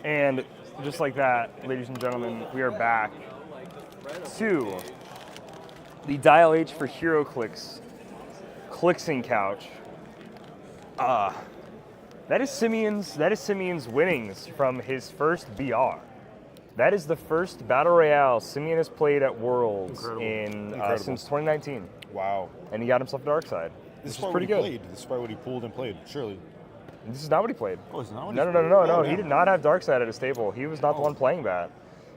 And just like that, ladies and gentlemen, we are back to the Dial H for Heroclix Clixing Couch. That is Simeon's winnings from his first BR. That is the first Battle Royale Simeon has played at Worlds since 2019. Wow. And he got himself Darkseid. This is which is pretty good. Played. This is probably what he pulled and played, surely. This is not what he played. Oh, it's not what No. played? He did not have Darkseid at his table. He was not the one playing that.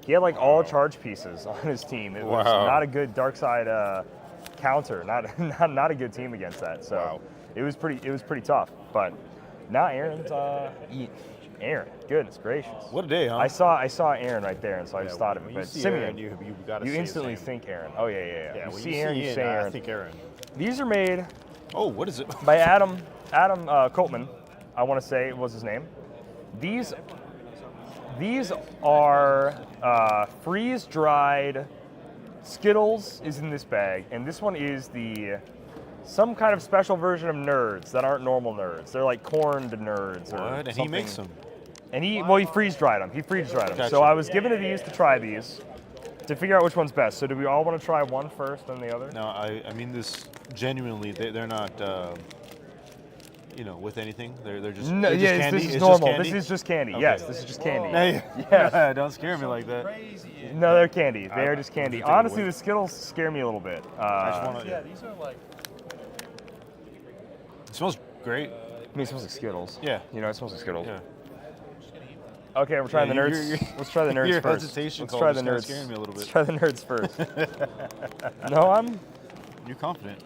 He had like all charge pieces on his team. It was not a good Darkseid counter. Not a good team against that. So it was pretty tough. But now Aaron's Aaron, goodness gracious! What a day, huh? I saw Aaron right there, and so I just thought of it. When But you see Simeon, Aaron, you gotta you say his instantly name. think Aaron. Oh yeah. Yeah, You when see you Aaron, see you Ian, say Aaron. I think Aaron. These are made. Oh, what is it? By Adam Coltman, I want to say was his name. These are freeze-dried Skittles is in this bag, and this one is some kind of special version of nerds that aren't normal nerds. They're like corned nerds or What? And something. he makes them. And he freeze-dried them. Gotcha. So I was given these to try these to figure out which one's best. So do we all want to try one first, then the other? No, I mean this genuinely. They're not, with anything. They're just. No, they're just yes, candy? this is It's normal. just candy? This is just candy. Okay. Yes, this is just candy. Hey, Yes. don't scare me like that. No, they're candy. They are just I'm candy. just taking Honestly, away. the Skittles scare me a little bit. I just want to. Yeah, these are like. It smells great. I mean, it smells like Skittles. Yeah. It smells like Skittles. Yeah. Okay, we're trying the Yeah, nerds. Let's try the nerds your first. hesitation Let's call try just the kinda nerds. scaring me a little bit. Let's try the nerds first. No, You're confident.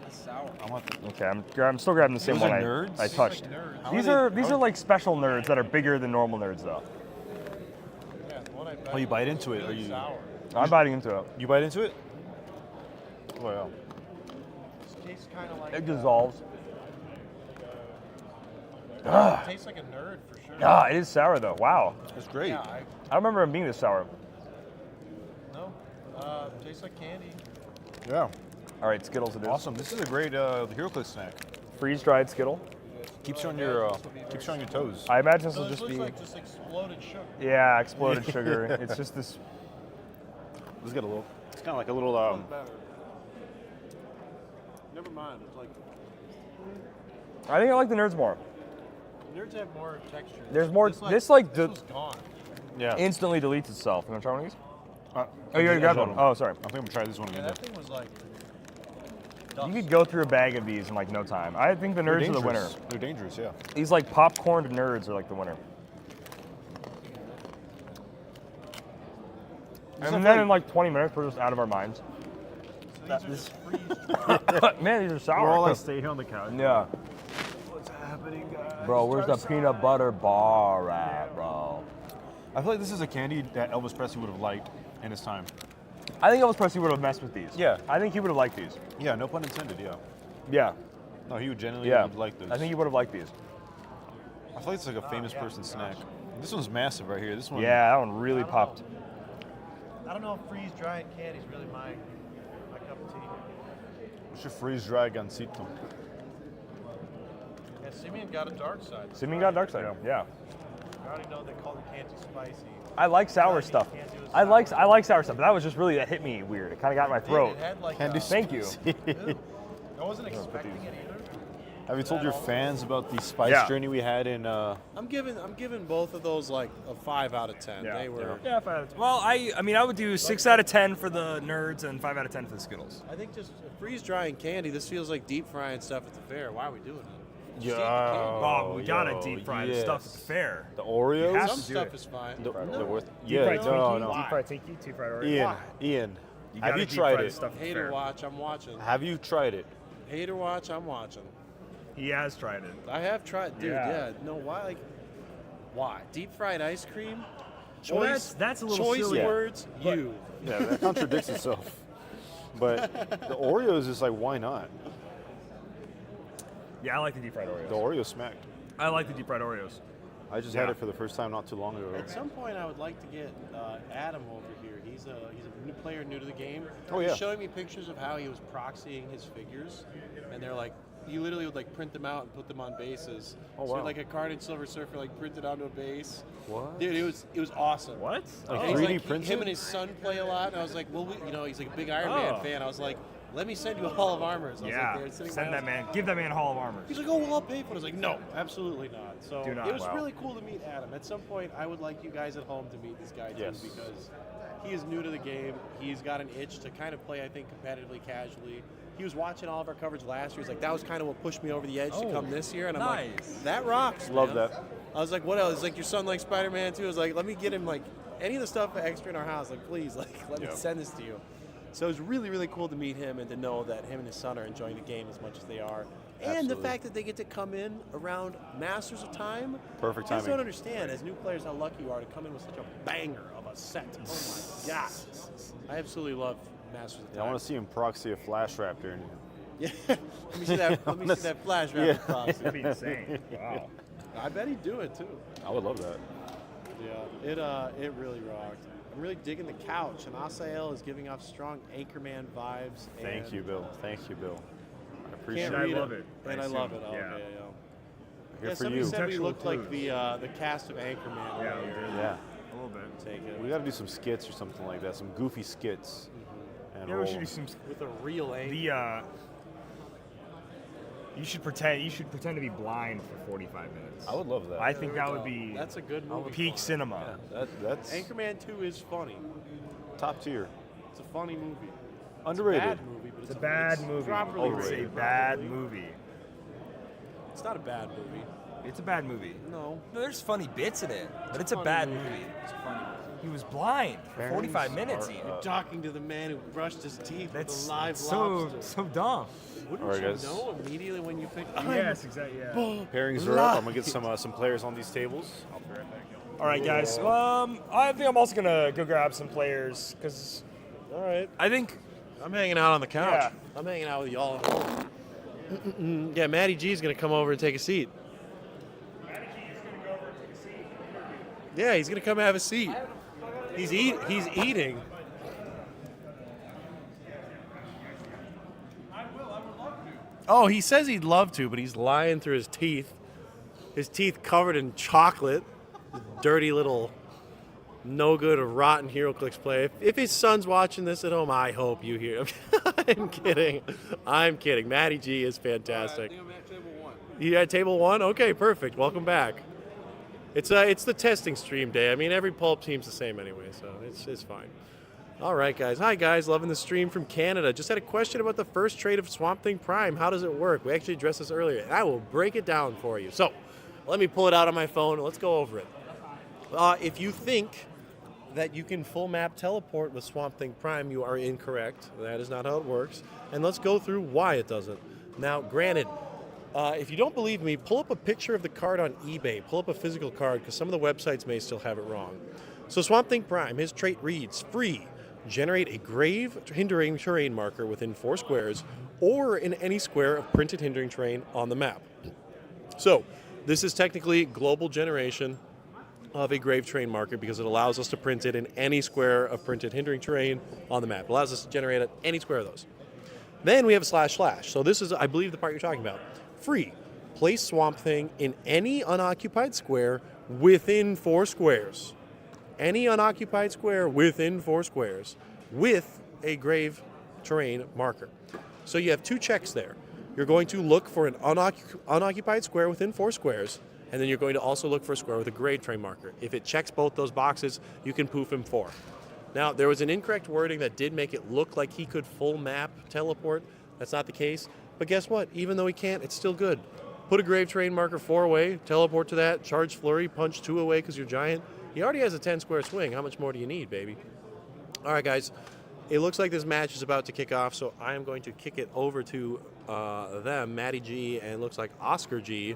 I want the, Okay, I'm still grabbing the same Those one are nerds? I touched. How These are are they- these how are are- like special nerds that are bigger than normal nerds, though. Yeah, the one I Oh, you bite into it? Or you? sour. I'm biting into it. You bite into it? Wow. This tastes kind of like. It dissolves. It tastes like a nerd for sure. It is sour though. Wow. That's great. Yeah, I don't remember them being this sour. No, tastes like candy. Yeah. All right, Skittles it is. Awesome. This is a great Heroclix snack. Freeze-dried Skittle. Keeps you on your toes. I imagine this So will this just looks be. like just exploded sugar. Yeah, exploded sugar. It's just this. Let's get a little. It's kind of like a little. Better. Never mind. It's like I think I like the nerds more. nerds have more texture. There's more. This This was gone. Yeah. instantly deletes itself. You want to try one of these? Oh, you already grabbed one. Oh, sorry. I think I'm gonna try this one Yeah, again. that thing was like. You could go through a bag of these in like no time. I think the They're nerds are the winner. dangerous. They're dangerous, yeah. These like popcorned nerds are like the winner. And then in like 20 minutes, we're just out of our minds. Man, these are sour. We're all like stay here on the couch. Yeah. What's happening, guys? Bro, where's the peanut butter bar at, bro? I feel like this is a candy that Elvis Presley would have liked in his time. I think Elvis Presley would have messed with these. Yeah. I think he would have liked these. Yeah, no pun intended, yeah. Yeah. No, he would genuinely Yeah. would like this. I think he would have liked these. I feel like it's like a famous person snack. This one's massive right here. This one. Yeah, that one really popped. I don't know if freeze dried candy is really my cup of tea. We should freeze dry gansito. Yeah, Simeon got a dark side. Simeon got dark side. Yeah. I already know they call the candy spicy. I like sour stuff. I like sour stuff, but that was just really that hit me weird. It kind of got in my throat. It had like Candy Thank you. I wasn't expecting it either. Have you told your fans about the spice journey we had in? I'm giving both of those like a 5 out of 10. Yeah. They were. Yeah, 5 out of 10. Well, I mean, I would do 6 out of 10 for the nerds and 5 out of 10 for the Skittles. I think just freeze drying candy. This feels like deep frying stuff at the fair. Why are we doing it? Yeah. Bob, we gotta deep fry the stuff at the fair. The Oreos. You have Some to do stuff it. is fine. The worth. Deep Yeah. fried Twinkie, No. deep fried Tinky, deep fried Oreo. Ian. Why? Ian. You Have gotta you deep tried fry the it? stuff at the Hater fair. watch. I'm watching. Have you tried it? Hater watch. I'm watching. He has tried it. I have tried, dude. Yeah. Yeah. No, why? Like, why? Deep fried ice cream? Well, that's a little choice silly. words. But- You. Yeah, that contradicts itself. But the Oreos is like, why not? Yeah, I like the deep fried Oreos. The Oreo smacked. I like the deep fried Oreos. I just had it for the first time not too long ago. At some point, I would like to get Adam over here. He's a new player, new to the game. Oh, yeah. He's showing me pictures of how he was proxying his figures, and they're like, he literally would like print them out and put them on bases. Oh, so wow. like a Carnage Silver Surfer like printed onto a base. What? Dude, it was awesome. What? Like And he's 3D like, printed? him and his son play a lot, and I was like, well, he's like a big Iron Man fan. I was like, let me send you a Hall of Armors. I was Yeah. like, they're sitting Send around. that man. Give that man a Hall of Armor. He's like, oh, well, I'll pay for it. I was like, no, absolutely not. So Do not. it was Wow. really cool to meet Adam. At some point, I would like you guys at home to meet this guy, Yes. too, because he is new to the game. He's got an itch to kind of play, I think, competitively, casually. He was watching all of our coverage last year. He's like, that was kind of what pushed me over the edge to come this year. And I'm like, that rocks, Love man. that. I was like, what else? He's like, your son likes Spider-Man, too. I was like, let me get him, like, any of the stuff extra in our house. Like, please, like, let me send this to you. So it was really, really cool to meet him and to know that him and his son are enjoying the game as much as they are. And Absolutely. the fact that they get to come in around Masters of Time. Perfect You guys timing. don't understand, as new players, how lucky you are to come in with such a banger of a set. Oh my God. I absolutely love Masters of Time. Yeah, I want to see him proxy a Flash Raptor. Yeah, let me see that. Let me see that Flash Raptor Yeah. proxy. That'd be insane. Wow. I bet he'd do it too. I would love that. Yeah, it really rocked. I'm really digging the couch, and Asael is giving off strong Anchorman vibes. Thank and you, Bill. Thank you, Bill. I appreciate Can't it. read I love it. And I assume. love it. Oh, Yeah. okay, Here yeah, for somebody you. said we Contextual looked like clues. the cast of Anchorman. Yeah, earlier. Yeah. A little bit. Take it. We got to do some skits or something like that. Some goofy skits. And Yeah, we roll should do them. some. With a real anchor. You should pretend. You should pretend to be blind for 45 minutes. I would love that. I think that would be. That's a good movie. Peak cinema. That's Anchorman 2 is funny. top tier. It's a funny movie. Underrated. It's a bad movie, but It's a bad it's movie. properly It's a rated. bad movie. It's not a bad movie. It's a bad movie. No. No, there's funny bits in it, but it's a funny bad movie. movie. He was blind for 45 minutes. Ian. You're talking to the man who brushed his teeth That's with a live so lobster. so dumb. Wouldn't All right, you guys. know immediately when you pick? Yes, exactly. Yeah. Pairings are up. I'm gonna get some players on these tables. I'll be right back. All right, guys. I think I'm also gonna go grab some players because. All right. I think I'm hanging out on the couch. Yeah. I'm hanging out with y'all at home. Yeah, Matty G is gonna come over and take a seat. Yeah, he's gonna come have a seat. He's eating. Oh, he says he'd love to, but he's lying through his teeth. His teeth covered in chocolate. Dirty little no good or rotten Heroclix play. If his son's watching this at home, I hope you hear him. I'm kidding. I'm kidding. Matty G is fantastic. I think I'm at table 1. You at table 1? Okay, perfect. Welcome back. It's the testing stream day. I mean, every Pulp team's the same anyway, so it's fine. All right, guys. Hi, guys. Loving the stream from Canada. Just had a question about the first trade of Swamp Thing Prime. How does it work? We actually addressed this earlier, and I will break it down for you. So, let me pull it out on my phone. Let's go over it. If you think that you can full map teleport with Swamp Thing Prime, you are incorrect. That is not how it works. And let's go through why it doesn't. Now, granted, if you don't believe me, pull up a picture of the card on eBay. Pull up a physical card because some of the websites may still have it wrong. So Swamp Thing Prime, his trait reads, free, generate a grave hindering terrain marker within 4 squares or in any square of printed hindering terrain on the map. So this is technically global generation of a grave terrain marker because it allows us to print it in any square of printed hindering terrain on the map. It allows us to generate it any square of those. Then we have a //. So this is, I believe, the part you're talking about. Free. Place Swamp Thing in any unoccupied square within 4 squares. Any unoccupied square within 4 squares with a grave terrain marker. So you have 2 checks there. You're going to look for an unoccupied square within 4 squares, and then you're going to also look for a square with a grave terrain marker. If it checks both those boxes, you can poof him 4. Now, there was an incorrect wording that did make it look like he could full map teleport. That's not the case. But guess what? Even though he can't, it's still good. Put a grave terrain marker 4 away, teleport to that, charge flurry, punch 2 away because you're giant. He already has a 10 square swing. How much more do you need, baby? All right, guys. It looks like this match is about to kick off, so I am going to kick it over to them, Matty G, and looks like Oscar G.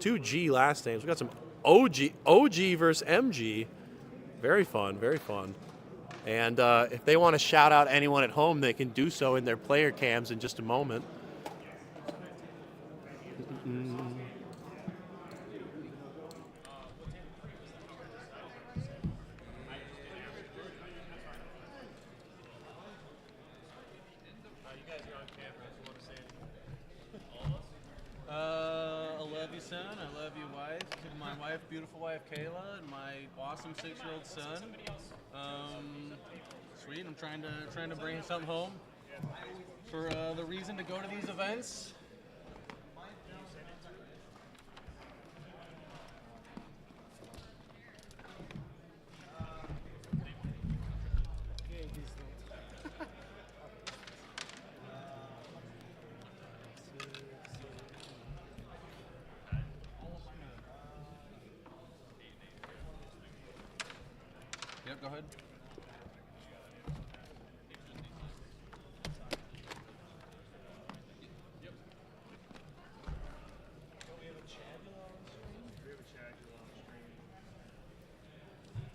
2 G last names. We got some OG versus MG. Very fun, very fun. And if they want to shout out anyone at home, they can do so in their player cams in just a moment. beautiful wife Kayla and my awesome 6-year-old son. Sweet. I'm trying to bring something home for the reason to go to these events. Yep, go ahead.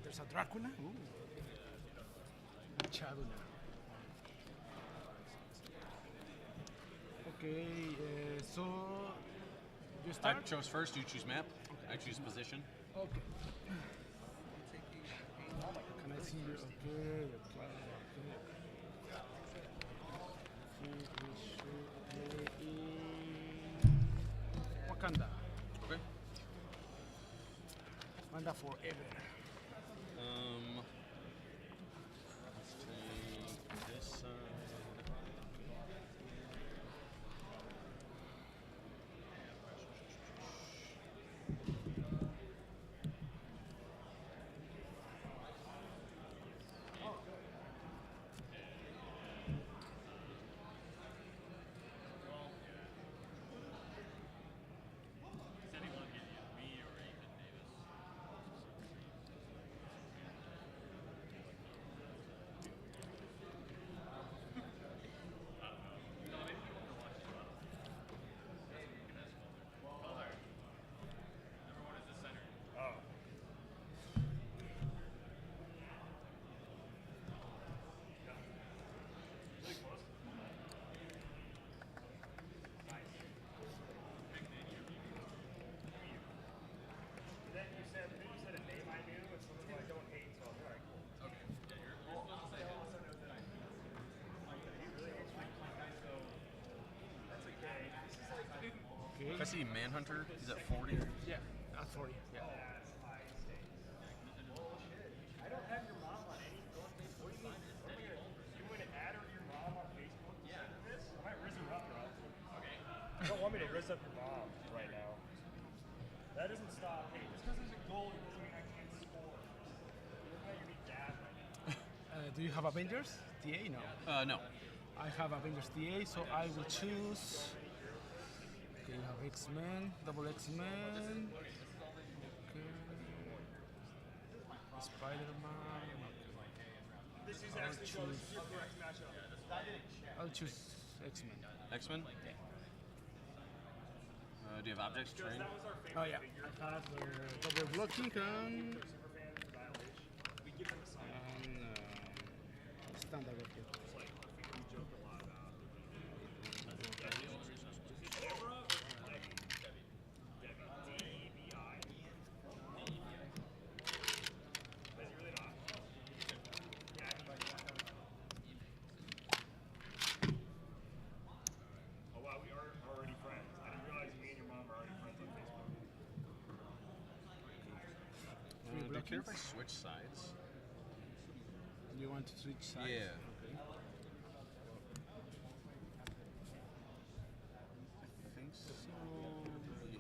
There's a Dracula. Ooh. Chadula. Okay, so you I start. chose first. You choose map. I choose position. Okay. Can I see you? Okay. Wakanda. Okay. Wakanda forever. Let's take this side. If I see Manhunter, he's at 40. Yeah, at 40. Yeah. I don't have your mom on any. What do you mean? You want to add her your mom on Facebook? Yeah. This? I might rizz her up, bro. Okay. You don't want me to rizz up your mom right now. That doesn't stop. Hey, just because there's a goal doesn't mean I can't score. Look how you need dad right now. Do you have Avengers? TA? No. No. I have Avengers TA, so I will choose. Okay, you have X-Men, double X-Men. Okay. Spider-Man. This is I'll actually choose. your correct matchup. I'll choose X-Men. X-Men? Do you have objects trained? Oh yeah. I have double blocking and standard rocket. Do you care if I switch sides? You want to switch sides? Yeah. Okay. I think so. Yeah.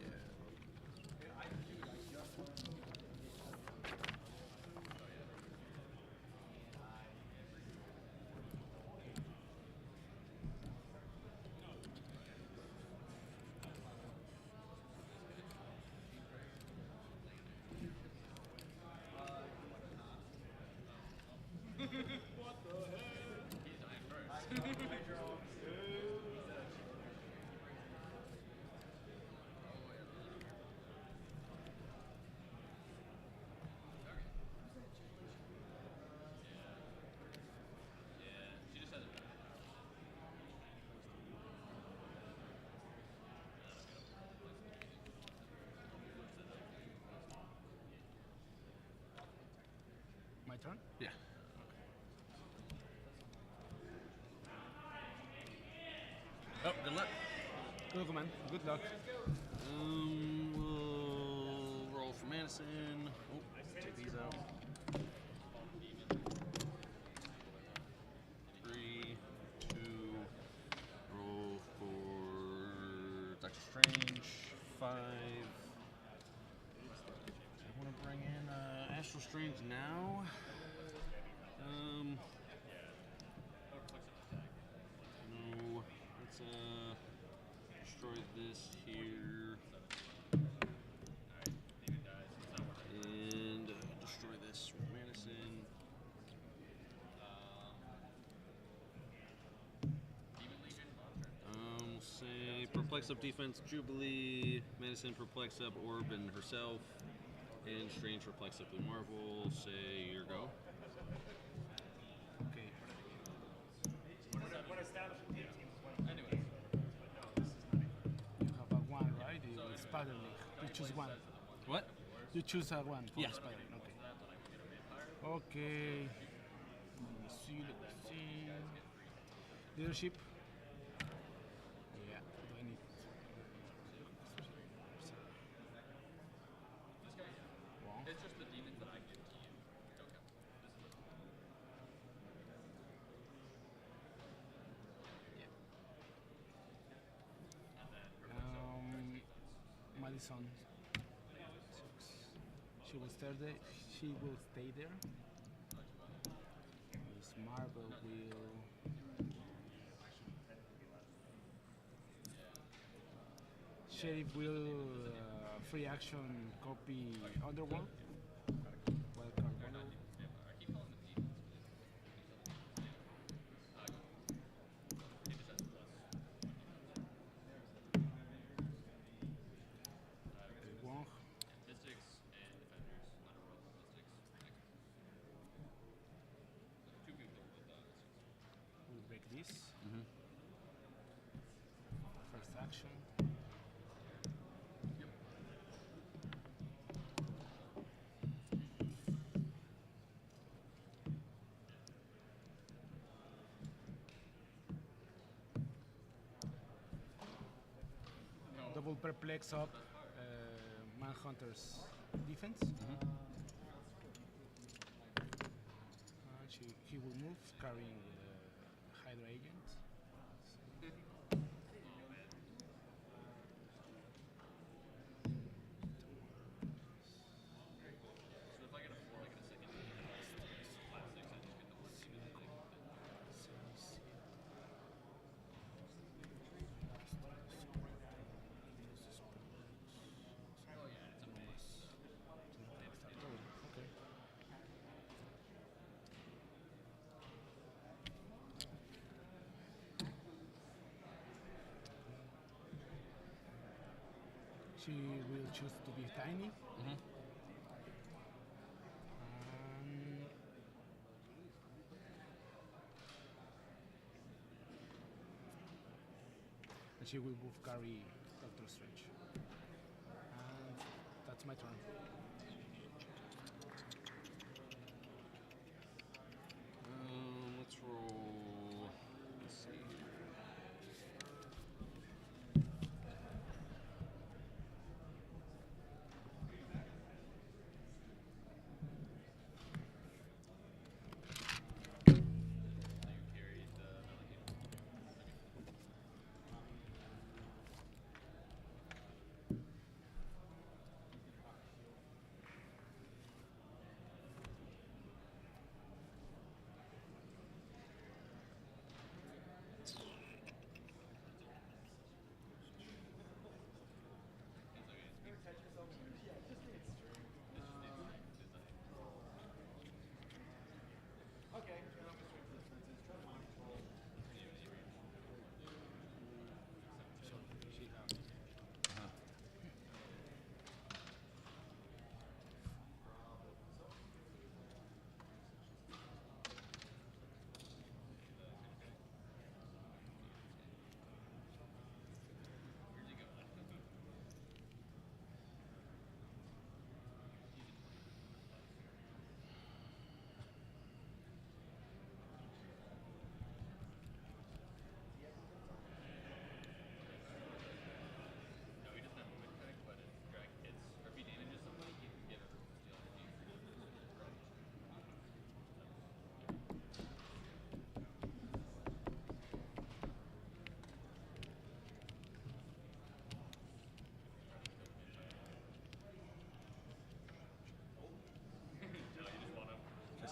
What the heck? My turn? Yeah. Oh, good luck. Good man. Good luck. We'll roll for Madison. Oh, take these out. 3, 2, roll for Doctor Strange. 5. I want to bring in Astral Strange now. No, let's destroy this here. And destroy this with Madison. We'll say Perplex up defense, Jubilee, Madison Perplex up Orb and herself, and Strange Perplex up with Marvel. Say your go. Okay. You have a one, right? The Spider League. You choose one. What? You choose a one for Yeah. the Spider League. Okay. Okay. Let me see. Let me see. Leadership. Yeah. Do I need? One. It's just the demons that I give to you. Madison. She will stay there. She will stay there. Miss Marvel will. Sheriff will free action copy Underworld. Wildcard World. Wong. Mystics and Defenders, Underworld, Mystics. Two people with We'll break this. First action. Double perplex up Manhunter's defense. He will move carrying Hydra agent. So if I get a 4, I get a second. 5, 6, I just get the 1 demon. Oh yeah, it's a base. Okay. She will choose to be tiny. And she will move carry Doctor Strange. And that's my turn. Let's roll. Let's see.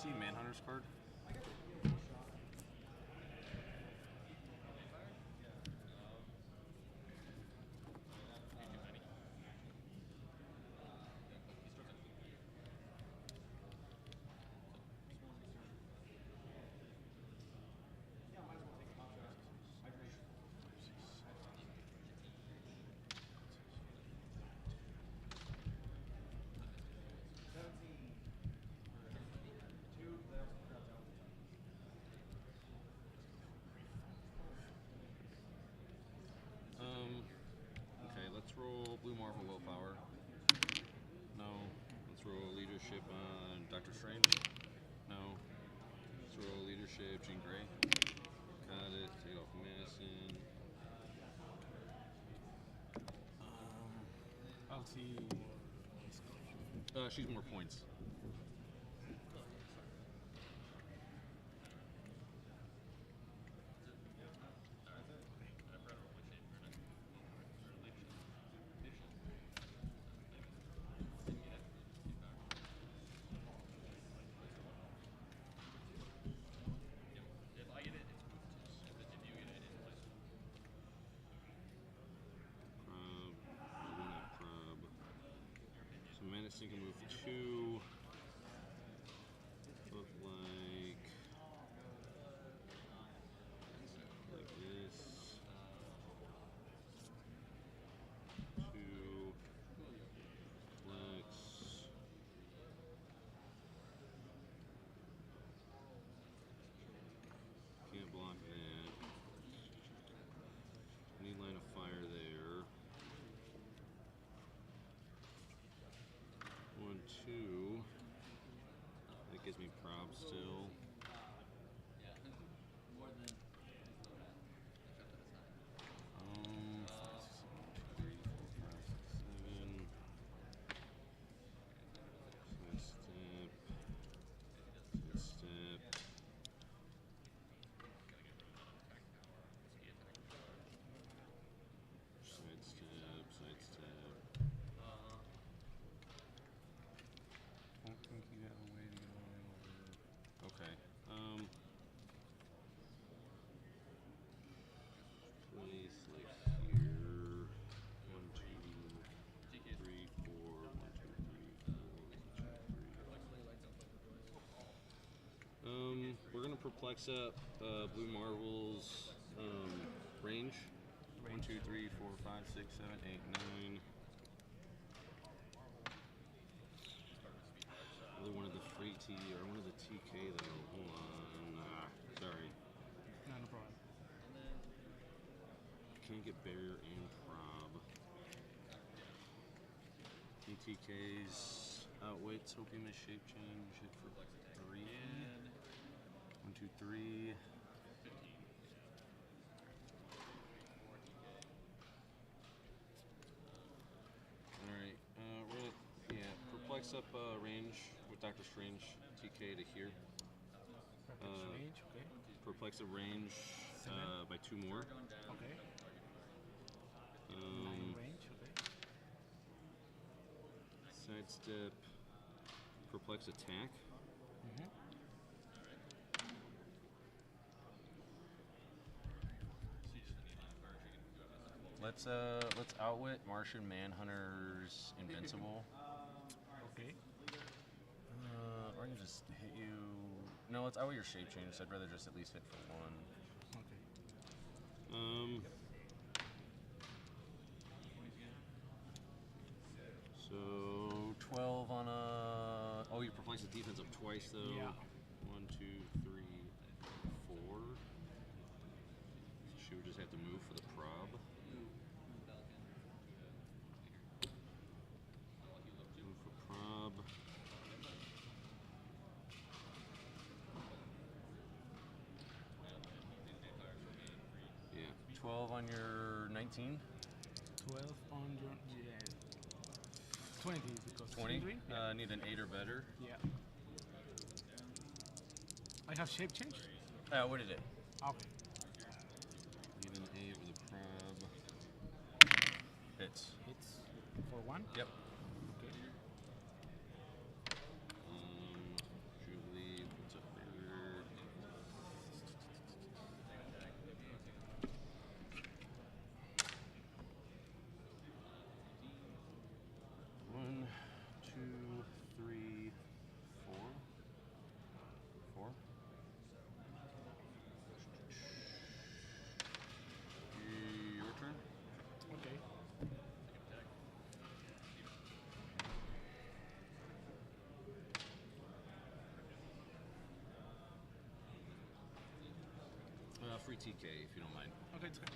see Manhunter's card? Okay, let's roll Blue Marvel Willpower. No. Let's roll Leadership on Doctor Strange. No. Let's roll Leadership Jean Grey. Got it. Take off Madison. I'll see. She's more points. Madison can move 2. Look like this. 2 flex. Can't block that. Need line of fire there. 1, 2. That gives me prob still. Okay. Place like here. 1, 2, 3, 4. 1, 2, 3, 4. 1, 2, 3. We're gonna perplex up Blue Marvel's range. 1, 2, 3, 4, 5, 6, 7, 8, 9. Really wanted the free T or one of the TK though. Hold on. Sorry. No, no problem. Can't get barrier and prob. TK's outwits. Hope you miss shape change. Hit for 3. 1, 2, 3. Alright. Perplex up range with Doctor Strange. TK to here. Range, okay. Perplex a range by 2 more. Okay. 9 range, okay. Sidestep. Perplex attack. Let's outwit Martian Manhunter's Invincible. Okay. Or I can just hit you. No, let's outwit your shape change. I'd rather just at least hit for 1. Okay. So 12 on a. Oh, you perplex the defense up twice though. Yeah. 1, 2, 3, 4. She would just have to move for the prob. Move for prob. Yeah. 12 on your 19. 12 on your 20 because 20. Yeah. Need an 8 or better. Yeah. I have shape change. What did it? Okay. Need an 8 with a prob. Hits. Hits for 1. Yep. Okay. Jubilee free TK if you don't mind. Okay, it's good.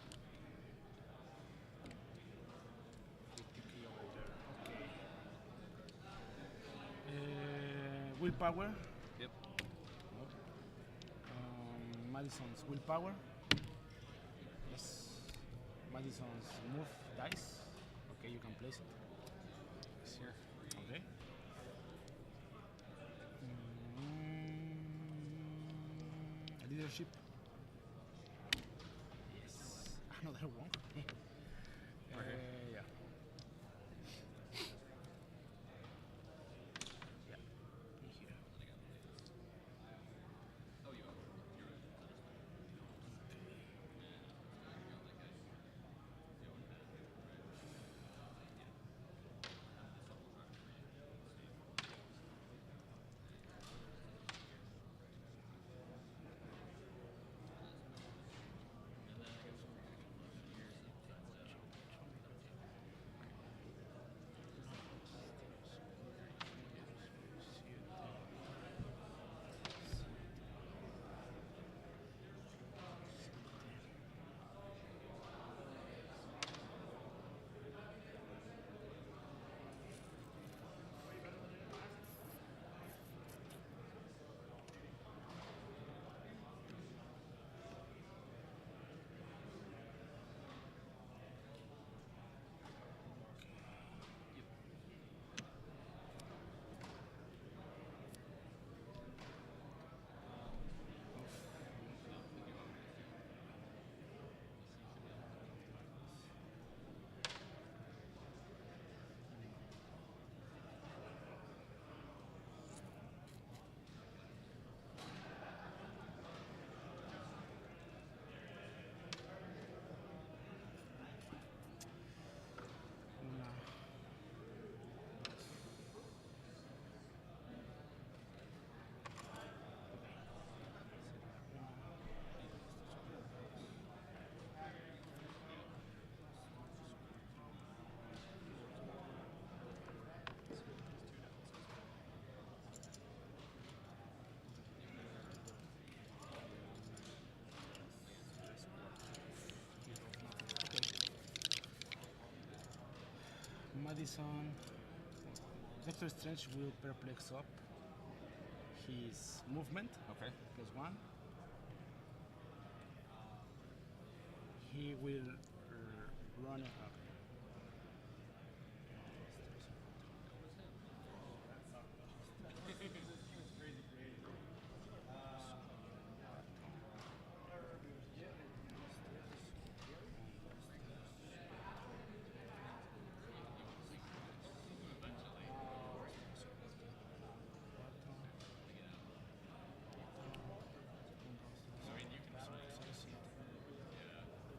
Willpower. Yep. Madison's willpower. Yes. Madison's move dice. Okay, you can place it. It's here. Okay. Leadership. Yes. Another one. Yeah. Madison. Doctor Strange will perplex up his movement. Okay. +1. He will run up.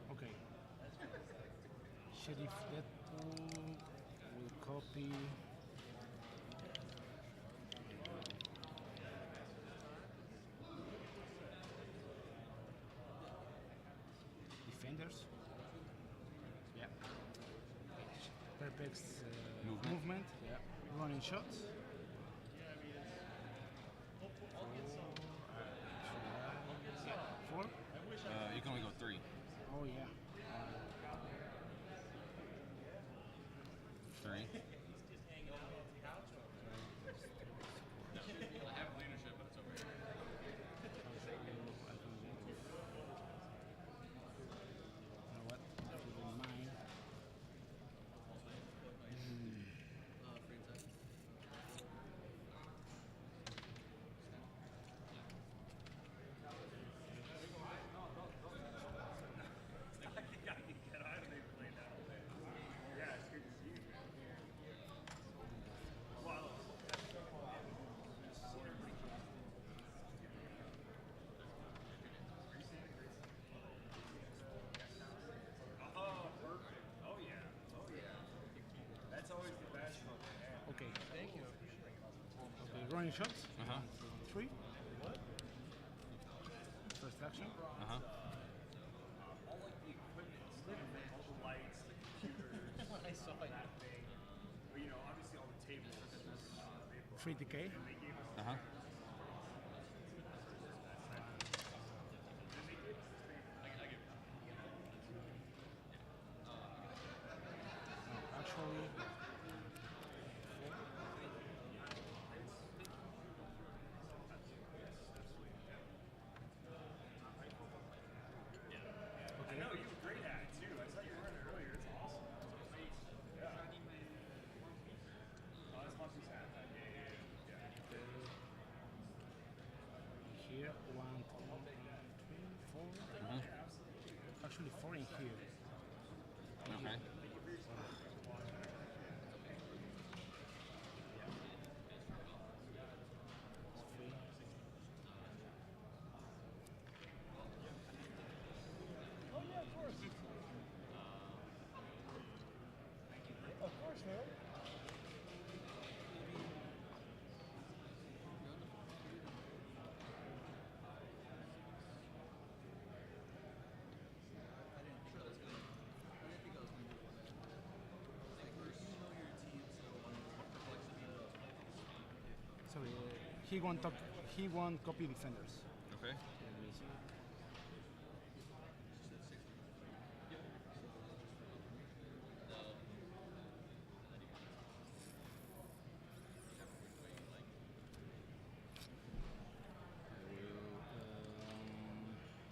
Okay. Sheriff Deadpool will copy. Defenders. Yeah. Perfect movement. Yeah. Running shots. Four. You can only go 3. Oh yeah. 3. I have leadership, but it's over here. You know what? If you don't mind. Okay. Thank you. Okay, running shots. 3. First action. All the lights, the computers, I saw that thing. But you know, obviously all the tables. 3 decay. actually 4 in here. Okay. Of course, man. Sorry, he won copy defenders. Okay.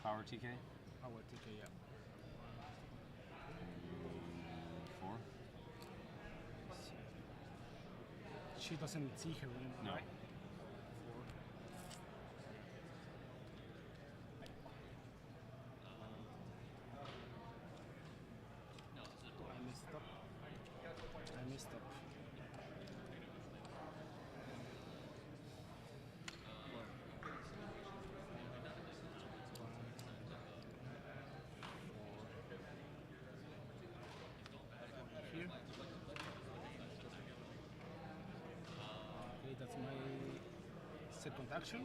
Power TK? Power TK, yeah. 4? She doesn't see her ring, No. right? 4. I messed up. Here. Okay, that's my second action.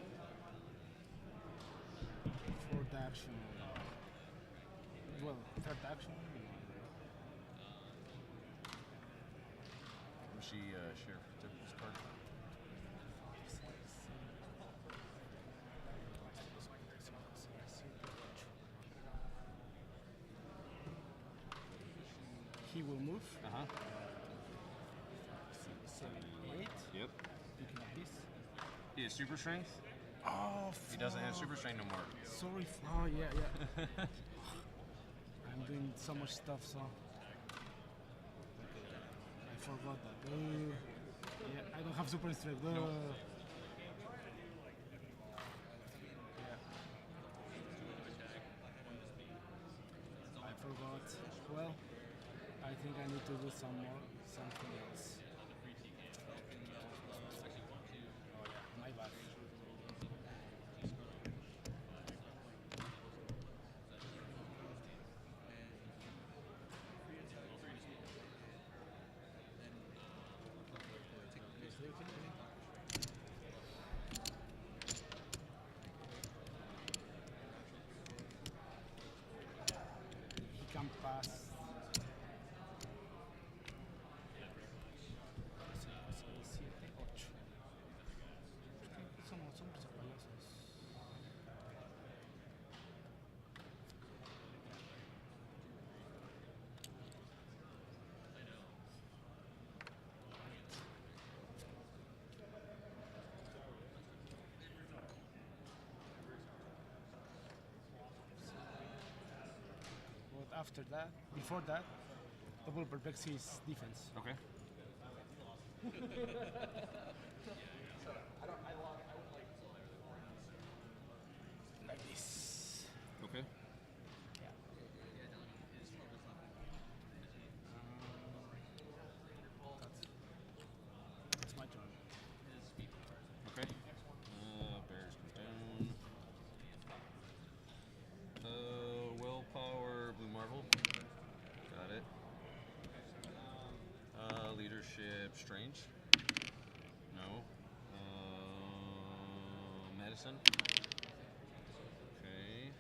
Fourth action. Well, third action. Was she Sheriff Tipple's card? He will move. Uh-huh. 7, 8. Yep. Picking up this. He has super strength? Oh, He doesn't have fuck. super strength no more. Sorry. Oh, yeah. I'm doing so much stuff, so I forgot that. Yeah, I don't have super strength. No. I forgot. Well, I think I need to do something else. Oh yeah, my bad. He can pass. But after that, before that, double perplexity is defense. Okay. Like this. Okay. That's my turn. Okay. Bears comes down. Willpower, Blue Marvel. Got it. Leadership, Strange. No. Medicine. Okay.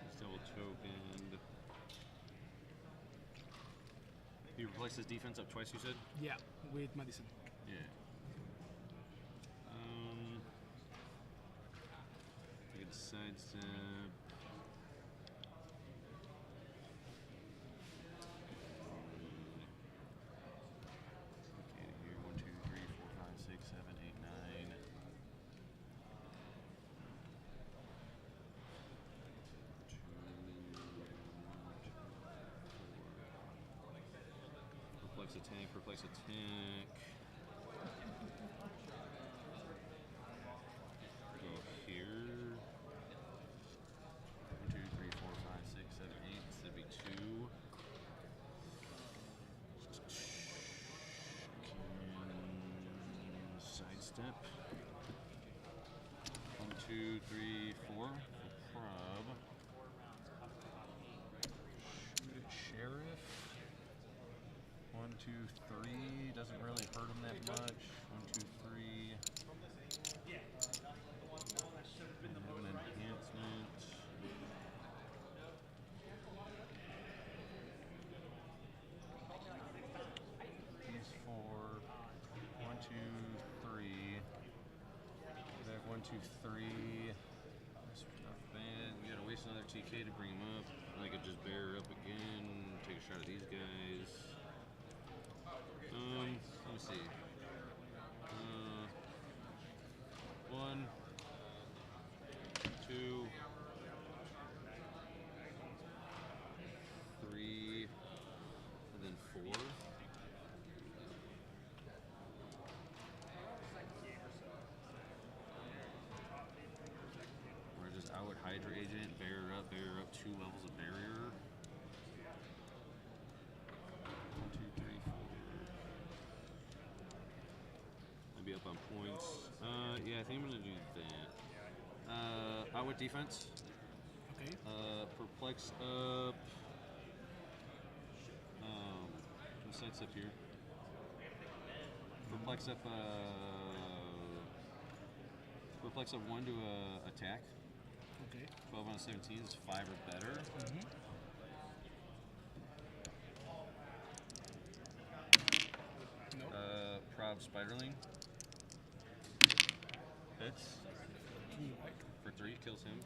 He's double tokened. He replaced his defense up twice, you said? Yeah, with Madison. Yeah. I get a sidestep. Okay, here 1, 2, 3, 4, 5, 6, 7, 8, 9. Perplex attack, perplex attack. step. 1, 2, 3, 4. Prob. Shoot at Sheriff. 1, 2, 3. Doesn't really hurt him that much. 1, 2, 3. And have an enhancement. These 4. 1, 2, 3. They have 1, 2, 3. That's not bad. We gotta waste another TK to bring him up. I could just bear her up again. Take a shot at these guys. Let me see. 1, 2, 3, and then 4. We're just out with Hydra Agent, bear up 2 levels of barrier. 1, 2, 3, 4. I'll be up on points. Yeah, I think I'm gonna do that. Out with defense. Okay. Perplex up. What's up here? Perplex up. Perplex up 1 to attack. Okay. 12 on a 17 is 5 or better. Nope. Prob Spiderling. Hits. For 3, kills him.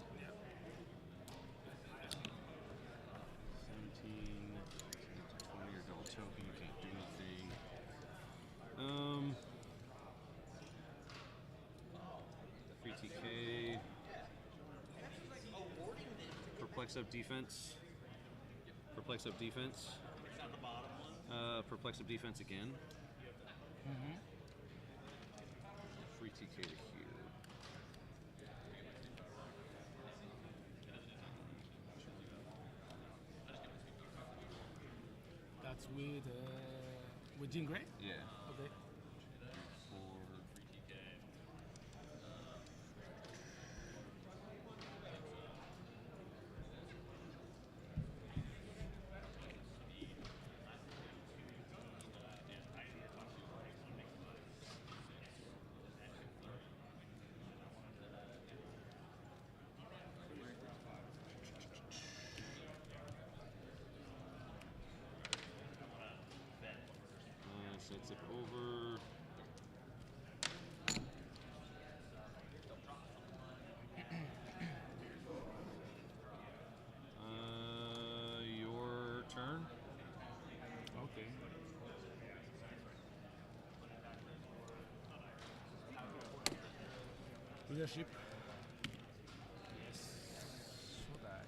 17, 20 or double token, you can't do anything. Free TK. Perplex up defense. Perplex up defense. Perplex up defense again. Free TK to here. That's with Jean Grey? Yeah. Okay. 4. Sets it over. Your turn. Okay. Leadership. Yes. So that.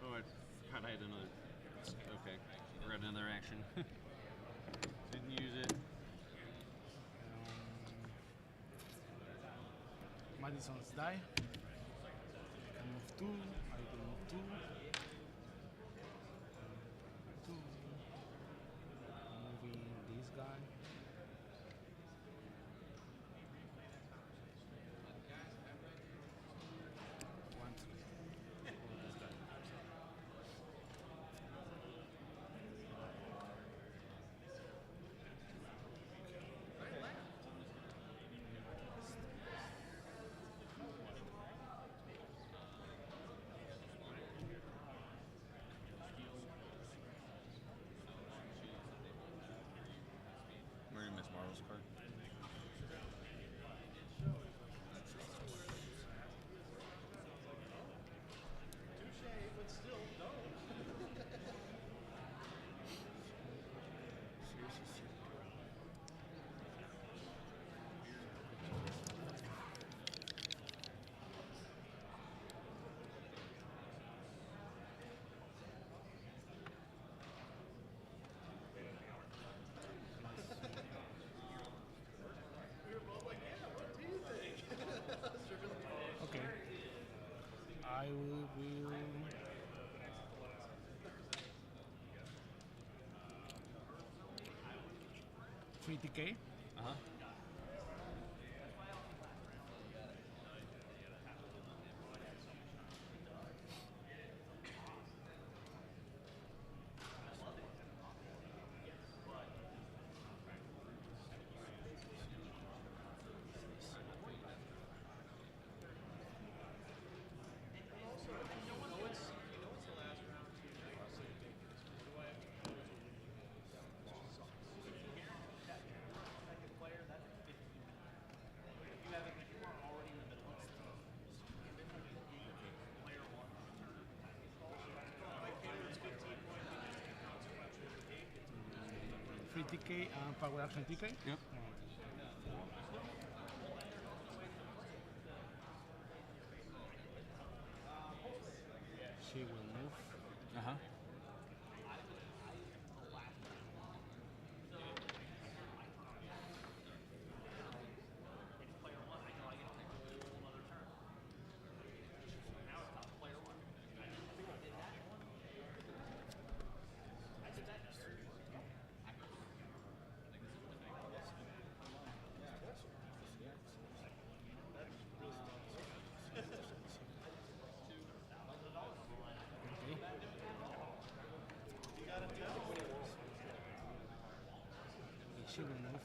Oh, I forgot I had another. Okay, we're at another action. Didn't use it. Madison's die. I can move 2. I can move 2. 2. Moving this guy. Miss Marvel's card. I will. free TK. Uh-huh. Free TK and power action TK. Yep. She will move. Uh-huh. She will move.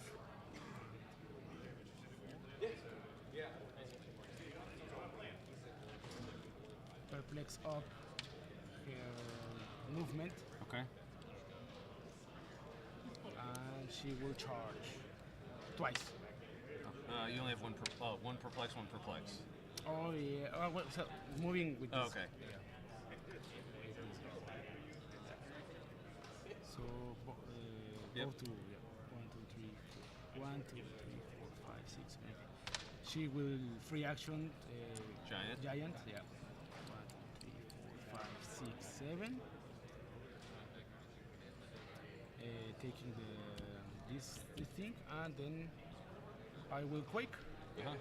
Perplex up her movement. Okay. And she will charge twice. You only have one perplex, one perplex. Oh yeah. Oh, well, so moving with this. Oh, okay. Yeah. So Yep. go to 1, 2, 3, 4, 5, 6, 7. She will free action Giant. Giant. Yeah. 1, 2, 3, 4, 5, 6, 7. Taking this thing, and then I will quake. Uh-huh.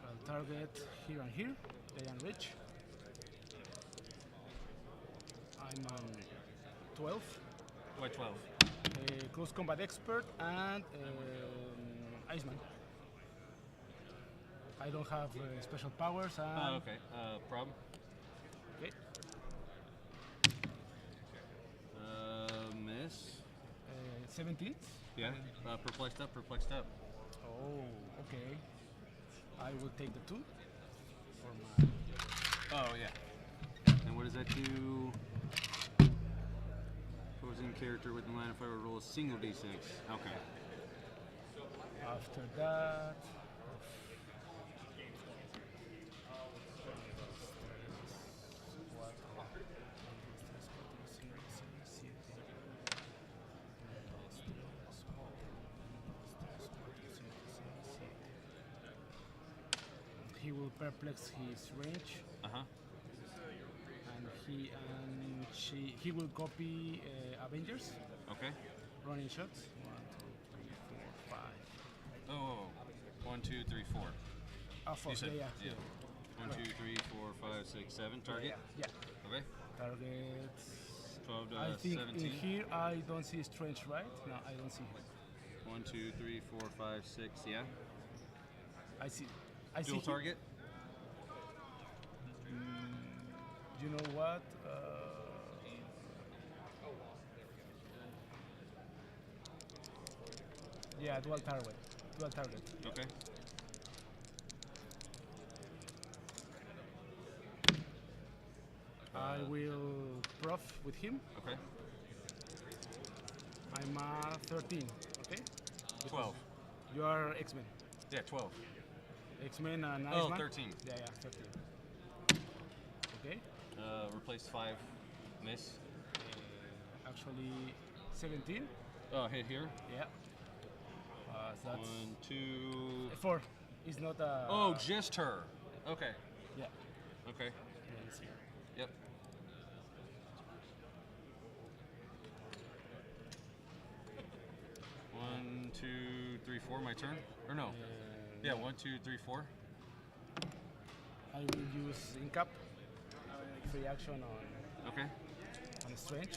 I'll target here and here. Giant reach. I'm on 12. Why 12? Close combat expert and Iceman. I don't have special powers. And Oh, okay. Prob. Okay. Miss. 17. Yeah. Perplexed up, perplexed up. Oh, okay. I will take the 2 for my. Oh, yeah. And what does that do? Opposing character within line of fire will roll a single d6. Okay. After that. He will perplex his range. Uh-huh. And he will copy Avengers. Okay. Running shots. 1, 2, 3, 4, 5. Oh, 1, 2, 3, 4. Oh, 4. You said, Yeah. 1, 2, 3, 4, 5, 6, 7. Target? Yeah. Okay. Target. 12 to I think 17. in here I don't see Strange, right? No, I don't see him. 1, 2, 3, 4, 5, 6. Yeah. I see. Dual him. target? You know what? Yeah, dual target. Dual target. Okay. I will prof with him. Okay. I'm 13. Okay. 12. You are X-Men. Yeah, 12. X-Men and Oh, Iceman? 13. Yeah, 13. Okay. Replace 5. Miss. Actually, 17. Oh, hit here? Yeah. That's 1, 2. 4. It's not a. Oh, just her. Okay. Yeah. Okay. Yep. One, 2, 3, 4. My turn? Or no? Yeah. 1, 2, 3, 4. I will use Incap. Free action on. Okay. On Strange.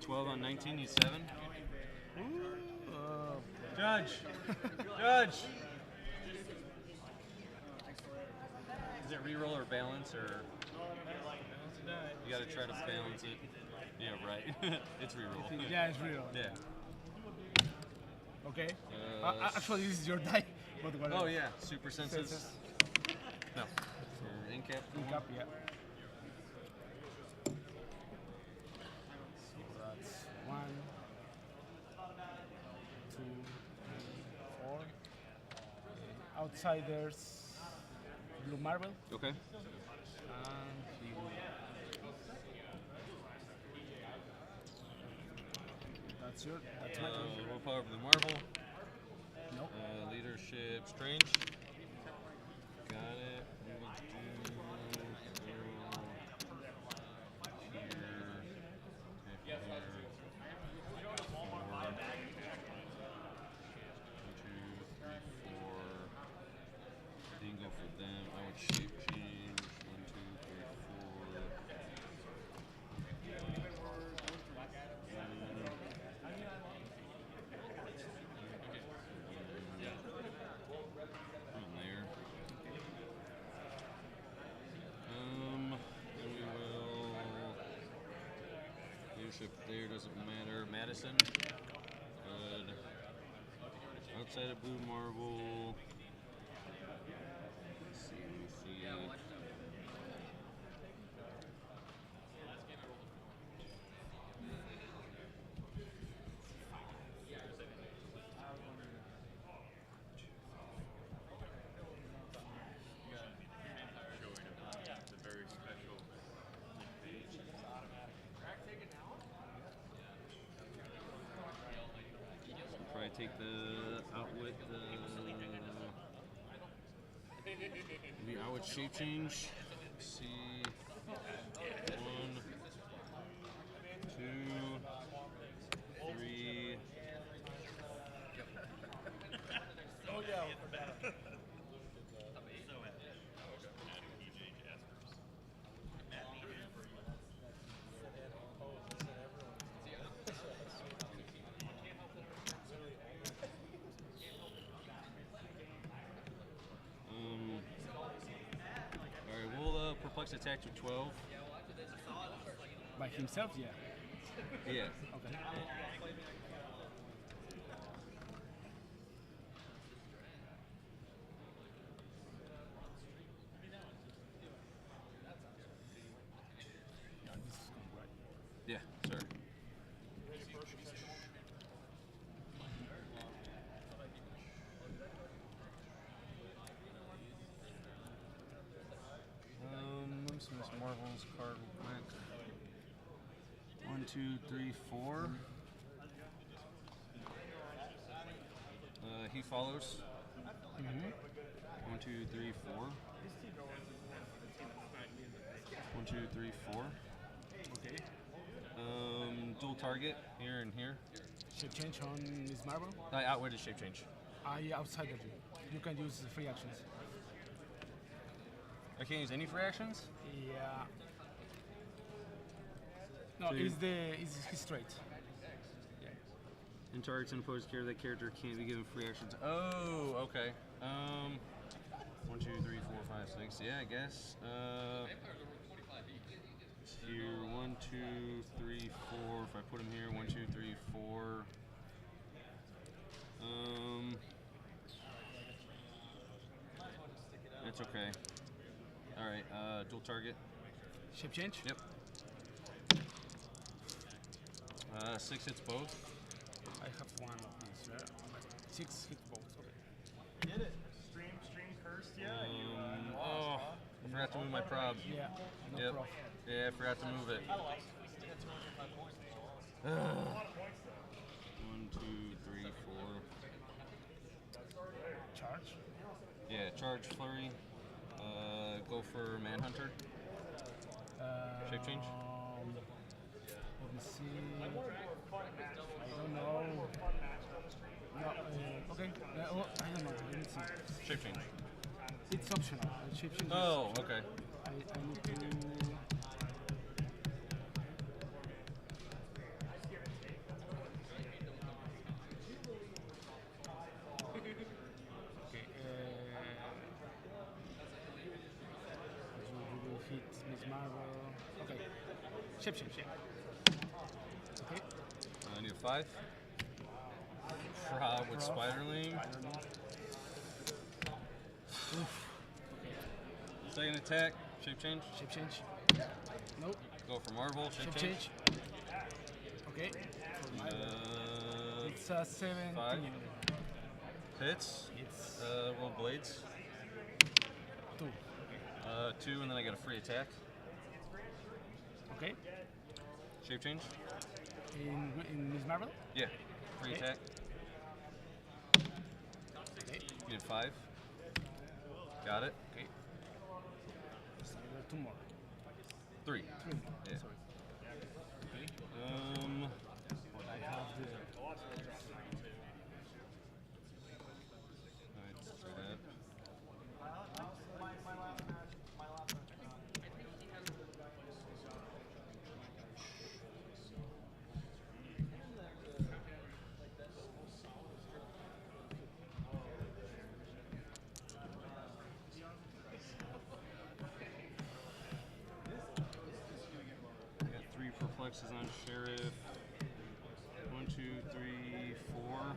12 on 19, he's 7. Judge! Judge! Is it reroll or balance, or? You gotta try to balance it. Yeah, right. It's reroll. Yeah, it's reroll. Yeah. Okay. Actually, this is your die. But whatever. Oh yeah, super senses. No. For incap. Incap, yeah. So that's 1, 2, 3, 4. Outside there's blue marble. Okay. And that's my turn. Willpower of the marble. Nope. Leadership strange. Got it. We will do here. Didn't go for them. I would shape change. 1, 2, 3, 4. There. And we will leadership there, doesn't matter. Madison. Good. Outside of blue marble. Let's see. Probably take the outwit maybe outwit shape change. See 1, 2, 3. Oh yeah. Alright, we'll perplex attack to 12. By himself, yeah. Yeah. Okay. Yeah, sir. Let me see Miss Marvel's card real quick. 1, 2, 3, 4. He follows. 1, 2, 3, 4. 1, 2, 3, 4. Okay. Dual target here and here. Shape change on his marble? I outwitted shape change. Yeah, outside of you. You can use the free actions. I can't use any free actions? Yeah. No, So he's straight. In targets and opposed character, that character can't be given free actions. Oh, okay. 1, 2, 3, 4, 5, 6. Yeah, I guess. Here, 1, 2, 3, 4. If I put him here, 1, 2, 3, 4. It's okay. All right. Dual target. Shape change. Yep. 6 hits both. I have one of these. 6 hits both. Okay. Get it. Stream cursed. Yeah. Oh, I forgot to move my prob. Yeah. No Yep. prob. Yeah, I forgot to move it. 1, 2, 3, 4. Charge. Yeah, charge flurry. Go for Manhunter. Shape change. Let me see. I don't know. No, okay. I don't know. Let me see. Shape change. It's optional. Shape change. Oh, okay. I need to. Miss Marvel. Okay. Shape change. Okay. I need a 5. Prob with Spiderling. Second attack, shape change. Shape change. Nope. Go for Marvel, shape change. Okay. It's 17. 5. Hits. Hits. Roll blades. 2. 2, and then I get a free attack. Okay. Shape change. In Miss Marvel? Yeah. Free Okay. attack. Okay. Need 5. Got it. Okay. So 2 more. 3. 3. Yeah. Sorry. Okay. I have the. Perplexes on Sheriff. 1, 2, 3, 4.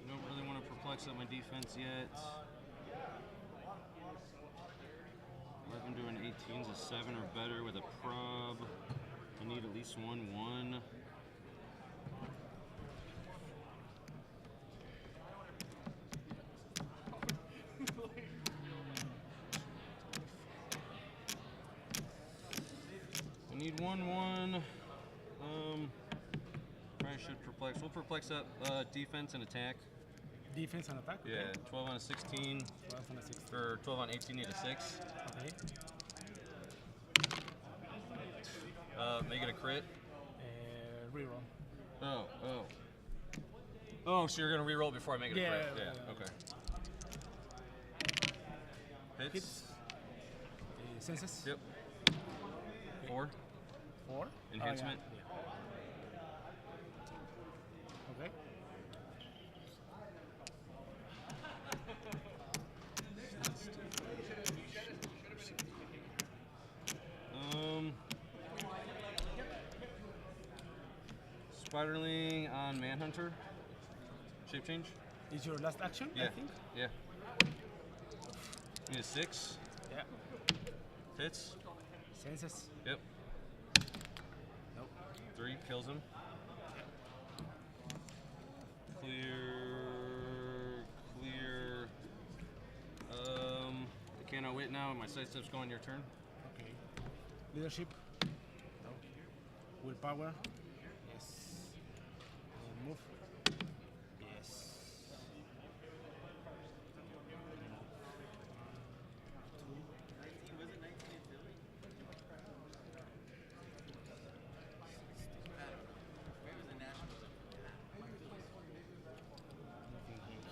Don't really want to perplex up my defense yet. 11 to an 18's a 7 or better with a prob. I need at least 1/1. I need 1/1. Probably should perplex. We'll perplex up defense and attack. Defense and attack? Yeah, Okay. 12 on a 16. 12 on a 16. Or 12 on 18, need a 6. Okay. Make it a crit. Reroll. Oh, so you're going to reroll before I make it a crit? Yeah. Okay. Hits. Census? Yep. 4. 4. Enhancement. Okay. Spiderling on Manhunter. Shape change. Is your last action, Yeah. I think? Yeah. Need a 6. Yeah. Hits. Census? Yep. Nope. 3 kills him. Clear. I can't outwit now. My sidestep's going your turn. Okay. Leadership? No. Willpower? Yes. Move? Yes.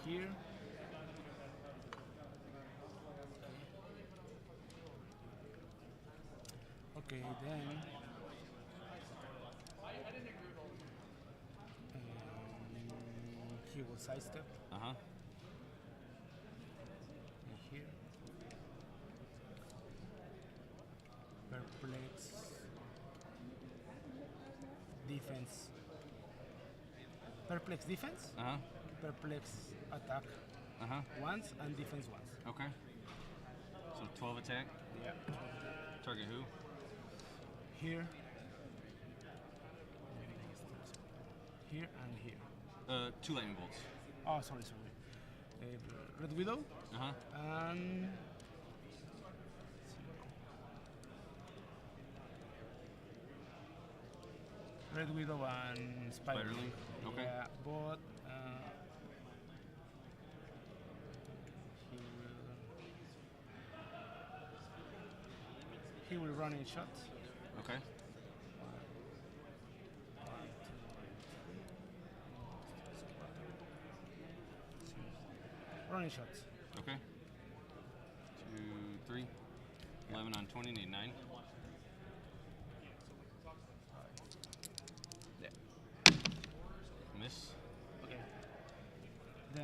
Here. Okay, then he will sidestep. Uh-huh. And here. Perplex. Defense. Perplex defense? Uh-huh. Perplex attack Uh-huh. once and defense once. Okay. So 12 attack. Yeah. Target who? Here. Here and here. 2 lightning bolts. Oh, sorry. Red Widow. Uh-huh. And Red Widow and Spiderling. Okay. Yeah, but he will run in shot. Okay. Running shots. Okay. 2, 3. 11 on 20, need 9. Yeah. Miss. Okay.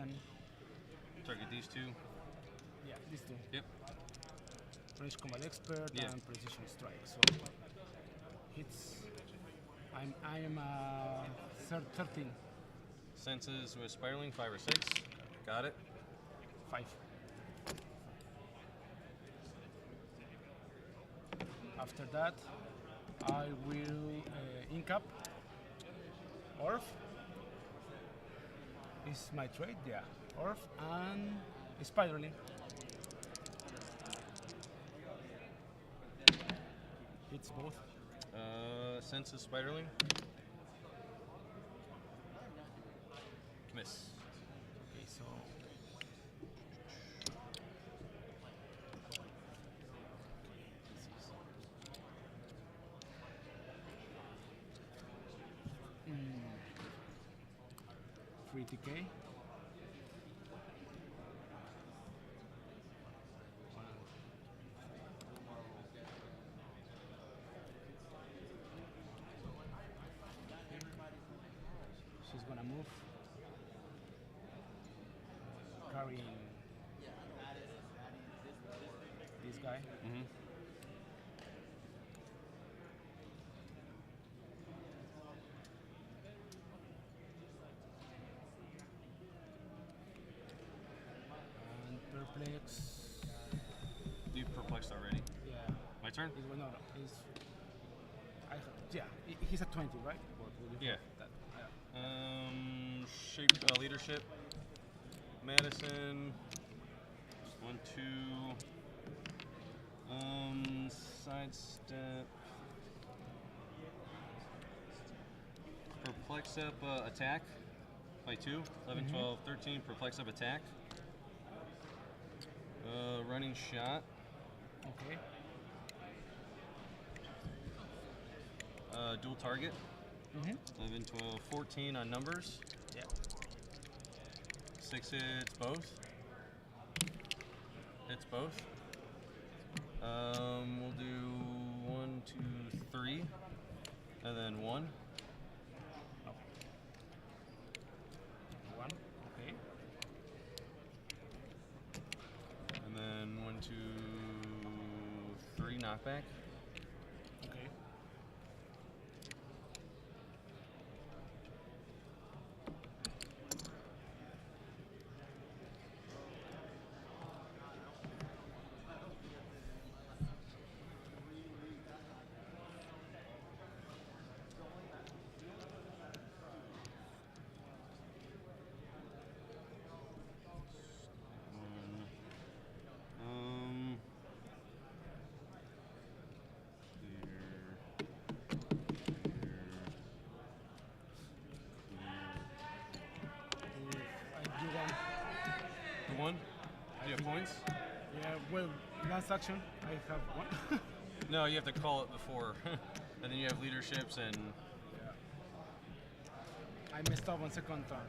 one. Target these two. Yeah, these two. Yep. Range combat expert Yeah. and precision strike. So hits. I am 13. Senses with spiraling 5 or 6. Got it. 5. After that, I will ink up. Orf is my trade, yeah. Orf and spiraling. It's both. Senses spiraling. Miss. Okay, so free TK. She's gonna move. Carrying this guy. Mm-hmm. And perplex. You perplexed already. Yeah. My turn? No, he's. He's at 20, right? What will you Yeah. that? Shape leadership. Madison. 1, 2. Sidestep. Perplex up attack by 2. 11, 12, 13. Perplex up attack. Running shot. Okay. Dual target. 11, 12, 14 on numbers. Yeah. 6 hits both. Hits both. We'll do 1, 2, 3, and then 1. 1. Okay. And then 1, 2, 3 knockback. Okay. One? Do you have points? Yeah, well, last action, I have 1. No, you have to call it before. And then you have leaderships and... I messed up on second turn.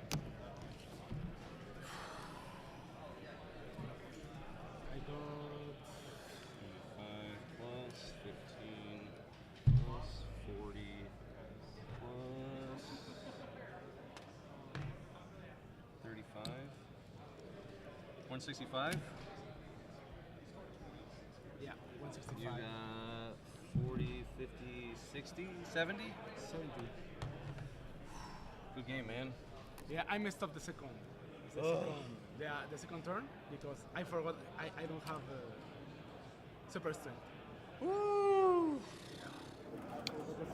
I got 5 plus 15 plus 40 plus 35. 165? Yeah, 165. You got 40, 50, 60, 70? 70. Good game, man. Yeah, I messed up the second. The second turn because I forgot I don't have super strength. Woo!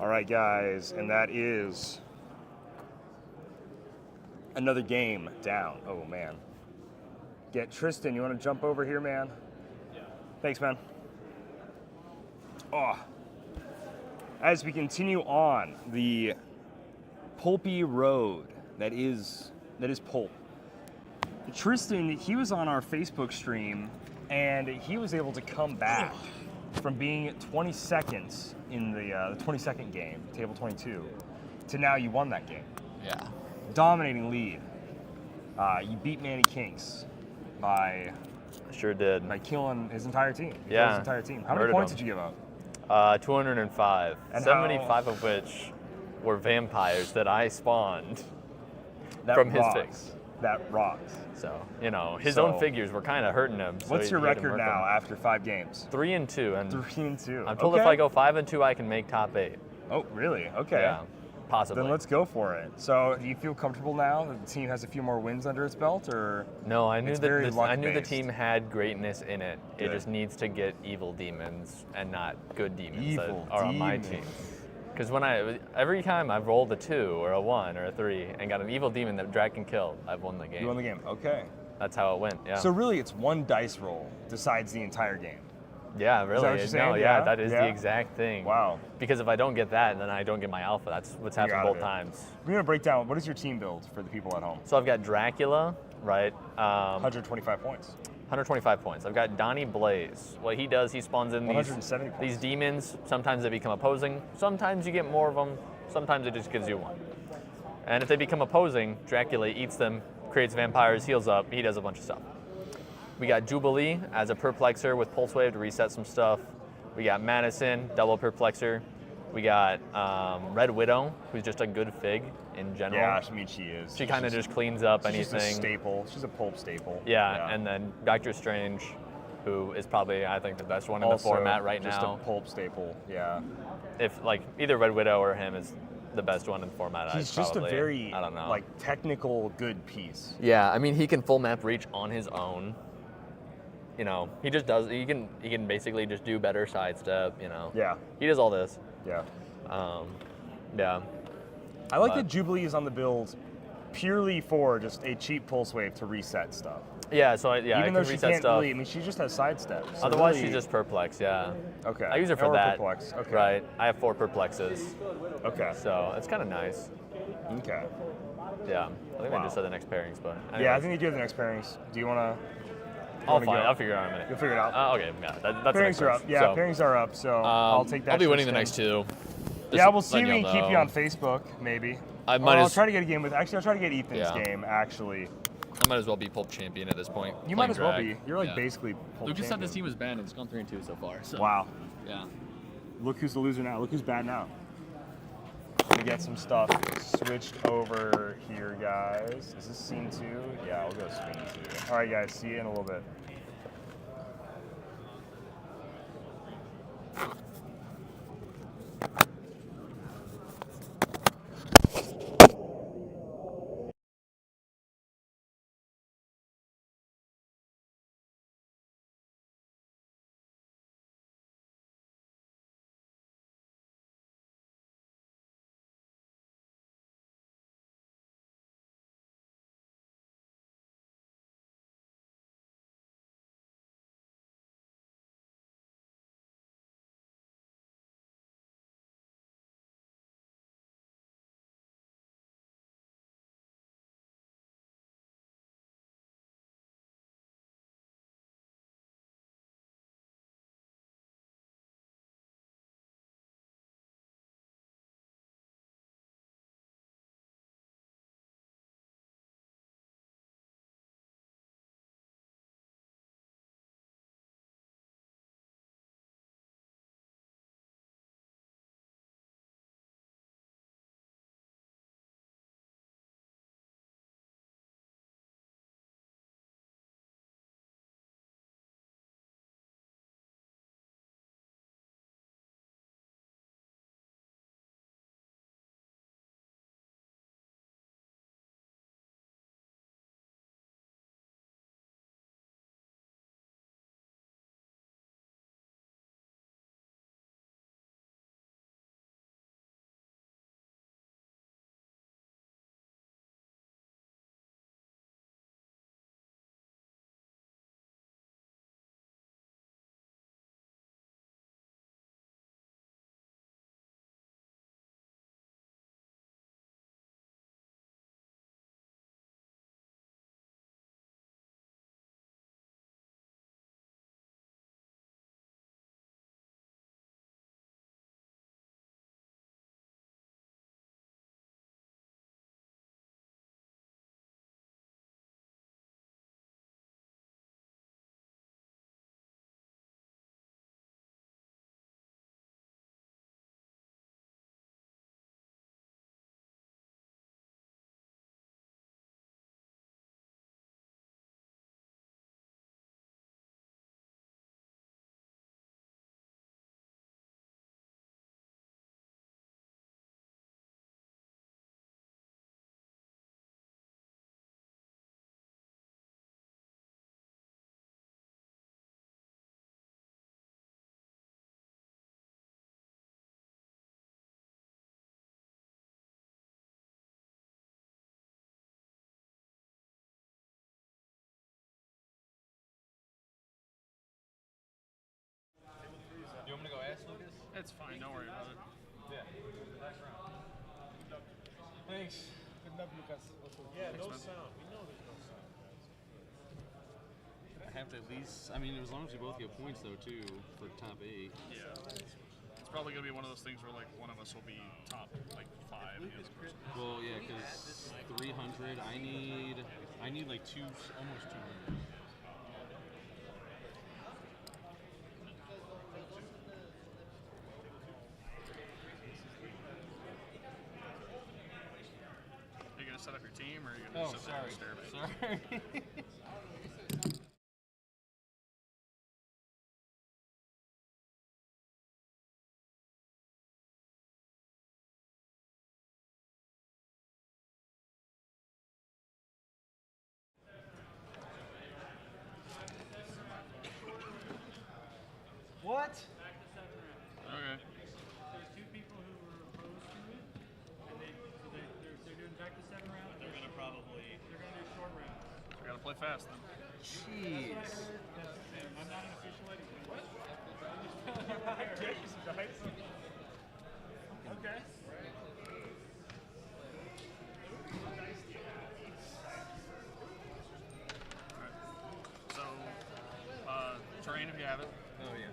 All right, guys, and that is another game down. Oh, man. Get Tristan, you want to jump over here, man? Yeah. Thanks, man. Oh. As we continue on the pulpy road that is Pulp. Tristan, he was on our Facebook stream, and he was able to come back from being 22nd in the 22nd game, table 22, to now you won that game. Yeah. Dominating lead. You beat Manny Kinks by... Sure did. By killing his entire team. Yeah. His entire team. How many points did you give up? 205. And 75 of which were vampires that I spawned that from his rocks. fix. that rocks. So, you know, his own figures were kind of hurting him. So What's your he had to record work now them. after 5 games? 3-2. And 3-2. I'm told if I go 5-2, I can make top 8. Oh, really? Okay. Yeah, possibly. Then let's go for it. So, do you feel comfortable now that the team has a few more wins under its belt, or no? I knew it's that very I knew the luck-based? team had greatness in it. It Good. just needs to get evil demons and not good demons Evil that are on my team. Because every time I've rolled a 2 or a 1 or a 3 and got an evil demon that drag can kill, I've won the game. You won the game. Okay. That's how it went. Yeah. So really, it's one dice roll decides the entire game. Yeah, really. Is that what you're saying? No, yeah, that is Yeah? the exact thing. Wow. Because if I don't get that, then I don't get my alpha. That's what's happened You're out of both it. times. We're gonna break down. What is your team build for the people at home? So I've got Dracula, right? 125 points. 125 points. I've got Donnie Blaze. What he does, he spawns in 170 points. these demons. Sometimes they become opposing. Sometimes you get more of them. Sometimes it just gives you one. And if they become opposing, Dracula eats them, creates vampires, heals up. He does a bunch of stuff. We got Jubilee as a perplexer with Pulse Wave to reset some stuff. We got Madison, double perplexer. We got Red Widow, who's just a good fig in general. Yeah, I mean, she is. She kind of just cleans up she's anything. Just a staple. She's a Pulp staple. Yeah, and then Doctor Strange, who is probably, I think, the best one in Also, the format right just now. a Pulp staple, yeah. If, like, either Red Widow or him is the best one in the format, He's I'd just probably, a very, I don't know. like, technical good piece. Yeah, I mean, he can full map reach on his own. You know, he just does, he can basically just do better sidestep, you know. Yeah. He does all this. Yeah. Yeah. I like that Jubilee is on the build purely for just a cheap pulse wave to reset stuff. Yeah, so I Even can though she reset can't stuff. really, I mean, she just has sidestep. So Otherwise, really, she's just perplex, yeah. Okay. I use her for Or that. perplex, okay. Right. I have 4 perplexes. Okay. So it's kind of nice. Okay. Yeah. I think Wow. I just said the next pairings, but. Yeah, I anyways. think they do have the next pairings. Do you want to? I'll figure it out in a minute. You'll figure it out. Okay, yeah, that's the pairings next are up. pairings. Yeah, So, pairings are up. So I'll take that. I'll be winning Tristan. the next 2. Yeah, we'll see if we letting can y'all keep you know. on Facebook, maybe. I Or might I'll as- try to get a game with. Actually, I'll try to get Ethan's Yeah. game. Actually, I might as well be Pulp champion at this point. you might playing as well drag. be. You're like Yeah. basically. Pulp Lucas said champion. this team was banned and it's gone 3-2 so far. So. Wow. Yeah. Look who's the loser now. Look who's bad now. We get some stuff switched over here, guys. Is this scene 2? Yeah, I'll go scene 2. All right, guys. See you in a little bit. It's fine. Don't worry about it. Thanks. Good luck, Lucas. Yeah, no sound. We know there's no sound. I have to at least. I mean, as long as we both get points though, too, for top 8. Yeah. It's probably gonna be one of those things where like one of us will be top like 5. The other person. Well, yeah, because 300. I need like almost 200. Are you gonna set up your team, or are you gonna sit there and stare at me? Sorry. What? Okay. There's 2 people who were opposed to it, and they're doing back to 7 rounds. They're gonna do short rounds. So we gotta play fast then. Jeez. I'm not an official anyway. What? Okay. So, terrain if you have it. Oh yeah.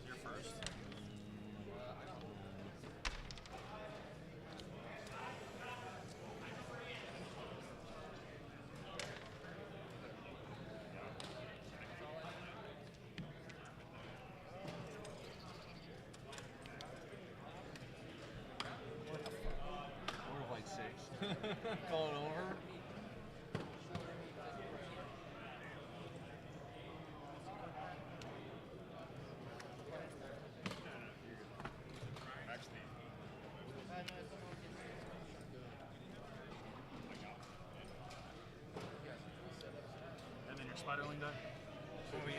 You're first. Or like 6. Going over. And then your spiderling die. Oh yeah.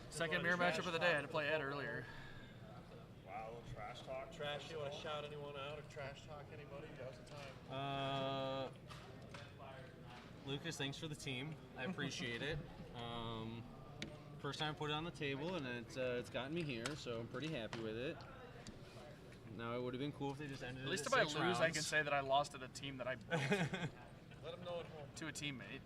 Second mirror matchup of the day. I had to play Ed earlier. Wow, a little trash talk. Trash, you want to shout anyone out or trash talk anybody? Now's the time. Lucas, thanks for the team. I appreciate it. First time I put it on the table, and it's gotten me here, so I'm pretty happy with it. Now it would have been cool if they just ended At least it if at I 6 lose, rounds. I can say that I lost to the team that I built. Let them know at home. To a teammate.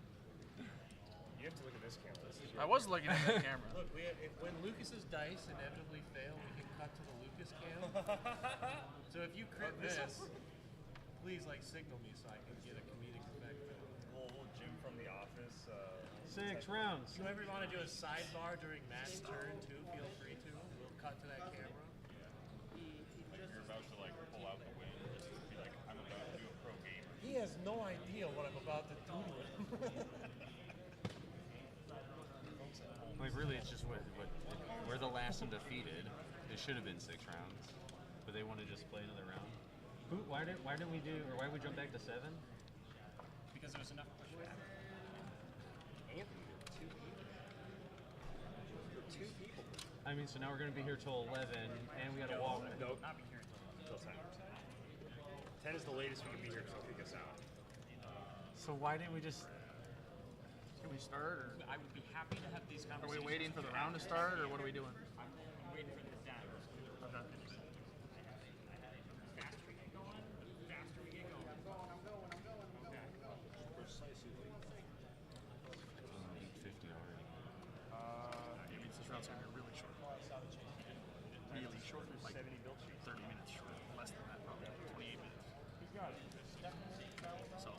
You have to look at this camera. This is I was looking at that camera. Look, when Lucas's dice inevitably fail, we can cut to the Lucas cam. So if you crit this, please signal me so I can get a comedic effect. Little Jim from The Office. 6 rounds. If you ever want to do a sidebar during Matt's turn too, feel free to. We'll cut to that camera. You're about to pull out the win. Be like, I'm about to do a pro game. He has no idea what I'm about to do to him. Really, it's just we're the last undefeated. It should have been 6 rounds, but they want to just play another round. Why didn't we jump back to 7? Because there was enough pushback. Anthony, two people. I mean, so now we're going to be here till 11, and we got to walk. No, not be here until 10. 10 is the latest we can be here because they'll kick us out. So why didn't we just... Can we start? Or I would be happy to have these are conversations. we waiting for the round to start, or what are we doing? I'm waiting for the data. Okay. Faster we get going, faster we get going. I'm going. Precisely. 850 already. It means this round's going to be really short. Really short. Like 30 minutes short. Less than that, probably. 28 minutes. He's got it. So.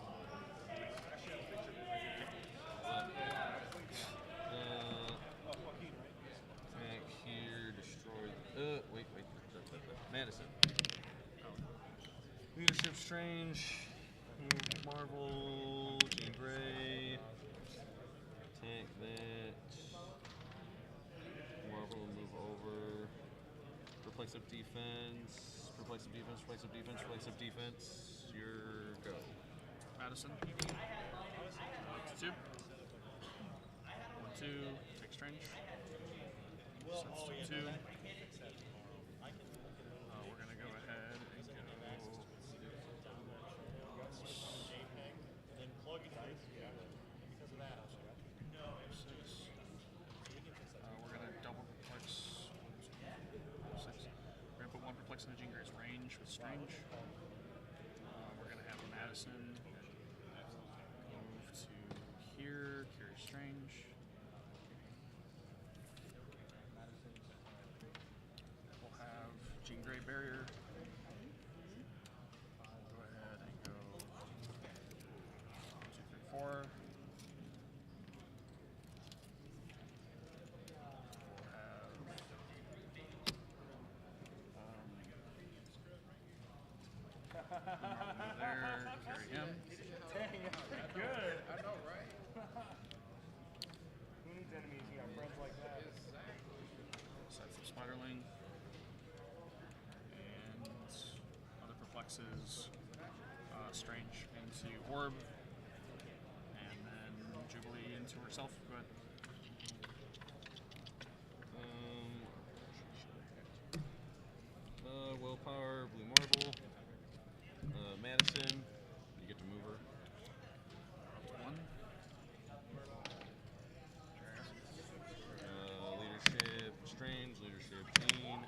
Back here, destroy. Wait. Madison. Leadership Strange. Marvel. Jean Grey. 10. Attack that. Marvel will move over. Reflexive defense. Reflexive defense. Reflexive defense. Reflexive defense. Your go. Madison. 2. 1, 2. Take strange. Sets to 2. We're gonna go ahead and go. We're gonna double perplex. 6. We're gonna put 1 perplex in the Jean Grey's range with strange. We're gonna have Madison move to here, carry strange. We'll have Jean Grey barrier. Go ahead and go 1, 2, 3, 4. There, carry him. Dang, good. I know, right? Who needs enemies? You got friends like that. Sets of Spiderling. And other perplexes. Strange into Orb. And then Jubilee into herself. Go ahead. Willpower, Blue Marble. Madison, you get to move her. Up to 1. Leadership, Strange, Leadership, Jean.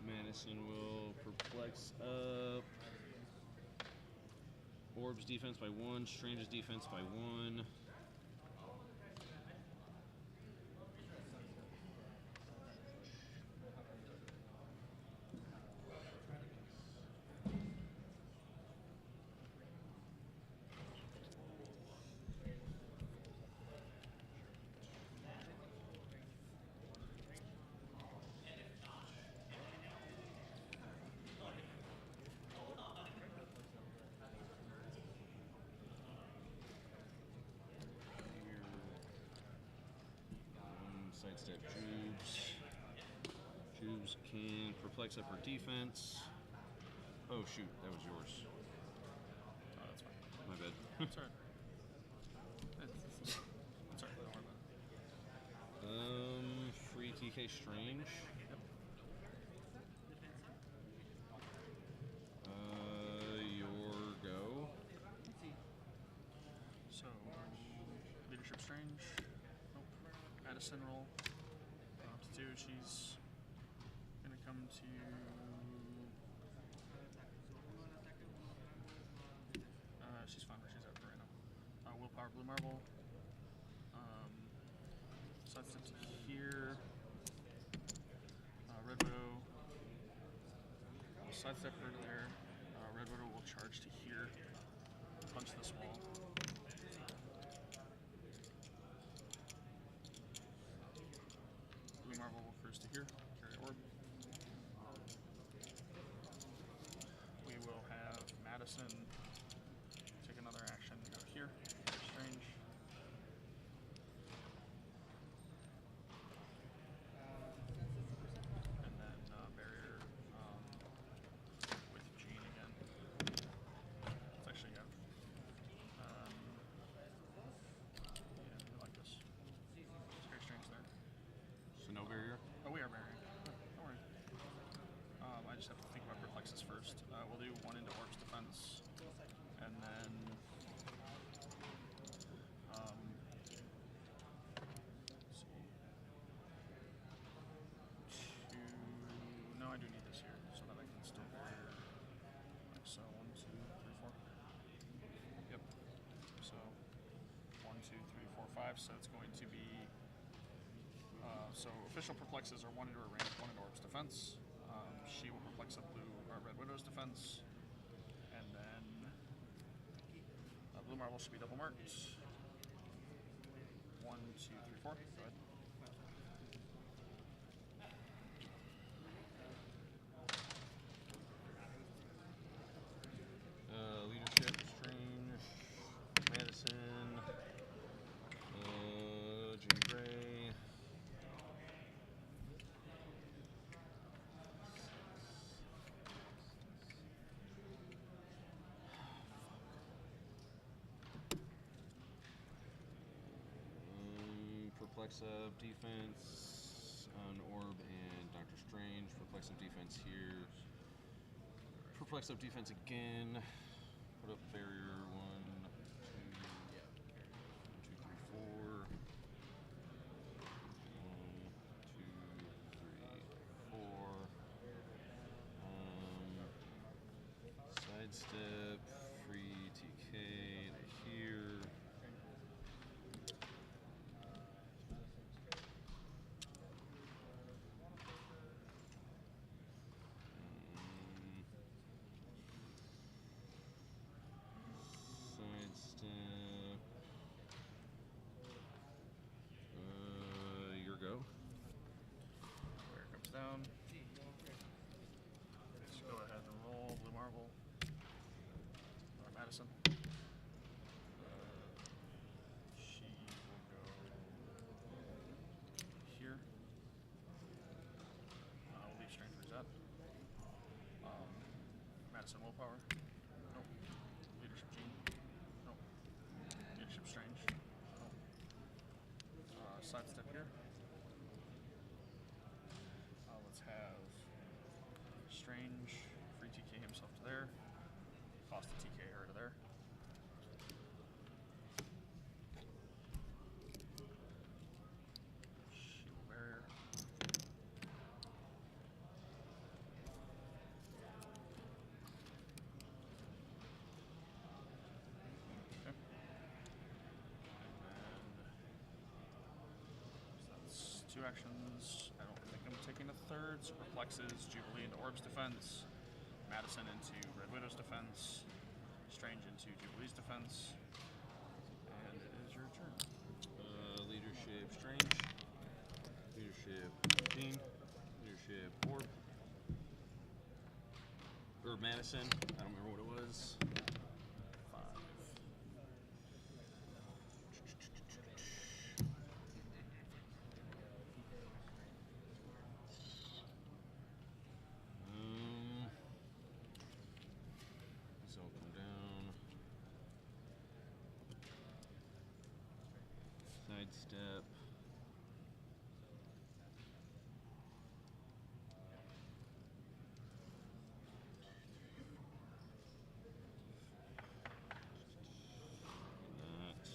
Madison will perplex up. Orb's defense by 1, Strange's defense by 1. Sidestep Jubes. Jubes can perplex up her defense. Oh shoot, that was yours. Oh, that's fine. My bad. That's alright. That's alright, don't worry about it. Free TK Strange. Your go. So, Leadership Strange. Nope. Madison roll. Up to 2. She's gonna come to. She's fine where she's at right now. Willpower, Blue Marble. Sidestep to here. Red Widow. Sidestep her to there. Red Widow will charge to here. Punch this wall. Blue Marble will cruise to here. Carry Orb. We will have Madison take another action. Go here. Strange. And then barrier with Jean again. It's 5, so it's going to be. So official perplexes are 1 into her range, 1 into Orb's defense. She will perplex a Red Widow's defense, and then blue marble should be double marked. 1, 2, 3, 4. Go ahead. Leadership, Strange, Madison, Jean Grey. Perplex of defense on Orb and Doctor Strange. Perplex of defense here. Perplex of defense again. Put up barrier 1, 2, 3, 4. 1, 2, 3, 4. Sidestep, free TK to here. Sidestep. Your go. Where it comes down. Just go ahead and roll blue marble. Or Madison. She will go here. We'll leave Strange reset. Madison willpower. Nope. Leadership Gene. Nope. Leadership Strange. Nope. Sidestep here. Let's have Strange free TK himself to there. Cost to TK her to there. Shield barrier. Okay. So that's 2 actions. I don't think I'm taking a third. So perplexes Jubilee into Orb's defense. Madison into Red Widow's defense. Strange into Jubilee's defense. And it is your turn. Leadership Strange. Leadership Jean. Leadership Orb. Or Madison. I don't remember what it was. 5. This will come down. Sidestep. Let's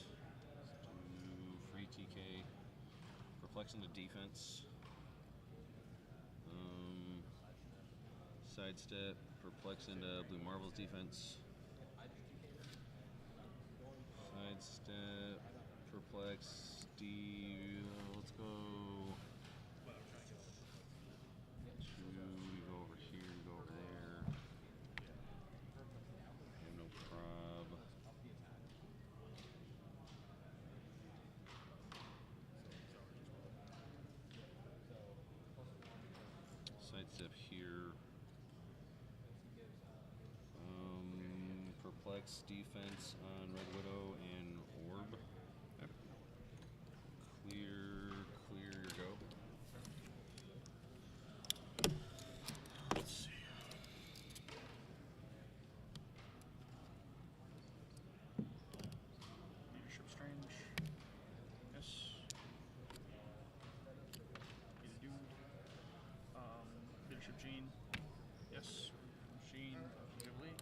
do free TK. Perplex into defense. Sidestep. Perplex into Blue Marvel's defense. Sidestep. Perplex. Let's go. 2. We go over here. We go over there. No prob. Sidestep here. Perplex defense on Red Widow and Orb. Yep. Clear, your go. Let's see. Leadership Strange. Yes. He's a dude. Leadership Gene. Yes. Gene. Jubilee.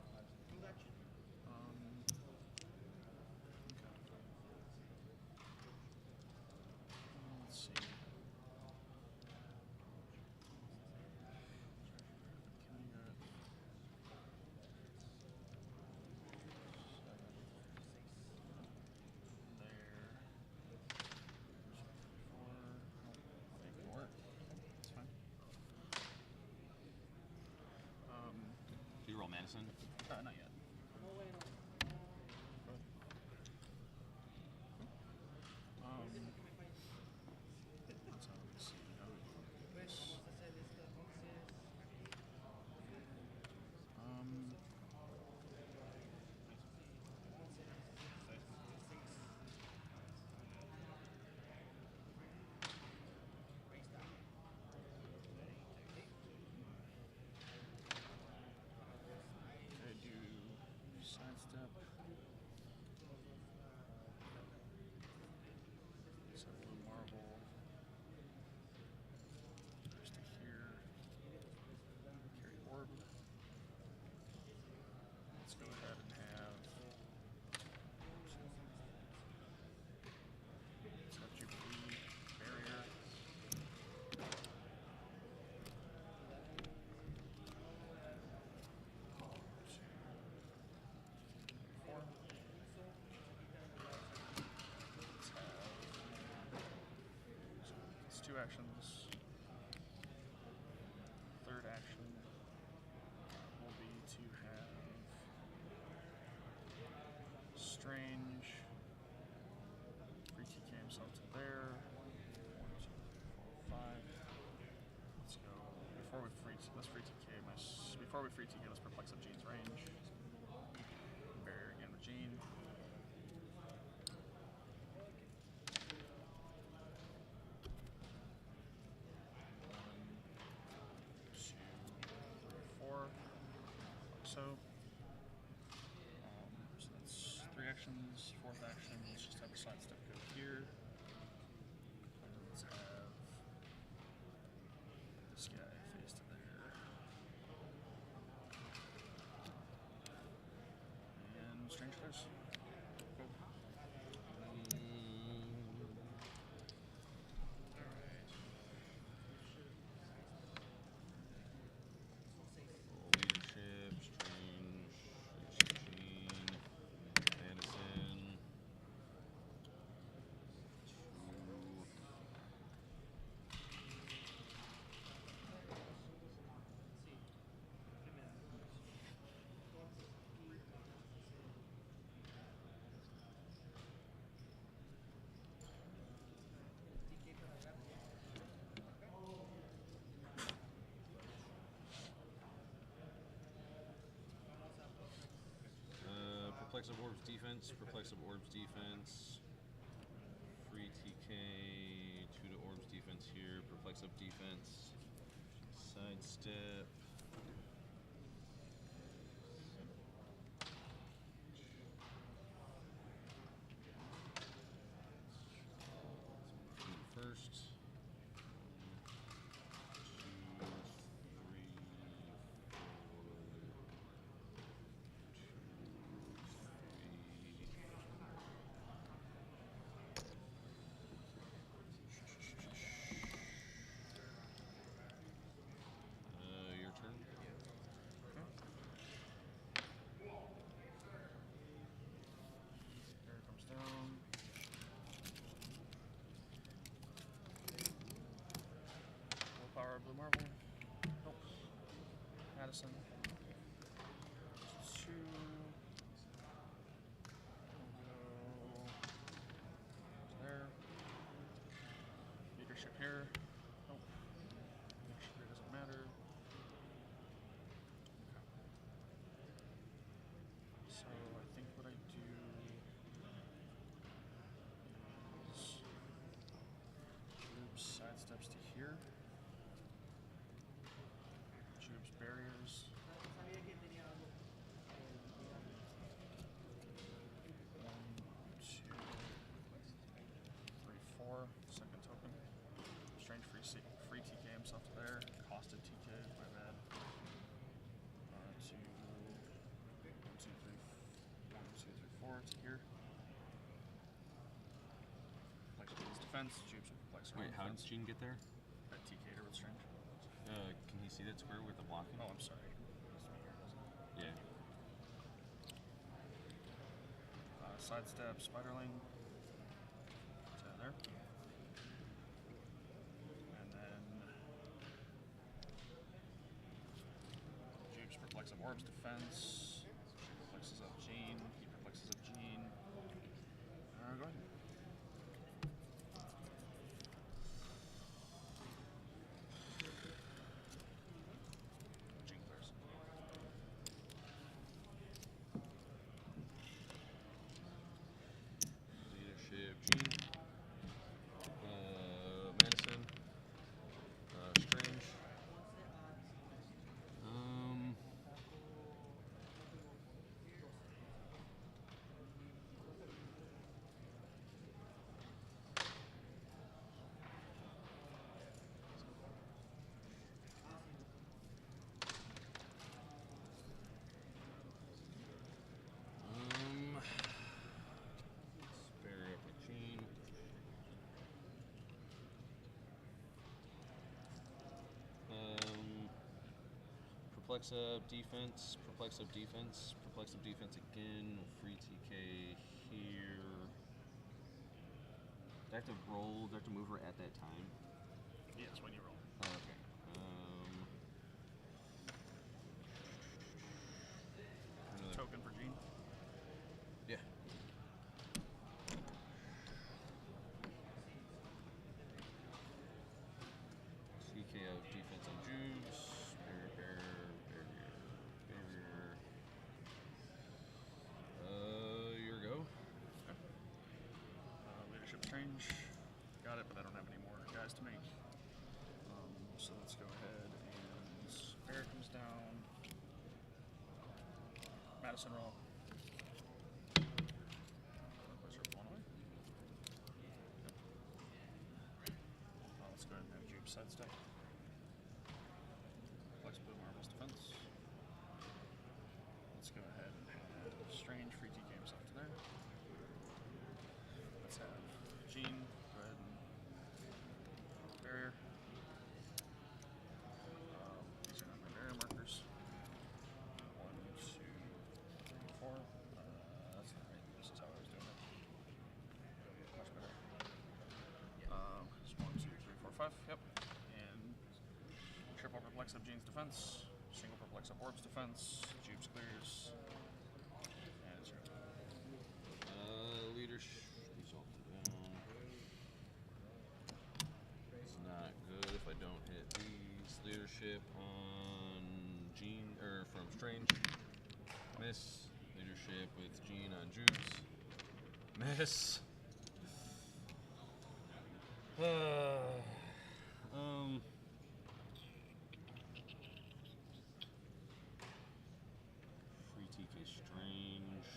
Madison? Not yet. Let's see. How do we do this? I do sidestep. So blue marble. First to here. Carry orb. Let's go ahead and have. Let's have Jubilee barrier. It's 2 actions. Third action will be to have Strange. Free TK himself to there. 1, 2, 3, 4, 5. Let's go. Let's free TK before we free TK, let's perplex up Jean's range. Barrier again with Jean. 4. So that's 3 actions. 4th action, let's just have a sidestep go here. And let's have this guy face to there. And Strange Curse. Cool. Leadership, Strange, Jean, Madison. 2. Perplex of Orbs defense, Perplex of Orbs defense. Free TK, 2 to Orbs defense here, Perplex of defense. Sidestep. First. 1, 2, 3, 4. 2, 3. Your turn. There it comes down. Willpower, blue marble. Nope. Madison. 2. We'll go there. Leadership here. Nope. Leadership here doesn't matter. So I think what I do is Jubes sidesteps to here. Jubes barriers. 1, 2, 3, 4. Second token. Strange free TK himself to there. Costed TK, my bad. 2, 1, 2, 3, 1, 2, 3, 4 to here. Flex Jean's defense. Jubes will flex her Wait, own how did defense. Jean get there? That TK'd her with Strange. Can you see that square with the blocking? Oh, I'm sorry. Yeah. Sidestep, Spiderling. To there. And then Jubes Perplex of Orbs defense. Perplexes up Jean. He perplexes up Jean. Go ahead. Jean clears. Leadership, Jean. Madison. Strange. Spare up with Jean. Perplex up defense, perplex up defense, perplex up defense again, free TK here. Do I have to roll, do I have to move her at that time? Yes, when you roll. Oh, okay. Token for Jean. Yeah. TKO defense on Jews. Barrier. Your go. Leadership Strange. Got it, but I don't have any more guys to make. So let's go ahead and Spare comes down. Madison roll. Let's go ahead and have Jupe sidestep. Flex Blue Marvel's defense. Let's go ahead and have Strange free TK himself to there. Let's have Jean go ahead and barrier. These are not my barrier markers. 1, 2, 3, 4. That's not right. This is how I was doing it. Much better. It's 1, 2, 3, 4, 5. Yep. And triple perplex up Jean's defense. Single perplex up Orb's defense. Jubes clears. And it's your Leadership. These all down. It's not good if I don't hit these. Leadership on Jean, or from Strange. Miss. Leadership with Jean on Jubes. Miss. Free TK Strange.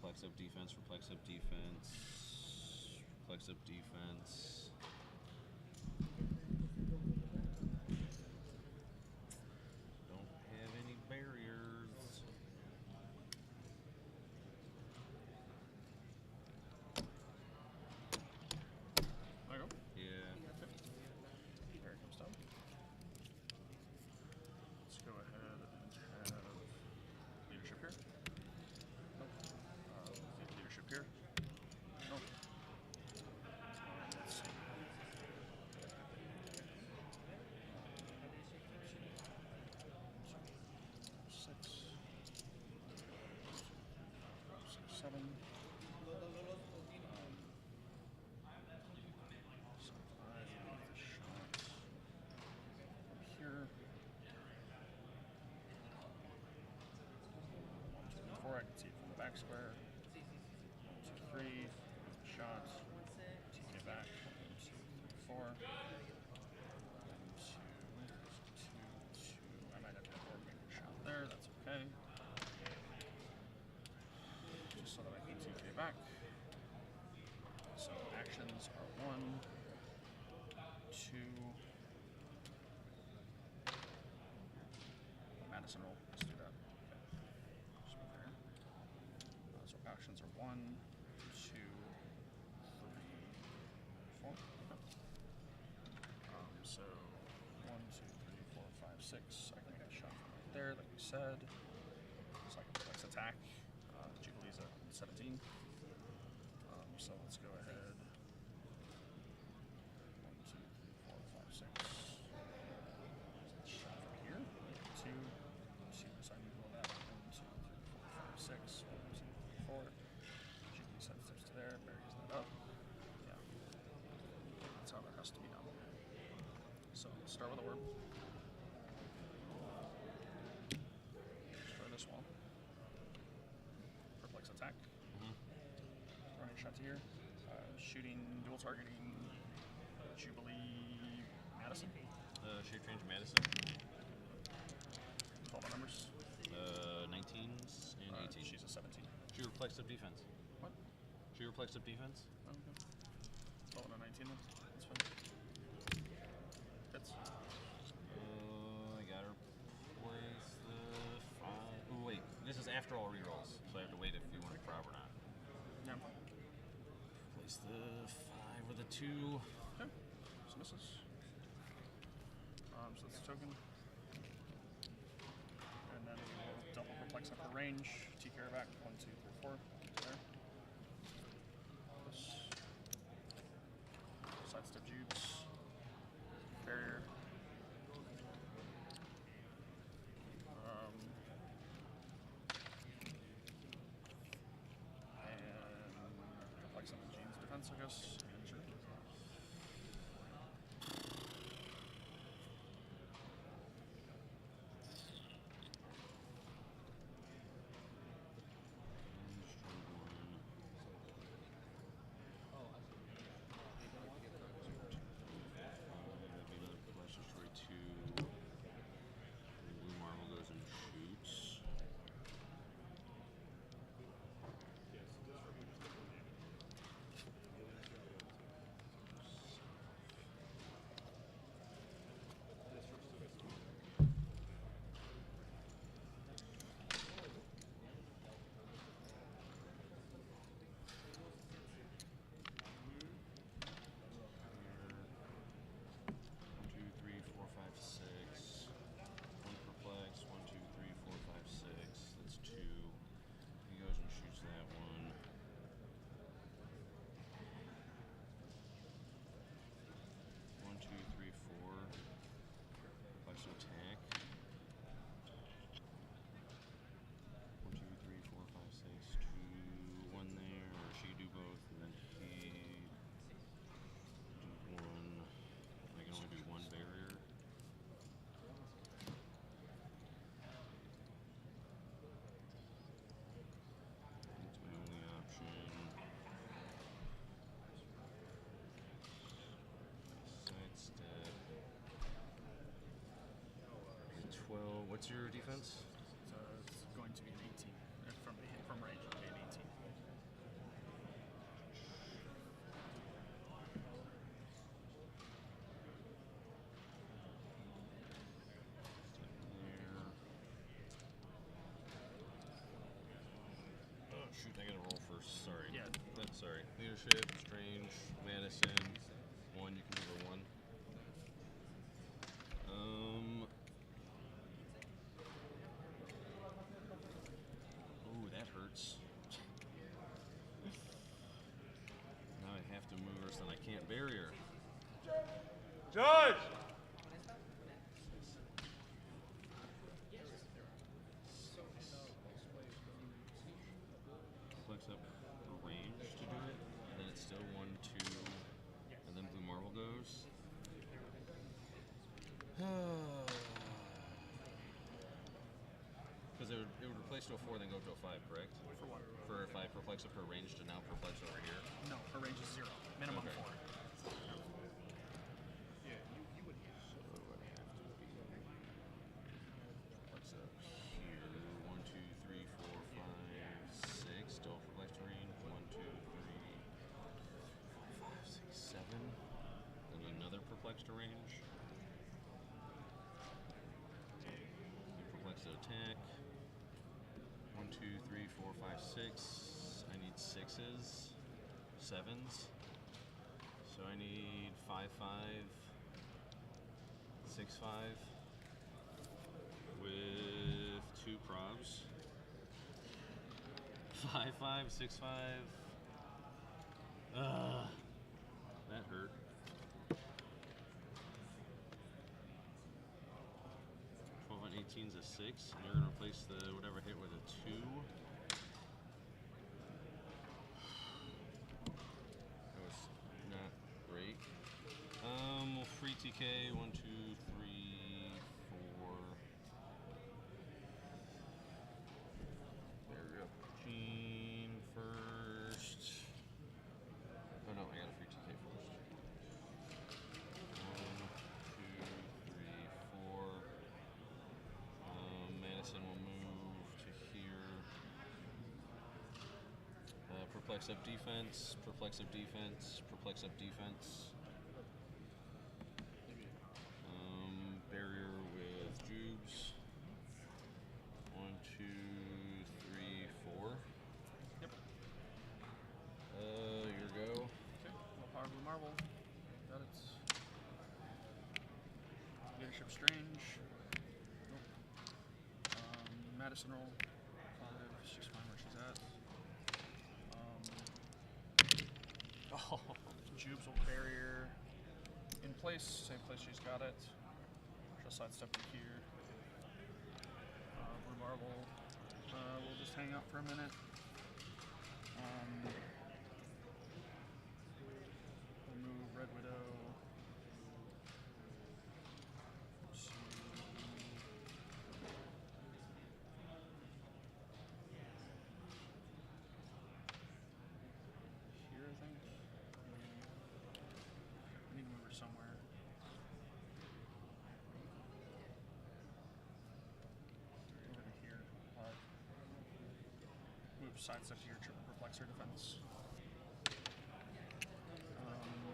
Flex up defense, reflex up defense. Flex up defense. Don't have any barriers. There you go. Yeah. Barrier comes down. Let's go ahead and have leadership here. Nope. Leadership here. Nope. Let's see. 6, 7. Here. 1, 2, 4. I can see it from the back square. 1, 2, 3. Shot. TK back. 1, 2, 3, 4. 1, 2, 2, 2. I might have to have Orb make a shot there. That's okay. Just so that I can TK back. So actions are 1, 2. Madison roll. Let's do that. Okay. Just move there. So actions are 1, 2, 3, 4. Okay. So 1, 2, 3, 4, 5, 6. I can make a shot from right there, like we said. So I can flex attack. Jubilee's at 17. So let's go ahead. 1, 2, 3, 4, 5, 6. start with orb. Destroy this wall. Perplex attack. Running shot to here. Shooting, dual targeting Jubilee Madison. Shape change Madison. 12 numbers. 19s and 18. She's a 17. She reflexive defense. What? She reflexive defense. Oh, okay. 12 and a 19 then. That's fine. Hits. I gotta place the 5. Oh, wait. This is after all rerolls, so I have to wait if you want to prob or not. Yeah. Place the 5 with a 2. Okay. So misses. So that's a token. And then we'll double perplex up for range. TK back. 1, 2, 3, 4. There. This. Sidestep Jubes. Barrier. And perplex up the Jean's defense, I guess. Sure. What's your defense? It's going to be an 18. From range, it'll be an 18. Oh shoot, I gotta roll first. Sorry. Yeah. Sorry. Leadership, Strange, Madison. 1, you can move a 1. Ooh, that hurts. Now I have to move her, so I can't bury her. Judge! Flex up a range to do it, and then it's still 1, 2, and then Blue Marble goes. Because it would replace to a 4, then go to a 5, correct? For what? For if I perplex up her range to now perplex over here. No, her range is 0. Minimum Okay. 4. What's up here? 1, 2, 3, 4, 5, 6. Still perplex to range. 1, 2, 3, 4, 5, 6, 7. Then another perplex to range. Perplex to attack. 1, 2, 3, 4, 5, 6. I need 6s. 7s. So I need 5, 5, 6, 5 with 2 probs. 5, 5, 6, 5. That hurt. 12 on 18 is a 6, and you're gonna replace the whatever hit with a 2. That was not great. We'll free TK 1, 2, perplex up defense, perplex up defense, perplex up defense. Barrier with Jubes. 1, 2, 3, 4. Yep. Your go. Okay. Well, Power Blue Marvel. Got it. Leadership Strange. Nope. Madison roll. 5. She's fine where she's at. Oh. Jubes will barrier in place. Same place she's got it. She'll sidestep to here. Blue Marvel. We'll just hang out for a minute. We'll move Red Widow. Here, I think. I need to move her somewhere. Over to here. Move sidestep to your triple perplexer defense.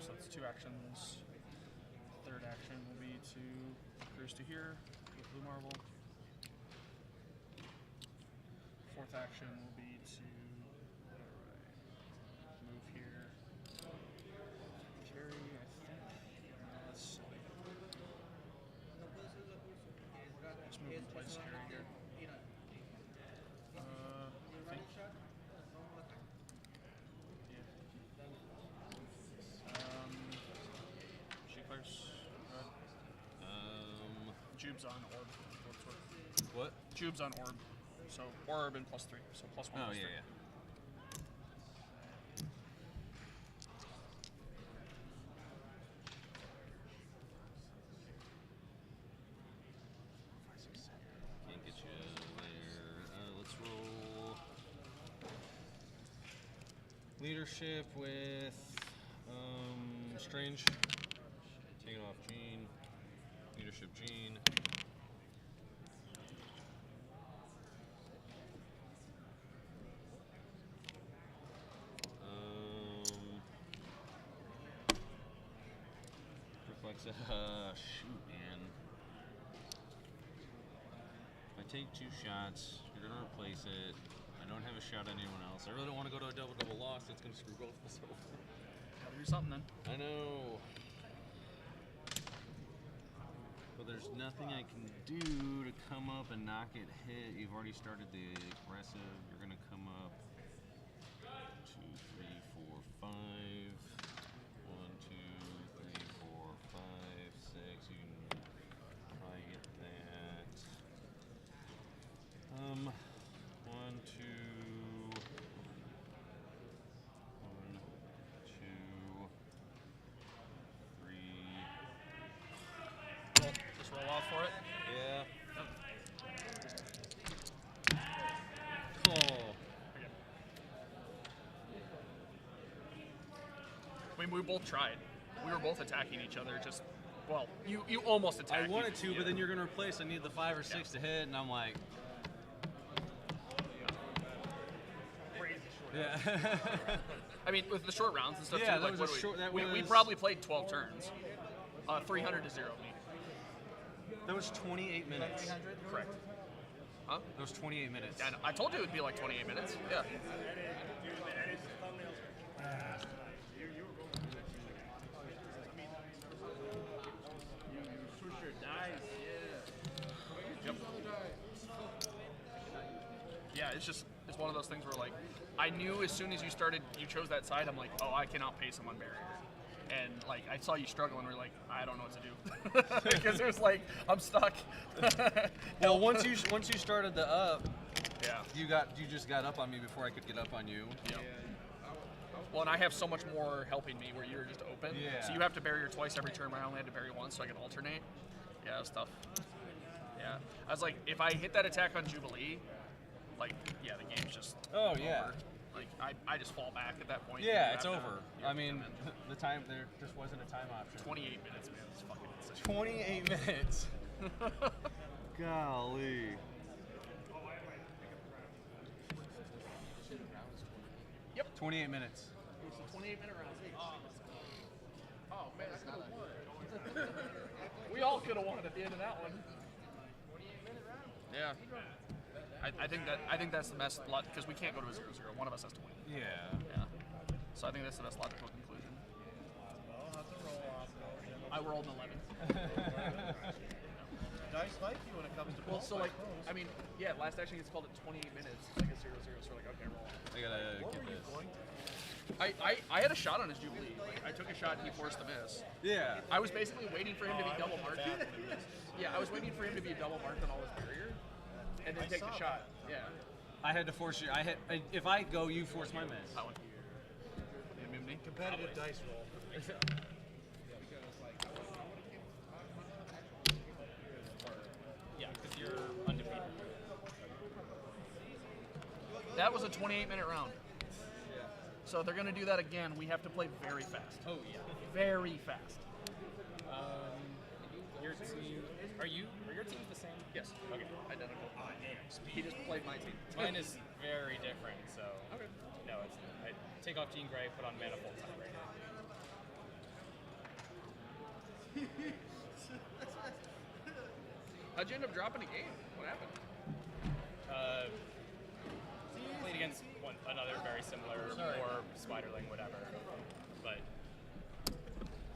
So that's 2 actions. Third action will be to cruise to here with Blue Marvel. Fourth action will be to move here. Carry, I think. Let's just move in place carry here. I think. She clears. Jubes on orb. What? Jubes on orb. So orb and +3. So +1. Oh, +3. yeah. Can't get you there. Let's roll leadership with Strange. Taking off Jean. Leadership Jean. Shoot, man. If I take 2 shots, you're gonna replace it. I don't have a shot on anyone else. I really don't want to go to a double loss. It's gonna screw both of us over. Gotta do something then. I know. But there's nothing I can do to come up and not get hit. You've already started the aggressive. You're gonna come up 2, 3, 4, 5. 1, 2, 3, 4, 5, 6. You can probably get that. 1, 2. 1, 2. Just roll off for it. Yeah. Oh. I mean, we both tried. We were both attacking each other. Just, well, you almost attacked. I wanted to, but then you're gonna replace. I need the 5 or 6 to hit, and I'm like, yeah. I mean, with the short rounds and stuff Yeah, too. that Like, was what a short- that we was- probably played 12 turns. 300 to 0. That was 28 minutes. Correct. Huh? That was 28 minutes. Yeah, I told you it would be like 28 minutes. Yeah. Yep. Yeah, it's one of those things where like I knew as soon as you chose that side, I'm like, oh, I can outpace him on barrier. And like I saw you struggle and we're like, I don't know what to do. Because it was like, I'm stuck. Well, once you started the up, yeah, you just got up on me before I could get up on you. Yeah. Well, and I have so much more helping me where you're just open. Yeah. So you have to barrier twice every turn. I only had to barrier once, so I could alternate. Yeah, it was tough. Yeah. I was like, if I hit that attack on Jubilee, like, yeah, the game's just Oh, yeah. over. Like, I just fall back at that point. Yeah, You it's have to- over. you have I to mean, come in. the time there just wasn't a time option. 28 minutes, man. It's fucking insane. 28 minutes. Golly. Yep. 28 minutes. It's a 28-minute round. Oh man, I could have won. We all could have won at the end of that one. 28-minute round. Yeah. I think that's the best because we can't go to a 0-0. One of us has to win. Yeah. So I think that's the best logical conclusion. I rolled an 11. Dice like you when it comes to well, so like, I mean, yeah, last action gets called at 28 minutes. It's like a 0-0, so we're like, okay, roll. I gotta get this. I had a shot on his Jubilee. Like, I took a shot and he forced the miss. Yeah. I was basically waiting for him to be double marked. Yeah, I was waiting for him to be double marked on all his barrier, and then take the shot. Yeah. I had to force you. If I go, you force my miss. That one. Competitive dice roll. Yeah, because you're undefeated. That was a 28-minute round. So if they're going to do that again, we have to play very fast. Oh, yeah. Very fast. Your team... Are your teams the same? Yes. Okay. Identical. He just played my team. Mine is very different, so... Okay. No, it's... I take off Jean Grey, put on mana full time right now. How'd you end up dropping a game? What happened? Played against another very similar, or Spiderling, whatever. But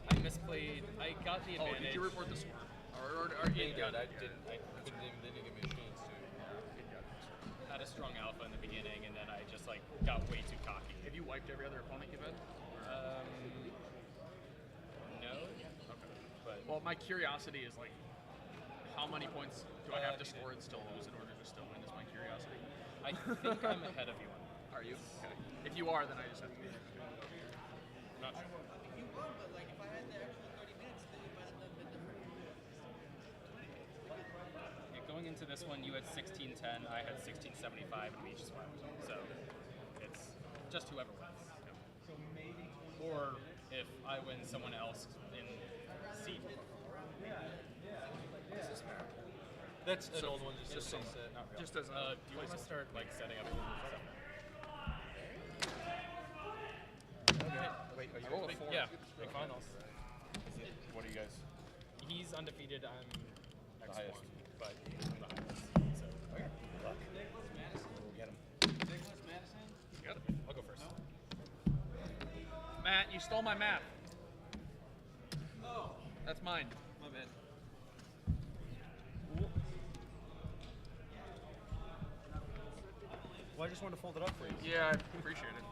I misplayed. I got the advantage. Oh, did you report the score? Or yeah, I didn't. They didn't give me a chance to. Had a strong alpha in the beginning, and then I just like got way too cocky. Have you wiped every other opponent you've had? No. Okay. But well, my curiosity is like, how many points do I have to score and still lose in order to still win? Is my curiosity. I think I'm ahead of you. Are you? Okay. If you are, then I just have to be. Not sure. Yeah, going into this one, you had 1610, I had 1675, and we each swept. So it's just whoever wins. Or if I win, someone else in seed. What's this map? That's an old one, just some, set. not real. Just as do you want to start like setting up stuff? Okay. Wait, are you roll a 4? Yeah, big finals. What are you guys? He's undefeated. I'm The highest. but I'm the highest. So okay. Good luck. We'll get him. You got it. I'll go first. Matt, you stole my map. Oh. That's mine. My bad. Well, I just wanted to fold it up for you. Yeah, I appreciate it.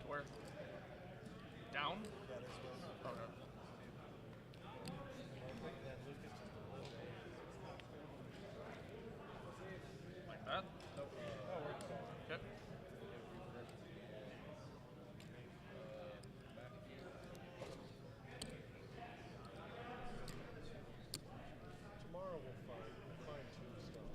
Where? Down? Okay. Like that? Okay. Tomorrow we'll fine-tune stuff.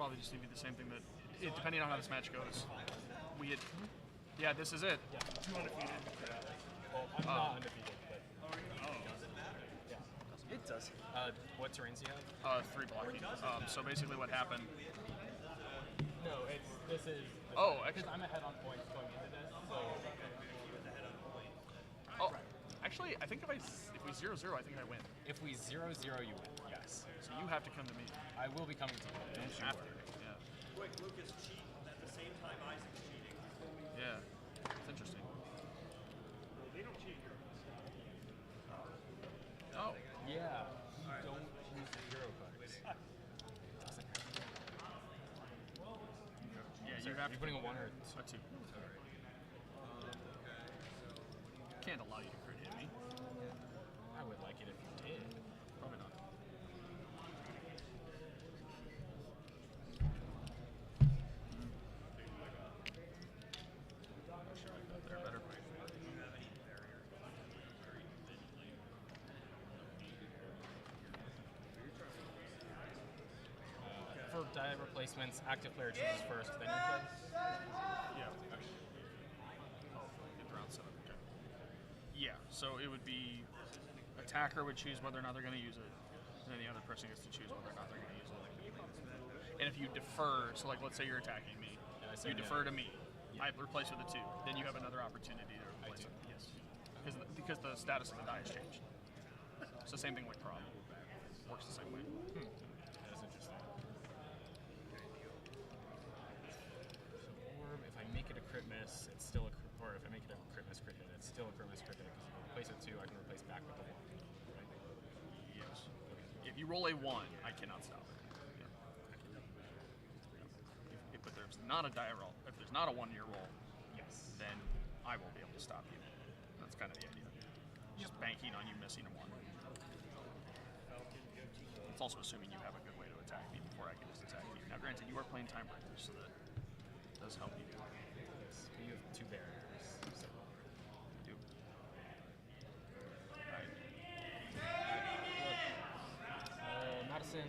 probably just be the same thing that, depending on how this match goes, we had. Yeah, this is it. Yeah, 2 undefeated. Well, I'm not undefeated, but. Yeah. It does. What terrains do you have? 3 blocking. So basically, what happened? No, this is. Oh, because I'm ahead on points going into this, so. Oh, actually, I think if we 0-0, I think I win. If we 0-0, you win. Yes. So you have to come to me. I will be coming to you. Don't you have worry. to. Yeah. Quick, Lucas cheat at the same time Isaac's cheating. Yeah. It's interesting. They don't cheat here. Oh. Yeah. You don't use the hero cards. Doesn't happen. Yeah, So you have you're to. putting a 1 or a 2. Can't allow you to crit hit me. I would like it if you did. Probably not. For die replacements, active player chooses first, then you play. Yeah. Oh, get the round 7. Okay. Yeah, so it would be attacker would choose whether or not they're going to use it, and then the other person gets to choose whether or not they're going to use it. And if you defer, so like let's say you're attacking me, you defer to me, I replace with a 2, then you have another opportunity to replace it. Yes. Because the status of the die has changed. So same thing with Prom. Works the same way. That's interesting. Or if I make it a crit miss, it's still a crit, or if I make it a crit miss crit hit, it's still a crit miss crit hit because if you replace it 2, I can replace back with a 1. Right? Yes. If you roll a 1, I cannot stop it. Yeah. But there's not a die roll. If there's not a 1-year roll, yes, then I will be able to stop you. That's kind of the idea. Just banking on you missing a 1. It's also assuming you have a good way to attack me before I can just attack you. Now, granted, you are playing time breakers, so that does help you. Yes, but you have 2 barriers. So. You do. Madison.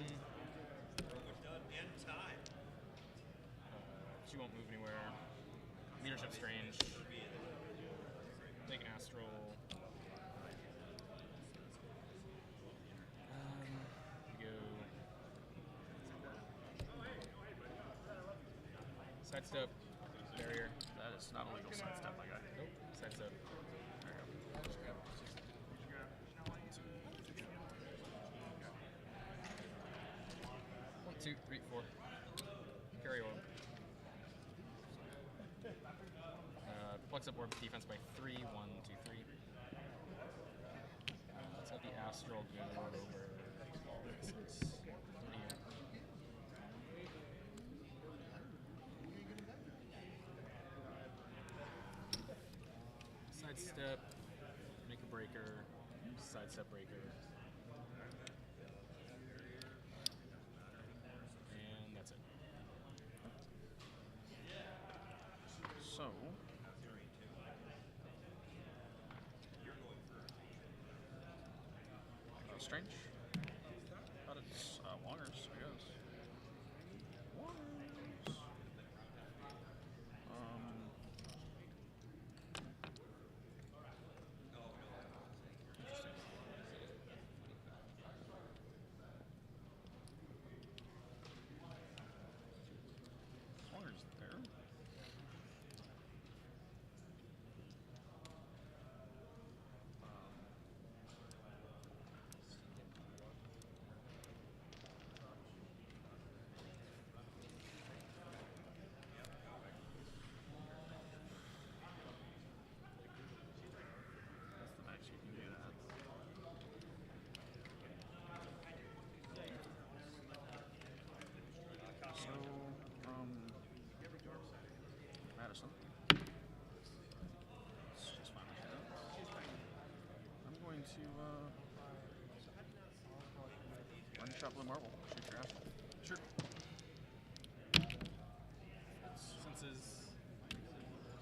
She won't move anywhere. Leadership strange. Take an astral. We go. Sidestep. Barrier. That is not a legal sidestep, my guy. Nope. Sidestep. There you go. One, 2, 3, 4. Carry orb. Flex up orb defense by 3. 1, 2, 3. Let's have the astral go over. Sidestep, make a breaker, sidestep breaker. And that's it. So. Strange. Thought it's Wongers, I guess. Wongers. Interesting. Wongers there. That's the max you can do that. So, Madison. It's just fine like that. I'm going to, one shot blue marble. Shoot your ass. Sure. Senses.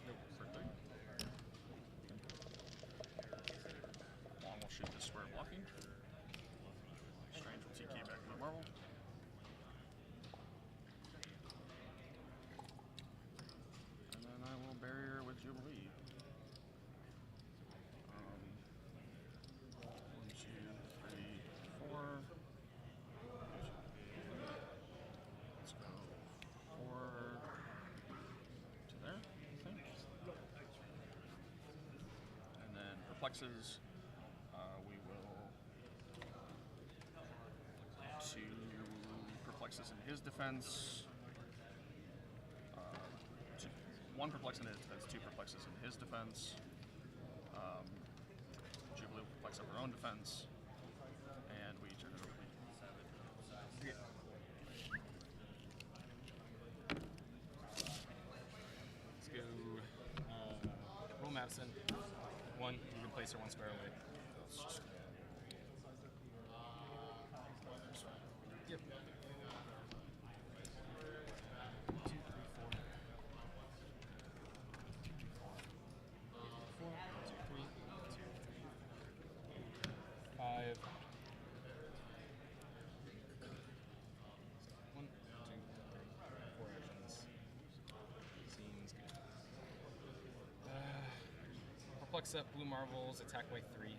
Nope, birthday. Long will shoot this square blocking. Strange will TK back blue marble. perplexes. We will 2 perplexes in his defense. 1 perplex in his defense, 2 perplexes in his defense. Jubilee will perplex up her own defense. And we turn it over. Yeah. Let's go. Roll Madison. 1. You can place her 1 square away. Yep. 2, 3, 4. 4, 2, 3, 5. 1, 2, 3, 4 actions. Seems good. Perplex up blue marbles, attack by 3.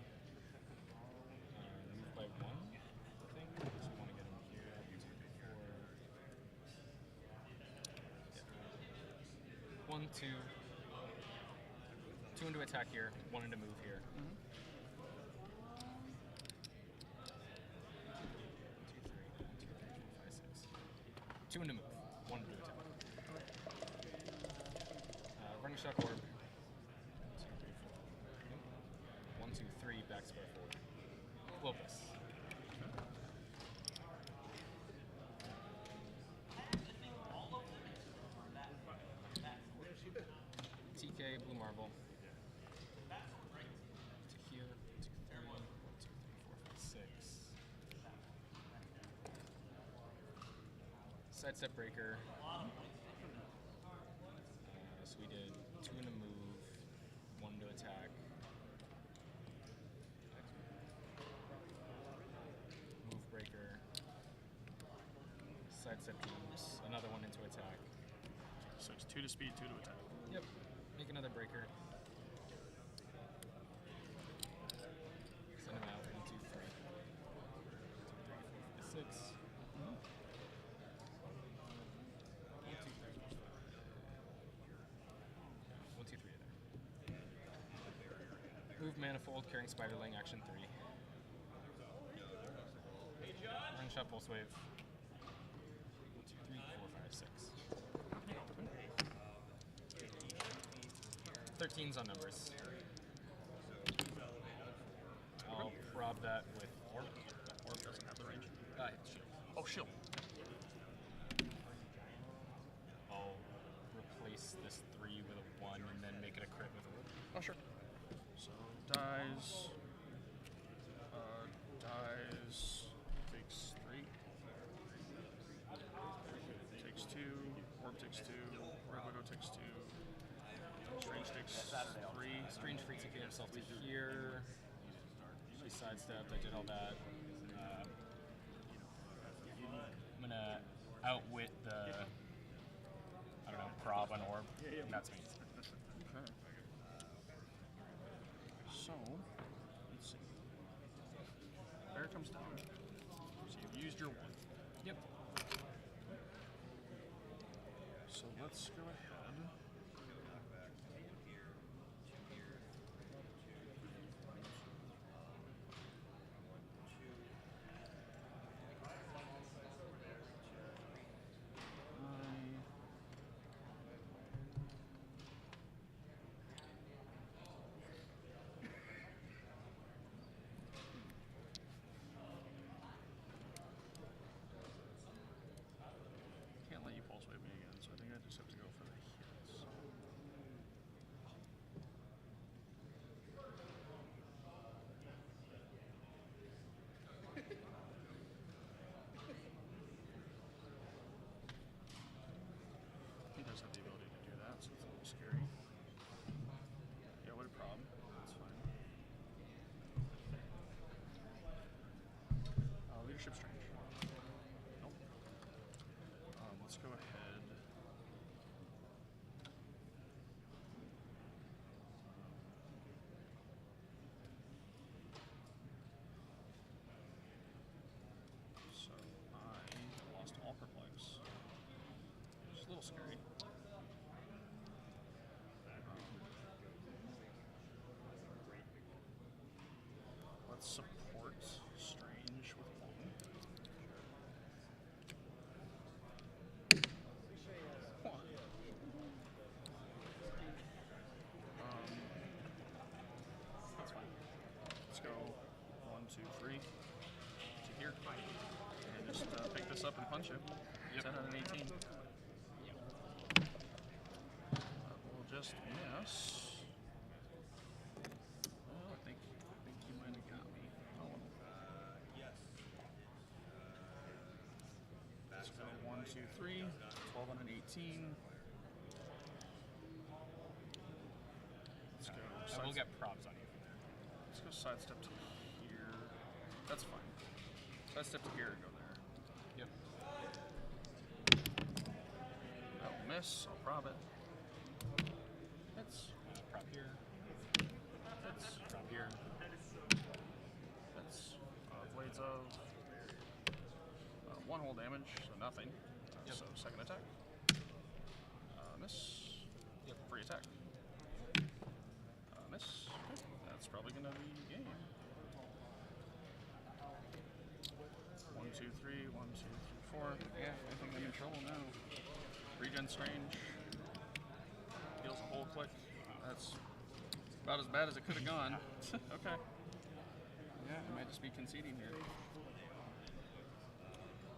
Move by 1, I think. So we want to get him here. 2, 3, 4. 1, 2. 2 into attack here, 1 into move here. 2 into move, 1 into attack. Running shock orb. 1, 2, 3, back square forward. Lopus. TK, blue marble. To here, 2, 3, 1, 2, 3, 4, 5, 6. Sidestep breaker. So we did 2 into move, 1 to attack. Move breaker. Sidestep teams, another 1 into attack. So it's 2 to speed, 2 to attack. Yep. Make another breaker. Send him out. 1, 2, 3. 2, 3, 4, 5, 6. 1, 2, 3 there. Move manifold, carrying spiderling, action 3. Run shot pulse wave. 1, 2, 3, 4, 5, 6. 13's on numbers. I'll prob that with orb. Orb doesn't have the range. Shield. Oh, shield. I'll replace this 3 with a 1 and then make it a crit with orb. Oh, sure. So dies. Dies. Takes 3. Takes 2. Orb takes 2. Red Widow takes 2. Strange takes 3. Strange free to get himself to here. She sidestepped. I did all that. I'm gonna outwit the, I don't know, prob on orb. And that's me. Okay. So, let's see. Bear comes down. So you've used your 1. Yep. So let's go ahead. Can't let you pulse wave me again, so I think I just have to go for the hits. He does have the ability to do that, so it's a little scary. Yeah, what a problem. That's fine. Leadership strange. Nope. Let's go ahead. So I lost all perplex. It's a little scary. this up and punch you. 10 out of 18. We'll just miss. Oh, I think you might have got me. Oh, yes. Let's go 1, 2, 3. 12 on an 18. Let's go. I will get props on you. Let's go sidestep to here. That's fine. Sidestep to here and go there. Yep. I'll miss. I'll prob it. That's prop here. That's prop here. That's blades of 1 whole damage, so nothing. So second attack. Miss. Yep. Free attack. Miss. Okay. That's probably gonna be game. 1, 2, 3. 1, 2, 3, 4. Yeah, I think I'm in trouble now. Regen strange. Heals a whole click. That's about as bad as it could have gone. Okay. Yeah, I might just be conceding here.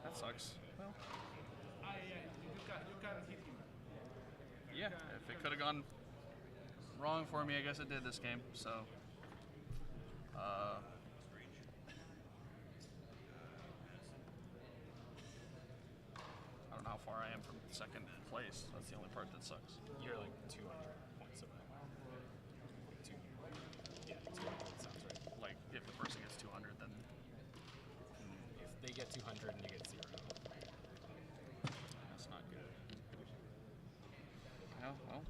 That sucks. Well. Yeah, if it could have gone wrong for me, I guess it did this game. So, I don't know how far I am from second place. That's the only part that sucks. You're like 200 points away. Yeah, 200 sounds right. Like, if the person gets 200, then... If they get 200 and you get 0. That's not good. Yeah, well,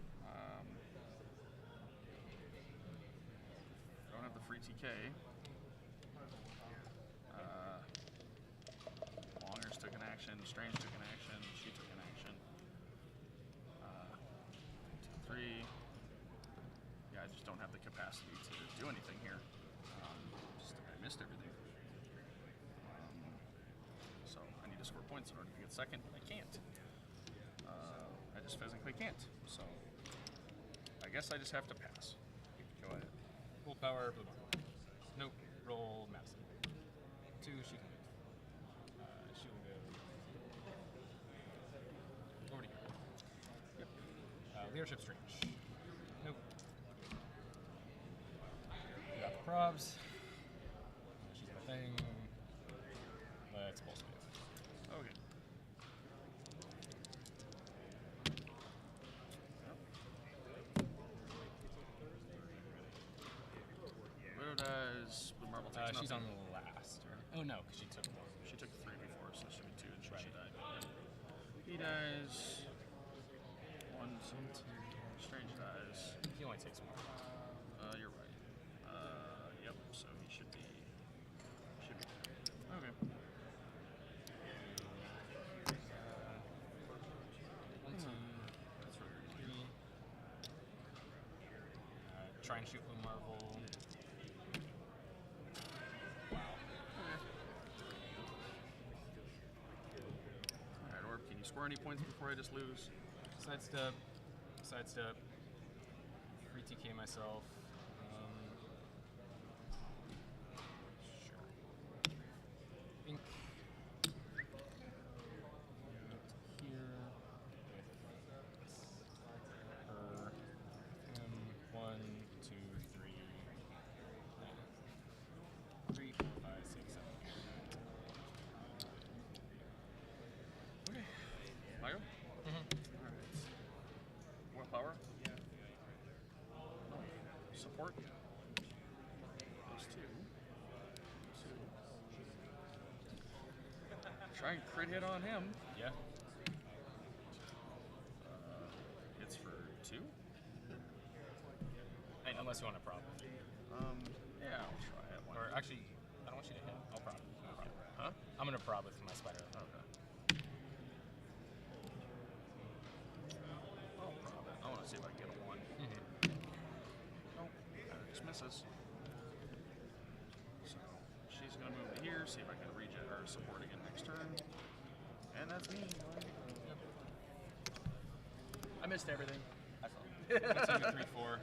don't have the free TK. Longers took an action, Strange took an action, she took an action. 2, 3. Yeah, I just don't have the capacity to do anything here. I missed everything. So I need to score points in order to get second. I can't. I just physically can't. So I guess I just have to pass. Go ahead. Full power, blue bar. Nope. Roll Madison. 2, she can move. She will go over to here. Yep. Leadership strange. Nope. We got the probs. She's got a thing. Let's pulse move. Okay. Widow dies. Blue marble takes She's nothing. on the last. Right? Oh no, because she took 1. She took 3 before, so it should be 2, and she died. He dies. 1, 2, 2. Strange dies. He only takes 1. You're right. Yep. So he should be. Okay. 1, 2. That's for 3. Try and shoot Blue Marvel. Wow. Alright, Orb, can you score any points before I just lose? Sidestep. Sidestep. Free TK myself. Sure. Ink. Here. With her. 1, 2, 3. 3, 4, 5, 6, 7. Okay. Mayo? Alright. What power? Support? Those 2. Try and crit hit on him. Yeah. Hits for 2? Unless you want to prop. Yeah, I'll try it. Or actually, I don't want you to hit. I'll prop. Huh? I'm going to prop with my spider. Okay. I'll prop it. I want to see if I can get a 1. Nope. Just misses. So she's going to move to here, see if I can regen or support again next turn. And that's me. Yep. I missed everything. I saw. 2, 3, 4.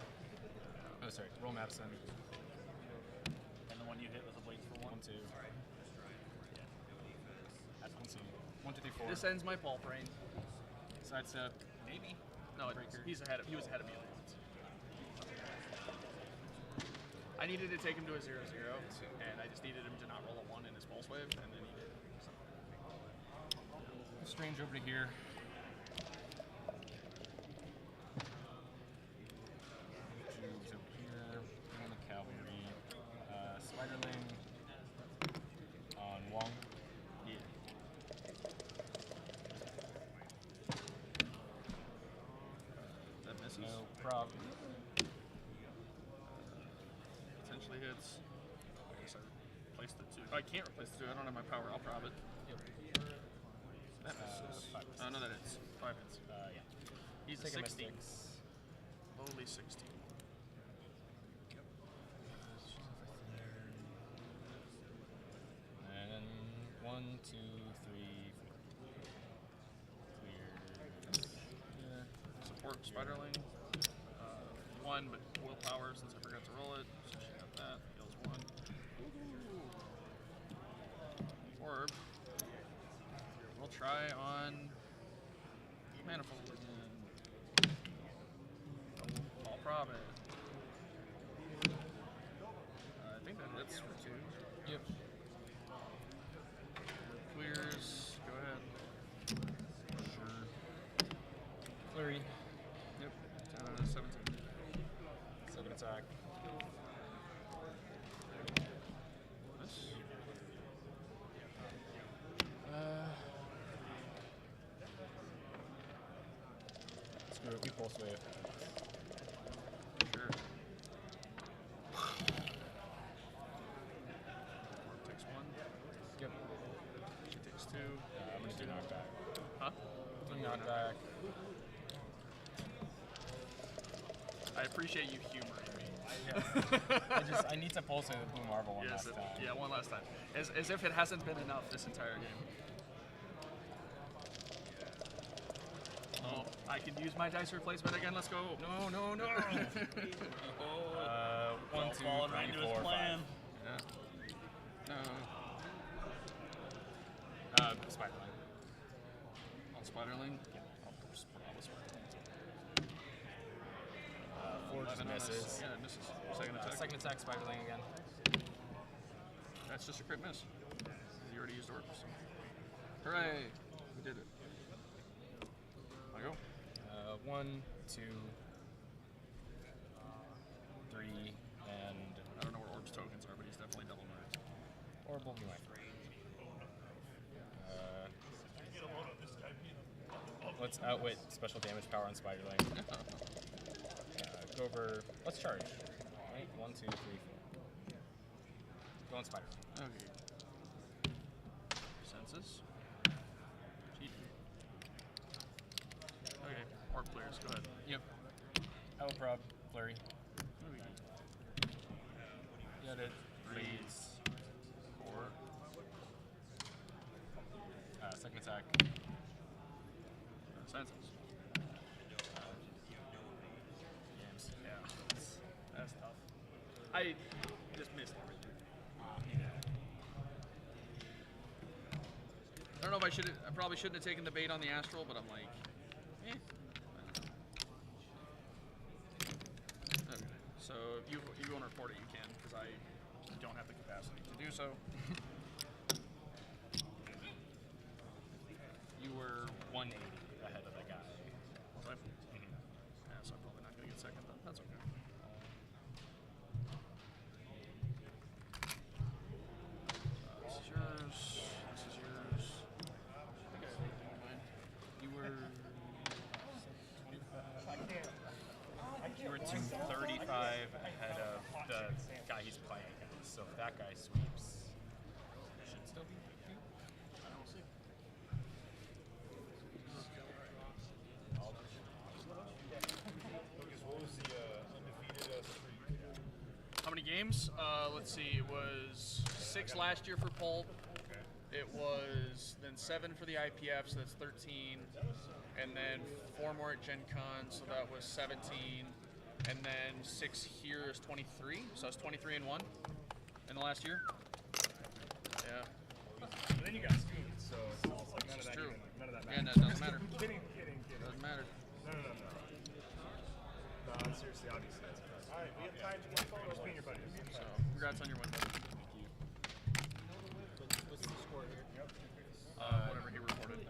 Oh, sorry. Roll Madison. And the one you hit was a blades for 1? 1, 2. That's 1, 2. 1, 2, 3, 4. This ends my Pulp reign. Sidestep. Maybe. No, he was ahead of me once. I needed to take him to a 0-0, and I just needed him to not roll a 1 in his pulse wave, and then he did. So. Strange over to here. Juves over here. On the cavalry. Spiderling on Wong. Yeah. That misses. No problem. Potentially hits. I guess I replaced the 2. I can't replace the 2. I don't have my power. I'll prob it. Yep. That misses. No, that hits. 5 hits. Yeah. He's a Take him at 16. 6. Lowly 16. And then 1, 2, 3, 4. Clear. Yeah. Support Spiderling. 1, but willpower since I forgot to roll it. So she got that. Heals 1. Orb. We'll try on Manifold. I'll prob it. I think that hits for 2. Yep. Clears. Go ahead. Sure. Flurry. Yep. 17. 7 attack. This. Screw it. We pulse wave. Sure. Takes 1. Yep. She takes 2. I'm gonna do knockback. Huh? Do knockback. I appreciate you humoring me. Yeah. I need to pulse it with Blue Marvel one last time. Yeah, one last time. As if it hasn't been enough this entire game. Oh, I can use my dice replacement again. Let's go. No, no, no. 1, 2, 3, 4, 5. Yeah. No. Spiderling. On Spiderling? Yeah. I'll prob a Spiderling. 4 just 11 on misses. us. Yeah, it misses. Second attack. Second attack, Spiderling again. That's just a crit miss. You already used orbs. Hooray! We did it. I go. 1, 2, 3, and I don't know where orbs tokens are, but he's definitely double marked. Orb will be my let's outwit special damage power on Spiderling. Go over. Let's charge. Right? 1, 2, 3, 4. Go on Spiderling. Okay. Census. Cheat. Okay. Orb clears. Go ahead. Yep. I will prob. Flurry. Get it. Bleeds. 4. Second attack. Census. Games. Yeah. That's tough. I just missed everything. I don't know if I probably shouldn't have taken the bait on the Astral, but I'm like, eh. Okay. So if you want to report it, you can, because I don't have the capacity to do so. You were 180 ahead of the guy. Was I? Yeah, so I'm probably not going to get second, but that's okay. This is yours. This is yours. Okay, never mind. You were 25. You were 235 ahead of the guy he's playing against. So if that guy sweeps, it should still be 2. I don't see. What was the undefeated streak? How many games? Let's see. It was 6 last year for Pulp. It was then 7 for the IPF, so that's 13. And then 4 more at Gen Con, so that was 17. And then 6 here is 23. So that's 23 and 1 in the last year. Yeah. And then you got students, so it's None of that true. even, none of that Yeah, matters. no, it doesn't matter. Kidding. Doesn't matter. No. No, seriously, obviously. All right, we have time to get photos. Just being your buddies. So, congrats on your win, buddy. Thank you. What's the score here? Whatever he reported.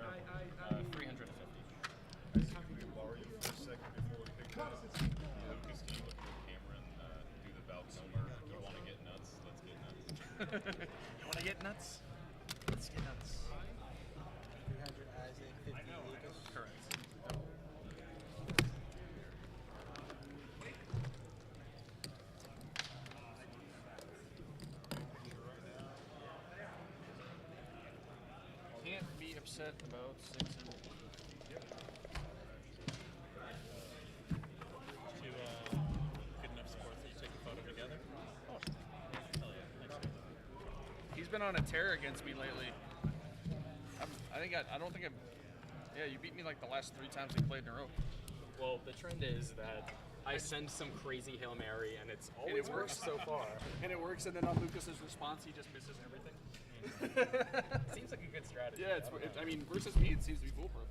350. I just think we can borrow you for a second before we pick that up. Lucas, can you look at the camera and do the Val Kilmer? You want to get nuts? Let's get nuts. You want to get nuts? Let's get nuts. 300 Isaac, 50 Lucas. Correct. Can't be upset about 600. Good enough support that you take a photo together? Oh. Hell yeah. Thanks. He's been on a tear against me lately. I don't think I'm. Yeah, you beat me like the last 3 times we played in a row. Well, the trend is that I send some crazy Hail Mary, and it's always works so far. And it works, and then on Lucas's response, he just misses everything. Seems like a good strategy. Yeah, I mean, versus me, it seems to be foolproof.